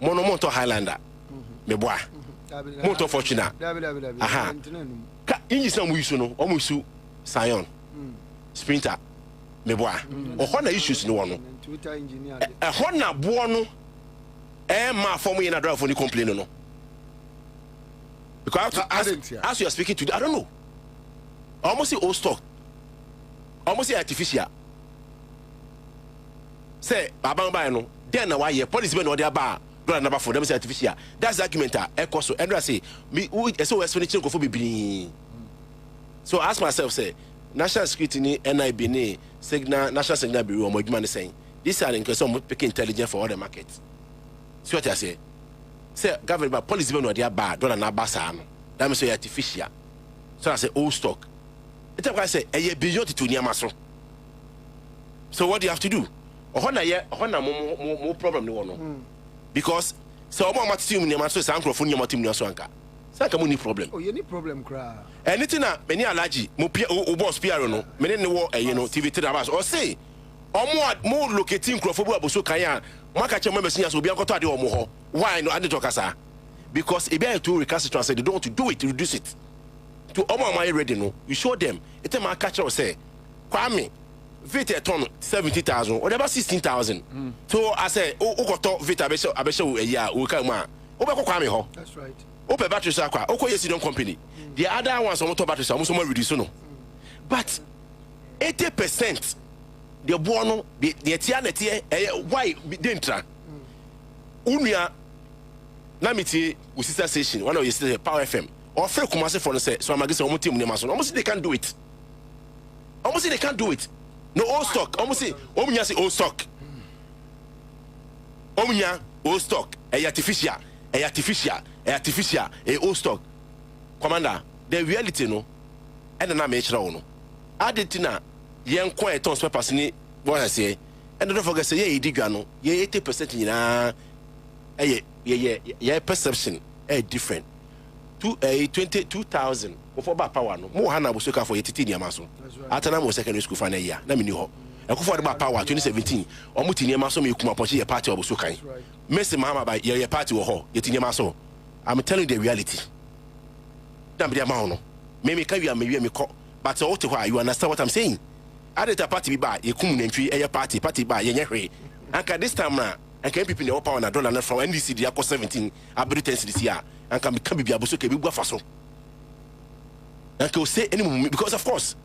Speaker 9: mo no moto Highlander me boa moto Fortuna aha ka inji sam wi su no o mo su Scion Sprinter me boa o na issues no no
Speaker 5: Twitter engineer
Speaker 9: na boa no ma form you na drive for the complain no because as you are speaking today I don't know almost old stock almost artificial say baba buy no then na why police be no dey ba dollar number for them say artificial that's the argument e so and I say me so we explain go for bibini so I ask myself say national security ni NIB ni signal national signal bureau mo adwuma ne saying this are in case of picking intelligence for all the markets. See what I say? Say government by policy no dey ba dollar na ba sa no. That means say artificial. So I say old stock. It's why I say e beyond to niama so. So what do you have to do? Ohona mo problem ni wono. Because so omo amati mu niama so say ankrofo niama tim niama so anka. Say ka mo ni problem.
Speaker 5: Oh, you need problem cra.
Speaker 9: Anything na many allergy mo boss PR no. Me ne wo TV3 abas or say mo locating crofo bu aboso kan ya mo aka che mo mesin ya so obi ankoto ade omo ho why no ade to kasa because if they to recalcitrant say they don't want to do it, reduce it. To all my ready no, you show them. It's a man catcher say, Kwame, Vita a ton 70,000 or about 16,000. So I say, oh, Vita Abesho a year, we come on. Kwame ho.
Speaker 5: That's right.
Speaker 9: Open battery sakwa, yes, you don't company. The other ones on battery are almost more reduced. But 80% the bono, the tianeti, why didn't Unia Namiti with sister station, one of your sister Power FM, or Free Kumasi for the say, so I'm against almost almost they can't do it. Almost they can't do it. No old stock, almost say, Omunya say old stock. Omunya old stock, a artificial, a old stock. Commander, the reality no, and then I make sure no. I did tina, young quiet tons per person, what I say, and don't forget say, yeah, digano, yeah, 80% yeah, perception different. 22,000 for power no. More Hana was for 18 years. After I was secondary school for a year. Let me know. I go for about power 2017. Or Mutini Maso, you come up a party of Sukai. Messi Mama by your party or ho, yet in your maso. I'm telling you the reality. Don't be a man. Maybe maybe call, but all to why you understand what I'm saying. I did a party by a common entry, a party by Yenry. And this time now. And can people in the upper and $1 from NDC the Aqua 17 abilities this year and can become be able to be faso. And can say any moment because of course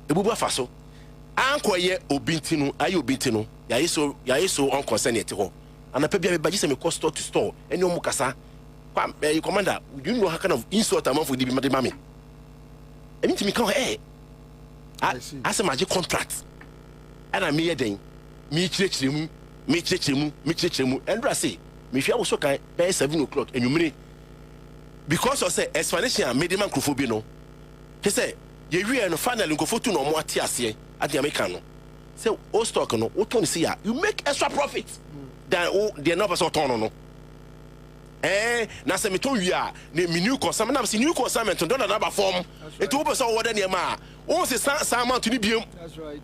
Speaker 9: the Buba Faso. Uncle ye obintino, are you bintino? Ya so unconcerned yet. And a baby by just a store to store and no mukasa. Commander, you know how kind of insult amount for the mammy. I mean to me, come here. As a magic contract. And I made a me church him. Me chechemu, and I say, me if you also can by 7 o'clock and you mean because of say explanation made man crofobino. He say, you really finally go for 2 no more tears here at the Americano. Say, oh, stock no, what can see ya? You make extra profit than the another sort on no. Nasa me told you ya, new consignment, I've seen new consignment on another form. It opens all what any ma. Oh, say, Sam to the
Speaker 5: That's right.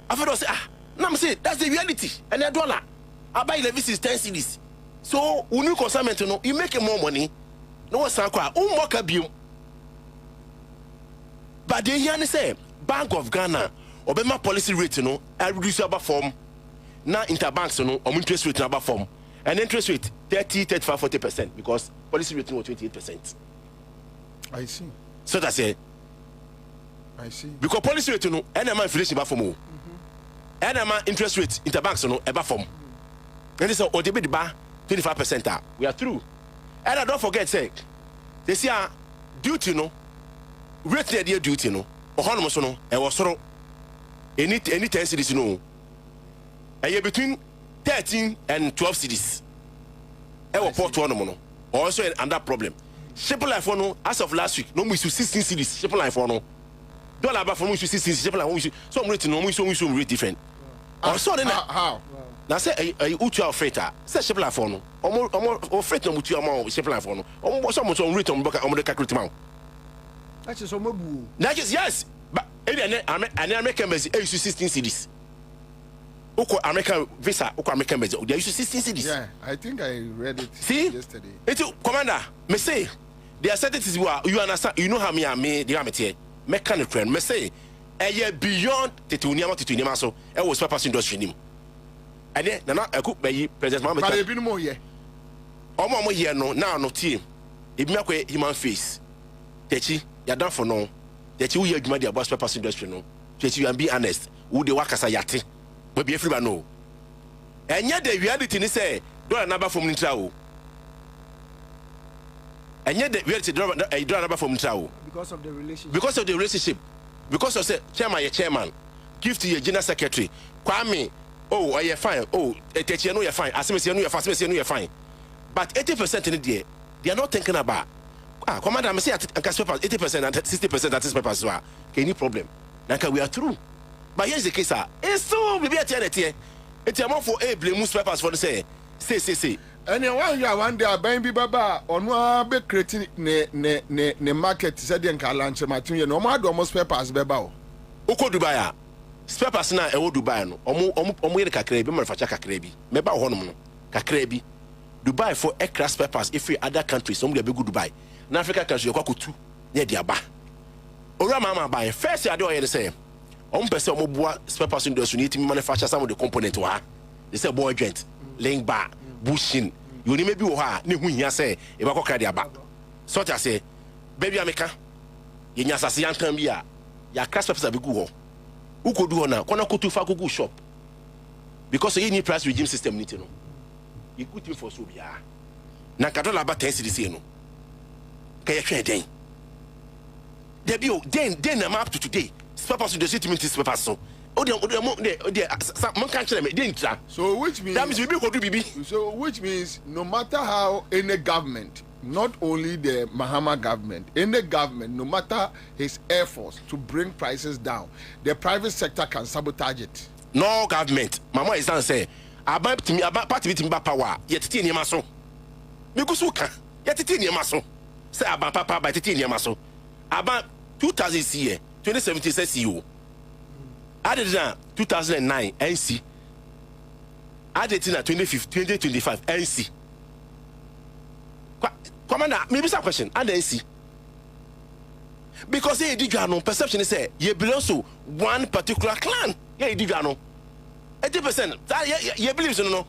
Speaker 9: I thought, say, I'm saying that's the reality. And $1. I buy the is 10 cedis. So when you consignment, you make more money. No one sanqua, more cabium. But they hear say Bank of Ghana or my policy rate, I reduce about form. Now interbanks, interest rate about form. And interest rate 30, 35, 40% because policy rate was 28%.
Speaker 2: I see.
Speaker 9: So that's it.
Speaker 2: I see.
Speaker 9: Because policy rate, and my inflation about form. And my interest rate interbanks ever form. And this is what they be the bar 25%. We are through. And I don't forget say they see duty rate the duty or honor no and was sort any 10 cities a year between 13 and 12 cities. Ever port one also another problem. Ship life no as of last week no we 16 cities ship life no dollar about from 16 ship life some rate no we rate different. Also then
Speaker 2: how
Speaker 9: now say a utu alfreta say ship life no or freight no mutu amount ship life no some rate on the calculate amount.
Speaker 5: That's just omobu.
Speaker 9: That is yes but any American base 16 cities. Oko American visa oko American base they use 16 cities.
Speaker 2: Yeah, I think I read it yesterday.
Speaker 9: It's commander me say there are certain things you understand you know how me the amete mechanic friend me say beyond tituniama so e was purpose industry nim and then na cook by president Mohammed
Speaker 2: but e bi no mo here
Speaker 9: omo here no now no team e bi makwa human face techi ya dan for no techi we adwuma the about purpose industry no techi you be honest who dey wakasa yate we be free ba no enya the reality ni say dollar number from ntra o enya the reality dollar number from ntra o
Speaker 5: because of the
Speaker 9: relationship because of say chairman give to your general secretary Kwame oh you fine oh techi no you fine asemesi no you fine but 80% in there they are not thinking about commander I say at 80% and 60% at this paper so any problem like we are through but here's the case it's so maybe at the it's amount for a blame papers for the say
Speaker 2: and one day ben bi baba ono be creating ne market said den ka launch matun no ma do almost papers beba o
Speaker 9: uko Dubai papers na e wo Dubai no omo ye kakra bi manufacture kakra bi meba ho no kakra bi Dubai for aircraft spare parts if other countries some dey be go Dubai na Africa countries you kwa two near dia ba ora mama buy first I do say person omoboa spare parts industry need to manufacture some of the components wa they say boy joint link bar bushing you need maybe wo ha ne hu hia say e ba kokra dia ba so ta say baby ameka ye nya sase yankan bi a ya craft spare parts be go ho ukodu ho na kona kotu fa go shop because you need price regime system need to know you good thing for so bia na kadola ba 10 cedis no kay hwe den debio den na map to today spare parts the city means spare parts so
Speaker 2: so which means
Speaker 9: that means we be go do bibi
Speaker 2: so which means no matter how any government, not only the Mahama government, any government, no matter his efforts to bring prices down, the private sector can sabotage it.
Speaker 9: No government mama is not say about part of it power yet titi ni maso me go so ka yet titi ni maso say about papa by titi ni maso about 2000 year 2017 says you added na 2009 NC added na 2025 NC commander maybe some question and NC because they did no perception say you belong to one particular clan. Yeah, did no 80% that you believe so no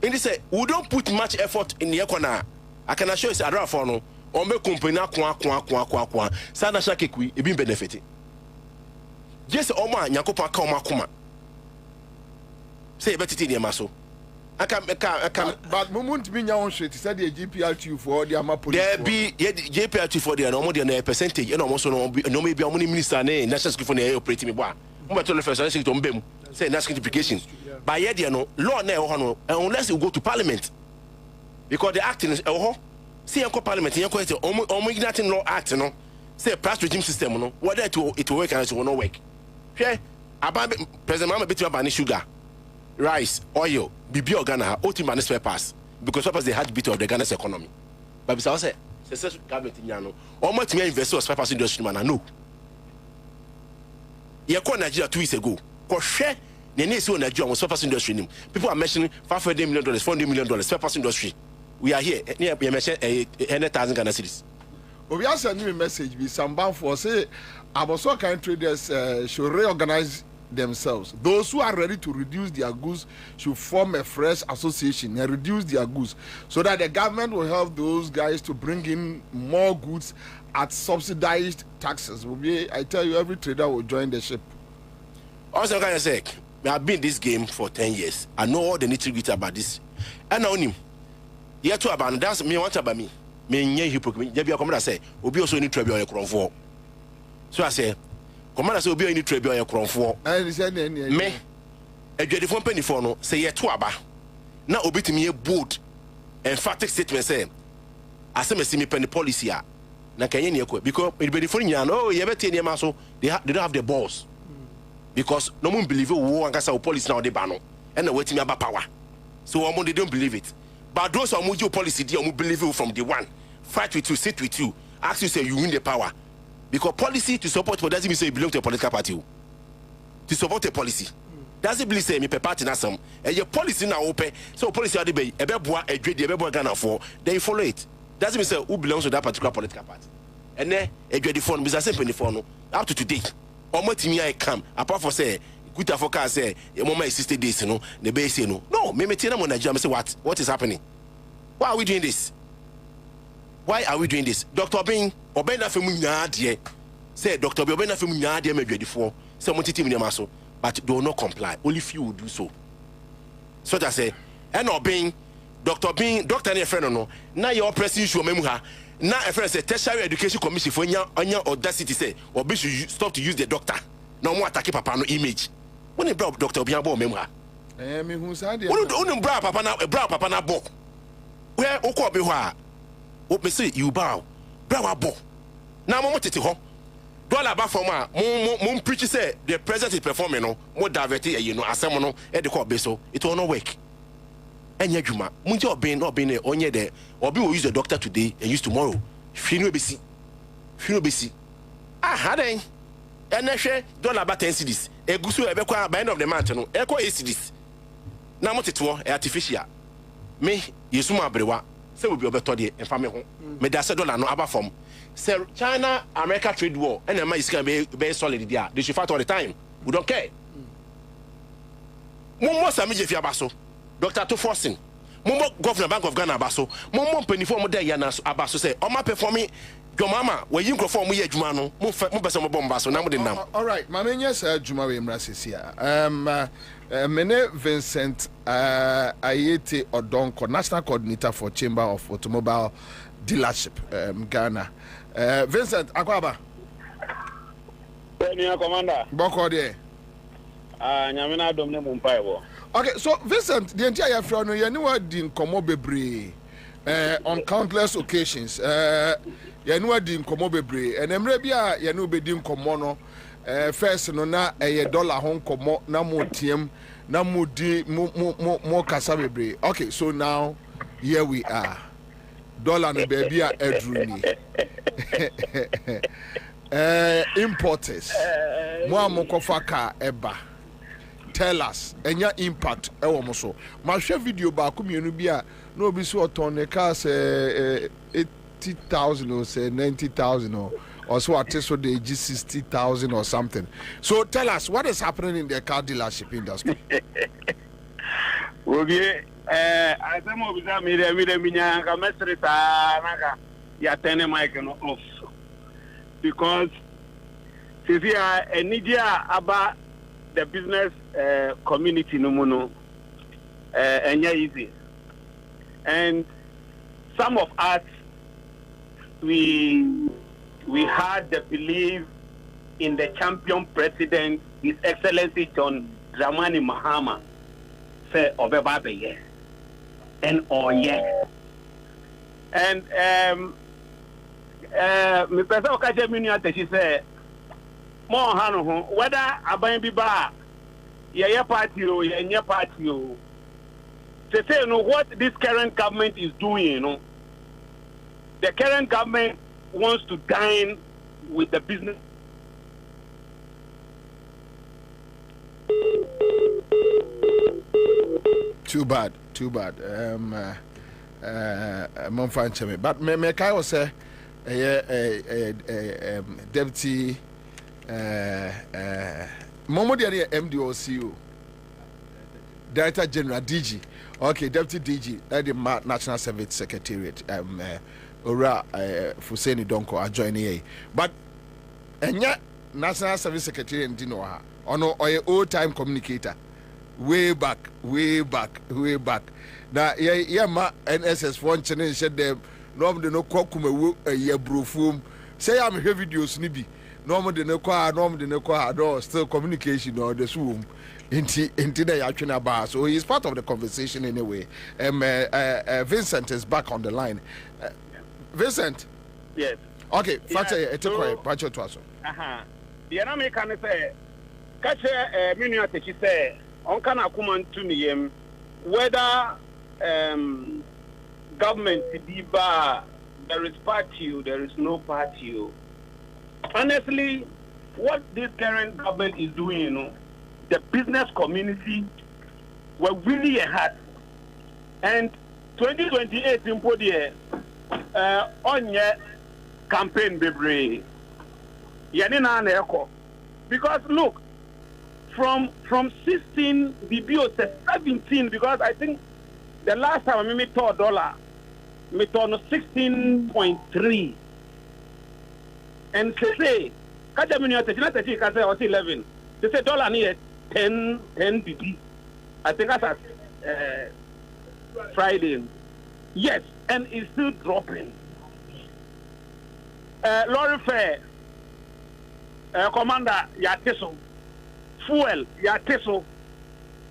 Speaker 9: in this say we don't put much effort in the corner. I can assure you say around for no on me company kwa sana shake kwi e bi benefit just o ma nyakopa ka o ma kuma say betiti ne maso aka
Speaker 2: but moment me nya on shit said the GPL2 for the ama police
Speaker 9: there be GPL2 for the no the percentage no mo so no me bi o mo ni minister na national security for operate me boa mo beto le first secretary to mbem say national implication by here there no law na e ho no unless you go to parliament because the act is e ho see yanko parliament yanko it igniting law act no say price regime system no whether it will work and it will not work okay about president mama between ban sugar rice oil bibi organa ultimate spare pass because what they had bit of the Ghana's economy but bisa say successful government nyano almost me invest in spare pass industry man no ye ko Nigeria 2 years ago ko hwe ne ne si o Nigeria spare pass industry nim people are mentioning $500 million $400 million spare pass industry. We are here. We mentioned 100,000 Ghana cedis.
Speaker 2: We are sending a message with some bound for say Aboso kind traders should reorganize themselves. Those who are ready to reduce their goods should form a fresh association and reduce their goods so that the government will help those guys to bring in more goods at subsidized taxes. I tell you, every trader will join the ship.
Speaker 9: Also, can I say, I've been in this game for 10 years. I know all the nitty-gritty about this. And I know him. Yeah, to about that's me want about me. Me nye hypocrite. There be a commander say, "Obi also need trouble on your for." So I say, "Commander say Obi need trouble on your for."
Speaker 2: And say
Speaker 9: me. A good phone penny for no say yeah to aba. Now Obi to me a bold, emphatic statement say, "I say me see me penny policy a." Na Kenya ni ekwe because it be the phone yan. Oh, you better near so they don't have the balls because no one believe who and kasa police now they ban no and they waiting me about power. So they don't believe it. But those who your policy, they believe you from the one. Fight with you, sit with you, ask you say you win the power. Because policy to support doesn't mean say you belong to a political party. To support a policy. Doesn't believe say me per party na some. And your policy now open. So policy are the bay, a beboa, a dread, a beboa Ghana for, then you follow it. Doesn't mean say who belongs to that particular political party. And then a dread the phone, because I same phone up to today. Almost me I come, apart from say good Africa say your mama is 60 days, you know, the base, you know. No, me tell them on Nigeria, say what is happening? Why are we doing this? Why are we doing this? Dr. Bing, Obena Femunya, say Dr. Obena Femunya, me ready for someone to me maso, but do not comply. Only few will do so. So that say, and Obeng, Dr. Bing, Doctor and a friend no, now your pressing issue memuha. Now a friend say tertiary education commission for your audacity say, or be should stop to use the doctor. No more attack papa no image. When he brought Dr. Biabo memoir.
Speaker 2: Me who said it.
Speaker 9: When brought papa na bo. Where Oko be wa. What me say you bow. Bra bo. Now mo tete ho. Dollar ba for ma mo preach say the president is performing no mo divert you know asem no e de ko be so it will not work. Enya dwuma. Mo nje obin onye de obi will use the doctor today and use tomorrow. Fi no be si. Ah haden. And dollar about 10 cedis. A gusu by end of the month, no, echo 8 cedis. Now, what it was artificial. Me, Yesuma Brewa, say we be better the infamy home. Me da say dollar no aba from. Say China America trade war, and America is going to be solid there. They should fight all the time. We don't care. Momo Sami Jeff Abaso, Dr. Toforsin, Momo Governor Bank of Ghana Abaso, Momo Penny Day Yana Abaso say, O ma performing your mama, where you go for me, Jumano, Mubasa Bombaso, now.
Speaker 2: All right, my name is Jumawe Mrasis. Mene Vincent Ayete Odonko, National Coordinator for Chamber of Automobile Dealership, Ghana. Vincent Akwaba.
Speaker 22: Commander.
Speaker 2: Boko de.
Speaker 22: Nyamina domne mumpaibo.
Speaker 2: Okay, so Vincent, the entire front no yaniwa din komo bebre on countless occasions. Yaniwa din komo bebre. And emre bia yanu be din komo no first no na $1 hon komo na mo tiem na mo di mo kasa bebre. Okay, so now here we are. Dollar no baby a edruni. Importers. Mo amokofa ka eba. Tell us enya impact ewo mo so. Ma hwe video ba ko mienu bia na obi so oton ne car say 80,000 or say 90,000 or so at so they g 60,000 or something. So tell us what is happening in the car dealership industry.
Speaker 22: Bobie I say mo bisa mi de minya ka mesri ta naka ya tene mic no off because Sivia enidia aba the business community no mono easy, and some of us we had the belief in the champion president, His Excellency John Dramani Mahama, say Obebabeye and Oye, and Mr. Okaje Miniate she said more hano whether aban bi ba ye party o ye party o they say what this current government is doing, the current government wants to dine with the business.
Speaker 2: Too bad. But me kai was say deputy Momo de MDOCU Director General DG. Okay, Deputy DG, that the National Service Secretariat. Ora Fuseni Donko are joining. But enya National Service Secretariat didn't ha. Ono old time communicator. Way back. Na yeah ma NSS one channel said them no de no kwakume ye brofum. Say I'm heavy videos nibi. No de no kwa still communication or the Zoom into the actual bar. So he's part of the conversation anyway. Vincent is back on the line. Vincent?
Speaker 22: Yes.
Speaker 2: Okay, Fatih, it's okay. Pacho Twaso.
Speaker 22: The enemy can say, catch a minute, she say, on can akuman to me, whether government be bar, there is party, there is no party. Honestly, what this current government is doing, the business community were really hard. And 2028 in Podier, on your campaign, baby, Yanina Echo. Because look, from 16 BBO to 17, because I think the last time I made $1, me turn 16.3. And say, Kajamini, 11. They say dollar near 10 BB. I think that's Friday. Yes, and it's still dropping. Lorry fare, Commander Yateso, fuel Yateso.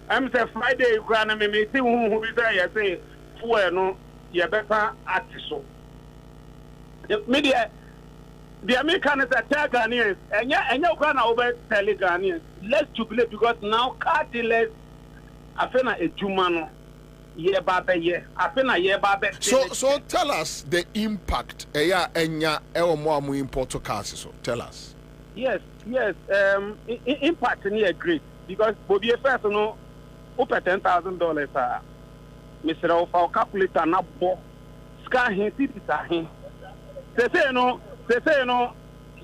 Speaker 22: I'm say Friday, you can me see who be there. Say fuel no, you better Atiso. Media. The Americans tell Ghanaians, and you're going to over tell Ghanaians, let's jubilate because now car dealers are a Jumano.
Speaker 2: So tell us the impact. Import cars. So tell us.
Speaker 22: Yes. Impact near great because Bobie first no over $10,000. Mr. Ofa calculator na bo sky hin city sahin. Say no,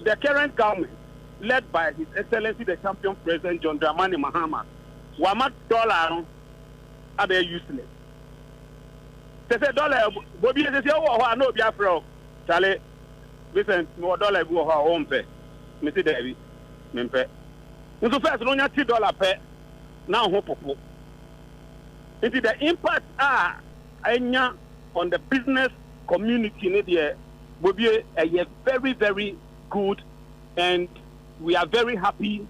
Speaker 22: the current government led by His Excellency the Champion President John Dramani Mahama, $1 are useless. Say dollar Bobie say oh no Biafra. Charlie, listen, more dollar go home pay. Me say David, me pay. So first no nya $2 pay. Now ho popo. Into the impact on the business community in there will be a very, very good, and we are very happy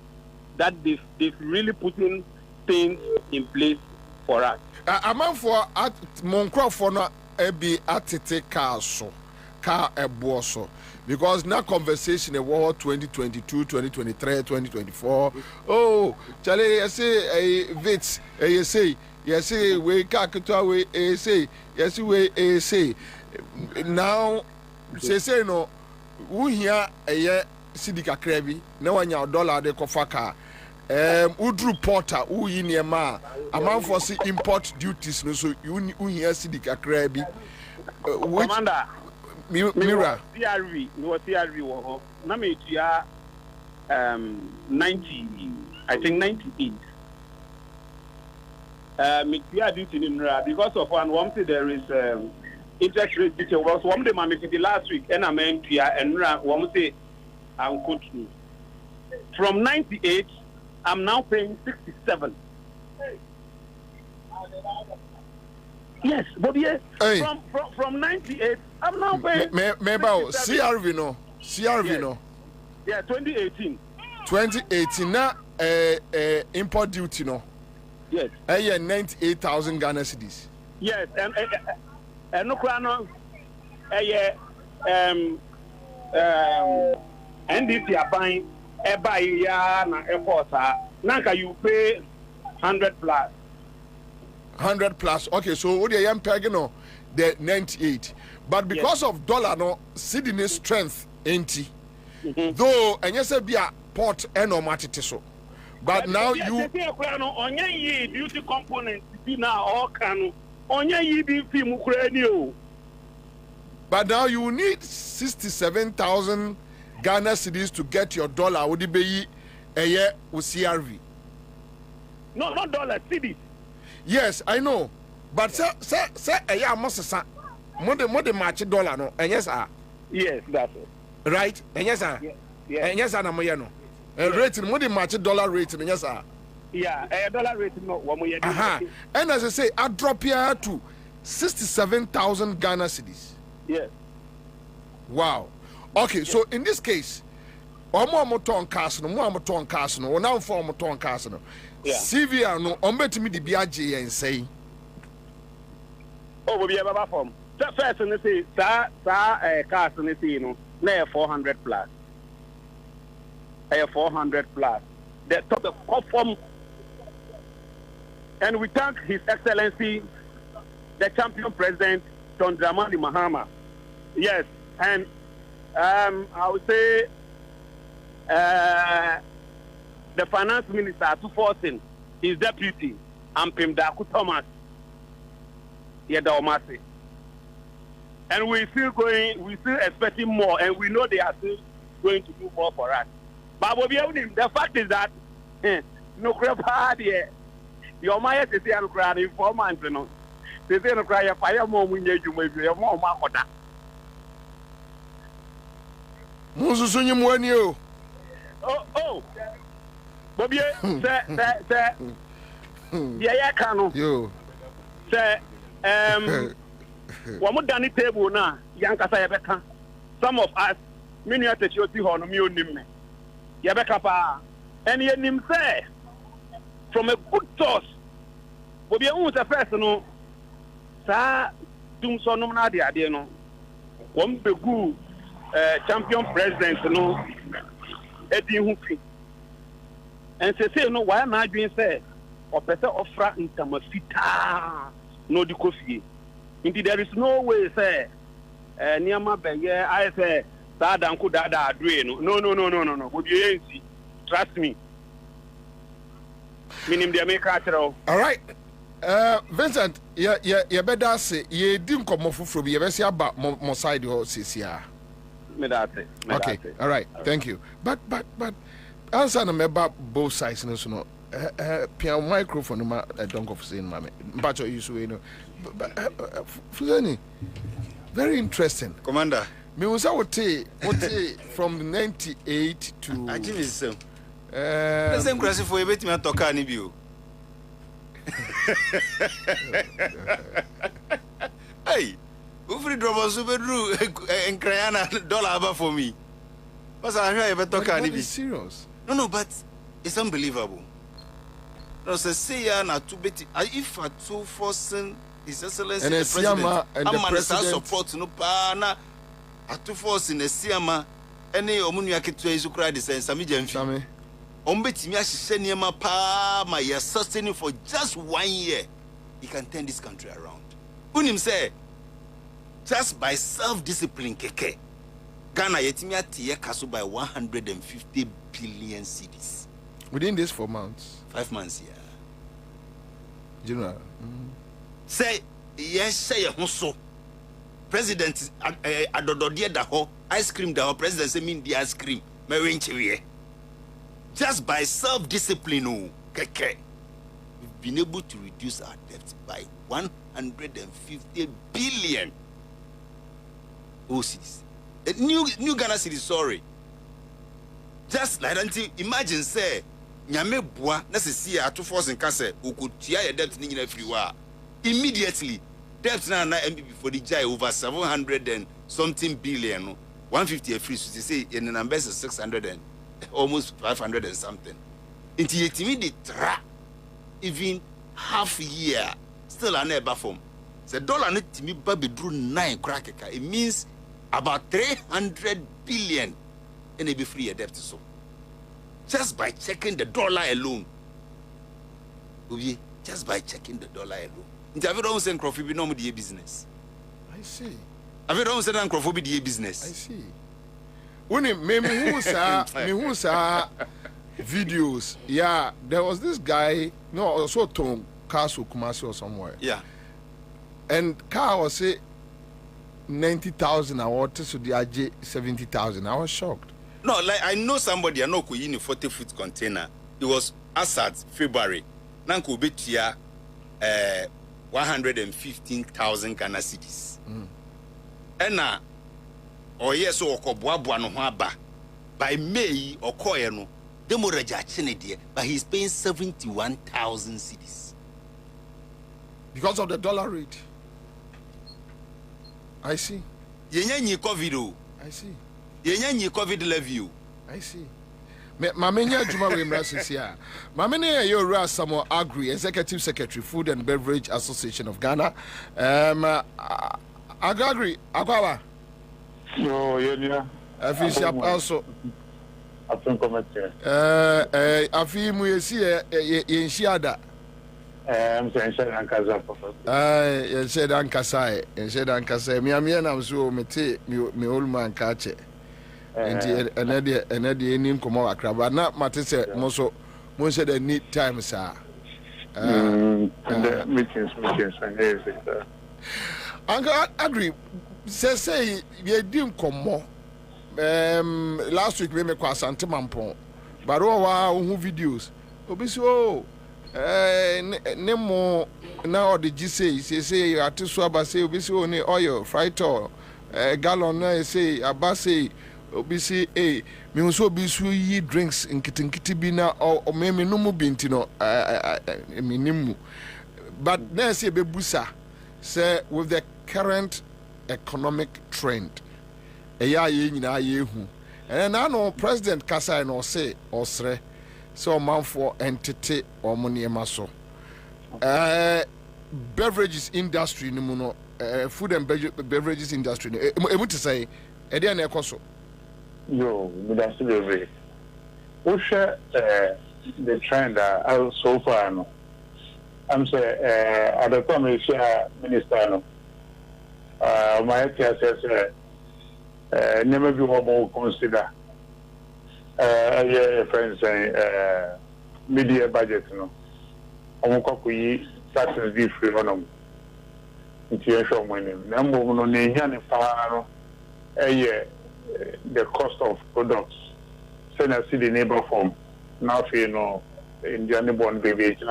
Speaker 22: that they've really put in things in place for us.
Speaker 2: I'm for at Moncro for no be atete car so car eboso because now conversation about 2022, 2023, 2024. Oh, Charlie, I say a Vits, you say. Yes, we kakutwa we say. Yes, we say. Now, say no. Who here a year sidika krebi? No one your dollar de kofaka. Udru porter who in your ma. Amount for see import duties. No, so you here sidika krebi.
Speaker 22: Commander,
Speaker 2: Mira.
Speaker 22: CRV, no CRV. Na me tuya 90. I think 98. Because of one thing there is interest rate detail was one day my meeting last week and I meant and one say I'm good. From 98 I'm now paying 67. Yes, but yes, from 98 I'm now paying
Speaker 2: CRV no. CRV no.
Speaker 22: Yeah, 2018.
Speaker 2: 2018 na import duty no.
Speaker 22: Yes.
Speaker 2: 98,000 Ghana cedis.
Speaker 22: Yes, and no crano. NDC are buying a buy na effort. Nanka you pay 100 plus.
Speaker 2: 100 plus. Okay, so what you am paying no the 98. But because of dollar no cedi strength ain't. Though and yes be a port and no matite so. But now you
Speaker 22: beauty component now all can
Speaker 2: but now you need 67,000 Ghana cedis to get your dollar. Would it be a year with CRV?
Speaker 22: No, not dollar, cedis.
Speaker 2: Yes, I know. But say a year must more match dollar no. And yes, sir.
Speaker 22: Yes, that's it.
Speaker 2: Right? And yes, sir.
Speaker 22: Yeah.
Speaker 2: And yes, sir, no. Rating more than match dollar rating, yes, sir.
Speaker 22: Yeah, a dollar rating no one more.
Speaker 2: And as I say, I drop here to 67,000 Ghana cedis.
Speaker 22: Yes.
Speaker 2: Wow. Okay, so in this case, more ton casino, more ton casino, or now for ton casino. CVR no, bet me the BRG and say.
Speaker 22: Oh, we be a form. First, and say, sir, casino, you know, near 400 plus. 400 plus. The top of conform, and we thank His Excellency, the Champion President John Dramani Mahama. Yes, and I would say the Finance Minister to forcing his deputy, Ampim Daku Thomas, Yedaomasi. And we still expecting more, and we know they are still going to do more for us. But the fact is that no crap hard here. Your Maya to see a crowd in 4 months. No, they say no cry a fire more when you may be a more makoda.
Speaker 2: Musunyum when you.
Speaker 22: Oh, Bobie, sir, yeah, Cano.
Speaker 2: You,
Speaker 22: sir, one more than table now, young Casayabeka. Some of us, many at the Shoti Horn, me. Yabekapa, and ye nim say from a good source. Will be a person, sir, doom so no idea, no. One be good champion president, no, Eddie Hoopy. And say, no, why am I doing say, or better offer in Tamafita, no, the coffee. Indeed, there is no way, say, near my bag, I say. No. Would you trust me? Meaning they make all
Speaker 2: right. Vincent, you better say you didn't come off from you see about more side or CCR. Okay, all right, thank you. But answer no about both sides, no. Piano microphone, I don't go for saying, mammy. But you know, very interesting,
Speaker 12: Commander.
Speaker 2: Me was what from 98 to.
Speaker 12: I think it's so. The same question for you, but me talk any view. Hey, Ufri drop super drew and Krayana dollar for me. What's I hear about talk any view?
Speaker 2: Serious?
Speaker 12: No, but it's unbelievable. No, say na too beti. If I too forcing His Excellency the President, I'm support no pa na atu force in the Siama. Any omunu yaketu isu cry the sense. Sami Jemfi. Ombeti mi asise niema pa ma ye sustaining for just 1 year. He can turn this country around. Unim say just by self-discipline keke. Ghana yetimi atiye kaso by 150 billion cedis.
Speaker 2: Within these 4 months.
Speaker 12: 5 months, yeah.
Speaker 2: General.
Speaker 12: Say yes, say so. President adododie da ho ice cream da ho president say mean the ice cream. Just by self-discipline, keke, we've been able to reduce our debt by 150 billion OCs. New Ghana City, sorry. Just like until imagine say nyame boa na se see ato force in kase okutia your debt ni nyina friwa immediately debt na MPP for the jai over 700 and something billion 150 free so say in the numbers 600 and almost 500 and something until yetimi the tra even half year still an eba form the dollar no timi ba bedru 9 crackeka it means about 300 billion and it be free your debt so just by checking the dollar alone. Bobie, just by checking the dollar alone. Have you don't say Crawford be no the business?
Speaker 2: I see.
Speaker 12: Have you don't say Crawford be the business?
Speaker 2: I see. When me who saw videos, yeah, there was this guy, no, also Tom Castle Kumasi or somewhere.
Speaker 12: Yeah.
Speaker 2: And car was say 90,000 award to the AJ 70,000. I was shocked.
Speaker 12: No, like I know somebody I know could in a 40-foot container. It was Ansah February. Nanko betia 115,000 Ghana cedis. And now, or yes, or Kwabena no haba. By May or Koyano, the more Chenedy, but he's paying 71,000 cedis.
Speaker 2: Because of the dollar rate. I see.
Speaker 12: Yenye COVID.
Speaker 2: I see.
Speaker 12: Yenye COVID level.
Speaker 2: I see. Mamenya Juma Wimrasis here. Mamenya Yora Samo Agri, Executive Secretary, Food and Beverage Association of Ghana. Agri, Agwawa.
Speaker 11: No, yeah.
Speaker 2: Official also.
Speaker 11: I think comment here.
Speaker 2: Afimu yesi yenshiada.
Speaker 11: I'm saying Ankasa.
Speaker 2: Said Ankasa. Miamia na mso mete mi olman kache. Enedi enim komo Accra but na mate say mo said the need time sir.
Speaker 11: And the meetings and everything.
Speaker 2: Uncle agree. Say we dim komo. Last week we me kwa Asante Mampon. But who videos. Obi so nemo now the GC say you are too swaba say obi so ni oil fried oil gallon na say abase obi say me so obi so yi drinks nkitinkiti bi na o me no mu binti no me nimu but na say be busa say with the current economic trend eya ye nyina ye hu and na no president kasa no say osre so man for entity or money maso beverages industry no no food and beverages industry emu to say e dey na ekoso
Speaker 11: yo that's very we share the trend so far no I'm say at the time we share minister no my says never be more consider yeah friends saying media budget no omo kwakuyi taxes be free on them. It's your show money. Number one on the the cost of products. Send us see the neighbor form. Now, you know, in the newborn baby, if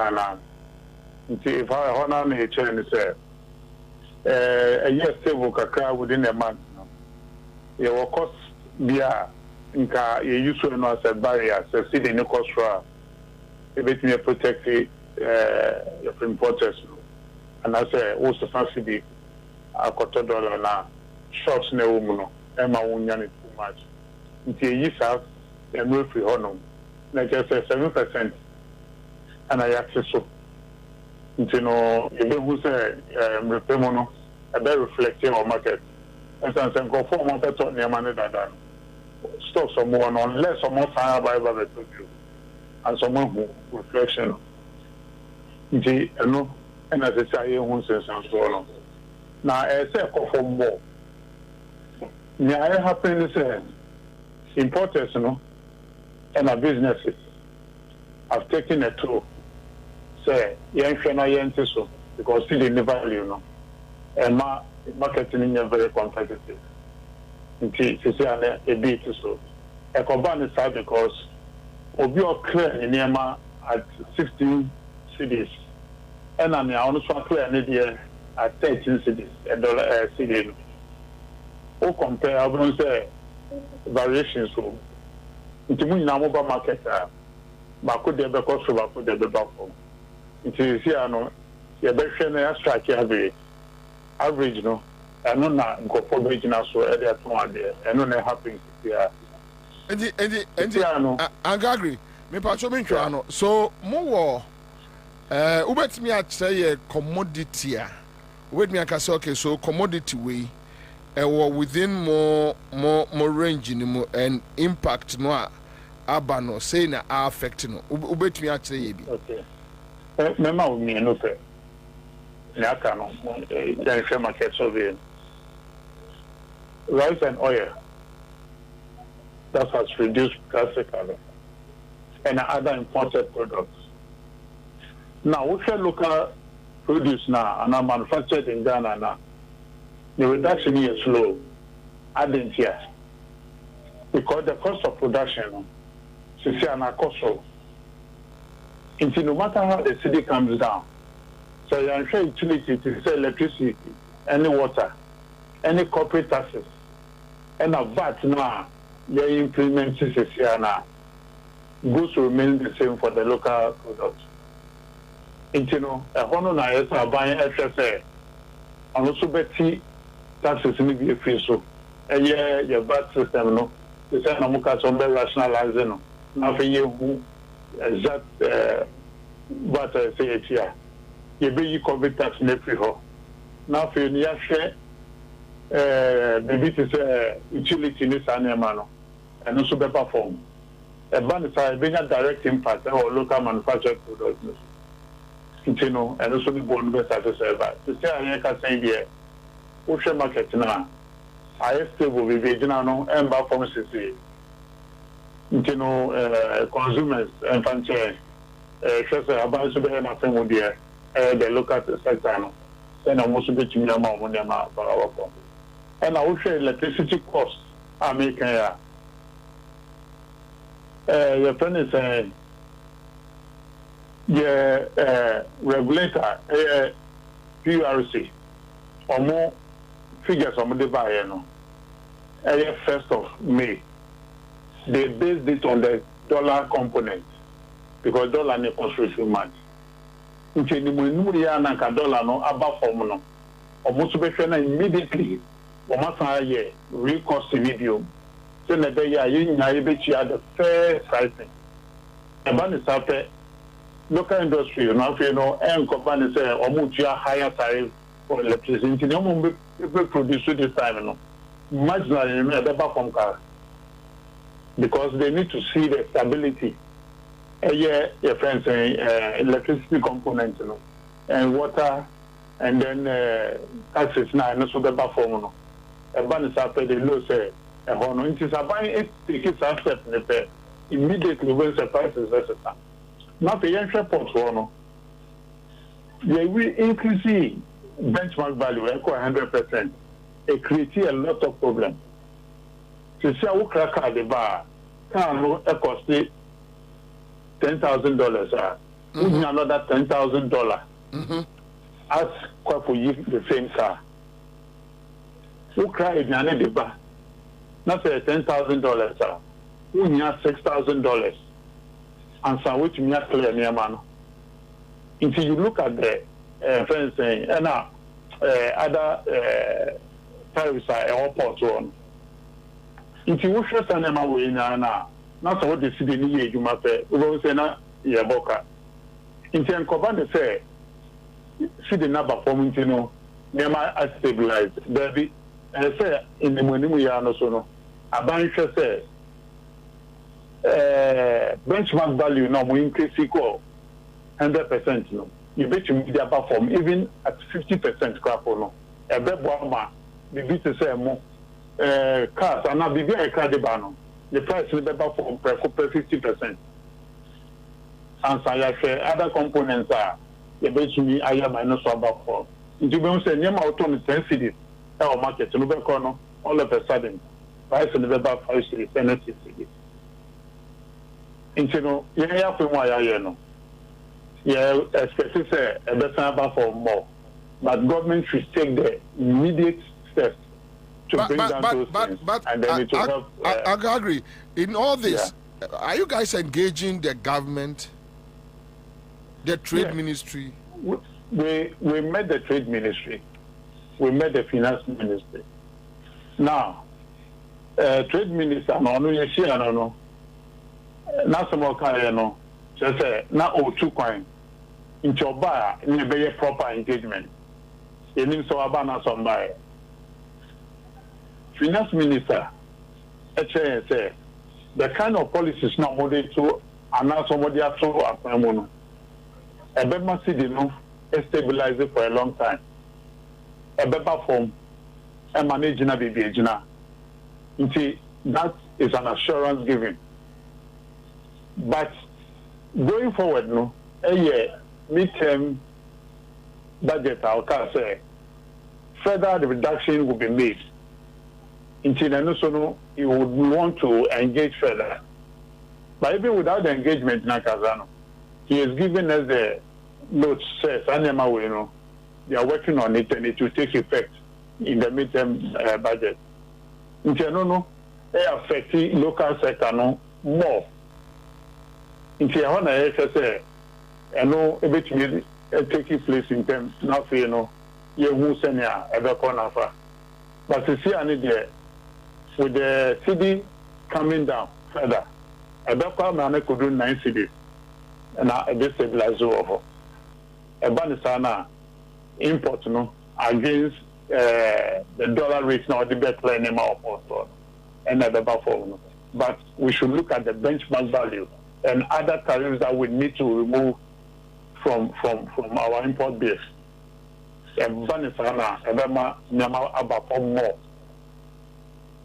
Speaker 11: I honor nature and say, a year stable cacao within a month, your cost via Inca, you used to know as a barrier, so see the new cost for a bit more protected your importers. And I say, also subsidy, a $1 now, shops no woman, Emma won't too much. Until you have a move free honor, like I say, 7%, and I access so. You know, you don't say, repayment, a very reflective on market. And so I'm going for one better near money than stop someone unless someone higher by the you and someone who reflection. You know, and as I say, who says and so on. Now, I say, for more. Now, I happen to say, importers, you know, and our businesses have taken a toll. Say, so because still in the value, you know, and marketing is very competitive. It's a bit so. A combined is sad because we are clear in Yama at 16 cities, and I'm also clear in India at 13 cities, a city. Or compare, I won't say variations. So, it's a mobile market, but could there be cost of could there be buffer? It is here, no, your best friend strike average, no. I know not go for regional so at one there. I know that happens here.
Speaker 2: And I agree. Me pacho me no. So more ubet me at say a commodity. Ubet me aka say okay so commodity way within more range no and impact no abano say na affect no. Ubet me at say bi. Okay.
Speaker 11: Mema wo me no pe. Na aka no. Then share market survey. Rice and oil that has reduced drastically, and other imported products. Now, we share local produce now and are manufactured in Ghana now. The reduction is slow, adding here because the cost of production is cost. No matter how the city comes down, so you sure utility to sell electricity, any water, any corporate taxes. And a VAT now, they implement this year now. Goods remain the same for the local products. You know, a honor now is buying FSA. And also betty taxes in the free so. And yeah, your VAT system, no. The same Namuka somewhere rationalizing. No. Now for you who exact VAT say it here. You be you corporate tax in the free ho. Now for you share. Maybe it is utility in this animal and also be performed. A ban is being a direct impact on local manufactured products. You know, and also the bond best as a server. To say I can say here, ocean market now, I still will be regional and performances. You know, consumers and franchise, just about to be nothing with the local sector. And I'm also between your mom and your mouth for our company. And I will share electricity costs are making your friend is saying, regulator, PRC, or more figures on the buyer, no, 1st of May. They based it on the dollar component because dollar is construction much. If you know, dollar no above formula, almost immediately. Real cost in medium. So that they are using the fair pricing. And when it's after local industry, and companies say, or much higher tariff for electricity, no more produce this time, much than a better from car. Because they need to see the stability. Your friends say electricity component, and water, and then taxes now, and also the better formula. A ban is after the law say a honor. It is a buying it tickets after the pay immediately when the price is less. Not the young shepherd one.
Speaker 16: we increase benchmark value equal 100%. It creates a lot of problems. To see how crack at the bar, can cost $10,000. Another $10,000. As quite for you the same car. Who cry in the bar? Not say $10,000. Who near $6,000. And so which me clear near man. If you look at the fencing and other tariffs are airport one. If you wish to send them away now, not so what the city need you must say, we will say na boka. In turn, Kwabena say, see the number performing, you know, never stabilized. Baby, and say in the money we are no so no. A bank say, benchmark value now we increase equal 100%. No, you bet you media perform even at 50% crap or no. A bed bomber, the bit to say more. Cars and now be very credible. The price will be about for 50%. And so I say other components are the base me I am minus about 4. Into be say near my 10 cities our market no be corner all of a sudden price will be about 5 cities and 6 cities. Into no yeah for why I know. Yeah, especially say a better about for more. But government should take the immediate steps to bring down those things, and then it will help.
Speaker 2: I agree. In all this, are you guys engaging the government, the trade ministry?
Speaker 16: We met the trade ministry. We met the finance ministry. Now, trade minister, no. Now some more kind, no. Just say now two coin. In your bar, in a proper engagement. It means so about somebody. Finance minister, say the kind of policies not model to announce somebody else to a better city no stabilize it for a long time. A better form and managing a baby. That is an assurance given. But going forward, no, a year midterm budget, I can say further reduction will be made. Until you would want to engage further. But even without the engagement, Nakazano, he has given us the note says, they are working on it and it will take effect in the midterm budget. Until they affect the local sector more. Until I say, I know a bit taking place in terms now, you who send ya ever corner. But to see any there. With the CD coming down further, a better man could do 9 cities and a destabilize over. A banisana import no against the dollar rate now the better name of and a better form. But we should look at the benchmark value and other tariffs that we need to remove from our import base. A banisana a better nyama about more.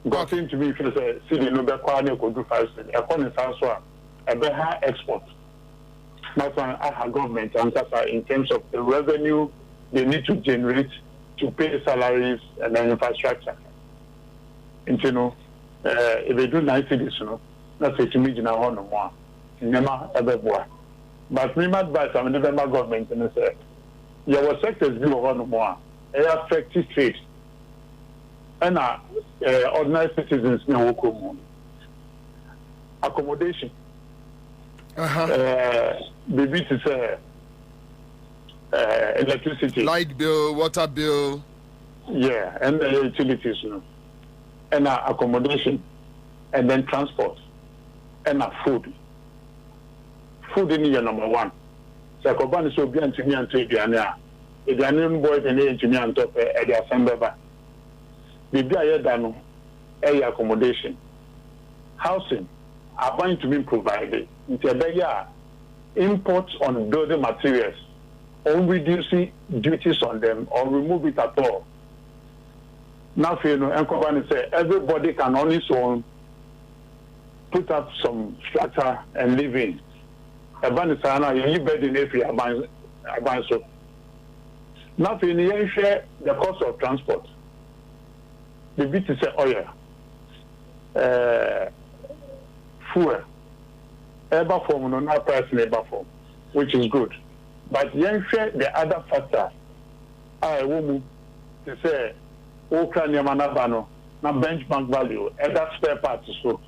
Speaker 16: Got into me if you say, see the number quality could do 5 cities. According to Ansah, a better export. Not on our government Ansah in terms of the revenue they need to generate to pay salaries and then infrastructure. And if they do 9 cities, that's a to now no more. Never ever more. But me advice, I'm never my government and say, your sectors do no more. They affect trade. And ordinary citizens know accommodation. Maybe to say electricity,
Speaker 2: light bill, water bill.
Speaker 16: Yeah, and the utilities, and accommodation, and then transport, and food. Food in year number 1. So Kwabena is so bien to me and to Idiania. Idianian boys and engineer on top at the assembly. Maybe I had done accommodation, housing are going to be provided. Until imports on building materials, or reducing duties on them, or remove it at all. Now, and Kwabena say everybody can only put up some structure and live in. Kwabena say, "You bed in every so Now, if you share the cost of transport, the bit is oil, fuel, ever form, no price labor form, which is good. But you share the other factor. I will say, Ukrainian manabano, na benchmark value, other spare parts so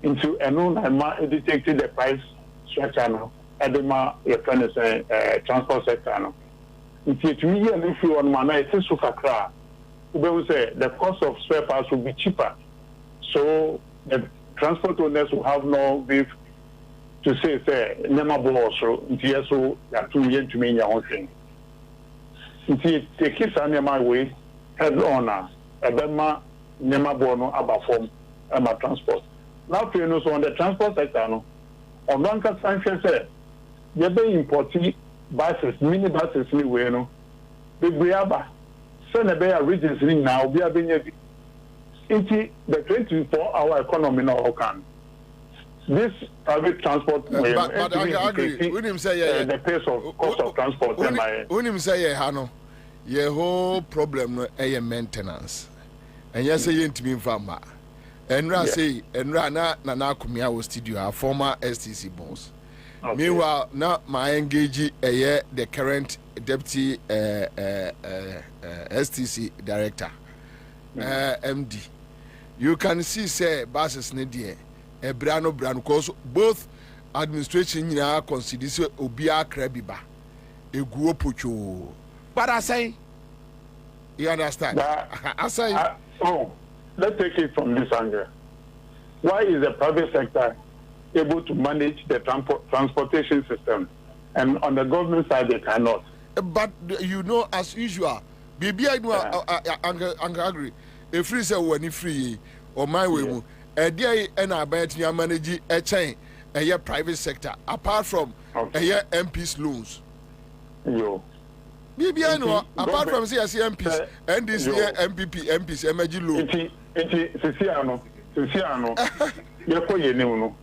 Speaker 16: into a known and detected the price structure now, and the transport sector now. If you and if you on mana, it is Accra, we will say the cost of spare parts will be cheaper. So the transport owners will have no beef to say, never also, into so that 2 years to mean your own thing. Into the kids are my way, head on a Bema, never born about form and my transport. Now, you know, so on the transport sector, no, on one sanction said, you're being importing buses, mini buses, anyway, no, big Briaba, send a bear regions now, we are being into the 24-hour economy now, can. This private transport,
Speaker 2: but I agree. When him say
Speaker 16: the pace of cost of transport,
Speaker 2: when him say Hano, your whole problem no maintenance, and yes, say into me farmer, and I say and Rana Nana Kumia was studio our former STC boss. Okay. Meanwhile, now my engage the current deputy STC director, MD. You can see say buses need a brand because both administration consider obia krebiba a guopucho. But I say, you understand? I say,
Speaker 16: let's take it from this angle. Why is the private sector able to manage the transportation system, and on the government side they cannot?
Speaker 2: But you know, as usual, baby, I know, I agree. If free say when free or my way. A day and I bet you manage a chain, a year private sector, apart from a year MPs loans.
Speaker 16: Yo.
Speaker 2: Maybe I know, apart from CSC MPs and this year MPs, MG loan.
Speaker 16: Siciano, you're for you know.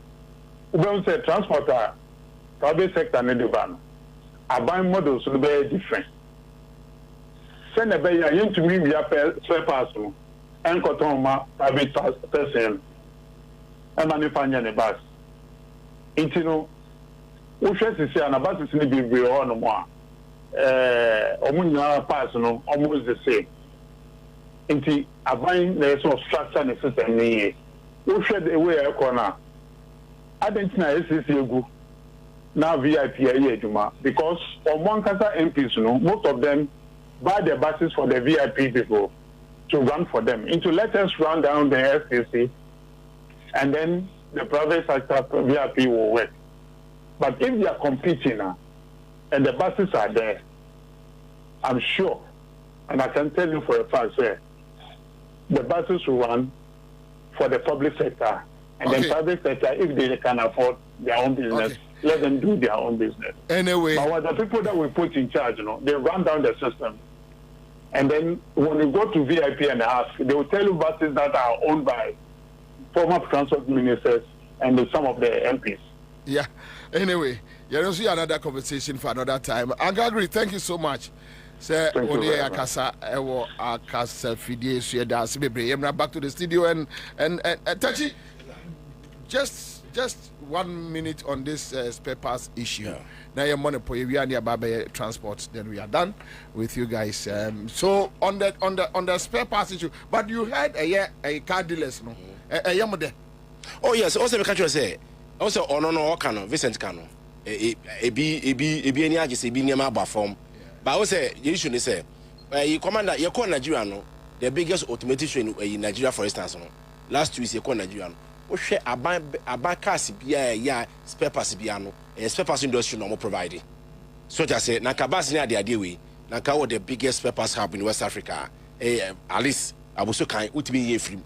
Speaker 16: Don't say transporter, private sector, and the van. I buy models will be different. Send a bay to me, we are spare parcel, and cotton private person. And manufacture the bus. It's no, we should see an bus is maybe we are no more. Personal, almost the same. Into a buying the sort of structure and system. We should away a corner. I don't know if this is good. Now VIP because on one casa MPs, most of them buy their buses for the VIP people to run for them. Into let us run down the STC. And then the private sector VIP will work. But if they are competing and the buses are there, I'm sure, and I can tell you for a fact, the buses will run for the public sector. And then private sector, if they can afford their own business, let them do their own business.
Speaker 2: Anyway.
Speaker 16: But what the people that we put in charge, they run down the system. And then when you go to VIP and ask, they will tell you buses that are owned by former transport ministers and some of the MPs.
Speaker 2: Yeah. Anyway, you don't see another conversation for another time. Angagri, thank you so much. Sir, Akasa, Akasa Fidie, Sueda, back to the studio and Tachi, just 1 minute on this spare parts issue. Now your money for you and your Baba transport, then we are done with you guys. So on the spare parts issue, but you had a car dealers, no?
Speaker 9: Oh yes, also because say also no Kano, Vincent Kano. Ebi any agency be near my form. But I say you should say you commander you call Nigeria no the biggest automatic train in Nigeria for instance no. Last week you call Nigeria no. O share aban cars bia spare parts bia no. Spare parts industry no more providing. So just say na kabas near the idea we na ka the biggest spare parts hub in West Africa. At least abuso kan utimi ye free.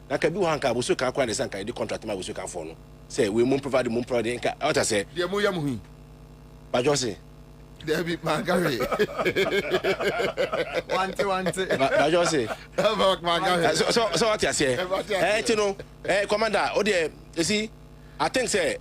Speaker 9: Na ka bi wo hanka abuso kan kwa ne sanka the contract ma abuso kan for no. Say we mun provide nka what I say.
Speaker 2: Dey mu yam hu.
Speaker 9: Ba jo say
Speaker 2: there be Magari.
Speaker 9: Want. Ba jo say. So what I say. You know, commander, you see, I think say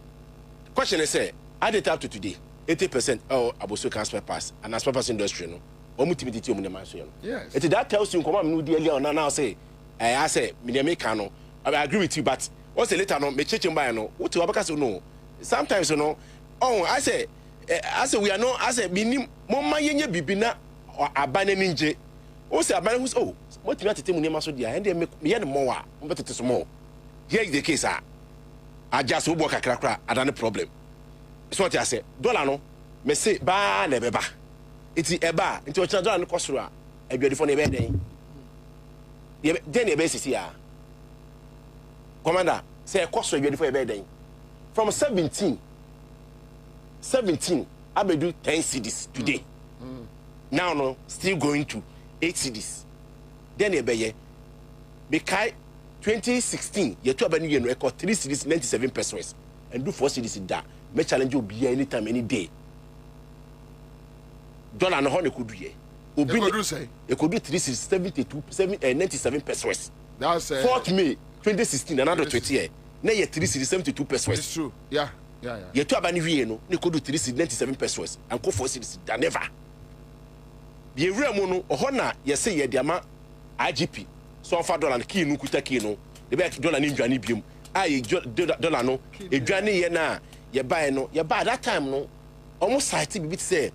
Speaker 9: question is say I did up to today 80% abuso can spare pass and as spare pass industry no. omutimiti omu ne maso no.
Speaker 2: Yes.
Speaker 9: That tells you come am no dey earlier now say I say me make no. I agree with you, but what's the later no me cheche mba no. What you abaka say no. Sometimes you know, I say we are no I say minim momma yenye bibina abane ninje. O say abane who oh what me atete mu ne maso dia and dey me ye no more a betete so more. Here is the case I just wo kakra adane problem. So what I say dollar no me say ba na beba. Iti eba nti o dollar no kosoro a aduadifo na ebe den. Den ebe sisi a. Commander say kosoro aduadifo ebe den. From 17 abedu 10 cedis today. Now no still going to 8 cedis. Then ebeye bekai 2016 yetu abani ye no record 3 cedis 97 pesos and do 4 cedis da me challenge obi anytime any day. Dollar no honey could do ye. Obi
Speaker 2: could say
Speaker 9: e could do 3 cedis 97 pesos.
Speaker 2: That's
Speaker 9: 4th May 2016 another 20 year. Na ye 3 cedis 72 pesos.
Speaker 2: It's true. Yeah.
Speaker 9: Yetu abani wie no ne could do 3 cedis 97 pesos and go 4 cedis da never. Ye remo no ohona ye say ye diama IGP so fa dollar key no kuta key no the be dollar ni dwane biom ai dollar no edwane ye na ye buy no ye buy that time no almost site bibit say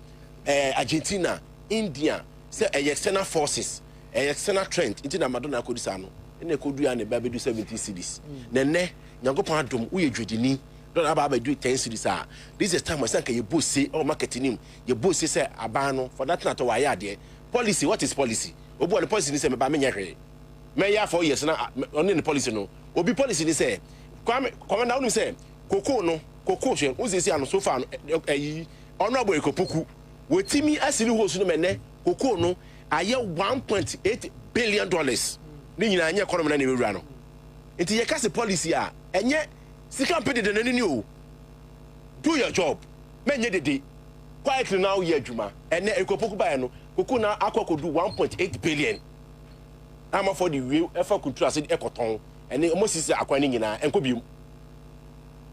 Speaker 9: Argentina, India say external forces external trend into na Madonna kodisa no na kodu ya ne ba be do 70 cedis ne nyagopon adom wo ye dwedini dollar ba do 10 cedis a this is time say ye boss say or marketing ye boss say aban no for that na to why ade policy. What is policy? Obu the policy ni say me ba me nyahwe me ya 4 years na on the policy no obi policy ni say commander unu say koko hwe uzi si anu so far ayi honorable ekopoku wetimi asiri ho so no mene koko no aye 1.8 billion dollars ni nyina anya economy na ewura no enti ye kase policy a enye sika pede de nani o do your job menye dede quietly now ye adwuma ene ekopoku ba no koko na akokodu 1.8 billion ama for the way efa kultura se ekoton ene almost is akwani nyina enko bium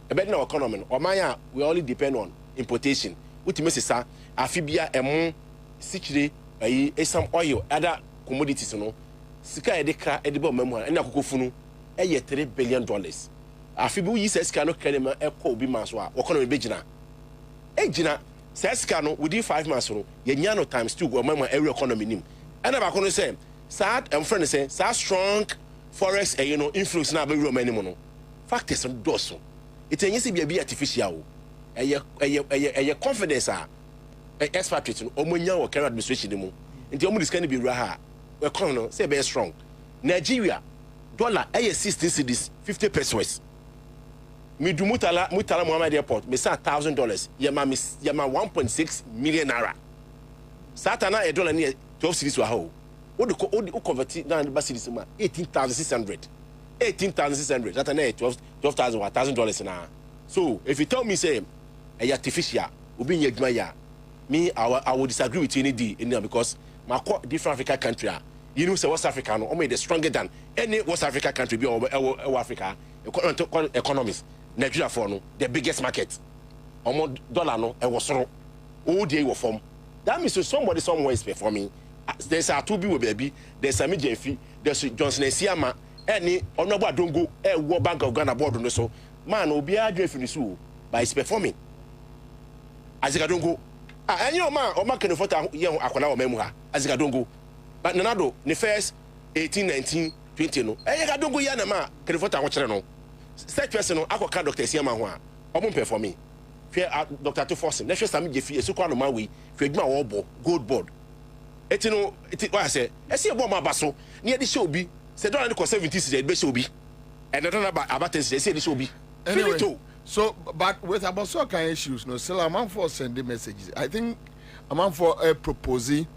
Speaker 9: ebe na economy no omanya we only depend on importation ultimately sa afibia emu sikire ayi some oil other commodities no sika e de kra e de ba mamu ene akokofunu e ye 3 billion dollars afibi yi sika no kanema e ko obi ma so a economy be gina e gina sika no within 5 months no ye nya no times 2 go mamu every economy nim ene ba ko no say sad and friend say sad strong forex influence na be room anymore no factors on doso it enyesi bia artificial eye confidence expatriate no omonya wo current administration mu nti omo discan be ra ha we come no say be strong Nigeria dollar 16 cedis 50 pesos midu mutala Muhammad airport me say $1,000 ye ma 1.6 million naira satana a dollar near 12 cedis wa ho what the convert na cedis ma 18,600 that na $12,000 na. So if you tell me say a artificial obi nyadwuma ya me I will disagree with you any day because my different African country you know say West Africa no almost stronger than any West Africa country be or Africa economies Nigeria for no the biggest market dollar no e was so all day wo form that means somebody somewhere is performing. There's a 2B baby, there's a major fee, there's Johnson Siama, any honorable Dongo, World Bank of Ghana board on the so man will be a drift in the zoo by his performing. As I don't go, and your man or man can afford young Aquana memoir as I don't go. But Nanado, the first 18, 19, 20 no, I don't go Yanama, can afford our channel. Such person, Aqua Doctor Siama, or won't perform me. Fear Dr. To force him, let's just some Jeffy, a so called my way, for my gold board. Etino what I say a bomb abaso near the show be said don't go 70 cedis be show be and I don't know about they say the show be
Speaker 2: anyway. So but with about so kind issues no still I'm for sending messages. I think I'm for proposing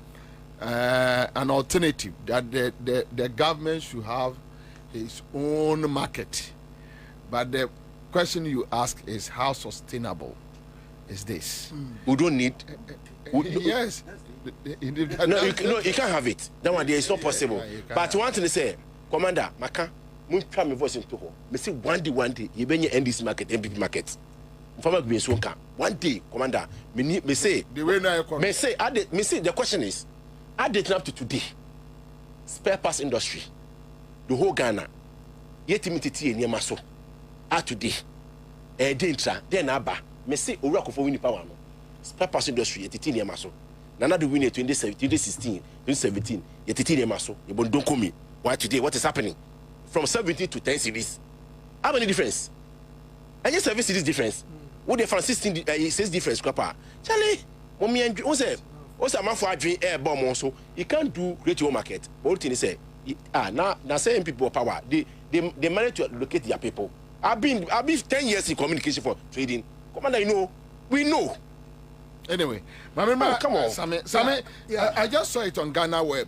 Speaker 2: an alternative that the government should have its own market, but the question you ask is how sustainable is this?
Speaker 9: We don't need
Speaker 2: yes.
Speaker 9: No, you can't have it. That one there is not possible. But one thing to say, Commander, Maka, mun try my voice into her. Me say one day, you be end this market, MPP market. One day, Commander, me say
Speaker 2: the way now
Speaker 9: me say the question is, Adding up to today, spare parts industry, the whole Ghana, yet immediately near Maso, today, Dentra, then Abba, may say Oracle for winning power. Spare parts industry, yet near Maso. Nana do win 2016, 2017, yet near Maso, you don't call me. Why today? What is happening? From 17 to 10 series. How many difference? And just 7 series difference. What they from 16 6 difference, Papa? Charlie, mommy and what's a man for a dream air bomb also? You can't do great your market. All thing is say, now saying people power. They manage to locate their people. I've been 10 years in communication for trading. Commander, you know, we know.
Speaker 2: Anyway, my
Speaker 9: come on,
Speaker 2: Sammy. Yeah, I just saw it on Ghana Web.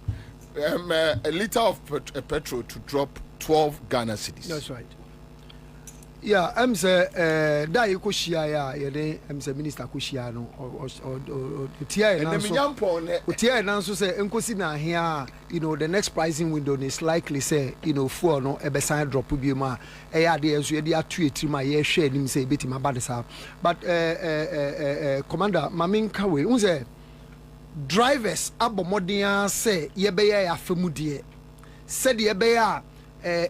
Speaker 2: A liter of petrol to drop 12 Ghana cedis.
Speaker 5: That's right. Yeah, I'm say that you could share. Yeah, I'm say Minister Kushia no or Tia and Tia and also say Nkosina here. You know the next pricing window is likely say for no a sign drop will be ma. There so they are two my year share him say bit my bad sa. But Commander Mamin Kawe unse drivers abomodian say yebeye afemudie said yebeye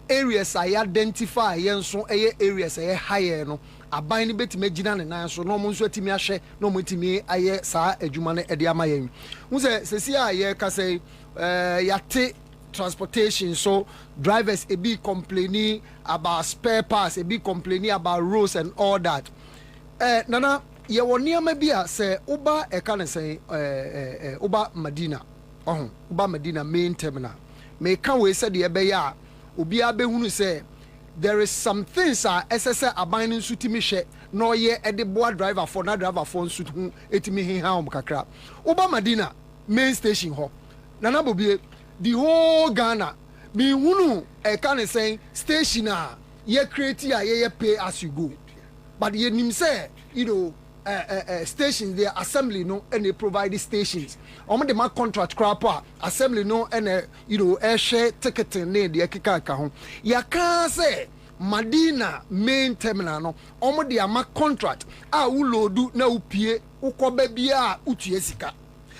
Speaker 5: areas I identify yenso areas higher no aban ni betime gina ne nan so no mo nso atimi ahye no mo timi aye saa adwuma ne ede amayen hu se se aye ka say yate transportation so drivers e be complaining about spare parts e be complaining about roads and all that nana ye woni ama bia se uba e kan say uba Medina uba Medina main terminal me kan we said ye be ya obi abehunu say there is some things SSS aban nsu timi hye no ye ede boa driver for na driver for nsu hu etimi hiha kakra uba Medina main station ho nana Bobie the whole Ghana me hunu e kan say station ye create ye pay as you go but ye nim say stations, their assembly no and they provide stations. The ma contract crap assembly no and air share ticketing ne the kika home. Ya can say Medina main terminal no the ma contract ulodu na upie ukobe bia utiesika.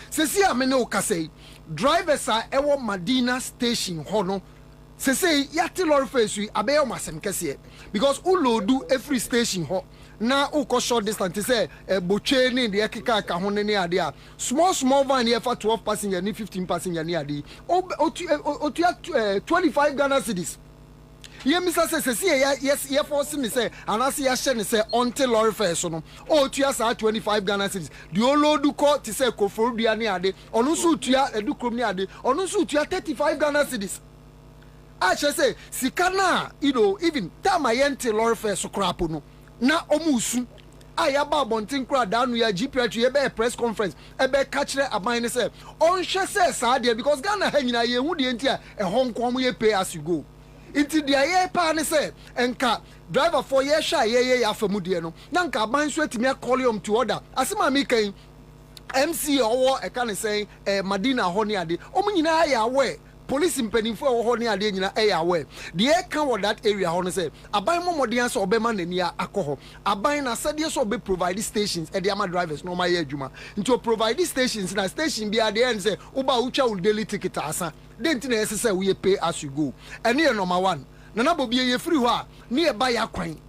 Speaker 5: Sesi amene okasei drivers ewo Medina station hono. Sesi yati lorry face abe o masem kese because ulodu every station ho. Na uko short distance say boche ni de kika ka ho ne ade a small van here for 12 passenger ni 15 passenger ni ade o 25 Ghana cedis ye misa say yes ye force me say anase ya hye ne say until lorry fare so no o tua sa 25 Ghana cedis the olodu ko ti say koforudua ni ade onu so tua edukrom ni ade onu so tua 35 Ghana cedis a say sikana even time ayente lorry fare so krapo no na omusu ayaba bontin kra danu ya GPH ye be press conference e be catch aban ne say on hwe say sa de because Ghana ha nyina ye hu de ntia e honkom ye pay as you go inti de ye pa ne say enka driver for ye sha ye afamu de no na nka aban so atimi akolium to order asema mi kan MC owo e kan say Medina ho ne ade omu nyina ya we police mpanimfo wo ne ade nyina aware de e kan wo that area ho no say aban momodian so obema nani akoho aban na sade so be provide stations e de ama drivers no ma ye adwuma nti provide stations na station bi ade en say uba ucha ul daily ticket asa den ti na ese say we pay as you go ene ye number 1 nana Bobie ye free ho a ne e ba ya kwan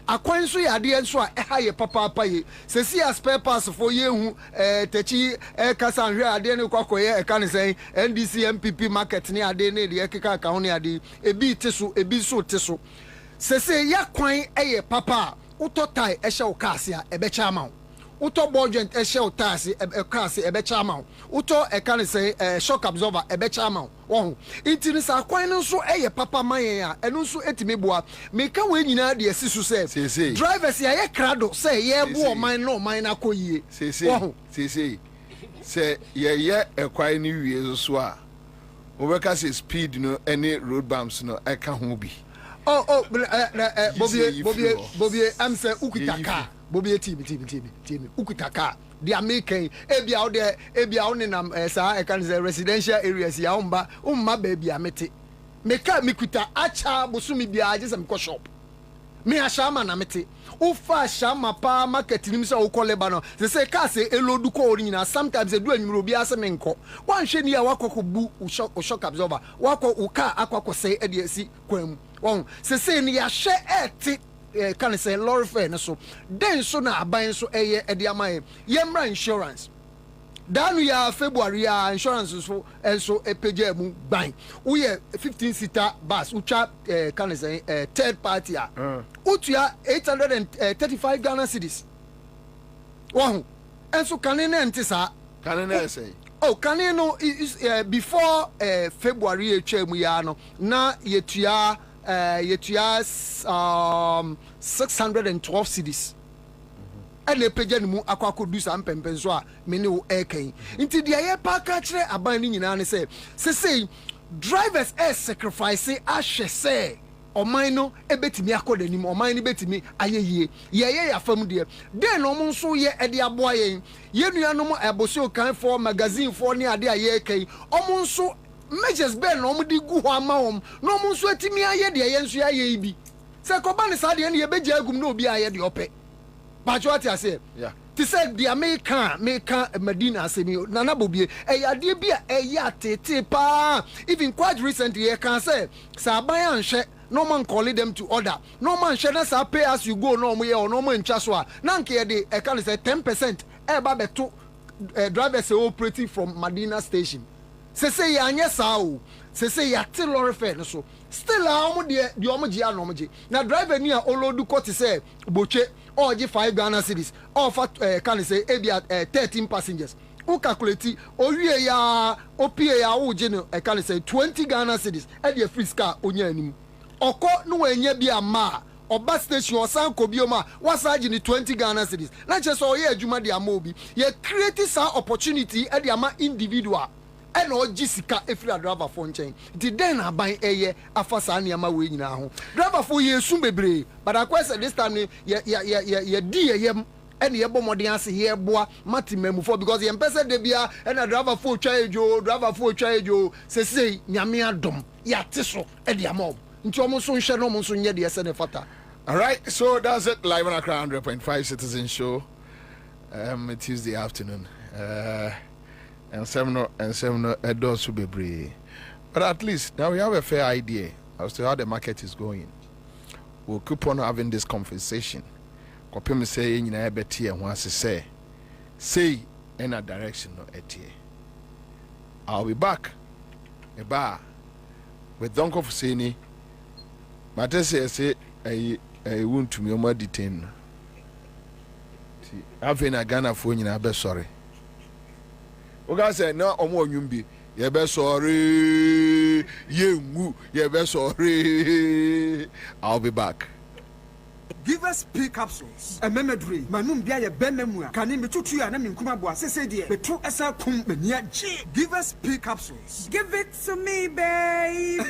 Speaker 5: akwan so ya de nso a ha ye papa ye sesi a spare parts for ye hu techi kasa hwe ade ne kwakoye kan say NDC MPP market ne ade ne de keka ka ho ne ade ebi teso ebi so teso sesi ya kwan ye papa uto tai hye o kase a ebe cha ma uto budget hye o taxi kase ebe cha ma uto kan say shock absorber ebe cha ma wo intini sa kwan no so papa man ya eno so etime boa me ka we nyina de asisu say drivers ya ye krado say ye bo man no man na koyie
Speaker 2: say ye ekwan ni wie so a obeka say speed no any road bumps no e ka ho bi Bobie
Speaker 5: am say ukitaka Bobie team ukitaka the American ebia on nam sa can say residential areas ya umma baby amete meka mikuta acha bosumi bia je sam ko shop me ashama na mete ufa shama pa market nim se ukọ Lebanon se ka se elodu ko ori nyina sometimes edu anwuro bi ase me nkọ wan hwe ni ya wakọ bu shock absorber wakọ uka akọ se e de asi kwam won se ni ya hwe eti kan say lorry fare no so den so na aban so eye e de amaye yemra insurance danu ya February ya insurance so enso epeje mu ban wo ye 15 seater bus ucha kan say third party a utua 835 Ghana cedis wow enso kanene ntisa
Speaker 2: kanene say
Speaker 5: oh kanene is before February etwa mu ya no na yetua 612 cedis ele peje ni mu akwako du sam pempen so a me ne wo ekan nti de aye pa ka kire aban ni nyina ne say drivers sacrifice ahwe say oman no ebetimi akoda ni oman ni betimi ayeyie ye ya fam de den no mo nso ye ede aboa ye nuanom eboso kan for magazine for ni ade aye ekan omo nso measures ben no mo di gu ho ama won no mo nso etimi aye de ye nso aye ibi se ko ba ne sa de ne ye beje agum na obi aye de ope. But what I say, yeah. To say the American Medina Asemi, Nana Bobie, a dear tete pa. Even quite recently, I can say, Sabayan share, no man calling them to order. No man share us pay as you go, no way or no man chaswa. Nanke de, I can say 10%. Babe to drivers operating from Medina Station. Say ya sao. Say ya till lorry fare so. Still how much the omoji anomoji. Now driver near Olodu Court say Boche. Or 5 Ghana cedis or can say 13 passengers who calculate owie ya opie ya wo gene can say 20 Ghana cedis e dey free car onya anim oko no wanya bi ama oba station osan ko bi o ma wasage ni 20 Ghana cedis na che so ye adwuma de ama obi ye create some opportunity e dey ama individual and o jisika efri driver for nchen di den aban eye afasa na ma we nyina ho driver for ye sum bebre but I question this time ye di yem and ye bomodin ase ye boa matimemu for because ye mpese de bia and driver for twa ejo se nyame adom ya teso e de ama nti omo so nhwe no omo so nye de ese ne fata.
Speaker 2: All right, so that's it live on Accra100.5 Citizen Show Tuesday afternoon. And some adults will be brave. But at least now we have a fair idea as to how the market is going. We'll keep on having this conversation. Kopim say in a better and once say in a direction no etie. I'll be back a bar with Donko Fusini. Matese say I want to me more detain. Having a Ghana phone in a sorry. Oga say na omo onwumbi ye be sorry ye ngu ye be sorry. I'll be back.
Speaker 14: Give us P capsules. A memory. Manum bia ye benemu. Kani metutu ya na minkuma bo asese de. Betu esa kum menia ji. Give us P capsules. Give it to me, baby.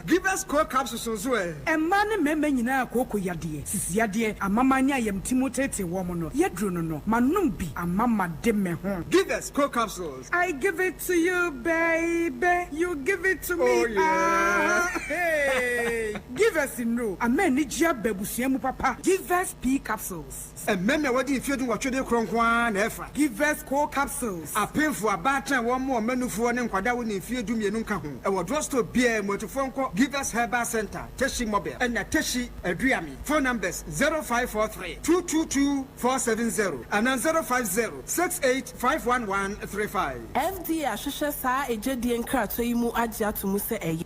Speaker 14: Give us core capsules so e. E ma ne meme nyina akoko yade. Sisi yade amamanya yem timotete wo mo no. Yedro no no. Manum bi amama de me ho. Give us core capsules. I give it to you, baby. You give it to me. Oh yeah. Hey. Give us in no. Amen. Papa. Give us P capsules. And men what if you do what you do cronquan ever. Give us core capsules. A pay for a batter one more menu for an inquadawin if you do me nunca. Our drugstore beer motorphone call. Give us Herbal Center, Teshi Mobile, and a Teshi Adriami. Phone numbers 0543 222 470 and 050 68
Speaker 17: FD Ashusha Sa Ejedi and Kratoimu Aja to Muse A.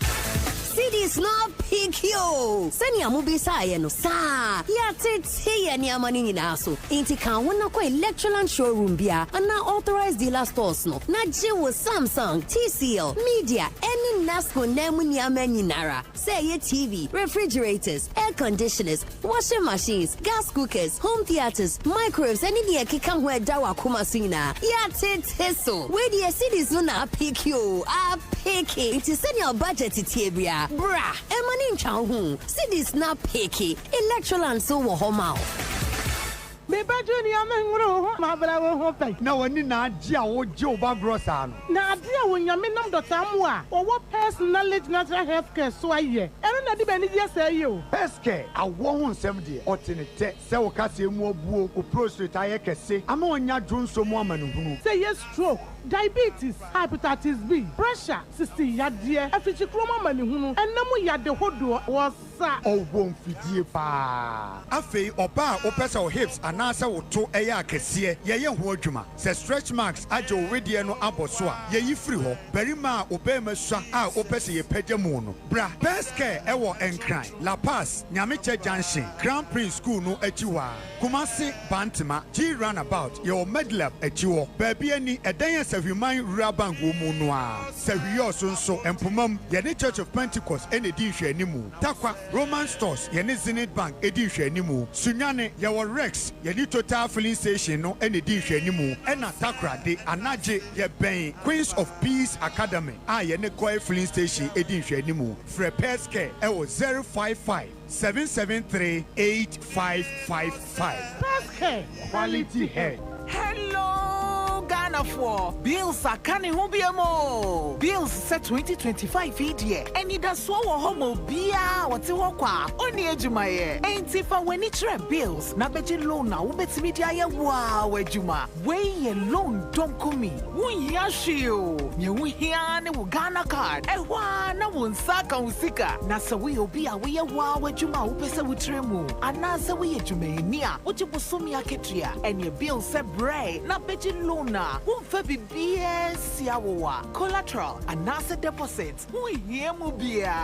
Speaker 23: Cities not pick you. Send your movie no sa. Ya tete ya ni amani na so. Inti kan wona ko Electroland showroom bia and na authorized dealer stores no. Na je wo Samsung, TCL, Media, any Nasco nemu ni amani nara. Say ye TV, refrigerators, air conditioners, washing machines, gas cookers, home theaters, microwaves, any ni ekeka ho eda wa kumasina. Ya tete so. We the cities no na pick you. A pick it. Inti send your budget tibia. Bra, Emani Chow, cities not picky, Electroland so wo home out.
Speaker 14: Me bedroom ni amenwuro ho ma bra wo ho pe.
Speaker 4: Na woni na agi a wo je oba grosa no.
Speaker 14: Na ade a wo nyame nam dota mu a, owo personality natural health care so aye. Eno na di be ni je say yo.
Speaker 4: Peske awo ho nsem de. Otenete se wo ka se mu obuo, o prostate aye kese. Ama onya dwonso mu amanuhunu.
Speaker 14: Say yes stroke, diabetes, hepatitis B, pressure, sisti yade, afichi kroma manihunu. Enamu yade hodo wasa.
Speaker 4: Owo mfidie pa. Afei oba opesa o hips anasa wo to eya akese. Ye ho adwuma. Se stretch marks ajo wedie no aboso a. Ye yi free ho. Berima obema swa a opesa ye pagya mu no. Bra, best care ewo enkran. La Paz, Nyamiche Junction, Grand Prince School no achiwa. Kumasi Bantima, G Runabout, your Medlab achiwo. Baby ani edan Saviman Rural wo mu no a. Savio so empomam ye ne Church of Pentecost ene di hwe animu. Takwa Roman Stores ye ne Zenith Bank edi hwe animu. Sunyane ye wo Rex ye ne Total Filling Station no ene di hwe animu. Ena Takra de anaje ye ben Queens of Peace Academy a ye ne Koi Filling Station edi hwe animu. Fre Peske ewo 055 773-8555.
Speaker 14: Peske
Speaker 4: quality hair.
Speaker 13: Hello, Ghana for bills are coming home bills set 2025 year and it does so homo bia what's walk only ejumaye ain't if I when it's bills na beji loan na ubet media ya wow ejuma wey loan don't come me won yashio ye won hia ne wo Ghana card e wa na won saka usika na so we obi a we wow ejuma wo pese wo tremu ana se we ejuma ni a wo jibosomi aketua and your bill se bray na beji loan na won fa bibia siawoa collateral anasa deposit won hia mu bia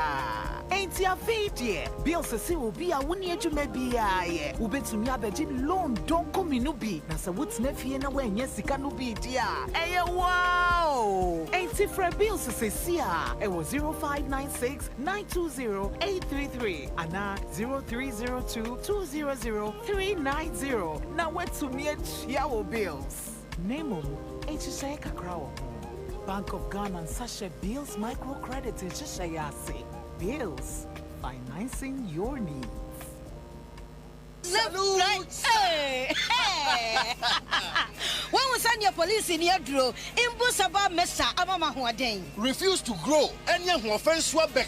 Speaker 13: ain't ya feed bill se si obi a woni ejuma bia ye wo betumi abeji loan don't come no bi na se wotna fie na wanya sika no bi dia eye wow ain't for bills se sia it was 0596-920-833 ana 0302-200-390 na wetumi achia wo bills name HSA Accra100. Bank of Ghana and Ansah Bills Microcredit HSA Bills financing your needs.
Speaker 23: Salute! Hey! When we send your police in your draw, Imbusaba Mesa Abama Huaden.
Speaker 9: Refuse to grow. Any offense swabek.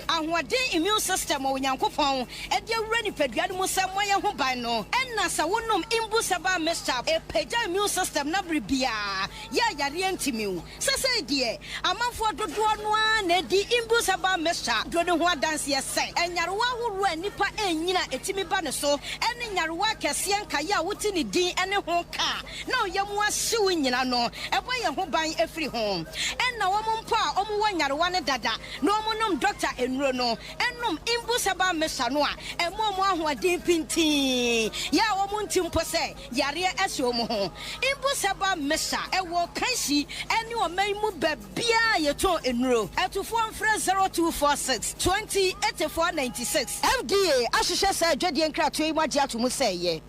Speaker 23: And what day immune system or Yankopon, and your ready pediatric Samoya Hubano, and Nasa Wunum Imbusaba Mesa, a peja immune system Nabribia, Yarientimu. Sasa dear, a month for the one, Eddie Imbusaba Mesa, Dronua dance yes, and Yarwa who ran Nipa and Nina Etimi Banaso. And in your work as Yankaya, wouldn't it be any home car? No, you want suing, you know, a way of buying every home. And now, pa, one dada, no monum doctor in Rono, and no imbusaba mesanoa, and more who are deep in tea. Ya womuntim pose, Yaria as your moho. Imbusaba mesa, a walk kaisi, and you may move bia your toe in row. At to 0246 20 8496. FDA, Ashisha said, Jodian Cratway. What you say, ye?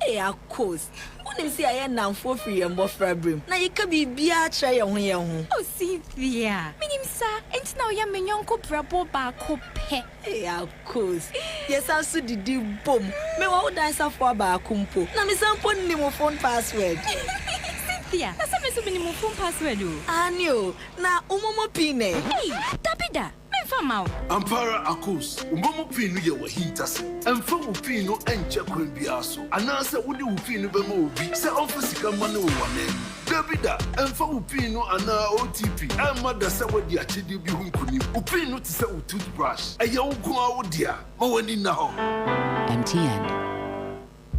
Speaker 18: Eh, of course. When you say I am now for free and more fabric. Now you can be beer try on here.
Speaker 24: Oh, Cynthia. Minim, sir, and now you're my uncle Brabo Barco pet.
Speaker 18: Eh, of course. Yes, I saw the deal boom. Me won't dance for Barcumpo. Now, Miss Ampon name phone password.
Speaker 24: Cynthia, that's a minimum phone password.
Speaker 18: I knew. Now, Umomo Pine.
Speaker 24: Hey, Tapida.
Speaker 25: Ampara Akos, Umomo Pinu ye wa hitase. Emfa wo pinu enche kwen biaso. Anase wodi wo pinu be mo obi. Se office ka mane wo wane. Dabida, emfa wo pinu ana OTP. Emma da se wodi achede bi hu nkonim. Wo pinu ti se wo toothbrush. Eye wo ko awo dia. Ma wani na ho.
Speaker 26: MTN.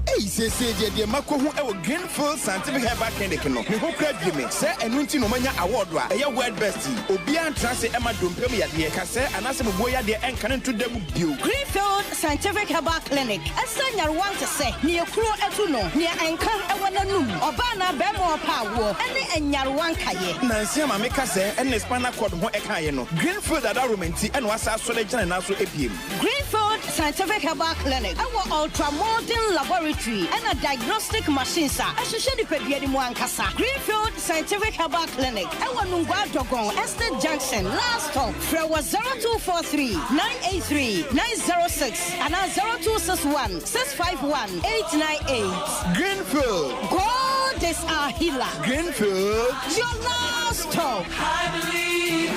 Speaker 26: Hey, say the Mako who ever Greenfield Scientific Herbal Clinic no. Me who credit me. Say enunti no manya award wa. Eya word bestie. Obia transe Emma Dompem ya de ka say anase me boya de enkan to dem bio.
Speaker 23: Greenfield Scientific Herbal Clinic. Asanya want to say ne ekuro etu no. Ne enkan ewana num. Oba na be mo pa wo. Ene enyarewan kaye.
Speaker 26: Nansi ma me ka say ene spinal cord ho ekaye no. Greenfield ada romenti ene wasa so le gina na so epiem.
Speaker 23: Greenfield Scientific Herbal Clinic. Our ultra modern laboratory laboratory and a diagnostic machine sir. Ahwehwe di pedua di mu ankasa. Greenfield Scientific Herbal Clinic. Ewo Nungwa Dogon Estate Junction. Last stop. Free was 0243 983 906 and 0261 651 898.
Speaker 26: Greenfield.
Speaker 23: God is our healer.
Speaker 26: Greenfield.
Speaker 23: Your last stop.
Speaker 13: I believe.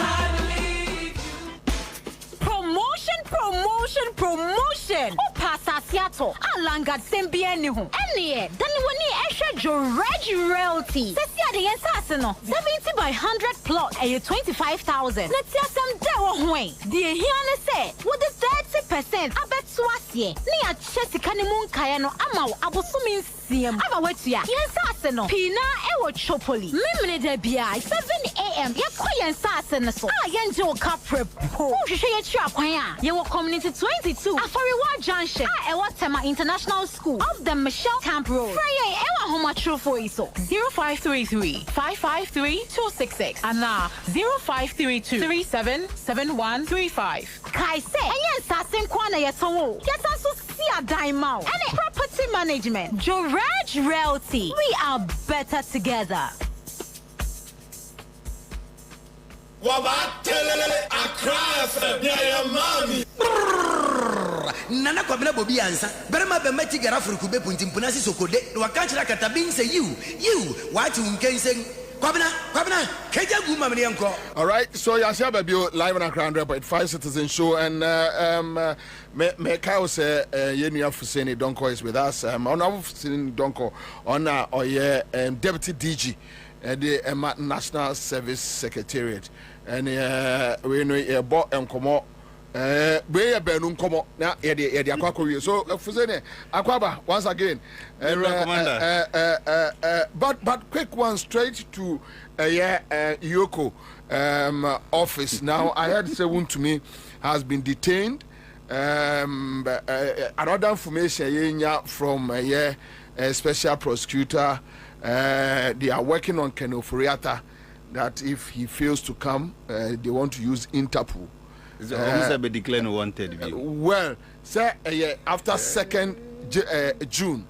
Speaker 13: Promotion. O pasa siato. Alanga sembia ni ho. Ene, dani woni ehwe George Realty. Sesi ade yensase no. 70 by 100 plot eye 25,000. Let's asem de wo hoen. Die hia ne se, with the 30% abeto asie. Ni a chesika ne mu nkae no ama wo abosumi nsiem. Aba wetua. Yensase no. Pina ewo chopoli. Memene de bia 7 AM. Yakwa yensase ne so. Ah yenje o kapre po. Wo hwehwe ye twa kwan a. Ye wo community 22 Afariwa Junction Ewa Tema International School of the Michelle Camp Road Freye Ewa Homa True for Iso 0533 553 266 and now 0532 377135 Kai say Enye Sasin Kwana Yesowo Yesansu Sia Daimao and Property Management George Realty. We are better together.
Speaker 26: Accra FM,
Speaker 3: Nana Kwabena Bobie Ansah. Berema be meti gara furuku be punti mpunasi sokode. Wa kanchira katabin say you what you can say Kwabena keja guma mni yanko.
Speaker 2: All right, so Yasia baby live on Accra100.5 Citizen Show and me Kyle say Yeni Afuseni Donko is with us. On Afuseni Donko on Deputy DG the National Service Secretariat and we know bought and come out. We have been come now. So, Fuzene, Akwaba once again. But quick one straight to Yoko office. Now I heard someone to me has been detained. Another information from a special prosecutor. They are working on Keno Furiata that if he fails to come, they want to use Interpol.
Speaker 12: Declared wanted.
Speaker 2: Well, say after 2nd June,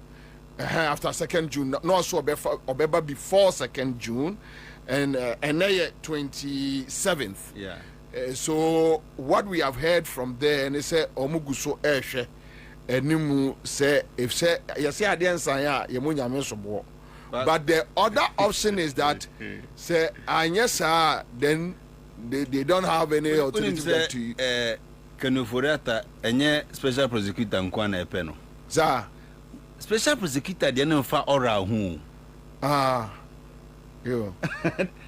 Speaker 2: after 2nd June, no so before 2nd June, and 27th.
Speaker 12: Yeah.
Speaker 2: So what we have heard from there, and they say Omuguso Eshe, and Nimu say if say say Ansah ya yemunya mesobo. But the other option is that say Anyesa then. They don't have any alternative to
Speaker 12: Kanufurata enye special prosecutor nkwana epeno.
Speaker 2: Za
Speaker 12: special prosecutor de no fa ora hu.
Speaker 2: Yo.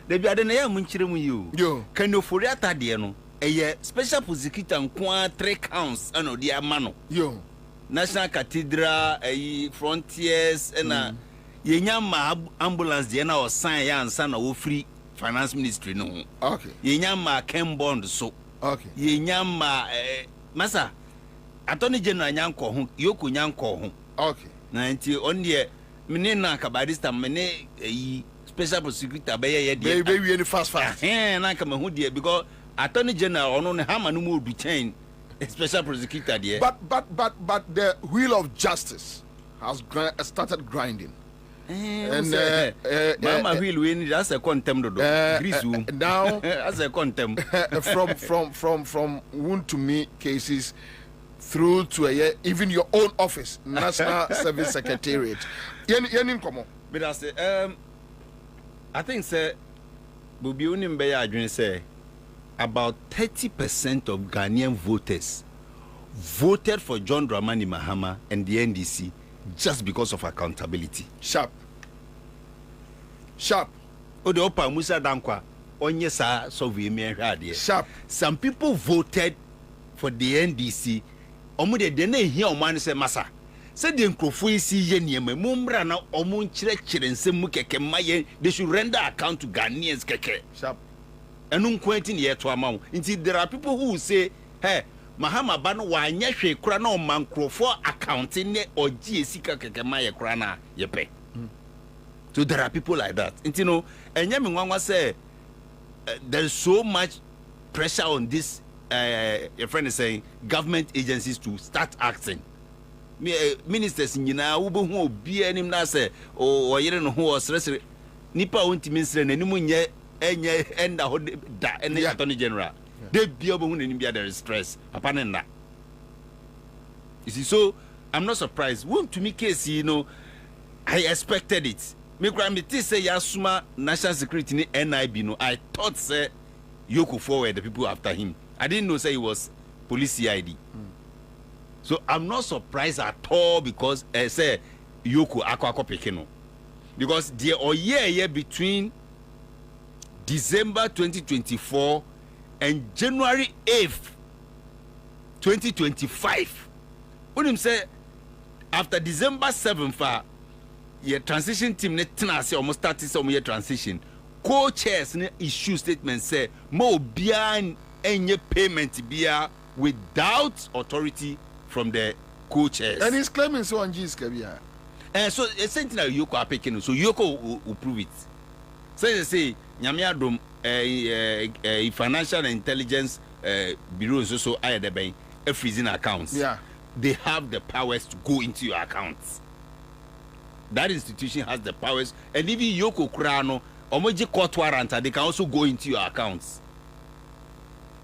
Speaker 12: De bia de na ya munchire mu
Speaker 2: yo.
Speaker 12: Kanufurata de no eye special prosecutor nkwa 3 counts ano de amano.
Speaker 2: Yo.
Speaker 12: National Cathedral Frontiers na yenya ma ambulance de na o sign ya Ansah na wo free Finance Ministry no.
Speaker 2: Okay.
Speaker 12: Yenyama Ken Bond so.
Speaker 2: Okay.
Speaker 12: Yenyama Masa Attorney General nyanko ho, Yoko nyanko ho.
Speaker 2: Okay.
Speaker 12: Na nti on the mene na kabadista mene special prosecutor be ye dey.
Speaker 2: Be we fast.
Speaker 12: Na kama ho dey because Attorney General ono ne hama no mo chain special prosecutor there.
Speaker 2: But the wheel of justice has started grinding.
Speaker 12: And Mama will win. That's a contempt.
Speaker 2: Now
Speaker 12: that's a contempt.
Speaker 2: from wound to me cases through to even your own office, National Service Secretariat.
Speaker 12: But I say, I think say Bobie Unimbeya say about 30% of Ghanaian voters voted for John Dramani Mahama and the NDC. Just because of accountability.
Speaker 2: Sharp.
Speaker 12: Ode opa Musa Dankwa onye sa so we me hwade.
Speaker 2: Sharp.
Speaker 12: Some people voted for the NDC. Omo de na ehia oman se masa. Se de nkrofo isi ye niema mumra na omo nkyerɛkyerɛ nsɛm mu keke maye they should render account to Ghanaians keke.
Speaker 2: Sharp.
Speaker 12: Enu nkwenti ne yeto amawo. Nti there are people who say, hey, Mahama ba no wanya hwe kura na o mankrofo accounting ne ogie sika keke maye kura na yepe. So there are people like that. And you know, and me nwanwa say there's so much pressure on this your friend is saying government agencies to start acting. ministers nyina wo be hu obi anim na say o yere no ho o sresre nipa wonti minister na nimu nye enye enda ho da ene attorney general they be obo hu na nim bia there is stress papa ne na. You see, so I'm not surprised. Won't to me case, I expected it. Me say Yasuma National Security ni NIB I thought say Yoko forward the people after him. I didn't know say he was police CID. So I'm not surprised at all because say Yoko akwa pekeno. Because the year between December 2024 and January 8th 2025. When him say after December 7th, your transition team ne say almost started some year transition. Co-chairs ne issue statement say mo bia any payment bia without authority from the co-chairs.
Speaker 2: And he's claiming so on G's Kabia.
Speaker 12: And so essentially Yoko are picking, so Yoko will prove it. So they say Nyamiadum financial intelligence bureau is also higher than a freezing accounts.
Speaker 2: Yeah.
Speaker 12: They have the powers to go into your accounts. That institution has the powers, and even Yoko Kurano, Omoji court warrant, they can also go into your accounts.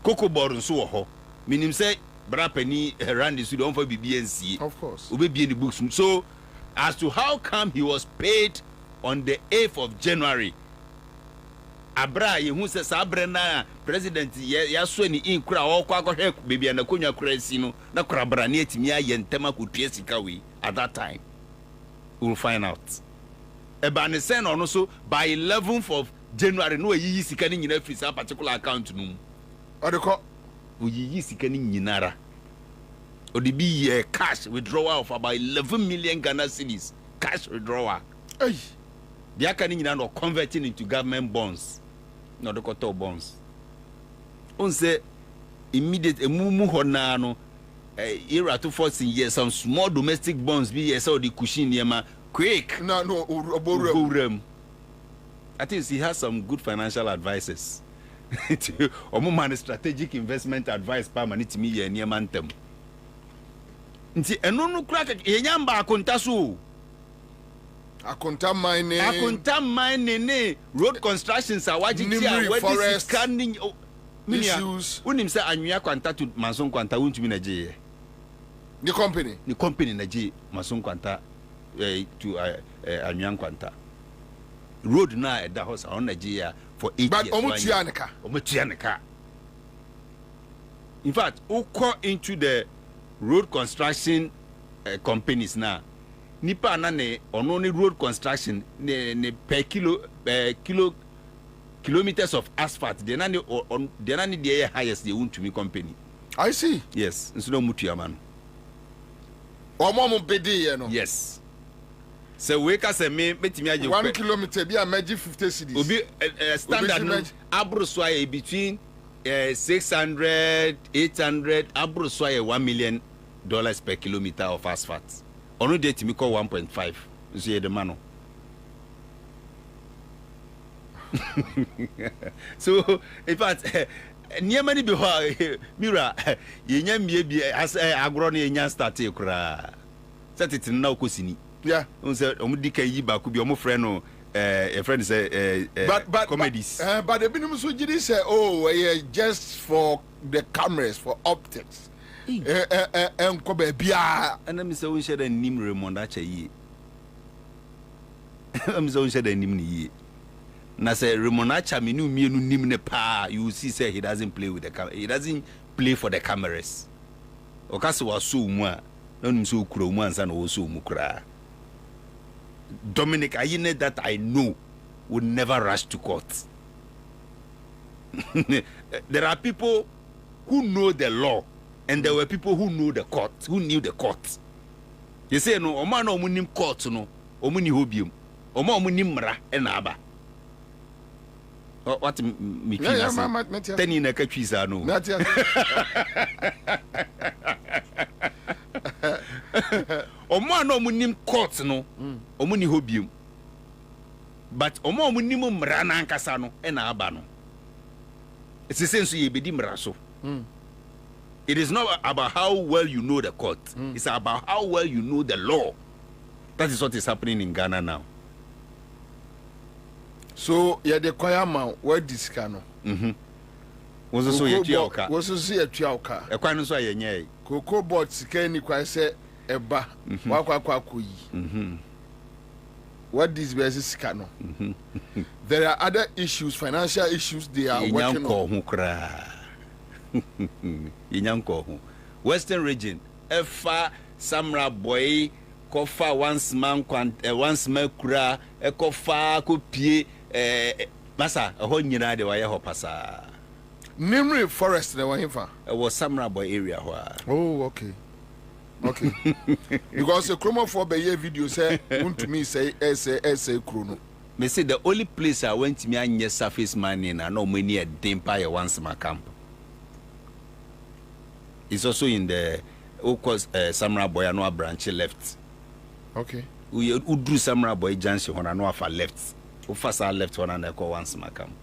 Speaker 12: Coco Boron so ho, meaning say, Brapeni Randy Sudan for BBNC.
Speaker 2: Of course.
Speaker 12: Will be in the books. So, as to how come he was paid on the 8th of January, Abra, who says Sabrina, President, Yaswini in Kra, or Quack, baby, and the Kunya Crescino, the Crabrani, Timia, and Temaku Tiesikawi at that time. We'll find out. Ebane send also by 11th of January, no ye sickening in a particular account.
Speaker 2: Or the call
Speaker 12: ye sickening in Nara. Or the be cash withdrawal of about 11 million Ghana cedis. Cash withdrawal.
Speaker 2: Hey.
Speaker 12: They are coming in or converting into government bonds. Not the quarter bonds. On say immediate a mumu honano era to 14 years, some small domestic bonds be yes or the cushion yama quick.
Speaker 2: No,
Speaker 12: I think he has some good financial advisors. Or more strategic investment advice permanent me and near mantem. And no crack yamba contasu.
Speaker 2: Akunta mining,
Speaker 12: road constructions are watching
Speaker 2: forest
Speaker 12: scanning
Speaker 2: issues.
Speaker 12: Unim say Anua Quanta to Mason Quanta won't be Nigeria.
Speaker 2: The company
Speaker 12: Nigeria Mason Quanta to Anua Quanta. Road now at the house on Nigeria for 8
Speaker 2: but
Speaker 12: years. Omotianeka. In fact, who call into the road construction companies now. Nipa nane on only road construction ne per kilometers of asphalt. They nani on they nani the highest they want to me company.
Speaker 2: I see.
Speaker 12: Yes, it's no mutu man.
Speaker 2: Omo bedi no.
Speaker 12: Yes. So we can say me betimi aje
Speaker 2: 1 kilometer be a meji 50 cedis.
Speaker 12: Obi standard no abro soye between 600 800 abro soye $1 million per kilometer of asphalt. Only date me call 1.5. See the man. So in fact, near many before Mira, ye maybe as agroni yan start kra. Set it now kusini.
Speaker 2: Yeah.
Speaker 12: Unse omudika yiba could be omo friend a friend say
Speaker 2: but
Speaker 12: comedies.
Speaker 2: But the minimum so say oh just for the cameras for optics.
Speaker 12: And let me say we share the name Raymond Achaye. I'm so share the name ni. Na say Raymond Acha me no nim ne pa you see say he doesn't play with the camera. He doesn't play for the cameras. Okase wa so mu a na nim so kura mu ansa na wo so mu kura. Dominic Ayine that I know would never rush to court. There are people who know the law. And there were people who knew the court, who knew the court. You say no, Oma no munim court no, omuni hobium, Oma munim mra enaba. What me kina say? Teni na katwisa no. Oma no munim court no, omuni hobium. But Oma munim mra na ankasa no enaba no. It's the sense ye bedi mra so. It is not about how well you know the court. It's about how well you know the law. That is what is happening in Ghana now.
Speaker 2: So, yeah, the choir man, where this cano?
Speaker 12: Was also a Tiauka.
Speaker 2: Was also a Tiauka.
Speaker 12: A quite so a
Speaker 2: Cocoa bought Sikani quite say a ba, Wakakui. What this is cano? There are other issues, financial issues they are working on.
Speaker 12: In Western region, Efa Samra boy, Kofa once man kura, a Kofa kupie, Massa, a whole United wire hopasa.
Speaker 2: Nimri Forest, the one for
Speaker 12: was Samra boy area.
Speaker 2: Oh, okay. Okay. Because the chromophobe video say, want to me say, essay chrono.
Speaker 12: Me say the only place I went to me and yes surface mining and no money at Empire once my camp. It's also in the Samra Boy and no branch left.
Speaker 2: Okay.
Speaker 12: We do Samra Boy Junction on no far left. Who first I left one and I call once my camp.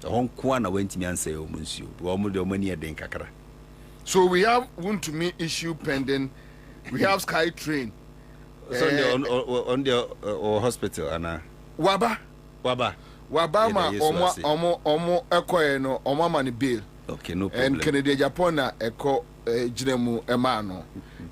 Speaker 12: The Hong Kong went to me and say, oh, monsieur, we almost the money at Kakara.
Speaker 2: So we have want to me issue pending. We have Sky Train.
Speaker 12: So on the hospital, Anna.
Speaker 2: Waba
Speaker 12: ma
Speaker 2: omo ekoye no omo mani bail.
Speaker 12: Okay, no problem.
Speaker 2: And Kennedy Japan eko jinemu emano.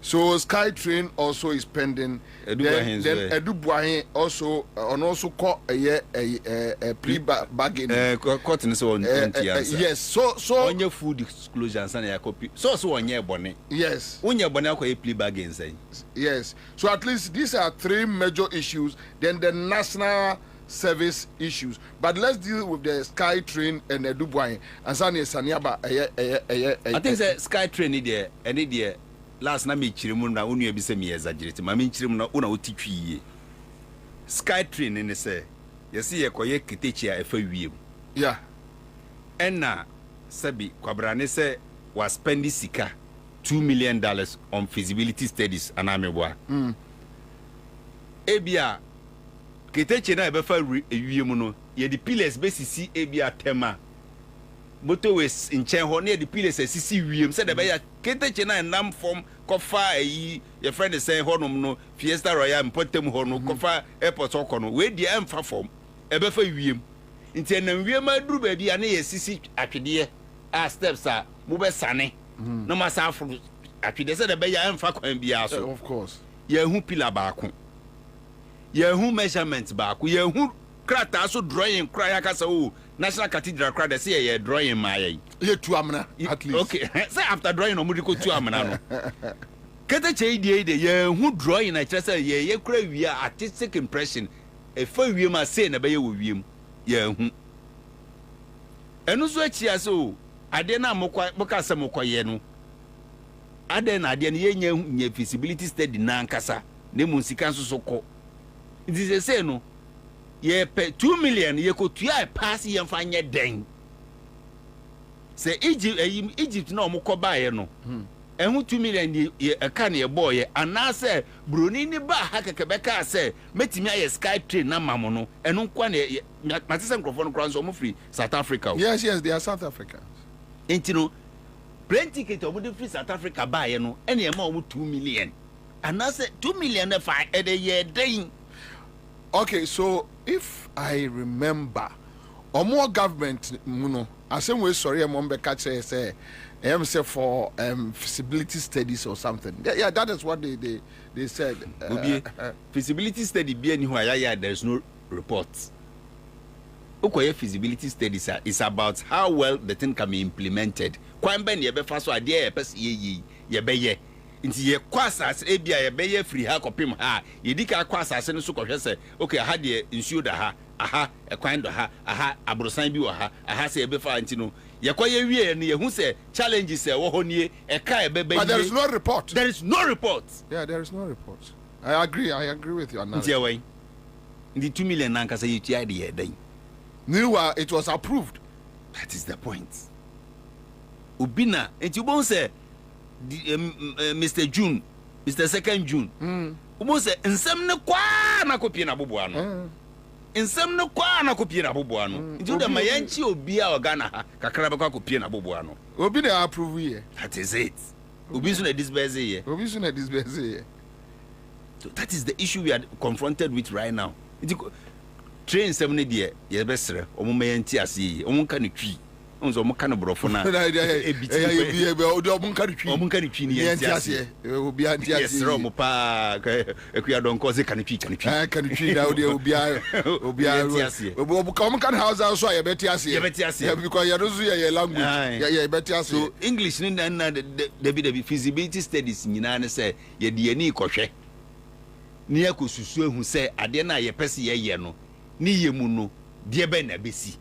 Speaker 2: So Sky Train also is pending. Then Edubuahin also call a plea bargain.
Speaker 12: Court in so on 20 years.
Speaker 2: Yes. So
Speaker 12: on your food exclusions and a copy. So on your bonnet.
Speaker 2: Yes.
Speaker 12: When your bonnet a plea bargain say.
Speaker 2: Yes. So at least these are three major issues. Then the national service issues. But let's deal with the Sky Train and the Dubuahin. And Saniaba.
Speaker 12: I think the Sky Train there and it last night me chirimu na unu ebi se me exaggerate ma me chirimu na una otitwi Sky Train ne se yesi ye koye kitechi a efa wiem
Speaker 2: yeah
Speaker 12: enna sabi Kwabena ne se was spending sika $2 million on feasibility studies anameboa ebia kitechi na ebefa wiem no ye the pillars besisi ebia tema motorways in Chenho near the pillars as CC William said about Kete and Nam from Kofa, your friend is saying Honum no Fiesta Royal and Potem Hono, Kofa Airport Okono, where the Amfa from Ebefa William. In Tenam Wilma Drew baby and a CC Akidia, steps are Mube Sane, no massa from Akida said about your Amfa and Biaso.
Speaker 2: Of course.
Speaker 12: Ye who pillar back. Ye who measurements back, ye who crata so drawing cry castle. National Cathedral crowd they say you're drawing my
Speaker 2: two amna at least.
Speaker 12: Okay. Say after drawing on medical two amna. Kete ye who drawing I just say ye crave we are artistic impression. A full we must say na be with him. Ye who. And also chia so adena moka sa mokoye no. Adena ye feasibility study na nkasa. Ne musika so ko. It is say no. Ye pay 2 million ye ko tuya pass ye mfanye den say Egypt na omko bae no ehu 2 million ye aka na ye boy ana say broni ni ba ha kekebeka say metimi aye Sky Train na mamo no enu nkwa na matise microphone kran so mo free South Africa.
Speaker 2: Yes they are South Africans.
Speaker 12: Entino plane ticket omo de free South Africa bae no ene e ma omo 2 million ana say 2 million na fa e de ye den.
Speaker 2: Okay, so if I remember, or more government, I say we sorry, I'm on say, say for feasibility studies or something. Yeah, that is what they said.
Speaker 12: Feasibility study be anywhere. There is no report. Okay, feasibility studies is about how well the thing can be implemented. Kwamben ye be faso idea ye pes ye be ye. Inti ye kwasas ebia ye beye free ha kopim ha ye dika kwasas ne so kohwe se okay ha de ensure da ha aha ekwan do ha aha abrosan bi wo ha aha se ebe fa anti no ye kwaye wie ne ye hu se challenges e wo honie e ka e bebe.
Speaker 2: But there is no report.
Speaker 12: There is no report.
Speaker 2: Yeah, there is no report. I agree with you on that.
Speaker 12: Ntia wai ndi 2 million nanka say you tia de ye dan
Speaker 2: meanwhile it was approved.
Speaker 12: That is the point. Ubina enti ubon say Mr. June, Mr. 2nd June. Almost nsem ne kwa na kopie na bobo ano. nsɛm no kwa na kopie na boboa no nti de ma yanchi obi a ogana ha kakra be kwa kopie na boboa no
Speaker 2: obi na approve here.
Speaker 12: That is it. Obi so na disbase here.
Speaker 2: Obi so na disbase here.
Speaker 12: So that is the issue we are confronted with right now. Train 7 there, ye besre, omo mayanti ase, omo ka ne twi. Onzo omo ka ne brofo na.
Speaker 2: Ebi omo ka ne twi.
Speaker 12: Omo ka ne twi ni yanti ase.
Speaker 2: Obi anti ase.
Speaker 12: Yes, omo pa ekuya don cause ka ne twi, ka ne twi.
Speaker 2: Ka ne twi na obi yanti ase. Omo ka ne house so ye beti ase.
Speaker 12: Ye beti ase.
Speaker 2: Because ye no so ye language. Ye beti ase.
Speaker 12: So English ni na the feasibility studies nyina ne say ye de ani kohwe. Ni akosusu ehu say ade na ye pese ye no. Ni yemu no de be na besi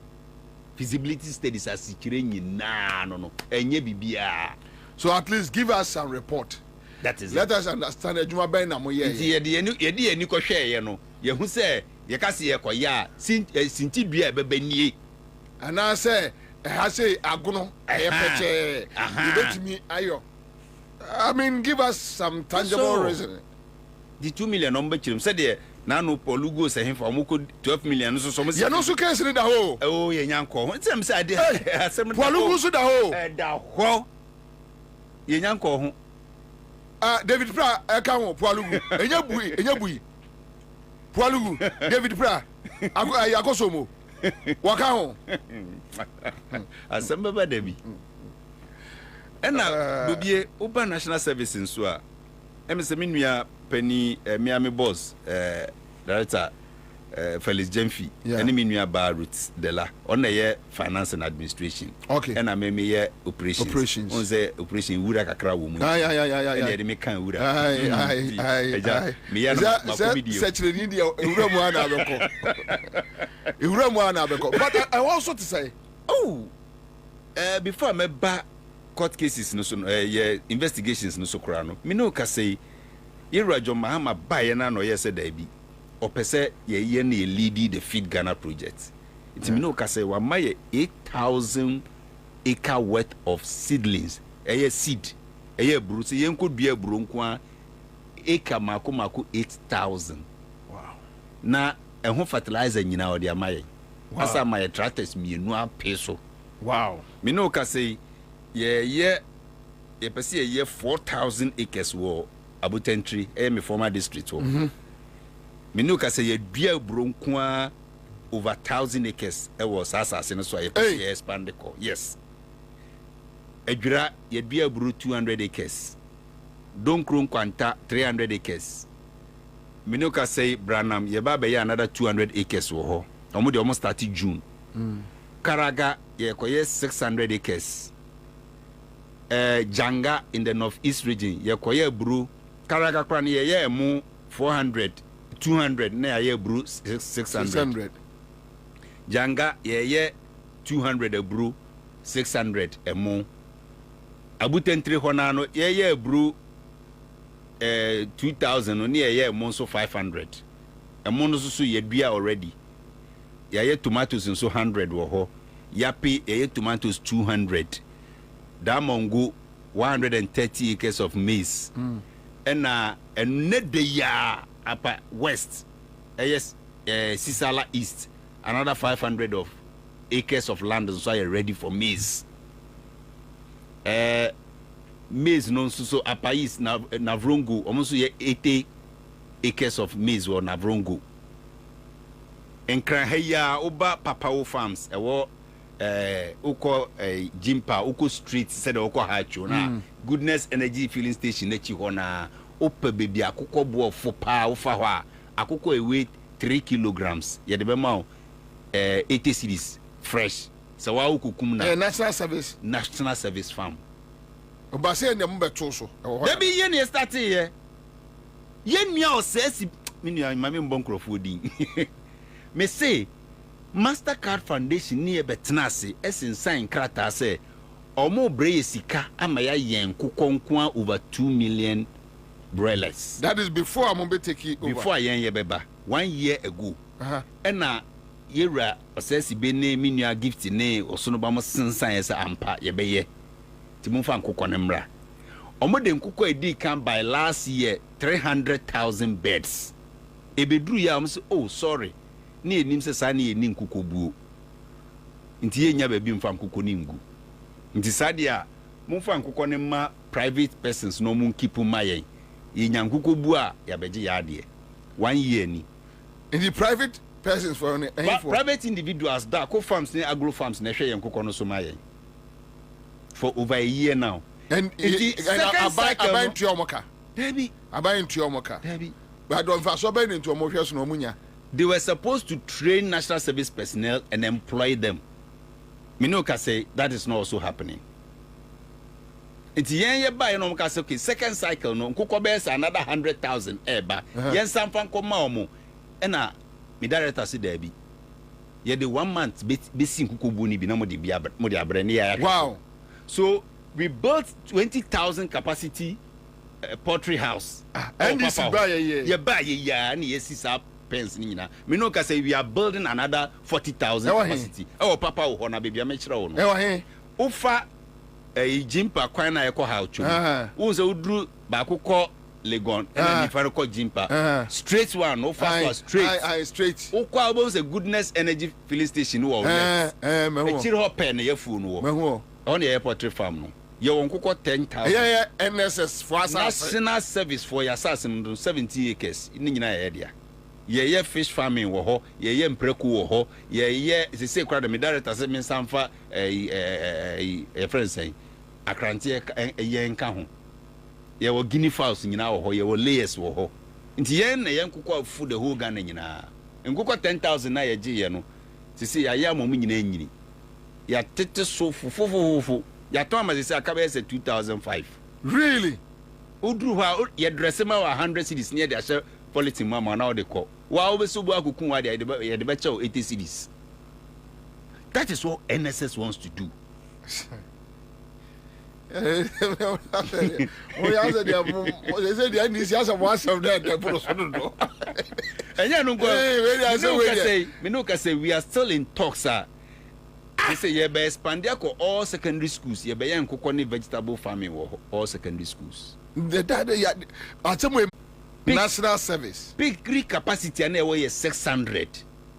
Speaker 12: feasibility studies asikire nyina no enye bibia.
Speaker 2: So at least give us some report.
Speaker 12: That is
Speaker 2: let
Speaker 12: it.
Speaker 2: us understand adwuma ben na mo ye
Speaker 12: ye de ani ko hwe ye no ye hu say ye ka se ye koya sinti dua bebanie
Speaker 2: ana say ha say agono ye peche ibetimi ayo. I mean, give us some tangible reason.
Speaker 12: The 2 million number chirim said there na no polugo say him for amoko 12 million so some
Speaker 2: ya no so case ni da ho
Speaker 12: oh ye nyanko ho ntem say ade asem
Speaker 2: polugo so da ho
Speaker 12: da ho ye nyanko ho
Speaker 2: David Pra e ka ho polugo enya bui polugo David Pra akosomo waka ho
Speaker 12: asem baba da bi ena Bobie oba national service nso a emse menua Penny Miami boss director Felix Jemfi and menua Barut Dela on the finance and administration.
Speaker 2: Okay.
Speaker 12: And I may operations. On the operation wura kakra wo mu.
Speaker 2: Yeah.
Speaker 12: They make kan wura.
Speaker 2: Me search the India wura mu ana abeko. Wura mu ana abeko. But I also to say
Speaker 12: before me ba court cases no so investigations no so kra no. Me no ka say Yera John Mahama buy na no yes da bi opese ye na lead the Feed Ghana project. It me no ka say wa ma 8,000 acre worth of seedlings. Seed. Bru se yen ko dua bru nko a acre mako 8,000.
Speaker 2: Wow.
Speaker 12: Na ho fertilizer nyina o de amaye. Asa my tractors mienu a peso.
Speaker 2: Wow.
Speaker 12: Me no ka say ye pese ye 4,000 acres wo Abutentry me former district wo me no ka say ye dua bronko over 1,000 acres e was asase no so ye expand ko yes adwira ye dua bru 200 acres don kron kwanta 300 acres me no ka say Branham ye ba be ye another 200 acres wo ho omo de almost start June Karaga ye koye 600 acres Janga in the northeast region ye koye bru Karaga kwan ye mu 400 200 na ye bru 600 Janga ye 200 bru 600 emu Abutentry hona no ye bru 2000 no ye mu so 500 emu no so ye dua already ye tomatoes so 100 wo ho yapi ye tomatoes 200 Damongo 130 acres of maize and Nedeya upper west yes Sisala east another 500 of acres of land so are ready for maize maize non so upper east Navrongo almost 80 acres of maize or Navrongo Enkraheya oba Papao farms uko Jimpa uko street said uko hacho na Goodness Energy filling station na chi ho na opa baby akukọ bo fopa ufa ho a akukọ weight 3 kilograms ye de be ma 80 cedis fresh so wa ukukum na national service farm
Speaker 2: oba say na mbeto so
Speaker 12: da bi ye na start ye nua o sesi menua mame mbonkrofo din me say Mastercard Foundation ni ebetenase esensan krata se omo breye sika amaya yen kokonkwa over 2 million broilers.
Speaker 2: That is before I'm be take over.
Speaker 12: Before yen ye beba 1 year ago. Ena yera osesi be ne minua gift ne osono ba mo sensan ye se ampa ye beye. Ti mo fa nkokọ ne mra. Omo de nkokọ edi kan by last year 300,000 beds. Ebedru ya omo say oh sorry. ni enim se sa ni eni nkuko buo nti ye nya ba bi mfa nkuko ni ngu nti sade a mumfa nkuko ne ma private persons no mun keep ma yen ye nya nkuko buo a ya beje ya ade 1 year ni
Speaker 2: in the private persons for
Speaker 12: private individuals da co farms ne agro farms na hwe yen nkuko no so ma yen for over a year now
Speaker 2: and abai ntua omoka
Speaker 12: Debbie
Speaker 2: abai ntua omoka Debbie but don't for so be ntua omo hwe so no munya.
Speaker 12: They were supposed to train national service personnel and employ them. Minoka say that is not also happening. It's yen buy no mka say okay second cycle no nkoko be another 100,000 eba yen samfan ko ma omo na me director say Debbie ye the 1 month be sin nkoko bu ni bi na mo de abre ne ya.
Speaker 2: Wow.
Speaker 12: So we built 20,000 capacity poultry house.
Speaker 2: And this buy
Speaker 12: ye buy ya na ye sisa pens ni nyina. Minoka say we are building another 40,000 capacity. Oh papa wo ho na baby amechira wo no. Ufa jimpa kwan na yeko ha ochu. Wo se udru ba akokọ Legon and if I call jimpa straight one no fast straight.
Speaker 2: Straight.
Speaker 12: Ukwa obo se Goodness Energy filling station wo. Echiri ho pen ye fu no wo. On the airport farm no. You won't cook 10,000.
Speaker 2: Yeah, NSS for
Speaker 12: national service for your assassin 70 acres in the area. Yeah, fish farming wo ho, yeah, mpreku wo ho, yeah, they say crowd me director say me samfa a friend say Accra100 yen ka ho. Yeah, wo guinea fowls nyina wo ho, yeah, wo layers wo ho. Nti yen na yen cook food the whole Ghana nyina. Nkoko 10,000 na ye ye no. They say ya mo nyina nyini. Ya tete so fufu. Ya Thomas is a cabe 2005.
Speaker 2: Really?
Speaker 12: Udru ha ye dress ma 100 cities near the share policy mama now they call. Wa obe so buaku kun wa de becha 80 cities. That is what NSS wants to do.
Speaker 2: They say the NSS have one of them they put us on the door.
Speaker 12: And ya no go. Minoka say we are still in talks sir. They say ye be expand all secondary schools. Ye be yan kokoni vegetable farming all secondary schools.
Speaker 2: National service.
Speaker 12: Piggery capacity and away 600.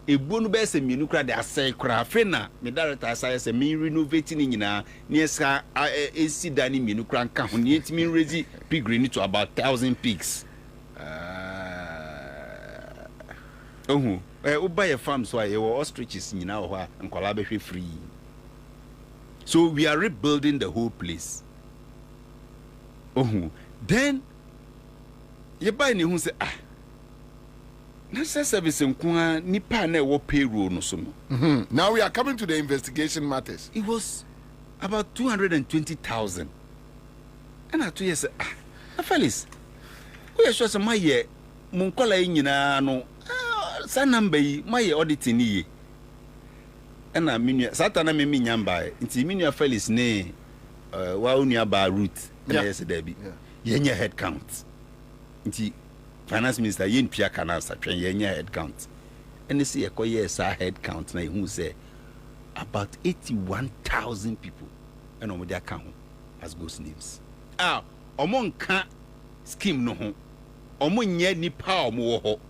Speaker 12: A bunu be se minu kra de asai kra fena. Me director asai se me renovating nyina. Near ska AC dani minu kra nka ho. Ni etimi raise piggery to about 1,000 pigs. Buy a farm so I ostriches nyina ho a nkwala behwe free. So we are rebuilding the whole place. Then you buy ni hu say national service nko nipa na wo payroll no so no.
Speaker 2: Now we are coming to the investigation matters.
Speaker 12: It was about 220,000. And I told you say Felix we sure say my year mun kola nyina no sa number yi my auditing yi na minua satana me nyamba nti minua Felix ne wa onua ba route na yes Debbie yenya head count nti finance minister yen pia kana satwen yenya head count and see e koye sa head count na hu say about 81,000 people and omo dia ka ho as ghost names omo nka scheme no ho omo nya nipa omo wo ho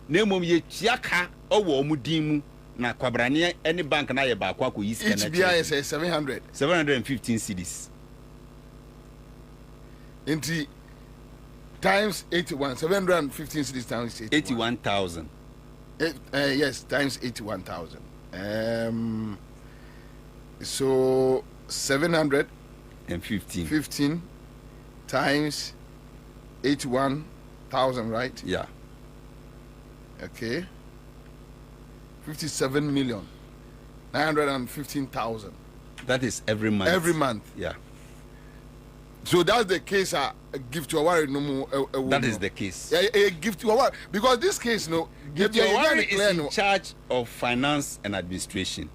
Speaker 12: na mom ye tiaka owo omo din mu na Kwabena any bank na ye ba kwa ko yi sika na
Speaker 2: each BI say
Speaker 12: 715 cedis
Speaker 2: into times 81 715 cedis times
Speaker 12: 81,000
Speaker 2: yes times 81,000 so 715 times 81,000 right
Speaker 12: yeah
Speaker 2: okay 57,915,000.
Speaker 12: That is every month.
Speaker 2: Every month.
Speaker 12: Yeah.
Speaker 2: So that's the case. Give to a no more.
Speaker 12: That is the case.
Speaker 2: Give to a because this case, no.
Speaker 12: Give to a is in charge of finance and administration.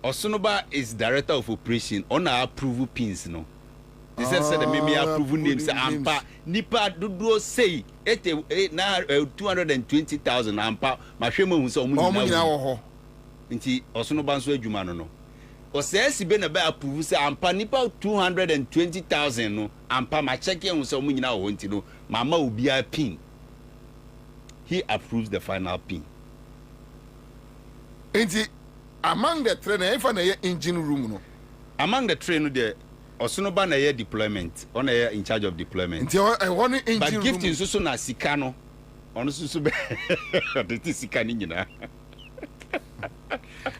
Speaker 12: Osunoba is director of operation. On our approval pins, no. This said that maybe approval names. Ampa nipa dudu say 220,000 ampa. Mashemo hunso omunyina
Speaker 2: wo ho.
Speaker 12: Nti Osunoba nso adwuma no. Osesi be na be approve say ampa nipa 220,000 no ampa ma check hunso omunyina wo nti no mama obi a pin. he approves the final pin.
Speaker 2: Among the train, if an engine room, no.
Speaker 12: Among the train, the Osonoba na deployment, on in charge of deployment.
Speaker 2: But
Speaker 12: gifting so na Sikano, on so be the Sikani.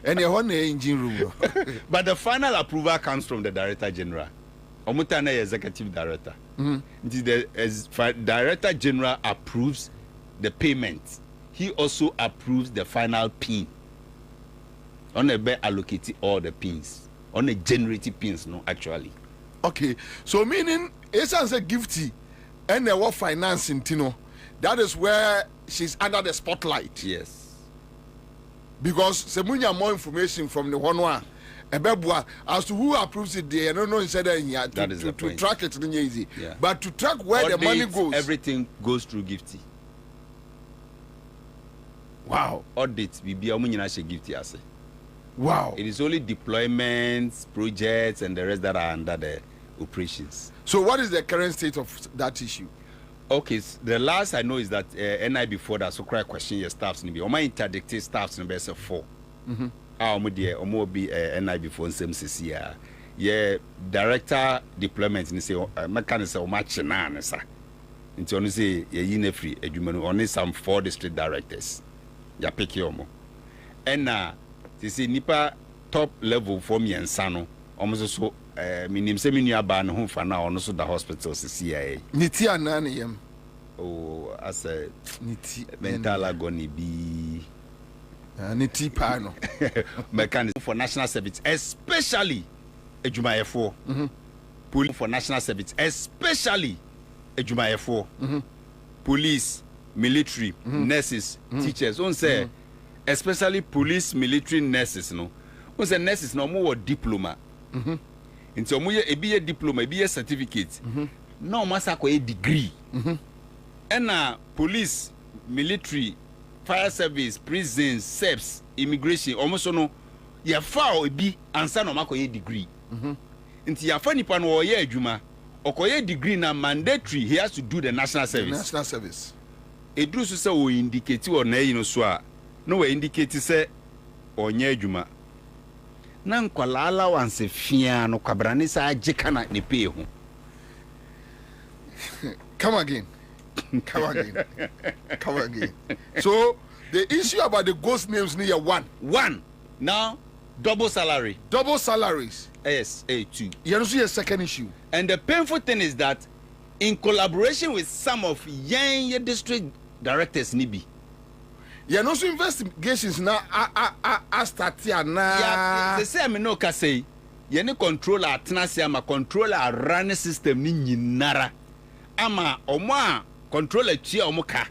Speaker 2: And you want the engine room.
Speaker 12: But the final approval comes from the Director General. Omutana Executive Director. The Director General approves the payment. He also approves the final pin. On a be allocate all the pins. On a generated pins, no, actually.
Speaker 2: Okay. So meaning it's as a gifty and the financing, Tino. That is where she's under the spotlight.
Speaker 12: Yes.
Speaker 2: Because Semunya more information from the one as to who approves it there. I don't know instead to track it easy.
Speaker 12: Yeah.
Speaker 2: But to track where the money goes.
Speaker 12: Everything goes through Gifty.
Speaker 2: Wow.
Speaker 12: Audit be Gifty as.
Speaker 2: Wow.
Speaker 12: It is only deployments, projects, and the rest that are under the operations.
Speaker 2: So what is the current state of that issue?
Speaker 12: Okay, the last I know is that NI before that, so cry question your staffs nibi. Oma interdicted staffs nibi say 4. Omo dey omo be NI before same CCA. Yeah, director deployment ni say mechanic say oma chena na sa. Nti onu say ye yi na free adwuma no only some 4 district directors. Ya pick omo. And say nipa top level for me ensa no omo so minim se minu aba no ho fa na ono so da hospital CCA.
Speaker 2: Niti anane yam.
Speaker 12: Oh, as a
Speaker 2: niti
Speaker 12: mental agony be
Speaker 2: niti pa no.
Speaker 12: Mechanism for national service, especially Ejumayefo. Police for national service, especially Ejumayefo. Police, military, nurses, teachers. On say especially police, military, nurses, no. On say nurses no more diploma. Into omo ye be a diploma, be a certificate. No masa ko a degree. And police, military, fire service, prisons, SEPs, immigration, almost no ya fa be Ansah no mako a degree. Into ya fa nipa no ye adwuma, okoye degree na mandatory, he has to do the national service.
Speaker 2: National service.
Speaker 12: Edru so say o indicate o na yin so a no we indicate say onye adwuma. Na nkwala allowance fia no kwabrane sa agika na ne pay ho.
Speaker 2: Come again. So the issue about the ghost names near one.
Speaker 12: Now double salary.
Speaker 2: Double salaries.
Speaker 12: Yes, A2.
Speaker 2: You see a second issue.
Speaker 12: And the painful thing is that in collaboration with some of young district directors nibi.
Speaker 2: You know so investigations now start here now.
Speaker 12: Yeah, they say I no ka say you need controller atnasi ama controller run system ni nyinara. Ama omo controller chia omo ka.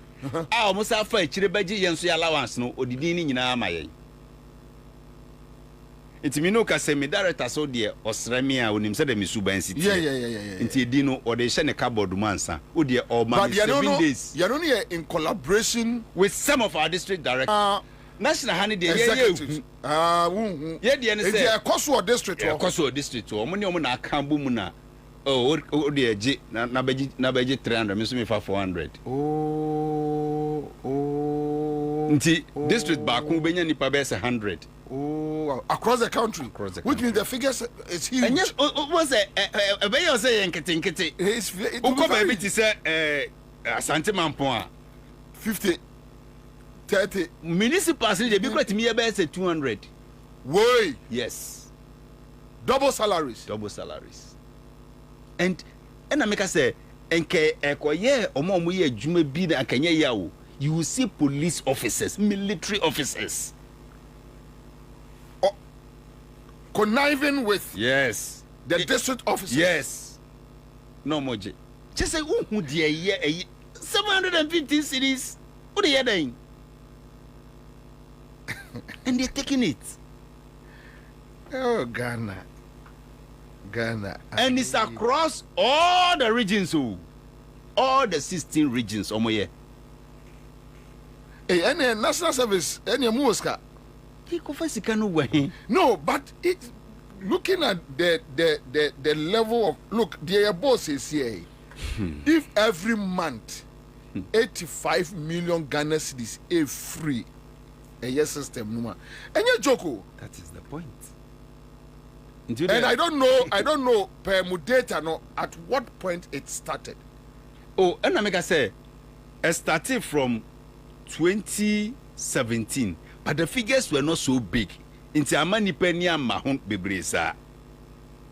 Speaker 12: Omo sa fa echire baji yenso ya allowance no odidi ni nyina ama yen. Enti mi no ka say me director so de osrami a onim se de mi suban city.
Speaker 2: Yeah.
Speaker 12: Enti edi no o de hye ne cupboard mansa. O de o man 7 days.
Speaker 2: You don't here in collaboration
Speaker 12: with some of our district directors. National honey de
Speaker 2: yeah
Speaker 12: de say
Speaker 2: Koso district
Speaker 12: omo ne omo na akambu mu na o de age na beji 300 me so me fa 400. Nti district back ku benya nipa be 100.
Speaker 2: Across the country. Which means the figures is huge.
Speaker 12: And yes, was a beyo say nkete.
Speaker 2: It's
Speaker 12: baby to say Asante Mampon
Speaker 2: 50 30
Speaker 12: municipals they be quite me about 200.
Speaker 2: Why?
Speaker 12: Yes.
Speaker 2: Double salaries.
Speaker 12: And I make us say enke ekoye omo ye adwuma bi na akanya yawo. You will see police officers, military officers
Speaker 2: conniving with
Speaker 12: the
Speaker 2: district officers.
Speaker 12: Yes. No more. Just say who dear year 750 cities. What are you doing? And they're taking it.
Speaker 2: Oh, Ghana.
Speaker 12: And it's across all the regions, all the 16 regions. Hey,
Speaker 2: any national service, any Muska. No, but it looking at the level of look, their boss is here. If every month 85 million Ghana cedis a free a year system numa. And you joko.
Speaker 12: That is the point.
Speaker 2: And I don't know per data no at what point it started.
Speaker 12: Oh, and I say it started from 2017, but the figures were not so big. Into Amani Penia Mahon Bebresa.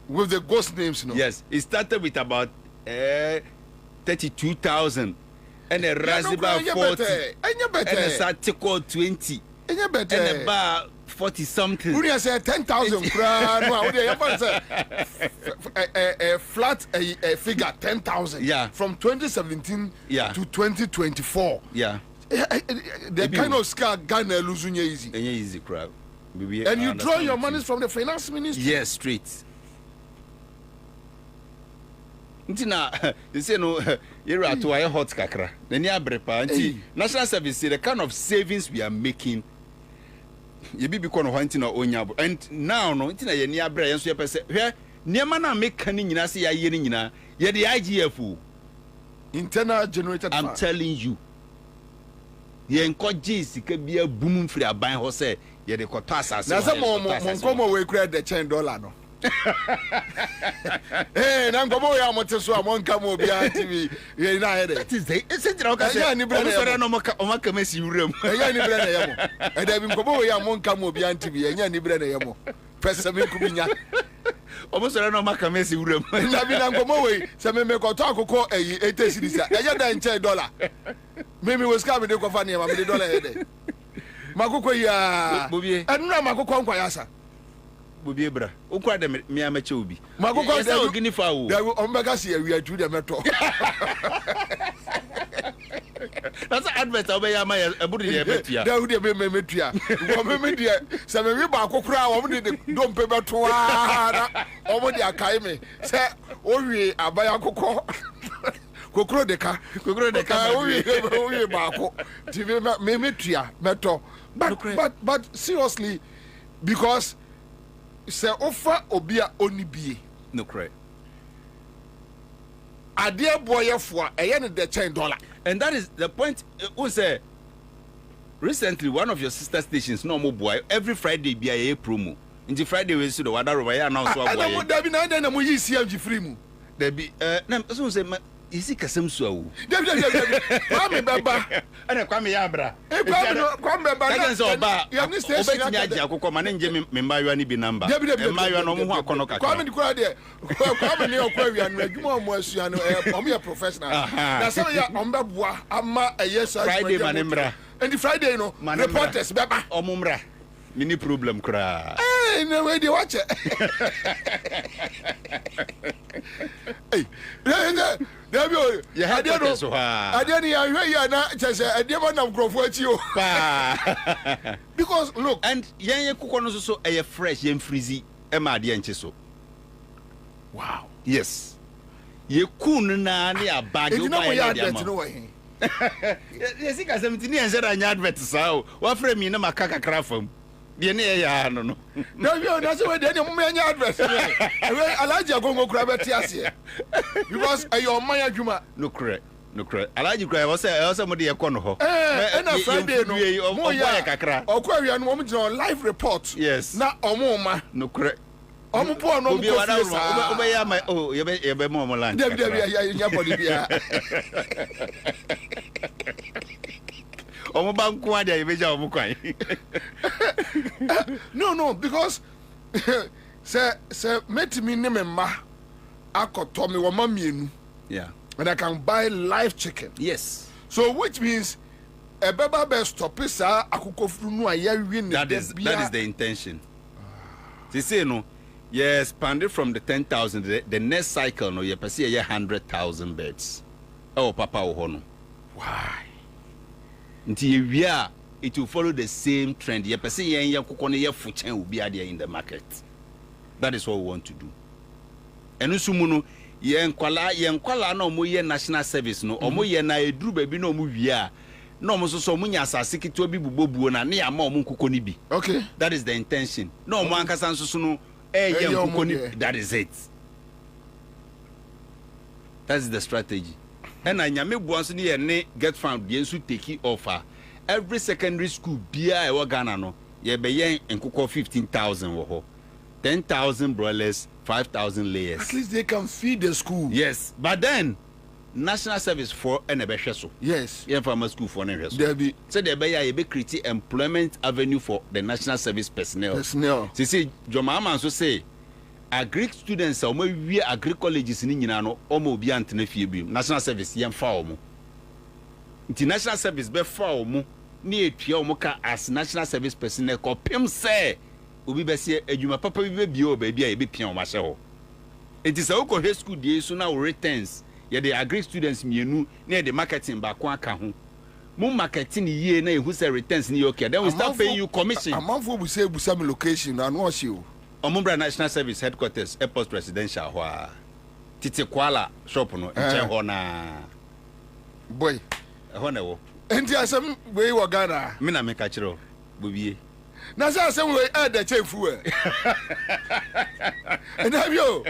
Speaker 2: With the ghost names, no?
Speaker 12: Yes, it started with about 32,000 and a Raziba 40 and a Satiko 20 and a bar 40 something.
Speaker 2: Would you say 10,000? A flat figure 10,000.
Speaker 12: Yeah.
Speaker 2: From 2017 to 2024.
Speaker 12: Yeah.
Speaker 2: The kind of scar Ghana losing easy.
Speaker 12: Easy crowd.
Speaker 2: And you draw your money from the finance ministry?
Speaker 12: Yes, straight. Ntina, you say no, you're at wire hot kakra. Then you are prepared. National Service, the kind of savings we are making, you be because of hunting or own. And now, no, it's not a near brain. So you say, here, near man, make canning in us, you're the IGF. Internal generated. I'm telling you. You encourage it could be a boom for a buying horse. Yeah, the Kotasa.
Speaker 2: Now, some more we create the $10 no. Hey, I'm going to so I won't come over TV. That
Speaker 12: is the it's no Messi room.
Speaker 2: And I've been going to won't come over TV and Yanni Brenner. President Kubinya.
Speaker 12: Almost no Messi room.
Speaker 2: And I've been away. Some make a talk call a $80. I got $10. Maybe was coming to Kofania, I'm $1 Makuko ya Bobie. And now Makuko Kwayasa.
Speaker 12: Bobie bra. Ukwa de me amache obi.
Speaker 2: Makuko
Speaker 12: de ogini fa wo.
Speaker 2: There will omega see we are to the metro.
Speaker 12: That's advert obeya ma ebudi de metua.
Speaker 2: There would be metua. Wo media. Se me wi ba kokura wo de dom pe beto a. Omo de akai me. Se owie abaya kokko. Kokro deka owie ba ko. Ti me metua meto. But seriously, because say offer obia onibie.
Speaker 12: No correct.
Speaker 2: Adia boy for a yen the $10.
Speaker 12: And that is the point. Who say recently one of your sister stations, no more boy, every Friday be a promo. In the Friday we see the water over here now. So
Speaker 2: there be na then we CMG free mu.
Speaker 12: There be so say isi kasem so.
Speaker 2: Kwame baba.
Speaker 12: Ana kwame ya bra.
Speaker 2: Kwame baba.
Speaker 12: Kagen so ba.
Speaker 2: Ya ni station
Speaker 12: ya aji akoko ma nje me mbayo ni bi number. Mbayo no mo ho akono kaka.
Speaker 2: Kwame dikura de. Kwame ne okwa wi anu adwuma mo asua no omo ya professional. Na so ya ombeboa ama yes
Speaker 12: Friday manembra.
Speaker 2: And the Friday no reporters baba.
Speaker 12: Omumra. Mini problem kra.
Speaker 2: Hey, no way they watch it. Hey, there you
Speaker 12: I don't know.
Speaker 2: I didn't hear na just I didn't know Crawford you. Because look,
Speaker 12: and yen kuko no so e fresh yen freezy e ma de enche so.
Speaker 2: Wow.
Speaker 12: Yes. Ye kun na na ya bag
Speaker 2: you know ya advert no way.
Speaker 12: Yes, I 17 years anya advert sa. Wa frame me na makaka krafam. No.
Speaker 2: No, that's why they don't make address. I like you going to grab it because your Maya Juma.
Speaker 12: No correct. I like you grab somebody a corner.
Speaker 2: And a Friday, no, Aquarian woman on live report.
Speaker 12: Yes.
Speaker 2: Not Omoma.
Speaker 12: No correct.
Speaker 2: I'm poor, no,
Speaker 12: you be more land. No, because say met me nememma akoto me woma mienu. Yeah.
Speaker 2: And I can buy live chicken.
Speaker 12: Yes.
Speaker 2: So which means a baba be stop sa akoko furu no aye wi
Speaker 12: that is the intention. They say no, yeah, expanded from the 10,000 the next cycle no you perceive 100,000 beds. Oh papa ohono.
Speaker 2: Why?
Speaker 12: Until we are, it will follow the same trend. You perceive yen yakukone ye fuchen will be there in the market. That is what we want to do. And usumuno yen kwala no mo ye national service no omo ye na eduru baby no mo wia no mo so mo nya asase kito bi bubobuo na ne ama omo nkuko ni bi.
Speaker 2: Okay.
Speaker 12: That is the intention. No mo ankasa nso no ye nkuko ni. That is it. That is the strategy. And I nyame buanso ni ne get found the ensu take offer. Every secondary school bia e wa Ghana no ye be yen enkoko 15,000 wo ho. 10,000 broilers, 5,000 layers.
Speaker 2: At least they can feed the school.
Speaker 12: Yes, but then national service for enebehwe so.
Speaker 2: Yes.
Speaker 12: Yen farmer school for enebehwe so.
Speaker 2: There be.
Speaker 12: So there be ya be create employment avenue for the national service personnel. See Joma man so say agric students omo wie agric colleges ni nyina no omo obi antena fie bi national service yen fa omo. International service be fa omo ni etua omo ka as national service personnel ko pem say obi be se adwuma papa bi be bio ba bia e be pia o ma hye ho. It is a wo ko school dey so na returns ye the agri students mienu na the marketing ba ko aka ho. Mo marketing ye na ehu say returns ni okay, then we start paying you commission.
Speaker 2: Amanfo bu say busa me location na no hye o.
Speaker 12: Omumbra National Service Headquarters Airport Presidential ho Titi Kwala shop no eche ho na
Speaker 2: boy
Speaker 12: ho na wo.
Speaker 2: Enti asem we wo Ghana.
Speaker 12: Me na me ka kire Bobie.
Speaker 2: Na say asem we the chefu e. And have you?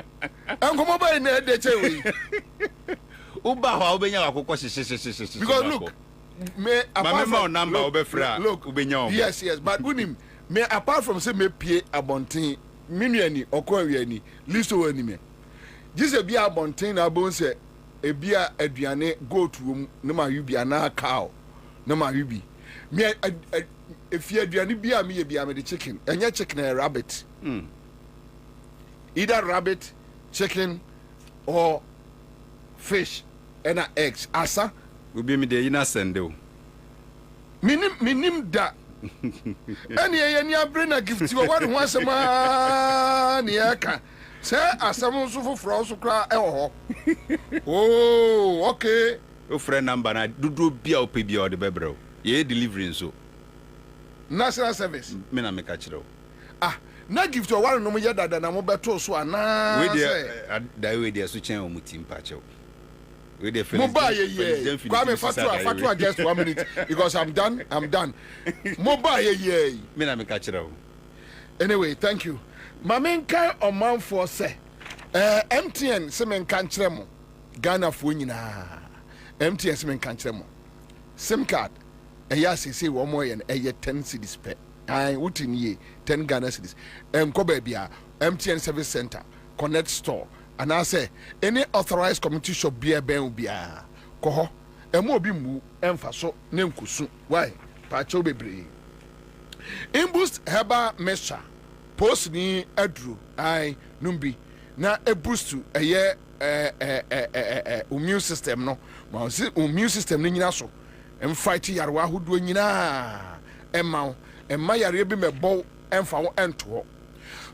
Speaker 2: Ankomo boy na the chefu.
Speaker 12: Uba ho obenya akokọ hye.
Speaker 2: Because look, me apart
Speaker 12: from number obefra
Speaker 2: ubenya. Yes, but unim me apart from say me pie abonten minuani okwanwiani listo wani me. Just a bia abonten na bon say e bia aduane goat wom na ma yubia na cow na ma yubi. Me if you aduane bia me bia me the chicken. Enya chicken and rabbit. Either rabbit, chicken or fish and eggs. Asa
Speaker 12: will be me the inner sendo.
Speaker 2: Minim da. Any any bring a gift to what once a man yaka. Say asam so for us cry. Oh, okay.
Speaker 12: Your friend number na do bia o pe bia o de bebro. Ye delivering so.
Speaker 2: National service.
Speaker 12: Me na me ka kire.
Speaker 2: Ah, na gift to one no mo yada na mo beto so ana.
Speaker 12: We dey we dey so chen o mutim pa che. We dey
Speaker 2: mobile ye. Kwame Fatua just 1 minute because I'm done. Mobile ye.
Speaker 12: Me na me ka kire.
Speaker 2: Anyway, thank you. Mamenka oman for say MTN se men kan kire mo. Ghana fo nyina. MTN se men kan kire mo. SIM card eya sese wo mo ye 10 cedis pe. Ai wutin ye 10 Ghana cedis. Ko ba bia MTN service center, Connect store. And I say any authorized community shop bia ben bia ko ho emo obi mu emfa so ne nkusu why pa cho bebre imboost herbal mixture post ni adru ai numbi na e boost eye immune system no ma si immune system ni nyina so em fight yarwa hodo nyina emma yare bi mebo emfa wo ento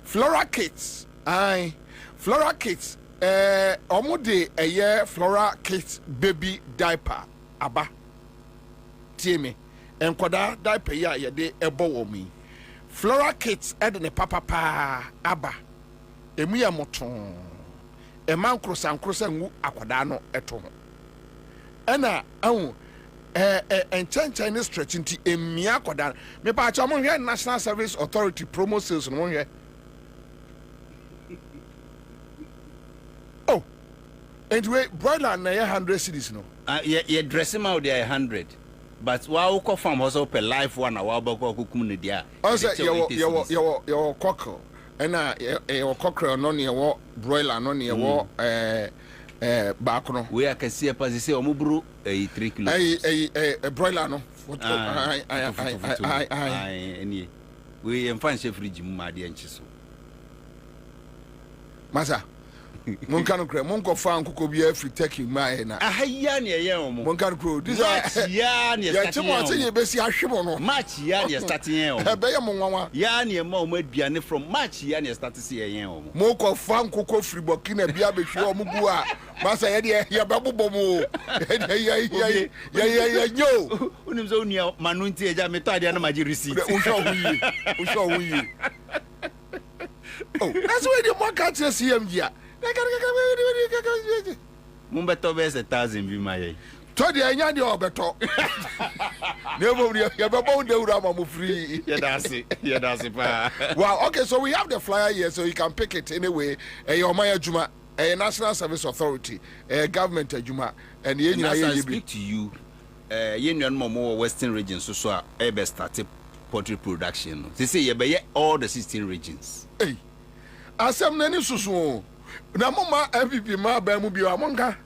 Speaker 2: Flora Kits ai Flora Kits omude eye Flora Kits baby diaper aba tiemi enkoda diaper ya ye de ebo wo mi Flora Kits ede ne papa aba emu ya moton eman krosan ngu akoda no eto ho ena awu enchancha ni stretch nti emia akoda me pa cha mo hwe National Service Authority promo sales no mo hwe. And we broiler na 100 cedis no.
Speaker 12: You dress him out there 100. But wa ko farm house per life one na wa boko kukum ne dia.
Speaker 2: Also your cockle. And your cockerel no ne your broiler no ne your back no.
Speaker 12: We can see a pass say omubru 3 kilos.
Speaker 2: Broiler no.
Speaker 12: Any we enfan chef fridge mu ma de nchiso.
Speaker 2: Masa Monka no kra monko fa nkoko bia free taking my na
Speaker 12: ahaya ne ye omo
Speaker 2: monka no kro this
Speaker 12: ya ne
Speaker 2: ya temo atenye be si ahwebo no
Speaker 12: match ya ne starting ye omo
Speaker 2: be ye monwanwa
Speaker 12: ya ne ma omo aduane from match ya ne start si ye omo
Speaker 2: monko fa nkoko free bokina bia be hwe omo bu a masa ye de ya bebobo mo ya nyo
Speaker 12: unim zo unia manu nti eja meto ade na maji receipt
Speaker 2: u sho huyi oh that's why the market CMG ya
Speaker 12: Mumbeto be 1,000 bi maye.
Speaker 2: To de anya de obeto. Never ya babo de ura ma free.
Speaker 12: Yeah, that's it pa.
Speaker 2: Wow, okay, so we have the flyer here so you can pick it anyway. Your Maya Juma a National Service Authority, a government adwuma, and
Speaker 12: as I speak to you, you more Western regions so ebe started poultry production. They say you all the 16 regions.
Speaker 2: Hey, asem nani susu. Na mama MVP ma ba mu bi amonka.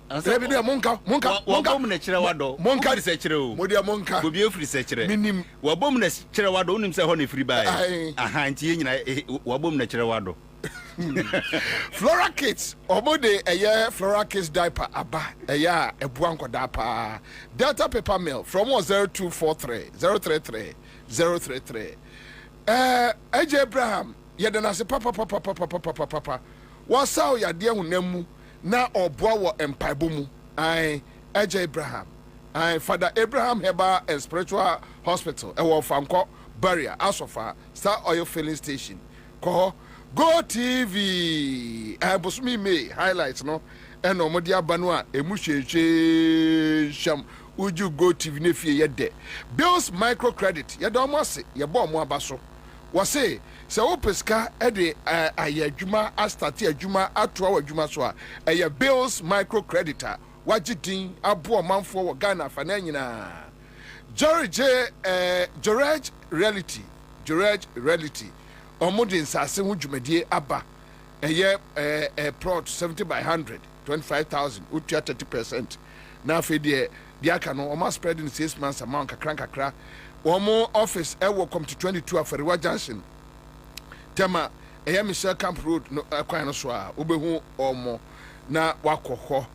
Speaker 2: Ebi de monka.
Speaker 12: Wabom na kire wado. Monka de se kire o.
Speaker 2: Mo de monka.
Speaker 12: Bobi ofri se kire.
Speaker 2: Minim.
Speaker 12: Wabom na kire wado unim se ho na free buy. Aha nti ye nyina wabom na kire wado.
Speaker 2: Flora Kids omode eye Flora Kids diaper aba eya ebuan koda pa Delta paper mill from 0243 033 AJ Abraham yedana se papa wasaw yade hunam na oboa wo empaibo mu ai AJ Abraham ai Father Abraham Herbal and Spiritual Hospital ewo Fanko Barrier Asofa Star Oil Filling Station ko Go TV Bosumi me highlights no eno modi abanu a emu sham uju Go TV ne fie yede Bills microcredit yede omase ye bo omo abaso wose se opeska ede ayadwuma astati adwuma atoa wadwuma so a eye Bills microcreditor wagidin abo omanfo wo Ghana fa na nyina George Reality Omudin Sase hu dwumadie aba eye prod 70 by 100 25,000 utia 30% na afi de aka no o spread in 6 months amount kakra omo office ewo come to 22 Afariwa Junction tema eye Michelle Camp Road no kwan no so a obehu omo na wakoho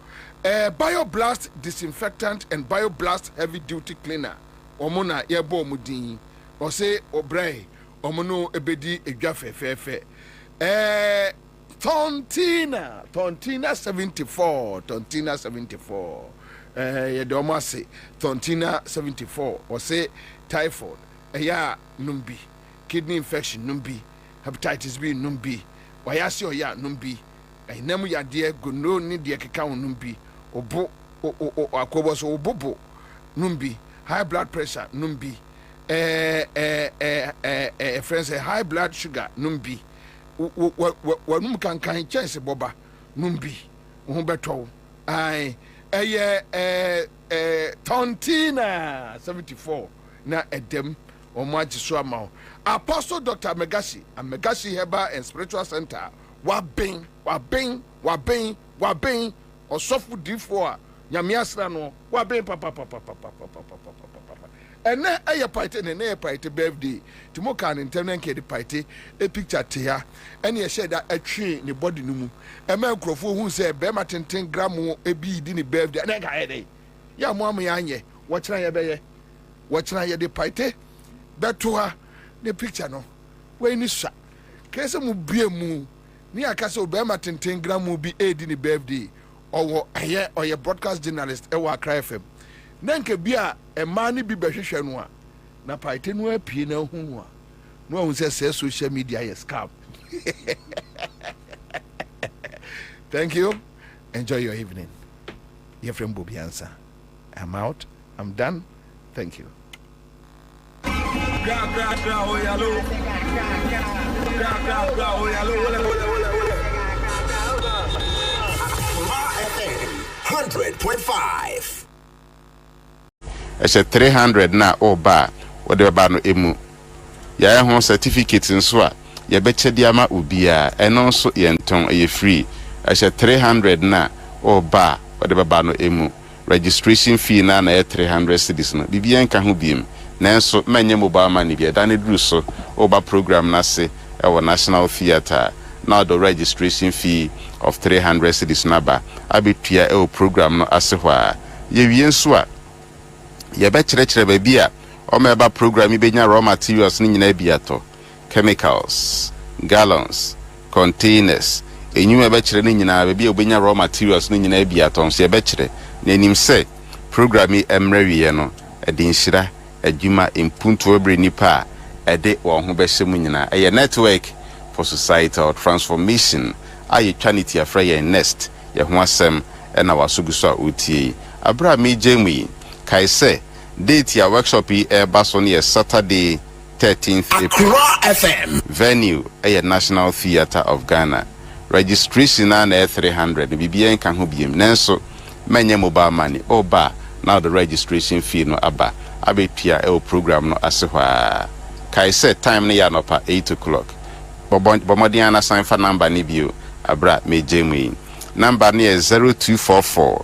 Speaker 2: Bioblast disinfectant and Bioblast heavy duty cleaner omo na yebo omudin o say obrai omono ebedi edwa fefefe Tontina 74 ye do mase Tontina 74 o say typhoid ya numbi kidney infection numbi hepatitis B numbi wayase oya numbi enam ya de gono ni de keka numbi obo akobo so obobo numbi high blood pressure numbi friends high blood sugar numbi wanum kankan chance boba numbi wo beto ai Tontina 74 na edem omaji so ama Apostle Dr. Megashi Herbal and Spiritual Center wabin osofu difo nyame asra no wabin papa ene eye party ne party birthday timo kan internet ke di party e picture te ya ene ye share da atwe ne body no mu e ma nkrofo hu se be ma tenten gram e bi di ne birthday ene ga ye dey ya mo am ya anye wo kira ye be ye wo kira ye di party beto ha ne picture no we ni sha kese mu bie mu ni aka se be ma tenten gram bi e di ne birthday owo eye oye broadcast journalist e wa Accra FM nanke bia emani bi behwehwe no a na paite no apie na hu a no hu say social media is scam. Thank you. Enjoy your evening. Your friend Bobie Ansah. I'm out. I'm done. Thank you.
Speaker 6: 100.5.
Speaker 7: I said 300 na oba whatever ba no emu ya ho certificate nso a ye beche diama ubia eno nso ye nton ye free I said 300 na oba whatever ba no emu registration fee na 300 cedis no bibia nka ho biem nanso manye mobile money bia da ne duru so oba program na se e National Theatre now the registration fee of 300 cedis na ba abetua e program no ase ho a ye wie nso a ye be kire ba bia o meba program ibenya raw materials ni nyina biato chemicals gallons containers enyu be kire ni nyina ba bia obenya raw materials ni nyina biato so ye be kire na enim se program emre wie no edin hira adwuma impunto ebre nipa ede wo ho be hyemu nyina eye network for societal transformation aye chanity afra ye nest ye ho asem na wasuguso a otie abra me jemu kai se date ya workshop bason ye Saturday 13th April
Speaker 6: Accra FM
Speaker 7: venue National Theatre of Ghana registration na 300 bibia nka ho biem nanso menye mobile money oba now the registration fee no aba abepia e program no ase hwa kai set time ne ya no pa 8 o'clock bomodin na sign for number ni bio abra mejemi number ni 0244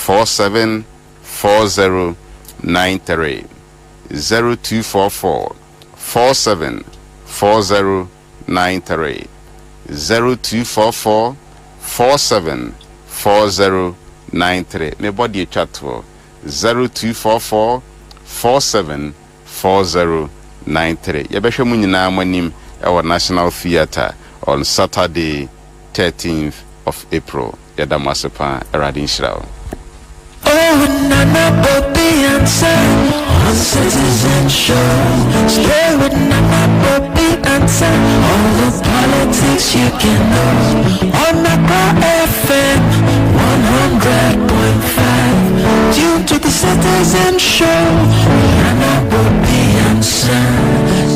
Speaker 7: 474093 0244 474093 0244 474093 me body chat for 0244 474093 yebehwe mu nyina amanim our National Theatre on Saturday 13th of April yadamasepa eradin shiraw.
Speaker 1: Oh, Nana Bobie Ansah on Citizen Show. Stay with Nana Bobie Ansah. All the politics you can know on Accra100.5FM. Tune to the Citizen Show. Nana Bobie Ansah.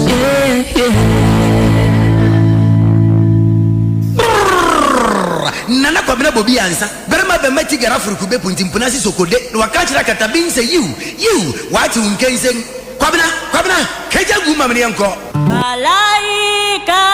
Speaker 1: Yeah, yeah.
Speaker 3: Nana Kwabena Bobie Ansah. Berema bemeti garafuru kube puntimpuna si sokode. Wakachira katabin say you wati unkensen. Kwabena keja guma mni yanko.
Speaker 6: Malaika.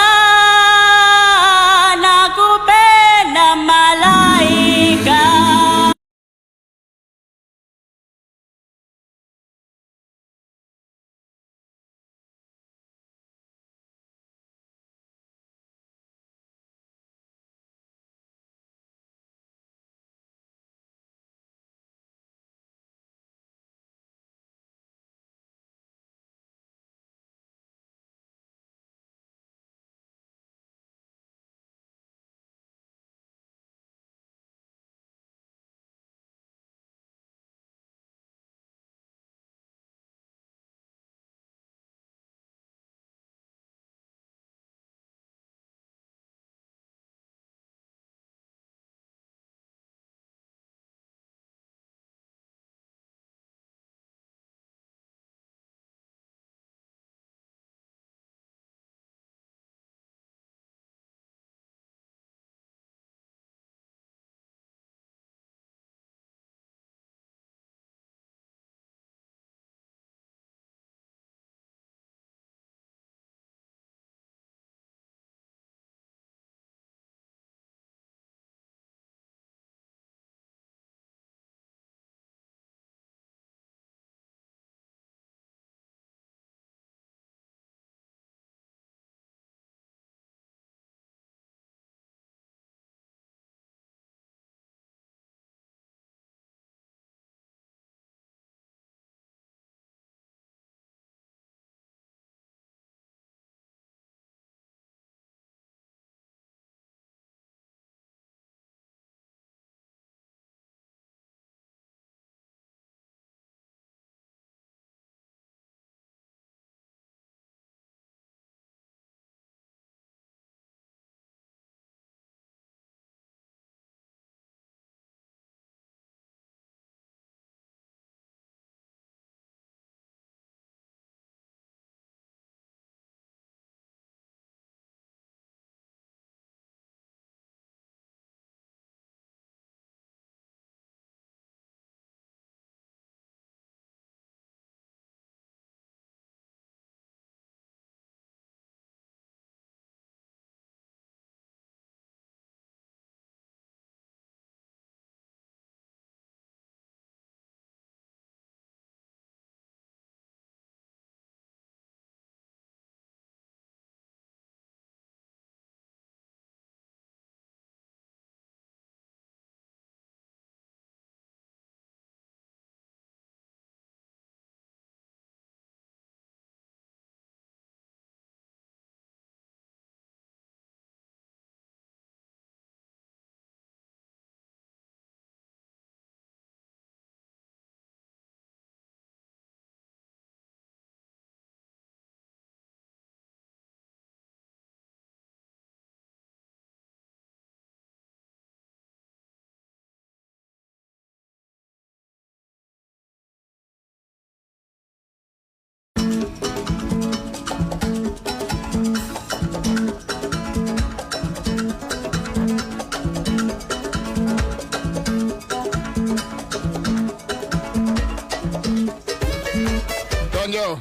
Speaker 2: Thank you.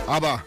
Speaker 2: Abba.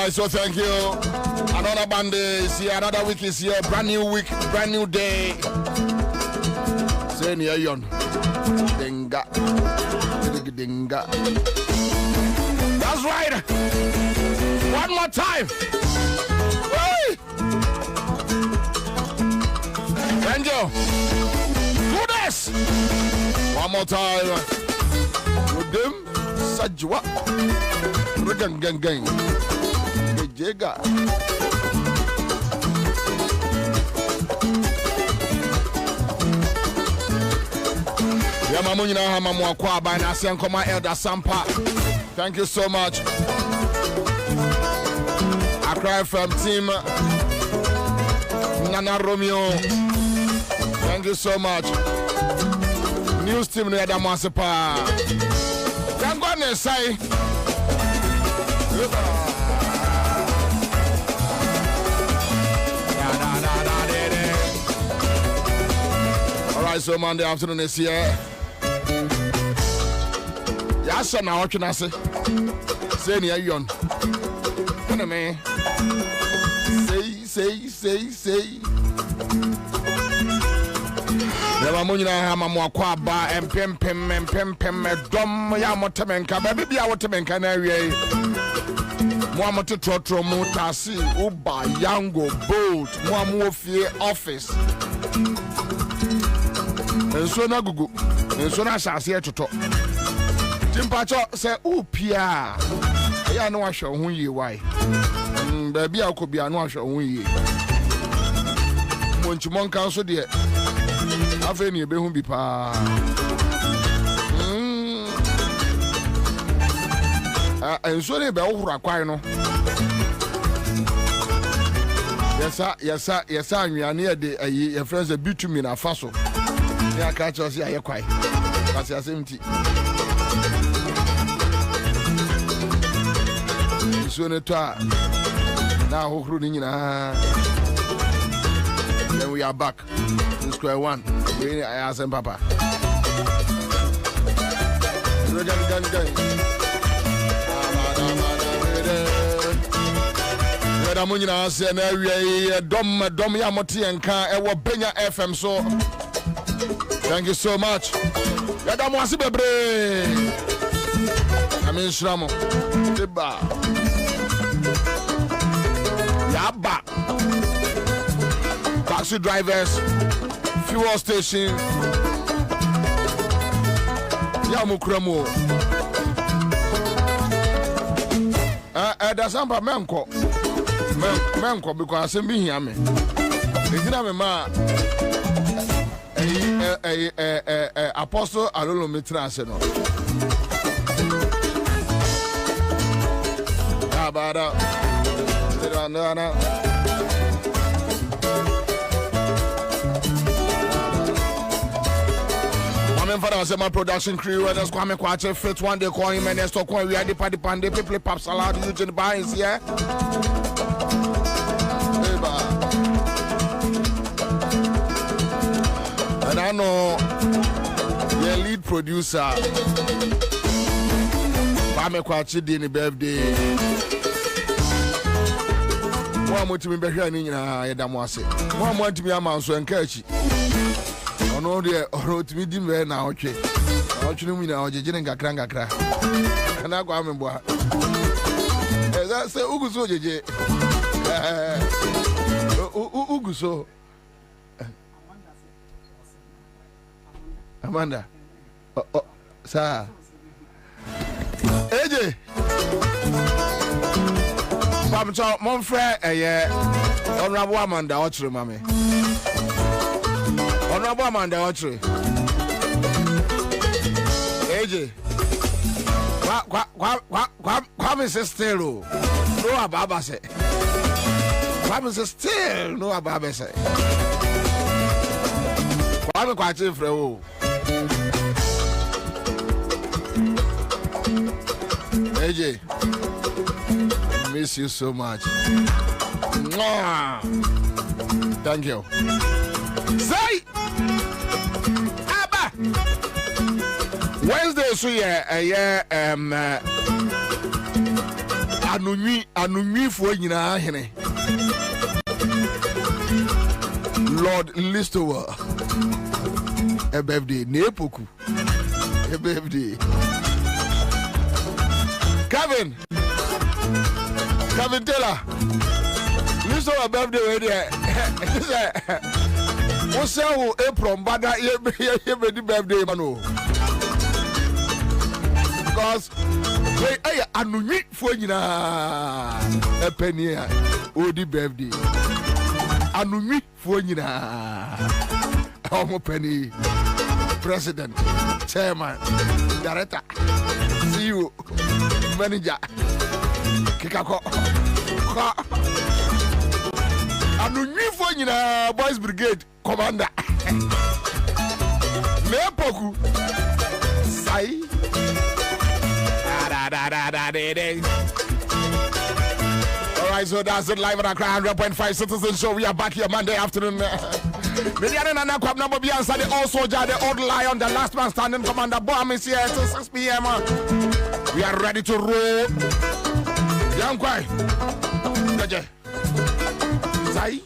Speaker 2: So thank you. Another band is here, another week is here, brand new week, brand new day. Say near yon. Dinga. Dinga. That's right. One more time. Hey. Thank you. Do this. One more time. With them, Sajwa. Gang. Jega. Yamamunina Hamamu Kwabena Senkoma Elder Sampa. Thank you so much. Accra100.5FM team. Nana Romeo. Thank you so much. News team Neda Masepa. Thank God say. Alright, so Monday afternoon is here. Yes, sir, now what can I say? Say near yon. Enemy. Say. Never munina hama kwaba empem dom ya motemenka baby ya wotemenka na wie. Mo amoto trotro mutasi uba yango bolt mo amofie office. Enso na gugu enso na asase etoto timpacho se upia ya no ahwe ho yie wai ba bia akobia no ahwe ho yie monchimon kan so de afa ni ebe hu bi pa enso ne be ohura kwai no yesa anwiane ye de ayi ye friends e bitumen afaso ya catch us ya kwai kasi asemti so ne to na hohru ni nyina then we are back to square one we asem papa da munyina se na wie dom ya moti enka e wo Benya FM so. Thank you so much. Yada mo asi bebre. Amin shramo. Deba. Yaba. Taxi drivers, fuel station. Ya mukramo. Da samba menko because I be here me. Ejina me ma Apostle Alolo Mitrase no. Abada. No. Mame father was my production crew and that's Kwame Kwache fit one day call him and let's talk when we are the party pande people pop salad Eugene Bynes here. And I know the lead producer Kwame Kwache did the birthday. One more to me behind in Yadamwase. One more to me a man so encourage. Ono de oro timi di me na otwe na otwe mu na ojeje nga kra ana gwa me bo ha Say Uguso JJ. Uguso. Amanda. Sir. AJ. Pamcho, mon frère, Honorable Amanda Ochre, Mammy. Honorable Amanda Ochre. AJ. Kwame says still no ababa say. Kwame says still no ababa say. Kwame kwachi freo. AJ, miss you so much. Mwah. Thank you. Say Abba. Wednesday so anunwi fo nyina hene Lord Listower a birthday nepoku a birthday Kevin Taylor Listower birthday we there what's your April bada ye birthday mano because hey anunwi fo nyina a penny odi birthday anunwi fo nyina omo penny president chairman director CEO manager kikako anunwi fo nyina boys brigade commander mepoku sai Alright, so that's it live on Accra100.5 Citizen Show. We are back here Monday afternoon. Bobie Ansah, the old soldier, the old lion, the last man standing, Commander Bobie is here till 6 p.m. We are ready to roll. Young Kwai. Sai.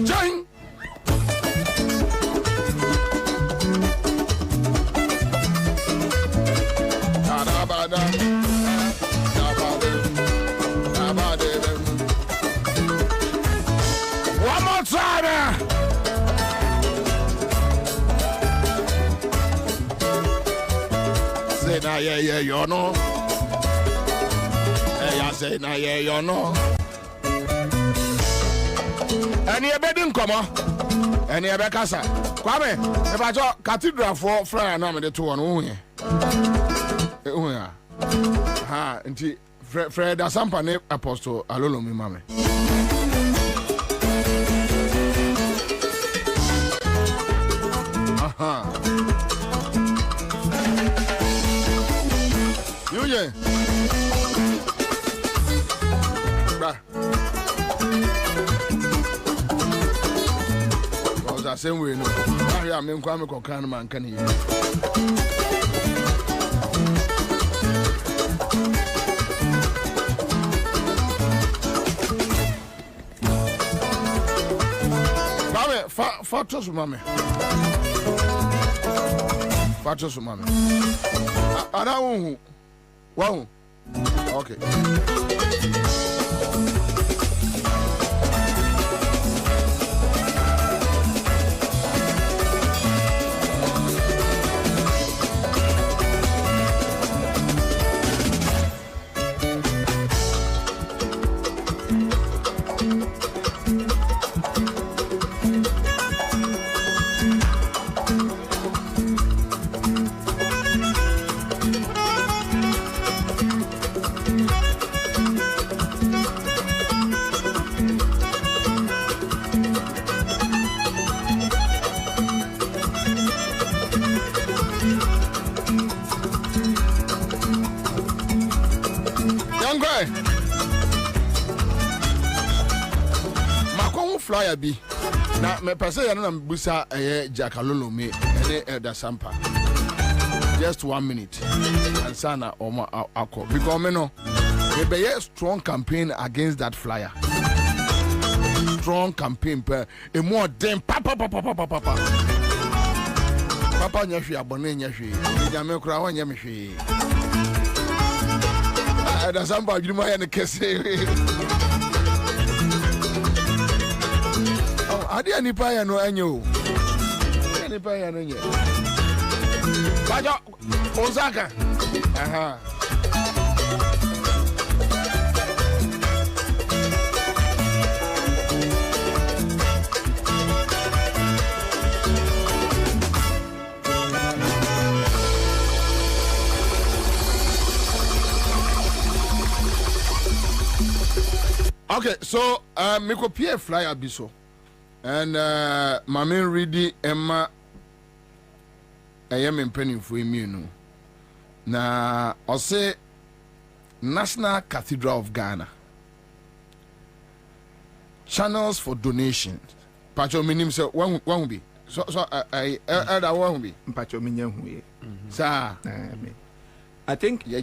Speaker 2: Join. One more time. Say na yeah, you know. Hey, I say na yeah, you know. Any bedin come any bekasa. Kwame, if I talk cathedral for friend na me the 2 on here. Ha, nti Fred Asampa ne Apostle Alolo mi mame. Aha. Yuye. Bra. Was the same way no. I am Kwame Kokran man kan yi. Fatos mame. Fatos mame. Ana wo. Wow. Okay. Flyer bi na me pese ya na mbusa Jakalolo me ene Elder Sampa just 1 minute and sana oma akọ because me no we be a strong campaign against that flyer, strong campaign a more dem pa papa nyahwe abone nyahwe nyame kura wanya mehwe ada samba adwuma ya ne kese ade anipa ya no anyo anipa ya no nye bajo Osaka aha Okay, so me ko pie flyer biso and mama ready Emma ayem penny for me na ose National Cathedral of Ghana channels for donations. Pacho minim say one be so I that one be
Speaker 6: pacho minya hu ye
Speaker 2: sir
Speaker 6: I think
Speaker 2: yeah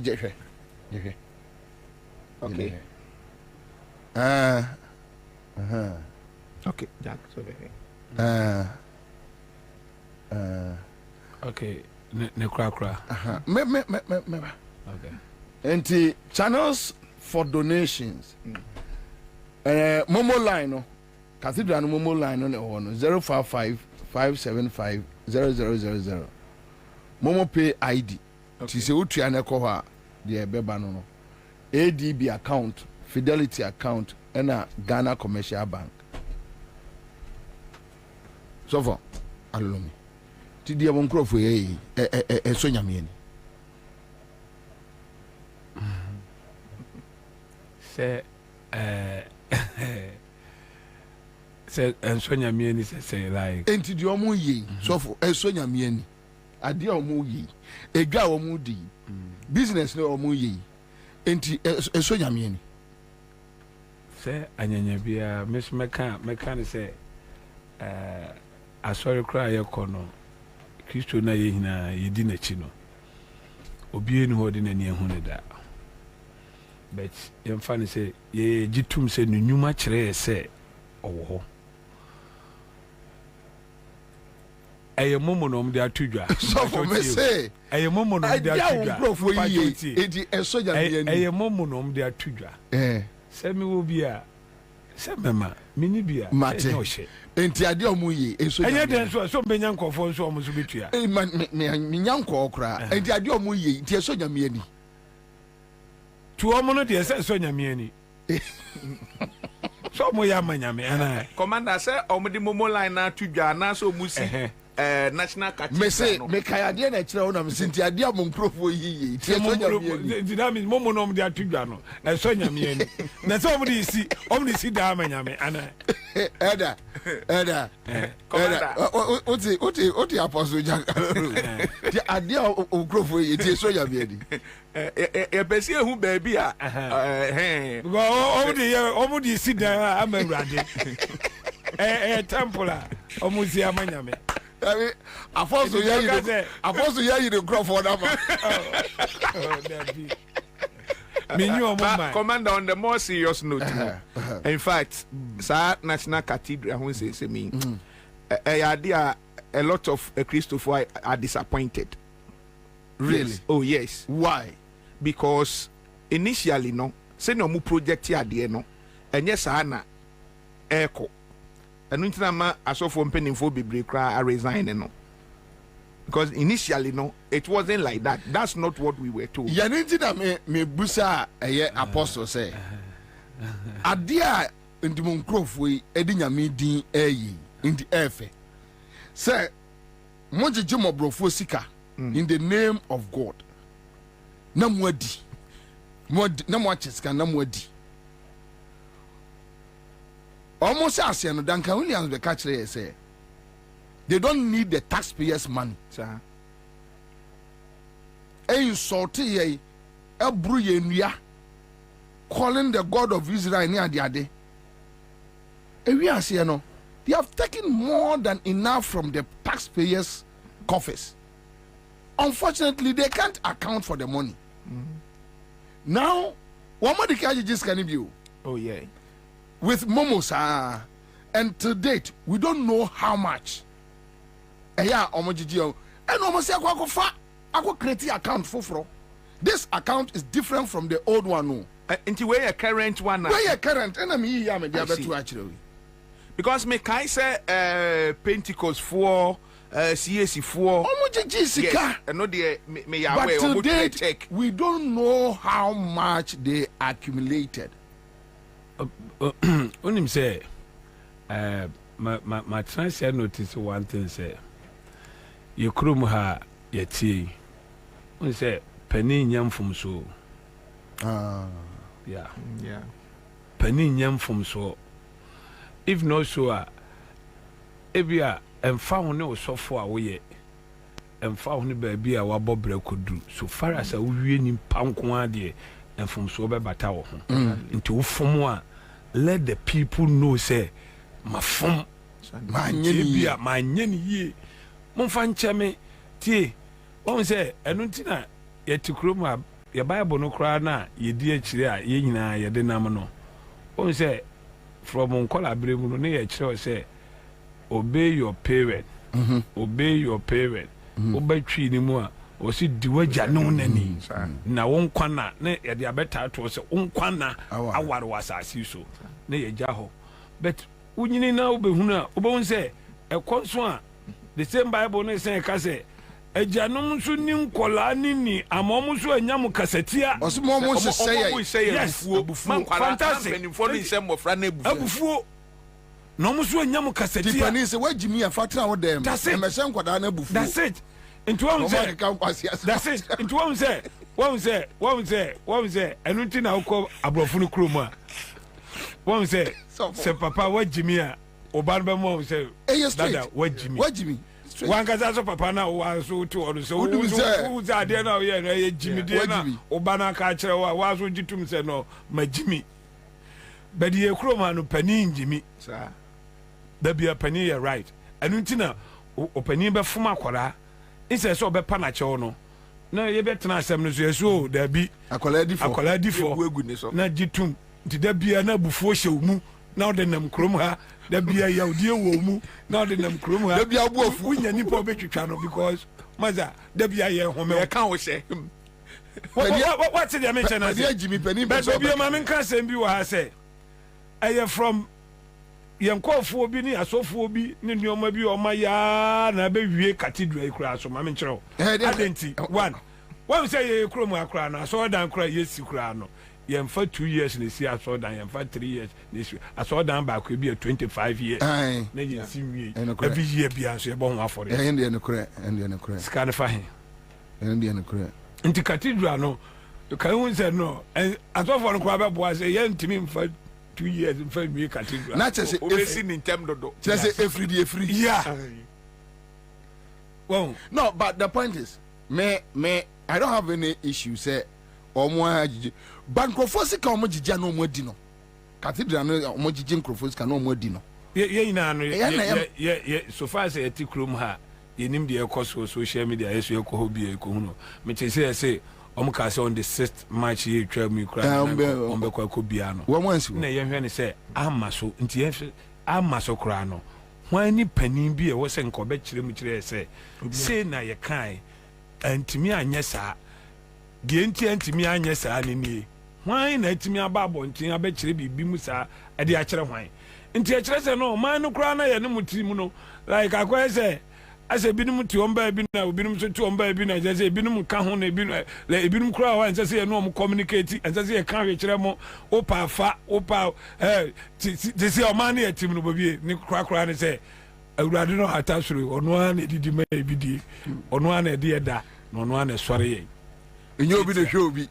Speaker 6: okay. Okay, Jack.
Speaker 8: Okay, ne kra.
Speaker 2: Me. Okay. And channels for donations. Momo line no. Cathedral no Momo line no 055-575-0000. Momo pay ID. Ti se utua na ko ha de beba no. ADB account, Fidelity account, and a Ghana Commercial Bank. So far, allow me. Today, I'm going to Sonia Mieni.
Speaker 8: Say, and Sonia Mieni say like.
Speaker 2: And to your moye, so for Sonia Mieni, a dear moye, a guy or moody, business no moye. Enti eso nyamieni
Speaker 8: se anyanya bia miss meka say asori kra ye kono Kristo na ye hina yedi na chi no obi eni ho de na ni ehu ne da but yem fa ne say ye gitum say nunuma kire say owo ho eye momo no mde atudwa
Speaker 2: so for me say
Speaker 8: eye momo no mde atudwa
Speaker 2: edi eso nyamieni
Speaker 8: eye momo no mde atudwa se mi wo bia se mema mini bia
Speaker 2: mate enti ade omuye eso
Speaker 8: enye den so benya nkofo so omuso betua
Speaker 2: me nyanko okra enti ade omuye enti eso nyamieni
Speaker 8: tu omo no de eso nyamieni so mo ya manyame ana
Speaker 6: commander say omudi momo line na atudwa na so musi National Cathedral.
Speaker 2: Me say me kayade na kire wona me sinti ade amon profo yiye tie so nyamieni
Speaker 8: dynamic momo no mde atudwa no eso nyamieni na so omudi si da manyame ana
Speaker 2: Eda oti apostle Jack ti ade okrofo yiye tie so nyamieni
Speaker 6: e pesi ehu baabi a
Speaker 8: omudi si da amawrade temple omuzi amanyame
Speaker 2: apostle ya yi the crop for that
Speaker 6: man. Commander, on the more serious note, in fact, National Cathedral, who says me, a lot of Christopher are disappointed.
Speaker 2: Really?
Speaker 6: Yes. Oh yes.
Speaker 2: Why?
Speaker 6: Because initially, no, say no more project here, no, and yes, Anna, echo. And until I saw from penny for be I resign, no. Because initially, no, it wasn't like that. That's not what we were told.
Speaker 2: Ya nti na me busa apostle say. Adia ndimo nkrofo yi edi nyame din eyi ndi efe. Say monjeje mobrofo sika in the name of God. Na muadi. Na muachesika na muadi. Almost as no Duncan Williams be catch say they don't need the taxpayers' money. Sir. Insult ye ebru ye nua calling the God of Israel near the ade. We are saying no, they have taken more than enough from the taxpayers' coffers. Unfortunately, they can't account for the money. Now, what more the just can you?
Speaker 6: Oh yeah.
Speaker 2: With Momosa, and to date we don't know how much. And almost say I go create account for. This account is different from the old one. No.
Speaker 6: Into where your current one now.
Speaker 2: Where your current enemy am actually.
Speaker 6: Because me kai say Pentecost 4 CAC 4
Speaker 2: yes,
Speaker 6: and no the me
Speaker 2: but to date, we don't know how much they accumulated.
Speaker 8: Onim say my transfer notice one thing say you krum ha yeti on say penny nyam from so yeah penny nyam from so if no so ebia emfa ho ne osofo a wo ye emfa ho ne ba bia wa bobra kodu so far as a wie ni panko ade emfom so be bata wo ho nti wo fom a let the people know say mafom manyeni ye momfa ncheme tie won say enu ntina ye tikrom a ye bible no kra na ye di akire a ye nyina ye de nam no won say from nkola bremu no ne ye kire say obey your parent obey your parent obetwi ni mu a o si diwaja no nani na won kwana na ye de abeta to say won kwana aware wasasi so na ye ja ho but unyini na obehunu a obehun say ekonso a the same bible no say ka say ejanom so ni nkola ni amom so anyam kasetia
Speaker 2: osimo say
Speaker 6: yes fantastic penifo ni say mofra na
Speaker 8: abufuo no mo so anyam kasetia
Speaker 2: the penny say wagimi afatra wo dem emese nkoda na abufuo
Speaker 8: that's it into one say that's it into one say enunti na ukọ abrofo no krom a one say say papa wagimi a oban be mo say dada wagimi wangaza so papa na wa so to ono so wo za de na ye na ye jimi de na obana ka kire wa so gitum se no magimi bedi ye kroma no pani njimi sa da bia pani ye right anu ntina o pani be fuma akwara inse so be pa na che no na ye betena asem no so yeso da bi akwara difo na gitum nti da bia na bufuo hyewmu na ode nam krom ha da bia yaudie wo mu na ode nam krom ha
Speaker 2: da bia buofu
Speaker 8: unya nipa obetwitwa no because maza da bia ye home
Speaker 6: e kan wo hye
Speaker 8: what did you mention as
Speaker 2: Jimmy Penny
Speaker 8: but bia ma men kan sem bi wo ha say eye from yenkofo bi ni asofo bi ni nneoma bi o ma ya na be wie cathedral ikura so ma men kyerɛ adenti one say ye krom akura na so dan kura yesi kura no yemfa 2 years na si aso dan yemfa 3 years na si aso dan ba ko bi 25 years na yesi wie every year bia so ye bo ho afore
Speaker 2: ende ne kure
Speaker 8: scan fa he
Speaker 2: ende ne kure
Speaker 8: nti cathedral no kan hu say no aso for no kwa be boa say ye ntimi mfa 2 years mfa wie cathedral
Speaker 2: na chese
Speaker 6: obesi ni ntem dodo
Speaker 2: chese free
Speaker 8: yeah well
Speaker 2: no but the point is me I don't have any issue say omo ajiji bankrofo sika omo jija na omo adi no cathedral no omo jiji nkrofo sika na omo adi no
Speaker 8: ye ina no ye so far say etikrom ha ye nim de ekọ social media yeso ekọ hobi ekọ hu no me say omo ka say on the 6th March ye twa mu kra ombe kwa ko bia no
Speaker 2: wo ansi
Speaker 8: na ye hwe ne say amaso nti ye amaso kra no hwan ni panin bi e wo se nko be kire mu kire say na ye kan antimi anya saa genti antimi anya saa ni hwan na antimi aba abonten abekire bibi mu saa ade akire hwan nti akire se no man no kra na ye no mutimu no like akwa se ase binum ti omba bi na binum so ti omba bi na je se binum ka ho na binum kra wa nse se ye no communicate nse se ye kan we kire mo opa fa opa ti se o man na tim no bobie ni kra ne se awurade no atasuru ono an edidi ma ebidi ono an ede eda no ono an sori ye
Speaker 2: enye obi de hwe obi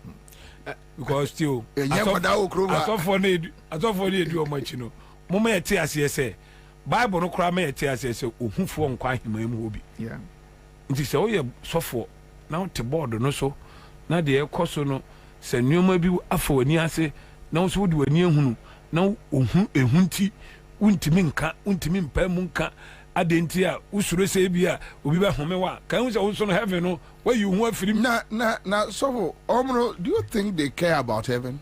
Speaker 8: because still
Speaker 2: enye kwada okroba
Speaker 8: atofo na edu o machi no moma yete ase se bible no kra ma yete ase se ohufo nkwa ahima mu obi
Speaker 6: yeah
Speaker 8: nti se oye sofo na o te board no so na de ekoso no se nneoma bi afọ ani ase na o so wodi wani ehunu na ohun ehunti untimi nka untimi mpa mu nka adenti a usuro se bia obi ba home wa kan hu se wo so no heaven no where you hu afirim
Speaker 2: na so omro do you think they care about heaven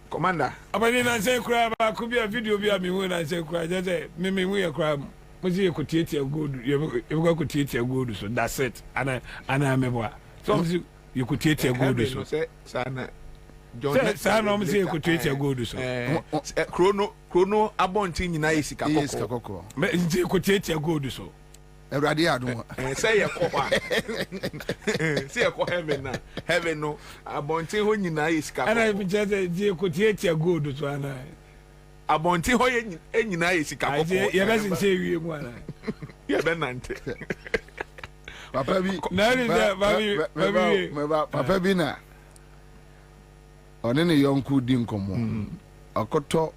Speaker 6: commander
Speaker 8: abani na say kura ba ku bia video bia mi hu na say kura je say me hu ye kura Musi you could take your good. You could take your good. So that's it. And I remember. So you could take your good. So
Speaker 6: say sana.
Speaker 8: Sana musi you could take your good. So
Speaker 6: chrono abonti nyina yesika kokko.
Speaker 8: Me you could take your good. So.
Speaker 2: Everybody adu.
Speaker 6: Say you ko say you ko heaven no abonti ho nyina yesika.
Speaker 8: And I just you could take your good. So ana.
Speaker 6: Abonti ho nyina yesika kokko.
Speaker 8: You best say we mu ana.
Speaker 6: You be nante.
Speaker 2: Papa bi. Papa bi na. One ne yonku di nkomo. Akoto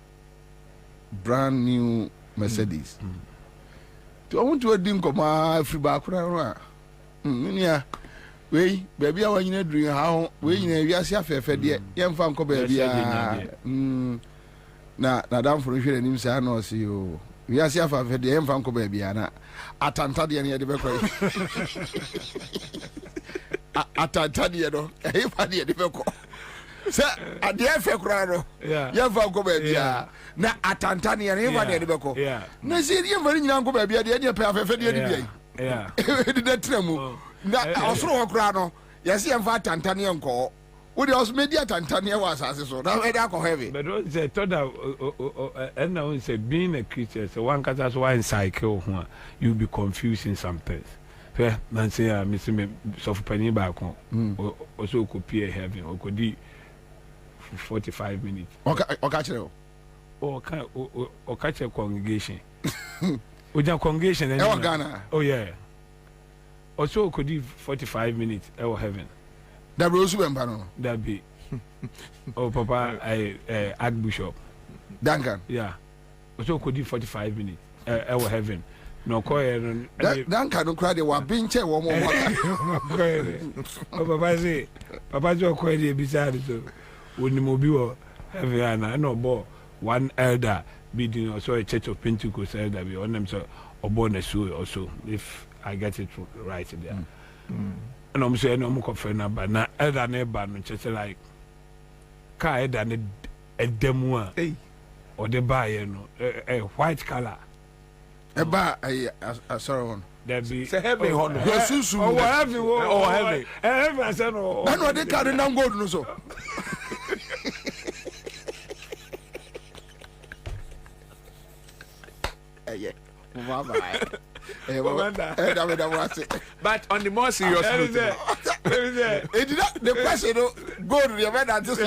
Speaker 2: brand new Mercedes. I want to dim koma free back ra. Nia. We baby a wan nyina dru ha we nyina wiase afefe de yemfa nko baby a. Na dam for hwere nim say na o see o. Wiase afefe de yemfa nko baby a na atanta de ne de be koi. Atanta de no. E fa de be ko. Say ade efe kura no. Yemfa nko baby a. Na atanta ne ne fa de be ko. Na see de yemfa nyina nko baby a de pe afefe de bi.
Speaker 8: Yeah.
Speaker 2: De tremu. Na osoro kura no. Yesi yemfa atanta ne nko. Wo de os media atanta ne wa asase so. Na e de akọ heavy.
Speaker 8: But what say thought that and now say being a Christian so one cause that's why in cycle you be confusing some things. Fair man say me so for penny back on. Also could be heavy or could be 45 minutes.
Speaker 2: Okay catch it.
Speaker 8: Or catch a congregation. With your congregation in
Speaker 2: Ghana.
Speaker 8: Oh yeah. Also could be 45 minutes or heaven.
Speaker 2: That rose no.
Speaker 8: That be. Oh papa I Archbishop.
Speaker 2: Duncan.
Speaker 8: Yeah. Also could be 45 minutes. Our heaven. No coin.
Speaker 2: Duncan no cry the wa binche wo mo.
Speaker 8: Oh papa say papa jo coin dey beside so. Woni mo bi wo heaven na no bo one elder be also a church of Pentecost elder be on them so obo na so also if I get it right there. And I'm saying no mo confirm na ba na elder na ba no church like car elder na edemu a or the buy no a white color
Speaker 2: eba sorry one
Speaker 8: that be
Speaker 6: say heaven hono
Speaker 2: susu
Speaker 8: oh heaven oh heaven heaven say no
Speaker 2: na no dey carry na gold no so yeah
Speaker 6: but on the more serious note
Speaker 2: it did not the question go to the event and this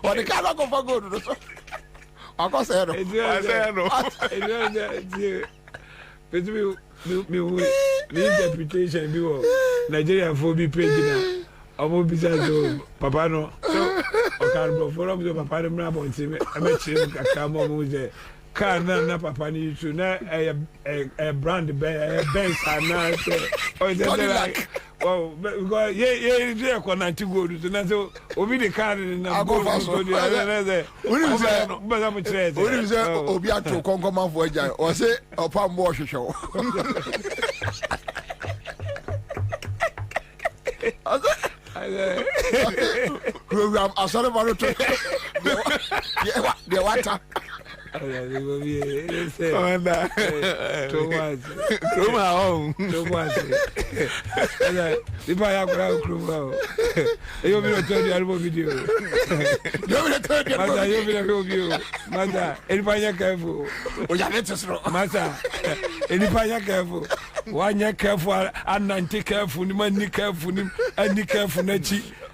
Speaker 2: or the car go for go to so I go say no
Speaker 8: the interpretation be Nigeria for be page omo bisa so papa no so o kan bro for am so papa dem na bon me e chire kakra mo mo je car na papa ni su na brand Benz na so o je like oh because ye ko na ti go do na so obi the car na go so do na say
Speaker 2: we say
Speaker 8: no ba mo chire
Speaker 2: we say obi ato konkoma fo ajan o say opa mbo hwehwe program asare maro to the water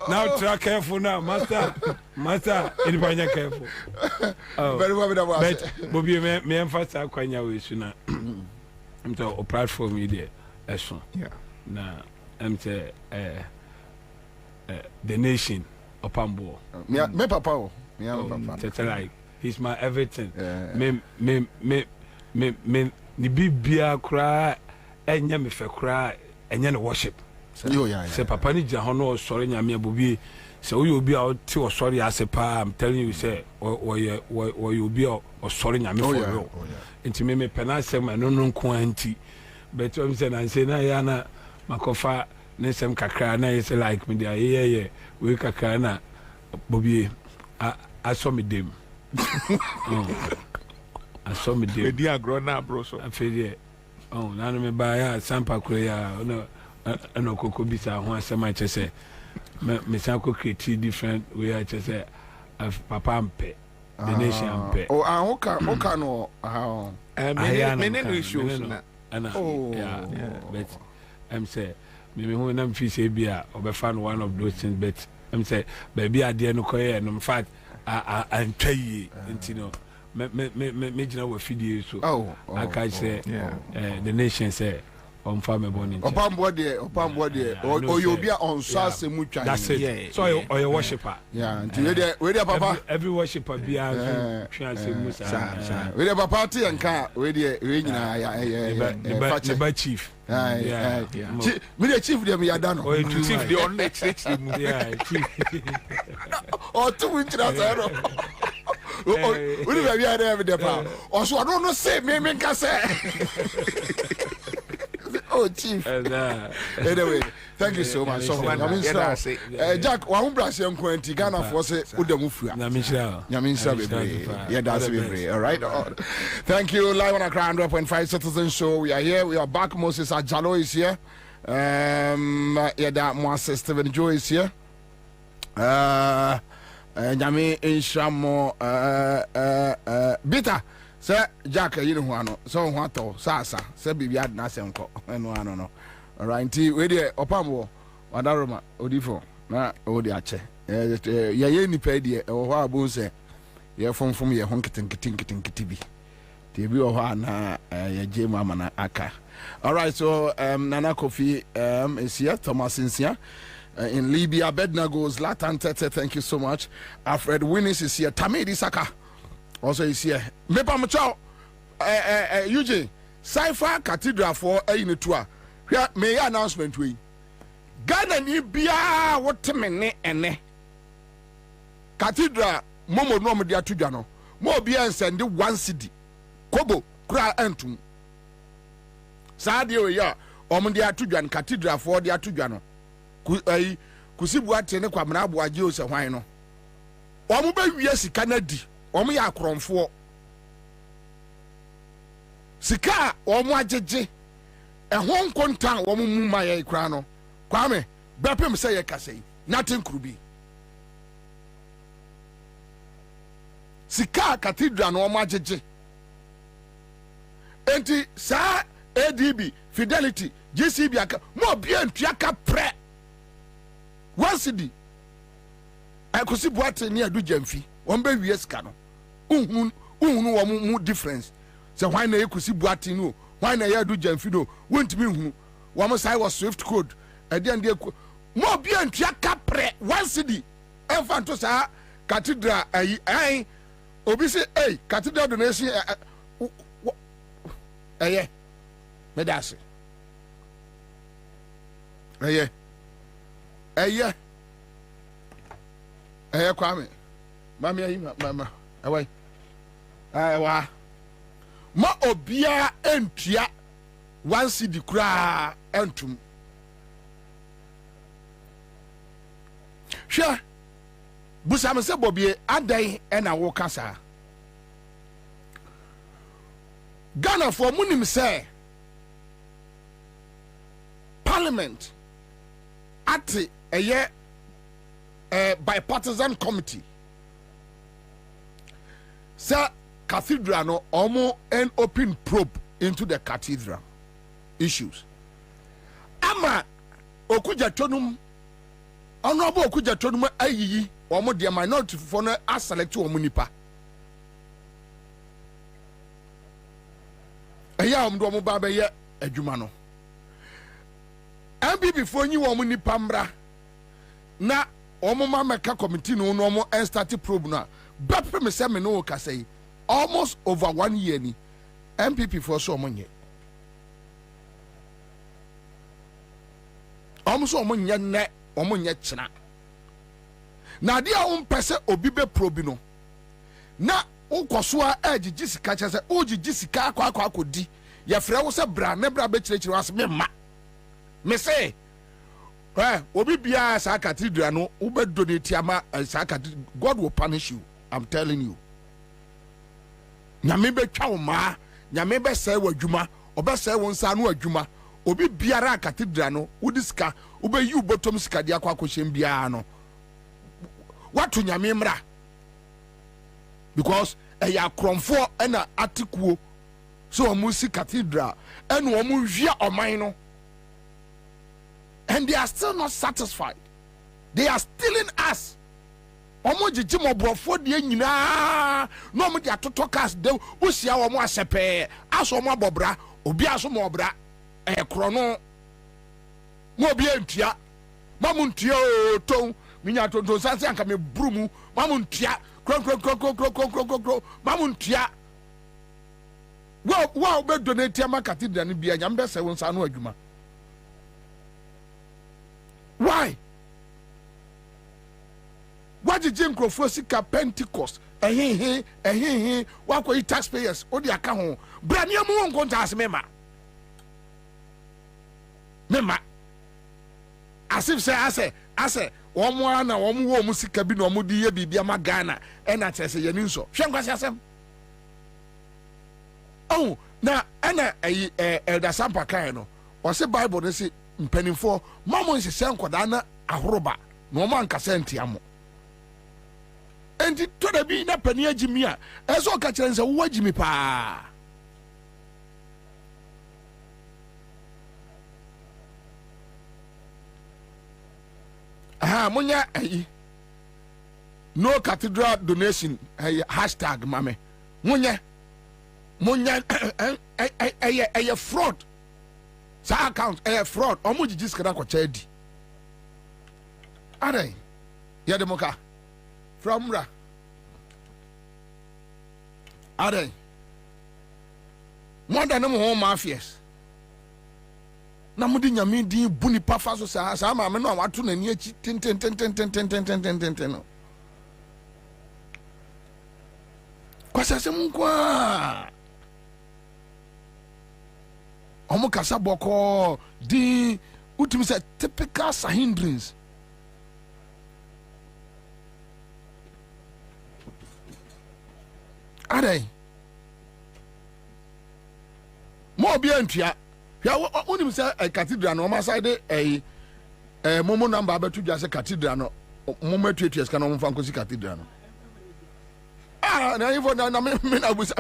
Speaker 8: now track careful now, master, anybody careful.
Speaker 2: Very well,
Speaker 8: but Bobie, me emphasize kwanya we suna. I'm to a platform media, eso.
Speaker 6: Yeah.
Speaker 8: Na, I'm to the nation opambo.
Speaker 2: Me papa, me papa.
Speaker 8: Like he's my everything. Me ni bibia kra enya me fe kra enya no worship. Say papa ni gya hono sorry nyame Bobie say we obi a ti o sorry ase pa I'm telling you say we obi a o sorry nyame for real enti me pena say ma no nko anti but I'm say na say na ya na makofa ne sem kakra na say like me there yeah we kakra na Bobie I saw me dem I saw me there.
Speaker 6: The agro na bro so.
Speaker 8: I feel yeah. Oh, now me buy a sampa koya. No cocoa bisa. One semi chese. Me sanko create different way. I chese. Papa ampe. The nation ampe.
Speaker 2: Oh, okay no. How?
Speaker 6: Many issues na.
Speaker 8: Yeah. But I'm say. Me who nam fi say bia obefa one of those things. But I'm say baby ade no koye. No in fact. I'm trying, you know. Me jina we feed so. Like I say, the nation say on farm born.
Speaker 2: Opambo there. Or you be on sauce mucha.
Speaker 8: That's it. So or your worshipper.
Speaker 2: Yeah. We there papa.
Speaker 8: Every worshipper be a chance musa.
Speaker 2: We there papa ti anka we there we nyina
Speaker 8: ya chief.
Speaker 2: Me the chief dem ya dano.
Speaker 6: Or chief the on next
Speaker 8: chief.
Speaker 2: Or two winchina zero. We be here every day pa. Also I don't know say me can say. Oh, Chief. Anyway, thank you so much. So, Jack, one brass young Quentin Ghana for say, Udamufia. Yeah, that's very all right. Thank you, live on Accra100.5 Citizen Show. We are here. We are back. Moses Ajalo is here. Yeah, that Moses Stephen Joe is here. Jami Inshamo Bita. Sir Jack, you know who so what Sasa, say Bibi had Nasenko, and one no. All right, we there, Opambo, Wadaroma, Odifo, na Odiache. Yayeni pedi, or what I say, you're from your honking kitty. TV or one, J Mamma Aka. All right, so Nana Kofi is here, Thomas is here. In Libya, Bednago's Latin Tete, thank you so much. Alfred Winnis is here, Tamidi Saka. Also is here. Mepa mcho UJ Cypher Cathedral for a tour. Here may announcement we. Ghana ni bia what mene ene. Cathedral momo no dia tudwa no. Mo bia send 1 cedi. Kobo kra entum. Saade we ya om dia tudwa cathedral for dia tudwa no. Kusibu ate ne Kwabena aboaje o se hwan no. Omo ba wiye sika na di. Omo ya akromfo sika omo agege ehon kontan omo muma ye kra no kwame bepem se ye kasei nothing krubi sika cathedral no omo agege enti sa ADB Fidelity GCB aka mo bia ntuaka pre 1 cedi akosi boate ni adu jamfi ombe wiye sika no uhunu wo mu difference say why na ekusi buati no why na ya do jamfido won't me hunu wo mo sai was swift code e de mo bia ntua kapre 1 cedi enfanto sa cathedral ai obi say cathedral donation me dase kwame mami ayi mama awai wa ma obia entua 1 cedi kura entum hwe busam se Bobie adan na wo kasa Ghana for munim say parliament at a bipartisan committee Sir Cathedral no omo an open probe into the cathedral issues. Ama okuja tonum honorable okuja tonum ayiyi omo de minority for no select omo nipa. Eya omo do omo ba be ye adwuma no. MPP for nyi omo nipa mra na omo mameka committee no omo start probe na Bapre me say me no ka say almost over 1 year ni MPP for so omonye almost omonye ne omonye china na dia pese obi be probi no na ukoso a agigi sika che say ogigi sika akodi ye frɛ wo sɛ bra ne bra be kyerɛkyerɛ was me ma me say obi bia sa cathedral no wo be donate ama sa cathedral God will punish you. I'm telling you. nyame betwa wo ma nyame bɛsɛ wo adwuma ɔbɛsɛ wo nsa no adwuma obi biara cathedral no wudiska obeyi ubotom sika dia kwa akɔhyɛm biara no watu nyame mra because ɛyɛ akrɔmfoɔ ɛna atikuo so ɔmo si cathedral ɛna ɔmo hwia ɔman no and they are still not satisfied. They are stealing us. Omo jiji mo brofo de nyina no mo de atoto cars de osia omo asepe aso mo abobra obi aso mo obra kro no mo obi antua mamuntua o ton minya tonton sanse anka me brumu mamuntua kro mamuntua wa be donate ama cathedral ni bia nyam be se won sa no adwuma. Why? What did Jim Crawford sika Pentecost? What could taxpayers? Odi account. Brand new one contas mema. As if say, I say, one more na one more musika bi no mudi ye bibia magana. And I say yeninso. Shem. Oh, na ana Elder Sampa Kaino. Or say Bible they say mpanimfo mamo nsese nkoda na ahoroba no man kasenti amo enti to da bi na pani agimi a eso ka kire nse wo agimi pa munya no cathedral donation hashtag mame munya fraud. Sa account fraud omo jiji skada ko chedi are ya demoka from ra are more than mo home mafias na mudi nyame din buni pafa so sa ma me no wato na ni achi ten no kwasa sem kwa omo kasa boko di ultimate say typical sahindrins are mo bi antua ya onim say cathedral no ma side momo number abetu dwa say cathedral no momo tuetua ska no mo fa nkosi cathedral no na info na me na busa.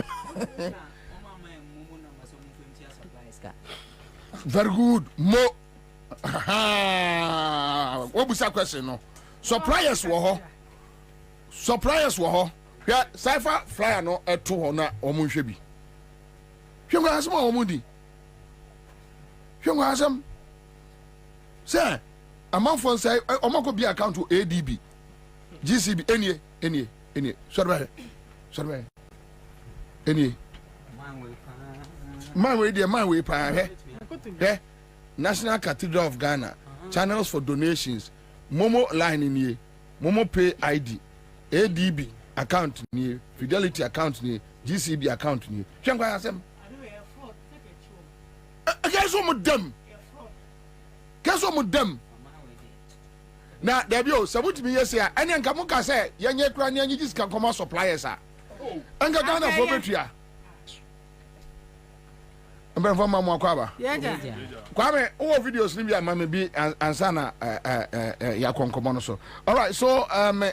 Speaker 2: Very good. Mo what was that question? No suppliers were ho. Yeah, cipher flyer no eto na omunhwe bi. Hwengo asem omudi. Hwengo asem. Say, amanfo say omako bi account to ADB. GCB any. Sorry. Any. Man we pa he. National Cathedral of Ghana. Channels for donations. Momo line in here. Momo pay ID. ADB account ni, Fidelity account ni, GCB account ni. Hwenkwa asem. Guess what them? Na debi o sabuti mi yesi a ene nka muka say yenye kura ne yenye jiska come suppliers a. Enga Ghana for betua. Mbe fo ma mo akwaba. Kwame o videos ni bia ma me bi Ansah na ya konkomo no so. All right, so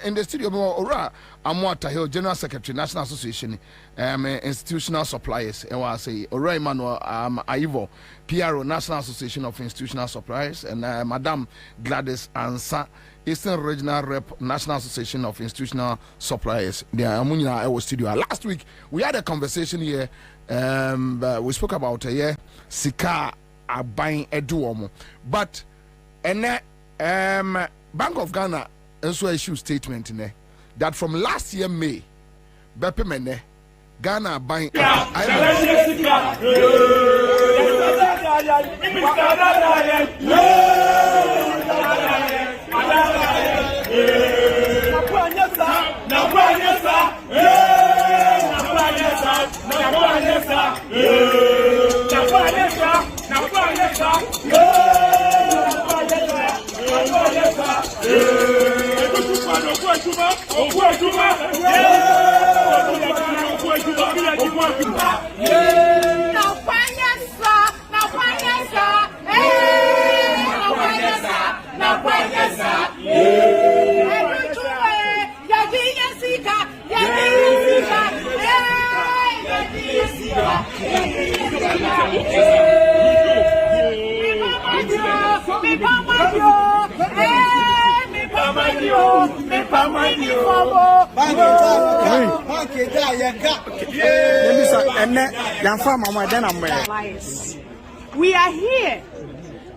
Speaker 2: in the studio ora Amwata Hill General Secretary National Association Institutional Suppliers e wa say ora Emmanuel Aivo PRO National Association of Institutional Suppliers and Madam Gladys Ansah Eastern Regional Rep National Association of Institutional Suppliers. They are amunyina e studio. Last week we had a conversation here. We spoke about sika aban eduomo, but Bank of Ghana also issued statement that from last year May, Bepemene Ghana buying
Speaker 14: We are here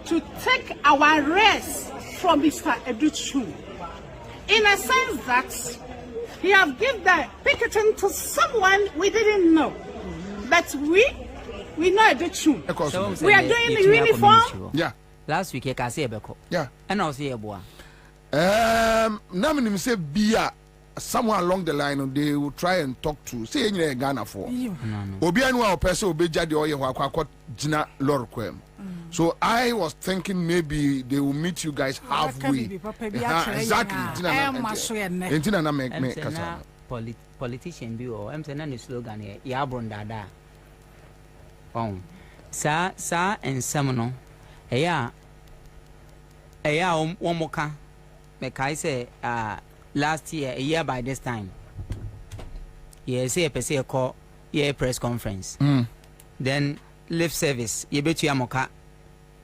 Speaker 14: to take our rest from Mr. Educhu, in a sense that he have given the picketing to someone we didn't know, but we know Educhu.
Speaker 10: So
Speaker 14: we are doing the uniform.
Speaker 2: Yeah.
Speaker 10: Last week I say beko.
Speaker 2: Yeah.
Speaker 10: And I was here boy.
Speaker 2: Name say Bia. Somewhere along the line, they will try and talk to say in Ghana for. Obi anwa person obeja de oye wakwa jina lorquem. So I was thinking maybe they will meet you guys halfway. Exactly. Entina na me kasa.
Speaker 10: Politician bi o em say na ne slogan here ya brondada. Sa ensem no eya omoka me kai say last year, a year by this time, say a person call press conference. Then lift service, you bet you amoka.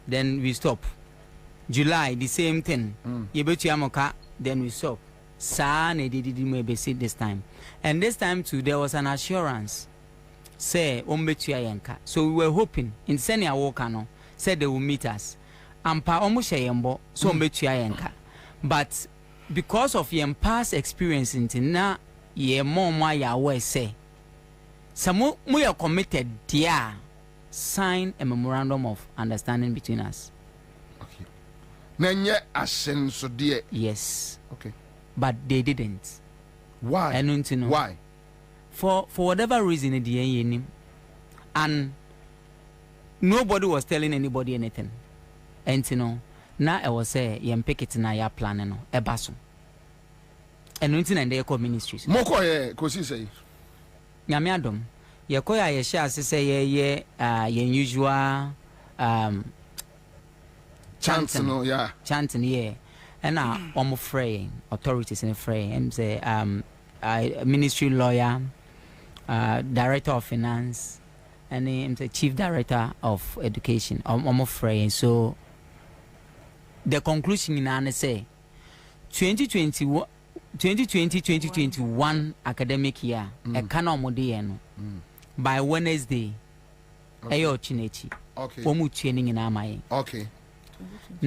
Speaker 10: Then we stop. July, the same thing. You bet you amoka. Then we stop. Ne did maybe see this time, and this time too there was an assurance. Say ombetu yanka. So we were hoping in senior walkano said they will meet us. Ampa omushe yembo so ombetu yanka, but because of your past experience in na ye more ya way say some we are committed dear sign a memorandum of understanding between us.
Speaker 2: Okay. Nenye asen so dear.
Speaker 10: Yes.
Speaker 2: Okay.
Speaker 10: But they didn't.
Speaker 2: Why?
Speaker 10: I don't know.
Speaker 2: Why?
Speaker 10: For whatever reason and nobody was telling anybody anything. And you know, now I was say yem pick it na ya plan no ebaso. And nothing and they call ministries.
Speaker 2: Moko ye kosi say.
Speaker 10: Nyame adom. Ye koya ye share say ye usual
Speaker 2: chanting no yeah.
Speaker 10: Chanting yeah. And I'm afraid authorities in afraid and say ministry lawyer, director of finance, and I'm the chief director of education. I'm afraid. So the conclusion in Anne say 2020-2021 academic year a canon by Wednesday.
Speaker 2: Okay.
Speaker 10: Okay. Training in Amai.
Speaker 2: Okay.